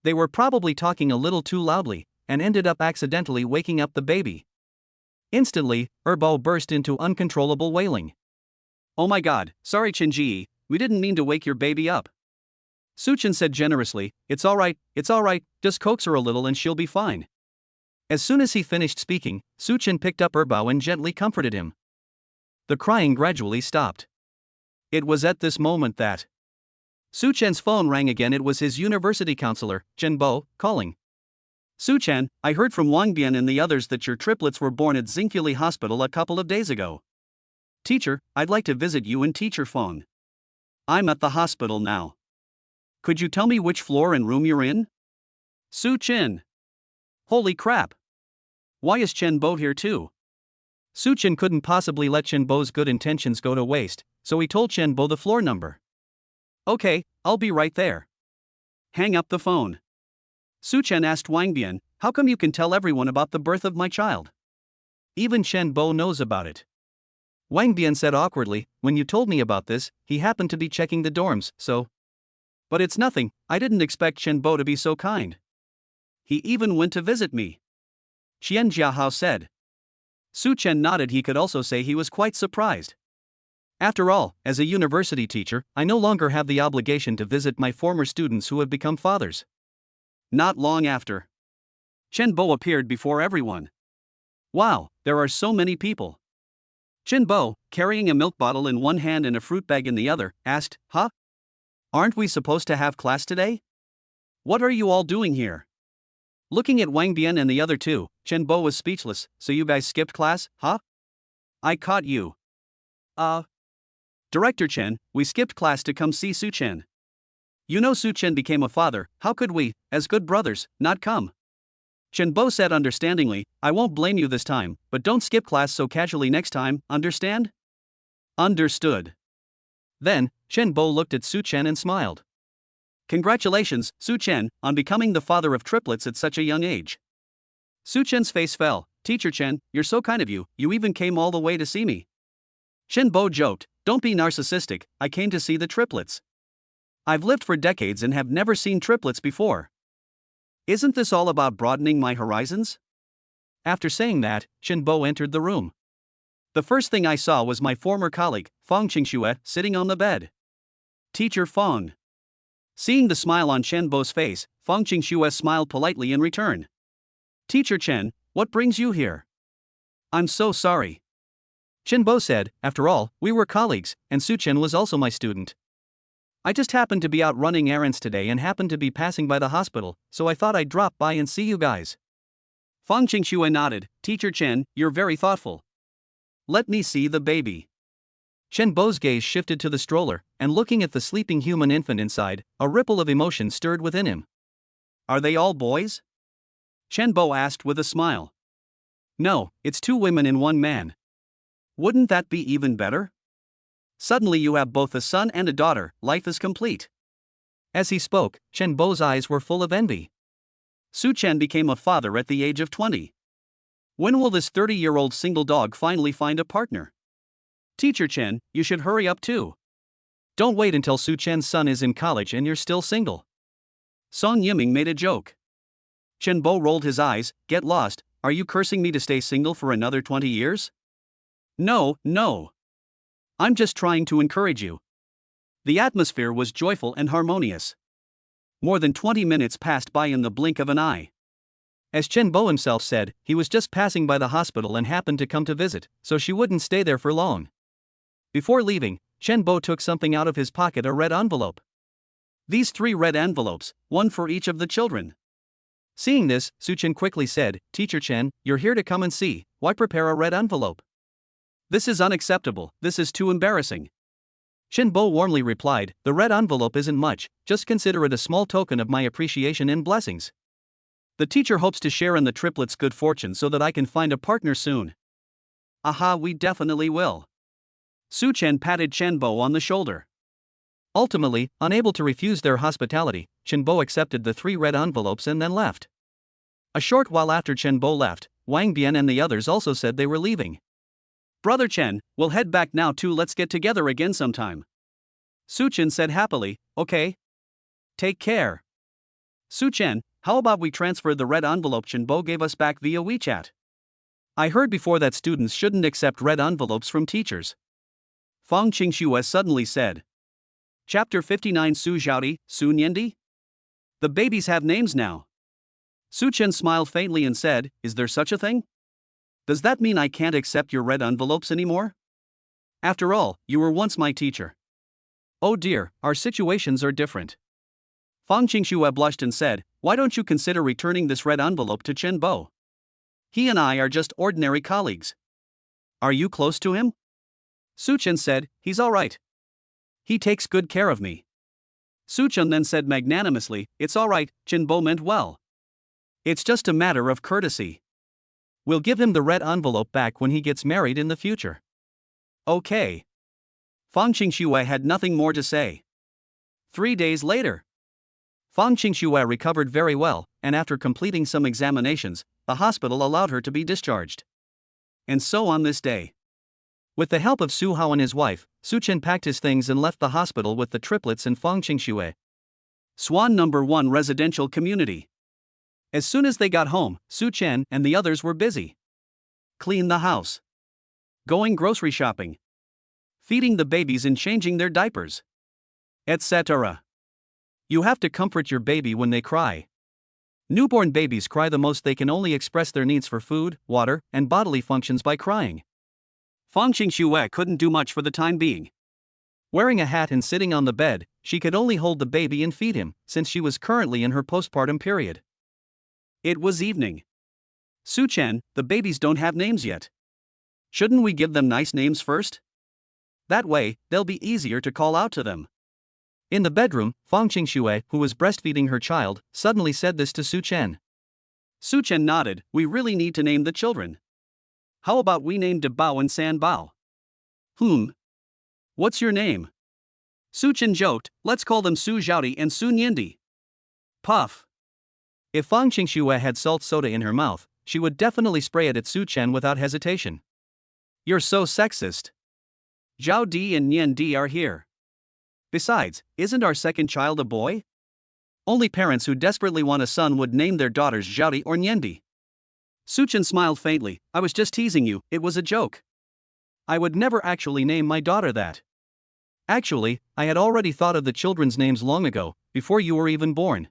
They were probably talking a little too loudly, and ended up accidentally waking up the baby. Instantly, Erbo burst into uncontrollable wailing. Oh my god, sorry Qinji, we didn't mean to wake your baby up. Su Chen said generously, It's alright, just coax her a little and she'll be fine. As soon as he finished speaking, Su Chen picked up Erbo and gently comforted him. The crying gradually stopped. It was at this moment that Su Chen's phone rang again. It was his university counselor, Chen Bo, calling. Su Chen, I heard from Wang Bian and the others that your triplets were born at Xingfuli Hospital a couple of days ago. Teacher, I'd like to visit you and Teacher Feng. I'm at the hospital now. Could you tell me which floor and room you're in? Su Chen. Holy crap. Why is Chen Bo here too? Su Chen couldn't possibly let Chen Bo's good intentions go to waste, so he told Chen Bo the floor number. Okay, I'll be right there. Hang up the phone. Su Chen asked Wang Bian, How come you can tell everyone about the birth of my child? Even Chen Bo knows about it. Wang Bian said awkwardly, When you told me about this, he happened to be checking the dorms, so. But it's nothing, I didn't expect Chen Bo to be so kind. He even went to visit me. Xian Jiahao said. Su Chen nodded. He could also say he was quite surprised. After all, as a university teacher, I no longer have the obligation to visit my former students who have become fathers. Not long after, Chen Bo appeared before everyone. Wow, there are so many people. Chinbo, carrying a milk bottle in one hand and a fruit bag in the other, asked, Huh? Aren't we supposed to have class today? What are you all doing here? Looking at Wang Bian and the other two, Chenbo was speechless. So you guys skipped class, huh? I caught you. Director Chen, we skipped class to come see Su Chen. You know Su Chen became a father, how could we, as good brothers, not come? Chenbo said understandingly, I won't blame you this time, but don't skip class so casually next time, understand? Understood. Then, Chenbo looked at Su Chen and smiled. Congratulations, Su Chen, on becoming the father of triplets at such a young age. Su Chen's face fell. Teacher Chen, you're so kind of you, you even came all the way to see me. Chenbo joked, don't be narcissistic, I came to see the triplets. I've lived for decades and have never seen triplets before. Isn't this all about broadening my horizons? After saying that, Chenbo entered the room. The first thing I saw was my former colleague, Fong Qingxue, sitting on the bed. Teacher Fong. Seeing the smile on Chenbo's face, Fong Qingxue smiled politely in return. Teacher Chen, what brings you here? I'm so sorry. Chenbo said, after all, we were colleagues, and Su Chen was also my student. I just happened to be out running errands today and happened to be passing by the hospital, so I thought I'd drop by and see you guys. Fong Qingxue nodded. Teacher Chen, you're very thoughtful. Let me see the baby. Chenbo's gaze shifted to the stroller, and looking at the sleeping human infant inside, a ripple of emotion stirred within him. Are they all boys? Chenbo asked with a smile. No, it's 2 women and 1 man. Wouldn't that be even better? Suddenly you have both a son and a daughter, life is complete. As he spoke, Chenbo's eyes were full of envy. Su Chen became a father at the age of 20. When will this 30-year-old single dog finally find a partner? Teacher Chen, you should hurry up too. Don't wait until Su Chen's son is in college and you're still single. Song Yiming made a joke. Chenbo rolled his eyes. Get lost, are you cursing me to stay single for another 20 years? No. I'm just trying to encourage you. The atmosphere was joyful and harmonious. More than 20 minutes passed by in the blink of an eye. As Chenbo himself said, he was just passing by the hospital and happened to come to visit, so she wouldn't stay there for long. Before leaving, Chenbo took something out of his pocket, a red envelope. These 3 red envelopes, 1 for each of the children. Seeing this, Su Chen quickly said, Teacher Chen, you're here to come and see, why prepare a red envelope? This is unacceptable, this is too embarrassing. Chenbo warmly replied, the red envelope isn't much, just consider it a small token of my appreciation and blessings. The teacher hopes to share in the triplets' good fortune so that I can find a partner soon. Aha, we definitely will. Su Chen patted Chenbo on the shoulder. Ultimately, unable to refuse their hospitality, Chenbo accepted the 3 red envelopes and then left. A short while after Chenbo left, Wang Bian and the others also said they were leaving. Brother Chen, we'll head back now too, let's get together again sometime. Su Chen said happily, okay. Take care. Su Chen, how about we transfer the red envelope Chenbo gave us back via WeChat? I heard before that students shouldn't accept red envelopes from teachers. Fong Qingxue suddenly said. Chapter 59 Su Zhaodi, Su Niandi? The babies have names now. Su Chen smiled faintly and said, is there such a thing? Does that mean I can't accept your red envelopes anymore? After all, you were once my teacher. Oh dear, our situations are different. Fong Qingxue blushed and said, why don't you consider returning this red envelope to Chenbo? He and I are just ordinary colleagues. Are you close to him? Su Chen said, he's all right. He takes good care of me. Su Chen then said magnanimously, it's all right, Chenbo meant well. It's just a matter of courtesy. We'll give him the red envelope back when he gets married in the future. Okay. Fong Qingxue had nothing more to say. 3 days later. Fong Qingxue recovered very well, and after completing some examinations, the hospital allowed her to be discharged. And so on this day. With the help of Su Hao and his wife, Su Chen packed his things and left the hospital with the triplets and Fong Qingxue. Swan No. 1 Residential Community. As soon as they got home, Su Chen and the others were busy. Clean the house. Going grocery shopping. Feeding the babies and changing their diapers. Etc. You have to comfort your baby when they cry. Newborn babies cry the most. They can only express their needs for food, water, and bodily functions by crying. Fang Xingxue couldn't do much for the time being. Wearing a hat and sitting on the bed, she could only hold the baby and feed him, since she was currently in her postpartum period. It was evening. Su Chen, the babies don't have names yet. Shouldn't we give them nice names first? That way, they'll be easier to call out to them. In the bedroom, Fang Xingxue, who was breastfeeding her child, suddenly said this to Su Chen. Su Chen nodded. We really need to name the children. How about we name De Bao and San Bao? What's your name? Su Chen joked. Let's call them Su Zhaodi and Su Niandi. Puff. If Fang Xingxue had salt soda in her mouth, she would definitely spray it at Su Chen without hesitation. You're so sexist. Zhao Di and Nian Di are here. Besides, isn't our second child a boy? Only parents who desperately want a son would name their daughters Zhaodi or Niandi. Su Chen smiled faintly. I was just teasing you, it was a joke. I would never actually name my daughter that. Actually, I had already thought of the children's names long ago, before you were even born.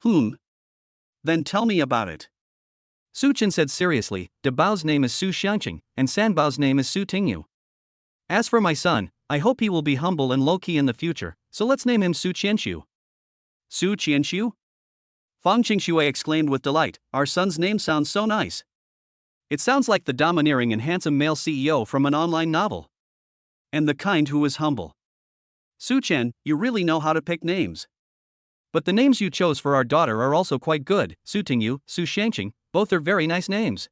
Then tell me about it. Su Chen said seriously. De Bao's name is Su Xiangqing, and San Bao's name is Su Tingyu. As for my son, I hope he will be humble and low-key in the future, so let's name him Su Qianxiu. Su Qianxiu? Fang Xingxue exclaimed with delight. Our son's name sounds so nice. It sounds like the domineering and handsome male CEO from an online novel. And the kind who is humble. Su Chen, you really know how to pick names. But the names you chose for our daughter are also quite good. Su Tingyu, Su Xiangqing, both are very nice names.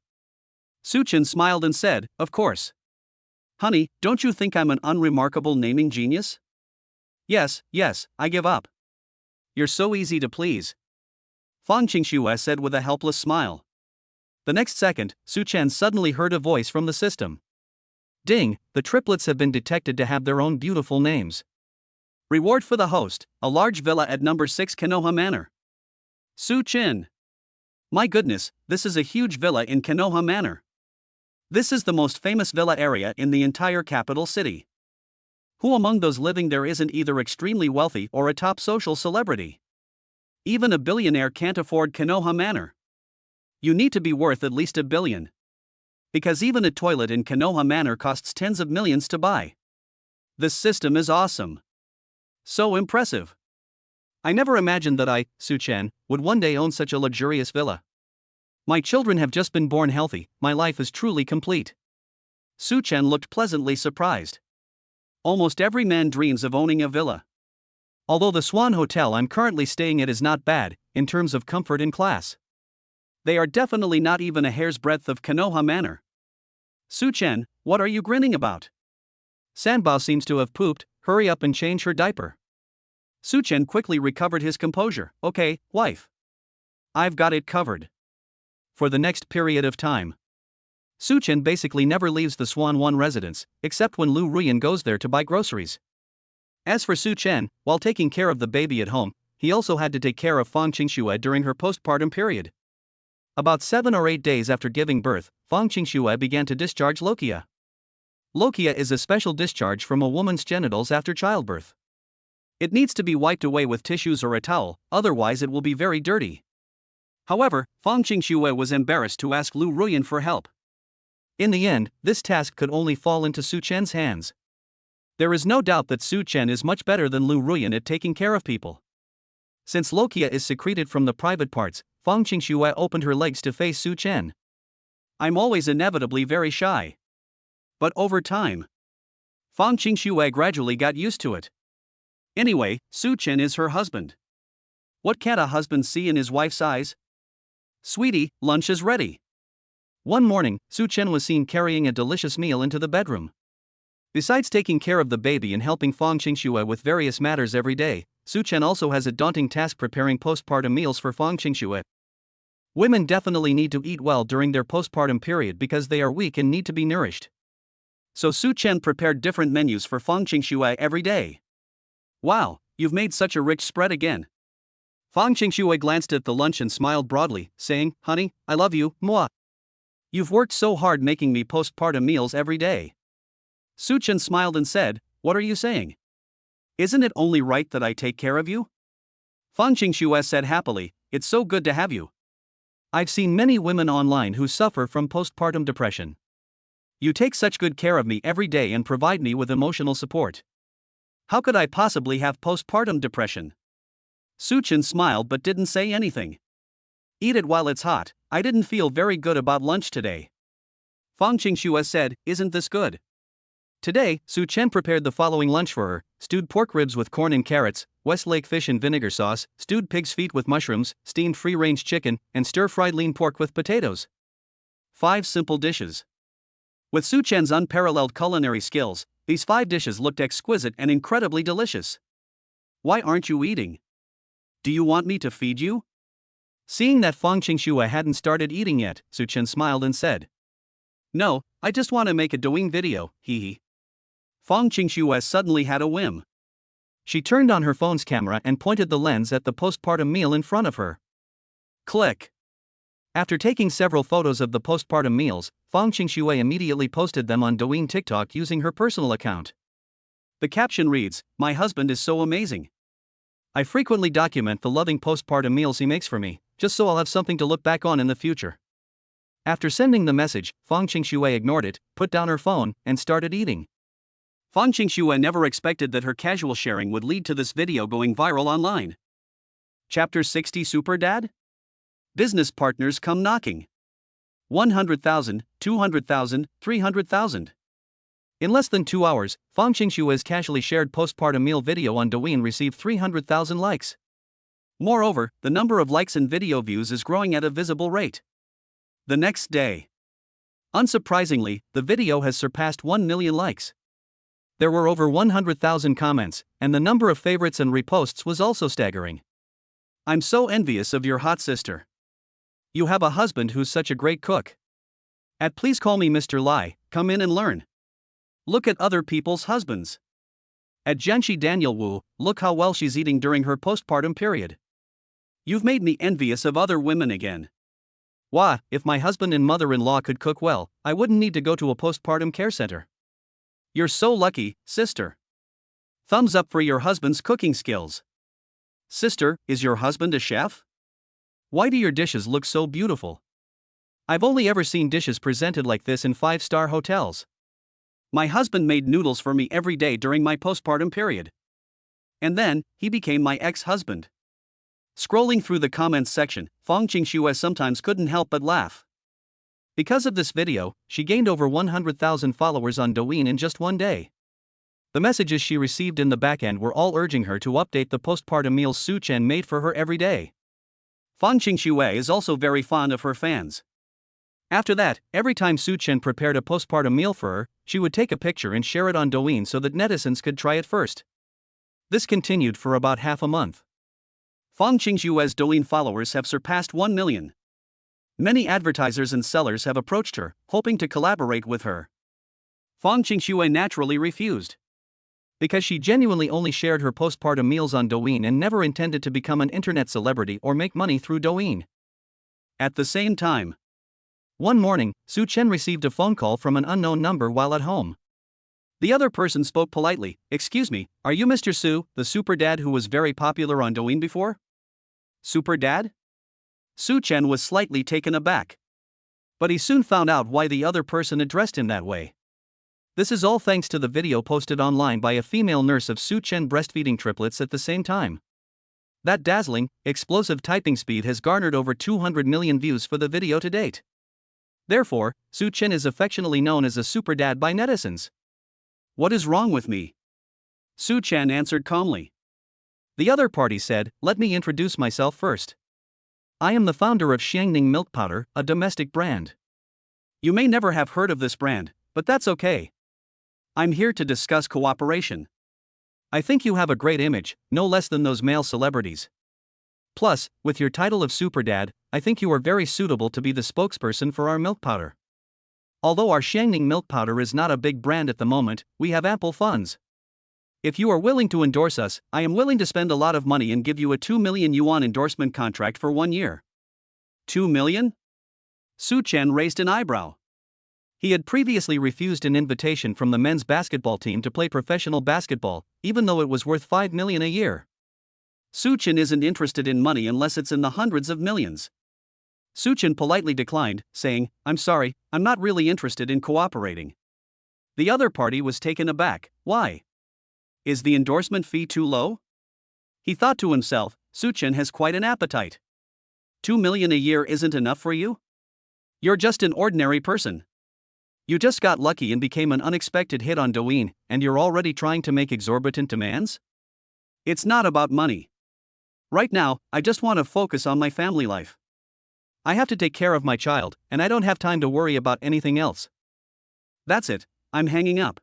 Su Chen smiled and said, of course. Honey, don't you think I'm an unremarkable naming genius? Yes, I give up. You're so easy to please. Fang Xingxue said with a helpless smile. The next second, Su Chen suddenly heard a voice from the system. Ding, the triplets have been detected to have their own beautiful names. Reward for the host, a large villa at number 6 Konoha Manor. Su Chen. My goodness, this is a huge villa in Konoha Manor. This is the most famous villa area in the entire capital city. Who among those living there isn't either extremely wealthy or a top social celebrity? Even a billionaire can't afford Konoha Manor. You need to be worth at least $1 billion. Because even a toilet in Konoha Manor costs tens of millions to buy. This system is awesome. So impressive. I never imagined that I, Su Chen, would one day own such a luxurious villa. My children have just been born healthy, my life is truly complete. Su Chen looked pleasantly surprised. Almost every man dreams of owning a villa. Although the Swan Hotel I'm currently staying at is not bad, in terms of comfort and class. They are definitely not even a hair's breadth of Konoha Manor. Su Chen, what are you grinning about? Sanbao seems to have pooped, hurry up and change her diaper. Su Chen quickly recovered his composure. Okay, wife. I've got it covered. For the next period of time. Su Chen basically never leaves the Swan 1 residence, except when Lu Ruyan goes there to buy groceries. As for Su Chen, while taking care of the baby at home, he also had to take care of Fang Xingxue during her postpartum period. About 7 or 8 days after giving birth, Fang Xingxue began to discharge lochia. Lochia is a special discharge from a woman's genitals after childbirth. It needs to be wiped away with tissues or a towel, otherwise it will be very dirty. However, Fang Xingxue was embarrassed to ask Lu Ruyan for help. In the end, this task could only fall into Su Chen's hands. There is no doubt that Su Chen is much better than Lu Ruyan at taking care of people. Since lochia is secreted from the private parts, Fang Xingxue opened her legs to face Su Chen. I'm always inevitably very shy. But over time, Fang Xingxue gradually got used to it. Anyway, Su Chen is her husband. What can't a husband see in his wife's eyes? Sweetie, lunch is ready. One morning, Su Chen was seen carrying a delicious meal into the bedroom. Besides taking care of the baby and helping Fang Xingxue with various matters every day, Su Chen also has a daunting task preparing postpartum meals for Fang Xingxue. Women definitely need to eat well during their postpartum period because they are weak and need to be nourished. So Su Chen prepared different menus for Fang Xingxue every day. Wow, you've made such a rich spread again. Fang Xingxue glanced at the lunch and smiled broadly, saying, Honey, I love you, moi. You've worked so hard making me postpartum meals every day. Su Chen smiled and said, What are you saying? Isn't it only right that I take care of you? Fang Xingxue said happily, it's so good to have you. I've seen many women online who suffer from postpartum depression. You take such good care of me every day and provide me with emotional support. How could I possibly have postpartum depression? Suchin smiled but didn't say anything. Eat it while it's hot. I didn't feel very good about lunch today. Fang Qingxue said, isn't this good? Today, Su Chen prepared the following lunch for her: stewed pork ribs with corn and carrots, Westlake fish and vinegar sauce, stewed pig's feet with mushrooms, steamed free-range chicken, and stir-fried lean pork with potatoes. 5 simple dishes. With Su Chen's unparalleled culinary skills, these 5 dishes looked exquisite and incredibly delicious. Why aren't you eating? Do you want me to feed you? Seeing that Fang Qingxue hadn't started eating yet, Su Chen smiled and said, No, I just want to make a Douyin video, hee. Fang Qingxue suddenly had a whim. She turned on her phone's camera and pointed the lens at the postpartum meal in front of her. Click. After taking several photos of the postpartum meals, Fang Qingxue immediately posted them on Douyin TikTok using her personal account. The caption reads, My husband is so amazing. I frequently document the loving postpartum meals he makes for me, just so I'll have something to look back on in the future. After sending the message, Fang Qingxue ignored it, put down her phone, and started eating. Fang Qingxue never expected that her casual sharing would lead to this video going viral online. Chapter 60 Super Dad? Business partners come knocking. 100,000, 200,000, 300,000. In less than 2 hours, Fang Qingxue's casually shared postpartum meal video on Douyin received 300,000 likes. Moreover, the number of likes and video views is growing at a visible rate. The next day. Unsurprisingly, the video has surpassed 1 million likes. There were over 100,000 comments, and the number of favorites and reposts was also staggering. I'm so envious of your hot sister. You have a husband who's such a great cook. Please call me Mr. Lai, come in and learn. Look at other people's husbands. At Jianxi Daniel Wu, look how well she's eating during her postpartum period. You've made me envious of other women again. Wah, if my husband and mother-in-law could cook well, I wouldn't need to go to a postpartum care center. You're so lucky, sister. Thumbs up for your husband's cooking skills. Sister, is your husband a chef? Why do your dishes look so beautiful? I've only ever seen dishes presented like this in 5-star hotels. My husband made noodles for me every day during my postpartum period. And then, he became my ex-husband. Scrolling through the comments section, Fang Qingxue sometimes couldn't help but laugh. Because of this video, she gained over 100,000 followers on Douyin in just one day. The messages she received in the backend were all urging her to update the postpartum meals Su Chen made for her every day. Fang Qingxue is also very fond of her fans. After that, every time Su Chen prepared a postpartum meal for her, she would take a picture and share it on Douyin so that netizens could try it first. This continued for about half a month. Fang Qingxue's Douyin followers have surpassed 1 million. Many advertisers and sellers have approached her, hoping to collaborate with her. Fang Qingxue naturally refused. Because she genuinely only shared her postpartum meals on Douyin and never intended to become an internet celebrity or make money through Douyin. At the same time, one morning, Su Chen received a phone call from an unknown number while at home. The other person spoke politely, Excuse me, are you Mr. Su, the super dad who was very popular on Douyin before? Super dad? Su Chen was slightly taken aback. But he soon found out why the other person addressed him that way. This is all thanks to the video posted online by a female nurse of Su Chen breastfeeding triplets at the same time. That dazzling, explosive typing speed has garnered over 200 million views for the video to date. Therefore, Su Chen is affectionately known as a super dad by netizens. What is wrong with me? Su Chen answered calmly. The other party said, Let me introduce myself first. I am the founder of Xiangning Milk Powder, a domestic brand. You may never have heard of this brand, but that's okay. I'm here to discuss cooperation. I think you have a great image, no less than those male celebrities. Plus, with your title of Super Dad, I think you are very suitable to be the spokesperson for our milk powder. Although our Xiangning Milk Powder is not a big brand at the moment, we have ample funds. If you are willing to endorse us, I am willing to spend a lot of money and give you a 2 million yuan endorsement contract for 1 year. 2 million? Su Chen raised an eyebrow. He had previously refused an invitation from the men's basketball team to play professional basketball, even though it was worth 5 million a year. Su-chin isn't interested in money unless it's in the hundreds of millions. Su-chin politely declined, saying, I'm sorry, I'm not really interested in cooperating. The other party was taken aback. Why? Is the endorsement fee too low? He thought to himself, Su-chin has quite an appetite. 2 million a year isn't enough for you? You're just an ordinary person. You just got lucky and became an unexpected hit on Douyin, and you're already trying to make exorbitant demands? It's not about money. Right now, I just want to focus on my family life. I have to take care of my child, and I don't have time to worry about anything else. That's it, I'm hanging up.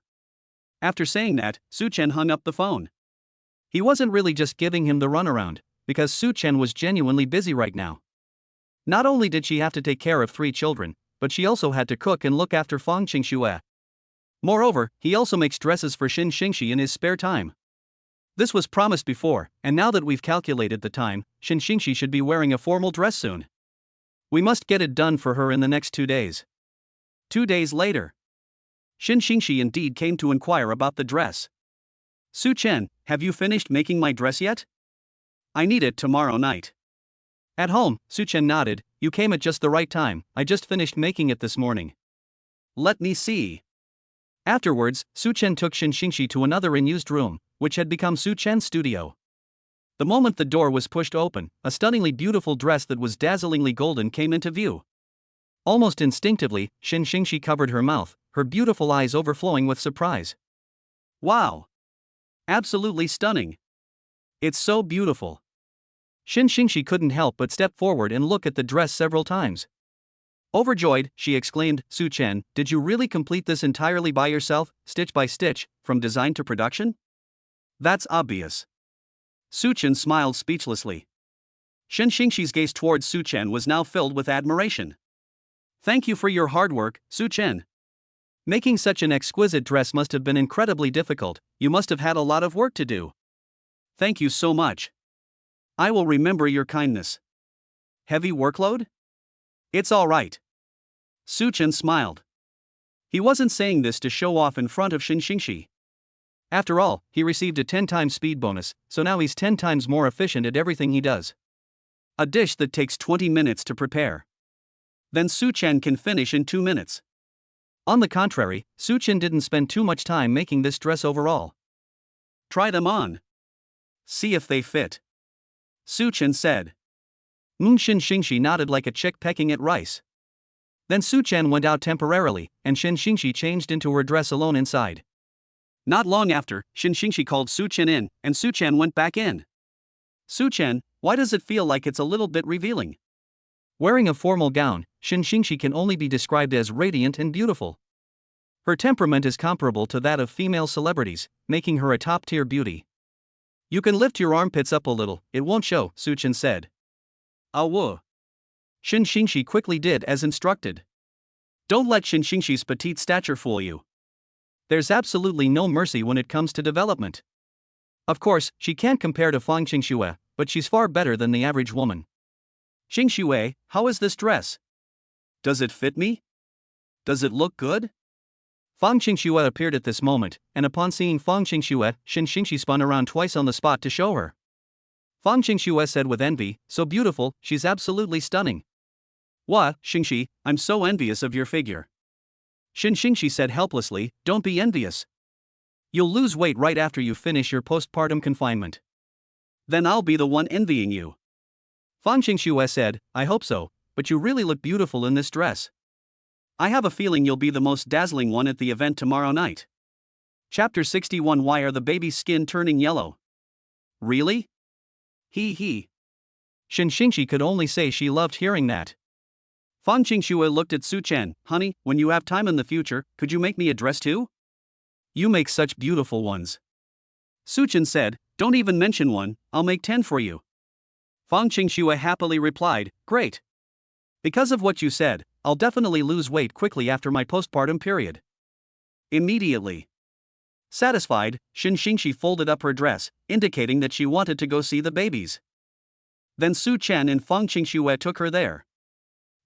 After saying that, Su-chin hung up the phone. He wasn't really just giving him the runaround, because Su-chin was genuinely busy right now. Not only did she have to take care of 3 children, but she also had to cook and look after Fang Qingxue. Moreover, he also makes dresses for Xin Xingxi in his spare time. This was promised before, and now that we've calculated the time, Xin Xingxi should be wearing a formal dress soon. We must get it done for her in the next 2 days. 2 days later, Xin Xingxi indeed came to inquire about the dress. Su-chin, have you finished making my dress yet? I need it tomorrow night. At home, Su-chin nodded, you came at just the right time, I just finished making it this morning. Let me see. Afterwards, Su-chin took Xin Xingxi to another unused room, which had become Su-chin's studio. The moment the door was pushed open, a stunningly beautiful dress that was dazzlingly golden came into view. Almost instinctively, Xin Xingxi covered her mouth, her beautiful eyes overflowing with surprise. Wow! Absolutely stunning! It's so beautiful! Xin Xingxi couldn't help but step forward and look at the dress several times. Overjoyed, she exclaimed, Su-chin, did you really complete this entirely by yourself, stitch by stitch, from design to production? That's obvious. Su-chin smiled speechlessly. Xin Xingxi's gaze towards Su-chin was now filled with admiration. Thank you for your hard work, Su-chin. Making such an exquisite dress must have been incredibly difficult, you must have had a lot of work to do. Thank you so much. I will remember your kindness. Heavy workload? It's all right. Su-chin smiled. He wasn't saying this to show off in front of Xin Xingxi. After all, he received a 10 times speed bonus, so now he's 10 times more efficient at everything he does. A dish that takes 20 minutes to prepare. Then Su-chin can finish in 2 minutes. On the contrary, Su-chin didn't spend too much time making this dress overall. Try them on. See if they fit. Su-chin said. Xin Xingxi nodded like a chick pecking at rice. Then Su-chin went out temporarily, and Xin Xingxi changed into her dress alone inside. Not long after, Xin Xingxi called Su-chin in, and Su-chin went back in. Su-chin, why does it feel like it's a little bit revealing? Wearing a formal gown, Xin Xingxi can only be described as radiant and beautiful. Her temperament is comparable to that of female celebrities, making her a top-tier beauty. You can lift your armpits up a little, it won't show, Su-chin said. Ah woo. Xin Xingxi quickly did as instructed. Don't let Xin Xingxi's petite stature fool you. There's absolutely no mercy when it comes to development. Of course, she can't compare to Fang Qingxue, but she's far better than the average woman. Qingxue, how is this dress? Does it fit me? Does it look good? Fang Qingxue appeared at this moment, and upon seeing Fang Qingxue, Xin Xingxi spun around twice on the spot to show her. Fang Qingxue said with envy, so beautiful, she's absolutely stunning. What, Xingxi, I'm so envious of your figure. Xin Xingxi said helplessly, don't be envious. You'll lose weight right after you finish your postpartum confinement. Then I'll be the one envying you. Fang Qingxue said, I hope so, but you really look beautiful in this dress. I have a feeling you'll be the most dazzling one at the event tomorrow night. Chapter 61 Why are the baby's skin turning yellow? Really? He. Xin Xingxi could only say she loved hearing that. Fang Qingxue looked at Su-chin, honey, when you have time in the future, could you make me a dress too? You make such beautiful ones. Su-chin said, don't even mention one, I'll make 10 for you. Fang Qingxue happily replied, great. Because of what you said, I'll definitely lose weight quickly after my postpartum period. Immediately. Satisfied, Xin Xingxi folded up her dress, indicating that she wanted to go see the babies. Then Su-chin and Fang Qingxue took her there.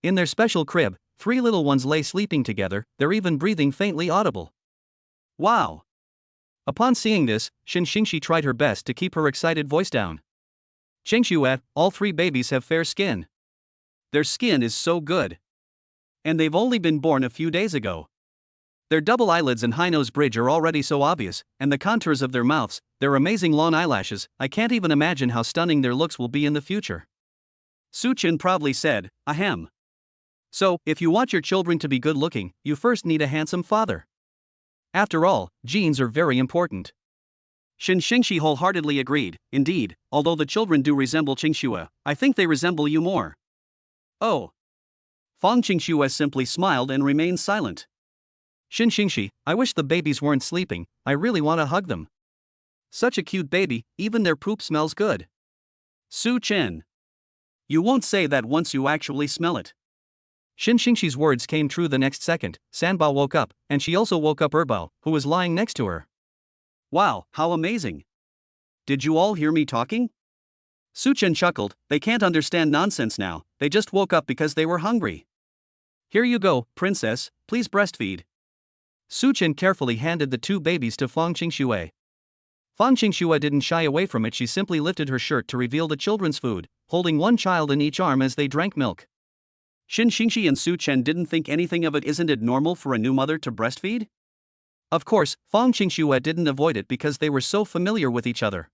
In their special crib, 3 little ones lay sleeping together, their even breathing faintly audible. Wow! Upon seeing this, Xin Xingxi tried her best to keep her excited voice down. Chengxue, all three babies have fair skin. Their skin is so good. And they've only been born a few days ago. Their double eyelids and high nose bridge are already so obvious, and the contours of their mouths, their amazing long eyelashes, I can't even imagine how stunning their looks will be in the future. Suchin proudly said, ahem. So, if you want your children to be good looking, you first need a handsome father. After all, genes are very important. Shin Xingxi wholeheartedly agreed. Indeed, although the children do resemble Qingxue, I think they resemble you more. Oh. Fang Qingxue simply smiled and remained silent. Shin Xingxi, I wish the babies weren't sleeping, I really want to hug them. Such a cute baby, even their poop smells good. Su Chen. You won't say that once you actually smell it. Shin Xingxi's words came true the next second. Sanbao woke up, and she also woke up Erbao, who was lying next to her. Wow, how amazing. Did you all hear me talking? Su Chen chuckled, they can't understand nonsense now, they just woke up because they were hungry. Here you go, princess, please breastfeed. Su Chen carefully handed the two babies to Fang Qingxue. Fang Qingxue didn't shy away from it, she simply lifted her shirt to reveal the children's food, holding one child in each arm as they drank milk. Shin Xingxi and Su Chen didn't think anything of it. Isn't it normal for a new mother to breastfeed? Of course, Fang Qingxue didn't avoid it because they were so familiar with each other.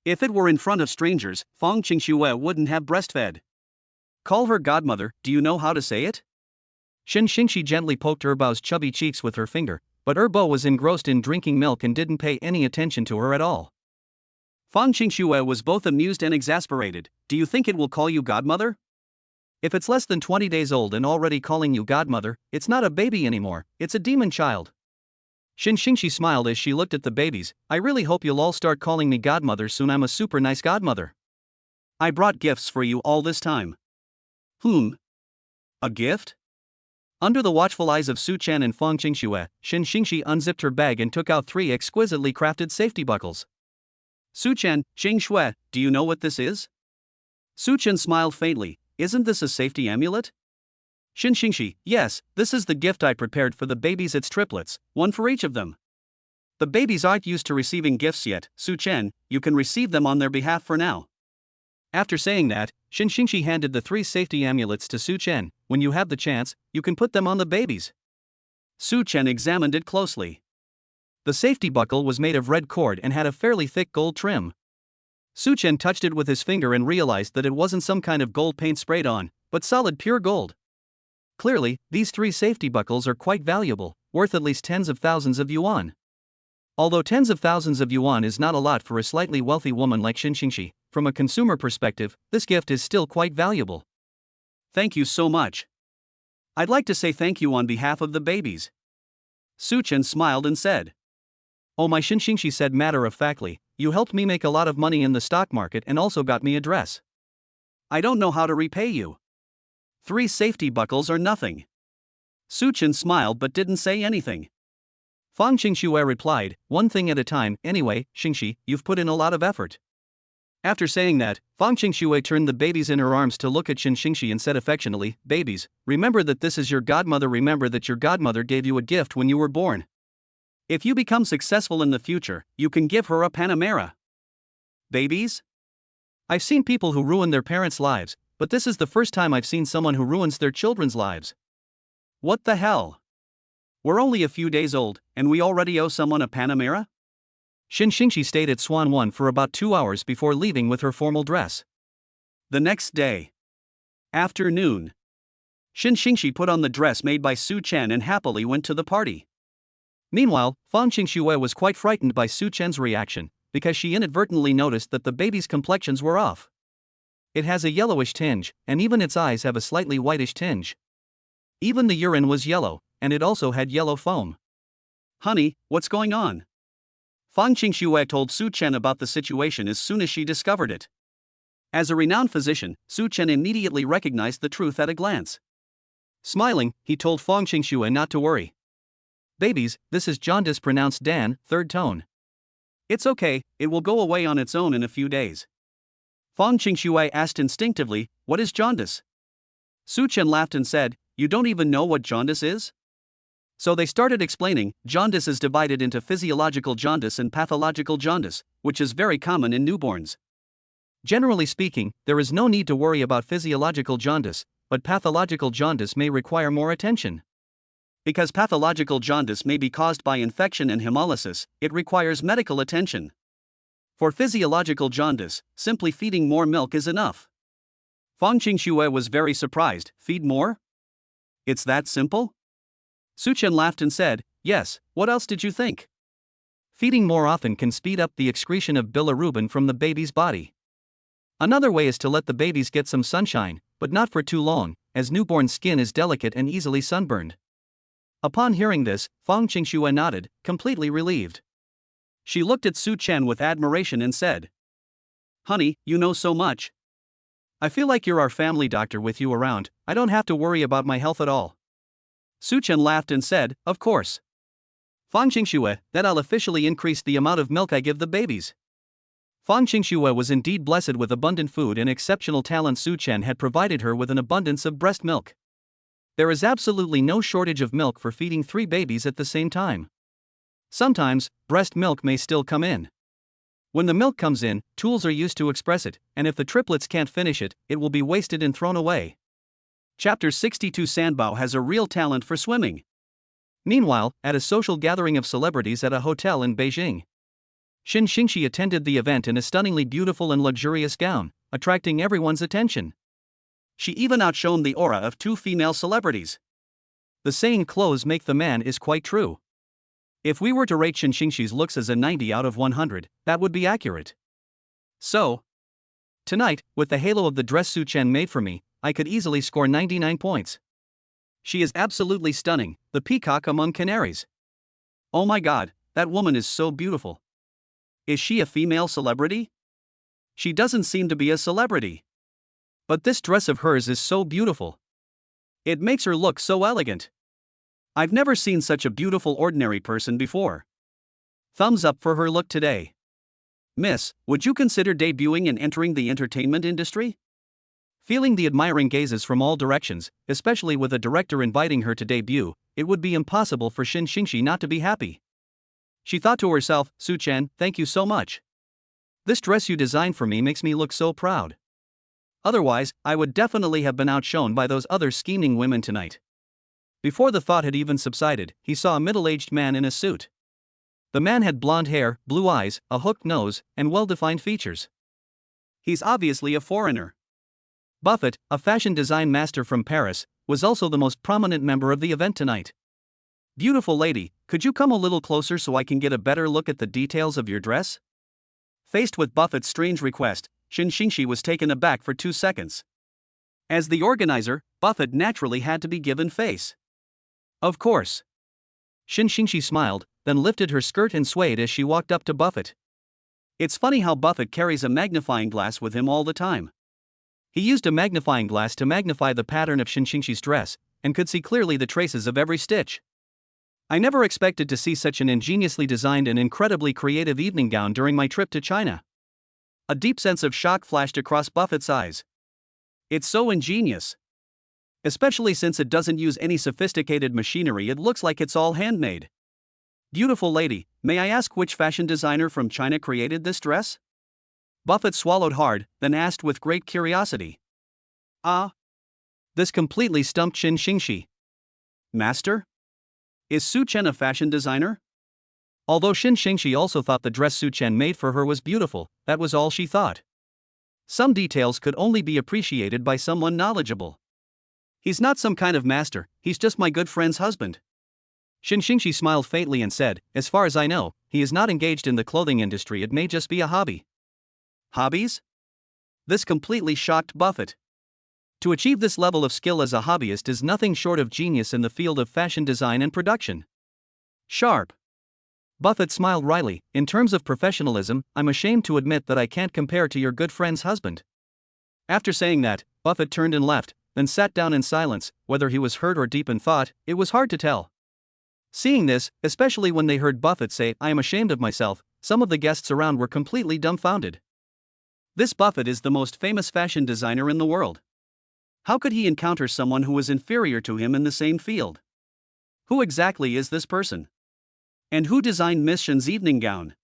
If it were in front of strangers, Fang Qingxue wouldn't have breastfed. Call her godmother, do you know how to say it? Shin Xingxi gently poked Erbao's chubby cheeks with her finger, but Erbao was engrossed in drinking milk and didn't pay any attention to her at all. Fang Qingxue was both amused and exasperated. Do you think it will call you godmother? If it's less than 20 days old and already calling you godmother, it's not a baby anymore, it's a demon child. Shin Xingxi smiled as she looked at the babies. I really hope you'll all start calling me godmother soon. I'm a super nice godmother. I brought gifts for you all this time. A gift? Under the watchful eyes of Su Chen and Fang Qingxue, Shin Xingxi unzipped her bag and took out 3 exquisitely crafted safety buckles. Su Chen, Qingxue, do you know what this is? Su Chen smiled faintly. Isn't this a safety amulet? Shin Xingxi, yes, this is the gift I prepared for the babies. It's triplets, one for each of them. The babies aren't used to receiving gifts yet, Su Chen, you can receive them on their behalf for now. After saying that, Shin Xingxi handed the 3 safety amulets to Su Chen. When you have the chance, you can put them on the babies. Su Chen examined it closely. The safety buckle was made of red cord and had a fairly thick gold trim. Su Chen touched it with his finger and realized that it wasn't some kind of gold paint sprayed on, but solid pure gold. Clearly, these 3 safety buckles are quite valuable, worth at least tens of thousands of yuan. Although tens of thousands of yuan is not a lot for a slightly wealthy woman like Shin Xingxi, from a consumer perspective, this gift is still quite valuable. Thank you so much. I'd like to say thank you on behalf of the babies. Su Chen smiled and said. Oh my, Shin Xingxi said matter-of-factly, you helped me make a lot of money in the stock market and also got me a dress. I don't know how to repay you. 3 safety buckles are nothing. Su Chen smiled but didn't say anything. Fang Qingxue replied, one thing at a time. Anyway, Xingxi, you've put in a lot of effort. After saying that, Fang Qingxue turned the babies in her arms to look at Shin Xingxi and said affectionately, babies, remember that this is your godmother. Remember that your godmother gave you a gift when you were born. If you become successful in the future, you can give her a Panamera. Babies? I've seen people who ruin their parents' lives, but this is the first time I've seen someone who ruins their children's lives. What the hell? We're only a few days old, and we already owe someone a Panamera? Shin Xingxi stayed at Swan 1 for about 2 hours before leaving with her formal dress. The next day. Afternoon. Shin Xingxi put on the dress made by Su Chen and happily went to the party. Meanwhile, Fang Qingxue was quite frightened by Su Chen's reaction, because she inadvertently noticed that the baby's complexions were off. It has a yellowish tinge, and even its eyes have a slightly whitish tinge. Even the urine was yellow, and it also had yellow foam. Honey, what's going on? Fang Qingxue told Su Chen about the situation as soon as she discovered it. As a renowned physician, Su Chen immediately recognized the truth at a glance. Smiling, he told Fang Qingxue not to worry. Babies, this is jaundice, pronounced Dan, 3rd tone. It's okay, it will go away on its own in a few days. Fang Qingxue asked instinctively, what is jaundice? Su Chen laughed and said, you don't even know what jaundice is? So they started explaining. Jaundice is divided into physiological jaundice and pathological jaundice, which is very common in newborns. Generally speaking, there is no need to worry about physiological jaundice, but pathological jaundice may require more attention. Because pathological jaundice may be caused by infection and hemolysis, it requires medical attention. For physiological jaundice, simply feeding more milk is enough. Fang Qingxue was very surprised. Feed more? It's that simple? Su Chen laughed and said, yes, what else did you think? Feeding more often can speed up the excretion of bilirubin from the baby's body. Another way is to let the babies get some sunshine, but not for too long, as newborn skin is delicate and easily sunburned. Upon hearing this, Fang Qingxue nodded, completely relieved. She looked at Su Chen with admiration and said, honey, you know so much. I feel like you're our family doctor with you around. I don't have to worry about my health at all. Su Chen laughed and said, of course. Fang Qingxue, then I'll officially increase the amount of milk I give the babies. Fang Qingxue was indeed blessed with abundant food and exceptional talent. Su Chen had provided her with an abundance of breast milk. There is absolutely no shortage of milk for feeding 3 babies at the same time. Sometimes, breast milk may still come in. When the milk comes in, tools are used to express it, and if the triplets can't finish it, it will be wasted and thrown away. Chapter 62 Sanbao has a real talent for swimming. Meanwhile, at a social gathering of celebrities at a hotel in Beijing, Xin Xingxi attended the event in a stunningly beautiful and luxurious gown, attracting everyone's attention. She even outshone the aura of 2 female celebrities. The saying clothes make the man is quite true. If we were to rate Xin Xingxi's looks as a 90 out of 100, that would be accurate. So, tonight, with the halo of the dress Su Chen made for me, I could easily score 99 points. She is absolutely stunning, the peacock among canaries. Oh my god, that woman is so beautiful. Is she a female celebrity? She doesn't seem to be a celebrity. But this dress of hers is so beautiful. It makes her look so elegant. I've never seen such a beautiful ordinary person before. Thumbs up for her look today. Miss, would you consider debuting and entering the entertainment industry? Feeling the admiring gazes from all directions, especially with a director inviting her to debut, it would be impossible for Xin Xingxi not to be happy. She thought to herself, Su Chen, thank you so much. This dress you designed for me makes me look so proud. Otherwise, I would definitely have been outshone by those other scheming women tonight. Before the thought had even subsided, he saw a middle-aged man in a suit. The man had blonde hair, blue eyes, a hooked nose, and well-defined features. He's obviously a foreigner. Buffett, a fashion design master from Paris, was also the most prominent member of the event tonight. Beautiful lady, could you come a little closer so I can get a better look at the details of your dress? Faced with Buffett's strange request, Xin Xingxi was taken aback for 2 seconds. As the organizer, Buffett naturally had to be given face. Of course. Xin Xingxi smiled, then lifted her skirt and swayed as she walked up to Buffett. It's funny how Buffett carries a magnifying glass with him all the time. He used a magnifying glass to magnify the pattern of Xin Xingxi's dress, and could see clearly the traces of every stitch. I never expected to see such an ingeniously designed and incredibly creative evening gown during my trip to China. A deep sense of shock flashed across Buffett's eyes. It's so ingenious. Especially since it doesn't use any sophisticated machinery, it looks like it's all handmade. Beautiful lady, may I ask which fashion designer from China created this dress? Buffett swallowed hard, then asked with great curiosity. Ah? This completely stumped Xin Xingxi. Master? Is Su Chen a fashion designer? Although Xin Xingxi also thought the dress Su Chen made for her was beautiful, that was all she thought. Some details could only be appreciated by someone knowledgeable. He's not some kind of master, he's just my good friend's husband. Xin Xingxi smiled faintly and said, as far as I know, he is not engaged in the clothing industry, it may just be a hobby. Hobbies? This completely shocked Buffett. To achieve this level of skill as a hobbyist is nothing short of genius in the field of fashion design and production. Sharp. Buffett smiled wryly, in terms of professionalism, I'm ashamed to admit that I can't compare to your good friend's husband. After saying that, Buffett turned and left, then sat down in silence. Whether he was hurt or deep in thought, it was hard to tell. Seeing this, especially when they heard Buffett say, I am ashamed of myself, some of the guests around were completely dumbfounded. This Buffett is the most famous fashion designer in the world. How could he encounter someone who was inferior to him in the same field? Who exactly is this person? And who designed Miss Shen's evening gown?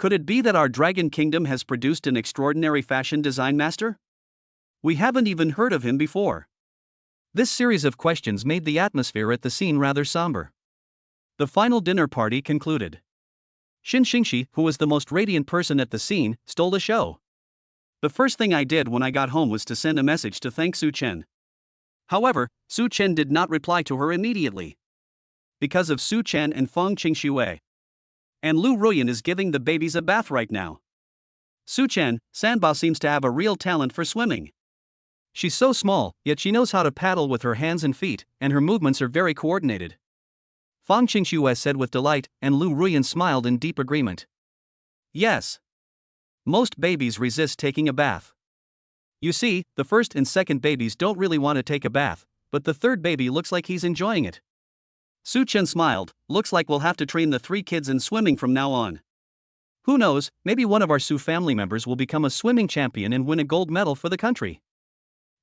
Could it be that our Dragon Kingdom has produced an extraordinary fashion design master? We haven't even heard of him before. This series of questions made the atmosphere at the scene rather somber. The final dinner party concluded. Shin Xingxi, who was the most radiant person at the scene, stole the show. The first thing I did when I got home was to send a message to thank Su Chen. However, Su Chen did not reply to her immediately. Because of Su Chen and Feng Qingxue. And Lu Ruyan is giving the babies a bath right now. Su Chen, Sanbao seems to have a real talent for swimming. She's so small, yet she knows how to paddle with her hands and feet, and her movements are very coordinated. Feng Qingxue said with delight, and Lu Ruyan smiled in deep agreement. Yes. Most babies resist taking a bath. You see, the first and second babies don't really want to take a bath, but the third baby looks like he's enjoying it. Su Chen smiled, looks like we'll have to train the 3 kids in swimming from now on. Who knows, maybe one of our Su family members will become a swimming champion and win a gold medal for the country.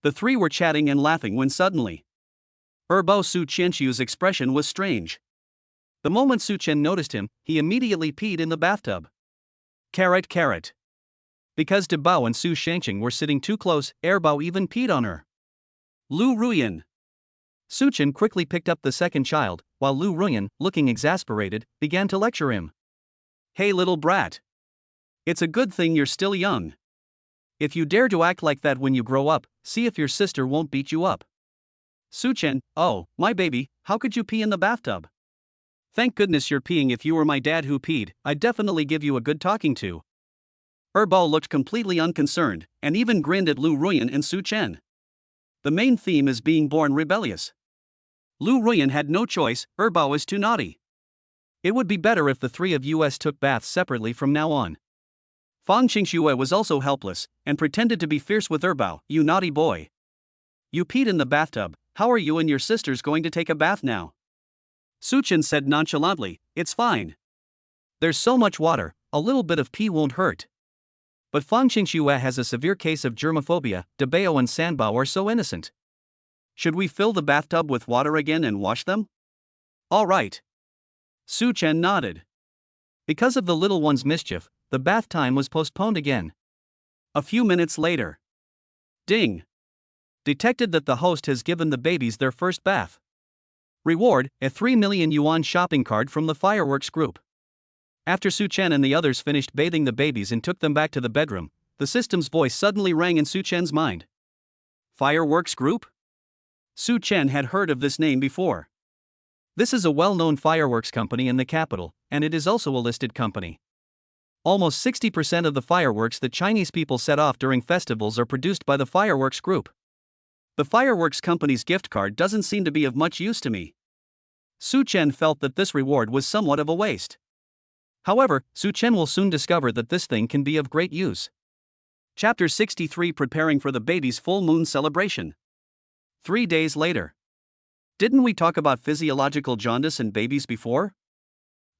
The 3 were chatting and laughing when suddenly, Erbo Su Qianxiu's expression was strange. The moment Su Chen noticed him, he immediately peed in the bathtub. Carrot. Because De Bao and Su Shangqing were sitting too close, Erbo even peed on her. Lu Ruyan. Su Chen quickly picked up the second child, while Lu Ruyan, looking exasperated, began to lecture him. Hey little brat. It's a good thing you're still young. If you dare to act like that when you grow up, see if your sister won't beat you up. Su Chen, oh, my baby, how could you pee in the bathtub? Thank goodness you're peeing. If you were my dad who peed, I'd definitely give you a good talking to. Erbo looked completely unconcerned, and even grinned at Lu Ruyan and Su Chen. The main theme is being born rebellious. Lu Ruyan had no choice, Erbo is too naughty. It would be better if the 3 of us took baths separately from now on. Feng Qingxue was also helpless, and pretended to be fierce with Erbo. You naughty boy. You peed in the bathtub, how are you and your sisters going to take a bath now? Su Chen said nonchalantly, it's fine. There's so much water, a little bit of pee won't hurt. But Feng Qingxue has a severe case of germophobia. De Bao and Sanbao are so innocent. Should we fill the bathtub with water again and wash them? All right. Su Chen nodded. Because of the little one's mischief, the bath time was postponed again. A few minutes later. Ding. Detected that the host has given the babies their first bath. Reward, a 3 million yuan shopping cart from the fireworks group. After Su Chen and the others finished bathing the babies and took them back to the bedroom, the system's voice suddenly rang in Su Chen's mind. Fireworks Group? Su Chen had heard of this name before. This is a well-known fireworks company in the capital, and it is also a listed company. Almost 60% of the fireworks that Chinese people set off during festivals are produced by the fireworks group. The fireworks company's gift card doesn't seem to be of much use to me. Su Chen felt that this reward was somewhat of a waste. However, Su Chen will soon discover that this thing can be of great use. Chapter 63, Preparing for the baby's full moon celebration. 3 days later. Didn't we talk about physiological jaundice in babies before?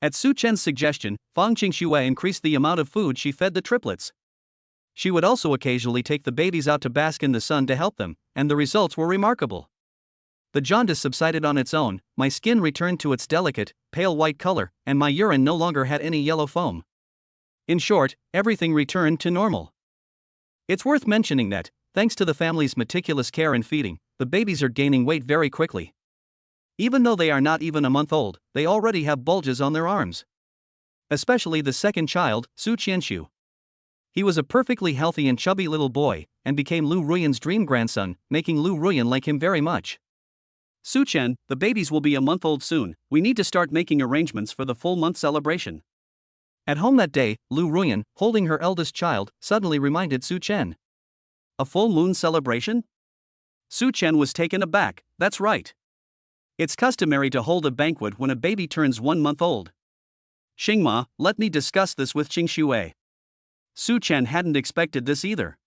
At Su Chen's suggestion, Feng Qingxue increased the amount of food she fed the triplets. She would also occasionally take the babies out to bask in the sun to help them, and the results were remarkable. The jaundice subsided on its own, my skin returned to its delicate, pale white color, and my urine no longer had any yellow foam. In short, everything returned to normal. It's worth mentioning that, thanks to the family's meticulous care and feeding, the babies are gaining weight very quickly. Even though they are not even a month old, they already have bulges on their arms. Especially the second child, Su Qianxiu. He was a perfectly healthy and chubby little boy, and became Lu Ruyan's dream grandson, making Lu Ruyan like him very much. Su Chen, the babies will be a month old soon, we need to start making arrangements for the full month celebration. At home that day, Lu Ruyan, holding her eldest child, suddenly reminded Su Chen. A full moon celebration? Su Chen was taken aback, that's right. It's customary to hold a banquet when a baby turns 1 month old. Xingma, let me discuss this with Qingxue. Su Chen hadn't expected this either.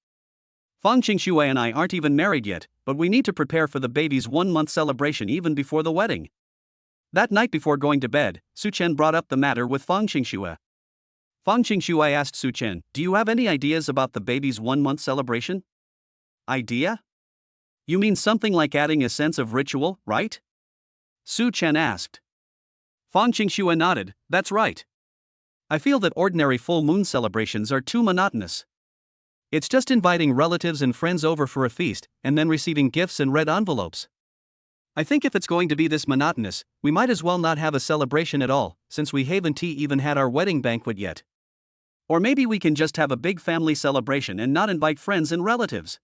Feng Qingxue and I aren't even married yet, but we need to prepare for the baby's 1 month celebration even before the wedding. That night before going to bed, Su Chen brought up the matter with Feng Qingxue. Feng Qingxue asked Su Chen, do you have any ideas about the baby's 1 month celebration? Idea? You mean something like adding a sense of ritual, right? Su Chen asked. Feng Qingxue nodded, that's right. I feel that ordinary full moon celebrations are too monotonous. It's just inviting relatives and friends over for a feast, and then receiving gifts and red envelopes. I think if it's going to be this monotonous, we might as well not have a celebration at all, since we haven't even had our wedding banquet yet. Or maybe we can just have a big family celebration and not invite friends and relatives.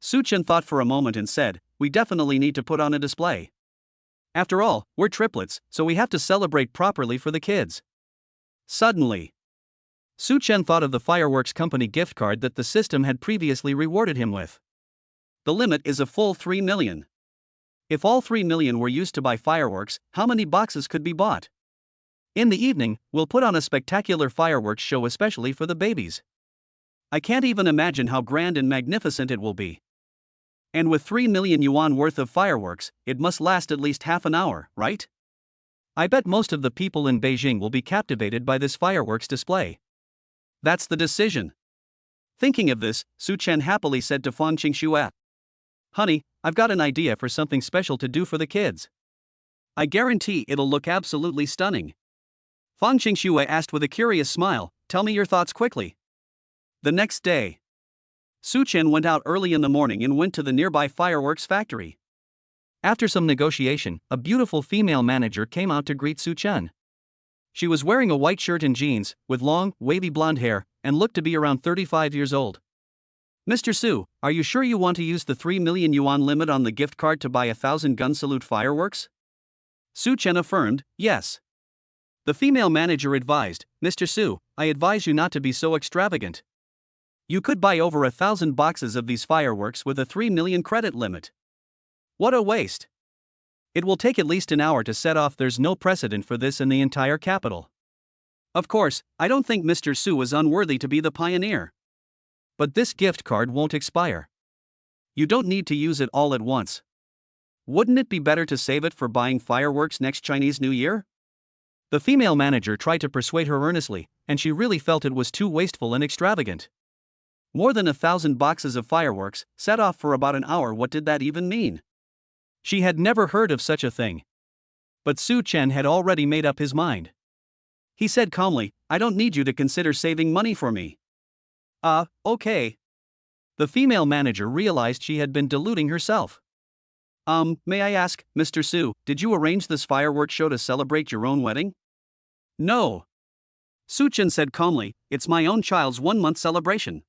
Suchin thought for a moment and said, we definitely need to put on a display. After all, we're triplets, so we have to celebrate properly for the kids. Suddenly, Suchen thought of the fireworks company gift card that the system had previously rewarded him with. The limit is a full 3 million. If all 3 million were used to buy fireworks, how many boxes could be bought? In the evening, we'll put on a spectacular fireworks show especially for the babies. I can't even imagine how grand and magnificent it will be. And with 3 million yuan worth of fireworks, it must last at least half an hour, right? I bet most of the people in Beijing will be captivated by this fireworks display. That's the decision. Thinking of this, Su Chen happily said to Fang Qingxue, Honey, I've got an idea for something special to do for the kids. I guarantee it'll look absolutely stunning. Fang Qingxue asked with a curious smile, Tell me your thoughts quickly. The next day, Su Chen went out early in the morning and went to the nearby fireworks factory. After some negotiation, a beautiful female manager came out to greet Su Chen. She was wearing a white shirt and jeans, with long, wavy blonde hair, and looked to be around 35 years old. Mr. Su, are you sure you want to use the 3 million yuan limit on the gift card to buy 1,000 gun salute fireworks? Su Chen affirmed, yes. The female manager advised, Mr. Su, I advise you not to be so extravagant. You could buy over 1,000 boxes of these fireworks with a 3 million credit limit. What a waste! It will take at least an hour to set off. There's no precedent for this in the entire capital. Of course, I don't think Mr. Su is unworthy to be the pioneer. But this gift card won't expire. You don't need to use it all at once. Wouldn't it be better to save it for buying fireworks next Chinese New Year? The female manager tried to persuade her earnestly, and she really felt it was too wasteful and extravagant. More than 1,000 boxes of fireworks, set off for about an hour. What did that even mean? She had never heard of such a thing. But Su Chen had already made up his mind. He said calmly, I don't need you to consider saving money for me. Okay. The female manager realized she had been deluding herself. May I ask, Mr. Su, did you arrange this fireworks show to celebrate your own wedding? No. Su Chen said calmly, it's my own child's 1-month celebration.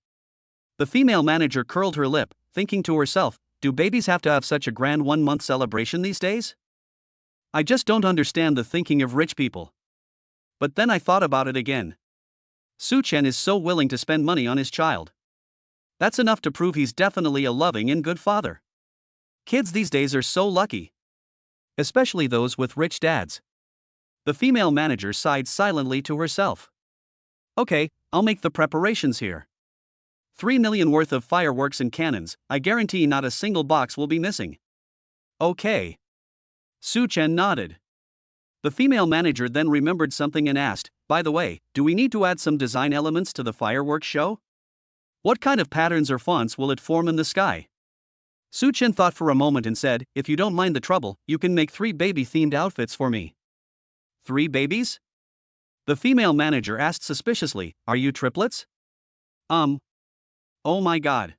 The female manager curled her lip, thinking to herself, do babies have to have such a grand 1-month celebration these days? I just don't understand the thinking of rich people. But then I thought about it again. Su Chen is so willing to spend money on his child. That's enough to prove he's definitely a loving and good father. Kids these days are so lucky. Especially those with rich dads. The female manager sighed silently to herself. Okay, I'll make the preparations here. 3 million worth of fireworks and cannons, I guarantee not a single box will be missing. Okay. Su Chen nodded. The female manager then remembered something and asked, by the way, do we need to add some design elements to the fireworks show? What kind of patterns or fonts will it form in the sky? Su Chen thought for a moment and said, if you don't mind the trouble, you can make 3 baby-themed outfits for me. 3 babies? The female manager asked suspiciously, are you triplets? Oh my god.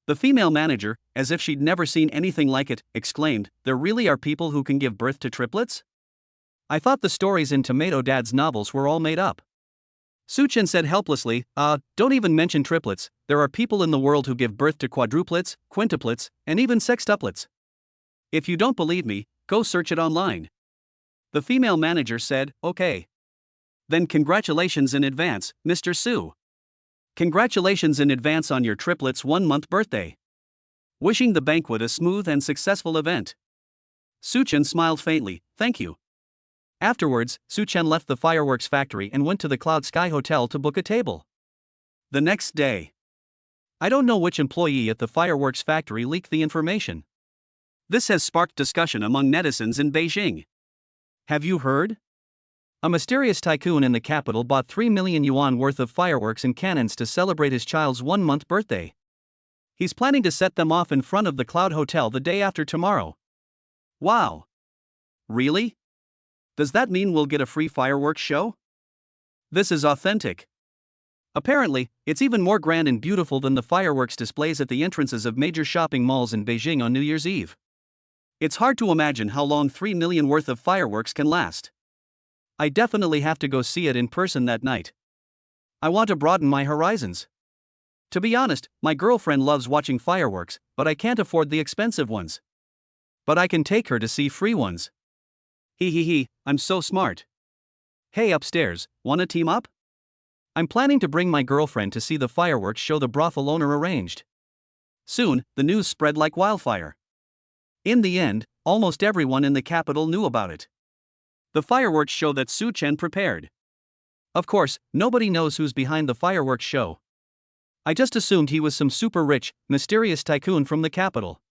The female manager, as if she'd never seen anything like it, exclaimed, there really are people who can give birth to triplets? I thought the stories in Tomato Dad's novels were all made up. Su Chen said helplessly, don't even mention triplets, there are people in the world who give birth to quadruplets, quintuplets, and even sextuplets. If you don't believe me, go search it online. The female manager said, okay. Then congratulations in advance, Mr. Su. Congratulations in advance on your triplets' 1-month birthday. Wishing the banquet a smooth and successful event. Su Chen smiled faintly, thank you. Afterwards, Su Chen left the fireworks factory and went to the Cloud Sky Hotel to book a table. The next day. I don't know which employee at the fireworks factory leaked the information. This has sparked discussion among netizens in Beijing. Have you heard? A mysterious tycoon in the capital bought 3 million yuan worth of fireworks and cannons to celebrate his child's 1-month birthday. He's planning to set them off in front of the Cloud Hotel the day after tomorrow. Wow! Really? Does that mean we'll get a free fireworks show? This is authentic. Apparently, it's even more grand and beautiful than the fireworks displays at the entrances of major shopping malls in Beijing on New Year's Eve. It's hard to imagine how long 3 million worth of fireworks can last. I definitely have to go see it in person that night. I want to broaden my horizons. To be honest, my girlfriend loves watching fireworks, but I can't afford the expensive ones. But I can take her to see free ones. Hee, I'm so smart. Hey upstairs, wanna team up? I'm planning to bring my girlfriend to see the fireworks show the brothel owner arranged. Soon, the news spread like wildfire. In the end, almost everyone in the capital knew about it. The fireworks show that Su Chen prepared. Of course, nobody knows who's behind the fireworks show. I just assumed he was some super rich, mysterious tycoon from the capital.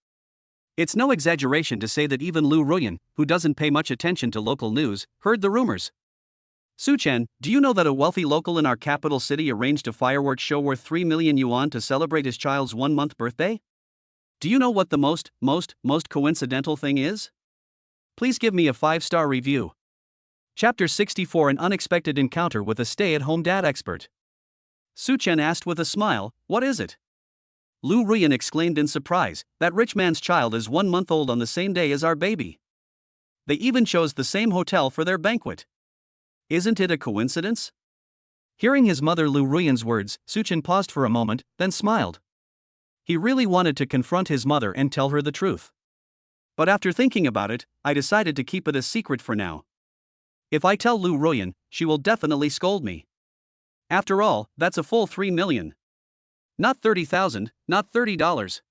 It's no exaggeration to say that even Lu Ruyan, who doesn't pay much attention to local news, heard the rumors. Su Chen, do you know that a wealthy local in our capital city arranged a fireworks show worth 3 million yuan to celebrate his child's 1-month birthday? Do you know what the most coincidental thing is? Please give me a 5-star review. Chapter 64: An unexpected encounter with a stay-at-home dad expert. Su Chen asked with a smile, "What is it?" Lu Ruyan exclaimed in surprise, "That rich man's child is 1 month old on the same day as our baby. They even chose the same hotel for their banquet. Isn't it a coincidence?" Hearing his mother Lu Ruyan's words, Su Chen paused for a moment, then smiled. He really wanted to confront his mother and tell her the truth. But after thinking about it, I decided to keep it a secret for now. If I tell Lu Ruyan, she will definitely scold me. After all, that's a full 3 million. Not 30,000, not $30.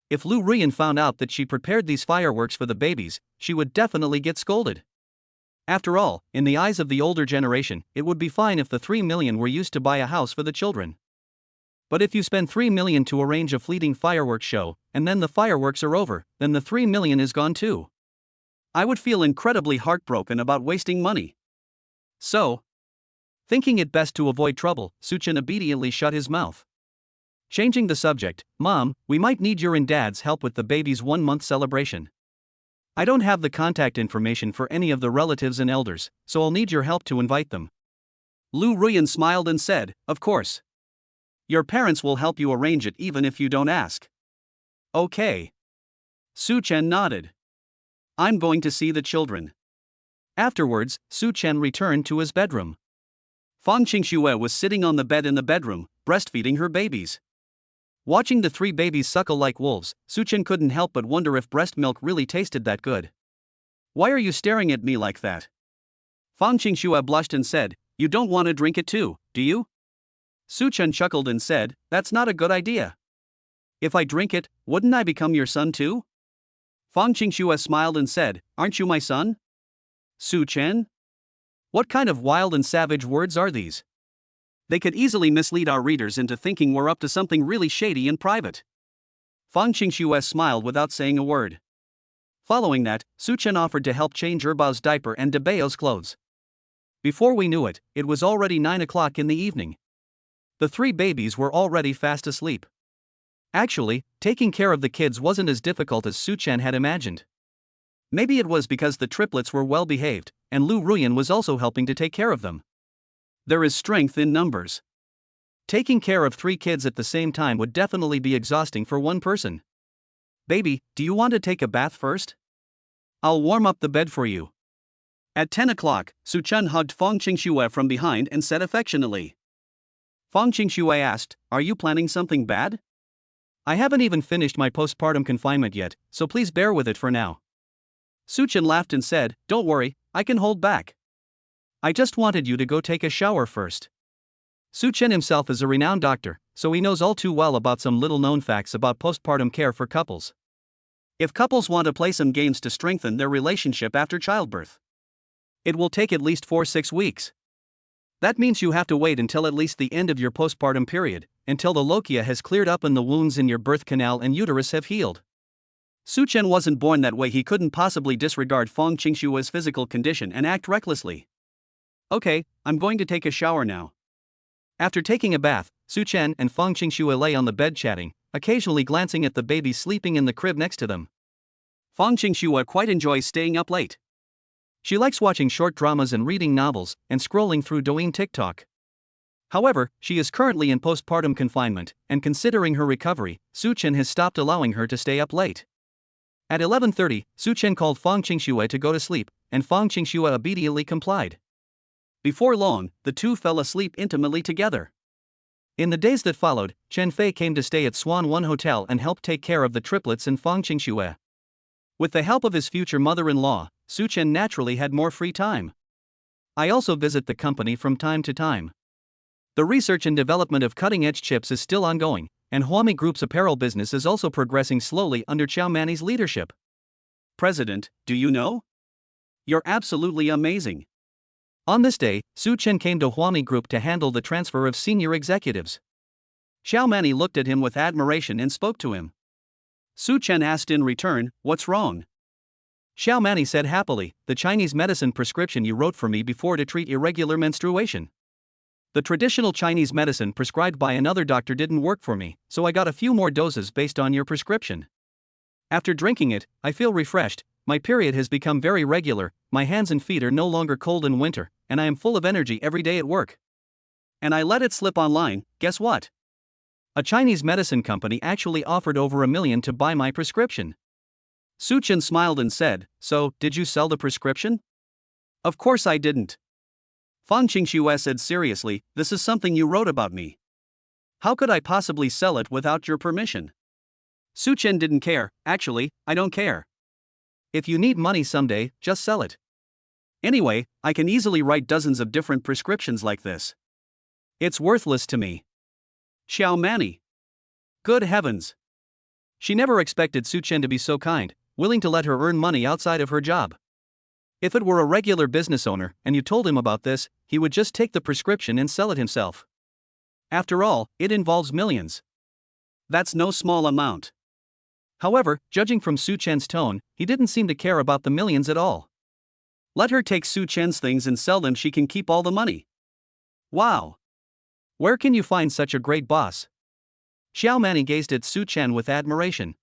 If Lu Ruyan found out that she prepared these fireworks for the babies, she would definitely get scolded. After all, in the eyes of the older generation, it would be fine if the 3 million were used to buy a house for the children. But if you spend 3 million to arrange a fleeting fireworks show, and then the fireworks are over, then the 3 million is gone too. I would feel incredibly heartbroken about wasting money. So, thinking it best to avoid trouble, Su Chen obediently shut his mouth. Changing the subject, "Mom, we might need your and Dad's help with the baby's 1-month celebration. I don't have the contact information for any of the relatives and elders, so I'll need your help to invite them." Lu Ruyan smiled and said, "Of course. Your parents will help you arrange it even if you don't ask." "Okay." Su Chen nodded. "I'm going to see the children." Afterwards, Su Chen returned to his bedroom. Fang Qingxue was sitting on the bed in the bedroom, breastfeeding her babies. Watching the 3 babies suckle like wolves, Su Chen couldn't help but wonder if breast milk really tasted that good. "Why are you staring at me like that?" Fang Qingxue blushed and said, "You don't want to drink it too, do you?" Su Chen chuckled and said, "That's not a good idea. If I drink it, wouldn't I become your son too?" Fang Qingxue smiled and said, "Aren't you my son?" Su Chen? What kind of wild and savage words are these? They could easily mislead our readers into thinking we're up to something really shady in private. Fang Qingxue smiled without saying a word. Following that, Su Chen offered to help change Erbao's diaper and Debao's clothes. Before we knew it, it was already 9 o'clock in the evening. The 3 babies were already fast asleep. Actually, taking care of the kids wasn't as difficult as Su Chen had imagined. Maybe it was because the triplets were well behaved, and Lu Ruyan was also helping to take care of them. There is strength in numbers. Taking care of 3 kids at the same time would definitely be exhausting for one person. "Baby, do you want to take a bath first? I'll warm up the bed for you." At 10 o'clock, Su Chen hugged Fang Qingxue from behind and said affectionately. Fang Qingxue asked, "Are you planning something bad?" "I haven't even finished my postpartum confinement yet, so please bear with it for now." Su Chen laughed and said, "Don't worry, I can hold back. I just wanted you to go take a shower first." Su Chen himself is a renowned doctor, so he knows all too well about some little-known facts about postpartum care for couples. If couples want to play some games to strengthen their relationship after childbirth, it will take at least 4-6 weeks. That means you have to wait until at least the end of your postpartum period, until the lochia has cleared up and the wounds in your birth canal and uterus have healed. Su Chen wasn't born that way. He couldn't possibly disregard Fang Qingxue's physical condition and act recklessly. "Okay, I'm going to take a shower now." After taking a bath, Su Chen and Fang Qingxue lay on the bed chatting, occasionally glancing at the babies sleeping in the crib next to them. Fang Qingxue quite enjoys staying up late. She likes watching short dramas and reading novels, and scrolling through Douyin TikTok. However, she is currently in postpartum confinement, and considering her recovery, Suchen has stopped allowing her to stay up late. At 11:30, Suchen called Fang Qingxue to go to sleep, and Fang Qingxue obediently complied. Before long, the two fell asleep intimately together. In the days that followed, Chen Fei came to stay at Swan One Hotel and helped take care of the triplets and Fang Qingxue. With the help of his future mother-in-law, Suchen naturally had more free time. I also visit the company from time to time. The research and development of cutting-edge chips is still ongoing, and Huami Group's apparel business is also progressing slowly under Xiao Mani's leadership. President, do you know? You're absolutely amazing. On this day, Su Chen came to Huami Group to handle the transfer of senior executives. Xiao Mani looked at him with admiration and spoke to him. Su Chen asked in return, "What's wrong?" Xiao Mani said happily, "The Chinese medicine prescription you wrote for me before to treat irregular menstruation. The traditional Chinese medicine prescribed by another doctor didn't work for me, so I got a few more doses based on your prescription. After drinking it, I feel refreshed, my period has become very regular, my hands and feet are no longer cold in winter, and I am full of energy every day at work. And I let it slip online, guess what? A Chinese medicine company actually offered over $1 million to buy my prescription." Su Chen smiled and said, "So, did you sell the prescription?" "Of course I didn't." Fang Qingxue said seriously, "This is something you wrote about me. How could I possibly sell it without your permission?" Su Chen didn't care. "Actually, I don't care. If you need money someday, just sell it. Anyway, I can easily write dozens of different prescriptions like this. It's worthless to me." Xiao Mani. Good heavens. She never expected Su Chen to be so kind, willing to let her earn money outside of her job. If it were a regular business owner and you told him about this, he would just take the prescription and sell it himself. After all, it involves millions. That's no small amount. However, judging from Su Chen's tone, he didn't seem to care about the millions at all. Let her take Su Chen's things and sell them, she can keep all the money. Wow. Where can you find such a great boss? Xiao Mani gazed at Su Chen with admiration.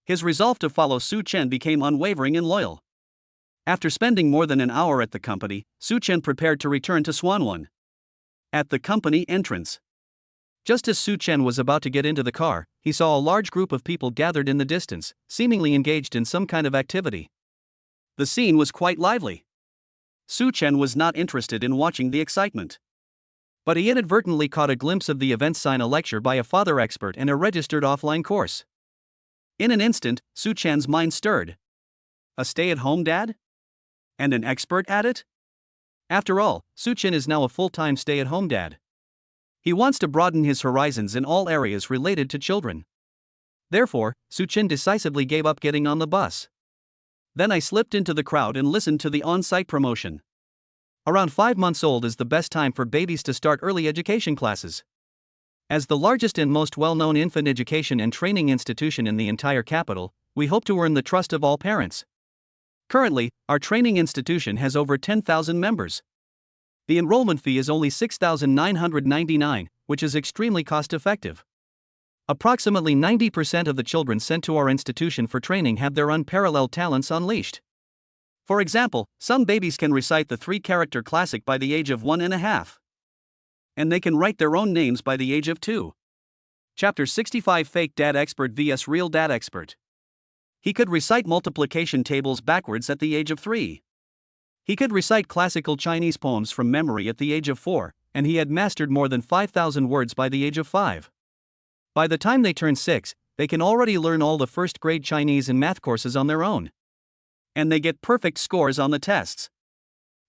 His resolve to follow Su Chen became unwavering and loyal. After spending more than an hour at the company, Su Chen prepared to return to Swanwon. At the company entrance, just as Su Chen was about to get into the car, he saw a large group of people gathered in the distance, seemingly engaged in some kind of activity. The scene was quite lively. Su Chen was not interested in watching the excitement. But he inadvertently caught a glimpse of the event sign, a lecture by a father expert and a registered offline course. In an instant, Su Chen's mind stirred. A stay-at-home dad? And an expert at it? After all, Su Chen is now a full-time stay-at-home dad. He wants to broaden his horizons in all areas related to children. Therefore, Su Chen decisively gave up getting on the bus. Then I slipped into the crowd and listened to the on-site promotion. Around 5 months old is the best time for babies to start early education classes. As the largest and most well-known infant education and training institution in the entire capital, we hope to earn the trust of all parents. Currently, our training institution has over 10,000 members. The enrollment fee is only 6,999, which is extremely cost-effective. Approximately 90% of the children sent to our institution for training have their unparalleled talents unleashed. For example, some babies can recite the 3-character classic by the age of 1.5. And they can write their own names by the age of 2. Chapter 65: Fake Dad Expert vs Real Dad Expert. He could recite multiplication tables backwards at the age of 3. He could recite classical Chinese poems from memory at the age of 4, and he had mastered more than 5,000 words by the age of 5. By the time they turn 6, they can already learn all the first-grade Chinese and math courses on their own. And they get perfect scores on the tests.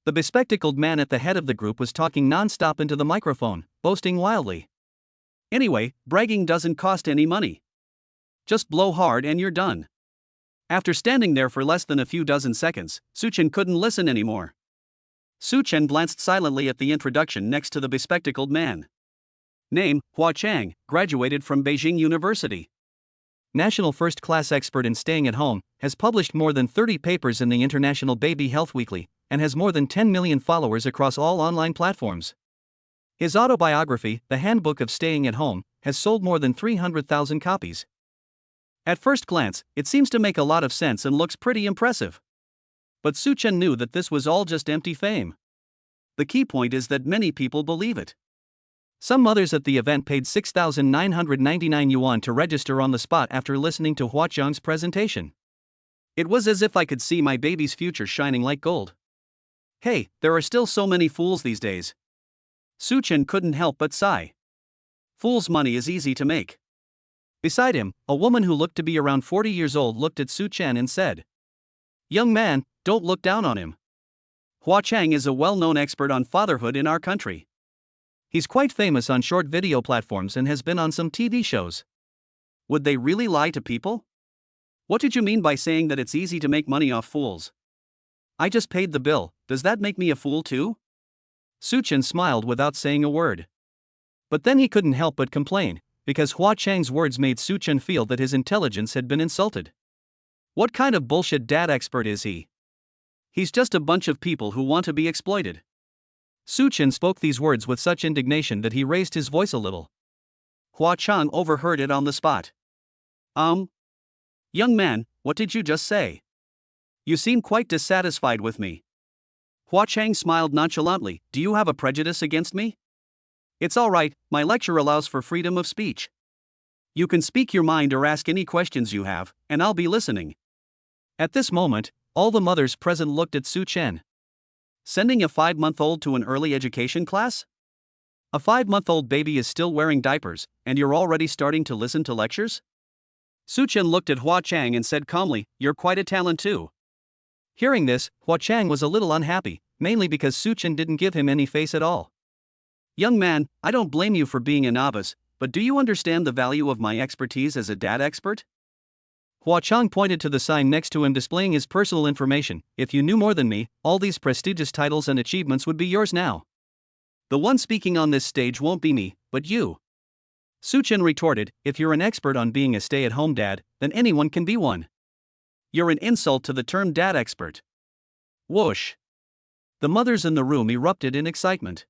The bespectacled man at the head of the group was talking non-stop into the microphone, boasting wildly. Anyway, bragging doesn't cost any money. Just blow hard and you're done. After standing there for less than a few dozen seconds, Su Chen couldn't listen anymore. Su Chen glanced silently at the introduction next to the bespectacled man. Name: Hua Chang, graduated from Beijing University. National first-class expert in staying at home, has published more than 30 papers in the International Baby Health Weekly, and has more than 10 million followers across all online platforms. His autobiography, The Handbook of Staying at Home, has sold more than 300,000 copies. At first glance, it seems to make a lot of sense and looks pretty impressive. But Su Chen knew that this was all just empty fame. The key point is that many people believe it. Some mothers at the event paid 6,999 yuan to register on the spot after listening to Hua Chang's presentation. It was as if I could see my baby's future shining like gold. Hey, there are still so many fools these days. Su Chen couldn't help but sigh. Fool's money is easy to make. Beside him, a woman who looked to be around 40 years old looked at Su Chen and said, "Young man, don't look down on him. Hua Chang is a well-known expert on fatherhood in our country. He's quite famous on short video platforms and has been on some TV shows. Would they really lie to people? What did you mean by saying that it's easy to make money off fools? I just paid the bill, does that make me a fool too?" Su Chen smiled without saying a word. But then he couldn't help but complain, because Hua Chang's words made Su Chen feel that his intelligence had been insulted. What kind of bullshit dad expert is he? He's just a bunch of people who want to be exploited. Su Chen spoke these words with such indignation that he raised his voice a little. Hua Chang overheard it on the spot. Young man, what did you just say? You seem quite dissatisfied with me." Hua Chang smiled nonchalantly. "Do you have a prejudice against me?" "It's all right, my lecture allows for freedom of speech. You can speak your mind or ask any questions you have, and I'll be listening." At this moment, all the mothers present looked at Su Chen. Sending a 5-month-old to an early education class? A 5-month-old baby is still wearing diapers, and you're already starting to listen to lectures? Su Chen looked at Hua Chang and said calmly, "You're quite a talent too." Hearing this, Hua Chang was a little unhappy, mainly because Su Chen didn't give him any face at all. "Young man, I don't blame you for being a novice, but do you understand the value of my expertise as a dad expert?" Hua Chang pointed to the sign next to him displaying his personal information. "If you knew more than me, all these prestigious titles and achievements would be yours now. The one speaking on this stage won't be me, but you." Su Chen retorted, "If you're an expert on being a stay-at-home dad, then anyone can be one. You're an insult to the term dad expert." Whoosh! The mothers in the room erupted in excitement.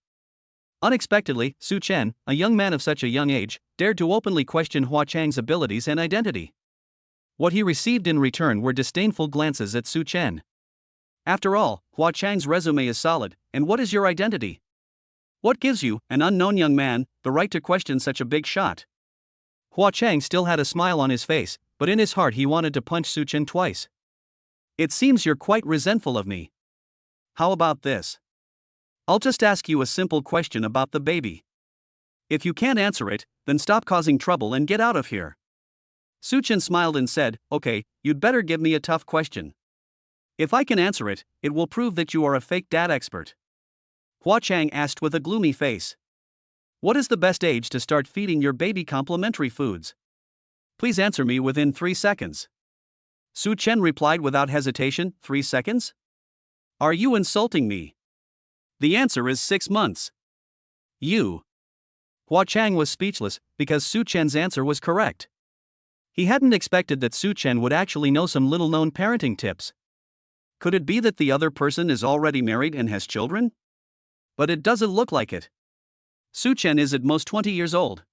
Unexpectedly, Su Chen, a young man of such a young age, dared to openly question Hua Chang's abilities and identity. What he received in return were disdainful glances at Su Chen. After all, Hua Chang's resume is solid, and what is your identity? What gives you, an unknown young man, the right to question such a big shot? Hua Chang still had a smile on his face, but in his heart he wanted to punch Su Chen twice. "It seems you're quite resentful of me. How about this? I'll just ask you a simple question about the baby. If you can't answer it, then stop causing trouble and get out of here." Su Chen smiled and said, "Okay, you'd better give me a tough question. If I can answer it, it will prove that you are a fake dad expert." Hua Chang asked with a gloomy face. "What is the best age to start feeding your baby complementary foods? Please answer me within 3 seconds." Su Chen replied without hesitation, 3 seconds? Are you insulting me? The answer is 6 months. You. Hua Chang was speechless, because Su Chen's answer was correct. He hadn't expected that Su Chen would actually know some little-known parenting tips. Could it be that the other person is already married and has children? But it doesn't look like it. Su Chen is at most 20 years old.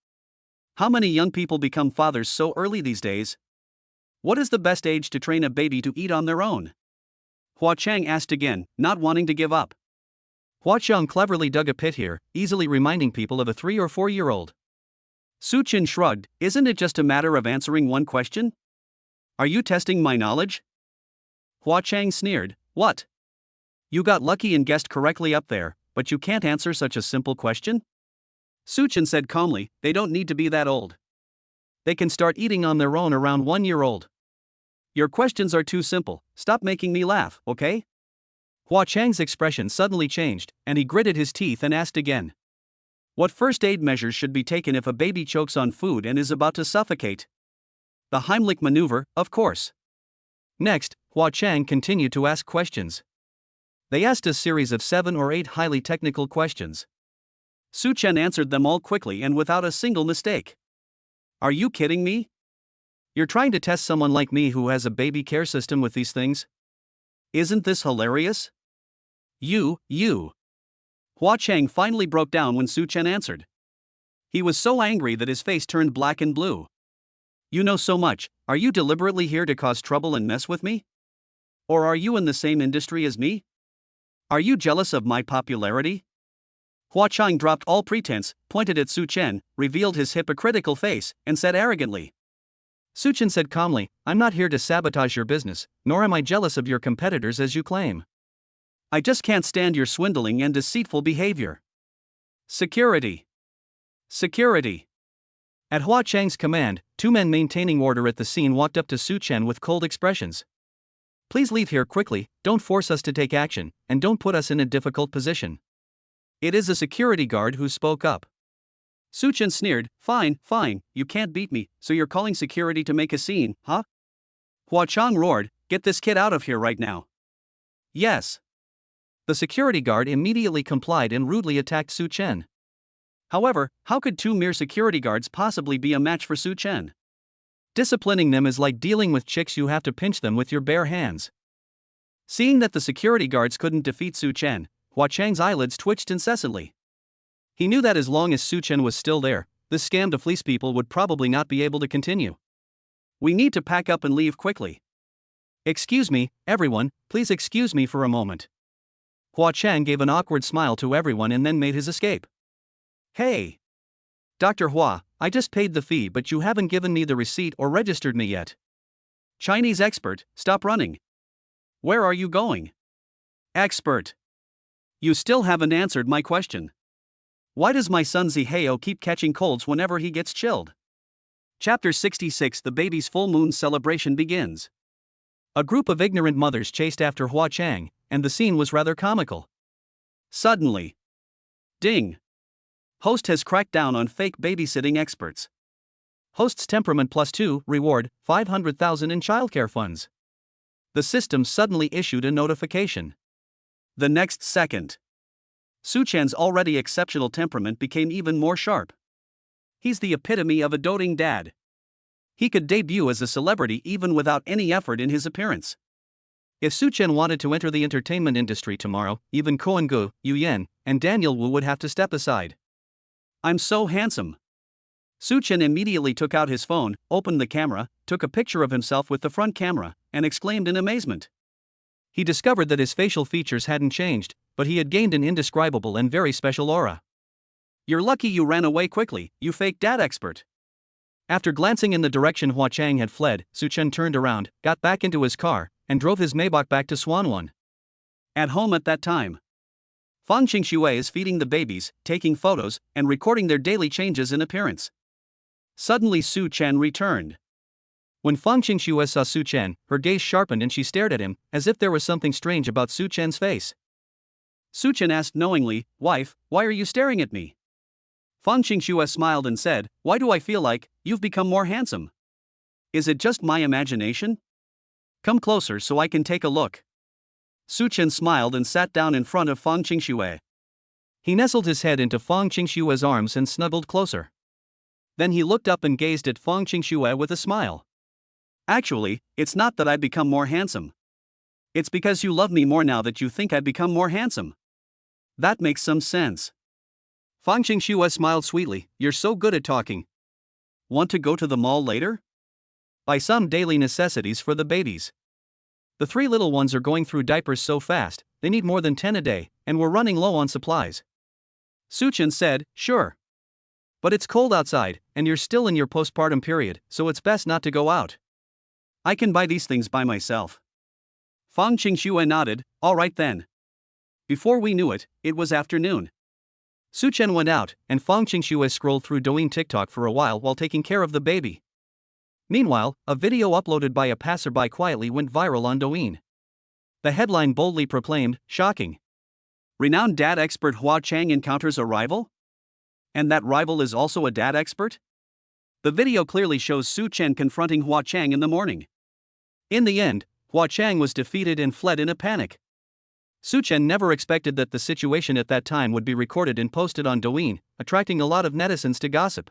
How many young people become fathers so early these days? What is the best age to train a baby to eat on their own? Hua Chang asked again, not wanting to give up. Hua Chang cleverly dug a pit here, easily reminding people of a 3 or 4-year-old. Su Chen shrugged, "Isn't it just a matter of answering one question? Are you testing my knowledge?" Hua Chang sneered, "What? You got lucky and guessed correctly up there, but you can't answer such a simple question?" Su Chen said calmly, "They don't need to be that old. They can start eating on their own around 1 year old. Your questions are too simple, stop making me laugh, okay?" Hua Chang's expression suddenly changed, and he gritted his teeth and asked again. "What first aid measures should be taken if a baby chokes on food and is about to suffocate?" "The Heimlich maneuver, of course." Next, Hua Chang continued to ask questions. They asked a series of 7 or 8 highly technical questions. Su Chen answered them all quickly and without a single mistake. Are you kidding me? You're trying to test someone like me who has a baby care system with these things? Isn't this hilarious? You. Hua Chang finally broke down when Su Chen answered. He was so angry that his face turned black and blue. "You know so much, are you deliberately here to cause trouble and mess with me?" Or are you in the same industry as me? Are you jealous of my popularity? Hua Chang dropped all pretense, pointed at Su Chen, revealed his hypocritical face, and said arrogantly. Su Chen said calmly, I'm not here to sabotage your business, nor am I jealous of your competitors as you claim. I just can't stand your swindling and deceitful behavior. Security. Security. At Hua Chang's command, two men maintaining order at the scene walked up to Su Chen with cold expressions. Please leave here quickly, don't force us to take action, and don't put us in a difficult position. It is a security guard who spoke up. Su Chen sneered, fine, you can't beat me, so you're calling security to make a scene, huh? Hua Chang roared, get this kid out of here right now. Yes. The security guard immediately complied and rudely attacked Su Chen. However, how could two mere security guards possibly be a match for Su Chen? Disciplining them is like dealing with chicks, you have to pinch them with your bare hands. Seeing that the security guards couldn't defeat Su Chen, Hua Chang's eyelids twitched incessantly. He knew that as long as Su Chen was still there, this scam to fleece people would probably not be able to continue. We need to pack up and leave quickly. Excuse me, everyone, please excuse me for a moment. Hua Chang gave an awkward smile to everyone and then made his escape. Hey! Dr. Hua, I just paid the fee, but you haven't given me the receipt or registered me yet. Chinese expert, stop running. Where are you going? Expert. You still haven't answered my question. Why does my son Zihao keep catching colds whenever he gets chilled? Chapter 66. The baby's full moon celebration begins. A group of ignorant mothers chased after Hua Chang, and the scene was rather comical. Suddenly. Ding. Host has cracked down on fake babysitting experts. Host's temperament +2, reward, 500,000 in childcare funds. The system suddenly issued a notification. The next second. Su Chen's already exceptional temperament became even more sharp. He's the epitome of a doting dad. He could debut as a celebrity even without any effort in his appearance. If Su Chen wanted to enter the entertainment industry tomorrow, even Koen Gu, Yu Yan, and Daniel Wu would have to step aside. I'm so handsome. Su Chen immediately took out his phone, opened the camera, took a picture of himself with the front camera, and exclaimed in amazement. He discovered that his facial features hadn't changed, but he had gained an indescribable and very special aura. You're lucky you ran away quickly, you fake dad expert. After glancing in the direction Hua Chang had fled, Su Chen turned around, got back into his car, and drove his Maybach back to Swanwan. At home at that time, Fang Qingxue is feeding the babies, taking photos, and recording their daily changes in appearance. Suddenly Su Chen returned. When Fang Qingxue saw Su Chen, her gaze sharpened and she stared at him, as if there was something strange about Su Chen's face. Su Chen asked knowingly, Wife, why are you staring at me? Fang Qingxue smiled and said, Why do I feel like you've become more handsome? Is it just my imagination? Come closer so I can take a look. Su Chen smiled and sat down in front of Fang Qingxue. He nestled his head into Fang Qingxue's arms and snuggled closer. Then he looked up and gazed at Fang Qingxue with a smile. Actually, it's not that I've become more handsome. It's because you love me more now that you think I've become more handsome. That makes some sense. Fang Qingxue smiled sweetly, You're so good at talking. Want to go to the mall later? Buy some daily necessities for the babies. The three little ones are going through diapers so fast, they need more than 10 a day, and we're running low on supplies. Su Chen said, Sure. But it's cold outside, and you're still in your postpartum period, so it's best not to go out. I can buy these things by myself. Fang Qingxue nodded, All right then. Before we knew it, it was afternoon. Su Chen went out, and Fang Qingxue scrolled through Douyin TikTok for a while taking care of the baby. Meanwhile, a video uploaded by a passerby quietly went viral on Douyin. The headline boldly proclaimed, Shocking. Renowned dad expert Hua Chang encounters a rival? And that rival is also a dad expert? The video clearly shows Su Chen confronting Hua Chang in the morning. In the end, Hua Chang was defeated and fled in a panic. Su Chen never expected that the situation at that time would be recorded and posted on Douyin, attracting a lot of netizens to gossip.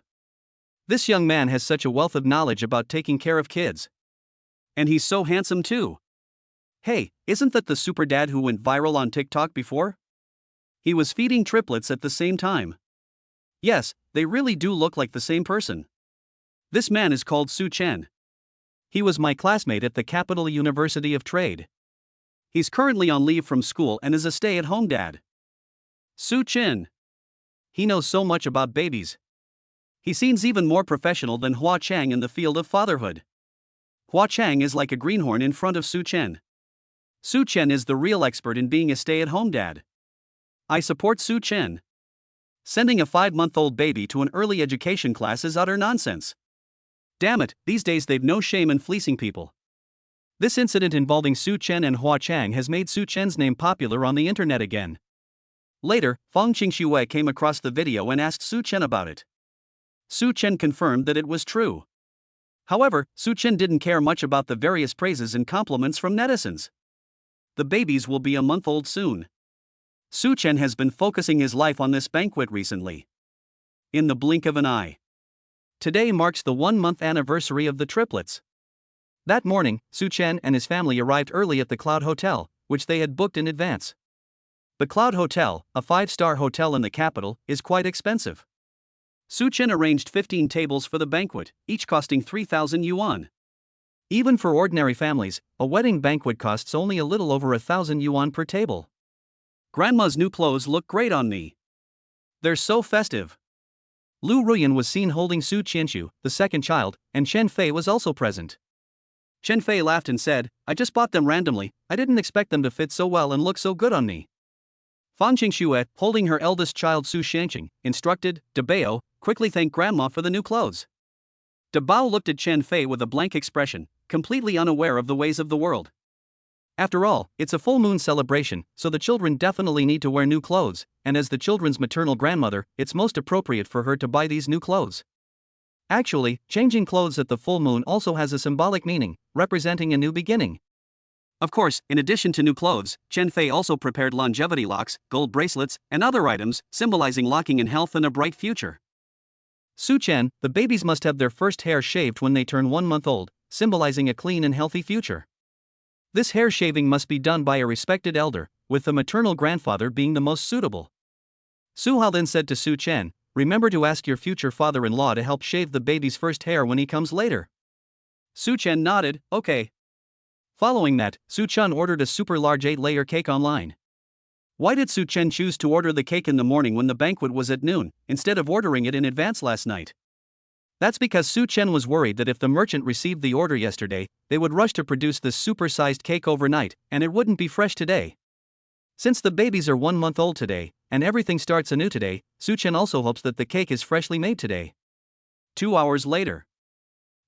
This young man has such a wealth of knowledge about taking care of kids. And he's so handsome too. Hey, isn't that the super dad who went viral on TikTok before? He was feeding triplets at the same time. Yes, they really do look like the same person. This man is called Su Chen. He was my classmate at the Capital University of Trade. He's currently on leave from school and is a stay-at-home dad. Su Chin. He knows so much about babies. He seems even more professional than Hua Chang in the field of fatherhood. Hua Chang is like a greenhorn in front of Su Chen. Su Chen is the real expert in being a stay-at-home dad. I support Su Chen. Sending a 5-month-old baby to an early education class is utter nonsense. Damn it, these days they've no shame in fleecing people. This incident involving Su Chen and Hua Chang has made Su Chen's name popular on the internet again. Later, Fang Qingxue came across the video and asked Su Chen about it. Su Chen confirmed that it was true. However, Su Chen didn't care much about the various praises and compliments from netizens. The babies will be a month old soon. Su Chen has been focusing his life on this banquet recently. In the blink of an eye. Today marks the 1-month anniversary of the triplets. That morning, Su Chen and his family arrived early at the Cloud Hotel, which they had booked in advance. The Cloud Hotel, a 5-star hotel in the capital, is quite expensive. Su Chen arranged 15 tables for the banquet, each costing 3,000 yuan. Even for ordinary families, a wedding banquet costs only a little over 1,000 yuan per table. Grandma's new clothes look great on me. They're so festive. Lu Ruyan was seen holding Su Qianxu, the second child, and Chen Fei was also present. Chen Fei laughed and said, "I just bought them randomly, I didn't expect them to fit so well and look so good on me." Fang Qingxue, holding her eldest child Su Xianqing, instructed, "De Bao, quickly thank Grandma for the new clothes." De Bao looked at Chen Fei with a blank expression, completely unaware of the ways of the world. After all, it's a full moon celebration, so the children definitely need to wear new clothes, and as the children's maternal grandmother, it's most appropriate for her to buy these new clothes. Actually, changing clothes at the full moon also has a symbolic meaning, representing a new beginning. Of course, in addition to new clothes, Chen Fei also prepared longevity locks, gold bracelets, and other items, symbolizing locking in health and a bright future. Su Chen, the babies must have their first hair shaved when they turn 1 month old, symbolizing a clean and healthy future. This hair shaving must be done by a respected elder, with the maternal grandfather being the most suitable. Su Hao then said to Su Chen, "Remember to ask your future father-in-law to help shave the baby's first hair when he comes later." Su Chen nodded, "Okay." Following that, Su Chen ordered a super large 8-layer cake online. Why did Su Chen choose to order the cake in the morning when the banquet was at noon, instead of ordering it in advance last night? That's because Su Chen was worried that if the merchant received the order yesterday, they would rush to produce this super-sized cake overnight, and it wouldn't be fresh today. Since the babies are 1 month old today, and everything starts anew today, Su Chen also hopes that the cake is freshly made today. 2 hours later.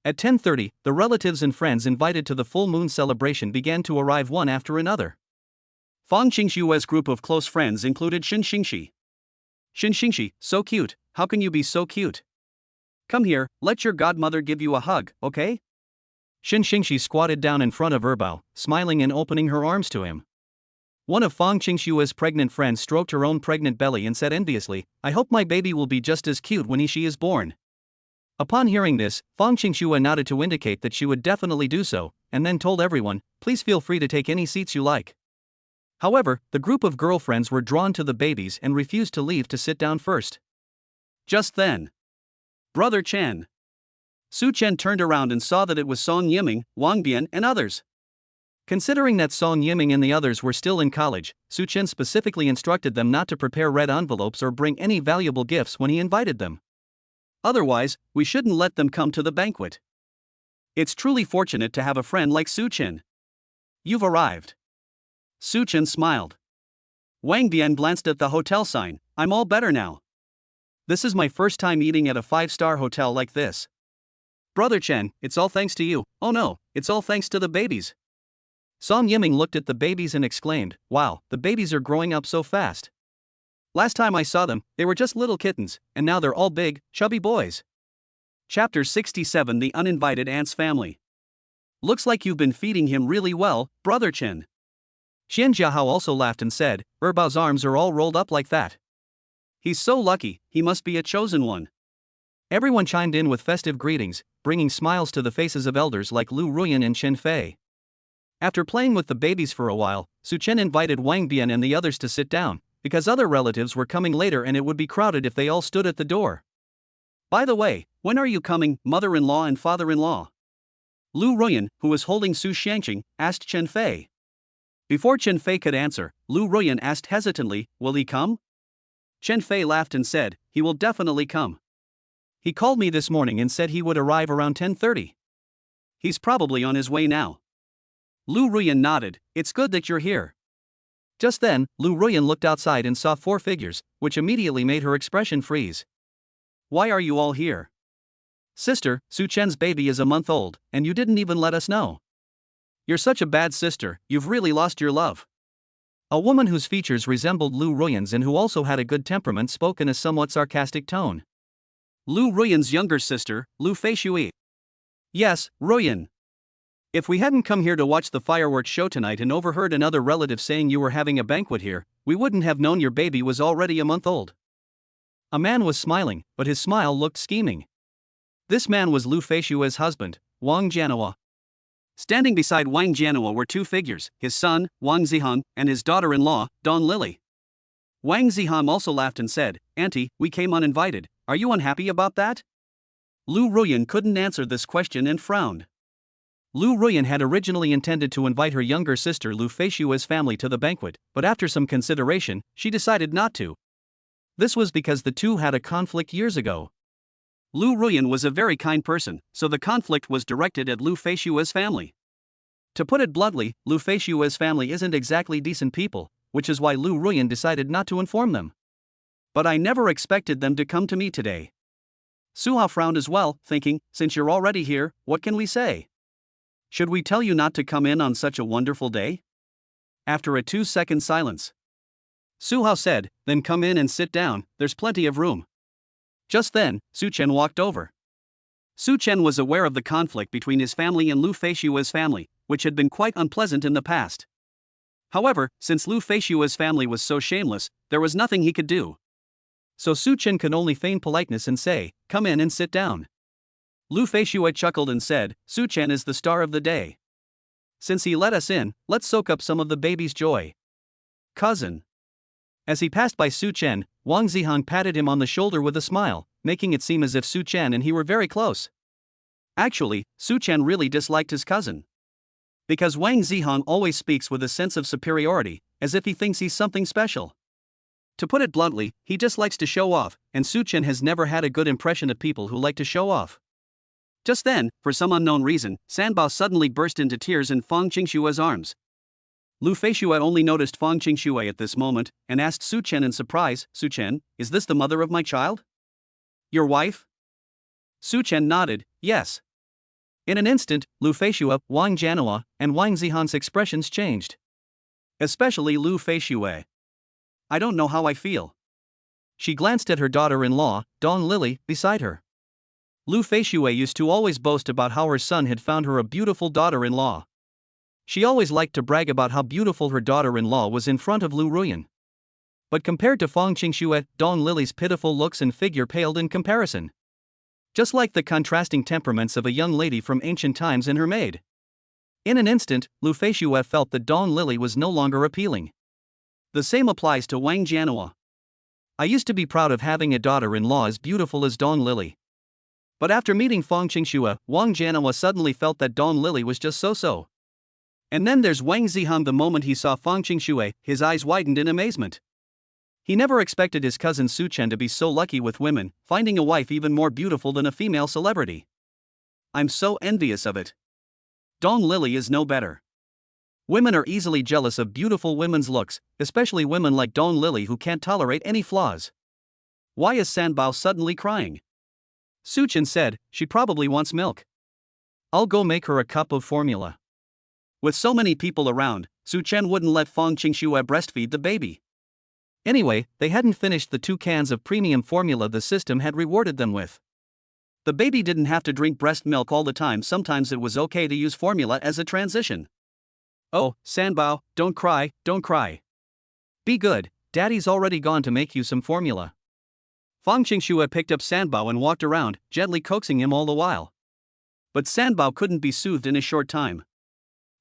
At 10:30, the relatives and friends invited to the full moon celebration began to arrive one after another. Fang Qingxue's group of close friends included Shin Xingxi. Shin Xingxi, so cute, how can you be so cute? Come here, let your godmother give you a hug, okay? Shin Xingxi squatted down in front of Erbao, smiling and opening her arms to him. One of Fang Qingxue's pregnant friends stroked her own pregnant belly and said enviously, "I hope my baby will be just as cute when she is born." Upon hearing this, Fang Qingxue nodded to indicate that she would definitely do so, and then told everyone, "Please feel free to take any seats you like." However, the group of girlfriends were drawn to the babies and refused to leave to sit down first. Just then, Brother Chen. Su Chen turned around and saw that it was Song Yiming, Wang Bian, and others. Considering that Song Yiming and the others were still in college, Su Chen specifically instructed them not to prepare red envelopes or bring any valuable gifts when he invited them. Otherwise, we shouldn't let them come to the banquet. It's truly fortunate to have a friend like Su Chen. You've arrived. Su Chen smiled. Wang Bian glanced at the hotel sign. I'm all better now. This is my first time eating at a 5-star hotel like this. Brother Chen, it's all thanks to you. Oh no, it's all thanks to the babies. Song Yiming looked at the babies and exclaimed, "Wow, the babies are growing up so fast. Last time I saw them, they were just little kittens, and now they're all big, chubby boys." Chapter 67 The Uninvited Ant's Family. Looks like you've been feeding him really well, Brother Chen. Xian Jiahao also laughed and said, "Erbao's arms are all rolled up like that. He's so lucky, he must be a chosen one." Everyone chimed in with festive greetings, bringing smiles to the faces of elders like Lu Ruyan and Chen Fei. After playing with the babies for a while, Su Chen invited Wang Bian and the others to sit down, because other relatives were coming later and it would be crowded if they all stood at the door. By the way, when are you coming, mother-in-law and father-in-law? Lu Ruyan, who was holding Su Xianqing, asked Chen Fei. Before Chen Fei could answer, Lu Ruyan asked hesitantly, "Will he come?" Chen Fei laughed and said, "He will definitely come. He called me this morning and said he would arrive around 10:30. He's probably on his way now." Lu Ruyan nodded, "It's good that you're here." Just then, Lu Ruyan looked outside and saw 4 figures, which immediately made her expression freeze. "Why are you all here?" "Sister, Su Chen's baby is a month old, and you didn't even let us know. You're such a bad sister, you've really lost your love." A woman whose features resembled Lu Ruyan's and who also had a good temperament spoke in a somewhat sarcastic tone. Lu Ruyan's younger sister, Lu Feishui. "Yes, Ruyan. If we hadn't come here to watch the fireworks show tonight and overheard another relative saying you were having a banquet here, we wouldn't have known your baby was already a month old." A man was smiling, but his smile looked scheming. This man was Lu Feishua's husband, Wang Jianhua. Standing beside Wang Jianhua were 2 figures, his son, Wang Zihang, and his daughter-in-law, Dong Lily. Wang Zihang also laughed and said, "Auntie, we came uninvited, are you unhappy about that?" Lu Ruyan couldn't answer this question and frowned. Lu Ruyan had originally intended to invite her younger sister Lu Feishua's family to the banquet, but after some consideration, she decided not to. This was because the two had a conflict years ago. Lu Ruyan was a very kind person, so the conflict was directed at Lu Feishua's family. To put it bluntly, Lu Feishua's family isn't exactly decent people, which is why Lu Ruyan decided not to inform them. "But I never expected them to come to me today." Su Hao frowned as well, thinking, "Since you're already here, what can we say? Should we tell you not to come in on such a wonderful day?" After a 2-second silence, Su Hao said, "Then come in and sit down, there's plenty of room." Just then, Su Chen walked over. Su Chen was aware of the conflict between his family and Lu Feishua's family, which had been quite unpleasant in the past. However, since Lu Feishua's family was so shameless, there was nothing he could do. So Su Chen could only feign politeness and say, "Come in and sit down." Lu Feishua chuckled and said, "Su Chen is the star of the day. Since he let us in, let's soak up some of the baby's joy." "Cousin." As he passed by Su Chen, Wang Zihang patted him on the shoulder with a smile, making it seem as if Su Chen and he were very close. Actually, Su Chen really disliked his cousin. Because Wang Zihang always speaks with a sense of superiority, as if he thinks he's something special. To put it bluntly, he just likes to show off, and Su Chen has never had a good impression of people who like to show off. Just then, for some unknown reason, Sanbao suddenly burst into tears in Fang Qingshua's arms. Lu Feishua only noticed Fang Qingxue at this moment, and asked Su Chen in surprise, "Su Chen, is this the mother of my child? Your wife?" Su Chen nodded, "Yes." In an instant, Lu Feishua, Wang Jianhua, and Wang Zihang's expressions changed. Especially Lu Feishua. "I don't know how I feel." She glanced at her daughter-in-law, Dong Lily, beside her. Lu Feishua used to always boast about how her son had found her a beautiful daughter-in-law. She always liked to brag about how beautiful her daughter-in-law was in front of Lu Ruyan. But compared to Fang Qingxue, Dong Lily's pitiful looks and figure paled in comparison. Just like the contrasting temperaments of a young lady from ancient times and her maid. In an instant, Lu Feishua felt that Dong Lily was no longer appealing. The same applies to Wang Jianhua. "I used to be proud of having a daughter-in-law as beautiful as Dong Lily. But after meeting Fang Qingxue, Wang Jianhua suddenly felt that Dong Lily was just so-so." And then there's Wang Zihang. The moment he saw Fang Qingxue, his eyes widened in amazement. He never expected his cousin Su Chen to be so lucky with women, finding a wife even more beautiful than a female celebrity. "I'm so envious of it. Dong Lily is no better." Women are easily jealous of beautiful women's looks, especially women like Dong Lily who can't tolerate any flaws. Why is Sanbao suddenly crying? Su Chen said, "She probably wants milk. I'll go make her a cup of formula." With so many people around, Su Chen wouldn't let Fang Qingxue breastfeed the baby. Anyway, they hadn't finished the 2 cans of premium formula the system had rewarded them with. The baby didn't have to drink breast milk all the time. Sometimes it was okay to use formula as a transition. "Oh, Sanbao, don't cry, don't cry. Be good, Daddy's already gone to make you some formula." Fang Qingxue picked up Sanbao and walked around, gently coaxing him all the while. But Sanbao couldn't be soothed in a short time.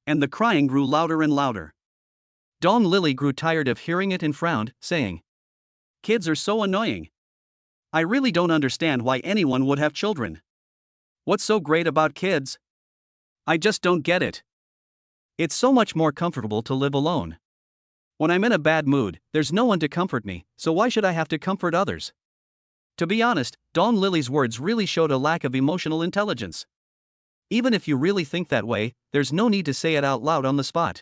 And the crying grew louder and louder. Dong Lily grew tired of hearing it and frowned, saying, "Kids are so annoying. I really don't understand why anyone would have children. What's so great about kids? I just don't get it." It's so much more comfortable to live alone. When I'm in a bad mood, there's no one to comfort me, so why should I have to comfort others? To be honest, Dawn Lily's words really showed a lack of emotional intelligence. Even if you really think that way, there's no need to say it out loud on the spot.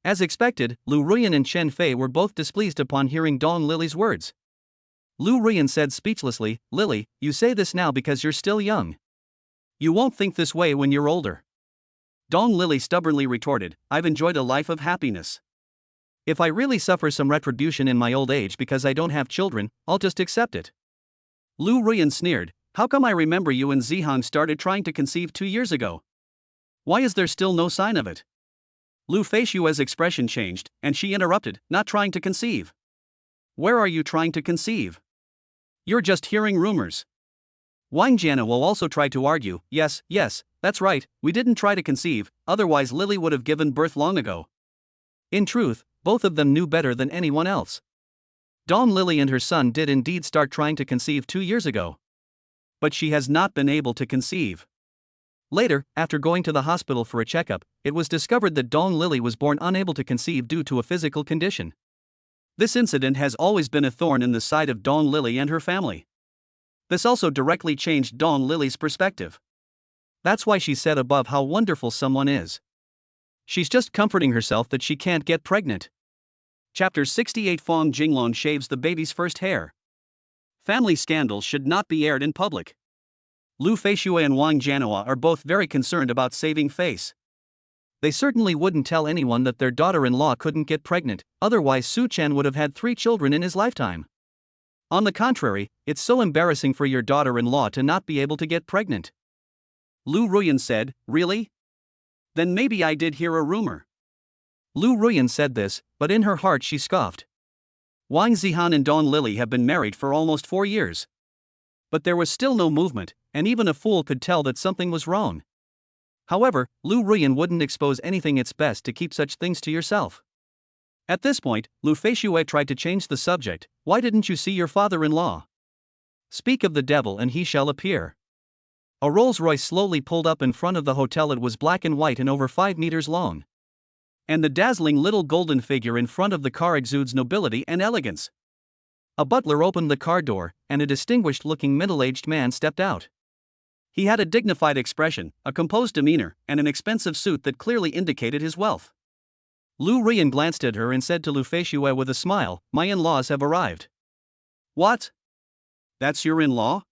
As expected, Lu Ruyan and Chen Fei were both displeased upon hearing Dawn Lily's words. Lu Ruyan said speechlessly, "Lily, you say this now because you're still young. You won't think this way when you're older." Dawn Lily stubbornly retorted, "I've enjoyed a life of happiness. If I really suffer some retribution in my old age because I don't have children, I'll just accept it." Lu Ruyan sneered, "How come I remember you and Zihang started trying to conceive 2 years ago? Why is there still no sign of it?" Lu Feishue's expression changed, and she interrupted, "Not trying to conceive. Where are you trying to conceive? You're just hearing rumors." Wang Jianhua also tried to argue, yes, that's right, we didn't try to conceive, otherwise Lily would have given birth long ago." In truth, both of them knew better than anyone else. Dawn Lily and her son did indeed start trying to conceive 2 years ago. But she has not been able to conceive. Later, after going to the hospital for a checkup, it was discovered that Dawn Lily was born unable to conceive due to a physical condition. This incident has always been a thorn in the side of Dawn Lily and her family. This also directly changed Dawn Lily's perspective. That's why she said above how wonderful someone is. She's just comforting herself that she can't get pregnant. Chapter 68. Fong Jinglong shaves the baby's first hair. Family scandals should not be aired in public. Lu Feishue and Wang Jianhua are both very concerned about saving face. They certainly wouldn't tell anyone that their daughter-in-law couldn't get pregnant, otherwise Su Chen would have had 3 children in his lifetime. On the contrary, it's so embarrassing for your daughter-in-law to not be able to get pregnant. Lu Ruyan said, "Really? Then maybe I did hear a rumor." Lu Ruyan said this, but in her heart she scoffed. Wang Zihan and Dawn Lily have been married for almost 4 years. But there was still no movement, and even a fool could tell that something was wrong. However, Lu Ruyan wouldn't expose anything. It's best to keep such things to yourself. At this point, Lu Feishue tried to change the subject. "Why didn't you see your father-in-law? Speak of the devil and he shall appear." A Rolls-Royce slowly pulled up in front of the hotel. It was black and white and over 5 meters long. And the dazzling little golden figure in front of the car exudes nobility and elegance. A butler opened the car door, and a distinguished-looking middle-aged man stepped out. He had a dignified expression, a composed demeanor, and an expensive suit that clearly indicated his wealth. Lu Ruyan glanced at her and said to Lu Feishue with a smile, "My in-laws have arrived." "What? That's your in-law?"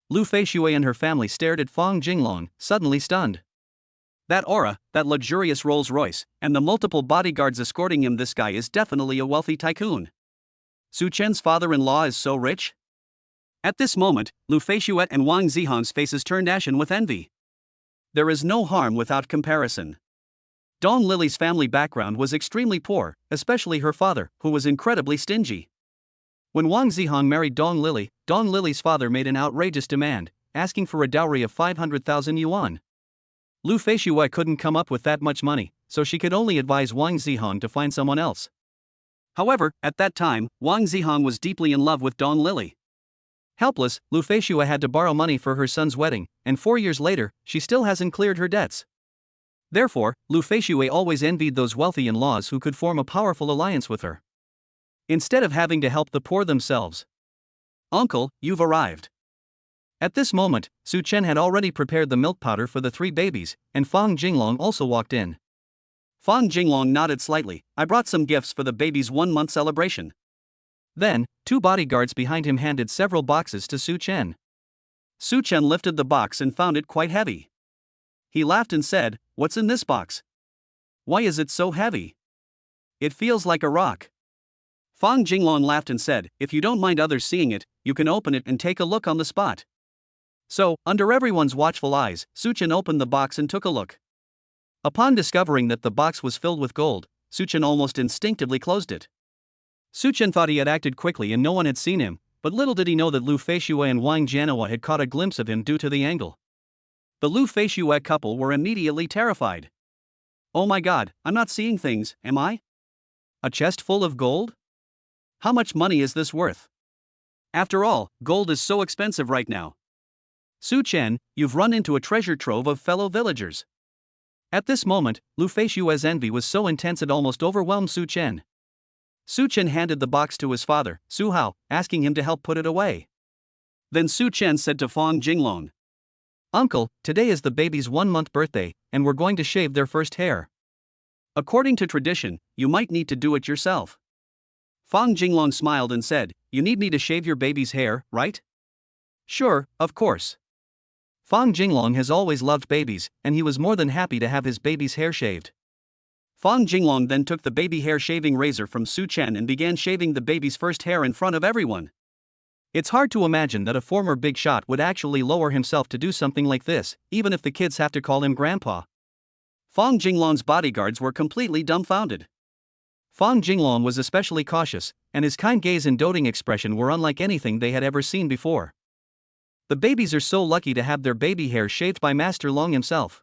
Lu Feishue and her family stared at Fong Jinglong, suddenly stunned. That aura, that luxurious Rolls-Royce, and the multiple bodyguards escorting him. This guy is definitely a wealthy tycoon. Su Chen's father-in-law is so rich? At this moment, Lu Feishue and Wang Zihang's faces turned ashen with envy. There is no harm without comparison. Dawn Lily's family background was extremely poor, especially her father, who was incredibly stingy. When Wang Zihang married Dawn Lily's father made an outrageous demand, asking for a dowry of 500,000 yuan. Lu Feishue couldn't come up with that much money, so she could only advise Wang Zihang to find someone else. However, at that time, Wang Zihang was deeply in love with Dawn Lily. Helpless, Lu Feishue had to borrow money for her son's wedding, and 4 years later, she still hasn't cleared her debts. Therefore, Lu Feishue always envied those wealthy in-laws who could form a powerful alliance with her, instead of having to help the poor themselves. "Uncle, you've arrived." At this moment, Su Chen had already prepared the milk powder for the 3 babies, and Fong Jinglong also walked in. Fong Jinglong nodded slightly. "I brought some gifts for the baby's 1-month celebration." Then, 2 bodyguards behind him handed several boxes to Su Chen. Su Chen lifted the box and found it quite heavy. He laughed and said, "What's in this box? Why is it so heavy? It feels like a rock." Fong Jinglong laughed and said, "If you don't mind others seeing it, you can open it and take a look on the spot." So, under everyone's watchful eyes, Su Chen opened the box and took a look. Upon discovering that the box was filled with gold, Su Chen almost instinctively closed it. Su Chen thought he had acted quickly and no one had seen him, but little did he know that Lu Feishue and Wang Jianhua had caught a glimpse of him due to the angle. The Lu Feishue couple were immediately terrified. "Oh my god, I'm not seeing things, am I? A chest full of gold? How much money is this worth? After all, gold is so expensive right now." "Su Chen, you've run into a treasure trove of fellow villagers. At this moment, Lu Feishue's envy was so intense it almost overwhelmed Su Chen. Su Chen handed the box to his father, Su Hao, asking him to help put it away. Then Su Chen said to Fang Jinglong, "Uncle, today is the baby's 1-month birthday, and we're going to shave their first hair. According to tradition, you might need to do it yourself." Fang Jinglong smiled and said, "You need me to shave your baby's hair, right?" "Sure, of course." Fang Jinglong has always loved babies, and he was more than happy to have his baby's hair shaved. Fang Jinglong then took the baby hair shaving razor from Su Chen and began shaving the baby's first hair in front of everyone. It's hard to imagine that a former big shot would actually lower himself to do something like this, even if the kids have to call him grandpa. Fang Jinglong's bodyguards were completely dumbfounded. Fang Jinglong was especially cautious, and his kind gaze and doting expression were unlike anything they had ever seen before. The babies are so lucky to have their baby hair shaved by Master Long himself.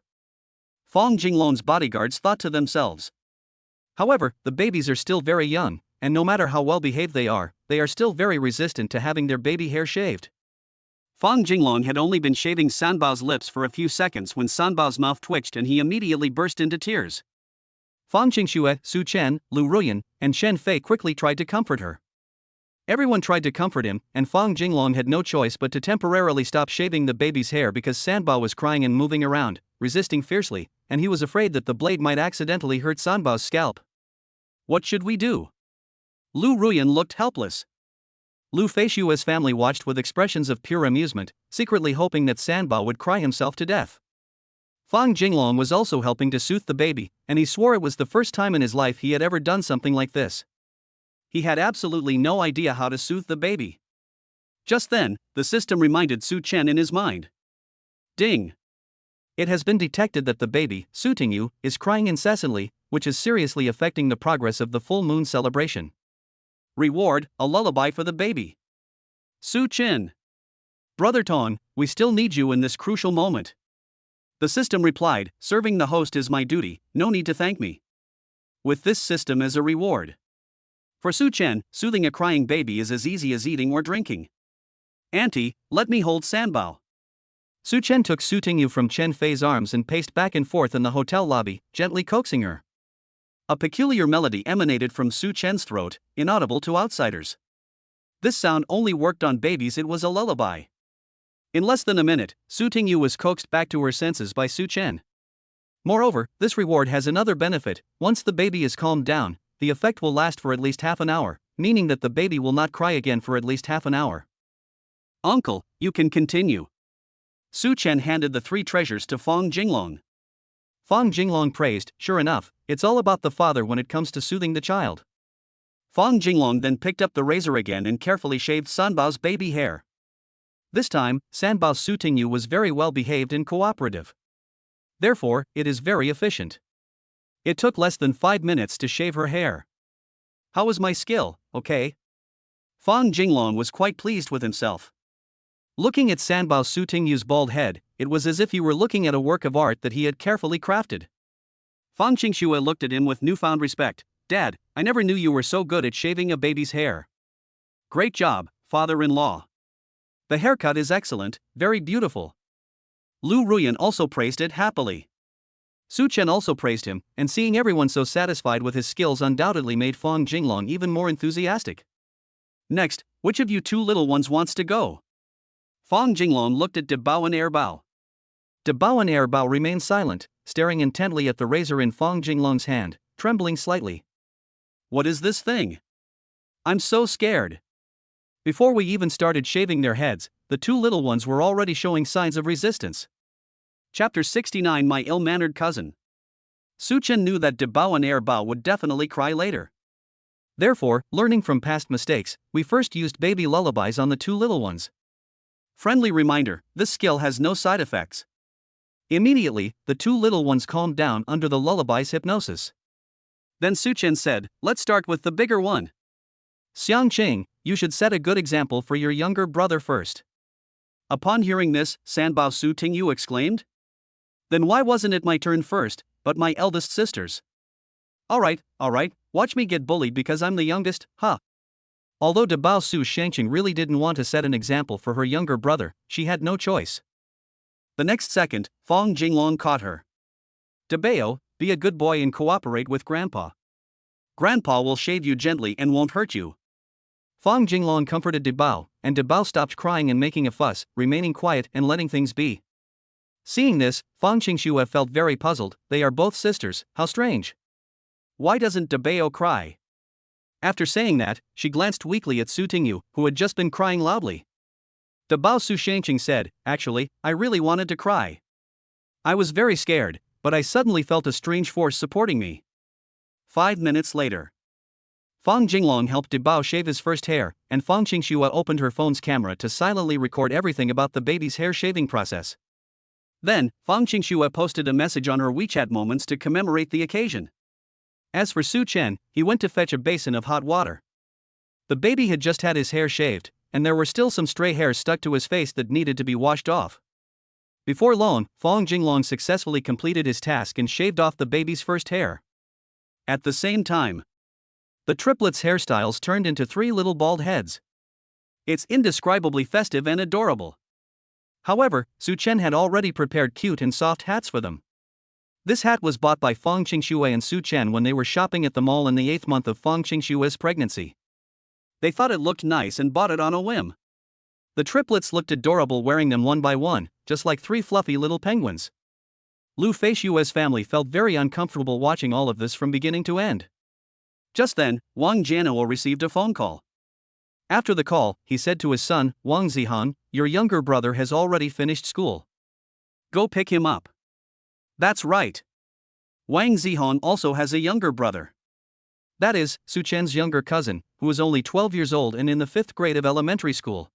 Fang Jinglong's bodyguards thought to themselves. However, the babies are still very young, and no matter how well behaved they are still very resistant to having their baby hair shaved. Fang Jinglong had only been shaving Sanbao's lips for a few seconds when Sanbao's mouth twitched and he immediately burst into tears. Fang Qingxue, Su Chen, Lu Ruyan, and Shen Fei quickly tried to comfort her. Everyone tried to comfort him, and Fang Jinglong had no choice but to temporarily stop shaving the baby's hair because Sanbao was crying and moving around, resisting fiercely, and he was afraid that the blade might accidentally hurt Sanbao's scalp. What should we do? Lu Ruyan looked helpless. Lu Feishue's family watched with expressions of pure amusement, secretly hoping that Sanbao would cry himself to death. Fang Jinglong was also helping to soothe the baby, and he swore it was the first time in his life he had ever done something like this. He had absolutely no idea how to soothe the baby. Just then, the system reminded Su Chen in his mind. Ding! It has been detected that the baby, Su Tingyu, is crying incessantly, which is seriously affecting the progress of the full moon celebration. Reward, a lullaby for the baby. Su Chen. Brother Tong, we still need you in this crucial moment. The system replied, serving the host is my duty, no need to thank me. With this system as a reward. For Su Chen, soothing a crying baby is as easy as eating or drinking. Auntie, let me hold Sanbao. Su Chen took Su Tingyu from Chen Fei's arms and paced back and forth in the hotel lobby, gently coaxing her. A peculiar melody emanated from Su Chen's throat, inaudible to outsiders. This sound only worked on babies, it was a lullaby. In less than a minute, Su Tingyu was coaxed back to her senses by Su Chen. Moreover, this reward has another benefit: once the baby is calmed down, the effect will last for at least half an hour, meaning that the baby will not cry again for at least half an hour. Uncle, you can continue. Su Chen handed the 3 treasures to Fang Jinglong. Fang Jinglong praised, sure enough, it's all about the father when it comes to soothing the child. Fang Jinglong then picked up the razor again and carefully shaved Sanbao's baby hair. This time, Sanbao's Su Tingyu was very well behaved and cooperative. Therefore, it is very efficient. It took less than 5 minutes to shave her hair. How was my skill, okay? Fang Jinglong was quite pleased with himself. Looking at Sanbao Su Tingyu's bald head, it was as if he were looking at a work of art that he had carefully crafted. Fang Qingxue looked at him with newfound respect. Dad, I never knew you were so good at shaving a baby's hair. Great job, father-in-law. The haircut is excellent, very beautiful. Lu Ruyan also praised it happily. Su Chen also praised him, and seeing everyone so satisfied with his skills undoubtedly made Fang Jinglong even more enthusiastic. Next, which of you 2 little ones wants to go? Fang Jinglong looked at De Bao and Erbao. De Bao and Erbao remained silent, staring intently at the razor in Fang Jinglong's hand, trembling slightly. What is this thing? I'm so scared. Before we even started shaving their heads, the 2 little ones were already showing signs of resistance. Chapter 69 My Ill-Mannered Cousin. Su Chen knew that De Bao and Erbao would definitely cry later. Therefore, learning from past mistakes, we first used baby lullabies on the 2 little ones. Friendly reminder, this skill has no side effects. Immediately, the 2 little ones calmed down under the lullaby's hypnosis. Then Su Chen said, let's start with the bigger one. Xiang Qing, you should set a good example for your younger brother first. Upon hearing this, Sanbao Su Tingyu exclaimed. Then why wasn't it my turn first, but my eldest sister's? Alright, watch me get bullied because I'm the youngest, huh? Although De Bao Su Shangqing really didn't want to set an example for her younger brother, she had no choice. The next second, Fang Jinglong caught her. Dabeo, be a good boy and cooperate with Grandpa. Grandpa will shave you gently and won't hurt you. Fang Jinglong comforted Dabao, and Dabao stopped crying and making a fuss, remaining quiet and letting things be. Seeing this, Fang Qingxue felt very puzzled. They are both sisters, how strange. Why doesn't Dabeo cry? After saying that, she glanced weakly at Su Tingyu, who had just been crying loudly. Dabao Su Shangqing said, actually, I really wanted to cry. I was very scared, but I suddenly felt a strange force supporting me. 5 minutes later. Fang Jinglong helped Dabao shave his first hair, and Fang Qingxue opened her phone's camera to silently record everything about the baby's hair shaving process. Then, Fang Qingxue posted a message on her WeChat Moments to commemorate the occasion. As for Su Chen, he went to fetch a basin of hot water. The baby had just had his hair shaved, and there were still some stray hairs stuck to his face that needed to be washed off. Before long, Fang Jinglong successfully completed his task and shaved off the baby's first hair. At the same time, the triplets' hairstyles turned into 3 little bald heads. It's indescribably festive and adorable. However, Su Chen had already prepared cute and soft hats for them. This hat was bought by Fang Qingxue and Su Chen when they were shopping at the mall in the 8th month of Fang Qingxue's pregnancy. They thought it looked nice and bought it on a whim. The triplets looked adorable wearing them one by one, just like 3 fluffy little penguins. Lu Feishue's family felt very uncomfortable watching all of this from beginning to end. Just then, Wang Jianhua received a phone call. After the call, he said to his son, Wang Zihan, your younger brother has already finished school. Go pick him up. That's right. Wang Zihan also has a younger brother. That is, Su Chen's younger cousin, who is only 12 years old and in the 5th grade of elementary school.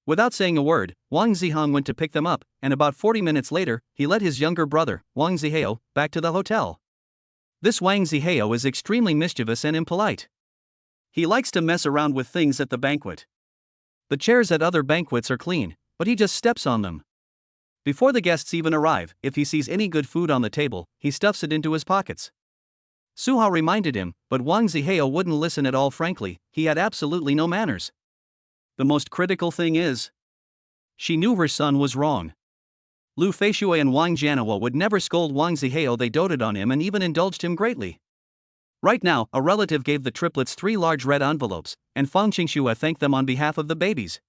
Without saying a word, Wang Zihan went to pick them up, and about 40 minutes later, he led his younger brother, Wang Zihao, back to the hotel. This Wang Zihao is extremely mischievous and impolite. He likes to mess around with things at the banquet. The chairs at other banquets are clean, but he just steps on them. Before the guests even arrive, if he sees any good food on the table, he stuffs it into his pockets. Su Hao reminded him, but Wang Zihao wouldn't listen at all. Frankly, he had absolutely no manners. The most critical thing is, she knew her son was wrong. Lu Feishue and Wang Jianhua would never scold Wang Zihao. They doted on him and even indulged him greatly. Right now, a relative gave the triplets 3 large red envelopes, and Fang Qingxue thanked them on behalf of the babies.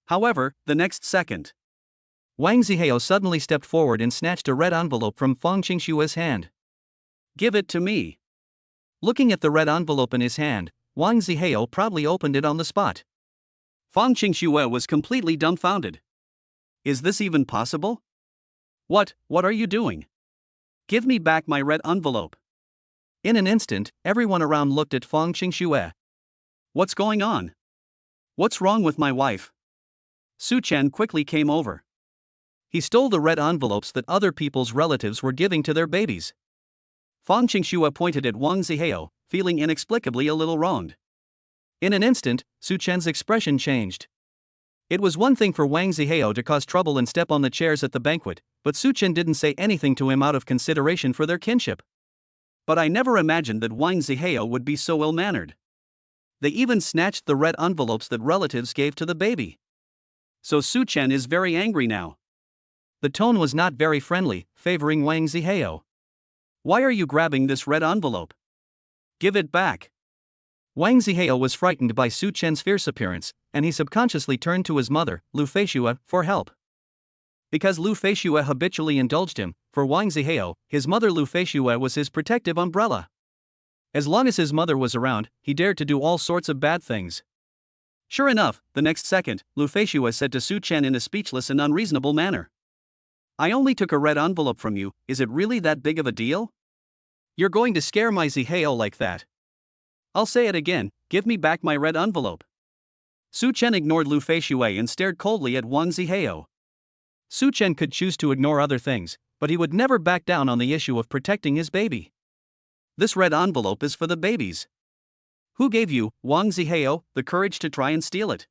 However, the next second, Wang Zihao suddenly stepped forward and snatched a red envelope from Fang Qingxue's hand. Give it to me. Looking at the red envelope in his hand, Wang Zihao proudly opened it on the spot. Fang Qingxue was completely dumbfounded. Is this even possible? What are you doing? Give me back my red envelope. In an instant, everyone around looked at Fang Qingxue. What's going on? What's wrong with my wife? Su Chen quickly came over. He stole the red envelopes that other people's relatives were giving to their babies. Fang Qingxue pointed at Wang Zihao, feeling inexplicably a little wronged. In an instant, Su Chen's expression changed. It was one thing for Wang Zihao to cause trouble and step on the chairs at the banquet, but Su Chen didn't say anything to him out of consideration for their kinship. But I never imagined that Wang Zihao would be so ill-mannered. They even snatched the red envelopes that relatives gave to the baby. So Su Chen is very angry now. The tone was not very friendly, favoring Wang Zihao. Why are you grabbing this red envelope? Give it back. Wang Zihao was frightened by Su Chen's fierce appearance, and he subconsciously turned to his mother, Lu Feishue, for help. Because Lu Feishue habitually indulged him, for Wang Zihao, his mother Lu Feishue was his protective umbrella. As long as his mother was around, he dared to do all sorts of bad things. Sure enough, the next second, Lu Feishue said to Su Chen in a speechless and unreasonable manner. I only took a red envelope from you, is it really that big of a deal? You're going to scare my Zihao like that? I'll say it again, give me back my red envelope. Su Chen ignored Lu Feishue and stared coldly at Wang Zihao. Su Chen could choose to ignore other things, but he would never back down on the issue of protecting his baby. This red envelope is for the babies. Who gave you, Wang Zihao, the courage to try and steal it?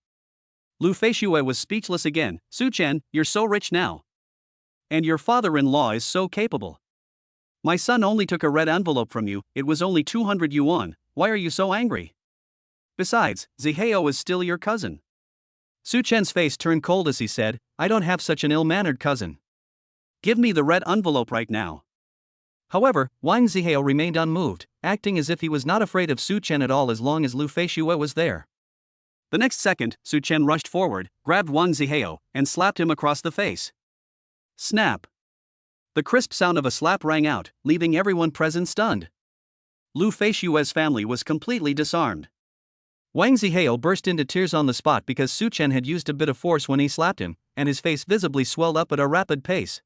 Lu Feishue was speechless again. Su Chen, you're so rich now. And your father-in-law is so capable. My son only took a red envelope from you, it was only 200 yuan, why are you so angry? Besides, Zihao is still your cousin. Su Chen's face turned cold as he said, I don't have such an ill-mannered cousin. Give me the red envelope right now. However, Wang Zihao remained unmoved, acting as if he was not afraid of Su Chen at all as long as Lu Feishue was there. The next second, Su Chen rushed forward, grabbed Wang Zihao, and slapped him across the face. Snap! The crisp sound of a slap rang out, leaving everyone present stunned. Lu Feishue's family was completely disarmed. Wang Zihao burst into tears on the spot because Su Chen had used a bit of force when he slapped him, and his face visibly swelled up at a rapid pace.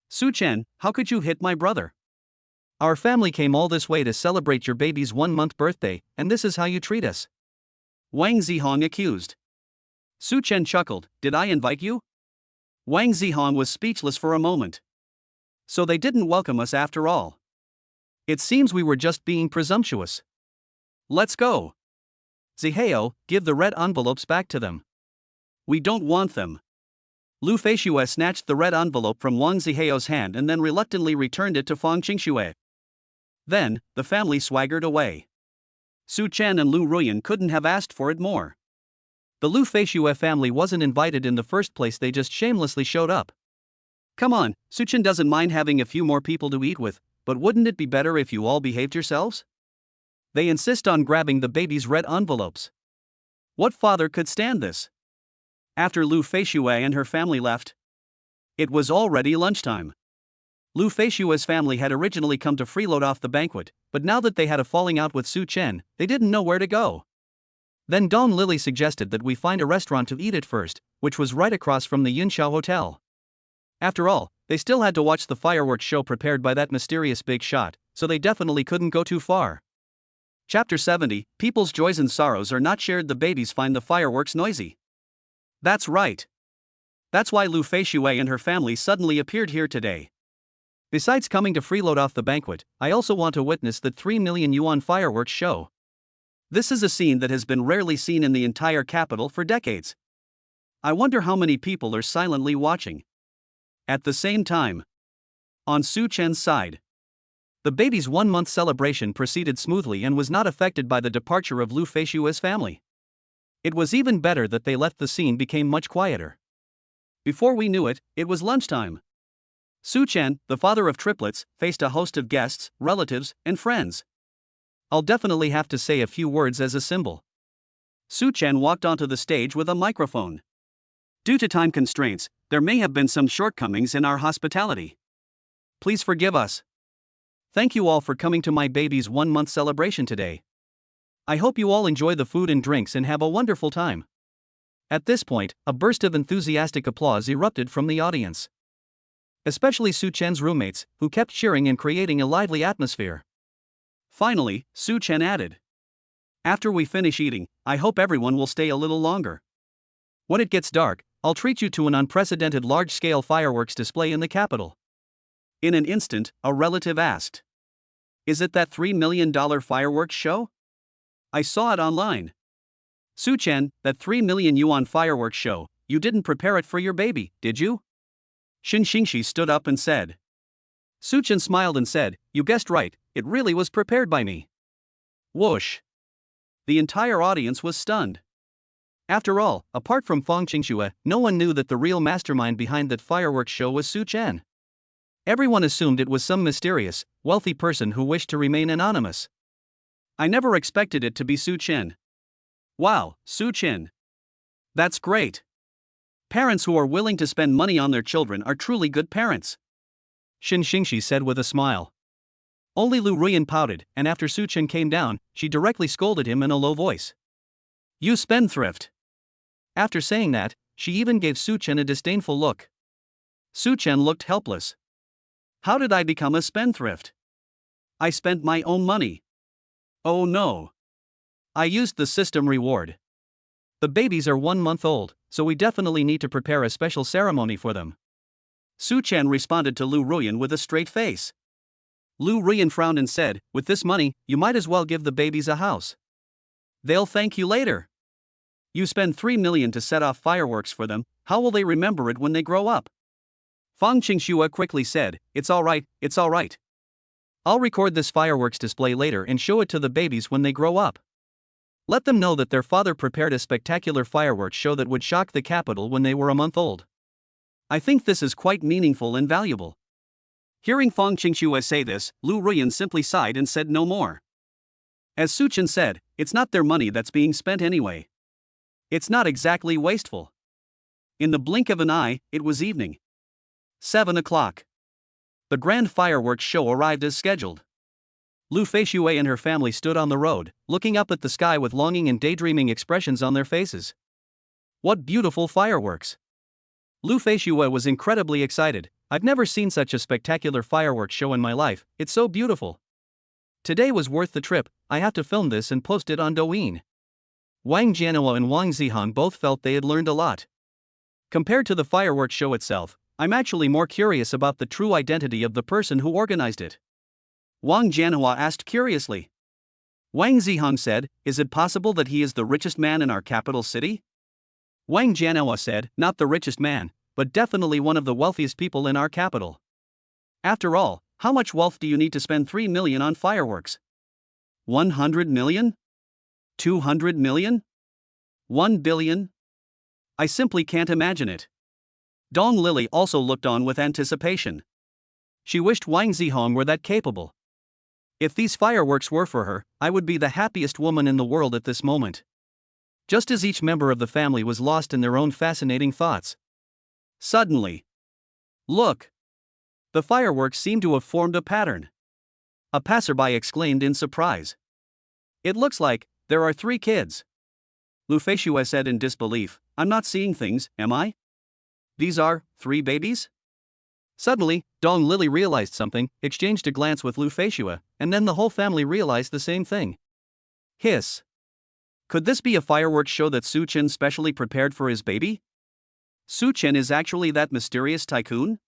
Su Chen, how could you hit my brother? Our family came all this way to celebrate your baby's 1-month birthday, and this is how you treat us? Wang Zihong accused. Su Chen chuckled, did I invite you? Wang Zihong was speechless for a moment. So they didn't welcome us after all. It seems we were just being presumptuous. Let's go. Zihao, give the red envelopes back to them. We don't want them. Lu Feishue snatched the red envelope from Wang Zihao's hand and then reluctantly returned it to Fang Qingxue. Then, the family swaggered away. Su Chen and Lu Ruyan couldn't have asked for it more. The Lu Feishue family wasn't invited in the first place, they just shamelessly showed up. Come on, Su Chen doesn't mind having a few more people to eat with, but wouldn't it be better if you all behaved yourselves? They insist on grabbing the baby's red envelopes. What father could stand this? After Lu Feishue and her family left, it was already lunchtime. Lu Feishue's family had originally come to freeload off the banquet, but now that they had a falling out with Su Chen, they didn't know where to go. Then Dong Lily suggested that we find a restaurant to eat at first, which was right across from the Yunxiao Hotel. After all, they still had to watch the fireworks show prepared by that mysterious big shot, so they definitely couldn't go too far. Chapter 70, People's joys and sorrows are not shared. The babies find the fireworks noisy. That's right. That's why Lu Feishue and her family suddenly appeared here today. Besides coming to freeload off the banquet, I also want to witness the 3 million yuan fireworks show. This is a scene that has been rarely seen in the entire capital for decades. I wonder how many people are silently watching. At the same time, on Su Chen's side, the baby's 1-month celebration proceeded smoothly and was not affected by the departure of Lu Feishue's family. It was even better that they left. The scene became much quieter. Before we knew it, it was lunchtime. Su Chen, the father of triplets, faced a host of guests, relatives, and friends. I'll definitely have to say a few words as a symbol. Su Chen walked onto the stage with a microphone. Due to time constraints, there may have been some shortcomings in our hospitality. Please forgive us. Thank you all for coming to my baby's 1-month celebration today. I hope you all enjoy the food and drinks and have a wonderful time. At this point, a burst of enthusiastic applause erupted from the audience. Especially Su Chen's roommates, who kept cheering and creating a lively atmosphere. Finally, Su Chen added, after we finish eating, I hope everyone will stay a little longer. When it gets dark, I'll treat you to an unprecedented large-scale fireworks display in the capital. In an instant, a relative asked, is it that $3 million fireworks show? I saw it online. Su Chen, that 3 million yuan fireworks show, you didn't prepare it for your baby, did you? Xin Xingxi stood up and said. Su Chen smiled and said, you guessed right, it really was prepared by me. Whoosh. The entire audience was stunned. After all, apart from Fang Qingxue, no one knew that the real mastermind behind that fireworks show was Su Chen. Everyone assumed it was some mysterious, wealthy person who wished to remain anonymous. I never expected it to be Su Chen. Wow, Su Chen. That's great. Parents who are willing to spend money on their children are truly good parents. Xin Xingxi said with a smile. Only Lu Ruyan pouted, and after Su Chen came down, she directly scolded him in a low voice. You spendthrift. After saying that, she even gave Su Chen a disdainful look. Su Chen looked helpless. How did I become a spendthrift? I spent my own money. Oh no. I used the system reward. The babies are 1 month old, so we definitely need to prepare a special ceremony for them. Su Chen responded to Lu Ruyan with a straight face. Lu Ruyan frowned and said, with this money, you might as well give the babies a house. They'll thank you later. You spend 3 million to set off fireworks for them, how will they remember it when they grow up? Fang Qingxue quickly said, it's alright, it's alright. I'll record this fireworks display later and show it to the babies when they grow up. Let them know that their father prepared a spectacular fireworks show that would shock the capital when they were a month old. I think this is quite meaningful and valuable. Hearing Fong Qingxue say this, Lu Ruyan simply sighed and said no more. As Su Chen said, it's not their money that's being spent anyway. It's not exactly wasteful. In the blink of an eye, it was evening. 7 o'clock. The grand fireworks show arrived as scheduled. Lu Feixue and her family stood on the road, looking up at the sky with longing and daydreaming expressions on their faces. What beautiful fireworks! Lu Feixue was incredibly excited. I've never seen such a spectacular fireworks show in my life, it's so beautiful. Today was worth the trip, I have to film this and post it on Douyin. Wang Jianhua and Wang Zihong both felt they had learned a lot. Compared to the fireworks show itself, I'm actually more curious about the true identity of the person who organized it. Wang Jianhua asked curiously. Wang Zihong said, is it possible that he is the richest man in our capital city? Wang Jianhua said, not the richest man, but definitely one of the wealthiest people in our capital. After all, how much wealth do you need to spend 3 million on fireworks? 100 million? 200 million? 1 billion? I simply can't imagine it. Dong Lily also looked on with anticipation. She wished Wang Zihong were that capable. If these fireworks were for her, I would be the happiest woman in the world at this moment. Just as each member of the family was lost in their own fascinating thoughts. Suddenly, look! The fireworks seemed to have formed a pattern. A passerby exclaimed in surprise. It looks like there are 3 kids. Lu Feixue said in disbelief, I'm not seeing things, am I? These are 3 babies? Suddenly, Dong Lily realized something, exchanged a glance with Lu Feixue, and then the whole family realized the same thing. Hiss. Could this be a fireworks show that Su Chen specially prepared for his baby? Su Chen is actually that mysterious tycoon?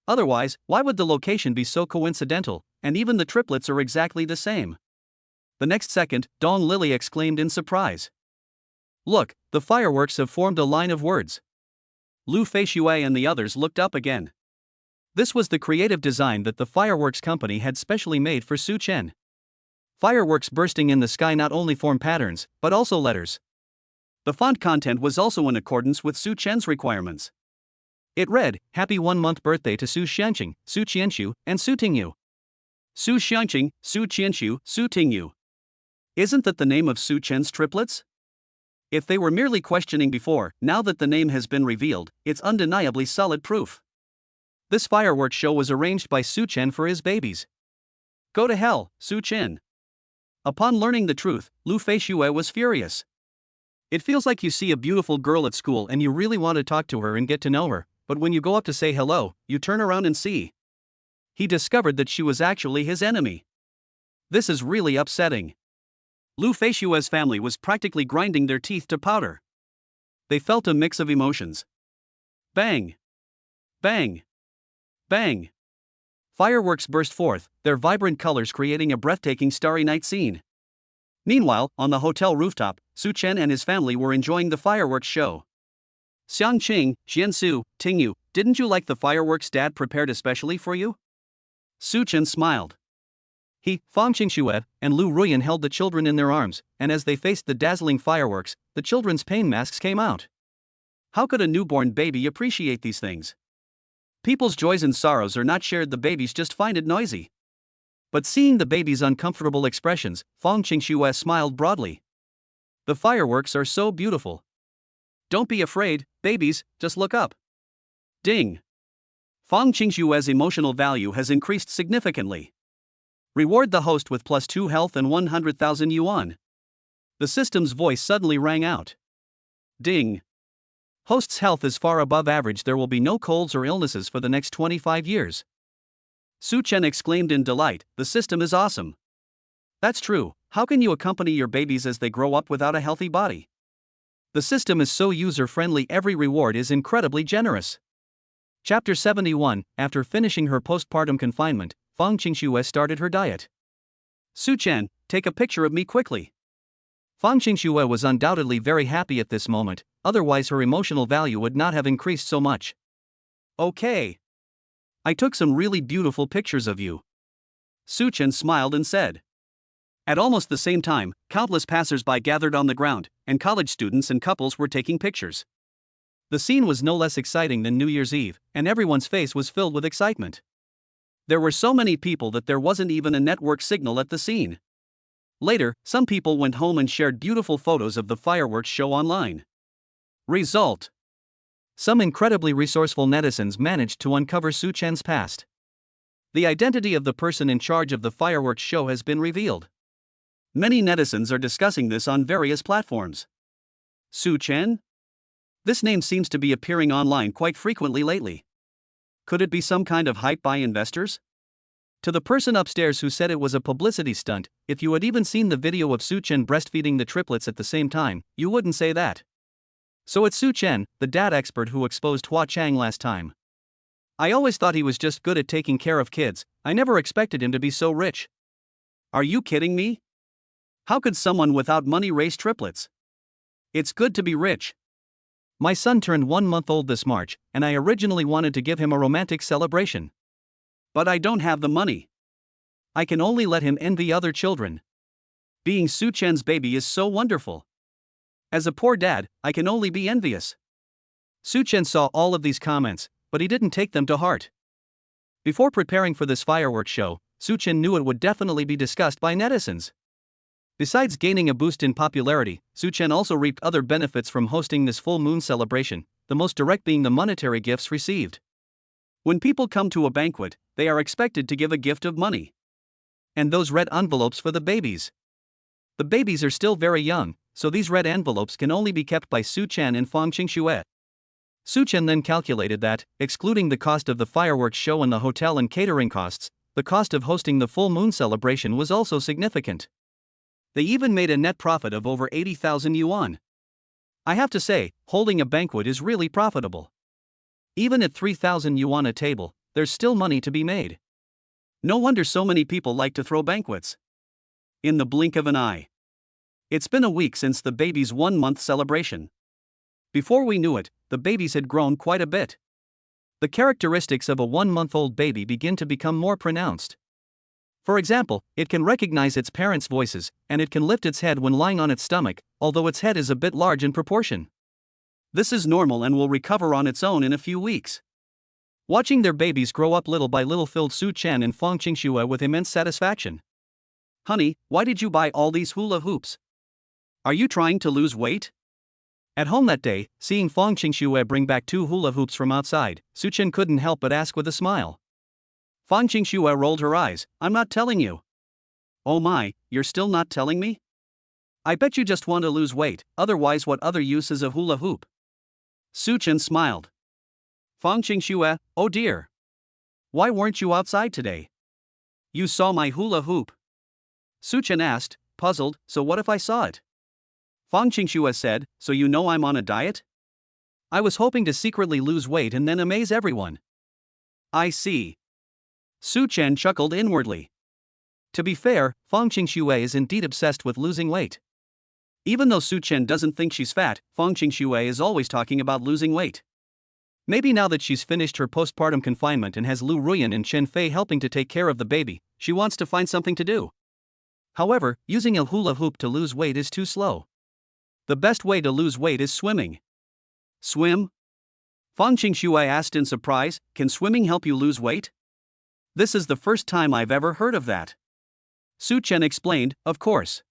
Otherwise, why would the location be so coincidental, and even the triplets are exactly the same? The next second, Dong Lily exclaimed in surprise. Look, the fireworks have formed a line of words. Lu Feixue and the others looked up again. This was the creative design that the fireworks company had specially made for Su Chen. Fireworks bursting in the sky not only form patterns, but also letters. The font content was also in accordance with Su Chen's requirements. It read, Happy 1-month birthday to Su Xianqing, Su Qianxu, and Su Tingyu. Su Xianqing, Su Qianxu, Su Tingyu. Isn't that the name of Su Chen's triplets? If they were merely questioning before, now that the name has been revealed, it's undeniably solid proof. This fireworks show was arranged by Su Chen for his babies. Go to hell, Su Chen. Upon learning the truth, Lu Feixue was furious. It feels like you see a beautiful girl at school and you really want to talk to her and get to know her, but when you go up to say hello, you turn around and see. He discovered that she was actually his enemy. This is really upsetting. Lu Feixue's family was practically grinding their teeth to powder. They felt a mix of emotions. Bang! Bang! Bang! Fireworks burst forth, their vibrant colors creating a breathtaking starry night scene. Meanwhile, on the hotel rooftop, Su Chen and his family were enjoying the fireworks show. Xiangqing, Jiansu, Tingyu, didn't you like the fireworks Dad prepared especially for you? Su Chen smiled. He, Fong Qingxue, and Lu Ruyan held the children in their arms, and as they faced the dazzling fireworks, the children's pain masks came out. How could a newborn baby appreciate these things? People's joys and sorrows are not shared, the babies just find it noisy. But seeing the baby's uncomfortable expressions, Fong Qingxue smiled broadly. The fireworks are so beautiful. Don't be afraid, babies, just look up. Ding! Fong Qingxue's emotional value has increased significantly. Reward the host with +2 health and 100,000 yuan. The system's voice suddenly rang out. Ding! Host's health is far above average, there will be no colds or illnesses for the next 25 years. Su Chen exclaimed in delight, the system is awesome. That's true, how can you accompany your babies as they grow up without a healthy body? The system is so user-friendly, every reward is incredibly generous. Chapter 71, after finishing her postpartum confinement, Fong Qingxue started her diet. Su Chen, take a picture of me quickly. Fong Qingxue was undoubtedly very happy at this moment, otherwise her emotional value would not have increased so much. Okay. I took some really beautiful pictures of you. Su Chen smiled and said. At almost the same time, countless passers-by gathered on the ground, and college students and couples were taking pictures. The scene was no less exciting than New Year's Eve, and everyone's face was filled with excitement. There were so many people that there wasn't even a network signal at the scene. Later, some people went home and shared beautiful photos of the fireworks show online. Result: some incredibly resourceful netizens managed to uncover Su Chen's past. The identity of the person in charge of the fireworks show has been revealed. Many netizens are discussing this on various platforms. Su Chen? This name seems to be appearing online quite frequently lately. Could it be some kind of hype by investors? To the person upstairs who said it was a publicity stunt, if you had even seen the video of Su Chen breastfeeding the triplets at the same time, you wouldn't say that. So it's Su Chen, the dad expert who exposed Hua Chang last time. I always thought he was just good at taking care of kids. I never expected him to be so rich. Are you kidding me? How could someone without money raise triplets? It's good to be rich. My son turned 1 month old this March, and I originally wanted to give him a romantic celebration. But I don't have the money. I can only let him envy other children. Being Su Chen's baby is so wonderful. As a poor dad, I can only be envious. Su Chen saw all of these comments, but he didn't take them to heart. Before preparing for this fireworks show, Su Chen knew it would definitely be discussed by netizens. Besides gaining a boost in popularity, Su Chen also reaped other benefits from hosting this full moon celebration, the most direct being the monetary gifts received. When people come to a banquet, they are expected to give a gift of money. And those red envelopes for the babies. The babies are still very young, so these red envelopes can only be kept by Su Chen and Fang Qingxue. Su Chen then calculated that, excluding the cost of the fireworks show and the hotel and catering costs, the cost of hosting the full moon celebration was also significant. They even made a net profit of over 80,000 yuan. I have to say, holding a banquet is really profitable. Even at 3,000 yuan a table, there's still money to be made. No wonder so many people like to throw banquets. In the blink of an eye. It's been a week since the baby's 1-month celebration. Before we knew it, the babies had grown quite a bit. The characteristics of a 1-month-old baby begin to become more pronounced. For example, it can recognize its parents' voices, and it can lift its head when lying on its stomach, although its head is a bit large in proportion. This is normal and will recover on its own in a few weeks. Watching their babies grow up little by little filled Su Chen and Fang Qingxue with immense satisfaction. Honey, why did you buy all these hula hoops? Are you trying to lose weight? At home that day, seeing Fang Qingxue bring back 2 hula hoops from outside, Su Chen couldn't help but ask with a smile. Fang Qingxue rolled her eyes. I'm not telling you. Oh my, you're still not telling me? I bet you just want to lose weight, otherwise what other use is a hula hoop? Su Chen smiled. Fang Qingxue, oh dear. Why weren't you outside today? You saw my hula hoop. Su Chen asked, puzzled, so what if I saw it? Fang Qingxue said, so you know I'm on a diet? I was hoping to secretly lose weight and then amaze everyone. I see. Su Chen chuckled inwardly. To be fair, Fang Qingxue is indeed obsessed with losing weight. Even though Su Chen doesn't think she's fat, Fang Qingxue is always talking about losing weight. Maybe now that she's finished her postpartum confinement and has Lu Ruyan and Chen Fei helping to take care of the baby, she wants to find something to do. However, using a hula hoop to lose weight is too slow. The best way to lose weight is swimming. Swim? Fang Qingxue asked in surprise, can swimming help you lose weight? This is the first time I've ever heard of that. Su Chen explained, of course.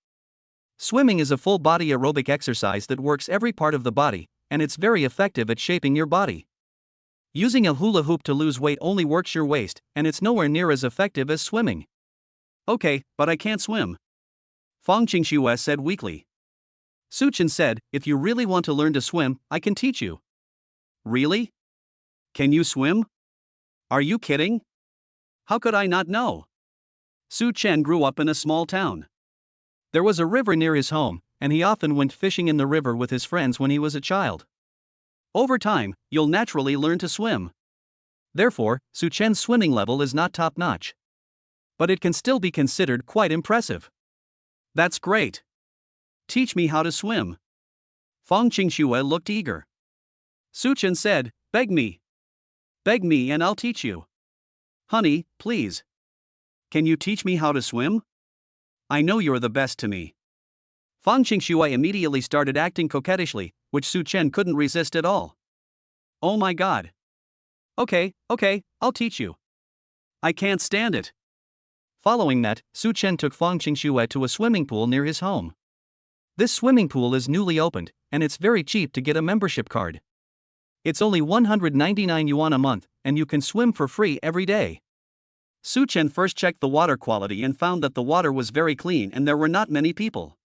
Swimming is a full-body aerobic exercise that works every part of the body, and it's very effective at shaping your body. Using a hula hoop to lose weight only works your waist, and it's nowhere near as effective as swimming. Okay, but I can't swim. Fang Qingxue said weakly. Su Chen said, if you really want to learn to swim, I can teach you. Really? Can you swim? Are you kidding? How could I not know? Su Chen grew up in a small town. There was a river near his home, and he often went fishing in the river with his friends when he was a child. Over time, you'll naturally learn to swim. Therefore, Su Chen's swimming level is not top-notch. But it can still be considered quite impressive. That's great. Teach me how to swim. Fang Qingxue looked eager. Su Chen said, beg me. Beg me and I'll teach you. Honey, please. Can you teach me how to swim? I know you're the best to me. Fang Qingxue immediately started acting coquettishly, which Su Chen couldn't resist at all. Oh my god. Okay, I'll teach you. I can't stand it. Following that, Su Chen took Fang Qingxue to a swimming pool near his home. This swimming pool is newly opened, and it's very cheap to get a membership card. It's only 199 yuan a month, and you can swim for free every day. Su Chen first checked the water quality and found that the water was very clean and there were not many people.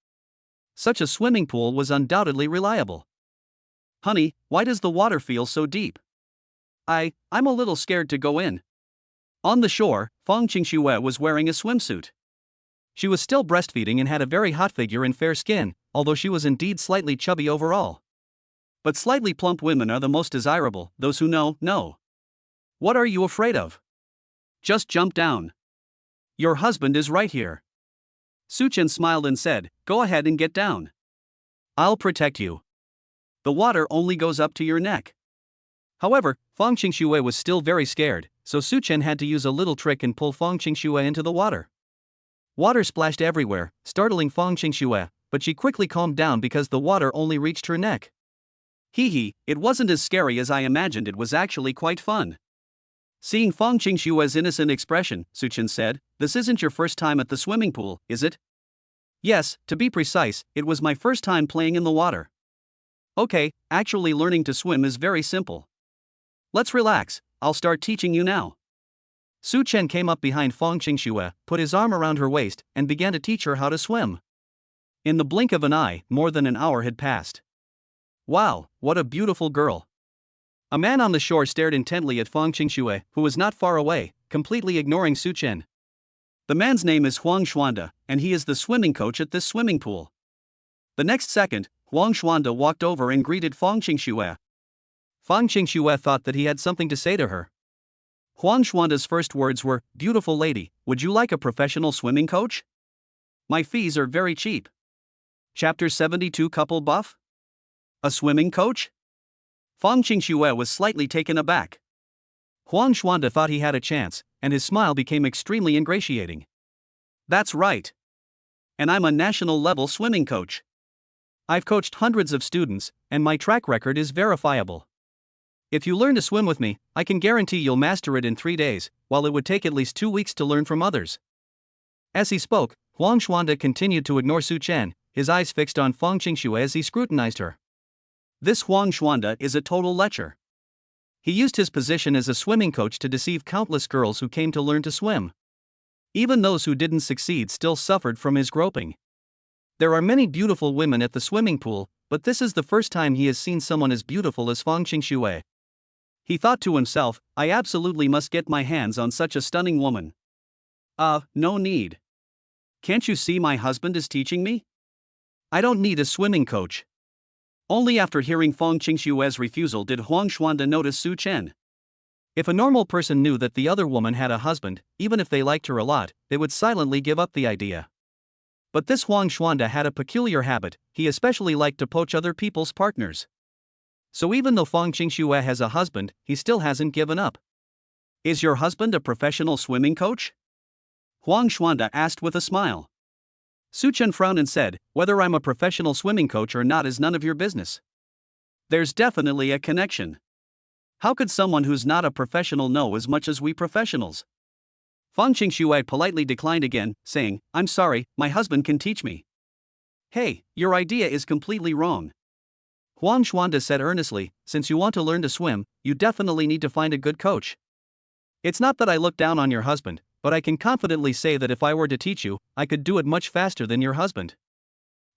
Such a swimming pool was undoubtedly reliable. Honey, why does the water feel so deep? I'm a little scared to go in. On the shore, Fang Qingxue was wearing a swimsuit. She was still breastfeeding and had a very hot figure and fair skin, although she was indeed slightly chubby overall. But slightly plump women are the most desirable, those who know. What are you afraid of? Just jump down. Your husband is right here. Su Chen smiled and said, go ahead and get down. I'll protect you. The water only goes up to your neck. However, Fang Qingxue was still very scared, so Su Chen had to use a little trick and pull Fang Qingxue into the water. Water splashed everywhere, startling Fang Qingxue, but she quickly calmed down because the water only reached her neck. Hee, it wasn't as scary as I imagined. It was actually quite fun. Seeing Fang Qingxue's innocent expression, Su Chen said, this isn't your first time at the swimming pool, is it? Yes, to be precise, it was my first time playing in the water. Okay, actually learning to swim is very simple. Let's relax, I'll start teaching you now. Su Chen came up behind Fang Qingxue, put his arm around her waist, and began to teach her how to swim. In the blink of an eye, more than an hour had passed. Wow, what a beautiful girl. A man on the shore stared intently at Fang Qingxue, who was not far away, completely ignoring Su Chen. The man's name is Huang Xuanda, and he is the swimming coach at this swimming pool. The next second, Huang Xuanda walked over and greeted Fang Qingxue. Fang Qingxue thought that he had something to say to her. Huang Xuanda's first words were, beautiful lady, would you like a professional swimming coach? My fees are very cheap. Chapter 72 Couple Buff? A swimming coach? Fang Qingxue was slightly taken aback. Huang Xuanda thought he had a chance, and his smile became extremely ingratiating. That's right. And I'm a national-level swimming coach. I've coached hundreds of students, and my track record is verifiable. If you learn to swim with me, I can guarantee you'll master it in 3 days, while it would take at least 2 weeks to learn from others. As he spoke, Huang Xuanda continued to ignore Su Chen, his eyes fixed on Fang Qingxue as he scrutinized her. This Huang Xuanda is a total lecher. He used his position as a swimming coach to deceive countless girls who came to learn to swim. Even those who didn't succeed still suffered from his groping. There are many beautiful women at the swimming pool, but this is the first time he has seen someone as beautiful as Fang Qingxue. He thought to himself, I absolutely must get my hands on such a stunning woman. No need. Can't you see my husband is teaching me? I don't need a swimming coach. Only after hearing Fang Qingxue's refusal did Huang Xuanda notice Su Chen. If a normal person knew that the other woman had a husband, even if they liked her a lot, they would silently give up the idea. But this Huang Xuanda had a peculiar habit, he especially liked to poach other people's partners. So even though Fang Qingxue has a husband, he still hasn't given up. Is your husband a professional swimming coach? Huang Xuanda asked with a smile. Su Chen frowned and said, whether I'm a professional swimming coach or not is none of your business. There's definitely a connection. How could someone who's not a professional know as much as we professionals? Fang Qingxue politely declined again, saying, I'm sorry, my husband can teach me. Hey, your idea is completely wrong. Huang Xuanda said earnestly, since you want to learn to swim, you definitely need to find a good coach. It's not that I look down on your husband, but I can confidently say that if I were to teach you, I could do it much faster than your husband.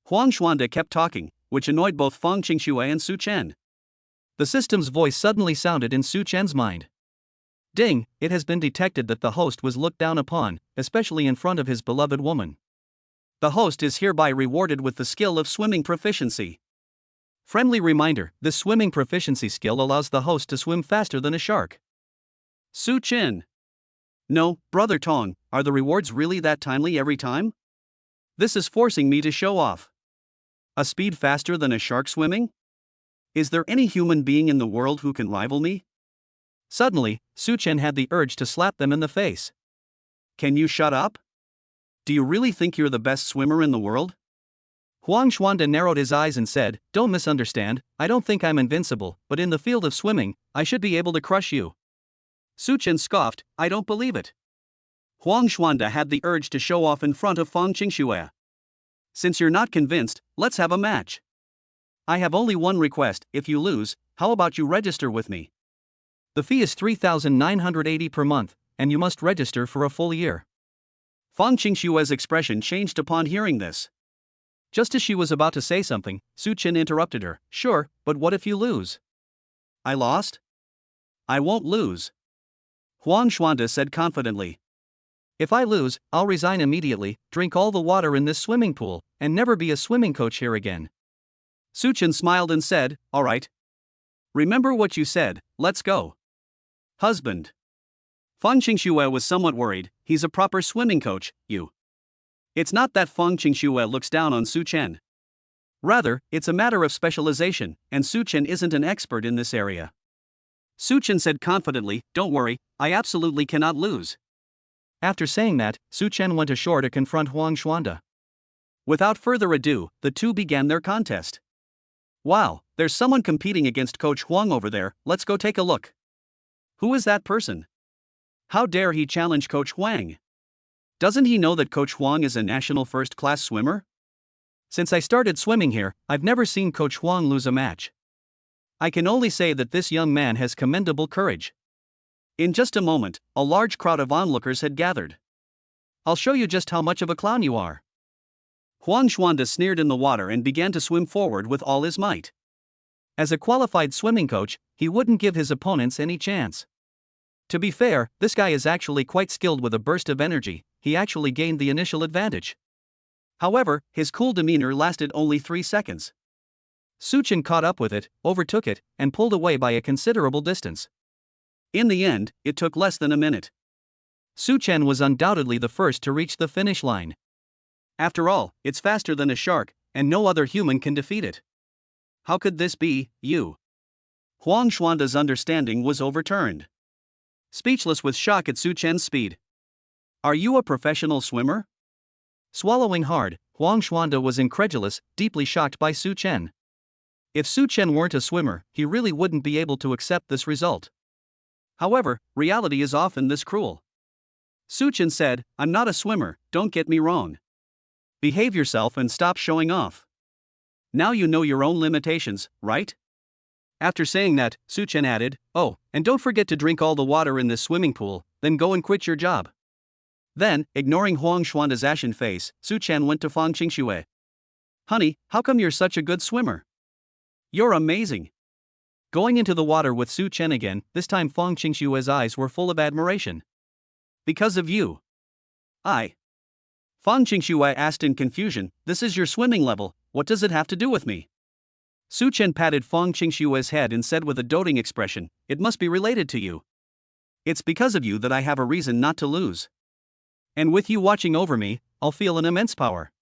Huang Xuanda kept talking, which annoyed both Fang Qingxue and Su Chen. The system's voice suddenly sounded in Su Chen's mind. Ding, it has been detected that the host was looked down upon, especially in front of his beloved woman. The host is hereby rewarded with the skill of swimming proficiency. Friendly reminder, this swimming proficiency skill allows the host to swim faster than a shark. Su Chen. No, Brother Tong, are the rewards really that timely every time? This is forcing me to show off. A speed faster than a shark swimming? Is there any human being in the world who can rival me? Suddenly, Su Chen had the urge to slap them in the face. Can you shut up? Do you really think you're the best swimmer in the world? Huang Xuanda narrowed his eyes and said, don't misunderstand, I don't think I'm invincible, but in the field of swimming, I should be able to crush you. Su Chen scoffed, I don't believe it. Huang Xuanda had the urge to show off in front of Fang Qingxue. Since you're not convinced, let's have a match. I have only one request: if you lose, how about you register with me? The fee is 3,980 per month, and you must register for a full year. Fang Qingxue's expression changed upon hearing this. Just as she was about to say something, Su Qin interrupted her. Sure, but what if you lose? I lost? I won't lose. Huang Xuanda said confidently. If I lose, I'll resign immediately, drink all the water in this swimming pool, and never be a swimming coach here again. Su Qin smiled and said, all right. Remember what you said, let's go. Husband. Fang Qingxue was somewhat worried. He's a proper swimming coach, you. It's not that Fang Qingxue looks down on Su Chen. Rather, it's a matter of specialization, and Su Chen isn't an expert in this area. Su Chen said confidently, don't worry, I absolutely cannot lose. After saying that, Su Chen went ashore to confront Huang Xuanda. Without further ado, the two began their contest. Wow, there's someone competing against Coach Huang over there, let's go take a look. Who is that person? How dare he challenge Coach Huang? Doesn't he know that Coach Huang is a national first-class swimmer? Since I started swimming here, I've never seen Coach Huang lose a match. I can only say that this young man has commendable courage. In just a moment, a large crowd of onlookers had gathered. I'll show you just how much of a clown you are. Huang Xuanda sneered in the water and began to swim forward with all his might. As a qualified swimming coach, he wouldn't give his opponents any chance. To be fair, this guy is actually quite skilled. With a burst of energy, he actually gained the initial advantage. However, his cool demeanor lasted only 3 seconds. Su Chen caught up with it, overtook it, and pulled away by a considerable distance. In the end, it took less than a minute. Su Chen was undoubtedly the first to reach the finish line. After all, it's faster than a shark, and no other human can defeat it. How could this be, you? Huang Xuanda's understanding was overturned. Speechless with shock at Su Chen's speed. Are you a professional swimmer? Swallowing hard, Huang Xuanda was incredulous, deeply shocked by Su Chen. If Su Chen weren't a swimmer, he really wouldn't be able to accept this result. However, reality is often this cruel. Su Chen said, I'm not a swimmer, don't get me wrong. Behave yourself and stop showing off. Now you know your own limitations, right? After saying that, Su Chen added, oh, and don't forget to drink all the water in this swimming pool, then go and quit your job. Then, ignoring Huang Xuanda's ashen face, Su Chen went to Fang Qingxue. Honey, how come you're such a good swimmer? You're amazing. Going into the water with Su Chen again, this time Fang Qingxue's eyes were full of admiration. Because of you. Fang Qingxue asked in confusion, this is your swimming level, what does it have to do with me? Su Chen patted Fang Qingxue's head and said with a doting expression, it must be related to you. It's because of you that I have a reason not to lose. And with you watching over me, I'll feel an immense power.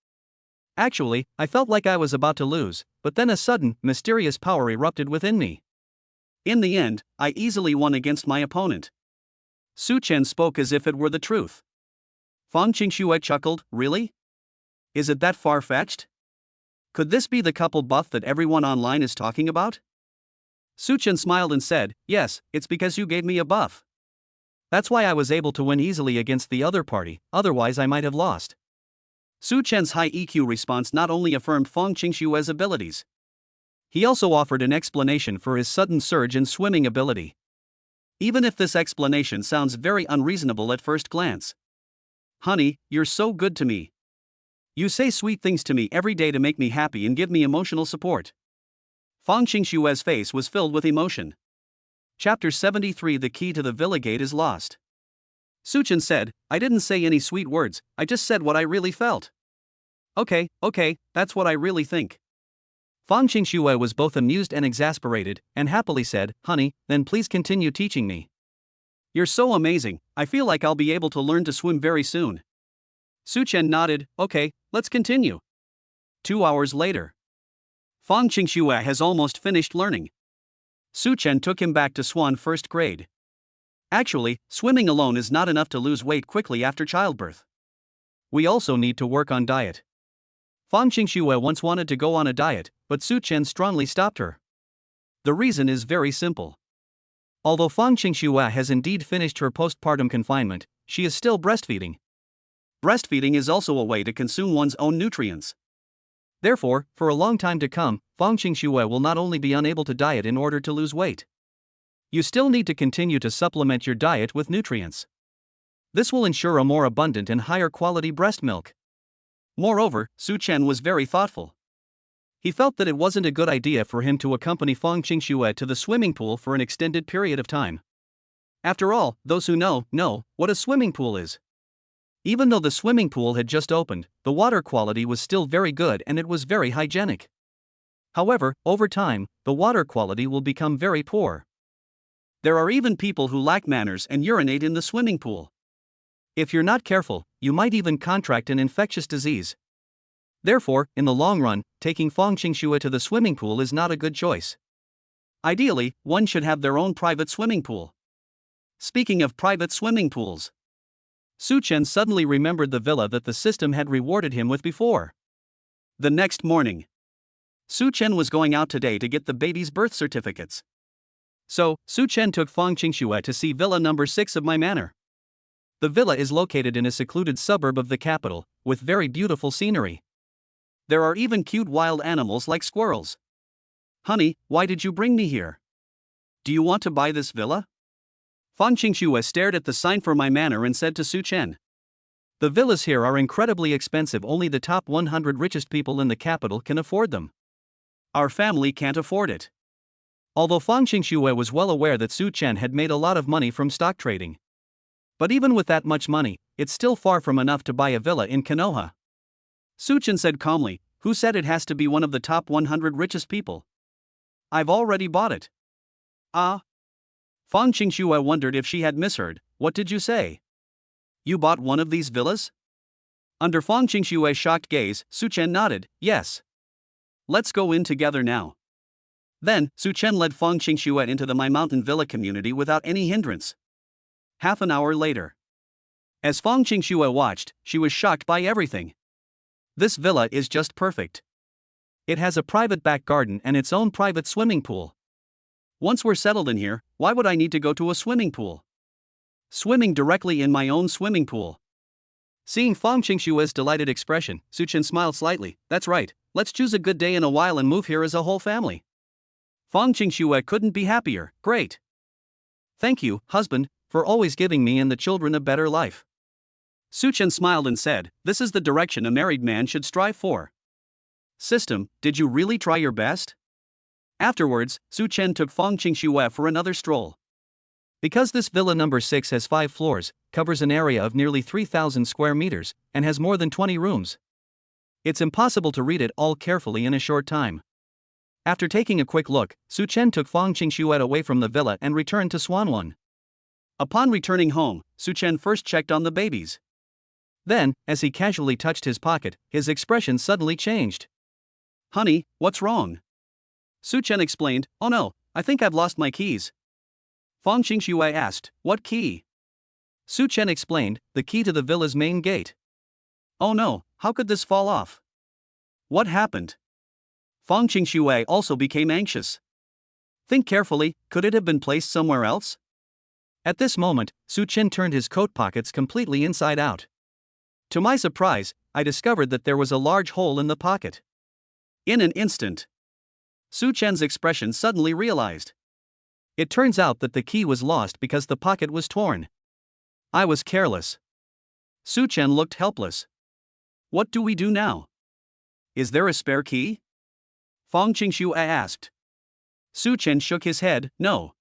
Actually, I felt like I was about to lose, but then a sudden, mysterious power erupted within me. In the end, I easily won against my opponent. Su Chen spoke as if it were the truth. Fang Qingxue chuckled, really? Is it that far-fetched? Could this be the couple buff that everyone online is talking about? Su Chen smiled and said, yes, it's because you gave me a buff. That's why I was able to win easily against the other party, otherwise I might have lost. Su Chen's high EQ response not only affirmed Fang Qingxue's abilities. He also offered an explanation for his sudden surge in swimming ability. Even if this explanation sounds very unreasonable at first glance. Honey, you're so good to me. You say sweet things to me every day to make me happy and give me emotional support. Fang Qingxue's face was filled with emotion. Chapter 73 The key to the Villa Gate is lost. Su Chen said, I didn't say any sweet words, I just said what I really felt. Okay, that's what I really think. Fang Qingxue was both amused and exasperated, and happily said, honey, then please continue teaching me. You're so amazing, I feel like I'll be able to learn to swim very soon. Su Chen nodded, okay, let's continue. 2 hours later. Fang Qingxue has almost finished learning. Su Chen took him back to Swan first grade. Actually, swimming alone is not enough to lose weight quickly after childbirth. We also need to work on diet. Fang Qingxue once wanted to go on a diet, but Su Chen strongly stopped her. The reason is very simple. Although Fang Qingxue has indeed finished her postpartum confinement, she is still breastfeeding. Breastfeeding is also a way to consume one's own nutrients. Therefore, for a long time to come, Fang Qingxue will not only be unable to diet in order to lose weight. You still need to continue to supplement your diet with nutrients. This will ensure a more abundant and higher quality breast milk. Moreover, Su Chen was very thoughtful. He felt that it wasn't a good idea for him to accompany Fang Qingxue to the swimming pool for an extended period of time. After all, those who know what a swimming pool is. Even though the swimming pool had just opened, the water quality was still very good and it was very hygienic. However, over time, the water quality will become very poor. There are even people who lack manners and urinate in the swimming pool. If you're not careful, you might even contract an infectious disease. Therefore, in the long run, taking Fang Qingxue to the swimming pool is not a good choice. Ideally, one should have their own private swimming pool. Speaking of private swimming pools, Su Chen suddenly remembered the villa that the system had rewarded him with before. The next morning, Su Chen was going out today to get the baby's birth certificates. So, Su Chen took Fang Qingxue to see villa number 6 of my manor. The villa is located in a secluded suburb of the capital, with very beautiful scenery. There are even cute wild animals like squirrels. Honey, why did you bring me here? Do you want to buy this villa? Fang Qingxue stared at the sign for my manor and said to Su Chen. The villas here are incredibly expensive, only the top 100 richest people in the capital can afford them. Our family can't afford it. Although Fang Qingxue was well aware that Su Chen had made a lot of money from stock trading. But even with that much money, it's still far from enough to buy a villa in Konoha. Su Chen said calmly, who said it has to be one of the top 100 richest people? I've already bought it. Ah? Fang Qingxue wondered if she had misheard. What did you say? You bought one of these villas? Under Fang Qingxue's shocked gaze, Su Chen nodded, yes. Let's go in together now. Then, Su Chen led Fang Qingxue into the My Mountain Villa community without any hindrance. Half an hour later, as Fang Qingxue watched, she was shocked by everything. This villa is just perfect. It has a private back garden and its own private swimming pool. Once we're settled in here, why would I need to go to a swimming pool? Swimming directly in my own swimming pool. Seeing Fang Qingxue's delighted expression, Su Chen smiled slightly. That's right, let's choose a good day in a while and move here as a whole family. Fang Qingxue couldn't be happier. Great. Thank you, husband, for always giving me and the children a better life. Su Chen smiled and said, this is the direction a married man should strive for. System, did you really try your best? Afterwards, Su Chen took Fang Qingxue for another stroll. Because this villa number 6 has 5 floors, covers an area of nearly 3,000 square meters, and has more than 20 rooms, it's impossible to read it all carefully in a short time. After taking a quick look, Su Chen took Fang Qingxue away from the villa and returned to Swanwon. Upon returning home, Su Chen first checked on the babies. Then, as he casually touched his pocket, his expression suddenly changed. Honey, what's wrong? Su Chen explained, oh no, I think I've lost my keys. Fang Qingxue asked, what key? Su Chen explained, the key to the villa's main gate. Oh no, how could this fall off? What happened? Fang Qingxue also became anxious. Think carefully, could it have been placed somewhere else? At this moment, Su Chen turned his coat pockets completely inside out. To my surprise, I discovered that there was a large hole in the pocket. In an instant, Su Chen's expression suddenly realized. It turns out that the key was lost because the pocket was torn. I was careless. Su Chen looked helpless. What do we do now? Is there a spare key? Fang Qingxue asked. Su Chen shook his head, no.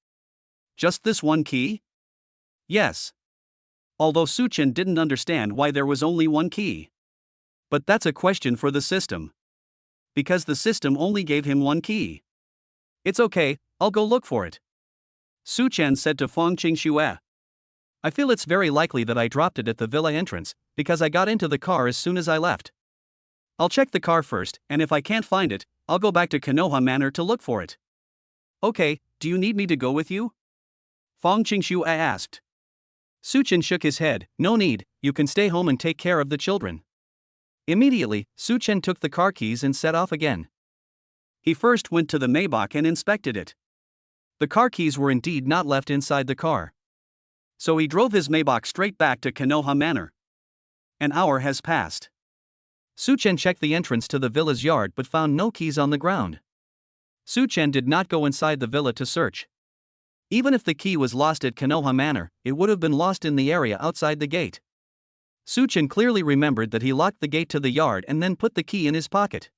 Just this one key? Yes. Although Su Chen didn't understand why there was only one key. But that's a question for the system. Because the system only gave him one key. It's okay, I'll go look for it. Su Chen said to Fang Qingxue. I feel it's very likely that I dropped it at the villa entrance, because I got into the car as soon as I left. I'll check the car first, and if I can't find it, I'll go back to Konoha Manor to look for it. Okay, do you need me to go with you? Fang Qingxue asked. Su Chen shook his head, no need, you can stay home and take care of the children. Immediately, Su Chen took the car keys and set off again. He first went to the Maybach and inspected it. The car keys were indeed not left inside the car. So he drove his Maybach straight back to Konoha Manor. An hour has passed. Suchen checked the entrance to the villa's yard but found no keys on the ground. Suchen did not go inside the villa to search. Even if the key was lost at Konoha Manor, it would have been lost in the area outside the gate. Suchen clearly remembered that he locked the gate to the yard and then put the key in his pocket.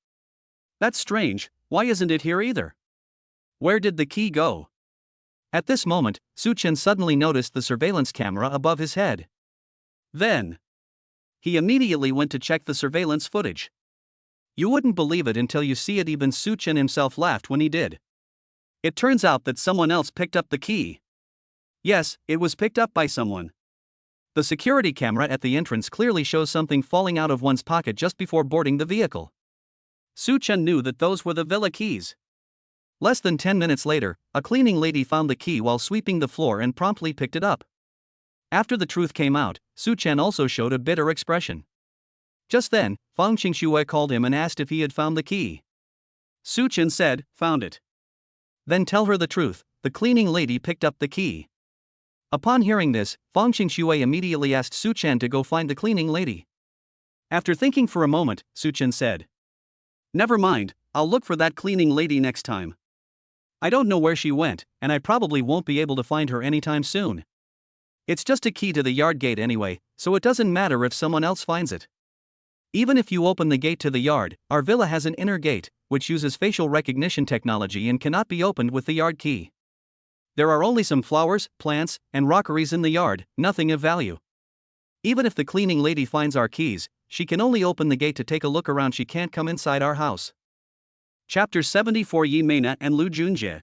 That's strange, why isn't it here either? Where did the key go? At this moment, Suchen suddenly noticed the surveillance camera above his head. Then, he immediately went to check the surveillance footage. You wouldn't believe it until you see it. Even Suchen himself laughed when he did. It turns out that someone else picked up the key. Yes, it was picked up by someone. The security camera at the entrance clearly shows something falling out of one's pocket just before boarding the vehicle. Suchen knew that those were the villa keys. Less than 10 minutes later, a cleaning lady found the key while sweeping the floor and promptly picked it up. After the truth came out, Suchen also showed a bitter expression. Just then, Fang Qingxue called him and asked if he had found the key. Suchen said, "Found it." Then tell her the truth, the cleaning lady picked up the key. Upon hearing this, Fang Qingxue immediately asked Suchen to go find the cleaning lady. After thinking for a moment, Suchen said, "Never mind, I'll look for that cleaning lady next time. I don't know where she went, and I probably won't be able to find her anytime soon. It's just a key to the yard gate anyway, so it doesn't matter if someone else finds it. Even if you open the gate to the yard, our villa has an inner gate, which uses facial recognition technology and cannot be opened with the yard key. There are only some flowers, plants, and rockeries in the yard, nothing of value. Even if the cleaning lady finds our keys, she can only open the gate to take a look around. She can't come inside our house." Chapter 74. Yi Meina and Lu Junjie.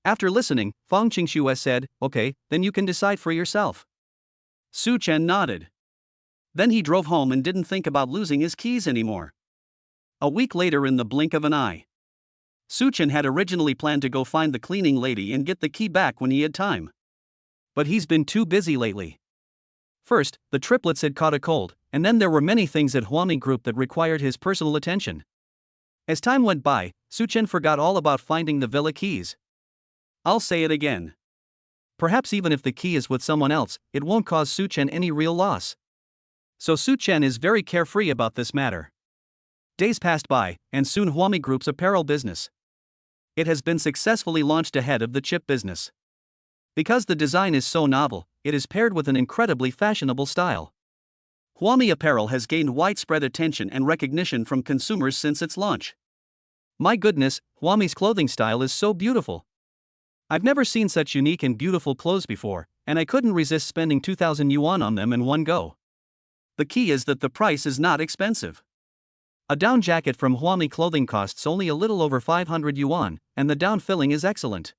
After listening, Fang Qingxue said, "Okay, then you can decide for yourself." Suchen nodded. Then he drove home and didn't think about losing his keys anymore. A week later, in the blink of an eye, Suchen had originally planned to go find the cleaning lady and get the key back when he had time. But he's been too busy lately. First, the triplets had caught a cold, and then there were many things at Huami Group that required his personal attention. As time went by, Suchen forgot all about finding the villa keys. I'll say it again. Perhaps even if the key is with someone else, it won't cause Suchen any real loss. So Suchen is very carefree about this matter. Days passed by, and soon Huami Group's apparel business. It has been successfully launched ahead of the chip business. Because the design is so novel, it is paired with an incredibly fashionable style. Huami apparel has gained widespread attention and recognition from consumers since its launch. My goodness, Huami's clothing style is so beautiful. I've never seen such unique and beautiful clothes before, and I couldn't resist spending 2,000 yuan on them in one go. The key is that the price is not expensive. A down jacket from Huami clothing costs only a little over 500 yuan, and the down filling is excellent.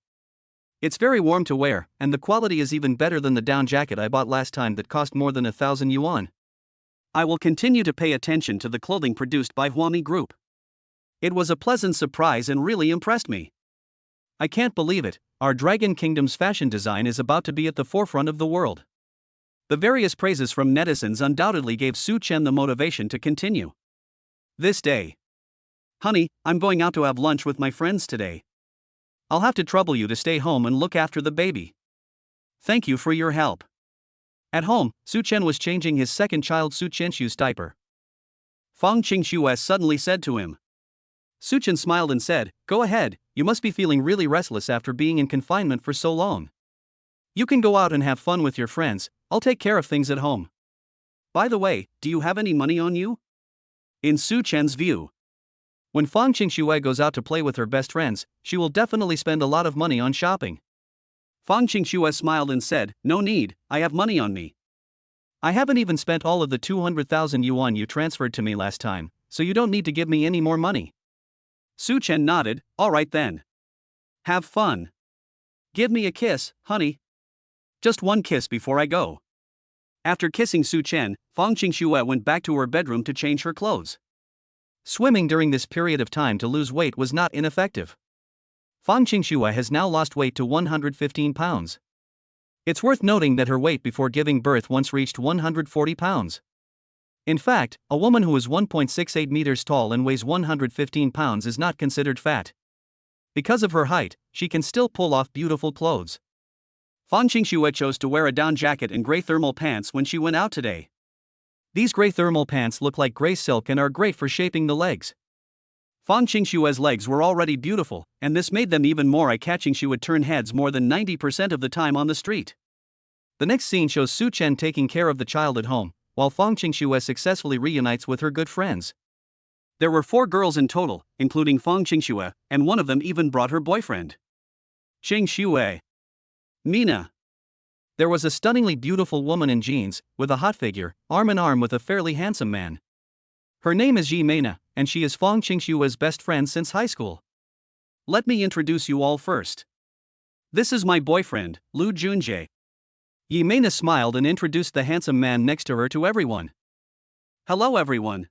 It's very warm to wear, and the quality is even better than the down jacket I bought last time that cost more than 1,000 yuan. I will continue to pay attention to the clothing produced by Huami Group. It was a pleasant surprise and really impressed me. I can't believe it, our Dragon Kingdom's fashion design is about to be at the forefront of the world. The various praises from netizens undoubtedly gave Suchen the motivation to continue. This day. "Honey, I'm going out to have lunch with my friends today. I'll have to trouble you to stay home and look after the baby. Thank you for your help." At home, Suchen was changing his second child Su Qinshu's diaper. Fang Qingxue suddenly said to him. Suchen smiled and said, "Go ahead, you must be feeling really restless after being in confinement for so long. You can go out and have fun with your friends, I'll take care of things at home. By the way, do you have any money on you?" In Suchen's view, when Fang Qingxue goes out to play with her best friends, she will definitely spend a lot of money on shopping. Fang Qingxue smiled and said, "No need, I have money on me. I haven't even spent all of the 200,000 yuan you transferred to me last time, so you don't need to give me any more money." Suchen nodded, "All right then. Have fun. Give me a kiss, honey. Just one kiss before I go." After kissing Suchen, Fang Qingxue went back to her bedroom to change her clothes. Swimming during this period of time to lose weight was not ineffective. Fang Qingxue has now lost weight to 115 pounds. It's worth noting that her weight before giving birth once reached 140 pounds. In fact, a woman who is 1.68 meters tall and weighs 115 pounds is not considered fat. Because of her height, she can still pull off beautiful clothes. Fang Qingxue chose to wear a down jacket and gray thermal pants when she went out today. These gray thermal pants look like gray silk and are great for shaping the legs. Fang Qingxue's legs were already beautiful, and this made them even more eye-catching. She would turn heads more than 90% of the time on the street. The next scene shows Su Chen taking care of the child at home, while Fang Qingxue successfully reunites with her good friends. There were 4 girls in total, including Fang Qingxue, and one of them even brought her boyfriend. Qingxue. Mina. There was a stunningly beautiful woman in jeans, with a hot figure, arm in arm with a fairly handsome man. Her name is Yi Meina, and she is Fang Qingxue's best friend since high school. Let me introduce you all first. This is my boyfriend, Lu Junjie. Yi Meina smiled and introduced the handsome man next to her to everyone. Hello everyone.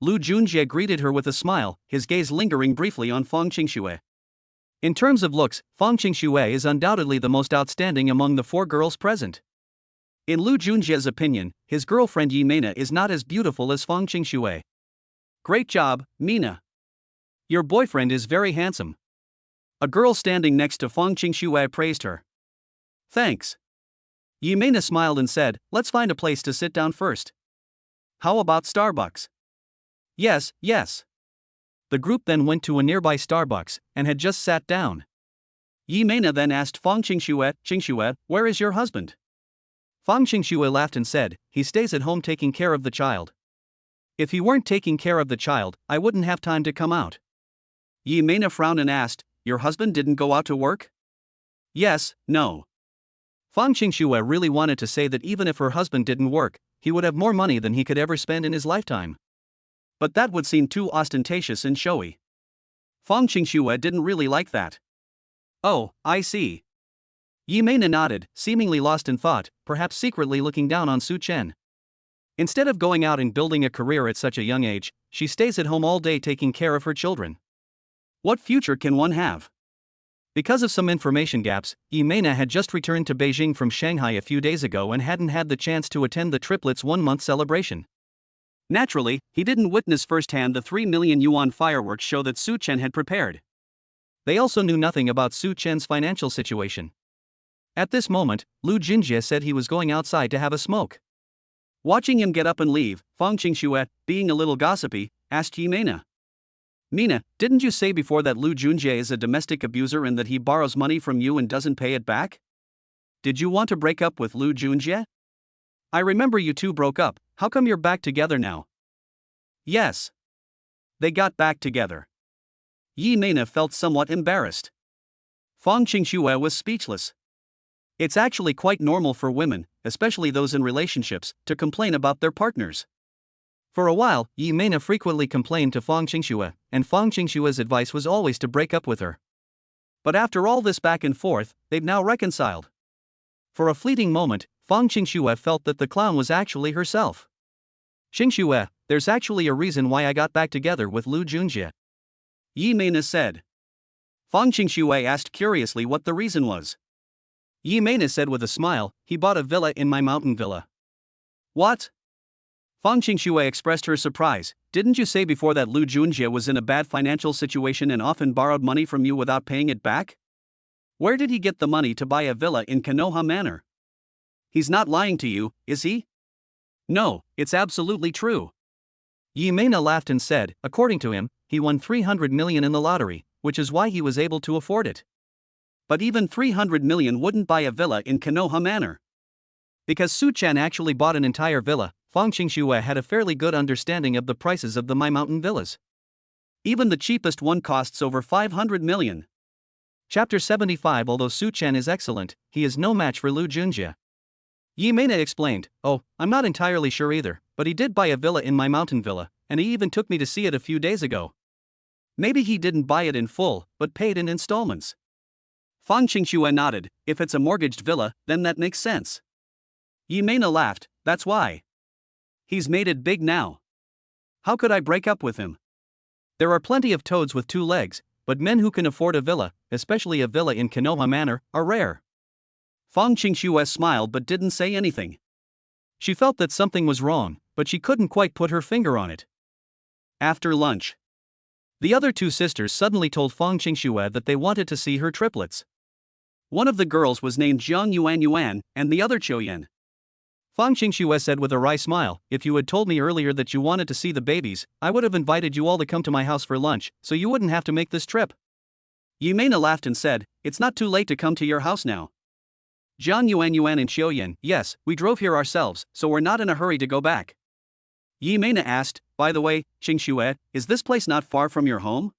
Lu Junjie greeted her with a smile, his gaze lingering briefly on Fang Qingxue. In terms of looks, Fang Qingxue is undoubtedly the most outstanding among the 4 girls present. In Lu Junjie's opinion, his girlfriend Yi Meina is not as beautiful as Fang Qingxue. Great job, Mina. Your boyfriend is very handsome. A girl standing next to Fang Qingxue praised her. Thanks. Yi Meina smiled and said, let's find a place to sit down first. How about Starbucks? Yes, yes. The group then went to a nearby Starbucks, and had just sat down. Yi Meina then asked Fang Qingxue, where is your husband? Fang Qingxue laughed and said, he stays at home taking care of the child. If he weren't taking care of the child, I wouldn't have time to come out. Yi Meina frowned and asked, your husband didn't go out to work? Yes, no. Fang Qingxue really wanted to say that even if her husband didn't work, he would have more money than he could ever spend in his lifetime. But that would seem too ostentatious and showy. Fang Qingxue didn't really like that. Oh, I see. Yi Meina nodded, seemingly lost in thought, perhaps secretly looking down on Su Chen. Instead of going out and building a career at such a young age, she stays at home all day taking care of her children. What future can one have? Because of some information gaps, Yi Meina had just returned to Beijing from Shanghai a few days ago and hadn't had the chance to attend the triplets' 1-month celebration. Naturally, he didn't witness firsthand the 3 million yuan fireworks show that Su Chen had prepared. They also knew nothing about Su Chen's financial situation. At this moment, Lu Junjie said he was going outside to have a smoke. Watching him get up and leave, Fang Qingxue, being a little gossipy, asked Yi Meina. Mina, didn't you say before that Lu Junjie is a domestic abuser and that he borrows money from you and doesn't pay it back? Did you want to break up with Lu Junjie? I remember you two broke up, how come you're back together now? Yes. They got back together. Yi Meina felt somewhat embarrassed. Fang Qingxue was speechless. It's actually quite normal for women, especially those in relationships, to complain about their partners. For a while, Yi Meina frequently complained to Fang Qingxue, and Fang Qingxue's advice was always to break up with her. But after all this back and forth, they've now reconciled. For a fleeting moment, Fang Qingxue felt that the clown was actually herself. Qingxue, there's actually a reason why I got back together with Lu Junjie. Yi Meina said. Fang Qingxue asked curiously what the reason was. Yi Meina said with a smile, he bought a villa in my mountain villa. What? Fang Qingxue expressed her surprise. Didn't you say before that Lu Junjie was in a bad financial situation and often borrowed money from you without paying it back? Where did he get the money to buy a villa in Konoha Manor? He's not lying to you, is he? No, it's absolutely true. Yi Meina laughed and said, according to him, he won 300 million in the lottery, which is why he was able to afford it. But even 300 million wouldn't buy a villa in Konoha Manor. Because Su Chen actually bought an entire villa, Fang Qingxue had a fairly good understanding of the prices of the My Mountain villas. Even the cheapest one costs over 500 million. Chapter 75. Although Su Chen is excellent, he is no match for Lu Junjie. Yi Meina explained, oh, I'm not entirely sure either, but he did buy a villa in my mountain villa, and he even took me to see it a few days ago. Maybe he didn't buy it in full, but paid in installments. Fang Qingxue nodded, if it's a mortgaged villa, then that makes sense. Yi Meina laughed, that's why. He's made it big now. How could I break up with him? There are plenty of toads with 2 legs, but men who can afford a villa, especially a villa in Konoha Manor, are rare. Fang Qingxue smiled but didn't say anything. She felt that something was wrong, but she couldn't quite put her finger on it. After lunch, the other 2 sisters suddenly told Fang Qingxue that they wanted to see her triplets. One of the girls was named Jiang Yuan Yuan, and the other Qiu Yan. Fang Qingxue said with a wry smile, "If you had told me earlier that you wanted to see the babies, I would have invited you all to come to my house for lunch, so you wouldn't have to make this trip." Yi Meina laughed and said, "It's not too late to come to your house now." Jiang Yuan Yuan and Qiu Yan, "Yes, we drove here ourselves, so we're not in a hurry to go back." Yi Meina asked, "By the way, Qingxue, is this place not far from your home?"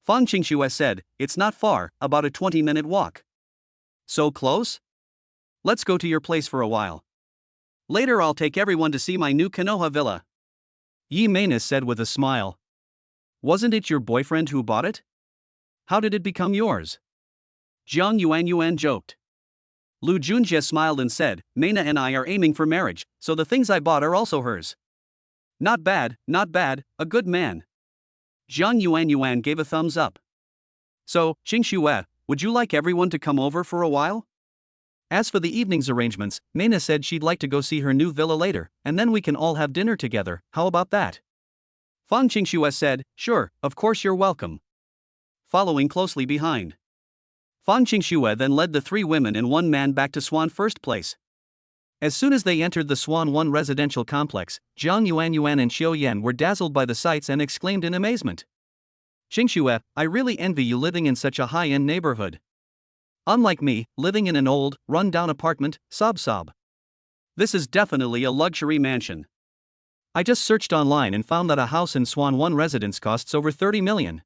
Fang Qingxue said, "It's not far, about a 20-minute walk." "So close? Let's go to your place for a while. Later I'll take everyone to see my new Konoha villa." Yi Meina said with a smile. "Wasn't it your boyfriend who bought it? How did it become yours?" Jiang Yuan Yuan joked. Lu Junjie smiled and said, "Meina and I are aiming for marriage, so the things I bought are also hers." "Not bad, a good man." Jiang Yuan Yuan gave a thumbs up. "So, Qingxue, would you like everyone to come over for a while? As for the evening's arrangements, Meina said she'd like to go see her new villa later, and then we can all have dinner together, how about that?" Fang Qingxue said, "Sure, of course you're welcome." Following closely behind, Fang Qingxue then led the three women and one man back to Swan First Place. As soon as they entered the Swan 1 residential complex, Jiang Yuan Yuan and Qiu Yan were dazzled by the sights and exclaimed in amazement. "Qingxue, I really envy you living in such a high-end neighborhood. Unlike me, living in an old, run-down apartment, sob. This is definitely a luxury mansion. I just searched online and found that a house in Swan 1 residence costs over 30 million.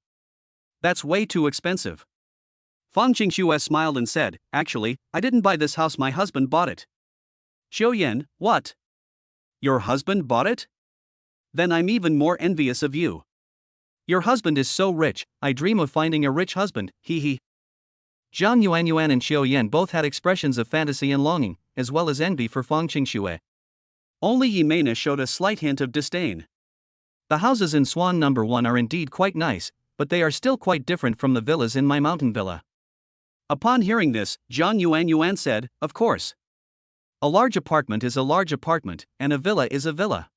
That's way too expensive." Fang Qingxue smiled and said, "Actually, I didn't buy this house, my husband bought it." "Qiu Yan, what? Your husband bought it? Then I'm even more envious of you. Your husband is so rich, I dream of finding a rich husband, hee hee." Jiang Yuan Yuan and Qiu Yan both had expressions of fantasy and longing, as well as envy for Fang Qingxue. Only Yi Meina showed a slight hint of disdain. The houses in Swan Number 1 are indeed quite nice, but they are still quite different from the villas in my mountain villa. Upon hearing this, Jiang Yuan Yuan said, "Of course. A large apartment is a large apartment, and a villa is a villa.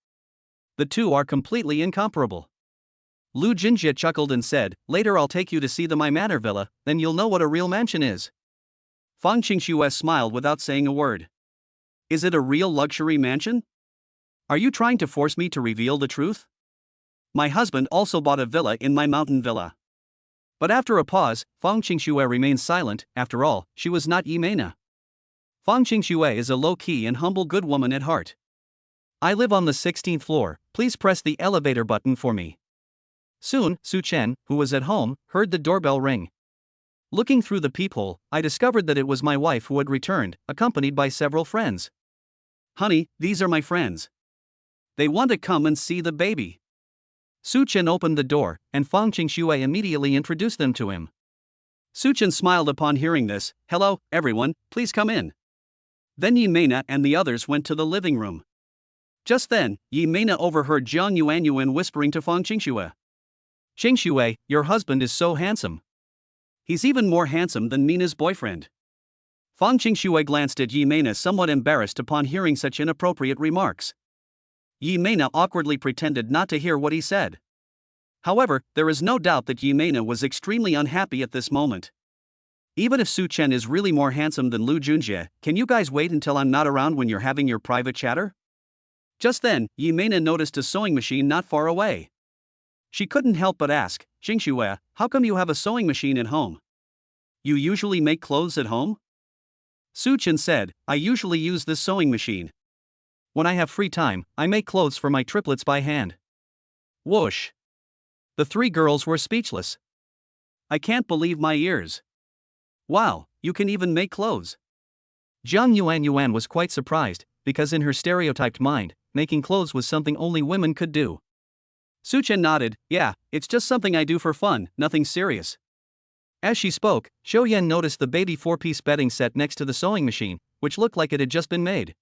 The two are completely incomparable." Lu Jinjie chuckled and said, "Later I'll take you to see the My Manor villa, then you'll know what a real mansion is." Fang Qingxue smiled without saying a word. "Is it a real luxury mansion? Are you trying to force me to reveal the truth? My husband also bought a villa in my mountain villa." But after a pause, Fang Qingxue remained silent. After all, she was not Yi Meina. Fang Qingxue is a low-key and humble good woman at heart. "I live on the 16th floor, please press the elevator button for me." Soon, Su Chen, who was at home, heard the doorbell ring. Looking through the peephole, I discovered that it was my wife who had returned, accompanied by several friends. "Honey, these are my friends. They want to come and see the baby." Su Chen opened the door, and Fang Qingxue immediately introduced them to him. Su Chen smiled upon hearing this. "Hello, everyone, please come in." Then Yi Meina and the others went to the living room. Just then, Yi Meina overheard Jiang Yuan Yuan whispering to Fang Qingxue. "Qingxue, your husband is so handsome. He's even more handsome than Mina's boyfriend." Fang Qingxue glanced at Yi Meina, somewhat embarrassed upon hearing such inappropriate remarks. Yi Meina awkwardly pretended not to hear what he said. However, there is no doubt that Yi Meina was extremely unhappy at this moment. "Even if Su Chen is really more handsome than Lu Junjie, can you guys wait until I'm not around when you're having your private chatter?" Just then, Yi Meina noticed a sewing machine not far away. She couldn't help but ask, "Qingxue, how come you have a sewing machine at home? You usually make clothes at home?" Su Chen said, "I usually use this sewing machine. When I have free time, I make clothes for my triplets by hand." Whoosh! The three girls were speechless. "I can't believe my ears. Wow, you can even make clothes." Jiang Yuan Yuan was quite surprised, because in her stereotyped mind, making clothes was something only women could do. Su Chen nodded, "Yeah, it's just something I do for fun, nothing serious." As she spoke, Qiu Yan noticed the baby 4-piece bedding set next to the sewing machine, which looked like it had just been made.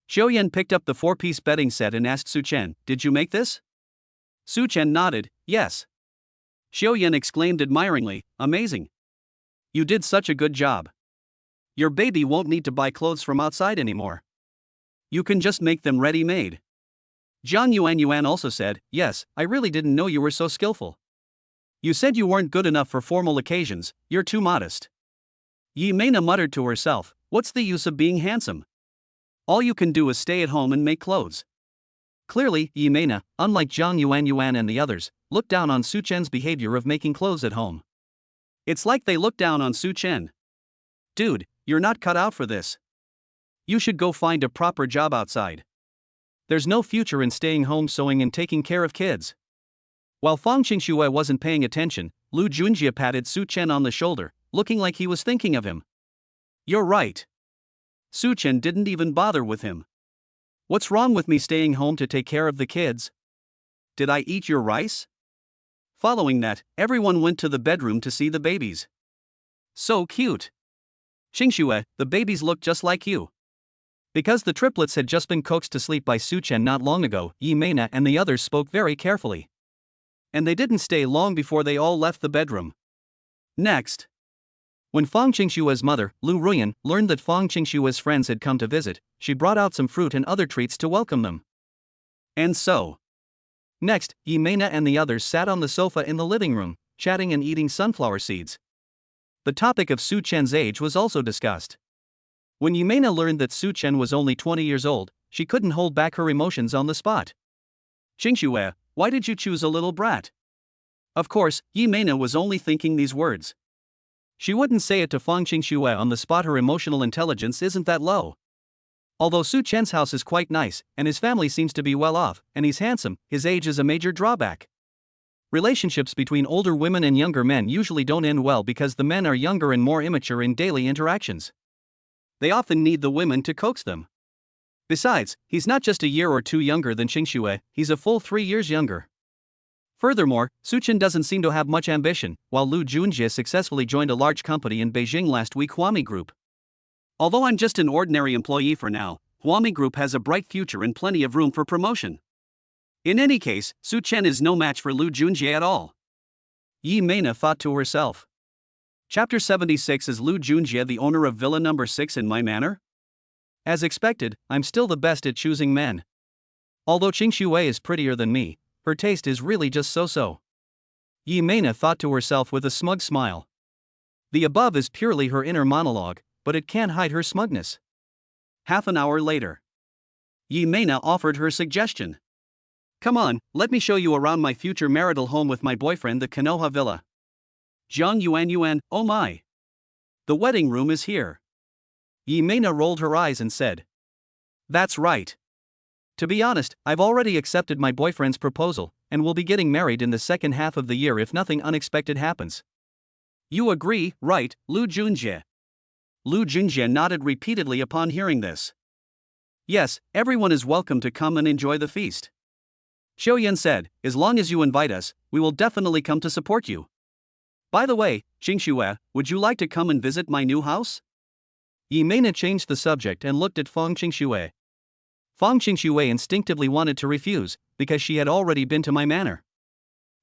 Qiu Yan picked up the 4-piece bedding set and asked Su Chen, "Did you make this?" Su Chen nodded, "Yes." Qiu Yan exclaimed admiringly, "Amazing. You did such a good job. Your baby won't need to buy clothes from outside anymore. You can just make them ready-made." Jiang Yuan Yuan also said, "Yes, I really didn't know you were so skillful. You said you weren't good enough for formal occasions, you're too modest." Yi Mena muttered to herself, what's the use of being handsome? All you can do is stay at home and make clothes. Clearly, Yi Mena, unlike Zhang Yuan and the others, looked down on Su Chen's behavior of making clothes at home. It's like they look down on Su Chen. Dude, you're not cut out for this. You should go find a proper job outside. There's no future in staying home sewing and taking care of kids. While Fang Qingxue wasn't paying attention, Lu Junjie patted Su Chen on the shoulder, looking like he was thinking of him. You're right. Su Chen didn't even bother with him. What's wrong with me staying home to take care of the kids? Did I eat your rice? Following that, everyone went to the bedroom to see the babies. So cute. Qingxue, the babies look just like you. Because the triplets had just been coaxed to sleep by Su Chen not long ago, Yi Mena and the others spoke very carefully. And they didn't stay long before they all left the bedroom. Next. When Fang Qingxue's mother, Lu Ruyan, learned that Fang Qingxue's friends had come to visit, she brought out some fruit and other treats to welcome them. And so. Next, Yi Mena and the others sat on the sofa in the living room, chatting and eating sunflower seeds. The topic of Su Chen's age was also discussed. When Yi Mena learned that Su Chen was only 20 years old, she couldn't hold back her emotions on the spot. Qingxue, why did you choose a little brat? Of course, Yi Mena was only thinking these words. She wouldn't say it to Fang Qingxue on the spot. Her emotional intelligence isn't that low. Although Su Chen's house is quite nice, and his family seems to be well off, and he's handsome, his age is a major drawback. Relationships between older women and younger men usually don't end well because the men are younger and more immature in daily interactions. They often need the women to coax them. Besides, he's not just a year or two younger than Qingxue, he's a full 3 years younger. Furthermore, Su Chen doesn't seem to have much ambition, while Lu Junjie successfully joined a large company in Beijing last week, Huami Group. Although I'm just an ordinary employee for now, Huami Group has a bright future and plenty of room for promotion. In any case, Su Chen is no match for Lu Junjie at all. Yi Mena thought to herself. Chapter 76. Is Lu Junjie the owner of Villa number 6 in my manor? As expected, I'm still the best at choosing men. Although Qingxue is prettier than me, her taste is really just so-so. Yi Mena thought to herself with a smug smile. The above is purely her inner monologue, but it can't hide her smugness. Half an hour later. Yi Mena offered her suggestion. Come on, let me show you around my future marital home with my boyfriend, the Konoha Villa. Zhang Yuan, oh my. The wedding room is here. Yi Mena rolled her eyes and said. That's right. To be honest, I've already accepted my boyfriend's proposal, and we'll be getting married in the second half of the year if nothing unexpected happens. You agree, right, Lu Junjie? Lu Junjie nodded repeatedly upon hearing this. Yes, everyone is welcome to come and enjoy the feast. Xiaoyan said, as long as you invite us, we will definitely come to support you. By the way, Qingxue, would you like to come and visit my new house? Yi Mena changed the subject and looked at Fang Qingxue. Fang Qingxue instinctively wanted to refuse, because she had already been to my manor.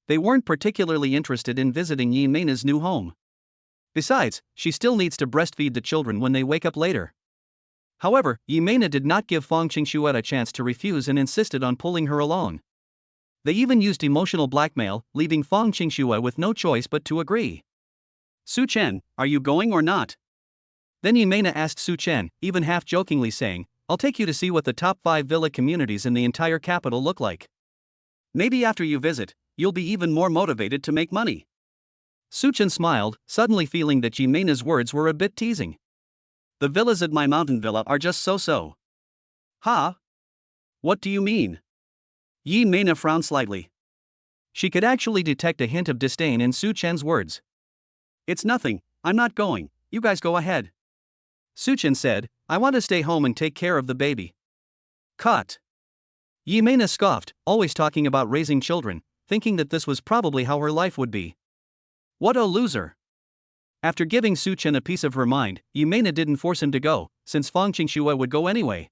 They weren't particularly interested in visiting Yi Mena's new home. Besides, she still needs to breastfeed the children when they wake up later. However, Yi Mena did not give Fang Qingxue a chance to refuse and insisted on pulling her along. They even used emotional blackmail, leaving Fang Qingxue with no choice but to agree. Su Chen, are you going or not? Then Yi Mena asked Su Chen, even half-jokingly saying, I'll take you to see what the top 5 villa communities in the entire capital look like. Maybe after you visit, you'll be even more motivated to make money. Su Chen smiled, suddenly feeling that Yi Mena's words were a bit teasing. The villas at my mountain villa are just so-so. Huh? What do you mean? Yi Mena frowned slightly. She could actually detect a hint of disdain in Su Chen's words. It's nothing, I'm not going, you guys go ahead. Su Chen said, I want to stay home and take care of the baby. Cut. Yi Mena scoffed, always talking about raising children, thinking that this was probably how her life would be. What a loser. After giving Su Chen a piece of her mind, Yi Mena didn't force him to go, since Fang Qingxue would go anyway.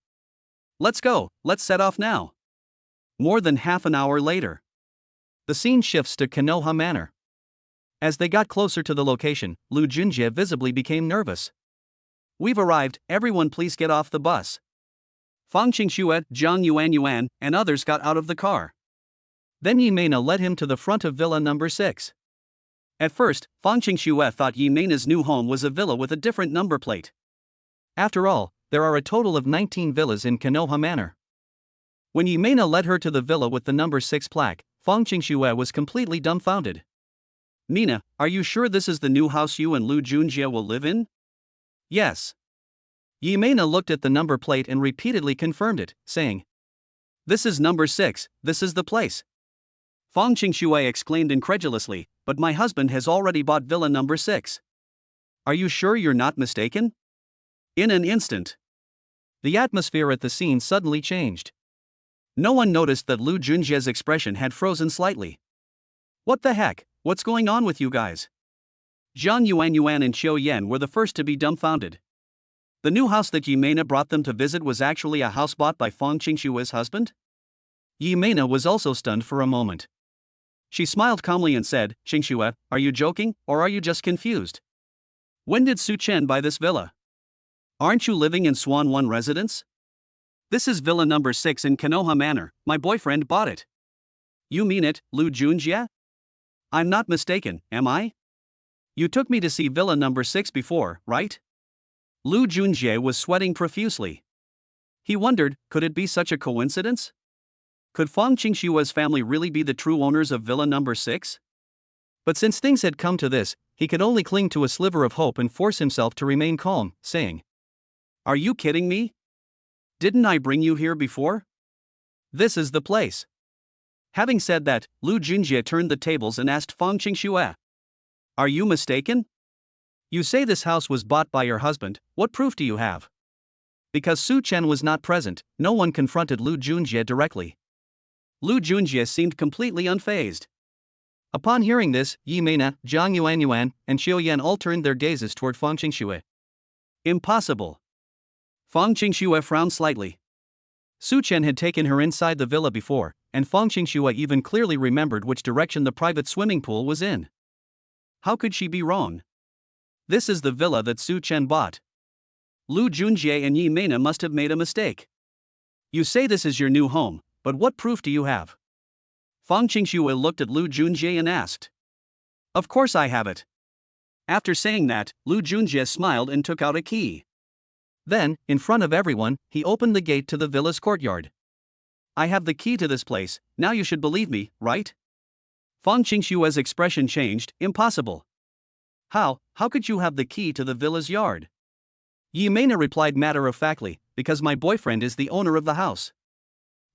Let's go, let's set off now. More than half an hour later. The scene shifts to Konoha Manor. As they got closer to the location, Lu Junjie visibly became nervous. We've arrived, everyone please get off the bus. Fang Qingxue, Zhang Yuan, and others got out of the car. Then Yi Mena led him to the front of villa number 6. At first, Fang Qingxue thought Yi Meina's new home was a villa with a different number plate. After all, there are a total of 19 villas in Konoha Manor. When Yi Meina led her to the villa with the number 6 plaque, Fang Qingxue was completely dumbfounded. "Mina, are you sure this is the new house you and Lu Junjie will live in?" "Yes." Yi Meina looked at the number plate and repeatedly confirmed it, saying, "This is number 6, this is the place." Fang Qingxue exclaimed incredulously, "But my husband has already bought villa number 6. Are you sure you're not mistaken?" In an instant, the atmosphere at the scene suddenly changed. No one noticed that Lu Junjie's expression had frozen slightly. "What the heck, what's going on with you guys?" Zhang Yuan and Xiao Yan were the first to be dumbfounded. The new house that Yi Meina brought them to visit was actually a house bought by Fang Qingxue's husband? Yi Meina was also stunned for a moment. She smiled calmly and said, "Qingxue, are you joking, or are you just confused? When did Su Chen buy this villa? Aren't you living in Swan 1 residence? This is villa number 6 in Konoha Manor, my boyfriend bought it." "You mean it, Lu Junjie? I'm not mistaken, am I? You took me to see villa number 6 before, right?" Lu Junjie was sweating profusely. He wondered, could it be such a coincidence? Could Fang Qingxue's family really be the true owners of villa number 6? But since things had come to this, he could only cling to a sliver of hope and force himself to remain calm, saying, "Are you kidding me? Didn't I bring you here before? This is the place." Having said that, Lu Junjie turned the tables and asked Fang Qingxue, "Are you mistaken? You say this house was bought by your husband, what proof do you have?" Because Su Chen was not present, no one confronted Lu Junjie directly. Lu Junjie seemed completely unfazed. Upon hearing this, Yi Meina, Zhang Yuan, and Xiao Yan all turned their gazes toward Fang Qingxue. "Impossible." Fang Qingxue frowned slightly. Su Chen had taken her inside the villa before, and Fang Qingxue even clearly remembered which direction the private swimming pool was in. How could she be wrong? This is the villa that Su Chen bought. Lu Junjie and Yi Meina must have made a mistake. "You say this is your new home, but what proof do you have?" Fang Qingxue looked at Lu Junjie and asked. "Of course I have it." After saying that, Lu Junjie smiled and took out a key. Then, in front of everyone, he opened the gate to the villa's courtyard. "I have the key to this place, now you should believe me, right?" Fang Qingxue's expression changed. "Impossible. How could you have the key to the villa's yard?" Yi Meina replied matter-of-factly, "Because my boyfriend is the owner of the house."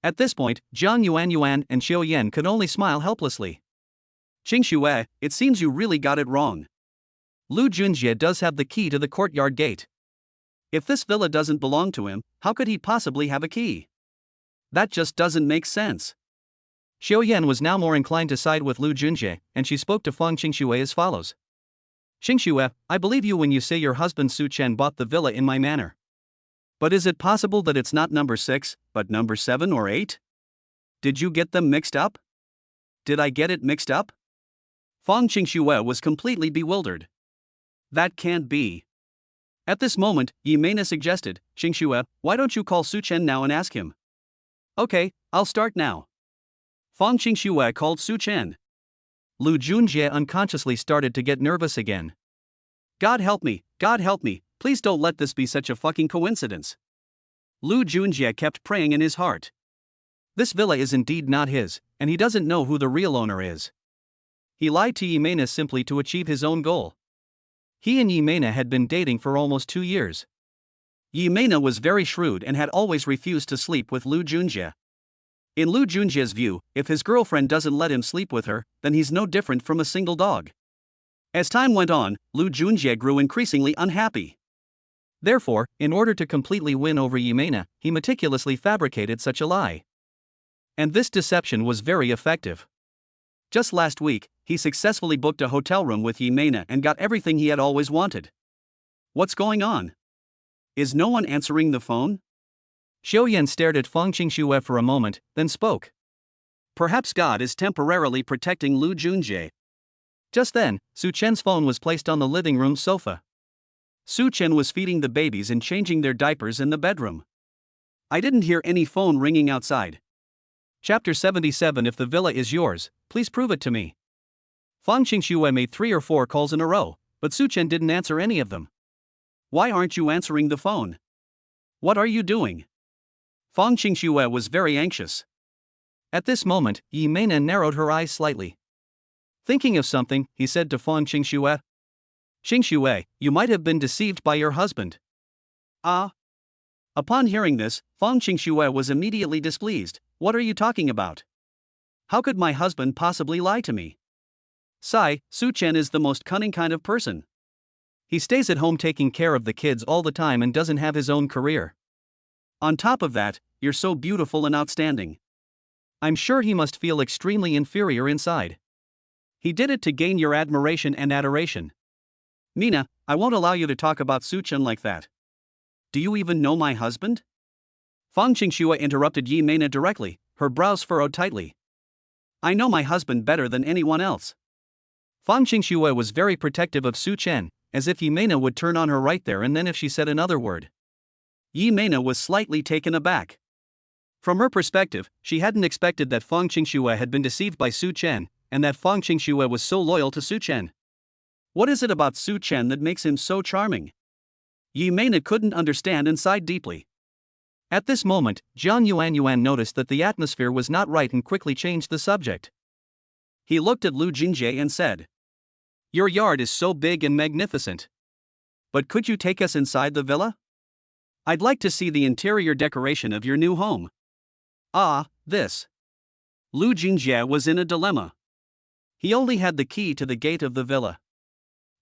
At this point, Zhang Yuan and Xiao Yan could only smile helplessly. "Qingxue, it seems you really got it wrong. Lu Junjie does have the key to the courtyard gate. If this villa doesn't belong to him, how could he possibly have a key? That just doesn't make sense." Xiao Yan was now more inclined to side with Lu Junjie, and she spoke to Fang Qingxue as follows. "Qingxue, I believe you when you say your husband Su Chen bought the villa in my manor. But is it possible that it's not number 6, but number 7 or 8? Did you get them mixed up? Did I get it mixed up?" Fang Qingxue was completely bewildered. "That can't be." At this moment, Yi Meina suggested, "Qingxue, why don't you call Su Chen now and ask him?" "Okay, I'll start now." Fang Qingxue called Su Chen. Lu Junjie unconsciously started to get nervous again. God help me, please don't let this be such a fucking coincidence." Lu Junjie kept praying in his heart. This villa is indeed not his, and he doesn't know who the real owner is. He lied to Yi Meina simply to achieve his own goal. He and Yi Meina had been dating for almost 2 years. Yi Meina was very shrewd and had always refused to sleep with Lu Junjie. In Lu Junjie's view, if his girlfriend doesn't let him sleep with her, then he's no different from a single dog. As time went on, Lu Junjie grew increasingly unhappy. Therefore, in order to completely win over Yi Meina, he meticulously fabricated such a lie. And this deception was very effective. Just last week, he successfully booked a hotel room with Yi Meina and got everything he had always wanted. What's going on? Is no one answering the phone? Xiao Yan stared at Fang Qingxue for a moment, then spoke. Perhaps God is temporarily protecting Lu Junjie. Just then, Su Chen's phone was placed on the living room sofa. Su Chen was feeding the babies and changing their diapers in the bedroom. I didn't hear any phone ringing outside. Chapter 77. If the villa is yours, please prove it to me. Fang Qingxue made 3 or 4 calls in a row, but Su Chen didn't answer any of them. Why aren't you answering the phone? What are you doing? Fang Qingxue was very anxious. At this moment, Yi Meina narrowed her eyes slightly. Thinking of something, he said to Fang Qingxue, "Qingxue, you might have been deceived by your husband." Ah? Upon hearing this, Fang Qingxue was immediately displeased. What are you talking about? How could my husband possibly lie to me? Su Chen is the most cunning kind of person. He stays at home taking care of the kids all the time and doesn't have his own career. On top of that, you're so beautiful and outstanding. I'm sure he must feel extremely inferior inside. He did it to gain your admiration and adoration. Mina, I won't allow you to talk about Su Chen like that. Do you even know my husband? Fang Qingxue interrupted Yi Meina directly, her brows furrowed tightly. I know my husband better than anyone else. Fang Qingxue was very protective of Su Chen, as if Yi Meina would turn on her right there and then if she said another word. Yi Meina was slightly taken aback. From her perspective, she hadn't expected that Fang Qingxue had been deceived by Su Chen, and that Fang Qingxue was so loyal to Su Chen. What is it about Su Chen that makes him so charming? Yi Meina couldn't understand and sighed deeply. At this moment, Jiang Yuan noticed that the atmosphere was not right and quickly changed the subject. He looked at Lu Jinjie and said, "Your yard is so big and magnificent. But could you take us inside the villa? I'd like to see the interior decoration of your new home." This. Lu Jinjie was in a dilemma. He only had the key to the gate of the villa.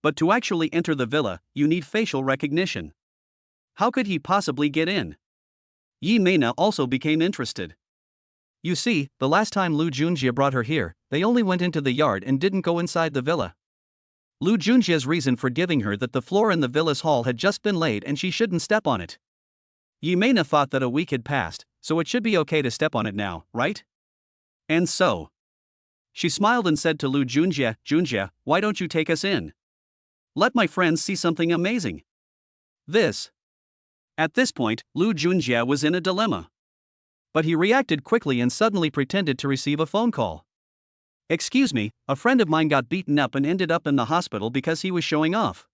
But to actually enter the villa, you need facial recognition. How could he possibly get in? Yi Meina also became interested. You see, the last time Lu Junjie brought her here, they only went into the yard and didn't go inside the villa. Lu Junjie's reason for giving her that the floor in the villa's hall had just been laid and she shouldn't step on it. Yi Meina thought that a week had passed, so it should be okay to step on it now, right? And so. She smiled and said to Lu Junjie, "Junjie, why don't you take us in? Let my friends see something amazing." This. At this point, Lu Junjie was in a dilemma. But he reacted quickly and suddenly pretended to receive a phone call. "Excuse me, a friend of mine got beaten up and ended up in the hospital because he was showing off.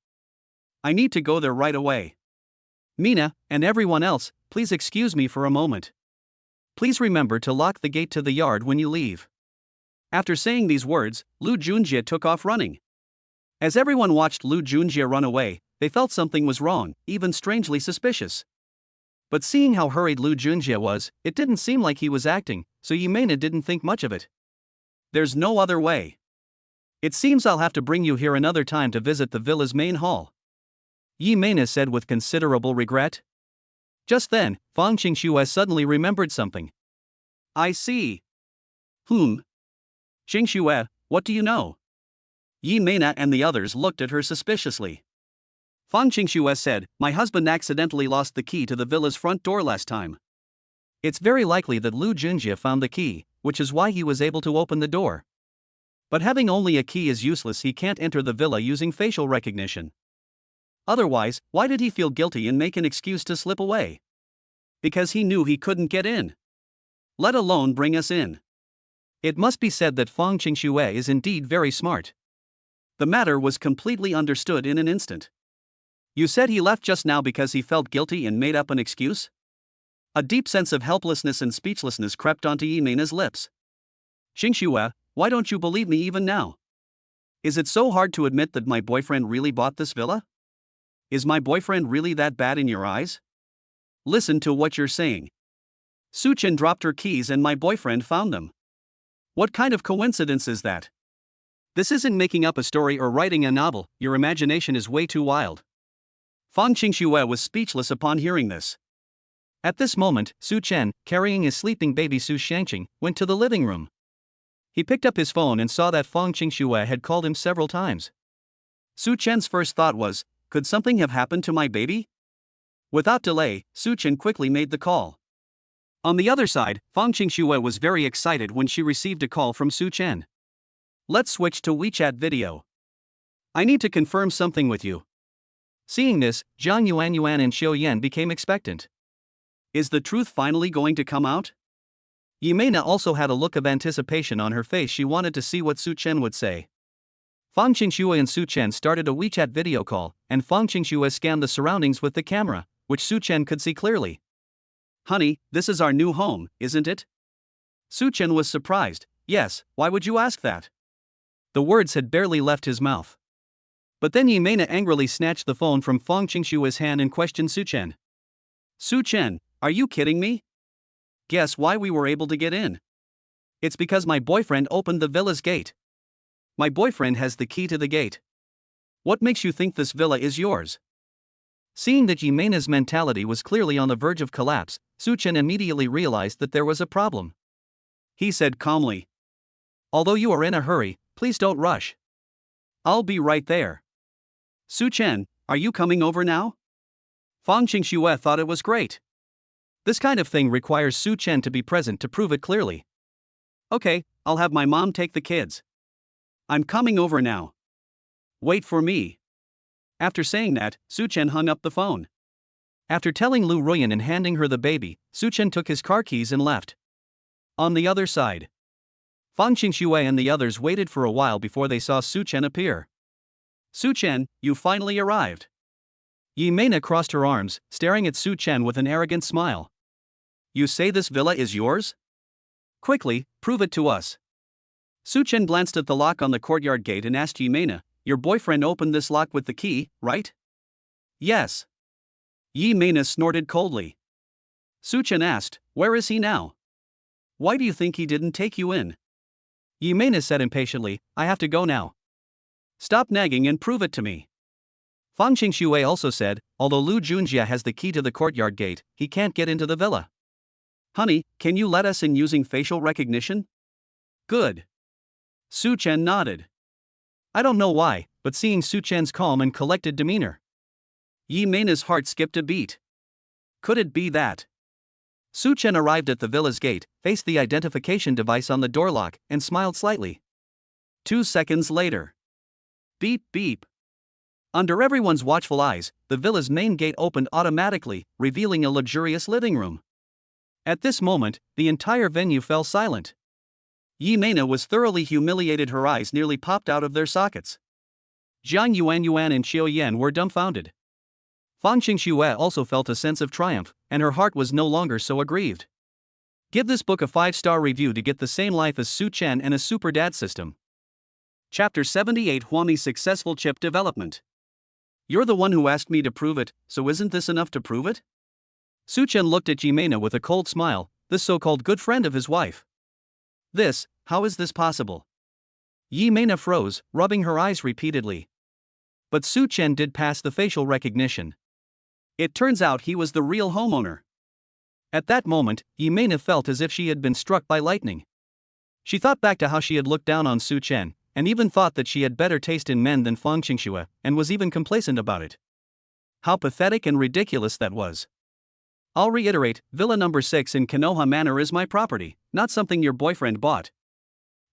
I need to go there right away. Mina, and everyone else, please excuse me for a moment. Please remember to lock the gate to the yard when you leave." After saying these words, Lu Junjie took off running. As everyone watched Lu Junjie run away, they felt something was wrong, even strangely suspicious. But seeing how hurried Lu Junjie was, it didn't seem like he was acting, so Yi Meina didn't think much of it. There's no other way. It seems I'll have to bring you here another time to visit the villa's main hall, Yi Meina said with considerable regret. Just then, Fang Qingxue suddenly remembered something. I see. Qingxue, what do you know? Yi Meina and the others looked at her suspiciously. Fang Qingxue said, "My husband accidentally lost the key to the villa's front door last time. It's very likely that Lu Junjie found the key, which is why he was able to open the door. But having only a key is useless, he can't enter the villa using facial recognition. Otherwise, why did he feel guilty and make an excuse to slip away? Because he knew he couldn't get in. Let alone bring us in." It must be said that Fang Qingxue is indeed very smart. The matter was completely understood in an instant. You said he left just now because he felt guilty and made up an excuse? A deep sense of helplessness and speechlessness crept onto Yi Meina's lips. Qingxue, why don't you believe me even now? Is it so hard to admit that my boyfriend really bought this villa? Is my boyfriend really that bad in your eyes? Listen to what you're saying. Su Chen dropped her keys and my boyfriend found them. What kind of coincidence is that? This isn't making up a story or writing a novel, your imagination is way too wild. Fang Qingxue was speechless upon hearing this. At this moment, Su Chen, carrying his sleeping baby Su Shangqing, went to the living room. He picked up his phone and saw that Fang Qingxue had called him several times. Su Chen's first thought was, could something have happened to my baby? Without delay, Su Chen quickly made the call. On the other side, Fang Qingxue was very excited when she received a call from Su Chen. Let's switch to WeChat video. I need to confirm something with you. Seeing this, Jiang Yuan and Xiao Yan became expectant. Is the truth finally going to come out? Yi Meina also had a look of anticipation on her face. She wanted to see what Su Chen would say. Fang Qingxue and Su Chen started a WeChat video call, and Fang Qingxue scanned the surroundings with the camera, which Su Chen could see clearly. "Honey, this is our new home, isn't it?" Su Chen was surprised. "Yes, why would you ask that?" The words had barely left his mouth. But then Yimena angrily snatched the phone from Fang Qingxue's hand and questioned Su Chen. "Su Chen, are you kidding me? Guess why we were able to get in? It's because my boyfriend opened the villa's gate. My boyfriend has the key to the gate. What makes you think this villa is yours?" Seeing that Yimena's mentality was clearly on the verge of collapse, Su Chen immediately realized that there was a problem. He said calmly, "Although you are in a hurry, please don't rush. I'll be right there." "Su Chen, are you coming over now?" Fang Qingxue thought it was great. This kind of thing requires Su Chen to be present to prove it clearly. "Okay, I'll have my mom take the kids. I'm coming over now. Wait for me." After saying that, Su Chen hung up the phone. After telling Lu Ruyan and handing her the baby, Su Chen took his car keys and left. On the other side, Fang Qingxue and the others waited for a while before they saw Su Chen appear. "Su Chen, you finally arrived." Yimena crossed her arms, staring at Su Chen with an arrogant smile. "You say this villa is yours? Quickly, prove it to us." Su Chen glanced at the lock on the courtyard gate and asked Yimena, "Your boyfriend opened this lock with the key, right?" "Yes." Yimena snorted coldly. Su Chen asked, "Where is he now? Why do you think he didn't take you in?" Yimena said impatiently, "I have to go now." "Stop nagging and prove it to me." Fang Qingxue also said, "Although Lu Junjie has the key to the courtyard gate, he can't get into the villa. Honey, can you let us in using facial recognition?" "Good." Su Chen nodded. I don't know why, but seeing Su Chen's calm and collected demeanor, Yimena's heart skipped a beat. Could it be that? Su Chen arrived at the villa's gate, faced the identification device on the door lock, and smiled slightly. 2 seconds later. Beep beep. Under everyone's watchful eyes, the villa's main gate opened automatically, revealing a luxurious living room. At this moment, the entire venue fell silent. Yimena was thoroughly humiliated, her eyes nearly popped out of their sockets. Jiang Yuan and Xiao Yan were dumbfounded. Fang Qingxue also felt a sense of triumph, and her heart was no longer so aggrieved. Give this book a 5-star review to get the same life as Su Chen and a Super Dad System. Chapter 78 Huami's Successful Chip Development. You're the one who asked me to prove it, so isn't this enough to prove it? Su Chen looked at Yimena with a cold smile, this so-called good friend of his wife. How is this possible? Yimena froze, rubbing her eyes repeatedly. But Su Chen did pass the facial recognition. It turns out he was the real homeowner. At that moment, Yimena felt as if she had been struck by lightning. She thought back to how she had looked down on Su Chen, and even thought that she had better taste in men than Fang Qingxue, and was even complacent about it. How pathetic and ridiculous that was. I'll reiterate, Villa number 6 in Konoha Manor is my property, not something your boyfriend bought.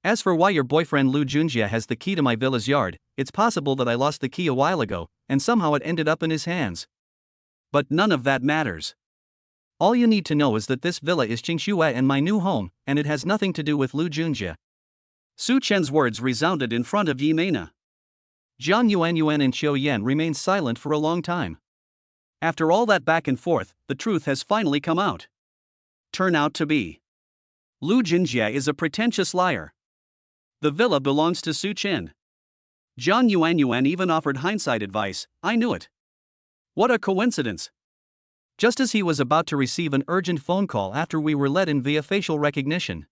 As for why your boyfriend Lu Junjie has the key to my villa's yard, it's possible that I lost the key a while ago, and somehow it ended up in his hands. But none of that matters. All you need to know is that this villa is Qingxue and my new home, and it has nothing to do with Lu Junjie. Su Chen's words resounded in front of Yimena. Jiang Yuan and Xiao Yan remained silent for a long time. After all that back and forth, the truth has finally come out. Turn out to be. Lu Junjie is a pretentious liar. The villa belongs to Su Chen. Jiang Yuan even offered hindsight advice, I knew it. What a coincidence. Just as he was about to receive an urgent phone call after we were let in via facial recognition.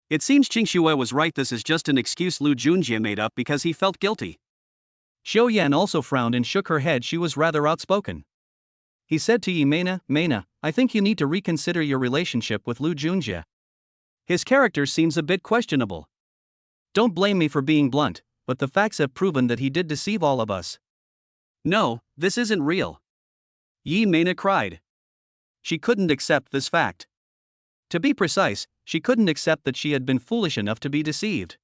It seems Qingxue was right, this is just an excuse Lu Junjie made up because he felt guilty. Xiao Yan also frowned and shook her head, she was rather outspoken. He said to Yimena, I think you need to reconsider your relationship with Lu Junjie. His character seems a bit questionable. Don't blame me for being blunt, but the facts have proven that he did deceive all of us. No, this isn't real. Yimena cried. She couldn't accept this fact. To be precise, she couldn't accept that she had been foolish enough to be deceived.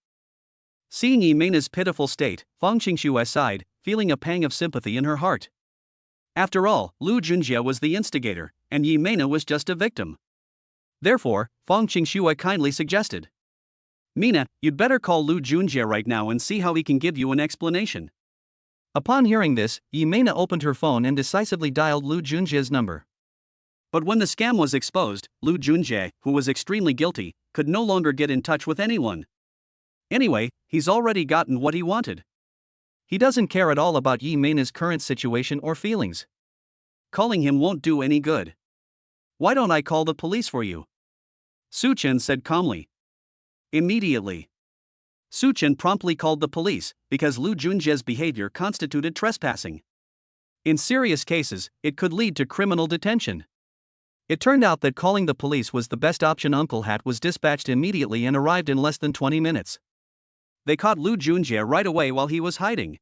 Seeing Yimena's pitiful state, Fang Qingxue sighed, feeling a pang of sympathy in her heart. After all, Lu Junjie was the instigator, and Yimena was just a victim. Therefore, Fang Qingxue kindly suggested. Mina, you'd better call Lu Junjie right now and see how he can give you an explanation. Upon hearing this, Mina opened her phone and decisively dialed Lu Junjie's number. But when the scam was exposed, Lu Junjie, who was extremely guilty, could no longer get in touch with anyone. Anyway, he's already gotten what he wanted. He doesn't care at all about Mina's current situation or feelings. Calling him won't do any good. Why don't I call the police for you? Su Chen said calmly. Immediately. Su Chen promptly called the police, because Lu Junjie's behavior constituted trespassing. In serious cases, it could lead to criminal detention. It turned out that calling the police was the best option. Uncle Hat was dispatched immediately and arrived in less than 20 minutes. They caught Lu Junjie right away while he was hiding.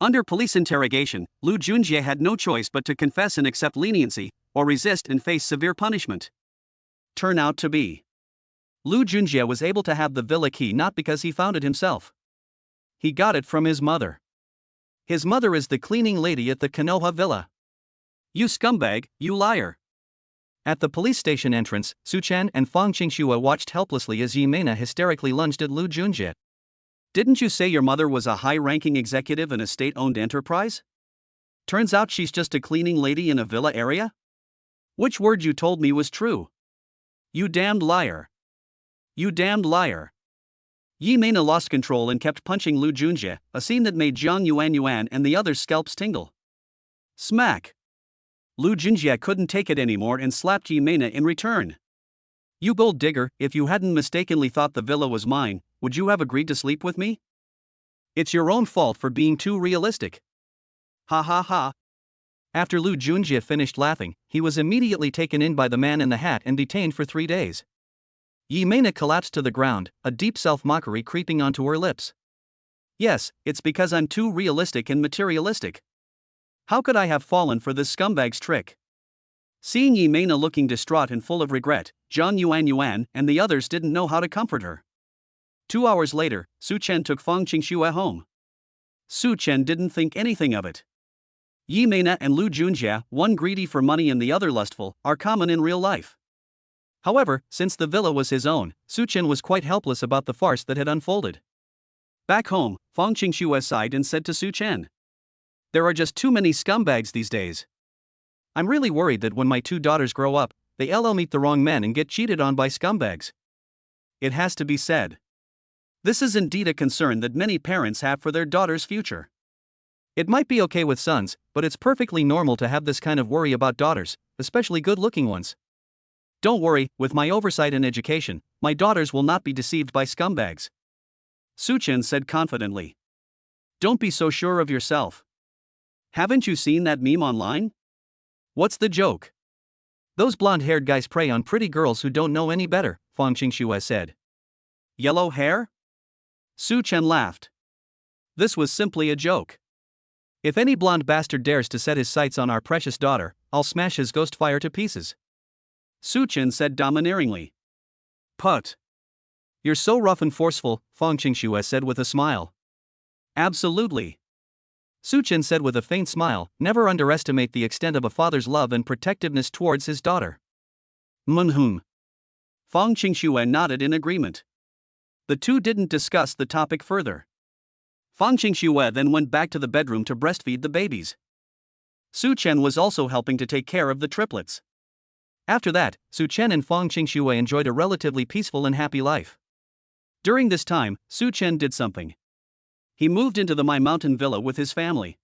Under police interrogation, Lu Junjie had no choice but to confess and accept leniency, or resist and face severe punishment. Turn out to be. Lu Junjie was able to have the villa key not because he found it himself. He got it from his mother. His mother is the cleaning lady at the Konoha villa. You scumbag, you liar. At the police station entrance, Su Chen and Fang Qingxue watched helplessly as Mina hysterically lunged at Lu Junjie. Didn't you say your mother was a high-ranking executive in a state-owned enterprise? Turns out she's just a cleaning lady in a villa area? Which word you told me was true? You damned liar. You damned liar. Mina lost control and kept punching Lu Junjie, a scene that made Zhang Yuan and the others' scalps tingle. Smack. Lu Junjie couldn't take it anymore and slapped Mina in return. You gold digger, if you hadn't mistakenly thought the villa was mine, would you have agreed to sleep with me? It's your own fault for being too realistic. Ha ha ha. After Lu Junjie finished laughing, he was immediately taken in by the man in the hat and detained for 3 days. Mina collapsed to the ground, a deep self-mockery creeping onto her lips. Yes, it's because I'm too realistic and materialistic. How could I have fallen for this scumbag's trick? Seeing Mina looking distraught and full of regret, Zhang Yuan and the others didn't know how to comfort her. 2 hours later, Su Chen took Fang Qingxue home. Su Chen didn't think anything of it. Mina and Lu Junjie, one greedy for money and the other lustful, are common in real life. However, since the villa was his own, Su Chen was quite helpless about the farce that had unfolded. Back home, Fang Qingxue sighed and said to Su Chen, "There are just too many scumbags these days. I'm really worried that when my 2 daughters grow up, they'll meet the wrong men and get cheated on by scumbags." It has to be said. This is indeed a concern that many parents have for their daughters' future. It might be okay with sons, but it's perfectly normal to have this kind of worry about daughters, especially good-looking ones. Don't worry, with my oversight and education, my daughters will not be deceived by scumbags. Su Chen said confidently. Don't be so sure of yourself. Haven't you seen that meme online? What's the joke? Those blonde-haired guys prey on pretty girls who don't know any better, Fang Qingxue said. Yellow hair? Su Chen laughed. This was simply a joke. If any blonde bastard dares to set his sights on our precious daughter, I'll smash his ghost fire to pieces. Su Chen said domineeringly. Put. You're so rough and forceful, Fang Qingxue said with a smile. Absolutely. Su Chen said with a faint smile, never underestimate the extent of a father's love and protectiveness towards his daughter. Munhum. Fang Qingxue nodded in agreement. The two didn't discuss the topic further. Fang Qingxue then went back to the bedroom to breastfeed the babies. Su Chen was also helping to take care of the triplets. After that, Su Chen and Fang Qingxue enjoyed a relatively peaceful and happy life. During this time, Su Chen did something. He moved into the My Mountain Villa with his family.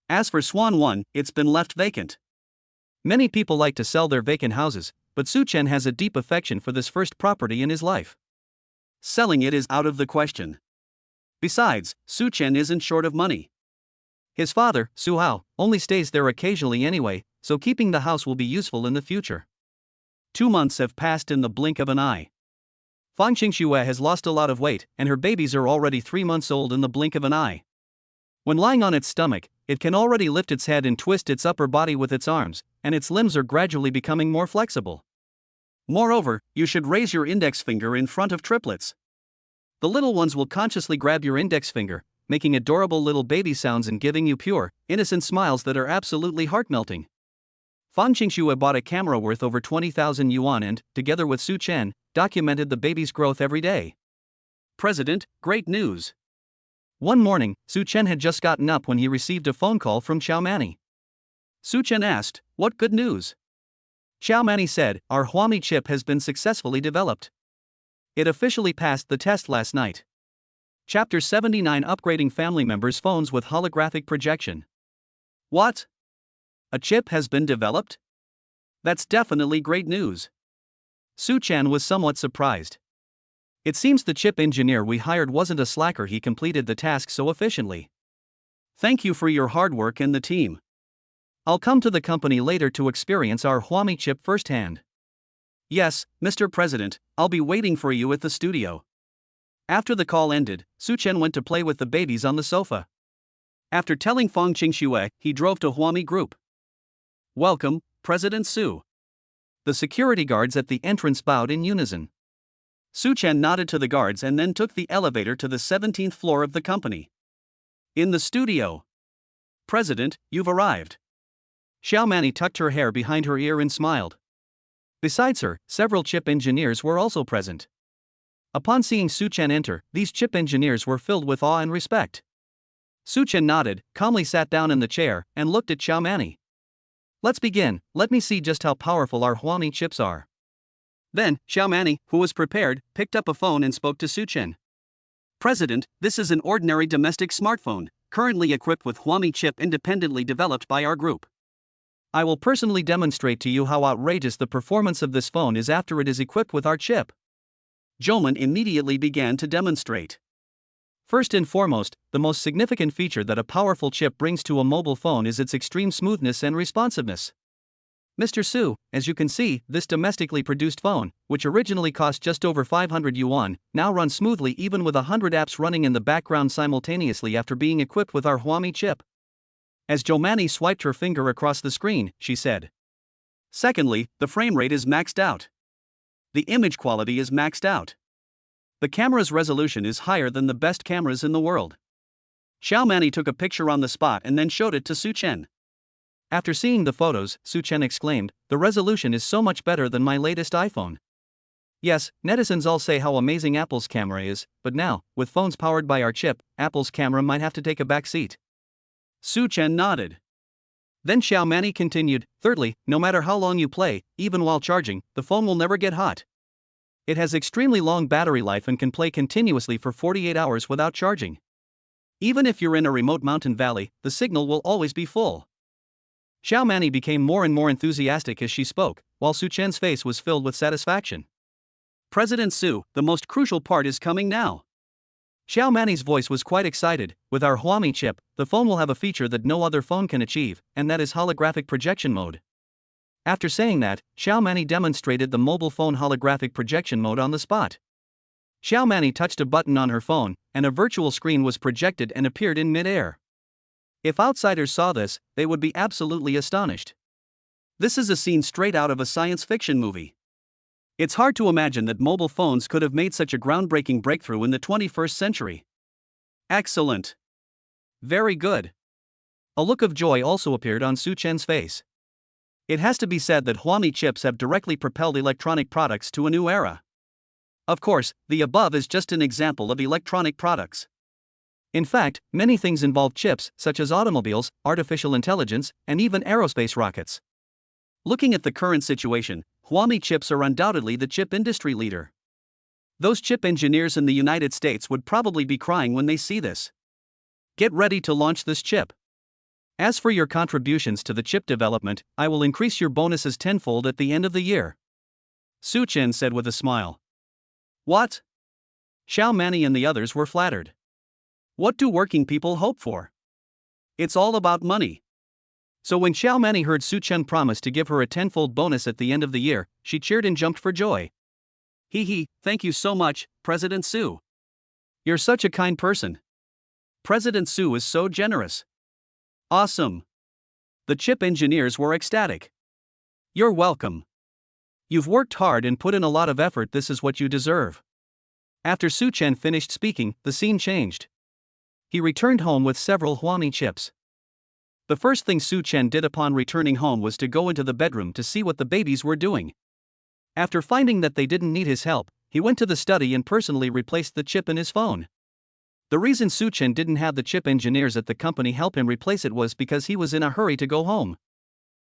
As for Swan 1, it's been left vacant. Many people like to sell their vacant houses, but Su Chen has a deep affection for this first property in his life. Selling it is out of the question. Besides, Su Chen isn't short of money. His father, Su Hao, only stays there occasionally anyway, so keeping the house will be useful in the future. 2 months have passed in the blink of an eye. Fang Qingxue has lost a lot of weight, and her babies are already 3 months old in the blink of an eye. When lying on its stomach, it can already lift its head and twist its upper body with its arms, and its limbs are gradually becoming more flexible. Moreover, you should raise your index finger in front of triplets. The little ones will consciously grab your index finger, making adorable little baby sounds and giving you pure, innocent smiles that are absolutely heart-melting. Fang Qingxue bought a camera worth over 20,000 yuan and, together with Su Chen, documented the baby's growth every day. President, great news. One morning, Su Chen had just gotten up when he received a phone call from Xiao Mani. Su Chen asked, "What good news?" Xiao Mani said, "Our Huami chip has been successfully developed. It officially passed the test last night." Chapter 79, Upgrading Family Members' Phones with Holographic Projection. What? A chip has been developed? That's definitely great news. Su Chen was somewhat surprised. It seems the chip engineer we hired wasn't a slacker, he completed the task so efficiently. Thank you for your hard work and the team. I'll come to the company later to experience our Huami chip firsthand. Yes, Mr. President, I'll be waiting for you at the studio. After the call ended, Su Chen went to play with the babies on the sofa. After telling Feng Qingxue, he drove to Huami Group. Welcome, President Su. The security guards at the entrance bowed in unison. Su Chen nodded to the guards and then took the elevator to the 17th floor of the company. In the studio. President, you've arrived. Xiao Mani tucked her hair behind her ear and smiled. Besides her, several chip engineers were also present. Upon seeing Su Chen enter, these chip engineers were filled with awe and respect. Su Chen nodded, calmly sat down in the chair, and looked at Xiao Mani. Let's begin, let me see just how powerful our Huami chips are. Then, Xiao Mani, who was prepared, picked up a phone and spoke to Su Chen. President, this is an ordinary domestic smartphone, currently equipped with Huami chip independently developed by our group. I will personally demonstrate to you how outrageous the performance of this phone is after it is equipped with our chip. Zhouman immediately began to demonstrate. First and foremost, the most significant feature that a powerful chip brings to a mobile phone is its extreme smoothness and responsiveness. Mr. Su, as you can see, this domestically produced phone, which originally cost just over 500 yuan, now runs smoothly even with 100 apps running in the background simultaneously after being equipped with our Huami chip. As Zhou swiped her finger across the screen, she said. Secondly, the frame rate is maxed out. The image quality is maxed out. The camera's resolution is higher than the best cameras in the world. Xiao Mani took a picture on the spot and then showed it to Su Chen. After seeing the photos, Su Chen exclaimed, "The resolution is so much better than my latest iPhone." Yes, netizens all say how amazing Apple's camera is, but now, with phones powered by our chip, Apple's camera might have to take a back seat. Su Chen nodded. Then Xiao Mani continued, "Thirdly, no matter how long you play, even while charging, the phone will never get hot. It has extremely long battery life and can play continuously for 48 hours without charging. Even if you're in a remote mountain valley, the signal will always be full." Xiao Mani became more and more enthusiastic as she spoke, while Su Chen's face was filled with satisfaction. President Su, the most crucial part is coming now. Xiao Mani's voice was quite excited. With our Huami chip, the phone will have a feature that no other phone can achieve, and that is holographic projection mode. After saying that, Xiao Mani demonstrated the mobile phone holographic projection mode on the spot. Xiao Mani touched a button on her phone, and a virtual screen was projected and appeared in mid-air. If outsiders saw this, they would be absolutely astonished. This is a scene straight out of a science fiction movie. It's hard to imagine that mobile phones could have made such a groundbreaking breakthrough in the 21st century. Excellent. Very good. A look of joy also appeared on Su Chen's face. It has to be said that Huami chips have directly propelled electronic products to a new era. Of course, the above is just an example of electronic products. In fact, many things involve chips, such as automobiles, artificial intelligence, and even aerospace rockets. Looking at the current situation, Huami chips are undoubtedly the chip industry leader. Those chip engineers in the United States would probably be crying when they see this. Get ready to launch this chip. As for your contributions to the chip development, I will increase your bonuses tenfold at the end of the year. Su Chen said with a smile. What? Xiao Mani and the others were flattered. What do working people hope for? It's all about money. So when Xiao Mani heard Su Chen promise to give her a tenfold bonus at the end of the year, she cheered and jumped for joy. Hee, thank you so much, President Su. You're such a kind person. President Su is so generous. Awesome. The chip engineers were ecstatic. You're welcome. You've worked hard and put in a lot of effort, this is what you deserve. After Su Chen finished speaking, the scene changed. He returned home with several Huami chips. The first thing Su Chen did upon returning home was to go into the bedroom to see what the babies were doing. After finding that they didn't need his help, he went to the study and personally replaced the chip in his phone. The reason Suchen didn't have the chip engineers at the company help him replace it was because he was in a hurry to go home.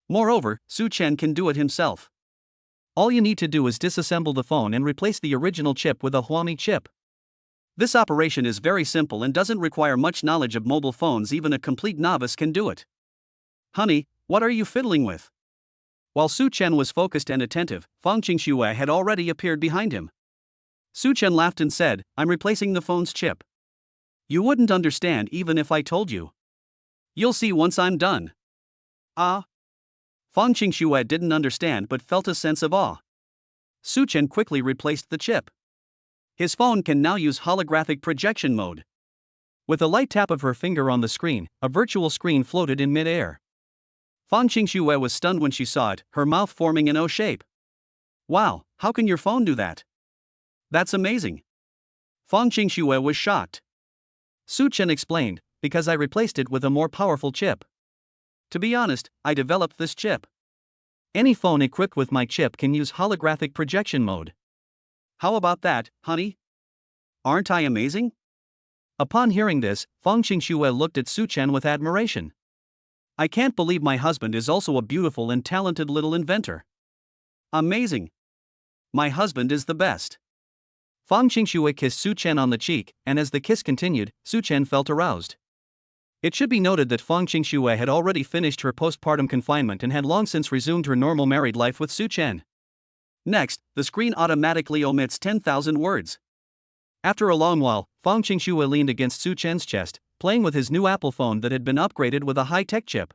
Moreover, Suchen can do it himself. All you need to do is disassemble the phone and replace the original chip with a Huami chip. This operation is very simple and doesn't require much knowledge of mobile phones. Even a complete novice can do it. Honey, what are you fiddling with? While Suchen was focused and attentive, Fang Qingxue had already appeared behind him. Suchen laughed and said, I'm replacing the phone's chip. You wouldn't understand even if I told you. You'll see once I'm done. Ah. Fang Qingxue didn't understand but felt a sense of awe. Suchen quickly replaced the chip. His phone can now use holographic projection mode. With a light tap of her finger on the screen, a virtual screen floated in mid-air. Fang Qingxue was stunned when she saw it, her mouth forming an O shape. Wow, how can your phone do that? That's amazing. Fang Qingxue was shocked. Suchen explained, because I replaced it with a more powerful chip. To be honest, I developed this chip. Any phone equipped with my chip can use holographic projection mode. How about that, honey? Aren't I amazing? Upon hearing this, Fang Qingxue looked at Suchen with admiration. I can't believe my husband is also a beautiful and talented little inventor. Amazing. My husband is the best. Fang Qingxue kissed Suchen on the cheek, and as the kiss continued, Suchen felt aroused. It should be noted that Fang Qingxue had already finished her postpartum confinement and had long since resumed her normal married life with Suchen. Next, the screen automatically omits 10,000 words. After a long while, Fang Qingxue leaned against Suchen's chest, playing with his new Apple phone that had been upgraded with a high-tech chip.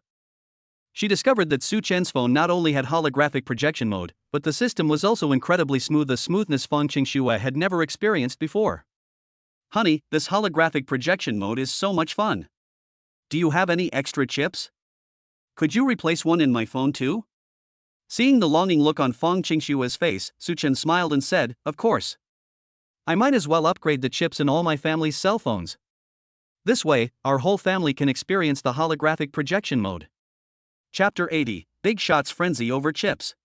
She discovered that Suchen's phone not only had holographic projection mode, but the system was also incredibly smooth, a smoothness Fang Qingxue had never experienced before. Honey, this holographic projection mode is so much fun. Do you have any extra chips? Could you replace one in my phone too? Seeing the longing look on Fang Qingxue's face, Suchen smiled and said, Of course. I might as well upgrade the chips in all my family's cell phones. This way, our whole family can experience the holographic projection mode. Chapter 80, Big Shots Frenzy Over Chips.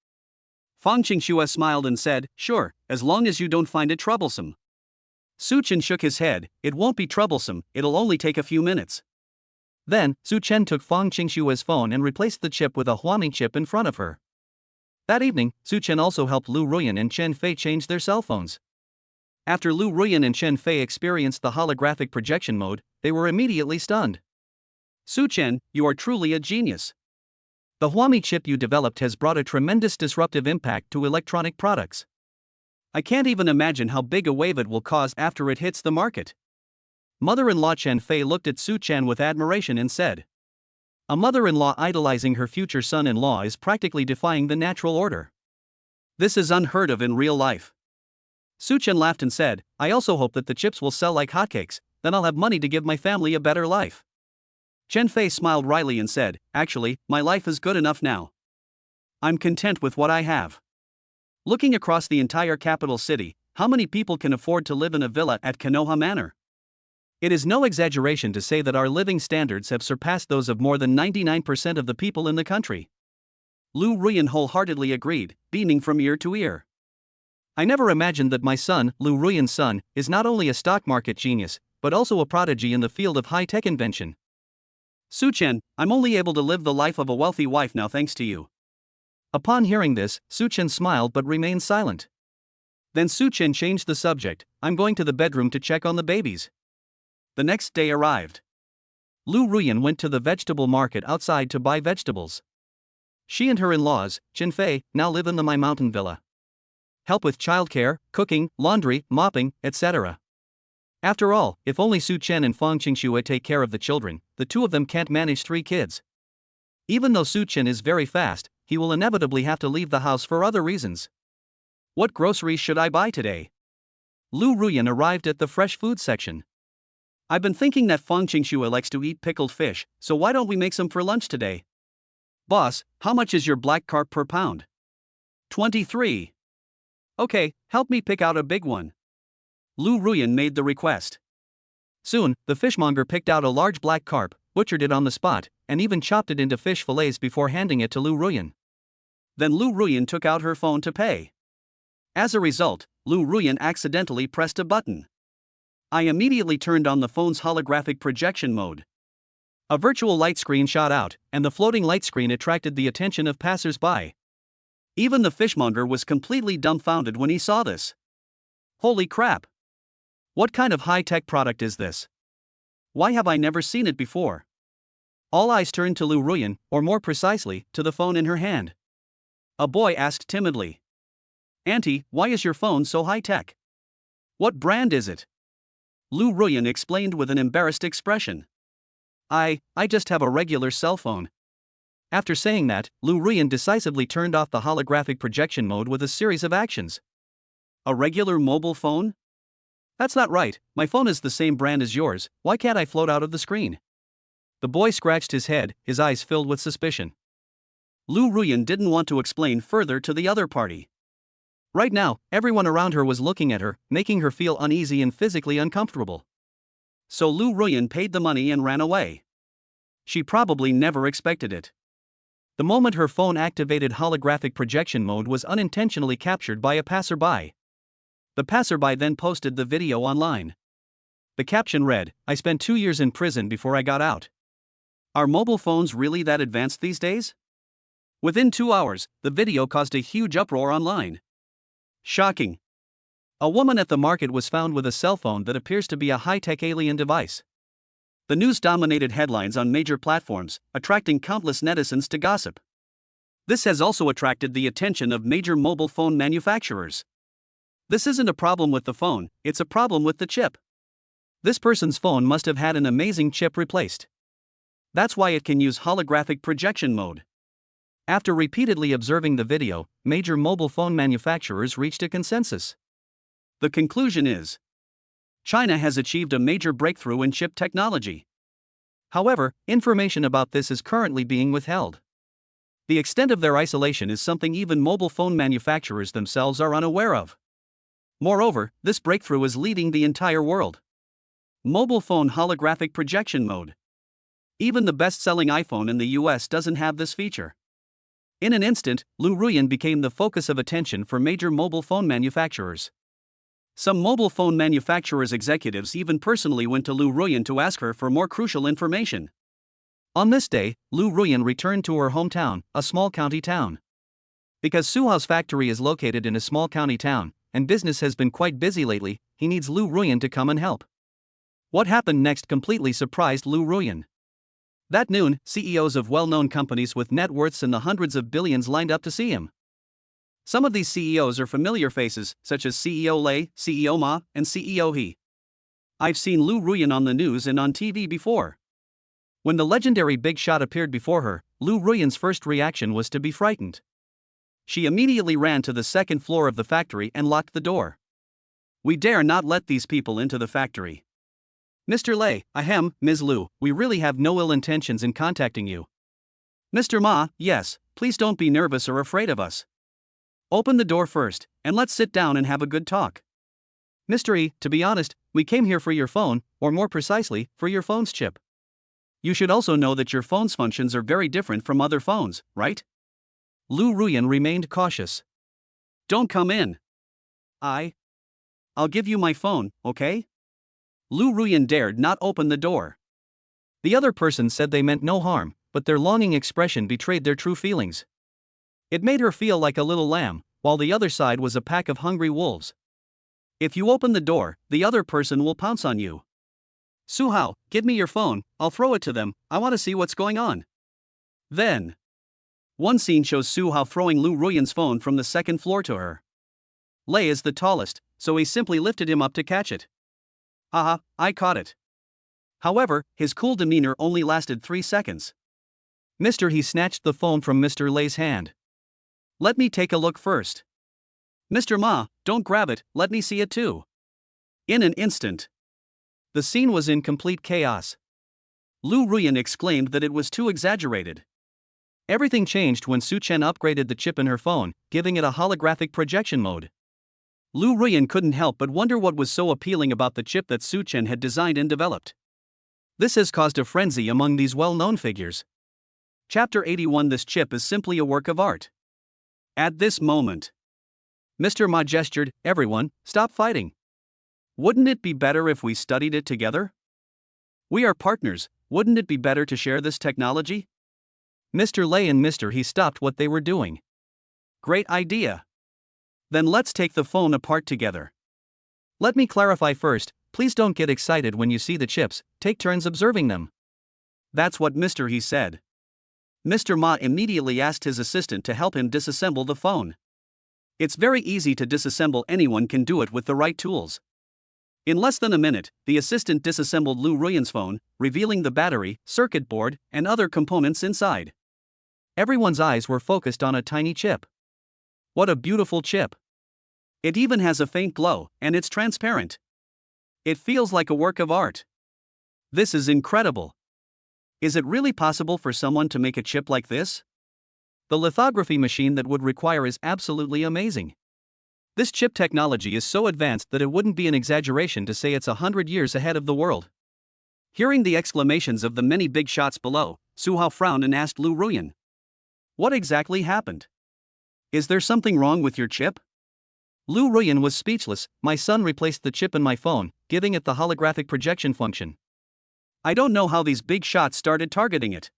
Fang Qingxue smiled and said, Sure, as long as you don't find it troublesome. Suchen shook his head, It won't be troublesome, it'll only take a few minutes. Then, Suchen took Fang Qingxue's phone and replaced the chip with a Huami chip in front of her. That evening, Suchen also helped Lu Ruyan and Chen Fei change their cell phones. After Lu Ruyan and Chen Fei experienced the holographic projection mode, they were immediately stunned. Suchen, you are truly a genius. The Huami chip you developed has brought a tremendous disruptive impact to electronic products. I can't even imagine how big a wave it will cause after it hits the market. Mother-in-law Chen Fei looked at Suchen with admiration and said, A mother-in-law idolizing her future son-in-law is practically defying the natural order. This is unheard of in real life. Suchen laughed and said, I also hope that the chips will sell like hotcakes, then I'll have money to give my family a better life. Chen Fei smiled wryly and said, Actually, my life is good enough now. I'm content with what I have. Looking across the entire capital city, how many people can afford to live in a villa at Konoha Manor? It is no exaggeration to say that our living standards have surpassed those of more than 99% of the people in the country. Lu Ruyan wholeheartedly agreed, beaming from ear to ear. I never imagined that my son, Lu Ruyan's son, is not only a stock market genius, but also a prodigy in the field of high-tech invention. Suchen, I'm only able to live the life of a wealthy wife now thanks to you. Upon hearing this, Suchen smiled but remained silent. Then Suchen changed the subject, I'm going to the bedroom to check on the babies. The next day arrived. Lu Ruyan went to the vegetable market outside to buy vegetables. She and her in-laws, Chen Fei, now live in the My Mountain Villa. Help with childcare, cooking, laundry, mopping, etc. After all, if only Suchen and Fang Qingxue take care of the children, the two of them can't manage 3 kids. Even though Suchen is very fast, he will inevitably have to leave the house for other reasons. What groceries should I buy today? Lu Ruyan arrived at the fresh food section. I've been thinking that Fang Qingxue likes to eat pickled fish, so why don't we make some for lunch today? Boss, how much is your black carp per pound? 23. Okay, help me pick out a big one. Lu Ruyan made the request. Soon, the fishmonger picked out a large black carp, butchered it on the spot, and even chopped it into fish fillets before handing it to Lu Ruyan. Then Lu Ruyan took out her phone to pay. As a result, Lu Ruyan accidentally pressed a button. I immediately turned on the phone's holographic projection mode. A virtual light screen shot out, and the floating light screen attracted the attention of passers-by. Even the fishmonger was completely dumbfounded when he saw this. Holy crap! What kind of high-tech product is this? Why have I never seen it before? All eyes turned to Lu Ruyan, or more precisely, to the phone in her hand. A boy asked timidly. "Auntie, why is your phone so high-tech? What brand is it?" Lu Ruyan explained with an embarrassed expression. I just have a regular cell phone." After saying that, Lu Ruyan decisively turned off the holographic projection mode with a series of actions. A regular mobile phone? That's not right, my phone is the same brand as yours, why can't I float out of the screen? The boy scratched his head, his eyes filled with suspicion. Lu Ruyan didn't want to explain further to the other party. Right now, everyone around her was looking at her, making her feel uneasy and physically uncomfortable. So Lu Ruyan paid the money and ran away. She probably never expected it. The moment her phone activated holographic projection mode was unintentionally captured by a passerby. The passerby then posted the video online. The caption read, "I spent 2 years in prison before I got out." Are mobile phones really that advanced these days? Within 2 hours, the video caused a huge uproar online. Shocking. A woman at the market was found with a cell phone that appears to be a high-tech alien device. The news dominated headlines on major platforms, attracting countless netizens to gossip. This has also attracted the attention of major mobile phone manufacturers. This isn't a problem with the phone, it's a problem with the chip. This person's phone must have had an amazing chip replaced. That's why it can use holographic projection mode. After repeatedly observing the video, major mobile phone manufacturers reached a consensus. The conclusion is, China has achieved a major breakthrough in chip technology. However, information about this is currently being withheld. The extent of their isolation is something even mobile phone manufacturers themselves are unaware of. Moreover, this breakthrough is leading the entire world. Mobile phone holographic projection mode. Even the best-selling iPhone in the US doesn't have this feature. In an instant, Lu Ruyan became the focus of attention for major mobile phone manufacturers. Some mobile phone manufacturers' executives even personally went to Lu Ruyan to ask her for more crucial information. On this day, Lu Ruyan returned to her hometown, a small county town. Because Suhao's factory is located in a small county town, and business has been quite busy lately, he needs Lu Ruyan to come and help. What happened next completely surprised Lu Ruyan. That noon, CEOs of well-known companies with net worths in the hundreds of billions lined up to see him. Some of these CEOs are familiar faces, such as CEO Lei, CEO Ma, and CEO He. I've seen Lu Ruyan on the news and on TV before. When the legendary big shot appeared before her, Lu Ruyan's first reaction was to be frightened. She immediately ran to the second floor of the factory and locked the door. "We dare not let these people into the factory. Mr. Lei, ahem, Ms. Lu, we really have no ill intentions in contacting you. Mr. Ma, yes, please don't be nervous or afraid of us. Open the door first, and let's sit down and have a good talk. Mr. E, to be honest, we came here for your phone, or more precisely, for your phone's chip. You should also know that your phone's functions are very different from other phones, right?" Lu Ruyan remained cautious. "Don't come in. I'll give you my phone, okay?" Lu Ruyan dared not open the door. The other person said they meant no harm, but their longing expression betrayed their true feelings. It made her feel like a little lamb, while the other side was a pack of hungry wolves. If you open the door, the other person will pounce on you. "Suhao, give me your phone, I'll throw it to them, I want to see what's going on." Then, one scene shows Suhao throwing Lu Ruyan's phone from the second floor to her. Lei is the tallest, so he simply lifted him up to catch it. "Haha, I caught it." However, his cool demeanor only lasted 3 seconds. Mr. He snatched the phone from Mr. Lei's hand. "Let me take a look first." "Mr. Ma, don't grab it, let me see it too." In an instant, the scene was in complete chaos. Lu Ruyan exclaimed that it was too exaggerated. Everything changed when Su Chen upgraded the chip in her phone, giving it a holographic projection mode. Lu Ruyan couldn't help but wonder what was so appealing about the chip that Su Chen had designed and developed. This has caused a frenzy among these well-known figures. Chapter 81. This chip is simply a work of art. At this moment, Mr. Ma gestured, everyone, stop fighting. Wouldn't it be better if we studied it together? We are partners, wouldn't it be better to share this technology? Mr. Lei and Mr. He stopped what they were doing. Great idea. Then let's take the phone apart together. Let me clarify first, please don't get excited when you see the chips, take turns observing them. That's what Mr. He said. Mr. Ma immediately asked his assistant to help him disassemble the phone. It's very easy to disassemble, anyone can do it with the right tools. In less than a minute, the assistant disassembled Lu Ruyan's phone, revealing the battery, circuit board, and other components inside. Everyone's eyes were focused on a tiny chip. What a beautiful chip! It even has a faint glow, and it's transparent. It feels like a work of art. This is incredible. Is it really possible for someone to make a chip like this? The lithography machine that would require is absolutely amazing. This chip technology is so advanced that it wouldn't be an exaggeration to say it's 100 years ahead of the world. Hearing the exclamations of the many big shots below, Su Hao frowned and asked Lu Ruyan, "What exactly happened? Is there something wrong with your chip?" Lu Ruyan was speechless. My son replaced the chip in my phone, giving it the holographic projection function. I don't know how these big shots started targeting it.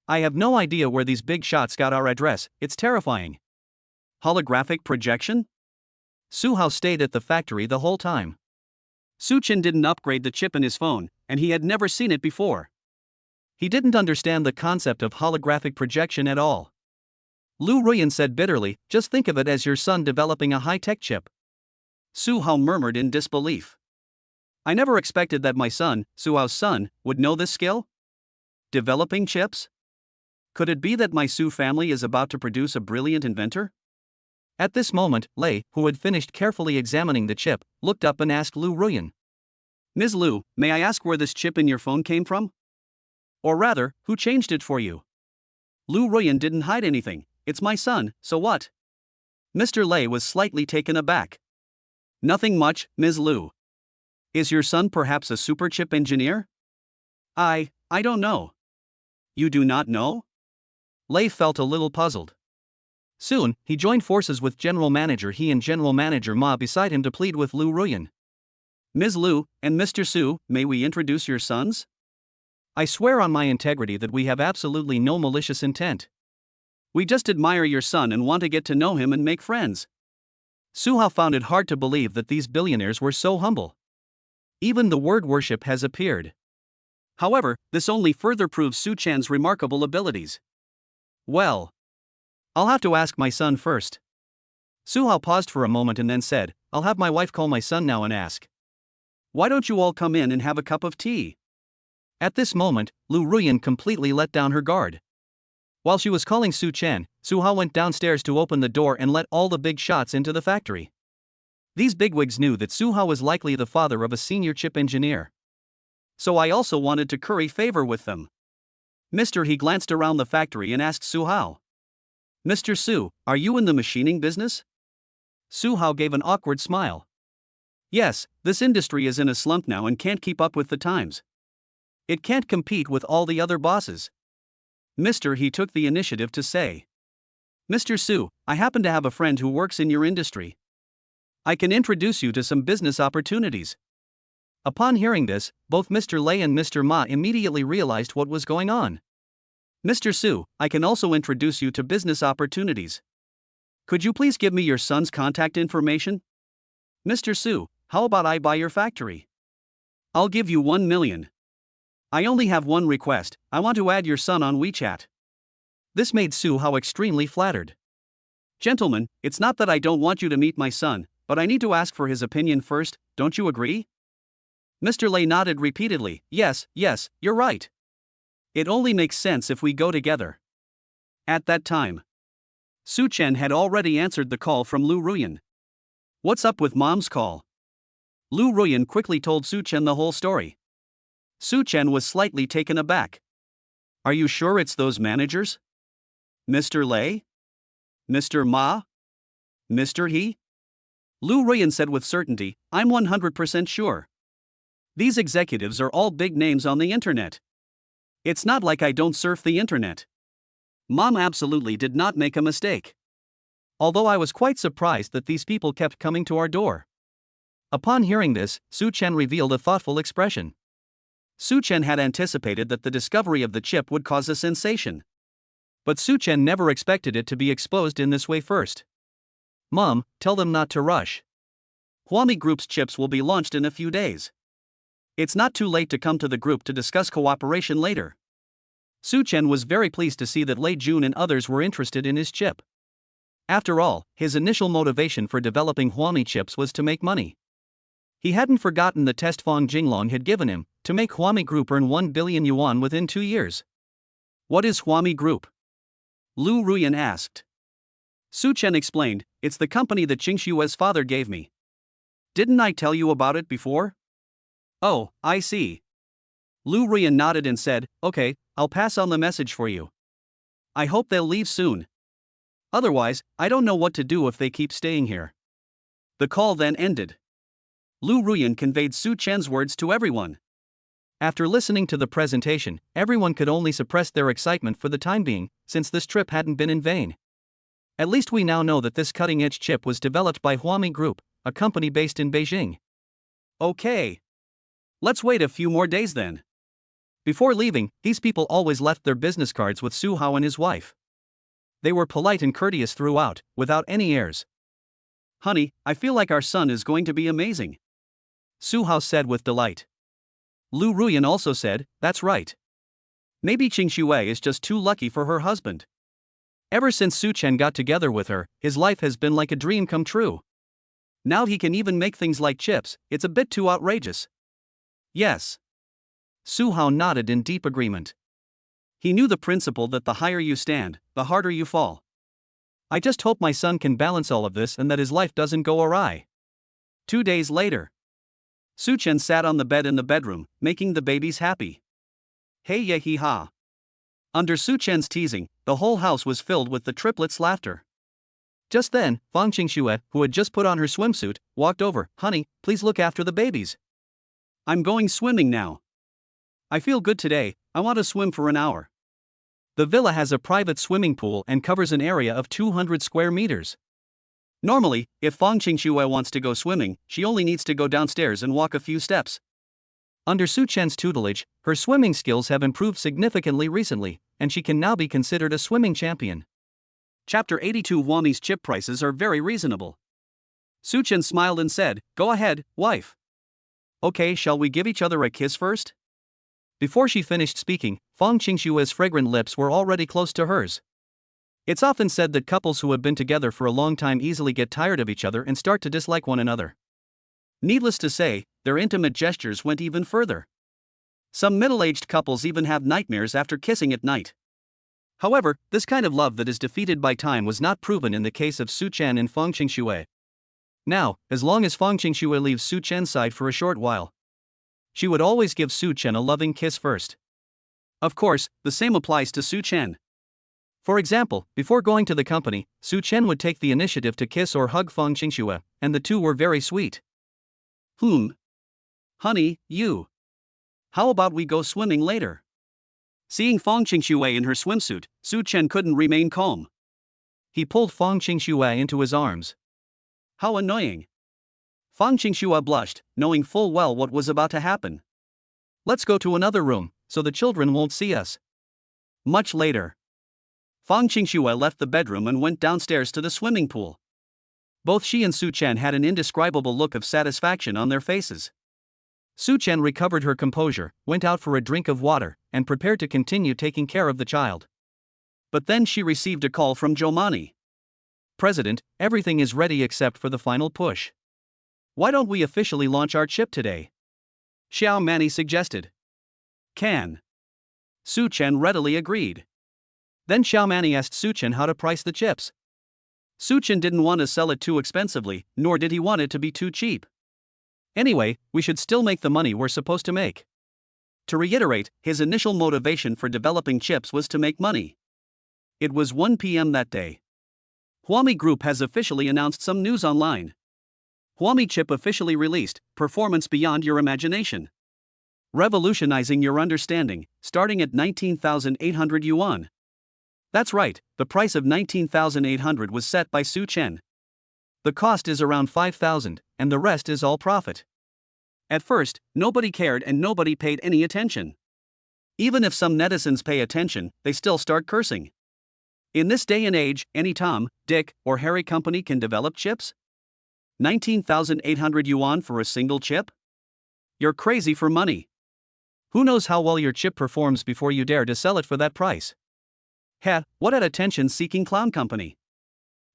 I have no idea where these big shots got our address, it's terrifying. Holographic projection? Su Hao stayed at the factory the whole time. Su Chen didn't upgrade the chip in his phone, and he had never seen it before. He didn't understand the concept of holographic projection at all. Lu Ruyan said bitterly, just think of it as your son developing a high-tech chip. Su Hao murmured in disbelief. I never expected that my son, Su Hao's son, would know this skill? Developing chips? Could it be that my Su family is about to produce a brilliant inventor? At this moment, Lei, who had finished carefully examining the chip, looked up and asked Lu Ruyan. Ms. Lu, may I ask where this chip in your phone came from? Or rather, who changed it for you? Lu Ruyan didn't hide anything. It's my son, so what? Mr. Lei was slightly taken aback. Nothing much, Ms. Lu. Is your son perhaps a super chip engineer? I don't know. You do not know? Lei felt a little puzzled. Soon, he joined forces with General Manager He and General Manager Ma beside him to plead with Lu Ruyan. Ms. Lu, and Mr. Su, may we introduce your sons? I swear on my integrity that we have absolutely no malicious intent. We just admire your son and want to get to know him and make friends. Su Hao found it hard to believe that these billionaires were so humble. Even the word worship has appeared. However, this only further proves Su Chan's remarkable abilities. Well, I'll have to ask my son first. Su Hao paused for a moment and then said, I'll have my wife call my son now and ask. Why don't you all come in and have a cup of tea? At this moment, Lu Ruyan completely let down her guard. While she was calling Su Chen, Su Hao went downstairs to open the door and let all the big shots into the factory. These bigwigs knew that Su Hao was likely the father of a senior chip engineer. So I also wanted to curry favor with them. Mr. He glanced around the factory and asked Su Hao. Mr. Su, are you in the machining business? Su Hao gave an awkward smile. Yes, this industry is in a slump now and can't keep up with the times. It can't compete with all the other bosses. Mr. He took the initiative to say. Mr. Su, I happen to have a friend who works in your industry. I can introduce you to some business opportunities. Upon hearing this, both Mr. Lei and Mr. Ma immediately realized what was going on. Mr. Su, I can also introduce you to business opportunities. Could you please give me your son's contact information? Mr. Su, how about I buy your factory? I'll give you 1 million. I only have one request, I want to add your son on WeChat. This made Su Hao extremely flattered. Gentlemen, it's not that I don't want you to meet my son, but I need to ask for his opinion first, don't you agree? Mr. Lei nodded repeatedly, yes, you're right. It only makes sense if we go together. At that time, Su Chen had already answered the call from Lu Ruyan. What's up with mom's call? Lu Ruyan quickly told Su Chen the whole story. Su Chen was slightly taken aback. Are you sure it's those managers? Mr. Lei? Mr. Ma? Mr. He? Lu Ruyan said with certainty, I'm 100% sure. These executives are all big names on the internet. It's not like I don't surf the internet. Mom absolutely did not make a mistake. although I was quite surprised that these people kept coming to our door. Upon hearing this, Su Chen revealed a thoughtful expression. Su Chen had anticipated that the discovery of the chip would cause a sensation. But Su Chen never expected it to be exposed in this way first. Mom, tell them not to rush. Huami Group's chips will be launched in a few days. It's not too late to come to the group to discuss cooperation later. Su Chen was very pleased to see that Lei Jun and others were interested in his chip. After all, his initial motivation for developing Huami chips was to make money. He hadn't forgotten the test Fang Jinglong had given him, to make Huami Group earn 1 billion yuan within 2 years. What is Huami Group? Lu Ruyan asked. Su Chen explained, it's the company that Qingshue's father gave me. Didn't I tell you about it before? Oh, I see. Lu Ruyan nodded and said, okay, I'll pass on the message for you. I hope they'll leave soon. Otherwise, I don't know what to do if they keep staying here. The call then ended. Lu Ruyan conveyed Su Chen's words to everyone. After listening to the presentation, everyone could only suppress their excitement for the time being, since this trip hadn't been in vain. At least we now know that this cutting-edge chip was developed by Huami Group, a company based in Beijing. Okay. Let's wait a few more days then. Before leaving, these people always left their business cards with Su Hao and his wife. They were polite and courteous throughout, without any airs. Honey, I feel like our son is going to be amazing. Su Hao said with delight. Lu Ruyan also said, that's right. Maybe Qingxue is just too lucky for her husband. Ever since Su Chen got together with her, his life has been like a dream come true. Now he can even make things like chips, it's a bit too outrageous. Yes. Su Hao nodded in deep agreement. He knew the principle that the higher you stand, the harder you fall. I just hope my son can balance all of this and that his life doesn't go awry. 2 days later. Su Chen sat on the bed in the bedroom, making the babies happy. Hey ya hee ha. Under Su Chen's teasing, the whole house was filled with the triplets' laughter. Just then, Fang Qingxue, who had just put on her swimsuit, walked over. Honey, please look after the babies. I'm going swimming now. I feel good today, I want to swim for an hour. The villa has a private swimming pool and covers an area of 200 square meters. Normally, if Fang Qingxue wants to go swimming, she only needs to go downstairs and walk a few steps. Under Su Chen's tutelage, her swimming skills have improved significantly recently, and she can now be considered a swimming champion. Chapter 82 Huami's chip prices are very reasonable. Su Chen smiled and said, go ahead, wife. Okay, shall we give each other a kiss first? Before she finished speaking, Fang Qingxue's fragrant lips were already close to hers. It's often said that couples who have been together for a long time easily get tired of each other and start to dislike one another. Needless to say, their intimate gestures went even further. Some middle-aged couples even have nightmares after kissing at night. However, this kind of love that is defeated by time was not proven in the case of Su Chen and Fang Qingxue. Now, as long as Fang Qingxue leaves Su Chen's side for a short while, she would always give Su Chen a loving kiss first. Of course, the same applies to Su Chen. For example, before going to the company, Su Chen would take the initiative to kiss or hug Fang Qingxue, and the two were very sweet. Honey, you. How about we go swimming later? Seeing Fang Qingxue in her swimsuit, Su Chen couldn't remain calm. He pulled Fang Qingxue into his arms. How annoying. Fang Qingxue blushed, knowing full well what was about to happen. Let's go to another room, so the children won't see us. Much later. Fang Qingxue left the bedroom and went downstairs to the swimming pool. Both she and Su Chen had an indescribable look of satisfaction on their faces. Su Chen recovered her composure, went out for a drink of water, and prepared to continue taking care of the child. But then she received a call from Jomani. President, everything is ready except for the final push. Why don't we officially launch our chip today? Xiao Mani suggested. Can. Su Chen readily agreed. Then Xiao Mani asked Su Chen how to price the chips. Su Chen didn't want to sell it too expensively, nor did he want it to be too cheap. Anyway, we should still make the money we're supposed to make. To reiterate, his initial motivation for developing chips was to make money. It was 1 p.m. that day. Huami Group has officially announced some news online. Huami chip officially released, performance beyond your imagination. Revolutionizing your understanding, starting at 19,800 yuan. That's right, the price of 19,800 was set by Su Chen. The cost is around 5,000, and the rest is all profit. At first, nobody cared and nobody paid any attention. Even if some netizens pay attention, they still start cursing. In this day and age, any Tom, Dick, or Harry company can develop chips? 19,800 yuan for a single chip? You're crazy for money. Who knows how well your chip performs before you dare to sell it for that price? Heh, what an attention-seeking clown company.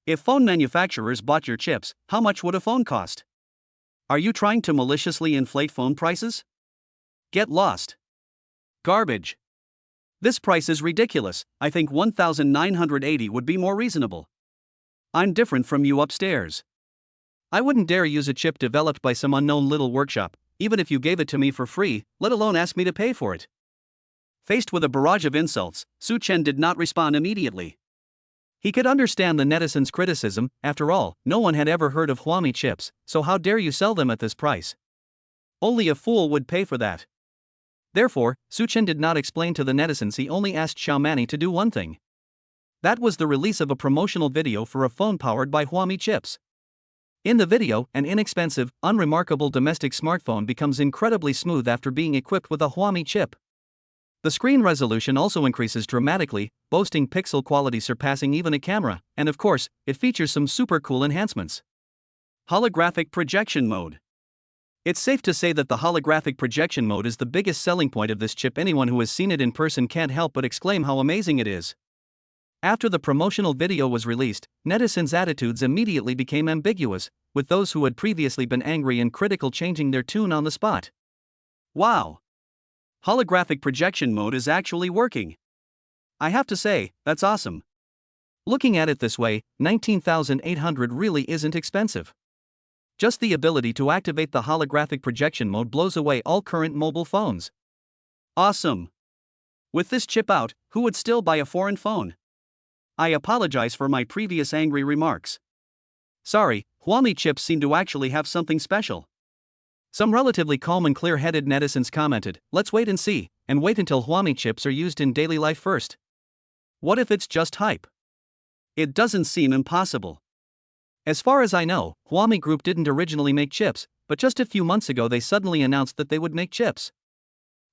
If phone manufacturers bought your chips, how much would a phone cost? Are you trying to maliciously inflate phone prices? Get lost. Garbage. This price is ridiculous. I think 1,980 would be more reasonable. I'm different from you upstairs. I wouldn't dare use a chip developed by some unknown little workshop, even if you gave it to me for free, let alone ask me to pay for it. Faced with a barrage of insults, Su Chen did not respond immediately. He could understand the netizens' criticism. After all, no one had ever heard of Huami chips, so how dare you sell them at this price? Only a fool would pay for that. Therefore, Su Chen did not explain to the netizens, he only asked Xiaomani to do one thing. That was the release of a promotional video for a phone powered by Huami chips. In the video, an inexpensive, unremarkable domestic smartphone becomes incredibly smooth after being equipped with a Huami chip. The screen resolution also increases dramatically, boasting pixel quality surpassing even a camera, and of course, it features some super cool enhancements. Holographic projection mode. It's safe to say that the holographic projection mode is the biggest selling point of this chip. Anyone who has seen it in person can't help but exclaim how amazing it is. After the promotional video was released, netizens' attitudes immediately became ambiguous, with those who had previously been angry and critical changing their tune on the spot. Wow! Holographic projection mode is actually working. I have to say, that's awesome. Looking at it this way, 19,800 really isn't expensive. Just the ability to activate the holographic projection mode blows away all current mobile phones. Awesome! With this chip out, who would still buy a foreign phone? I apologize for my previous angry remarks. Sorry, Huami chips seem to actually have something special. Some relatively calm and clear-headed netizens commented, let's wait and see, and wait until Huami chips are used in daily life first. What if it's just hype? It doesn't seem impossible. As far as I know, Huami Group didn't originally make chips, but just a few months ago they suddenly announced that they would make chips.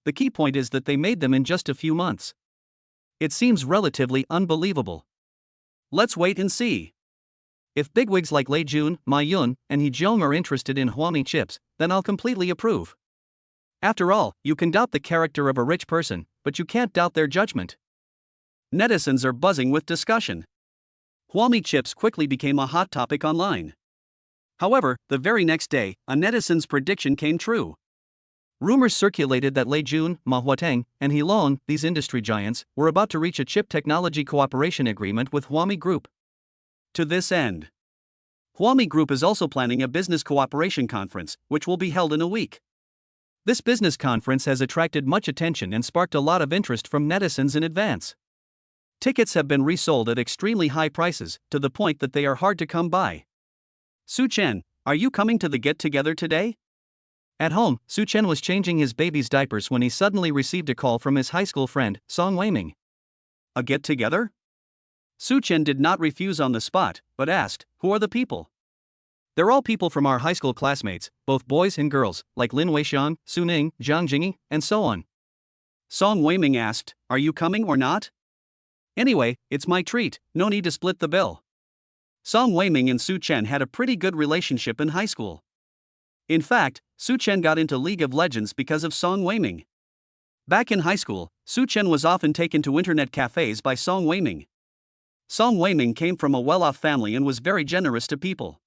The key point is that they made them in just a few months. It seems relatively unbelievable. Let's wait and see. If bigwigs like Lei Jun, Ma Yun, and He Jiong are interested in Huami chips, then I'll completely approve. After all, you can doubt the character of a rich person, but you can't doubt their judgment. Netizens are buzzing with discussion. Huami chips quickly became a hot topic online. However, the very next day, a netizen's prediction came true. Rumors circulated that Lei Jun, Ma Huateng, and He Long, these industry giants, were about to reach a chip technology cooperation agreement with Huami Group. To this end, Huami Group is also planning a business cooperation conference, which will be held in a week. This business conference has attracted much attention and sparked a lot of interest from netizens in advance. Tickets have been resold at extremely high prices, to the point that they are hard to come by. Su Chen, are you coming to the get-together today? At home, Su Chen was changing his baby's diapers when he suddenly received a call from his high school friend, Song Weiming. A get-together? Su Chen did not refuse on the spot, but asked, who are the people? They're all people from our high school classmates, both boys and girls, like Lin Weixiang, Su Ning, Zhang Jingyi, and so on. Song Weiming asked, are you coming or not? Anyway, it's my treat, no need to split the bill. Song Weiming and Su Chen had a pretty good relationship in high school. In fact, Su Chen got into League of Legends because of Song Weiming. Back in high school, Su Chen was often taken to internet cafes by Song Weiming. Song Weiming came from a well-off family and was very generous to people.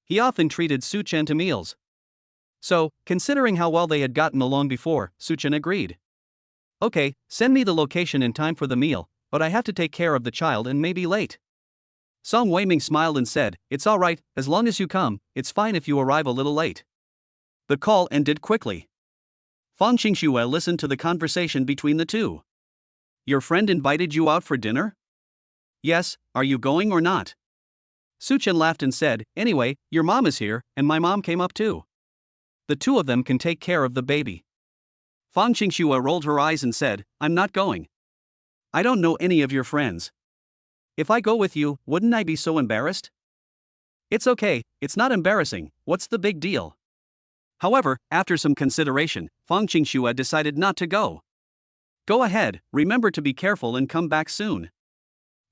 He often treated Su Chen to meals. So, considering how well they had gotten along before, Su Chen agreed. Okay, send me the location in time for the meal, but I have to take care of the child and may be late. Song Weiming smiled and said, it's alright, as long as you come, it's fine if you arrive a little late. The call ended quickly. Fang Qingxue listened to the conversation between the two. Your friend invited you out for dinner? Yes, are you going or not? Su Chen laughed and said, anyway, your mom is here, and my mom came up too. The two of them can take care of the baby. Fang Qingxue rolled her eyes and said, I'm not going. I don't know any of your friends, If I go with you, wouldn't I be so embarrassed? It's okay, it's not embarrassing, what's the big deal? However, after some consideration, Fang Qingxue decided not to go. Go ahead, remember to be careful and come back soon.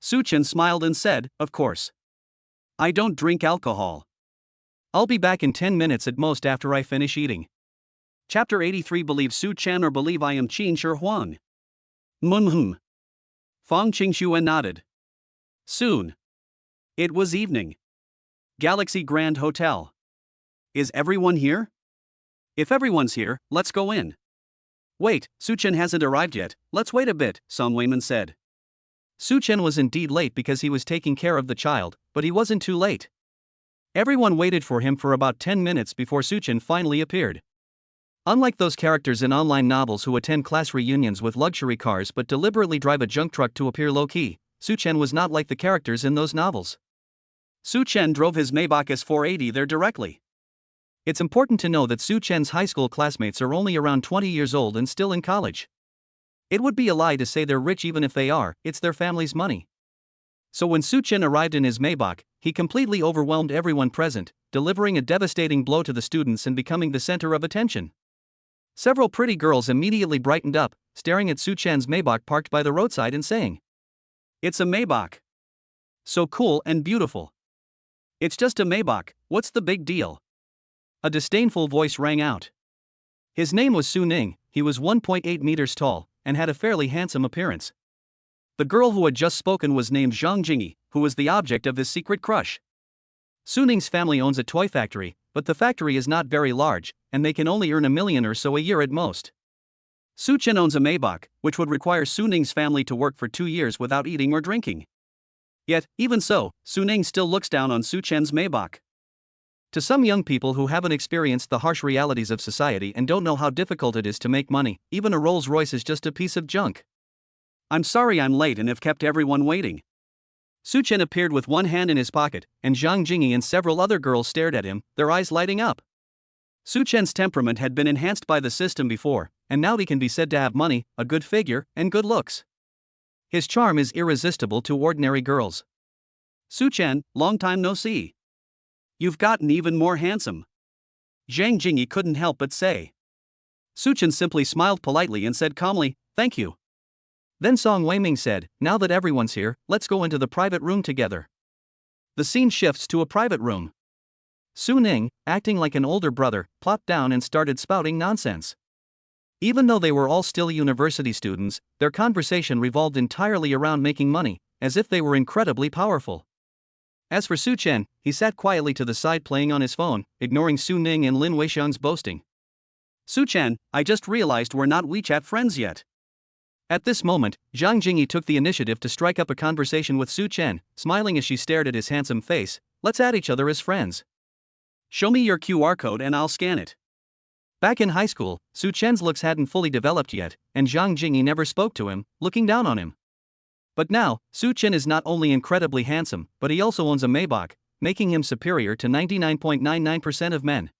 Su Chen smiled and said, of course. I don't drink alcohol. I'll be back in 10 minutes at most after I finish eating. Chapter 83. Believe Su Chen or believe I am Qin Shi Huang? Fang Qingxue nodded. Soon. It was evening. Galaxy Grand Hotel. Is everyone here? If everyone's here, let's go in. Wait, Su Chen hasn't arrived yet, let's wait a bit, Song Weiman said. Su Chen was indeed late because he was taking care of the child, but he wasn't too late. Everyone waited for him for about 10 minutes before Su Chen finally appeared. Unlike those characters in online novels who attend class reunions with luxury cars but deliberately drive a junk truck to appear low-key, Su Chen was not like the characters in those novels. Su Chen drove his Maybach S480 there directly. It's important to know that Su Chen's high school classmates are only around 20 years old and still in college. It would be a lie to say they're rich even if they are, it's their family's money. So when Su Chen arrived in his Maybach, he completely overwhelmed everyone present, delivering a devastating blow to the students and becoming the center of attention. Several pretty girls immediately brightened up, staring at Su Chen's Maybach parked by the roadside and saying, "It's a Maybach. So cool and beautiful. It's just a Maybach, what's the big deal?" A disdainful voice rang out. His name was Su Ning, he was 1.8 meters tall, and had a fairly handsome appearance. The girl who had just spoken was named Zhang Jingyi, who was the object of his secret crush. Su Ning's family owns a toy factory, but the factory is not very large, and they can only earn $1 million or so a year at most. Su Chen owns a Maybach, which would require Su Ning's family to work for 2 years without eating or drinking. Yet, even so, Su Ning still looks down on Su Chen's Maybach. To some young people who haven't experienced the harsh realities of society and don't know how difficult it is to make money, even a Rolls-Royce is just a piece of junk. I'm sorry I'm late and have kept everyone waiting. Su Chen appeared with one hand in his pocket, and Zhang Jingyi and several other girls stared at him, their eyes lighting up. Su Chen's temperament had been enhanced by the system before, and now he can be said to have money, a good figure, and good looks. His charm is irresistible to ordinary girls. Su Chen, long time no see. You've gotten even more handsome. Zhang Jingyi couldn't help but say. Su Chen simply smiled politely and said calmly, "Thank you." Then Song Weiming said, "Now that everyone's here, let's go into the private room together." The scene shifts to a private room. Su Ning, acting like an older brother, plopped down and started spouting nonsense. Even though they were all still university students, their conversation revolved entirely around making money, as if they were incredibly powerful. As for Su Chen, he sat quietly to the side playing on his phone, ignoring Su Ning and Lin Weixiang's boasting. "Su Chen, I just realized we're not WeChat friends yet." At this moment, Zhang Jingyi took the initiative to strike up a conversation with Su Chen, smiling as she stared at his handsome face. "Let's add each other as friends. Show me your QR code and I'll scan it." Back in high school, Su Chen's looks hadn't fully developed yet, and Zhang Jingyi never spoke to him, looking down on him. But now, Su Chen is not only incredibly handsome, but he also owns a Maybach, making him superior to 99.99% of men.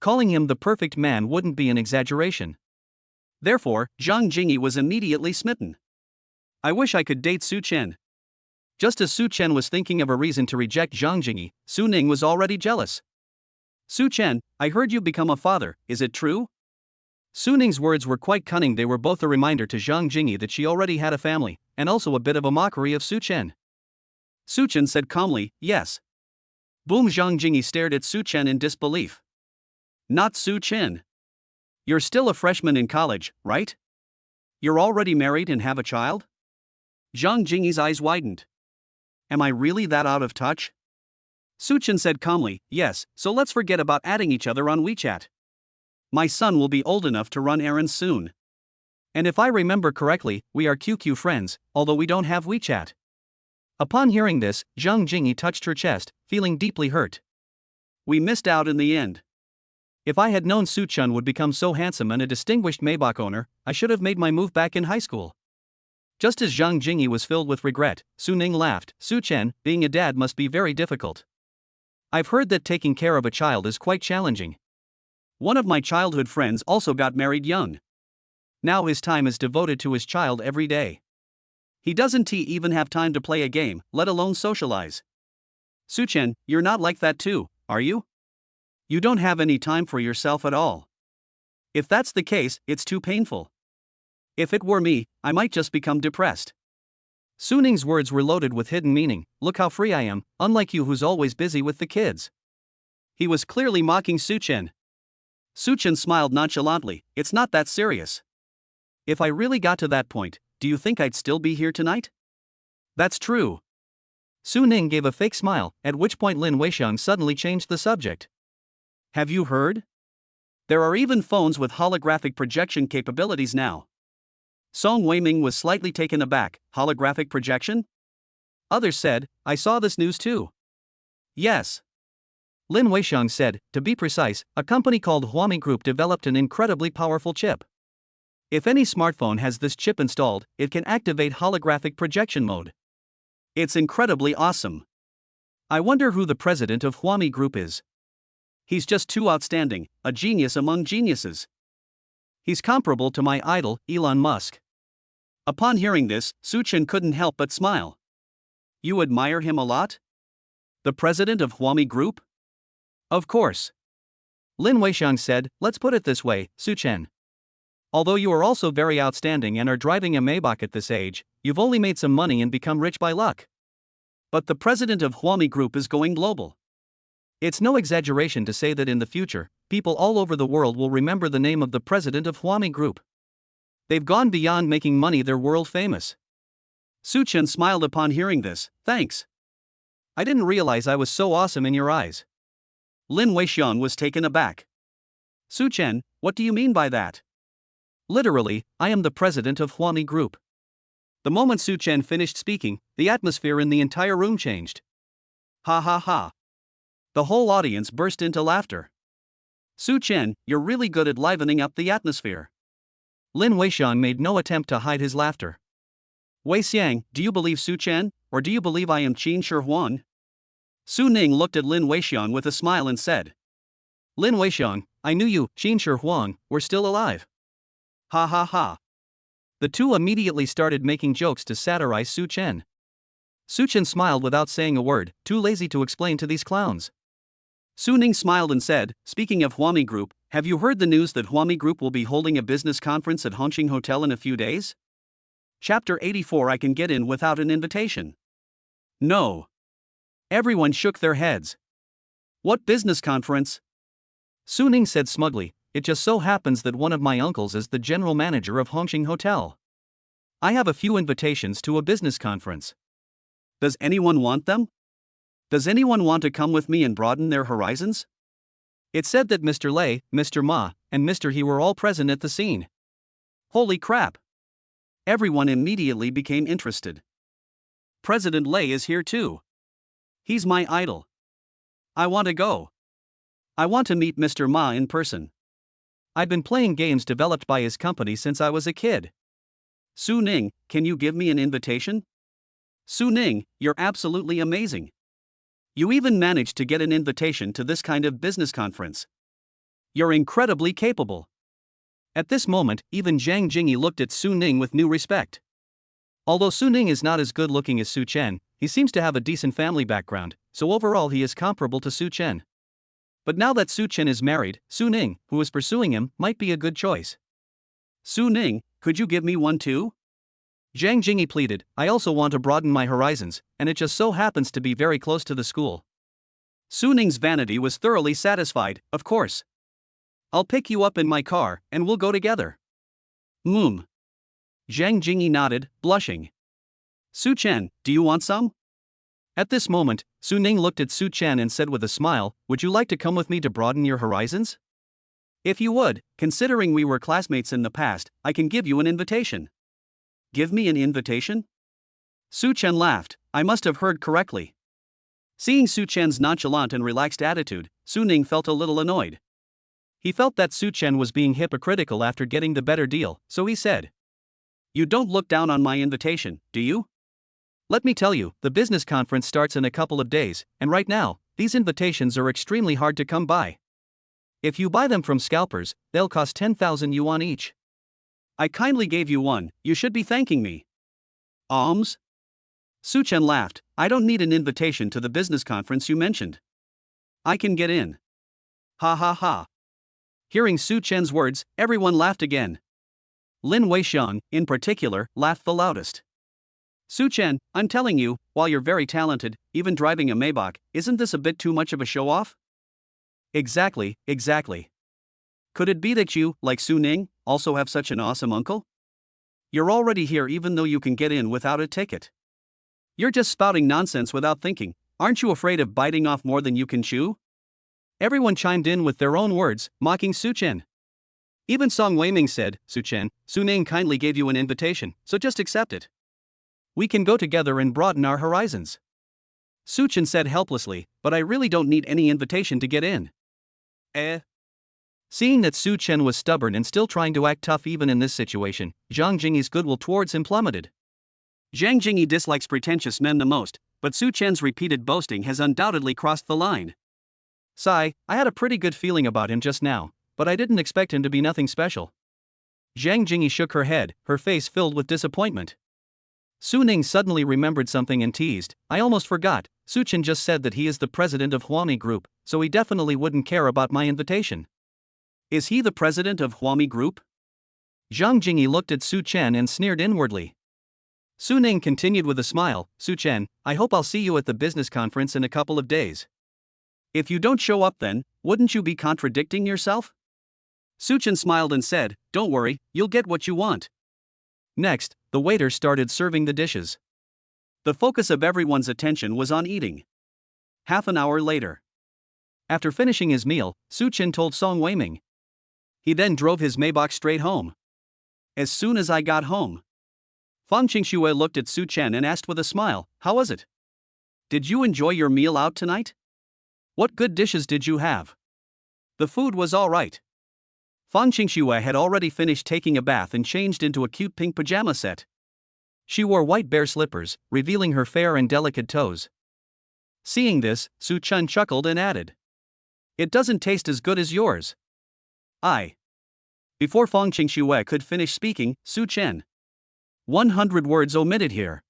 Calling him the perfect man wouldn't be an exaggeration. Therefore, Zhang Jingyi was immediately smitten. "I wish I could date Su Chen." Just as Su Chen was thinking of a reason to reject Zhang Jingyi, Su Ning was already jealous. "Su Chen, I heard you become a father, is it true?" Su Ning's words were quite cunning. They were both a reminder to Zhang Jingyi that she already had a family, and also a bit of a mockery of Su Chen. Su Chen said calmly, "Yes." Boom! Zhang Jingyi stared at Su Chen in disbelief. "Not Su Chen. You're still a freshman in college, right? You're already married and have a child?" Zhang Jingyi's eyes widened. "Am I really that out of touch?" Su Chen said calmly, "Yes, so let's forget about adding each other on WeChat. My son will be old enough to run errands soon. And if I remember correctly, we are QQ friends, although we don't have WeChat." Upon hearing this, Zhang Jingyi touched her chest, feeling deeply hurt. "We missed out in the end. If I had known Su Chen would become so handsome and a distinguished Maybach owner, I should have made my move back in high school." Just as Zhang Jingyi was filled with regret, Su Ning laughed. "Su Chen, being a dad must be very difficult. I've heard that taking care of a child is quite challenging. One of my childhood friends also got married young. Now his time is devoted to his child every day. He doesn't even have time to play a game, let alone socialize. Suchen, you're not like that too, are you? You don't have any time for yourself at all. If that's the case, it's too painful. If it were me, I might just become depressed. Su Ning's words were loaded with hidden meaning. Look how free I am, unlike you who's always busy with the kids. He was clearly mocking Suchen. Suchen smiled nonchalantly. It's not that serious. If I really got to that point, do you think I'd still be here tonight? That's true. Su Ning gave a fake smile, at which point Lin Weixiang suddenly changed the subject. Have you heard? There are even phones with holographic projection capabilities now. Song Weiming was slightly taken aback. Holographic projection? Others said, I saw this news too. Yes. Lin Weixiang said, to be precise, a company called Huami Group developed an incredibly powerful chip. If any smartphone has this chip installed, it can activate holographic projection mode. It's incredibly awesome. I wonder who the president of Huami Group is. He's just too outstanding, a genius among geniuses. He's comparable to my idol, Elon Musk. Upon hearing this, Suchen couldn't help but smile. You admire him a lot? The president of Huami Group? Of course. Lin Weixiang said, let's put it this way, Suchen. Although you are also very outstanding and are driving a Maybach at this age, you've only made some money and become rich by luck. But the president of Huami Group is going global. It's no exaggeration to say that in the future, people all over the world will remember the name of the president of Huami Group. They've gone beyond making money, they're world famous. Suchen smiled upon hearing this. Thanks. I didn't realize I was so awesome in your eyes. Lin Weixiang was taken aback. Suchen, what do you mean by that? Literally, I am the president of Huami Group. The moment Suchen finished speaking, the atmosphere in the entire room changed. Ha ha ha. The whole audience burst into laughter. Suchen, you're really good at livening up the atmosphere. Lin Weixiang made no attempt to hide his laughter. Wei Xiang, do you believe Suchen, or do you believe I am Qin Shi Huang? Su Ning looked at Lin Weixiang with a smile and said. Lin Weixiang, I knew you, Qin Shi Huang, were still alive. Ha ha ha. The two immediately started making jokes to satirize Suchen. Suchen smiled without saying a word, too lazy to explain to these clowns. Su Ning smiled and said, speaking of Huami Group, have you heard the news that Huami Group will be holding a business conference at Hongqing Hotel in a few days? Chapter 84 I can get in without an invitation. No. Everyone shook their heads. What business conference? Su Ning said smugly, it just so happens that one of my uncles is the general manager of Hongqing Hotel. I have a few invitations to a business conference. Does anyone want them? Does anyone want to come with me and broaden their horizons? It said that Mr. Lei, Mr. Ma, and Mr. He were all present at the scene. Holy crap! Everyone immediately became interested. President Lei is here too. He's my idol. I want to go. I want to meet Mr. Ma in person. I've been playing games developed by his company since I was a kid. Su Ning, can you give me an invitation? Su Ning, you're absolutely amazing. You even managed to get an invitation to this kind of business conference. You're incredibly capable. At this moment, even Zhang Jingyi looked at Su Ning with new respect. Although Su Ning is not as good looking as Su Chen, he seems to have a decent family background, so overall he is comparable to Su Chen. But now that Su Chen is married, Su Ning, who is pursuing him, might be a good choice. Su Ning, could you give me one too? Zhang Jingyi pleaded, I also want to broaden my horizons, and it just so happens to be very close to the school. Su Ning's vanity was thoroughly satisfied, of course. I'll pick you up in my car, and we'll go together. Zhang Jingyi nodded, blushing. Su Chen, do you want some? At this moment, Su Ning looked at Su Chen and said with a smile, would you like to come with me to broaden your horizons? If you would, considering we were classmates in the past, I can give you an invitation. Give me an invitation? Su Chen laughed, I must have heard correctly. Seeing Su Chen's nonchalant and relaxed attitude, Su Ning felt a little annoyed. He felt that Su Chen was being hypocritical after getting the better deal, so he said. You don't look down on my invitation, do you? Let me tell you, the business conference starts in a couple of days, and right now, these invitations are extremely hard to come by. If you buy them from scalpers, they'll cost 10,000 yuan each. I kindly gave you one, you should be thanking me. Alms? Su Chen laughed. I don't need an invitation to the business conference you mentioned. I can get in. Ha ha ha. Hearing Su Chen's words, everyone laughed again. Lin Weixiang, in particular, laughed the loudest. Su Chen, I'm telling you, while you're very talented, even driving a Maybach, isn't this a bit too much of a show-off? Exactly, exactly. Could it be that you, like Su Ning, also have such an awesome uncle? You're already here even though you can get in without a ticket. You're just spouting nonsense without thinking. Aren't you afraid of biting off more than you can chew? Everyone chimed in with their own words, mocking Su Chen. Even Song Weiming said, Su Chen, Su Ning kindly gave you an invitation, so just accept it. We can go together and broaden our horizons. Su Chen said helplessly, but I really don't need any invitation to get in. Seeing that Su Chen was stubborn and still trying to act tough even in this situation, Zhang Jingyi's goodwill towards him plummeted. Zhang Jingyi dislikes pretentious men the most, but Su Chen's repeated boasting has undoubtedly crossed the line. Sigh, I had a pretty good feeling about him just now, but I didn't expect him to be nothing special. Zhang Jingyi shook her head, her face filled with disappointment. Su Ning suddenly remembered something and teased, I almost forgot, Su Chen just said that he is the president of Huami Group, so he definitely wouldn't care about my invitation. Is he the president of Huami Group? Zhang Jingyi looked at Su Chen and sneered inwardly. Su Ning continued with a smile, Su Chen, I hope I'll see you at the business conference in a couple of days. If you don't show up then, wouldn't you be contradicting yourself? Su Chen smiled and said, don't worry, you'll get what you want. Next, the waiter started serving the dishes. The focus of everyone's attention was on eating. Half an hour later. After finishing his meal, Su Chen told Song Weiming. He then drove his Maybach straight home. As soon as I got home, Fang Qingxue looked at Su Chen and asked with a smile, how was it? Did you enjoy your meal out tonight? What good dishes did you have? The food was all right. Fang Qingxue had already finished taking a bath and changed into a cute pink pajama set. She wore white bare slippers, revealing her fair and delicate toes. Seeing this, Su Chen chuckled and added, it doesn't taste as good as yours. Before Fang Qingxue could finish speaking, Su Chen. 100 words omitted here.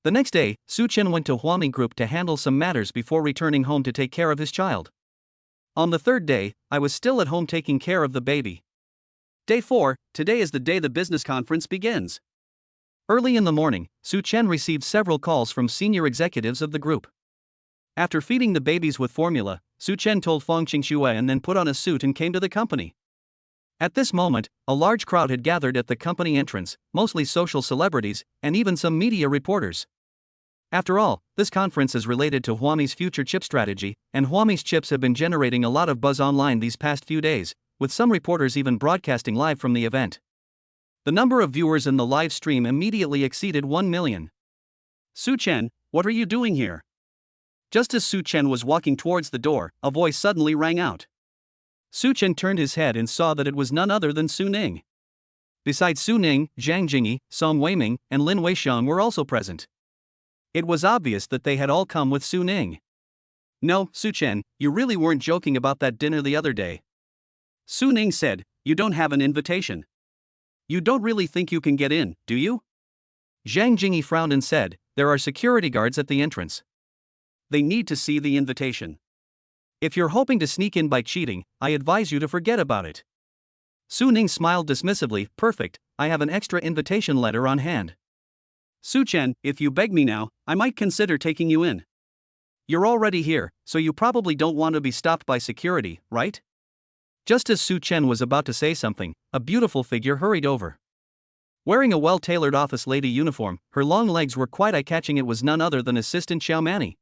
The next day, Su Chen went to Huami Group to handle some matters before returning home to take care of his child. On the third day, I was still at home taking care of the baby. Day 4, today is the day the business conference begins. Early in the morning, Su Chen received several calls from senior executives of the group. After feeding the babies with formula, Su Chen told Fang Qingxue and then put on a suit and came to the company. At this moment, a large crowd had gathered at the company entrance, mostly social celebrities, and even some media reporters. After all, this conference is related to Huami's future chip strategy, and Huami's chips have been generating a lot of buzz online these past few days, with some reporters even broadcasting live from the event. The number of viewers in the live stream immediately exceeded 1 million. Su Chen, what are you doing here? Just as Su Chen was walking towards the door, a voice suddenly rang out. Su Chen turned his head and saw that it was none other than Su Ning. Besides Su Ning, Zhang Jingyi, Song Weiming, and Lin Weixiang were also present. It was obvious that they had all come with Su Ning. No, Su Chen, you really weren't joking about that dinner the other day. Su Ning said, you don't have an invitation. You don't really think you can get in, do you? Zhang Jingyi frowned and said, there are security guards at the entrance. They need to see the invitation. If you're hoping to sneak in by cheating, I advise you to forget about it. Su Ning smiled dismissively, perfect, I have an extra invitation letter on hand. Su Chen, if you beg me now, I might consider taking you in. You're already here, so you probably don't want to be stopped by security, right? Just as Su Chen was about to say something, a beautiful figure hurried over. Wearing a well-tailored office lady uniform, her long legs were quite eye-catching. It was none other than Assistant Xiaomani.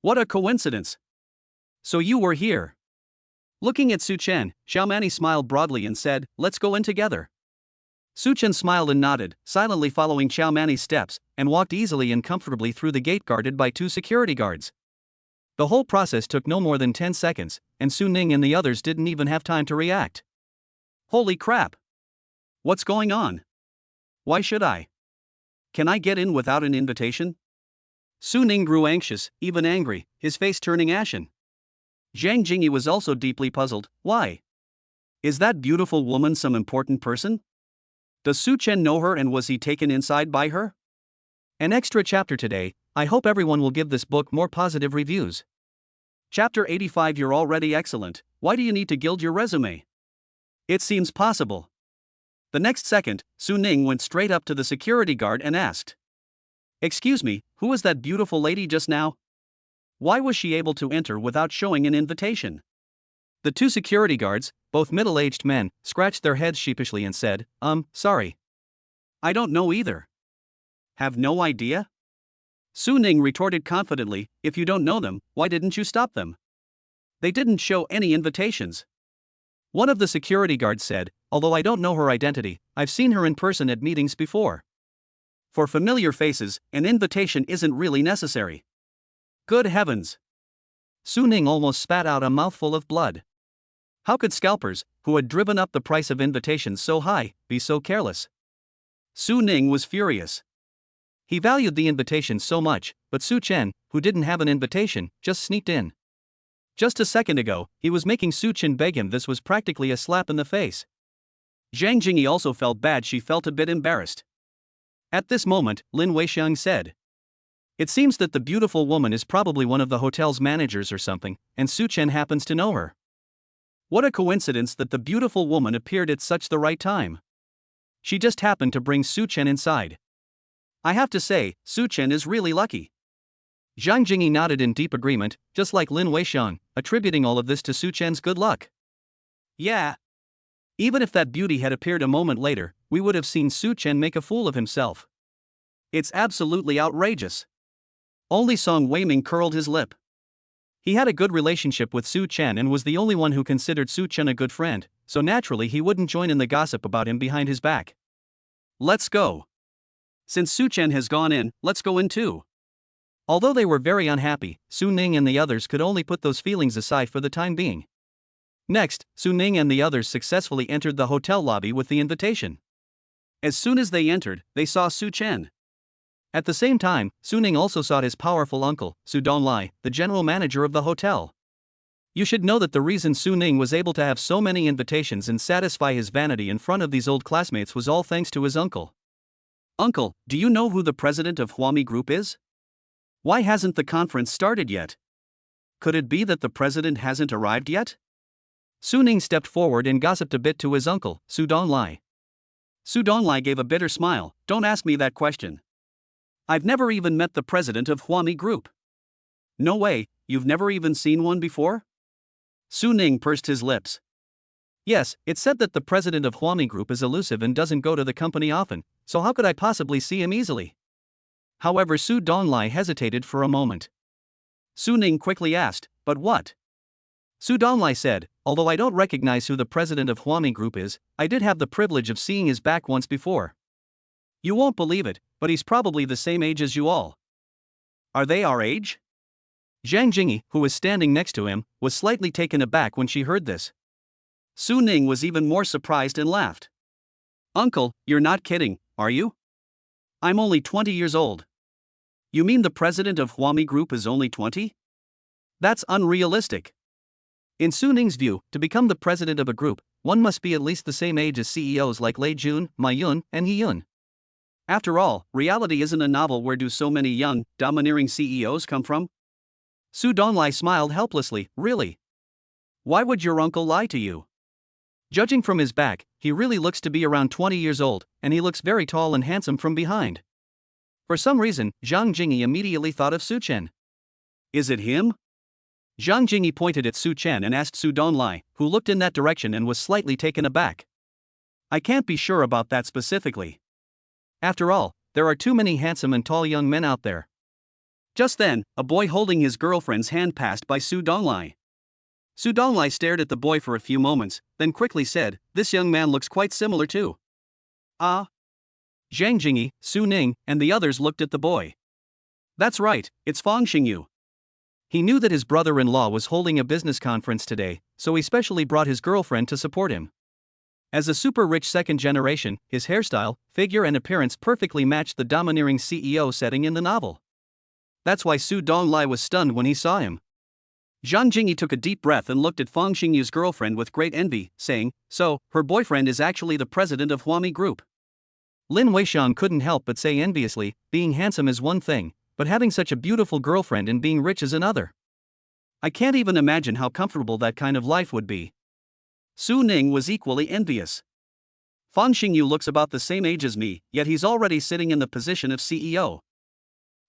What a coincidence! So you were here. Looking at Su Chen, Xiaomani smiled broadly and said, let's go in together. Su Chen smiled and nodded, silently following Xiaomani's steps, and walked easily and comfortably through the gate guarded by 2 security guards. The whole process took no more than 10 seconds, and Su Ning and the others didn't even have time to react. Holy crap! What's going on? Why should I? Can I get in without an invitation? Su Ning grew anxious, even angry, his face turning ashen. Zhang Jingyi was also deeply puzzled. Why? Is that beautiful woman some important person? Does Su Chen know her and was he taken inside by her? An extra chapter today. I hope everyone will give this book more positive reviews. Chapter 85. You're already excellent. Why do you need to gild your resume? It seems possible. The next second, Su Ning went straight up to the security guard and asked, "Excuse me, who was that beautiful lady just now? Why was she able to enter without showing an invitation?" The two security guards, both middle-aged men, scratched their heads sheepishly and said, Sorry. I don't know either." "Have no idea?" Su Ning retorted confidently, "If you don't know them, why didn't you stop them? They didn't show any invitations." One of the security guards said, "Although I don't know her identity, I've seen her in person at meetings before. For familiar faces, an invitation isn't really necessary." Good heavens! Su Ning almost spat out a mouthful of blood. How could scalpers, who had driven up the price of invitations so high, be so careless? Su Ning was furious. He valued the invitation so much, but Su Chen, who didn't have an invitation, just sneaked in. Just a second ago, he was making Su Chen beg him. This was practically a slap in the face. Zhang Jingyi also felt bad. She felt a bit embarrassed. At this moment, Lin Weixiang said, "It seems that the beautiful woman is probably one of the hotel's managers or something, and Su Chen happens to know her. What a coincidence that the beautiful woman appeared at such the right time. She just happened to bring Su Chen inside. I have to say, Su Chen is really lucky." Zhang Jingyi nodded in deep agreement, just like Lin Weixiang, attributing all of this to Su Chen's good luck. "Yeah. Even if that beauty had appeared a moment later, we would have seen Su Chen make a fool of himself. It's absolutely outrageous." Only Song Weiming curled his lip. He had a good relationship with Su Chen and was the only one who considered Su Chen a good friend, so naturally he wouldn't join in the gossip about him behind his back. "Let's go. Since Su Chen has gone in, let's go in too." Although they were very unhappy, Su Ning and the others could only put those feelings aside for the time being. Next, Su Ning and the others successfully entered the hotel lobby with the invitation. As soon as they entered, they saw Su Chen. At the same time, Su Ning also saw his powerful uncle, Su Donglai, the general manager of the hotel. You should know that the reason Su Ning was able to have so many invitations and satisfy his vanity in front of these old classmates was all thanks to his uncle. "Uncle, do you know who the president of Huami Group is? Why hasn't the conference started yet? Could it be that the president hasn't arrived yet?" Su Ning stepped forward and gossiped a bit to his uncle, Su Donglai. Su Donglai gave a bitter smile. "Don't ask me that question. I've never even met the president of Huami Group." "No way, you've never even seen one before?" Su Ning pursed his lips. "Yes, it's said that the president of Huami Group is elusive and doesn't go to the company often, so how could I possibly see him easily?" However, Su Donglai hesitated for a moment. Su Ning quickly asked, "But what?" Su Donglai said, "Although I don't recognize who the president of Huami Group is, I did have the privilege of seeing his back once before. You won't believe it, but he's probably the same age as you all." "Are they our age?" Zhang Jingyi, who was standing next to him, was slightly taken aback when she heard this. Su Ning was even more surprised and laughed. "Uncle, you're not kidding, are you? I'm only 20 years old." "You mean the president of Huami Group is only 20? That's unrealistic." In Su Ning's view, to become the president of a group, one must be at least the same age as CEOs like Lei Jun, Ma Yun, and He Yun. After all, reality isn't a novel. Where do so many young, domineering CEOs come from? Su Donglai smiled helplessly. "Really? Why would your uncle lie to you? Judging from his back, he really looks to be around 20 years old, and he looks very tall and handsome from behind." For some reason, Zhang Jingyi immediately thought of Su Chen. "Is it him?" Zhang Jingyi pointed at Su Chen and asked Su Donglai, who looked in that direction and was slightly taken aback. "I can't be sure about that specifically. After all, there are too many handsome and tall young men out there." Just then, a boy holding his girlfriend's hand passed by Su Donglai. Su Donglai stared at the boy for a few moments, then quickly said, "This young man looks quite similar too." "Ah." Zhang Jingyi, Su Ning, and the others looked at the boy. "That's right, it's Fang Xingyu." He knew that his brother-in-law was holding a business conference today, so he specially brought his girlfriend to support him. As a super-rich second generation, his hairstyle, figure and appearance perfectly matched the domineering CEO setting in the novel. That's why Su Donglai was stunned when he saw him. Zhang Jingyi took a deep breath and looked at Fang Xingyu's girlfriend with great envy, saying, "So, her boyfriend is actually the president of Huami Group." Lin Weixiang couldn't help but say enviously, being handsome is one thing, but having such a beautiful girlfriend and being rich is another. I can't even imagine how comfortable that kind of life would be. Su Ning was equally envious. Fang Xingyu looks about the same age as me, yet he's already sitting in the position of CEO.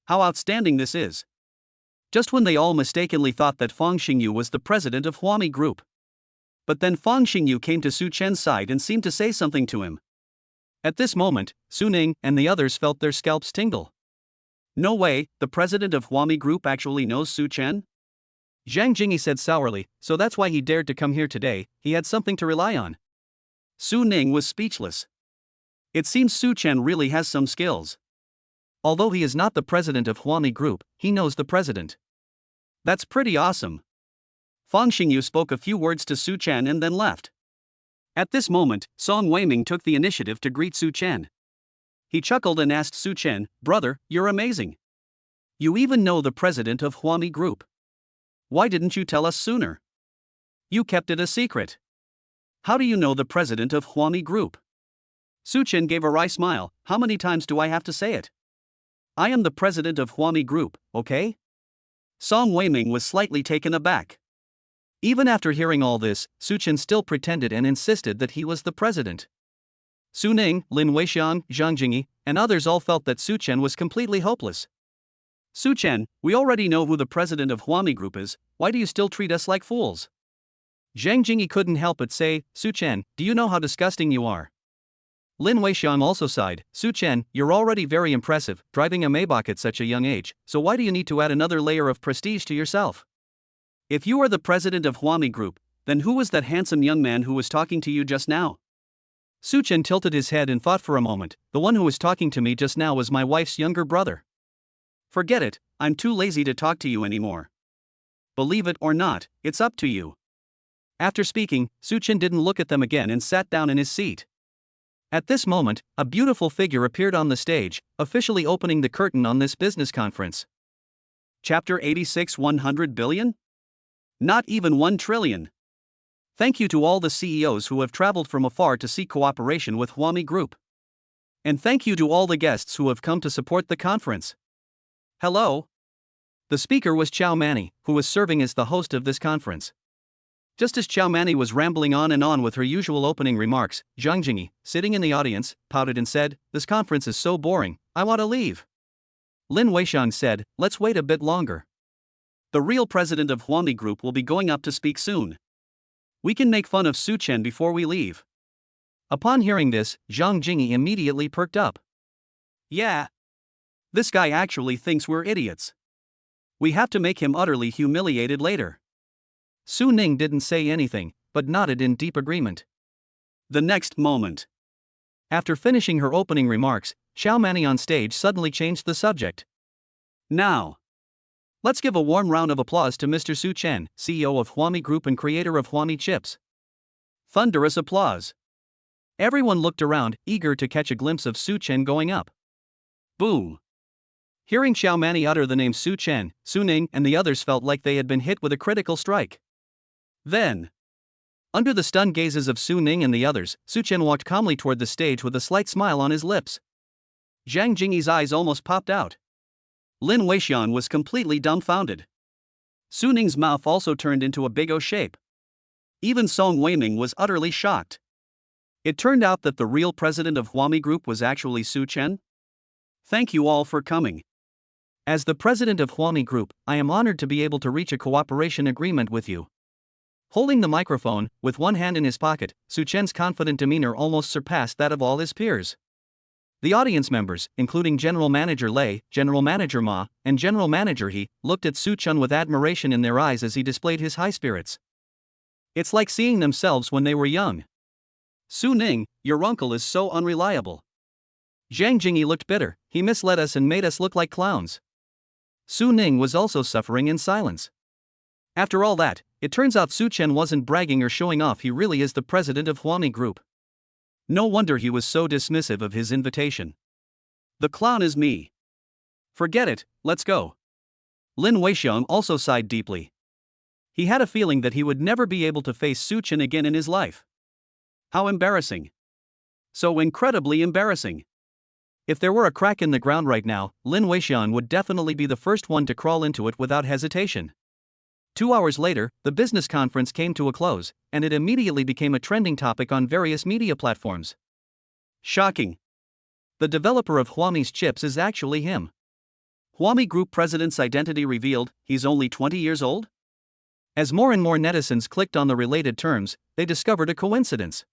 How outstanding this is. Just when they all mistakenly thought that Fang Xingyu was the president of Huami Group. But then Fang Xingyu came to Su Chen's side and seemed to say something to him. At this moment, Su Ning and the others felt their scalps tingle. No way, the president of Huami Group actually knows Su Chen? Zhang Jingyi said sourly, so that's why he dared to come here today, he had something to rely on. Su Ning was speechless. It seems Su Chen really has some skills. Although he is not the president of Huami Group, he knows the president. That's pretty awesome. Fang Xingyu spoke a few words to Su Chen and then left. At this moment, Song Weiming took the initiative to greet Su Chen. He chuckled and asked Su Chen, "Brother, you're amazing. You even know the president of Huami Group. Why didn't you tell us sooner? You kept it a secret. How do you know the president of Huami Group?" Su Chen gave a wry smile. "How many times do I have to say it? I am the president of Huami Group, okay?" Song Weiming was slightly taken aback. Even after hearing all this, Su Chen still pretended and insisted that he was the president. Su Ning, Lin Weixiang, Zhang Jingyi, and others all felt that Su Chen was completely hopeless. "Su Chen, we already know who the president of Huami Group is, why do you still treat us like fools?" Zhang Jingyi couldn't help but say, "Su Chen, do you know how disgusting you are?" Lin Weixiang also sighed, "Su Chen, you're already very impressive, driving a Maybach at such a young age, so why do you need to add another layer of prestige to yourself? If you are the president of Huami Group, then who was that handsome young man who was talking to you just now?" Su Chen tilted his head and thought for a moment. "The one who was talking to me just now was my wife's younger brother." "Forget it, I'm too lazy to talk to you anymore. Believe it or not, it's up to you." After speaking, Su Chen didn't look at them again and sat down in his seat. At this moment, a beautiful figure appeared on the stage, officially opening the curtain on this business conference. Chapter 86, 100 billion? Not even 1 trillion. Thank you to all the CEOs who have traveled from afar to seek cooperation with Huami Group. And thank you to all the guests who have come to support the conference. Hello. The speaker was Chao Manny, who was serving as the host of this conference. Just as Chao Manny was rambling on and on with her usual opening remarks, Zhang Jingyi, sitting in the audience, pouted and said, "This conference is so boring, I want to leave." Lin Weixiang said, "Let's wait a bit longer. The real president of Huami Group will be going up to speak soon. We can make fun of Su Chen before we leave." Upon hearing this, Zhang Jingyi immediately perked up. "Yeah. This guy actually thinks we're idiots. We have to make him utterly humiliated later." Su Ning didn't say anything, but nodded in deep agreement. The next moment. After finishing her opening remarks, Chao Manny on stage suddenly changed the subject. "Now, let's give a warm round of applause to Mr. Su Chen, CEO of Huami Group and creator of Huami Chips." Thunderous applause. Everyone looked around, eager to catch a glimpse of Su Chen going up. Boom. Hearing Chao Manny utter the name Su Chen, Su Ning and the others felt like they had been hit with a critical strike. Then, under the stunned gazes of Su Ning and the others, Su Chen walked calmly toward the stage with a slight smile on his lips. Zhang Jingyi's eyes almost popped out. Lin Weixiang was completely dumbfounded. Su Ning's mouth also turned into a big O shape. Even Song Weiming was utterly shocked. It turned out that the real president of Huami Group was actually Su Chen. Thank you all for coming. As the president of Huami Group, I am honored to be able to reach a cooperation agreement with you. Holding the microphone, with one hand in his pocket, Su Chen's confident demeanor almost surpassed that of all his peers. The audience members, including General Manager Lei, General Manager Ma, and General Manager He, looked at Su Chen with admiration in their eyes as he displayed his high spirits. It's like seeing themselves when they were young. "Su Ning, your uncle is so unreliable." Zhang Jingyi looked bitter. "He misled us and made us look like clowns." Su Ning was also suffering in silence. After all that, it turns out Su Chen wasn't bragging or showing off, he really is the president of Huami Group. No wonder he was so dismissive of his invitation. "The clown is me. Forget it, let's go." Lin Weixiang also sighed deeply. He had a feeling that he would never be able to face Su Chen again in his life. How embarrassing. So incredibly embarrassing. If there were a crack in the ground right now, Lin Weixian would definitely be the first one to crawl into it without hesitation. 2 hours later, the business conference came to a close, and it immediately became a trending topic on various media platforms. Shocking! The developer of Huami's chips is actually him. Huami Group president's identity revealed, he's only 20 years old? As more and more netizens clicked on the related terms, they discovered a coincidence.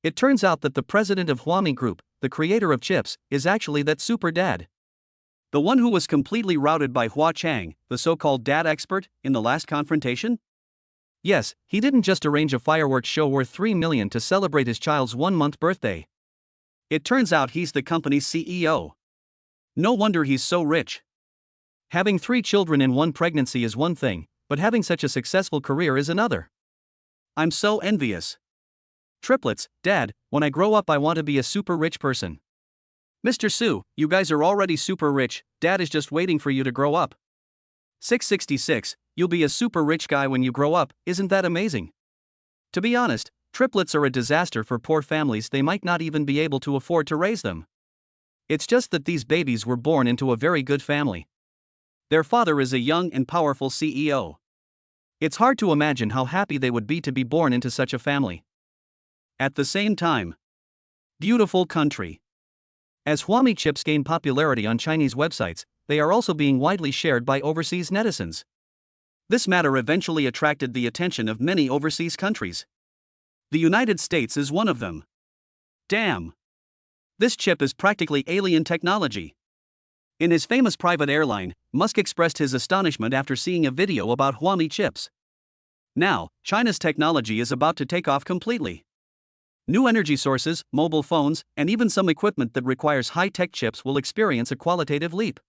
It turns out that the president of Huami Group, the creator of chips, is actually that super dad. The one who was completely routed by Hua Chang, the so-called dad expert, in the last confrontation? Yes, he didn't just arrange a fireworks show worth $3 million to celebrate his child's 1-month birthday. It turns out he's the company's CEO. No wonder he's so rich. Having 3 children in one pregnancy is one thing, but having such a successful career is another. I'm so envious. Triplets, Dad, when I grow up I want to be a super rich person. Mr. Su, you guys are already super rich, Dad is just waiting for you to grow up. 666, you'll be a super rich guy when you grow up, isn't that amazing? To be honest, triplets are a disaster for poor families, they might not even be able to afford to raise them. It's just that these babies were born into a very good family. Their father is a young and powerful CEO. It's hard to imagine how happy they would be to be born into such a family. At the same time, beautiful country. As Huami chips gain popularity on Chinese websites, they are also being widely shared by overseas netizens. This matter eventually attracted the attention of many overseas countries. The United States is one of them. Damn! This chip is practically alien technology. In his famous private airline, Musk expressed his astonishment after seeing a video about Huami chips. Now, China's technology is about to take off completely. New energy sources, mobile phones, and even some equipment that requires high-tech chips will experience a qualitative leap.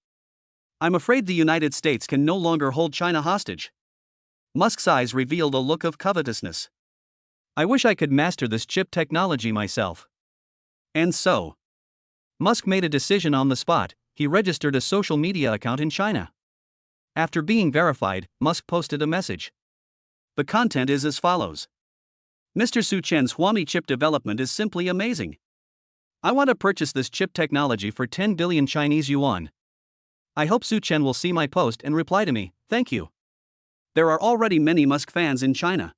I'm afraid the United States can no longer hold China hostage. Musk's eyes revealed a look of covetousness. I wish I could master this chip technology myself. And so, Musk made a decision on the spot. He registered a social media account in China. After being verified, Musk posted a message. The content is as follows. Mr. Su Chen's Huami chip development is simply amazing. I want to purchase this chip technology for 10 billion Chinese yuan. I hope Su Chen will see my post and reply to me, thank you. There are already many Musk fans in China.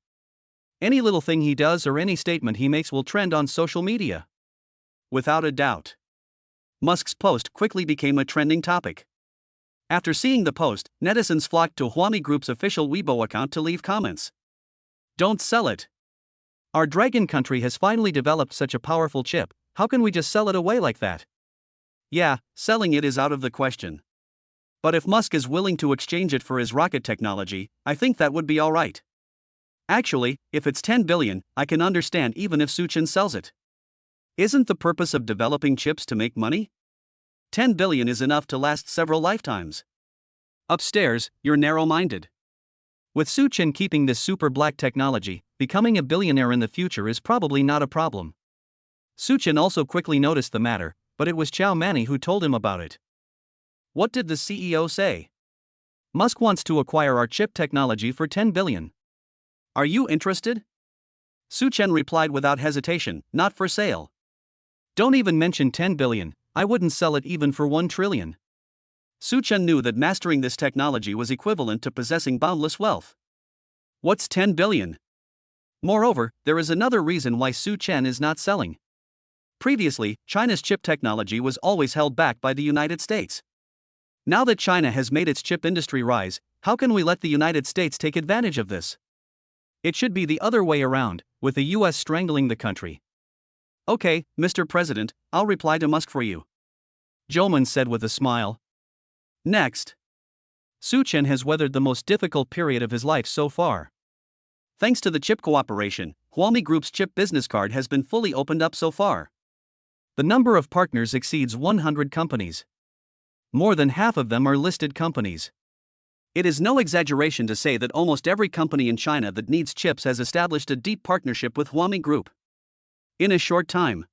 Any little thing he does or any statement he makes will trend on social media. Without a doubt. Musk's post quickly became a trending topic. After seeing the post, netizens flocked to Huami Group's official Weibo account to leave comments. Don't sell it. Our dragon country has finally developed such a powerful chip, how can we just sell it away like that? Yeah, selling it is out of the question. But if Musk is willing to exchange it for his rocket technology, I think that would be alright. Actually, if it's 10 billion, I can understand even if Su Chen sells it. Isn't the purpose of developing chips to make money? 10 billion is enough to last several lifetimes. Upstairs, you're narrow-minded. With Su Chen keeping this super black technology, becoming a billionaire in the future is probably not a problem. Su Chen also quickly noticed the matter, but it was Chow Manny who told him about it. What did the CEO say? Musk wants to acquire our chip technology for 10 billion. Are you interested? Su Chen replied without hesitation, not for sale. Don't even mention 10 billion, I wouldn't sell it even for 1 trillion. Su Chen knew that mastering this technology was equivalent to possessing boundless wealth. What's 10 billion? Moreover, there is another reason why Su Chen is not selling. Previously, China's chip technology was always held back by the United States. Now that China has made its chip industry rise, how can we let the United States take advantage of this? It should be the other way around, with the US strangling the country. Okay, Mr. President, I'll reply to Musk for you. Zhouman said with a smile. Next. Su Chen has weathered the most difficult period of his life so far. Thanks to the chip cooperation, Huami Group's chip business card has been fully opened up so far. The number of partners exceeds 100 companies. More than half of them are listed companies. It is no exaggeration to say that almost every company in China that needs chips has established a deep partnership with Huami Group. In a short time,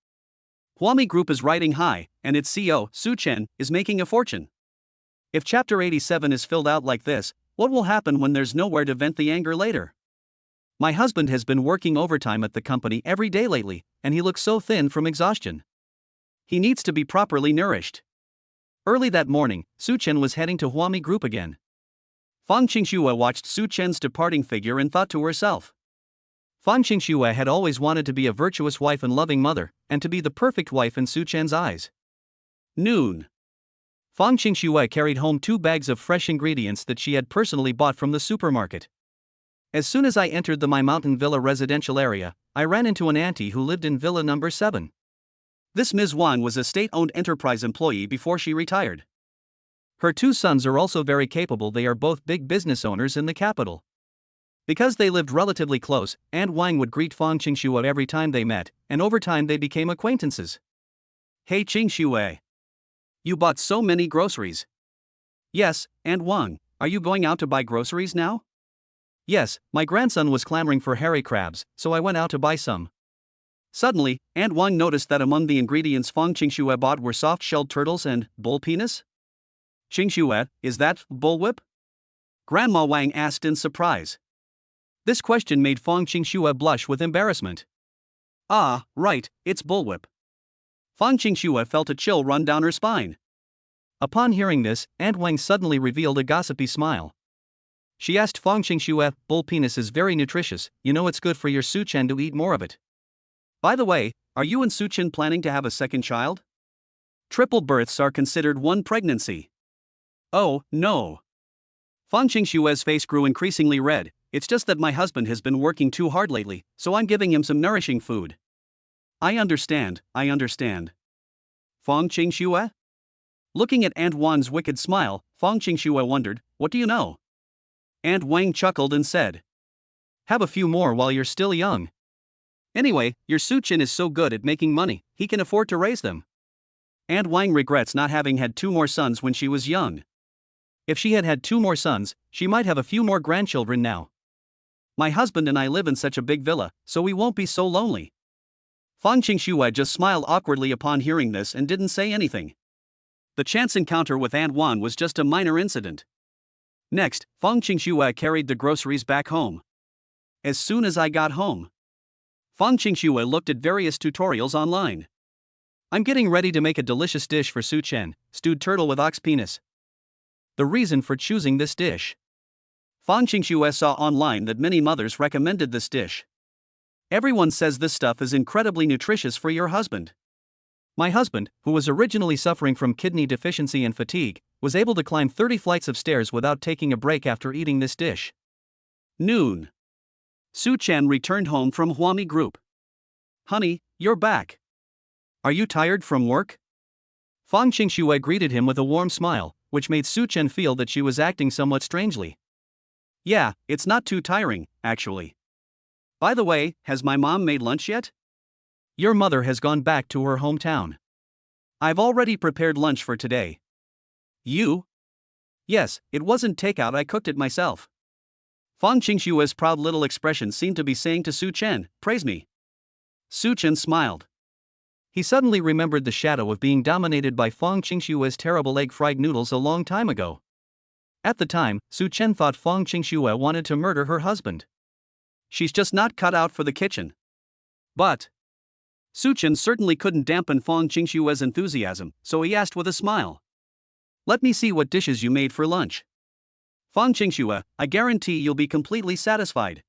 Huami Group is riding high, and its CEO, Su Chen, is making a fortune. If Chapter 87 is filled out like this, what will happen when there's nowhere to vent the anger later? My husband has been working overtime at the company every day lately, and he looks so thin from exhaustion. He needs to be properly nourished. Early that morning, Su Chen was heading to Huami Group again. Fang Qingxue watched Su Chen's departing figure and thought to herself. Fang Qingxue had always wanted to be a virtuous wife and loving mother, and to be the perfect wife in Su Chen's eyes. Noon. Fang Qingxue carried home 2 bags of fresh ingredients that she had personally bought from the supermarket. As soon as I entered the My Mountain Villa residential area, I ran into an auntie who lived in Villa number 7. This Ms. Wang was a state-owned enterprise employee before she retired. Her 2 sons are also very capable. They are both big business owners in the capital. Because they lived relatively close, Aunt Wang would greet Fang Qingxue every time they met, and over time they became acquaintances. Hey Qingxue. You bought so many groceries. Yes, Aunt Wang, are you going out to buy groceries now? Yes, my grandson was clamoring for hairy crabs, so I went out to buy some. Suddenly, Aunt Wang noticed that among the ingredients Fang Qingxue bought were soft-shelled turtles and bull penis. Qingxue, is that bullwhip? Grandma Wang asked in surprise. This question made Fang Qingxue blush with embarrassment. Ah, right, it's bullwhip. Fang Qingxue felt a chill run down her spine. Upon hearing this, Aunt Wang suddenly revealed a gossipy smile. She asked Fang Qingxue, bull penis is very nutritious, you know it's good for your Su Chen to eat more of it. By the way, are you and Su Chen planning to have a second child? Triple births are considered one pregnancy. Oh, no. Fang Qingxue's face grew increasingly red. It's just that my husband has been working too hard lately, so I'm giving him some nourishing food. I understand. Fang Qingxue? Looking at Aunt Wang's wicked smile, Fang Qingxue wondered, what do you know? Aunt Wang chuckled and said. Have a few more while you're still young. Anyway, your Su Chen is so good at making money, he can afford to raise them. Aunt Wang regrets not having had 2 more sons when she was young. If she had had 2 more sons, she might have a few more grandchildren now. My husband and I live in such a big villa, so we won't be so lonely. Fang Qingxue just smiled awkwardly upon hearing this and didn't say anything. The chance encounter with Aunt Wang was just a minor incident. Next, Fang Qingxue carried the groceries back home. As soon as I got home, Fang Qingxue looked at various tutorials online. I'm getting ready to make a delicious dish for Su Chen, stewed turtle with ox penis. The reason for choosing this dish. Fang Qingxue saw online that many mothers recommended this dish. Everyone says this stuff is incredibly nutritious for your husband. My husband, who was originally suffering from kidney deficiency and fatigue, was able to climb 30 flights of stairs without taking a break after eating this dish. Noon. Su Chen returned home from Huami Group. Honey, you're back. Are you tired from work? Fang Qingxue greeted him with a warm smile, which made Su Chen feel that she was acting somewhat strangely. Yeah, it's not too tiring, actually. By the way, has my mom made lunch yet? Your mother has gone back to her hometown. I've already prepared lunch for today. You? Yes, it wasn't takeout, I cooked it myself. Fang Qingxue's proud little expression seemed to be saying to Su Chen, praise me. Su Chen smiled. He suddenly remembered the shadow of being dominated by Fang Qingxue's terrible egg fried noodles a long time ago. At the time, Su Chen thought Fang Qingxue wanted to murder her husband. She's just not cut out for the kitchen. But Su Chen certainly couldn't dampen Fang Qingxue's enthusiasm, so he asked with a smile. Let me see what dishes you made for lunch. Fang Qingxue, I guarantee you'll be completely satisfied.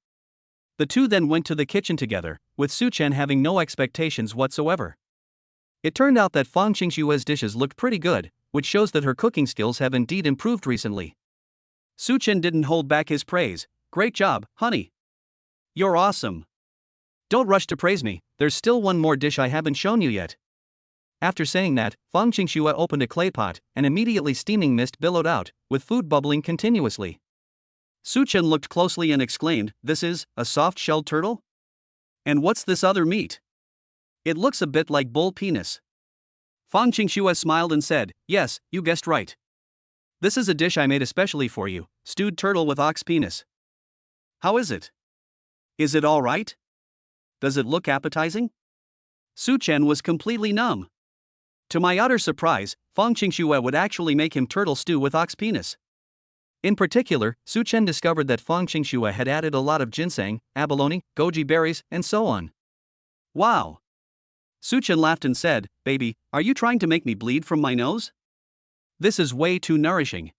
The two then went to the kitchen together, with Su Chen having no expectations whatsoever. It turned out that Fang Qingxue's dishes looked pretty good, which shows that her cooking skills have indeed improved recently. Su Chen didn't hold back his praise. Great job, honey. You're awesome. Don't rush to praise me, there's still one more dish I haven't shown you yet. After saying that, Fang Qingxue opened a clay pot, and immediately steaming mist billowed out, with food bubbling continuously. Su Chen looked closely and exclaimed, this is a soft-shelled turtle? And what's this other meat? It looks a bit like bull penis. Fang Qingxue smiled and said, yes, you guessed right. This is a dish I made especially for you, stewed turtle with ox penis. How is it? Is it all right? Does it look appetizing? Su Chen was completely numb. To my utter surprise, Fang Qingxue would actually make him turtle stew with ox penis. In particular, Su Chen discovered that Fang Qingxue had added a lot of ginseng, abalone, goji berries, and so on. Wow! Suchen laughed and said, "Baby, are you trying to make me bleed from my nose? This is way too nourishing.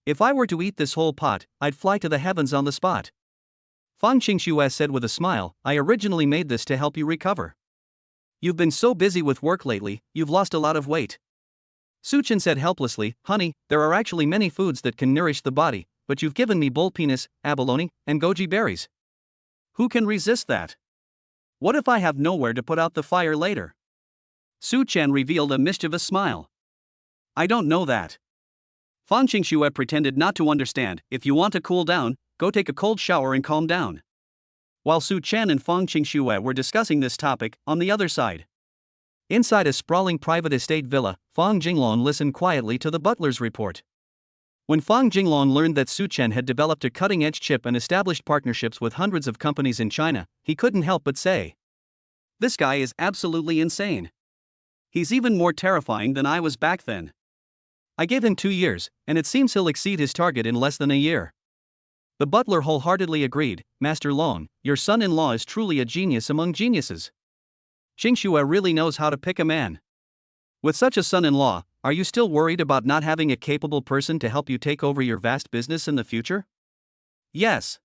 If I were to eat this whole pot, I'd fly to the heavens on the spot." Fang Qingxue said with a smile, "I originally made this to help you recover. You've been so busy with work lately, you've lost a lot of weight." Suchen said helplessly, "Honey, there are actually many foods that can nourish the body, but you've given me bull penis, abalone, and goji berries. Who can resist that? What if I have nowhere to put out the fire later?" Su Chen revealed a mischievous smile. "I don't know that." Fang Qingxue pretended not to understand. "If you want to cool down, go take a cold shower and calm down." While Su Chen and Fang Qingxue were discussing this topic, on the other side, inside a sprawling private estate villa, Fang Jinglong listened quietly to the butler's report. When Fang Jinglong learned that Su Chen had developed a cutting-edge chip and established partnerships with hundreds of companies in China, he couldn't help but say, "This guy is absolutely insane. He's even more terrifying than I was back then. I gave him 2 years, and it seems he'll exceed his target in less than a year." The butler wholeheartedly agreed, "Master Long, your son-in-law is truly a genius among geniuses. Qingxue really knows how to pick a man. With such a son-in-law, are you still worried about not having a capable person to help you take over your vast business in the future?" "Yes."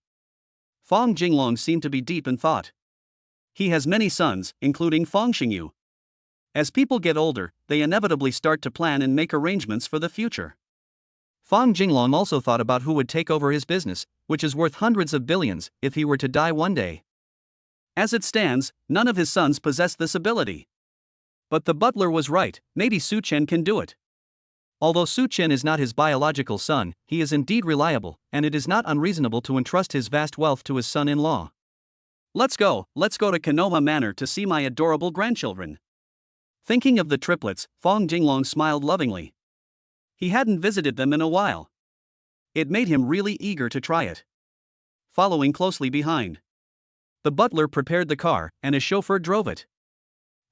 Fang Jinglong seemed to be deep in thought. He has many sons, including Fang Xingyu. As people get older, they inevitably start to plan and make arrangements for the future. Fang Jinglong also thought about who would take over his business, which is worth hundreds of billions, if he were to die one day. As it stands, none of his sons possess this ability. But the butler was right, maybe Su Chen can do it. Although Su Chen is not his biological son, he is indeed reliable, and it is not unreasonable to entrust his vast wealth to his son-in-law. Let's go to Konoha Manor to see my adorable grandchildren." Thinking of the triplets, Fang Jinglong smiled lovingly. He hadn't visited them in a while. It made him really eager to try it. Following closely behind, the butler prepared the car, and his chauffeur drove it.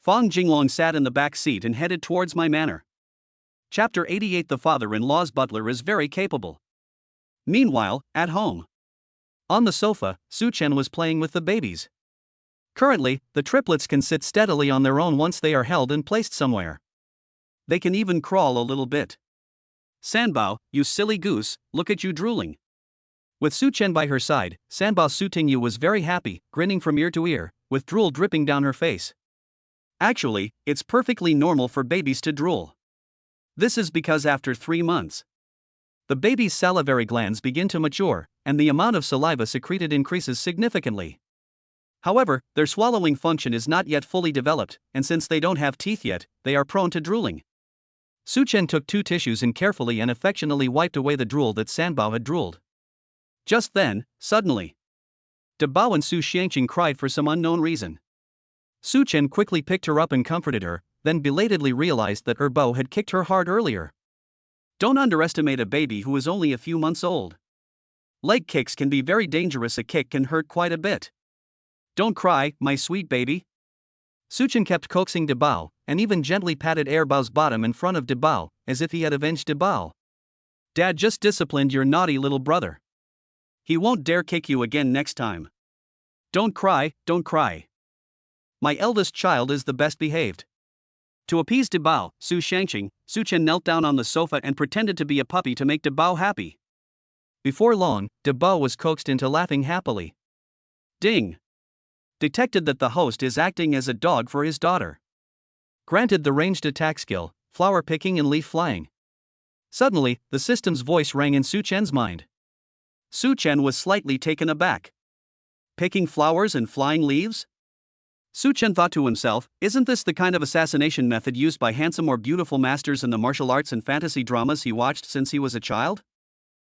Fang Jinglong sat in the back seat and headed towards my manor. Chapter 88. The father-in-law's butler is very capable. Meanwhile, at home, on the sofa, Su Chen was playing with the babies. Currently, the triplets can sit steadily on their own once they are held and placed somewhere. They can even crawl a little bit. "Sanbao, you silly goose, look at you drooling." With Su Chen by her side, Sanbao Su Tingyu was very happy, grinning from ear to ear, with drool dripping down her face. Actually, it's perfectly normal for babies to drool. This is because after 3 months, the baby's salivary glands begin to mature, and the amount of saliva secreted increases significantly. However, their swallowing function is not yet fully developed, and since they don't have teeth yet, they are prone to drooling. Su Chen took 2 tissues and carefully and affectionately wiped away the drool that Sanbao had drooled. Just then, suddenly, De Bao and Su Xiangqing cried for some unknown reason. Su Chen quickly picked her up and comforted her, then belatedly realized that Bao had kicked her hard earlier. Don't underestimate a baby who is only a few months old. Leg kicks can be very dangerous. A kick can hurt quite a bit. "Don't cry, my sweet baby." Su Chen kept coaxing De Bao, and even gently patted Bao's bottom in front of De Bao, as if he had avenged De Bao. "Dad just disciplined your naughty little brother. He won't dare kick you again next time. Don't cry, don't cry. My eldest child is the best behaved." To appease De Bao, Su Xiangqing, Su Chen knelt down on the sofa and pretended to be a puppy to make De Bao happy. Before long, De Bao was coaxed into laughing happily. Ding! Detected that the host is acting as a dog for his daughter. Granted the ranged attack skill, flower picking and leaf flying. Suddenly, the system's voice rang in Su Chen's mind. Su Chen was slightly taken aback. Picking flowers and flying leaves? Su Chen thought to himself, isn't this the kind of assassination method used by handsome or beautiful masters in the martial arts and fantasy dramas he watched since he was a child?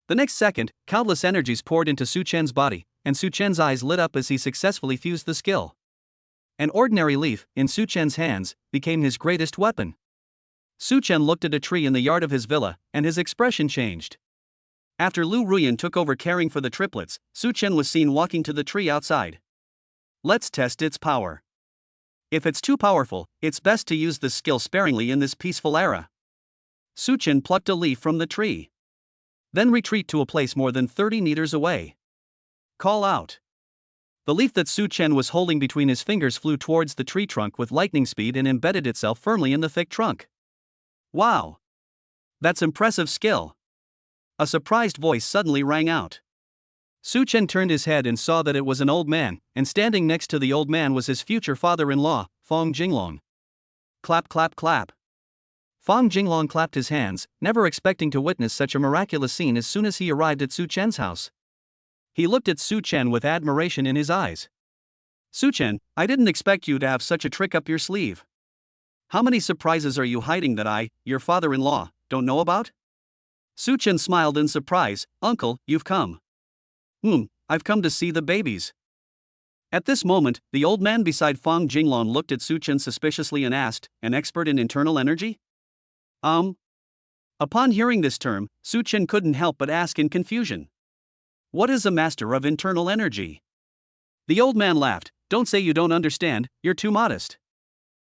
The next second, countless energies poured into Su Chen's body, and Su Chen's eyes lit up as he successfully fused the skill. An ordinary leaf, in Su Chen's hands, became his greatest weapon. Su Chen looked at a tree in the yard of his villa, and his expression changed. After Lu Ruyan took over caring for the triplets, Su Chen was seen walking to the tree outside. Let's test its power. If it's too powerful, it's best to use this skill sparingly in this peaceful era. Su Chen plucked a leaf from the tree. Then retreat to a place more than 30 meters away. Call out. The leaf that Su Chen was holding between his fingers flew towards the tree trunk with lightning speed and embedded itself firmly in the thick trunk. Wow! That's impressive skill! A surprised voice suddenly rang out. Su Chen turned his head and saw that it was an old man, and standing next to the old man was his future father-in-law, Fong Jinglong. Clap clap clap. Fong Jinglong clapped his hands, never expecting to witness such a miraculous scene as soon as he arrived at Su Chen's house. He looked at Su Chen with admiration in his eyes. Su Chen, I didn't expect you to have such a trick up your sleeve. How many surprises are you hiding that I, your father-in-law, don't know about? Su Chen smiled in surprise. Uncle, you've come. I've come to see the babies. At this moment, the old man beside Fong Jinglong looked at Su Chen suspiciously and asked, an expert in internal energy? Upon hearing this term, Su Chen couldn't help but ask in confusion. What is a master of internal energy? The old man laughed. Don't say you don't understand, you're too modest.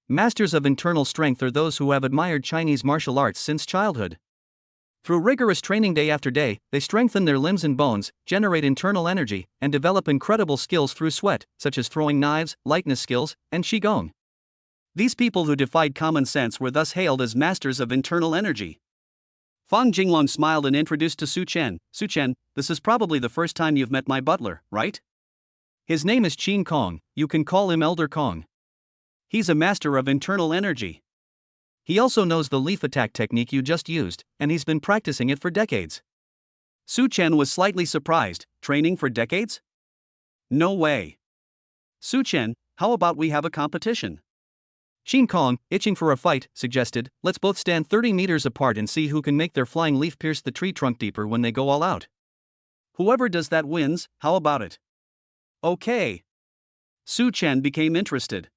Masters of internal strength are those who have admired Chinese martial arts since childhood. Through rigorous training day after day, they strengthen their limbs and bones, generate internal energy, and develop incredible skills through sweat, such as throwing knives, lightness skills, and qigong. These people who defied common sense were thus hailed as masters of internal energy. Fong Jinglong smiled and introduced to Su Chen. Su Chen, this is probably the first time you've met my butler, right? His name is Qin Kong, you can call him Elder Kong. He's a master of internal energy. He also knows the leaf attack technique you just used, and he's been practicing it for decades. Su Chen was slightly surprised. Training for decades? No way. Su Chen, how about we have a competition? Qin Kong, itching for a fight, suggested, let's both stand 30 meters apart and see who can make their flying leaf pierce the tree trunk deeper when they go all out. Whoever does that wins, how about it? Okay. Su Chen became interested.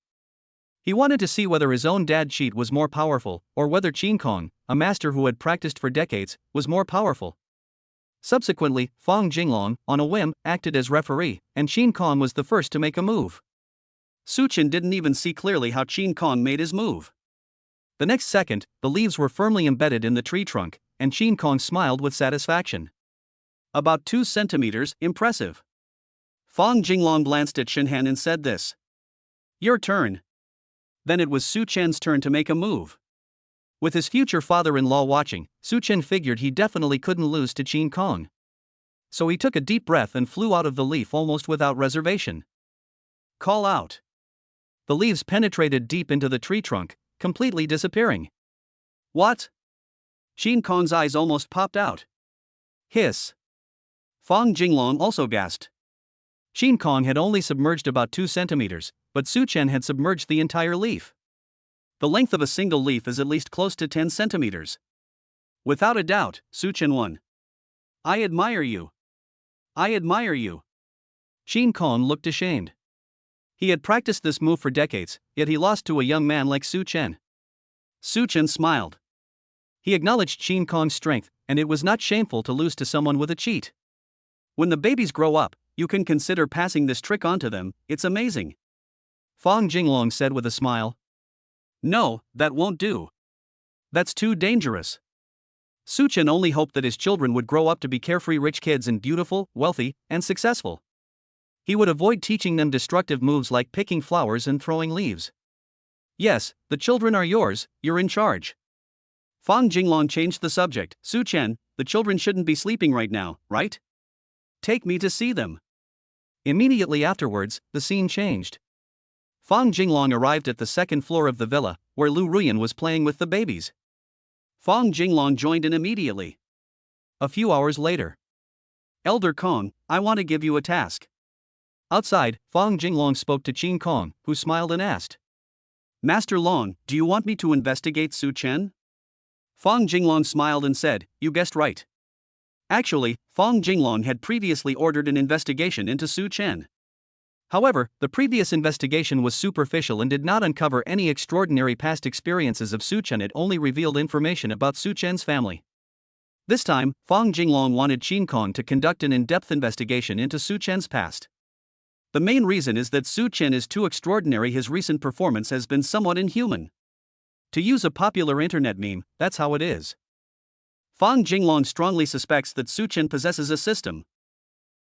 He wanted to see whether his own dad cheat was more powerful, or whether Qin Kong, a master who had practiced for decades, was more powerful. Subsequently, Fong Jinglong, on a whim, acted as referee, and Qin Kong was the first to make a move. Su Chen didn't even see clearly how Qin Kong made his move. The next second, the leaves were firmly embedded in the tree trunk, and Qin Kong smiled with satisfaction. About 2 centimeters, impressive. Fong Jinglong glanced at Shinhan and said this. Your turn. Then it was Su Chen's turn to make a move. With his future father-in-law watching, Su Chen figured he definitely couldn't lose to Qin Kong. So he took a deep breath and flew out of the leaf almost without reservation. Call out. The leaves penetrated deep into the tree trunk, completely disappearing. What? Qin Kong's eyes almost popped out. Hiss. Fong Jinglong also gasped. Qin Kong had only submerged about 2 centimeters, but Su Chen had submerged the entire leaf. The length of a single leaf is at least close to 10 centimeters. Without a doubt, Su Chen won. I admire you. I admire you. Qin Kong looked ashamed. He had practiced this move for decades, yet he lost to a young man like Su Chen. Su Chen smiled. He acknowledged Qin Kong's strength, and it was not shameful to lose to someone with a cheat. When the babies grow up, you can consider passing this trick on to them, it's amazing. Fong Jinglong said with a smile. No, that won't do. That's too dangerous. Su Chen only hoped that his children would grow up to be carefree rich kids and beautiful, wealthy, and successful. He would avoid teaching them destructive moves like picking flowers and throwing leaves. Yes, the children are yours, you're in charge. Fong Jinglong changed the subject. Su Chen, the children shouldn't be sleeping right now, right? Take me to see them. Immediately afterwards, the scene changed. Fong Jinglong arrived at the second floor of the villa, where Lu Ruyan was playing with the babies. Fong Jinglong joined in immediately. A few hours later. Elder Kong, I want to give you a task. Outside, Fong Jinglong spoke to Qin Kong, who smiled and asked. Master Long, do you want me to investigate Su Chen? Fong Jinglong smiled and said, you guessed right. Actually, Fong Jinglong had previously ordered an investigation into Su Chen. However, the previous investigation was superficial and did not uncover any extraordinary past experiences of Su Chen. It only revealed information about Su Chen's family. This time, Fong Jinglong wanted Qin Kong to conduct an in-depth investigation into Su Chen's past. The main reason is that Su Chen is too extraordinary. His recent performance has been somewhat inhuman. To use a popular internet meme, that's how it is. Fong Jinglong strongly suspects that Su Chen possesses a system,